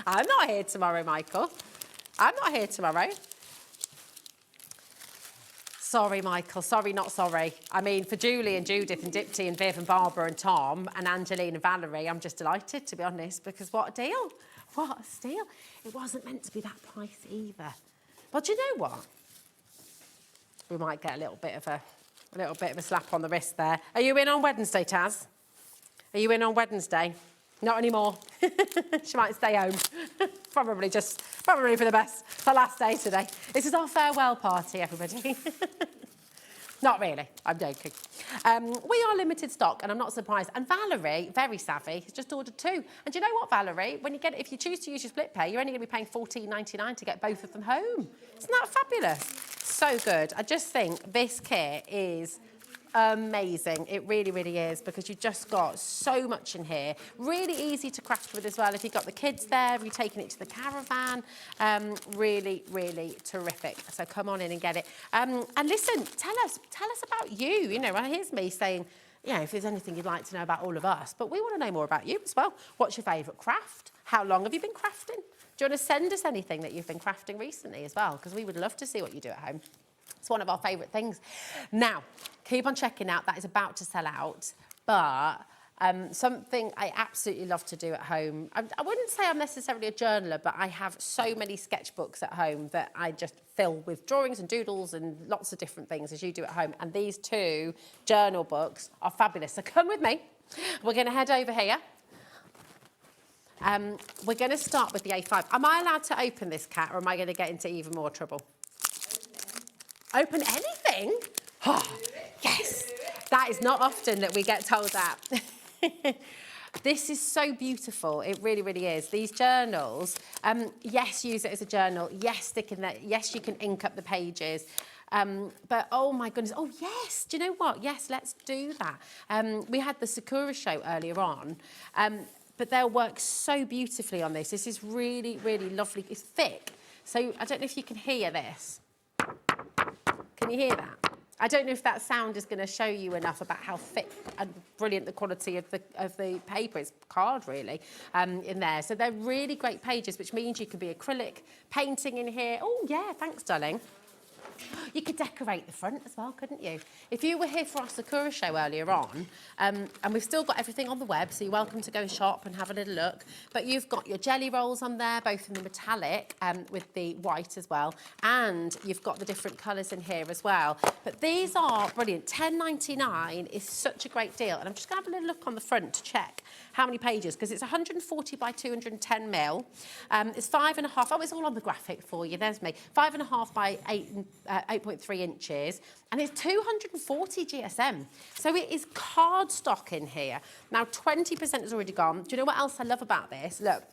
I'm not here tomorrow, Michael. I'm not here tomorrow. Sorry, Michael. Sorry, not sorry. I mean, for Julie and Judith and Dipti and Viv and Barbara and Tom and Angeline and Valerie, I'm just delighted, to be honest, because what a deal. What a steal. It wasn't meant to be that price either. But you know what? We might get a little bit of a slap on the wrist there. Are you in on Wednesday, Taz? Are you in on Wednesday? Not anymore. She might stay home. Probably for the best. The last day today. This is our farewell party, everybody. Not really, I'm joking. We are limited stock, and I'm not surprised. And Valerie, very savvy, has just ordered 2. And do you know what, Valerie? When you get, if you choose to use your split pay, you're only going to be paying $14.99 to get both of them home. Isn't that fabulous? So good. I just think this kit is amazing. It really, really is, because you've just got so much in here. Really easy to craft with as well. If you've got the kids there, if you're taking it to the caravan, really, really terrific. So come on in and get it. And listen, tell us about you. You know, here's me saying, you know, if there's anything you'd like to know about all of us, but we want to know more about you as well. What's your favourite craft? How long have you been crafting? Do you want to send us anything that you've been crafting recently as well? Because we would love to see what you do at home. It's one of our favourite things. Now, keep on checking out. That is about to sell out. But something I absolutely love to do at home. I wouldn't say I'm necessarily a journaler, but I have so many sketchbooks at home that I just fill with drawings and doodles and lots of different things as you do at home. And these 2 journal books are fabulous. So come with me. We're going to head over here. We're going to start with the A5. Am I allowed to open this, Kat, or am I going to get into even more trouble? Open anything? Oh, yes. That is not often that we get told that. This is so beautiful. It really, really is. These journals, yes, use it as a journal. Yes, stick in there. Yes, you can ink up the pages. But, oh, my goodness. Oh, yes. Do you know what? Yes, let's do that. We had the Sakura show earlier on. But they'll work so beautifully on this. This is really, really lovely. It's thick. So I don't know if you can hear this. Can you hear that? I don't know if that sound is going to show you enough about how thick and brilliant the quality of the paper is, card really, in there. So they're really great pages, which means you can be acrylic painting in here. Oh, yeah, thanks, darling. You could decorate the front as well, couldn't you? If you were here for our Sakura show earlier on, and we've still got everything on the web, so you're welcome to go shop and have a little look. But you've got your jelly rolls on there, both in the metallic with the white as well, and you've got the different colours in here as well. But these are brilliant. $10.99 is such a great deal. And I'm just going to have a little look on the front to check how many pages, because it's 140 by 210 mil. It's 5.5. Oh, it's all on the graphic for you. There's me. 5.5 by 8.3 inches, and it's 240 GSM. So it is cardstock in here. Now, 20% has already gone. Do you know what else I love about this? Look,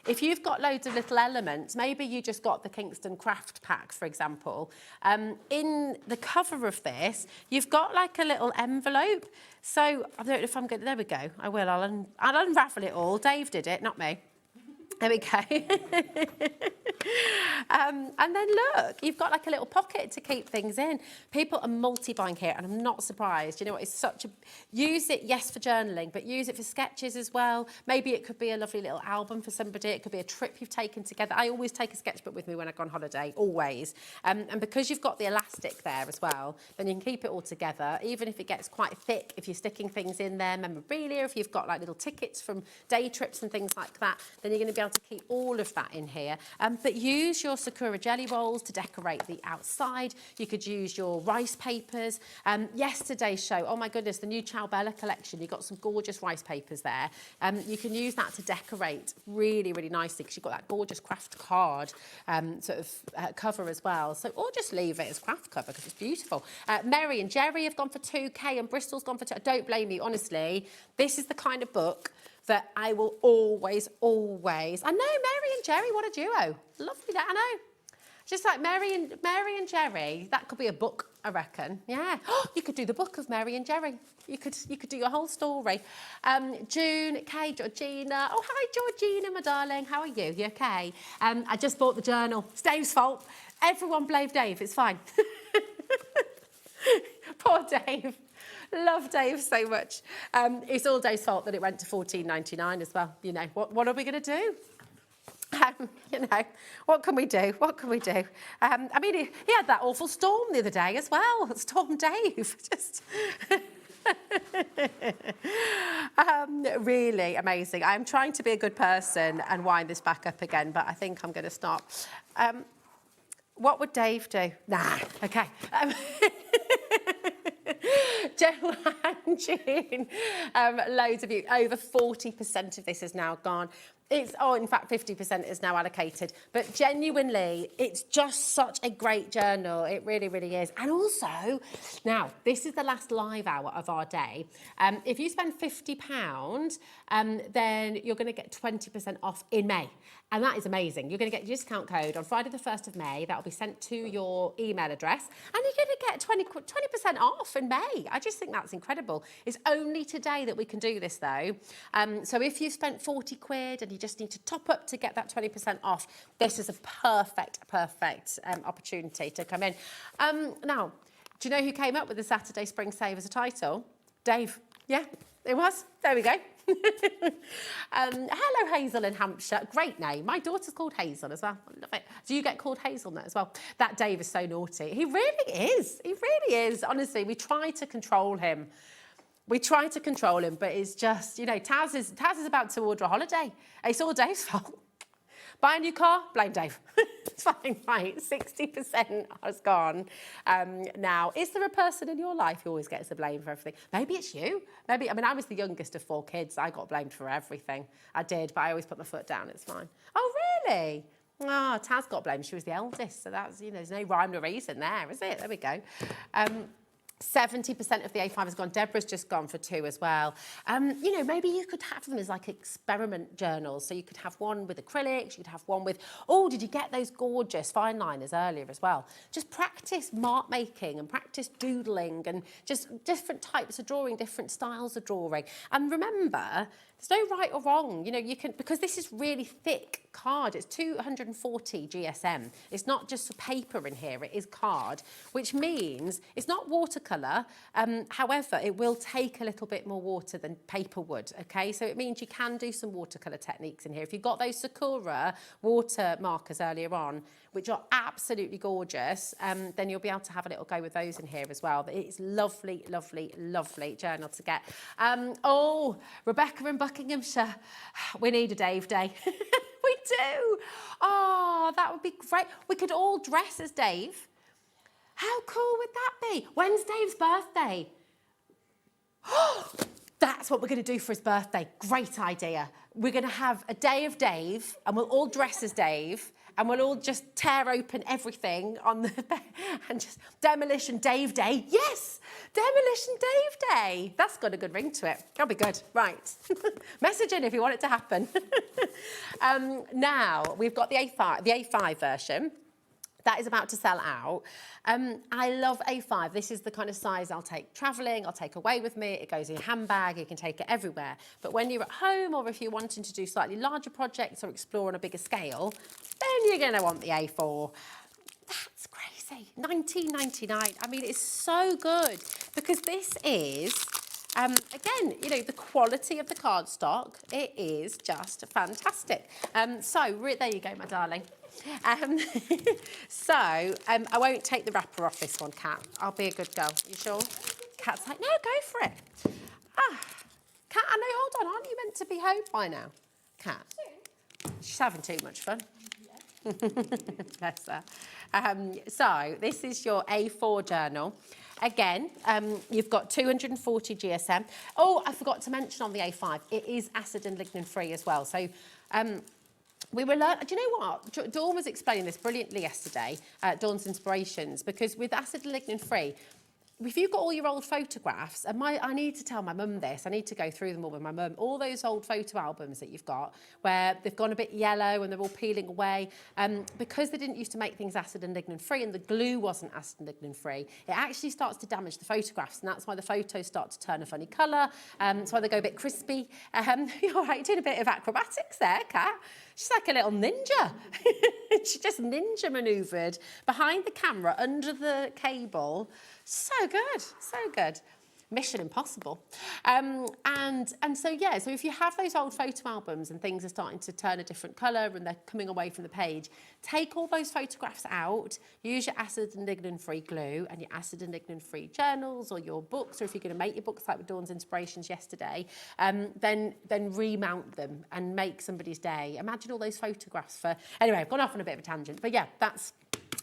if you've got loads of little elements, maybe you just got the Kingston Craft Pack, for example. In the cover of this, you've got like a little envelope. So I don't know if I'm going to, there we go. I will, I'll unravel it all. Dave did it, not me. There we go. And then look, you've got like a little pocket to keep things in. People are multi-buying here, and I'm not surprised. You know what, it's such a... Use it, yes, for journaling, but use it for sketches as well. Maybe it could be a lovely little album for somebody. It could be a trip you've taken together. I always take a sketchbook with me when I go on holiday, always. And because you've got the elastic there as well, then you can keep it all together, even if it gets quite thick, if you're sticking things in there, memorabilia, if you've got like little tickets from day trips and things like that, then you're going to be able to keep all of that in here. But use your Sakura jelly rolls to decorate the outside. You could use your rice papers. Yesterday's show, oh my goodness, the new Ciao Bella collection, you've got some gorgeous rice papers there. You can use that to decorate really, really nicely because you've got that gorgeous craft card cover as well. So, or just leave it as craft cover because it's beautiful. Mary and Jerry have gone for 2K and Bristol's gone for 2. I don't blame you, honestly. This is the kind of book that I will always... I know, Mary and Jerry, what a duo. Lovely that, I know. Just like Mary and Jerry, that could be a book, I reckon. Yeah. You could do the book of Mary and Jerry. You could do your whole story. June, Kay, Georgina. Oh, hi, Georgina, my darling. How are you? You okay? I just bought the journal. It's Dave's fault. Everyone blame Dave. It's fine. Poor Dave. Love Dave so much. It's all Dave's fault that it went to $14.99 as well. You know, what are we going to do? You know, what can we do? What can we do? I mean, he had that awful storm the other day as well. Storm Dave. Just... really amazing. I'm trying to be a good person and wind this back up again, but I think I'm going to stop. What would Dave do? Nah, okay. Joanne, June, loads of you. Over 40% of this is now gone. In fact, 50% is now allocated. But genuinely, it's just such a great journal. It really, really is. And also, now, this is the last live hour of our day. If you spend £50, then you're going to get 20% off in May. And that is amazing. You're going to get your discount code on Friday the 1st of May. That will be sent to your email address. And you're going to get 20% off in May. I just think that's incredible. It's only today that we can do this, though. So if you spent 40 quid and you just need to top up to get that 20% off, this is a perfect opportunity to come in. Now, do you know who came up with the Saturday Spring Save as a title? Dave. Yeah, it was. There we go. Hello, Hazel in Hampshire. Great name. My daughter's called Hazel as well. I love it. Do you get called Hazelnut as well? That Dave is so naughty. He really is. He really is. Honestly, we try to control him. But it's just, you know, Taz is about to order a holiday. It's all Dave's fault. Buy a new car, blame Dave. It's fine, right? 60% has gone. Now, is there a person in your life who always gets the blame for everything? Maybe it's you. I was the youngest of 4 kids. I got blamed for everything. I did, but I always put my foot down. It's fine. Oh, really? Oh, Taz got blamed. She was the eldest, so that's, you know, there's no rhyme or reason there, is it? There we go. 70% of the A5 has gone. Deborah's just gone for 2 as well. You know, maybe you could have them as like experiment journals. So you could have one with acrylics, you could have one with... Oh, did you get those gorgeous fine liners earlier as well? Just practice mark making and practice doodling and just different types of drawing, different styles of drawing. And remember, there's no right or wrong. You know, you can... Because this is really thick card. It's 240 GSM. It's not just paper in here. It is card, which means it's not watercolour. However, it will take a little bit more water than paper would, okay? So it means you can do some watercolour techniques in here. If you've got those Sakura water markers earlier on, which are absolutely gorgeous, then you'll be able to have a little go with those in here as well. But it's lovely, lovely, lovely journal to get. Oh, Rebecca in Buckinghamshire. We need a Dave Day. We do. Oh, that would be great. We could all dress as Dave. How cool would that be? When's Dave's birthday? That's what we're going to do for his birthday. Great idea. We're going to have a day of Dave and we'll all dress as Dave and we'll all just tear open everything on the and just Demolition Dave Day. Yes, Demolition Dave Day. That's got a good ring to it. That'll be good. Right. Message in if you want it to happen. Now, we've got the A5 version. that is about to sell out. I love A5. This is the kind of size I'll take travelling, I'll take away with me. It goes in your handbag, you can take it everywhere. But when you're at home or if you're wanting to do slightly larger projects or explore on a bigger scale, then you're going to want the A4. That's crazy. £19.99. I mean, it's so good because this is, again, you know, the quality of the cardstock, it is just fantastic. There you go, my darling. I won't take the wrapper off this one, Kat. I'll be a good girl. You sure? Kat's like, no, go for it. Kat, I know, hold on, aren't you meant to be home by now? Kat? She's having too much fun. Bless her. So this is your A4 journal. Again, you've got 240 GSM. Oh, I forgot to mention on the A5, it is acid and lignin free as well. So we were learning, do you know what? Dawn was explaining this brilliantly yesterday, Dawn's Inspirations, because with acid and lignin free, if you've got all your old photographs, and I need to tell my mum this, I need to go through them all with my mum, all those old photo albums that you've got where they've gone a bit yellow and they're all peeling away, because they didn't used to make things acid and lignin free and the glue wasn't acid and lignin free, it actually starts to damage the photographs, and that's why the photos start to turn a funny colour, that's why they go a bit crispy. You're right, doing a bit of acrobatics there, Kat. She's like a little ninja. She just ninja manoeuvred behind the camera, under the cable. So good, so good. Mission impossible. So if you have those old photo albums and things are starting to turn a different colour and they're coming away from the page, take all those photographs out, use your acid and lignin-free glue and your acid and lignin-free journals or your books, or if you're going to make your books like with Dawn's Inspirations yesterday, then remount them and make somebody's day. Imagine all those photographs for... Anyway, I've gone off on a bit of a tangent, but yeah,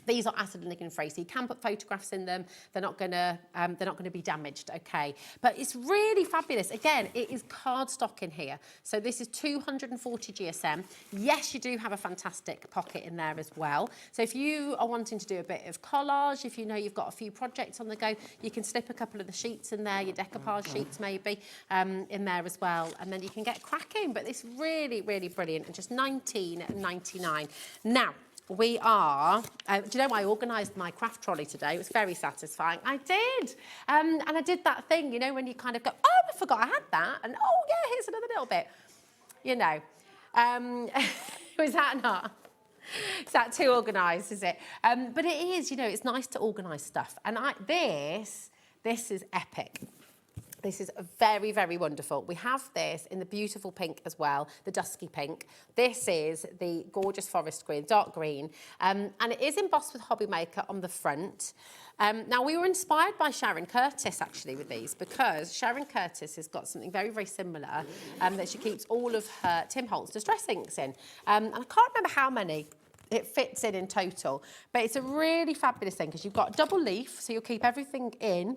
these are acid and lignin free, so you can put photographs in them. They're not going to be damaged, okay? But it's really fabulous. Again, it is cardstock in here. So this is 240 GSM. Yes, you do have a fantastic pocket in there as well. So if you are wanting to do a bit of collage, if you know you've got a few projects on the go, you can slip a couple of the sheets in there, your decoupage sheets maybe, in there as well, and then you can get cracking. But it's really, really brilliant, and just £19.99. Now, we are, do you know, I organised my craft trolley today. It was very satisfying. I did. And I did that thing, you know, when you kind of go, oh, I forgot I had that. And, oh, yeah, here's another little bit. You know. Was that not? Is that too organised, is it? But it is, you know, it's nice to organise stuff. And this is epic. This is very, very wonderful. We have this in the beautiful pink as well, the dusky pink. This is the gorgeous forest green, dark green, and it is embossed with HobbyMaker on the front. Now, we were inspired by Sharon Curtis, actually, with these, because Sharon Curtis has got something very, very similar that she keeps all of her Tim Holtz distress inks in. And I can't remember how many it fits in total, but it's a really fabulous thing because you've got double leaf, so you'll keep everything in,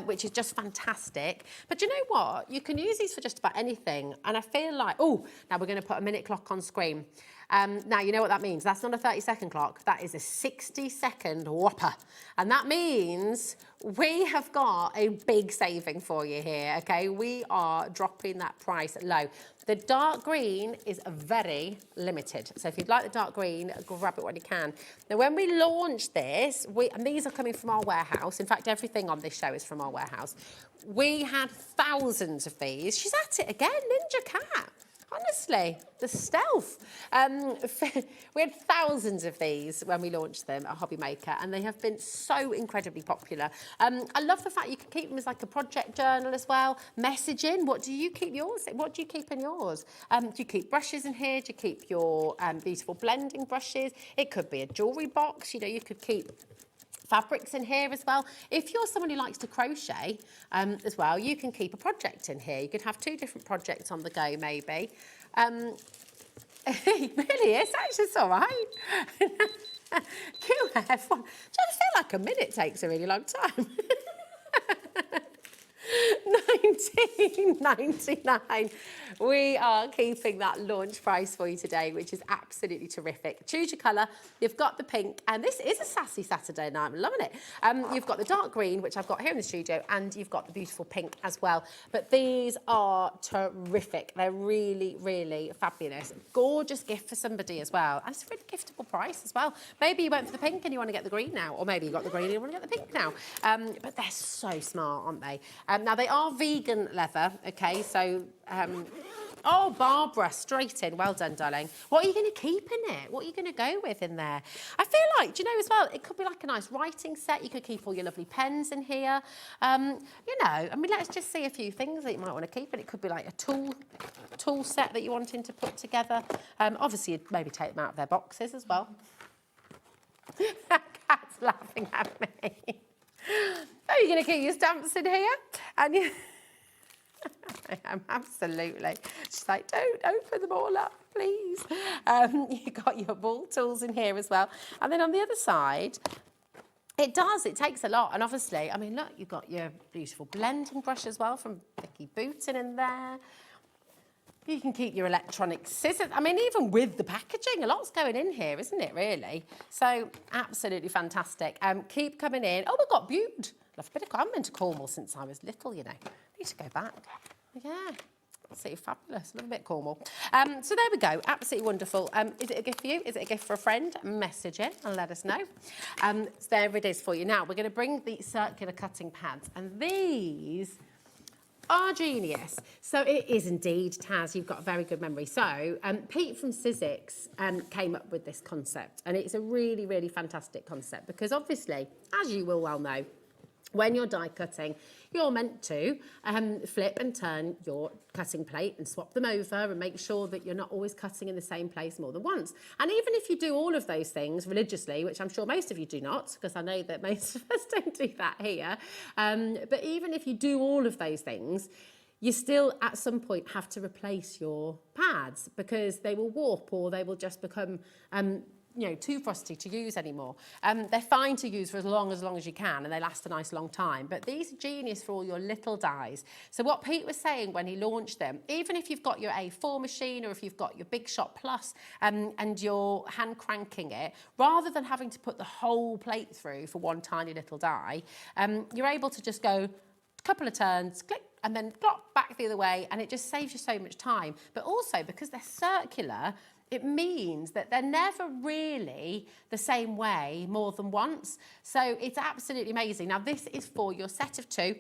which is just fantastic. But you know what? You can use these for just about anything. And I feel like, oh, now we're going to put a minute clock on screen. Now, you know what that means? That's not a 30-second clock. That is a 60-second whopper. And that means we have got a big saving for you here, OK? We are dropping that price low. The dark green is very limited. So if you'd like the dark green, grab it when you can. Now, when we launched this, and these are coming from our warehouse. In fact, everything on this show is from our warehouse. We had thousands of these. She's at it again, Ninja Cat. Honestly, the stealth. We had thousands of these when we launched them at HobbyMaker, and they have been so incredibly popular. I love the fact you can keep them as like a project journal as well. Messaging, what do you keep yours? What do you keep in yours? Do you keep brushes in here? Do you keep your beautiful blending brushes? It could be a jewellery box. You know, you could keep fabrics in here as well. If you're someone who likes to crochet as well, you can keep a project in here. You could have 2 different projects on the go, maybe. It really is. Actually, it's all right. QF1. I feel like a minute takes a really long time. £19.99. We are keeping that launch price for you today, which is absolutely terrific. Choose your colour. You've got the pink, and this is a sassy Saturday night. I'm loving it. You've got the dark green, which I've got here in the studio, and you've got the beautiful pink as well. But these are terrific. They're really, really fabulous. Gorgeous gift for somebody as well. And it's a really giftable price as well. Maybe you went for the pink and you want to get the green now, or maybe you got the green and you want to get the pink now. But they're so smart, aren't they? Now, they are vegan leather, okay? So, oh, Barbara, straight in. Well done, darling. What are you going to keep in it? What are you going to go with in there? I feel like, do you know as well, it could be like a nice writing set. You could keep all your lovely pens in here. You know, I mean, let's just see a few things that you might want to keep. And it could be like a tool set that you're wanting to put together. Obviously, you'd maybe take them out of their boxes as well. Cat's laughing at me. Are you going to keep your stamps in here? And you... I am, absolutely. She's like, don't open them all up, please. You've got your ball tools in here as well. And then on the other side, it takes a lot. And obviously, I mean, look, you've got your beautiful blending brush as well from Vicky Booton in there. You can keep your electronic scissors. I mean, even with the packaging, a lot's going in here, isn't it, really? So, absolutely fantastic. Keep coming in. Oh, we've got Bute. I've been to Cornwall since I was little, you know. I need to go back. Yeah. Absolutely fabulous. Love a bit of Cornwall. So there we go. Absolutely wonderful. Is it a gift for you? Is it a gift for a friend? Message it and let us know. So there it is for you. Now, we're going to bring the circular cutting pads. And these... are genius. So it is indeed, Taz, you've got a very good memory. So Pete from Sizzix came up with this concept, and it's a really, really fantastic concept because obviously, as you will well know, when you're die cutting, you're meant to flip and turn your cutting plate and swap them over and make sure that you're not always cutting in the same place more than once. And even if you do all of those things religiously, which I'm sure most of you do not, because I know that most of us don't do that here, but even if you do all of those things, you still at some point have to replace your pads because they will warp or they will just become too frosty to use anymore. They're fine to use for as long as you can, and they last a nice long time. But these are genius for all your little dies. So what Pete was saying when he launched them, even if you've got your A4 machine or if you've got your Big Shot Plus and you're hand cranking it, rather than having to put the whole plate through for one tiny little die, you're able to just go a couple of turns, click, and then plop back the other way, and it just saves you so much time. But also, because they're circular, it means that they're never really the same way more than once. So it's absolutely amazing. Now, this is for your set of two.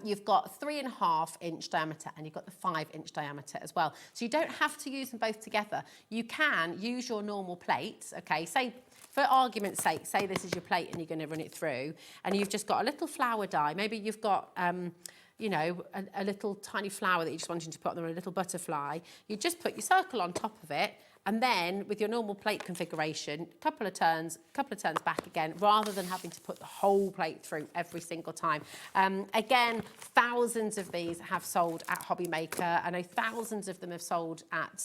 You've got 3.5-inch diameter and you've got the 5-inch diameter as well. So you don't have to use them both together. You can use your normal plates, okay? Say, for argument's sake, say this is your plate and you're going to run it through and you've just got a little flower die. Maybe you've got... a little tiny flower that you're just wanting to put on there, a little butterfly. You just put your circle on top of it, and then with your normal plate configuration, couple of turns back again, rather than having to put the whole plate through every single time. Again, thousands of these have sold at HobbyMaker. I know thousands of them have sold at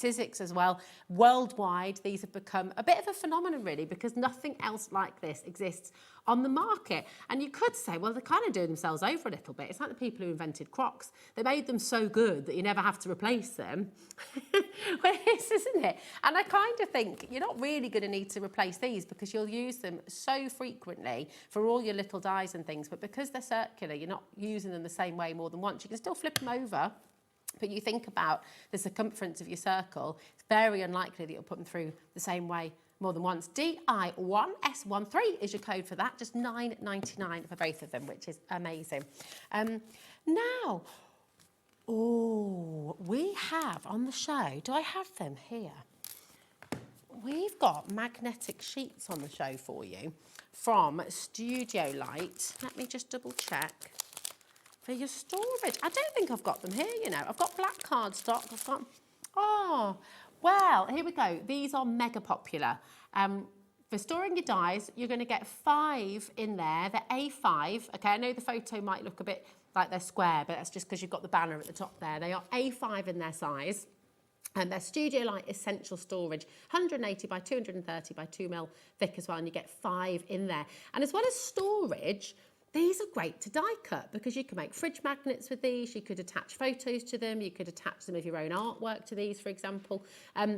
Sizzix as well. Worldwide, these have become a bit of a phenomenon, really, because nothing else like this exists on the market. And you could say, well, they're kind of doing themselves over a little bit. It's like the people who invented Crocs. They made them so good that you never have to replace them. Well, it is, isn't it? And I kind of think you're not really going to need to replace these because you'll use them so frequently for all your little dies and things. But because they're circular, you're not using them the same way more than once. You can still flip them over. But you think about the circumference of your circle, it's very unlikely that you'll put them through the same way more than once. DI1S13 is your code for that, just $9.99 for both of them, which is amazing. Now, we have on the show, do I have them here? We've got magnetic sheets on the show for you from Studio Light. Let me just double check. For your storage. I don't think I've got them here, you know. I've got black cardstock. I've got... Oh, well, here we go. These are mega popular. For storing your dies, you're going to get 5 in there. They're A5. Okay, I know the photo might look a bit like they're square, but that's just because you've got the banner at the top there. They are A5 in their size. And they're Studio Light Essential Storage, 180 by 230 by 2 mil thick as well, and you get 5 in there. And as well as storage, These are great to die cut because you can make fridge magnets with these, you could attach photos to them, you could attach some of your own artwork to these, for example.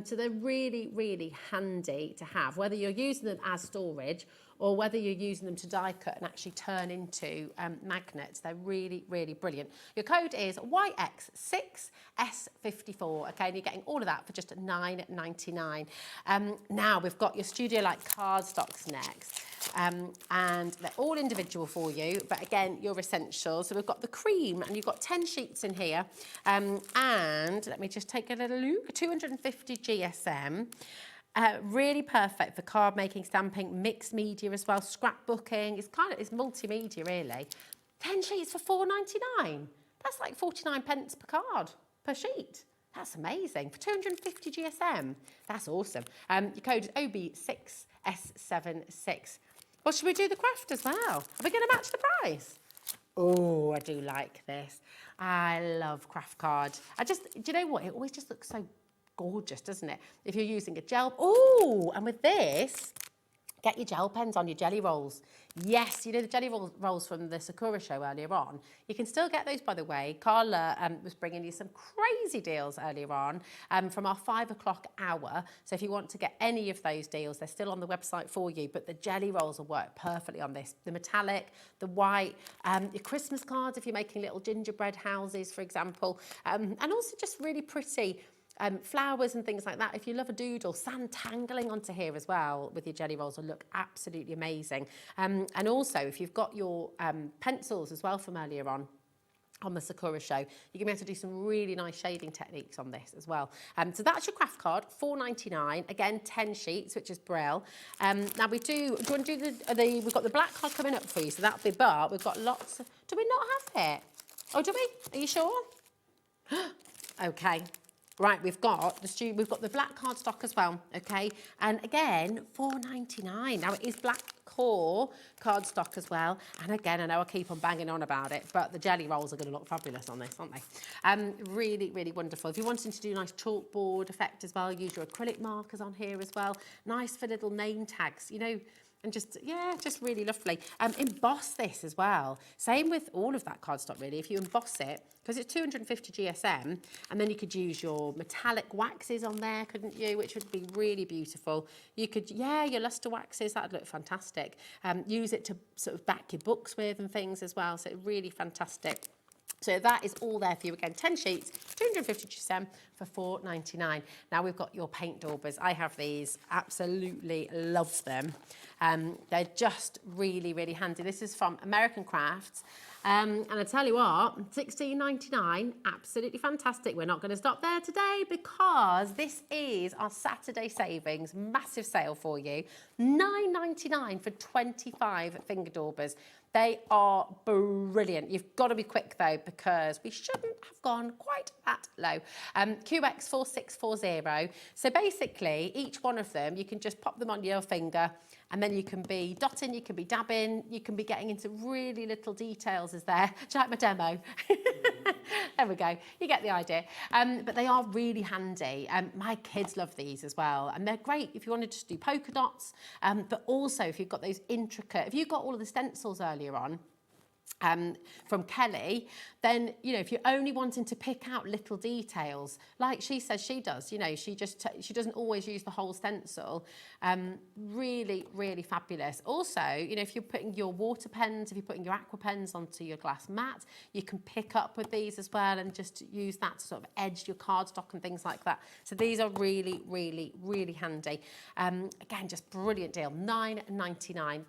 So they're really, really handy to have, whether you're using them as storage or whether you're using them to die cut and actually turn into magnets. They're really, really brilliant. Your code is YX6S54, okay, and you're getting all of that for just £9.99. Now we've got your Studio-like cardstocks next. And they're all individual for you, but again, your essentials. So we've got the cream, and you've got 10 sheets in here. And let me just take a little look, 250 GSM. Really perfect for card making, stamping, mixed media as well, scrapbooking. It's multimedia really. 10 sheets for £4.99. That's like 49 pence per card, per sheet. That's amazing. For 250 GSM. That's awesome. Your code is OB6S76. Well, should we do the craft as well? Are we going to match the price? Oh, I do like this. I love craft cards. Do you know what? It always just looks so gorgeous, doesn't it? If you're using a gel. Oh, and with this, get your gel pens on your jelly rolls. Yes, you know the jelly rolls from the Sakura show earlier on. You can still get those, by the way. Carla was bringing you some crazy deals earlier on from our 5 o'clock hour. So if you want to get any of those deals, they're still on the website for you. But the jelly rolls will work perfectly on this. The metallic, the white, your Christmas cards if you're making little gingerbread houses, for example. And also just really pretty flowers and things like that. If you love a doodle, sand tangling onto here as well with your jelly rolls will look absolutely amazing. And also, if you've got your pencils as well from earlier on the Sakura show, you're going to be able to do some really nice shading techniques on this as well. So that's your craft card, $4.99. Again, 10 sheets, which is Braille. Now do you want to do we've got the black card coming up for you, so that'll be, but we've got lots of, do we not have it? Oh, do we? Are you sure? Okay. Right, we've got the black cardstock as well, okay? And again, $4.99. Now it is black core cardstock as well. And again, I know I keep on banging on about it, but the jelly rolls are going to look fabulous on this, aren't they? Really, really wonderful. If you're wanting to do a nice chalkboard effect as well, use your acrylic markers on here as well. Nice for little name tags, you know. And just really lovely. Emboss this as well. Same with all of that cardstock, really. If you emboss it, because it's 250 GSM, and then you could use your metallic waxes on there, couldn't you? Which would be really beautiful. You could, your luster waxes, that'd look fantastic. Use it to sort of back your books with and things as well. So really fantastic. So that is all there for you. Again, 10 sheets, 250 GSM for $4.99. Now we've got your paint daubers. I have these, absolutely love them. They're just really, really handy. This is from American Crafts. And I tell you what, $16.99, absolutely fantastic. We're not going to stop there today because this is our Saturday savings, massive sale for you. $9.99 for 25 finger daubers. They are brilliant. You've got to be quick though, because we shouldn't have gone quite that low. QX4640. So basically, each one of them, you can just pop them on your finger, and then you can be dotting, you can be dabbing, you can be getting into really little details as there. Do you like my demo? There we go. You get the idea. But they are really handy. My kids love these as well. And they're great if you wanted to do polka dots, but also if you've got those intricate, if you've got all of the stencils earlier on, from Kelly, then, you know, if you're only wanting to pick out little details, like she says she does, you know, she doesn't always use the whole stencil. Really, really fabulous. Also, you know, if you're putting your water pens, if you're putting your aqua pens onto your glass mat, you can pick up with these as well and just use that to sort of edge your cardstock and things like that. So these are really, really, really handy. Again, just brilliant deal. $9.99.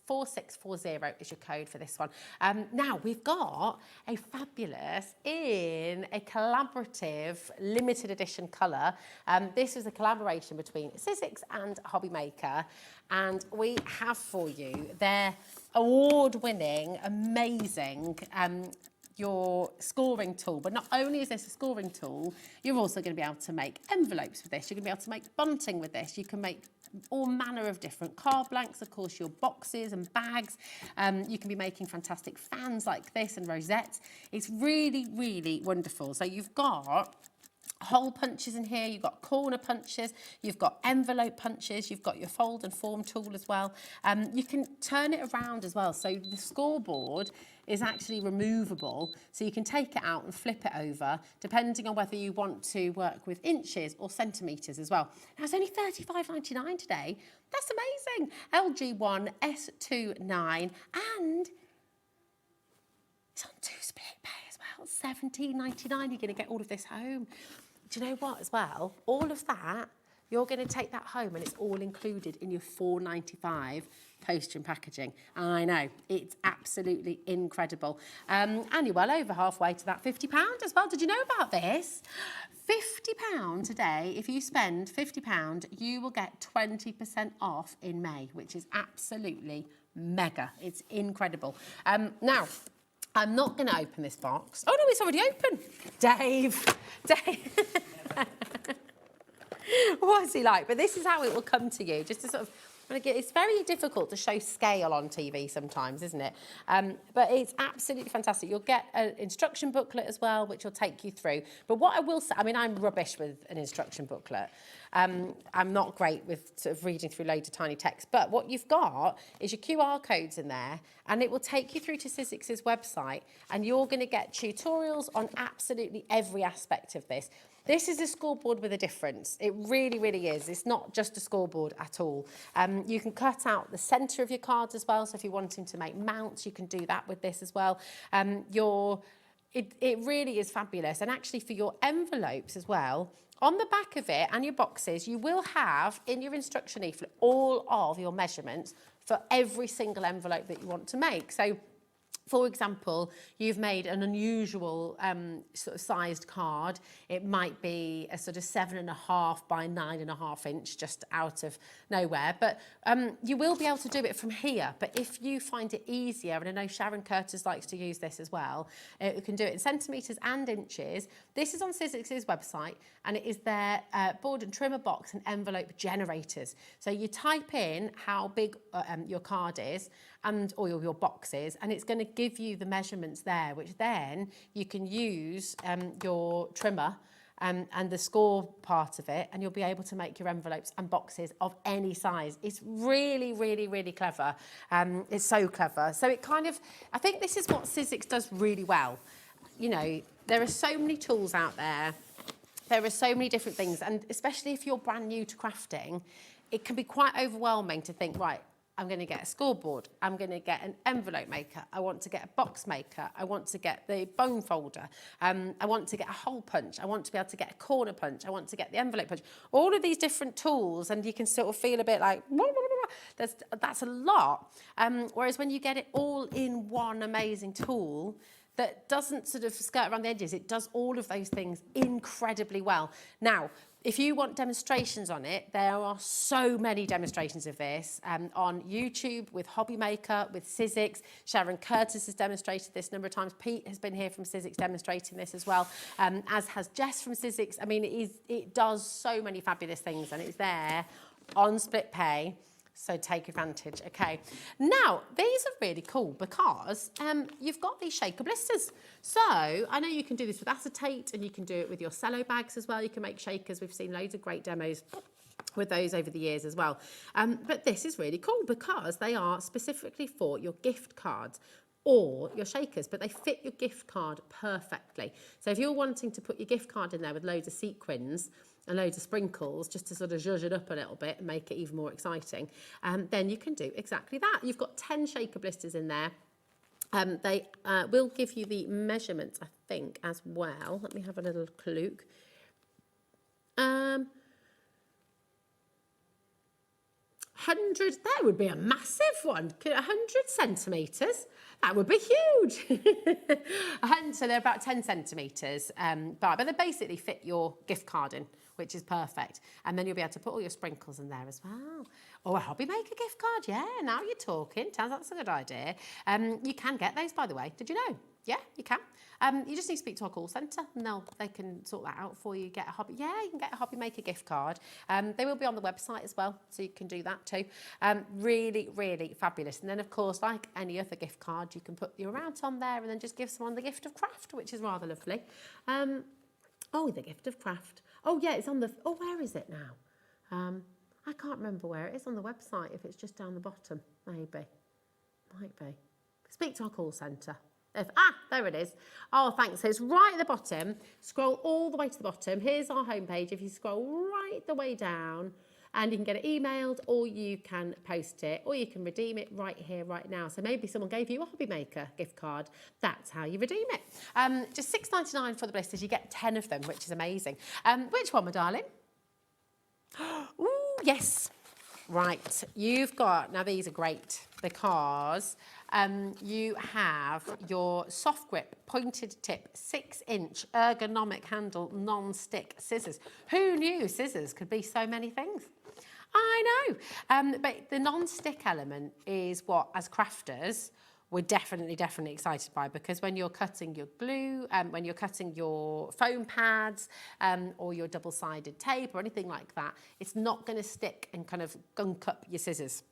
QX4640 is your code for this one. Now we've got a fabulous in a collaborative limited edition colour. This is a collaboration between Sizzix and HobbyMaker, and we have for you their award-winning, amazing your scoring tool. But not only is this a scoring tool, you're also going to be able to make envelopes with this. You're going to be able to make bunting with this. You can make all manner of different card blanks, of course, your boxes and bags. You can be making fantastic fans like this and rosettes. It's really, really wonderful. So you've got hole punches in here, you've got corner punches, you've got envelope punches, you've got your fold and form tool as well. You can turn it around as well. So the scoreboard is actually removable. So you can take it out and flip it over, depending on whether you want to work with inches or centimetres as well. Now it's only $35.99 today. That's amazing. LG1 S29, and it's on 2 split pay as well. $17.99. You're going to get all of this home. Do you know what as well? All of that, you're going to take that home and it's all included in your $4.95 postage and packaging. I know, it's absolutely incredible. And you're well over halfway to that £50 as well. Did you know about this? £50 today, if you spend £50, you will get 20% off in May, which is absolutely mega. It's incredible. Now, I'm not going to open this box. Oh, no, it's already open. Dave. What's he like? But this is how it will come to you, just to sort of... It's very difficult to show scale on TV sometimes, isn't it? But it's absolutely fantastic. You'll get an instruction booklet as well, which will take you through. But what I will say, I mean, I'm rubbish with an instruction booklet. I'm not great with sort of reading through loads of tiny text. But what you've got is your QR codes in there, and it will take you through to Sizzix's website, and you're going to get tutorials on absolutely every aspect of this. This is a scoreboard with a difference. It really, really is. It's not just a scoreboard at all. You can cut out the centre of your cards as well. So if you're wanting to make mounts, you can do that with this as well. It really is fabulous. And actually for your envelopes as well, on the back of it and your boxes, you will have in your instruction leaflet all of your measurements for every single envelope that you want to make. So for example, you've made an unusual sort of sized card. It might be a sort of 7.5 by 9.5 inch, just out of nowhere. But you will be able to do it from here. But if you find it easier, and I know Sharon Curtis likes to use this as well, you can do it in centimetres and inches. This is on Sizzix's website, and it is their board and trimmer box and envelope generators. So you type in how big your card is, or your boxes, and it's going to give you the measurements there, which then you can use your trimmer and the score part of it, and you'll be able to make your envelopes and boxes of any size. It's really, really, really clever. It's so clever. So it kind of, I think this is what Sizzix does really well. You know, there are so many tools out there. There are so many different things, and especially if you're brand new to crafting, it can be quite overwhelming to think, right, I'm going to get a scoreboard, I'm going to get an envelope maker, I want to get a box maker, I want to get the bone folder, I want to get a hole punch, I want to be able to get a corner punch, I want to get the envelope punch. All of these different tools, and you can sort of feel a bit like, that's a lot. Whereas when you get it all in one amazing tool, that doesn't sort of skirt around the edges, it does all of those things incredibly well. Now, if you want demonstrations on it, there are so many demonstrations of this on YouTube with HobbyMaker, with Sizzix. Sharon Curtis has demonstrated this a number of times. Pete has been here from Sizzix demonstrating this as well, as has Jess from Sizzix. I mean, it does so many fabulous things, and it's there on split pay. So take advantage, okay. Now, these are really cool because you've got these shaker blisters. So I know you can do this with acetate, and you can do it with your cello bags as well. You can make shakers. We've seen loads of great demos with those over the years as well. But this is really cool because they are specifically for your gift cards or your shakers, but they fit your gift card perfectly. So if you're wanting to put your gift card in there with loads of sequins and loads of sprinkles, just to sort of zhuzh it up a little bit and make it even more exciting, then you can do exactly that. You've got 10 shaker blisters in there. They will give you the measurements, I think, as well. Let me have a little look. 100, that would be a massive one. 100 centimetres, that would be huge. So they're about 10 centimetres, but they basically fit your gift card in, which is perfect. And then you'll be able to put all your sprinkles in there as well. Or a HobbyMaker gift card, yeah, now you're talking. Sounds like that's a good idea. You can get those, by the way. Did you know? Yeah, you can. You just need to speak to our call centre, and they can sort that out for you. You can get a HobbyMaker gift card. They will be on the website as well, so you can do that too. Really, really fabulous. And then, of course, like any other gift card, you can put your amount on there and then just give someone the gift of craft, which is rather lovely. Oh, the gift of craft. Oh, yeah, it's on the... Oh, where is it now? I can't remember where it is on the website, if it's just down the bottom, maybe. Might be. Speak to our call centre. There it is. Oh, thanks. So it's right at the bottom. Scroll all the way to the bottom. Here's our homepage. If you scroll right the way down, and you can get it emailed, or you can post it, or you can redeem it right here, right now. So maybe someone gave you a HobbyMaker gift card. That's how you redeem it. Just $6.99 for the blisters. You get 10 of them, which is amazing. Which one, my darling? Ooh, yes. Right, you've got, now these are great because you have your soft grip, pointed tip, 6-inch ergonomic handle, non-stick scissors. Who knew scissors could be so many things? I know, but the non-stick element is what, as crafters, we're definitely excited by, because when you're cutting your glue, when you're cutting your foam pads or your double-sided tape or anything like that, it's not going to stick and kind of gunk up your scissors.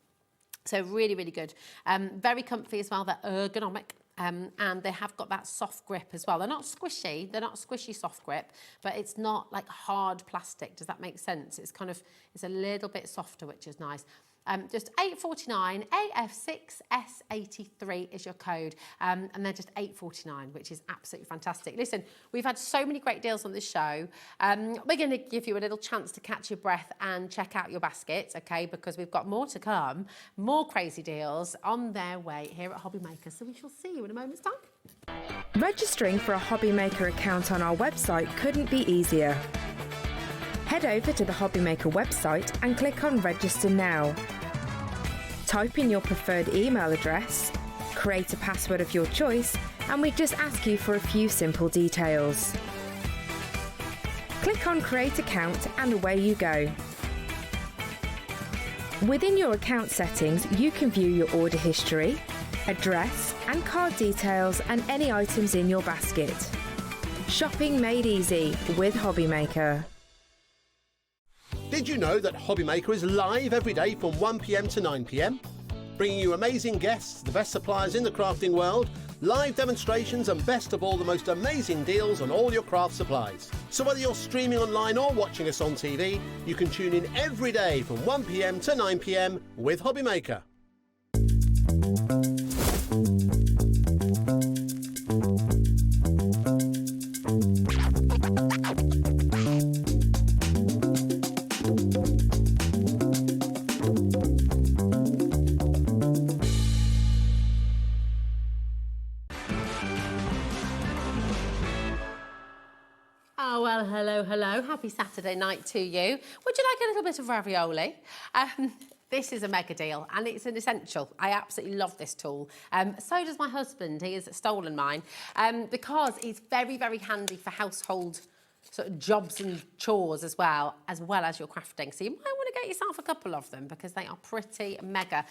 So really, really good. Very comfy as well. They're ergonomic. And they have got that soft grip as well. They're not squishy soft grip, but it's not like hard plastic. Does that make sense? It's kind of, it's a little bit softer, which is nice. Just $8.49, AF6S83 is your code, and they're just $8.49, which is absolutely fantastic. Listen, we've had so many great deals on this show. We're going to give you a little chance to catch your breath and check out your baskets, okay, because we've got more to come, more crazy deals on their way here at HobbyMaker, so we shall see you in a moment's time. Registering for a HobbyMaker account on our website couldn't be easier. Head over to the HobbyMaker website and click on Register Now. Type in your preferred email address, create a password of your choice, and we just ask you for a few simple details. Click on Create Account and away you go. Within your account settings, you can view your order history, address and card details, and any items in your basket. Shopping made easy with HobbyMaker. Did you know that HobbyMaker is live every day from 1 p.m. to 9 p.m? Bringing you amazing guests, the best suppliers in the crafting world, live demonstrations, and best of all, the most amazing deals on all your craft supplies. So whether you're streaming online or watching us on TV, you can tune in every day from 1 p.m. to 9 p.m. with HobbyMaker. Oh, well, hello. Happy Saturday night to you. Would you like a little bit of ravioli? This is a mega deal and it's an essential. I absolutely love this tool. So does my husband. He has stolen mine because it's very, very handy for household sort of jobs and chores as well as your crafting. So you might want to get yourself a couple of them because they are pretty mega.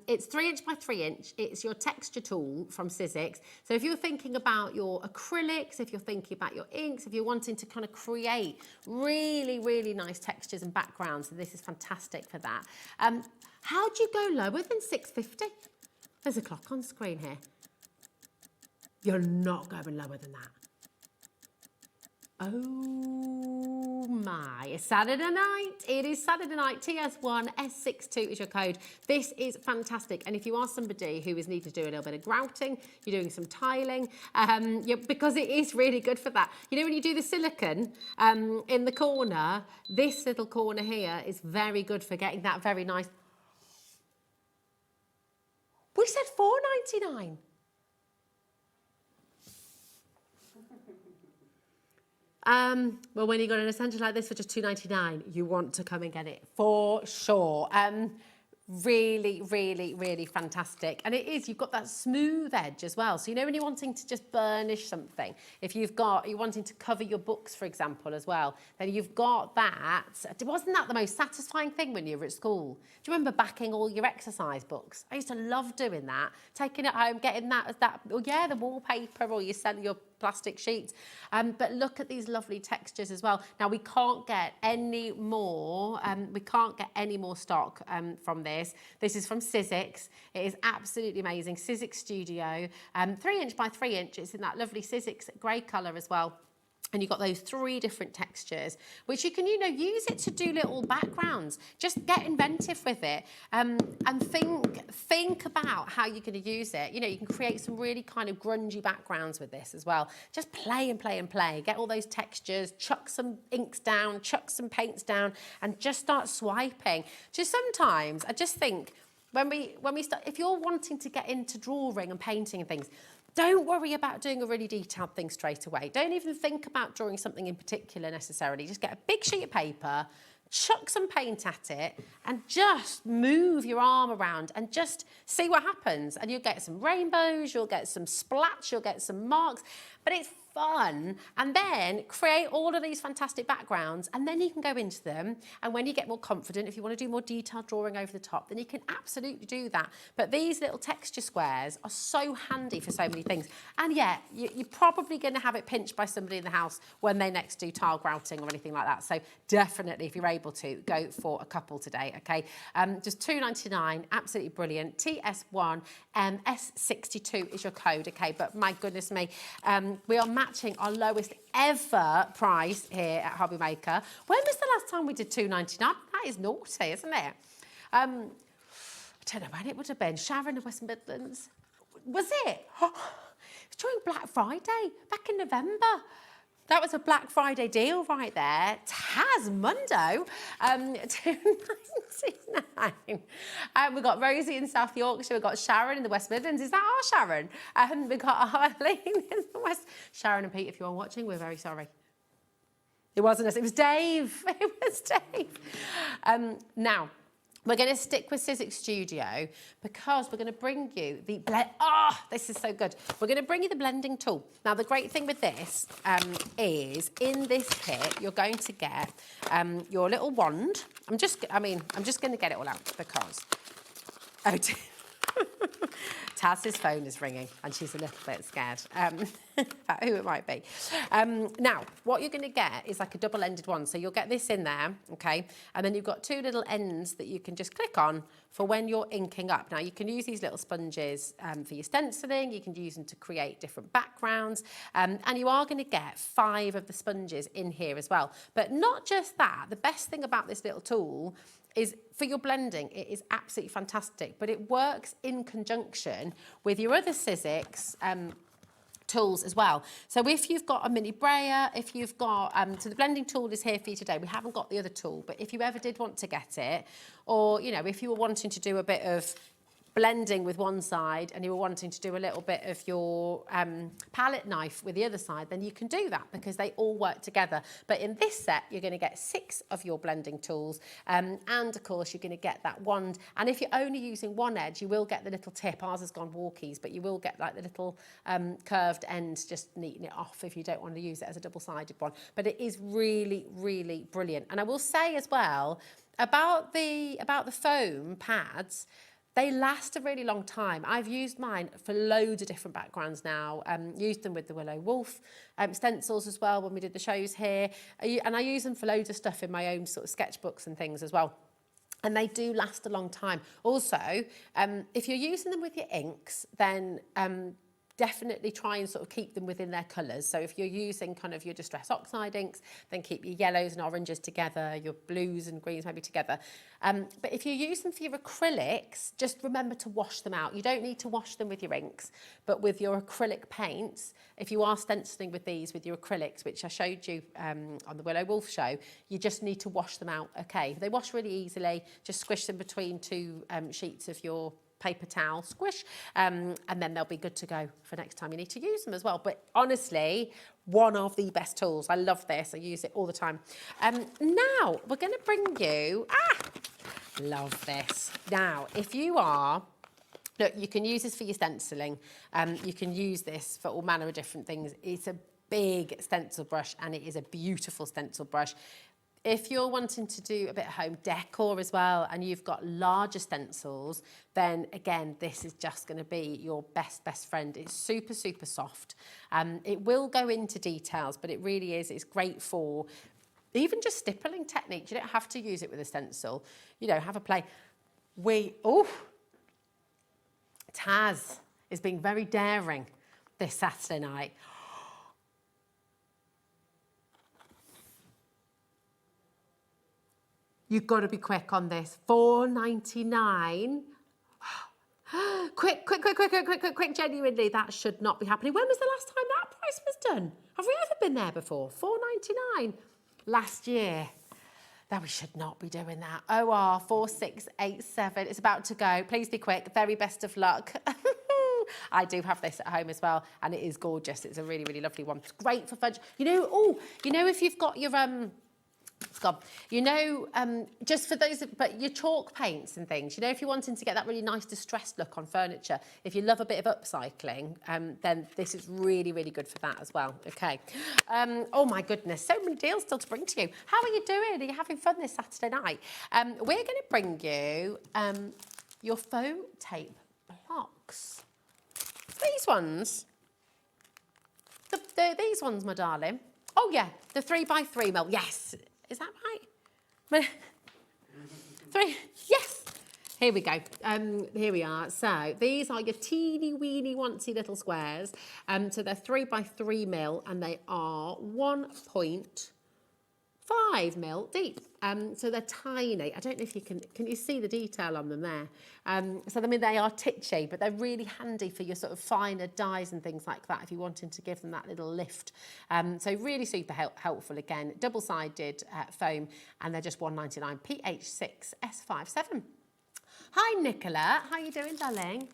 It's 3-inch by 3-inch. It's your texture tool from Sizzix. So if you're thinking about your acrylics, if you're thinking about your inks, if you're wanting to kind of create really, really nice textures and backgrounds, this is fantastic for that. How do you go lower than $6.50? There's a clock on screen here. You're not going lower than that. Oh my, it's Saturday night. It is Saturday night. TS1 S62 is your code. This is fantastic. And if you are somebody who is needing to do a little bit of grouting, you're doing some tiling, because it is really good for that. You know, when you do the silicone in the corner, this little corner here is very good for getting that very nice. We said $4.99. Well, when you got an essential like this for just $2.99, you want to come and get it for sure. Really, really, really fantastic. And it is, you've got that smooth edge as well. So, you know, when you're wanting to just burnish something, if you're wanting to cover your books, for example, as well, then you've got that. Wasn't that the most satisfying thing when you were at school? Do you remember backing all your exercise books? I used to love doing that, taking it home, getting the wallpaper, or you sell your plastic sheets. But look at these lovely textures as well. Now, we can't get any more, stock from this. This is from Sizzix. It is absolutely amazing. Sizzix Studio, 3-inch by 3-inch. It's in that lovely Sizzix grey colour as well. And you've got those 3 different textures, which you can, you know, use it to do little backgrounds. Just get inventive with it, and think about how you're going to use it. You know, you can create some really kind of grungy backgrounds with this as well. Just play and play and play. Get all those textures, chuck some inks down, chuck some paints down, and just start swiping. Just sometimes, I just think, when we start, if you're wanting to get into drawing and painting and things, don't worry about doing a really detailed thing straight away. Don't even think about drawing something in particular necessarily. Just get a big sheet of paper, chuck some paint at it, and just move your arm around and just see what happens. And you'll get some rainbows, you'll get some splats, you'll get some marks, but it's fun. And then create all of these fantastic backgrounds, and then you can go into them. And when you get more confident, if you want to do more detailed drawing over the top, then you can absolutely do that. But these little texture squares are so handy for so many things. And yeah, you're probably going to have it pinched by somebody in the house when they next do tile grouting or anything like that. So definitely, if you're able to, go for a couple today, okay? Just $2.99, absolutely brilliant. TS1 S62 is your code, okay? But my goodness me, we are matching our lowest ever price here at HobbyMaker. When was the last time we did $2.99? That is naughty, isn't it? I don't know when it would have been. Sharon in West Midlands. Was it? It was during Black Friday, back in November. That was a Black Friday deal right there. Tasmundo, $2.99. We've got Rosie in South Yorkshire. We've got Sharon in the West Midlands. Is that our Sharon? We've got Arlene in the West. Sharon and Pete, if you are watching, we're very sorry. It wasn't us. It was Dave. It was Dave. Now, we're going to stick with Sizzix Studio because we're going to bring you the this is so good. We're going to bring you the blending tool. Now, the great thing with this is in this kit, you're going to get your little wand. I'm just going to get it all out because, oh, Taz's phone is ringing and she's a little bit scared about who it might be. Now, what you're going to get is like a double-ended one. So you'll get this in there, okay? And then you've got 2 little ends that you can just click on for when you're inking up. Now, you can use these little sponges for your stenciling. You can use them to create different backgrounds. And you are going to get 5 of the sponges in here as well. But not just that. The best thing about this little tool is for your blending, it is absolutely fantastic, but it works in conjunction with your other Sizzix tools as well. So if you've got a mini brayer, if you've got, so the blending tool is here for you today. We haven't got the other tool, but if you ever did want to get it, or, you know, if you were wanting to do a bit of blending with one side and you were wanting to do a little bit of your palette knife with the other side, then you can do that because they all work together. But in this set, you're going to get 6 of your blending tools and of course you're going to get that wand. And if you're only using one edge, you will get the little tip. Ours has gone walkies, but you will get like the little curved end, just neaten it off if you don't want to use it as a double-sided one. But it is really, really brilliant. And I will say as well about the foam pads, they last a really long time. I've used mine for loads of different backgrounds now. Used them with the Willow Wolf stencils as well when we did the shows here. And I use them for loads of stuff in my own sort of sketchbooks and things as well. And they do last a long time. Also, if you're using them with your inks, then definitely try and sort of keep them within their colours. So if you're using kind of your Distress Oxide inks, then keep your yellows and oranges together, your blues and greens maybe together. But if you use them for your acrylics, just remember to wash them out. You don't need to wash them with your inks, but with your acrylic paints, if you are stenciling with these, with your acrylics, which I showed you on the Willow Wolf show, you just need to wash them out, okay? They wash really easily. Just squish them between 2 sheets of your paper towel, squish, and then they'll be good to go for next time you need to use them as well. But honestly, one of the best tools. I love this. I use it all the time. Now, we're going to bring you... love this. Now, if you are... Look, you can use this for your stenciling. You can use this for all manner of different things. It's a big stencil brush, and it is a beautiful stencil brush. If you're wanting to do a bit of home decor as well and you've got larger stencils, then again, this is just going to be your best friend. It's super, super soft. It will go into details, but it really is. It's great for even just stippling techniques. You don't have to use it with a stencil. You know, have a play. Taz is being very daring this Saturday night. You've got to be quick on this. $4.99. Quick, genuinely, that should not be happening. When was the last time that price was done? Have we ever been there before? $4.99 last year. No, we should not be doing that. OR 4687. It's about to go. Please be quick. Very best of luck. I do have this at home as well, and it is gorgeous. It's a really, really lovely one. It's great for fudge. You know, if you've got your it's gone. You know, just for those, but your chalk paints and things, you know, if you're wanting to get that really nice distressed look on furniture, if you love a bit of upcycling, then this is really, really good for that as well. Okay. Oh my goodness, so many deals still to bring to you. How are you doing? Are you having fun this Saturday night? We're going to bring you your foam tape blocks. These ones. These ones, my darling. Oh yeah, the 3x3 mil. Yes. Is that right? 3, yes. Here we go. Here we are. So these are your teeny weeny wanty little squares. So they're 3x3 mil and they are 1.5 mil deep. So they're tiny. I don't know if you can you see the detail on them there? So I mean, they are titchy, but they're really handy for your sort of finer dyes and things like that if you're wanting to give them that little lift. So really super helpful again. Double-sided foam, and they're just $1.99. PH6S57. Hi, Nicola. How are you doing, darling?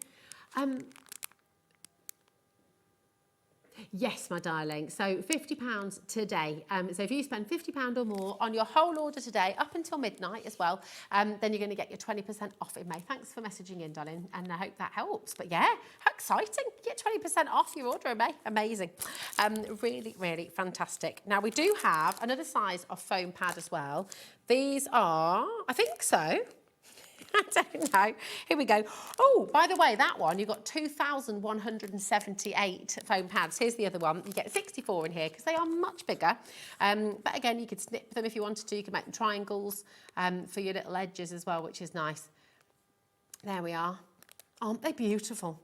Yes, my darling. So £50 today. So if you spend £50 or more on your whole order today, up until midnight as well, then you're going to get your 20% off in May. Thanks for messaging in, darling, and I hope that helps. But yeah, how exciting. Get 20% off your order in May. Amazing. Really, really fantastic. Now, we do have another size of foam pad as well. These are, I think so. I don't know. Here we go. Oh, by the way, that one, you've got 2,178 foam pads. Here's the other one. You get 64 in here because they are much bigger. But again, you could snip them if you wanted to. You can make them triangles for your little edges as well, which is nice. There we are. Aren't they beautiful?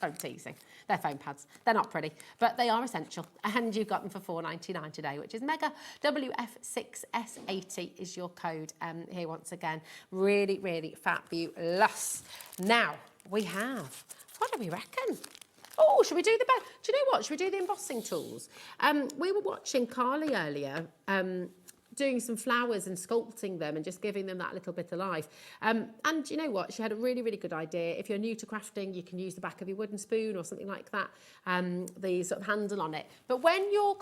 I'm teasing. They're foam pads. They're not pretty, but they are essential. And you've got them for $4.99 today, which is mega. WF6S80 is your code here once again. Really, really fabulous. Now, we have, what do we reckon? Oh, should we do the best? Do you know what? Should we do the embossing tools? We were watching Carly earlier, doing some flowers and sculpting them and just giving them that little bit of life. And you know what? She had a really, really good idea. If you're new to crafting, you can use the back of your wooden spoon or something like that, the sort of handle on it. But when you're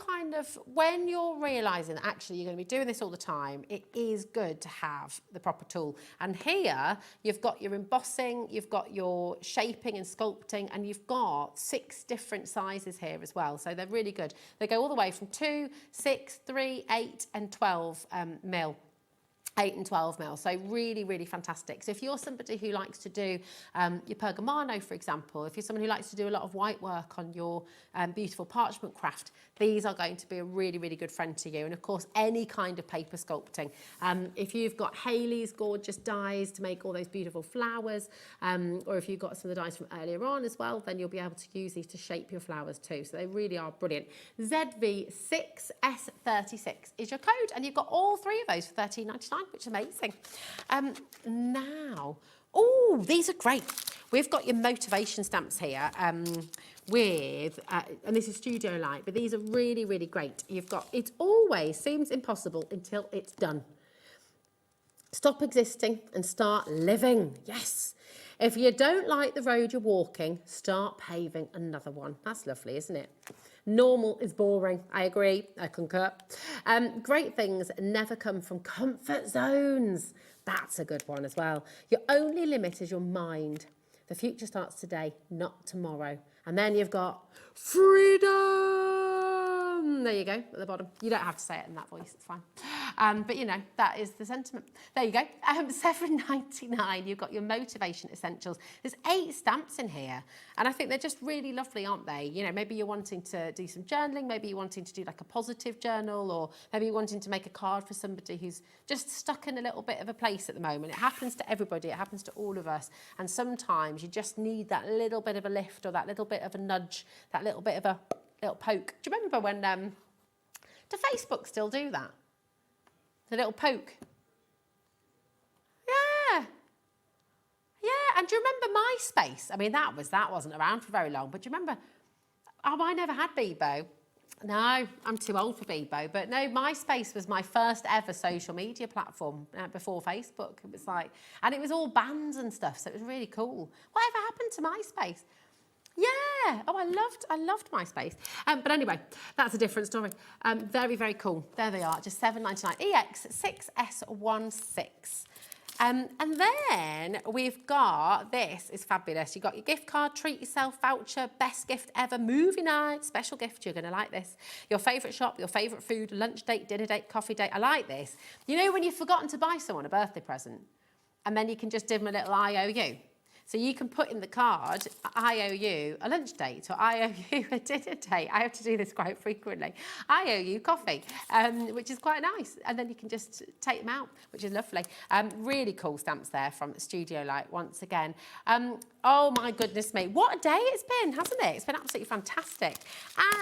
realising that actually you're going to be doing this all the time, it is good to have the proper tool. And here you've got your embossing, you've got your shaping and sculpting, and you've got 6 different sizes here as well. So they're really good. They go all the way from 2, 6, 3, 8 and 12 mil. 8 and 12 mil, so really, really fantastic. So if you're somebody who likes to do your pergamano, for example, if you're someone who likes to do a lot of white work on your beautiful parchment craft, these are going to be a really, really good friend to you. And of course, any kind of paper sculpting. If you've got Hayley's gorgeous dies to make all those beautiful flowers, or if you've got some of the dies from earlier on as well, then you'll be able to use these to shape your flowers too. So they really are brilliant. ZV6S36 is your code, and you've got all 3 of those for $13.99. Which is amazing. Now, oh, these are great. We've got your motivation stamps here with, and this is Studio Light, but these are really, really great. You've got, it always seems impossible until it's done. Stop existing and start living. Yes. If you don't like the road you're walking, start paving another one. That's lovely, isn't it? Normal is boring. I agree. I concur. Great things never come from comfort zones. That's a good one as well. Your only limit is your mind. The future starts today, not tomorrow. And then you've got freedom. There you go, at the bottom. You don't have to say it in that voice, it's fine. But you know, that is the sentiment. There you go. $7.99, you've got your motivation essentials. There's 8 stamps in here. And I think they're just really lovely, aren't they? You know, maybe you're wanting to do some journaling, maybe you're wanting to do like a positive journal, or maybe you're wanting to make a card for somebody who's just stuck in a little bit of a place at the moment. It happens to everybody, it happens to all of us. And sometimes you just need that little bit of a lift, or that little bit of a nudge, that little bit of a little poke. Do you remember when, do Facebook still do that? The little poke. and do you remember MySpace? I mean, that wasn't around for very long, but do you remember? Oh, I never had Bebo. No, I'm too old for Bebo. But no, MySpace was my first ever social media platform before Facebook. It was like, and it was all bands and stuff, so it was really cool. Whatever happened to MySpace? Yeah. Oh, I loved MySpace. But anyway, that's a different story. Very, very cool. There they are, just $7.99. EX6S16. And then we've got, this is fabulous. You've got your gift card, treat yourself voucher, best gift ever, movie night, special gift, you're going to like this. Your favourite shop, your favourite food, lunch date, dinner date, coffee date, I like this. You know when you've forgotten to buy someone a birthday present and then you can just give them a little IOU? So you can put in the card, I owe you a lunch date, or I owe you a dinner date. I have to do this quite frequently. I owe you coffee, which is quite nice. And then you can just take them out, which is lovely. Really cool stamps there from Studio Light once again. Oh my goodness me, what a day it's been, hasn't it? It's been absolutely fantastic.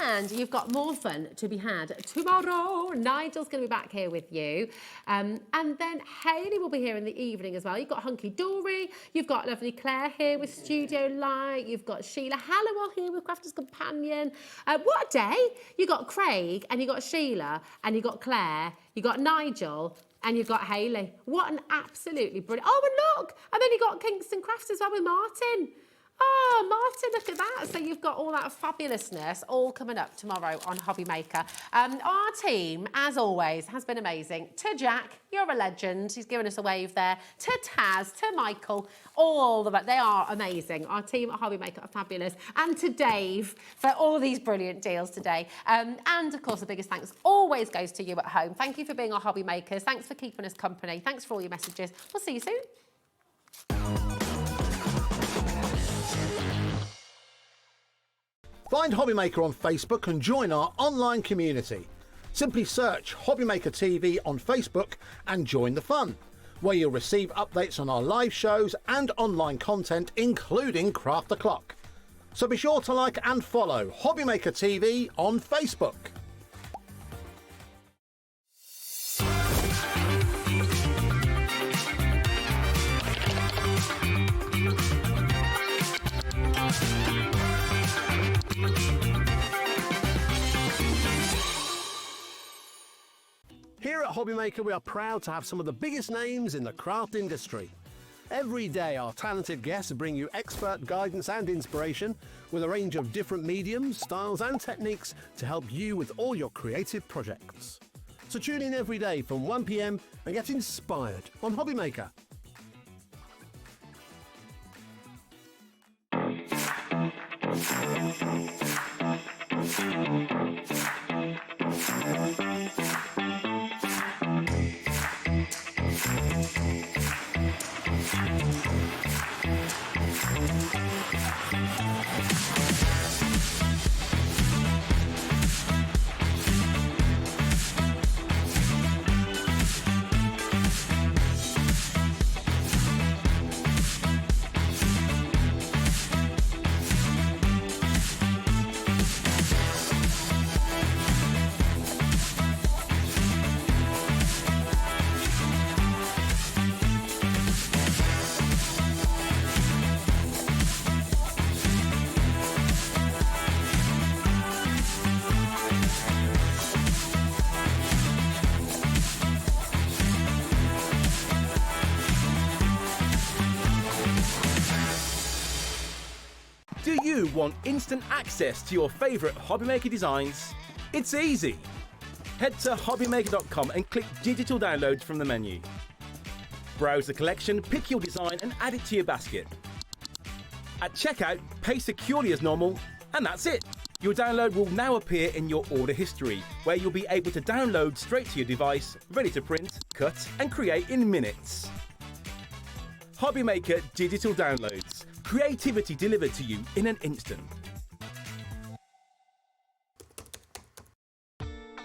And you've got more fun to be had tomorrow. Nigel's going to be back here with you. And then Hayley will be here in the evening as well. You've got Hunky Dory, you've got lovely Claire here with Studio Light, you've got Sheila Halliwell here with Crafter's Companion. What a day! You got Craig and you got Sheila and you got Claire, you got Nigel and you've got Hayley. What an absolutely brilliant... Oh, and look! And then you got Kingston Crafts as well with Martin. Oh, Martin, look at that. So you've got all that fabulousness all coming up tomorrow on HobbyMaker. Our team, as always, has been amazing. To Jack, you're a legend. He's given us a wave there. To Taz, to Michael, all of that. They are amazing. Our team at HobbyMaker are fabulous. And to Dave for all these brilliant deals today. And, of course, the biggest thanks always goes to you at home. Thank you for being our hobby makers. Thanks for keeping us company. Thanks for all your messages. We'll see you soon. Find HobbyMaker on Facebook and join our online community. Simply search HobbyMaker TV on Facebook and join the fun, where you'll receive updates on our live shows and online content, including Craft the Clock. So be sure to like and follow HobbyMaker TV on Facebook. Here at HobbyMaker, we are proud to have some of the biggest names in the craft industry. Every day, our talented guests bring you expert guidance and inspiration with a range of different mediums, styles and techniques to help you with all your creative projects. So tune in every day from 1 p.m. and get inspired on HobbyMaker. Do you want instant access to your favourite HobbyMaker designs? It's easy. Head to HobbyMaker.com and click Digital Downloads from the menu. Browse the collection, pick your design and add it to your basket. At checkout, pay securely as normal, and that's it. Your download will now appear in your order history, where you'll be able to download straight to your device, ready to print, cut and create in minutes. HobbyMaker Digital Downloads. Creativity delivered to you in an instant.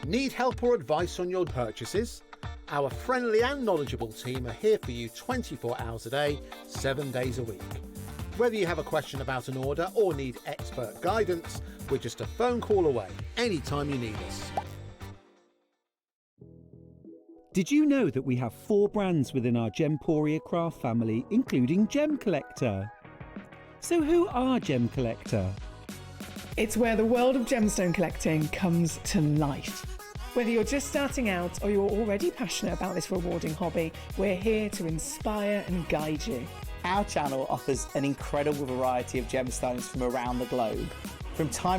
Need help or advice on your purchases? Our friendly and knowledgeable team are here for you 24 hours a day, 7 days a week. Whether you have a question about an order or need expert guidance, we're just a phone call away anytime you need us. Did you know that we have 4 brands within our Gemporia craft family, including Gem Collector? So who are Gem Collector? It's where the world of gemstone collecting comes to life. Whether you're just starting out or you're already passionate about this rewarding hobby, we're here to inspire and guide you. Our channel offers an incredible variety of gemstones from around the globe. From time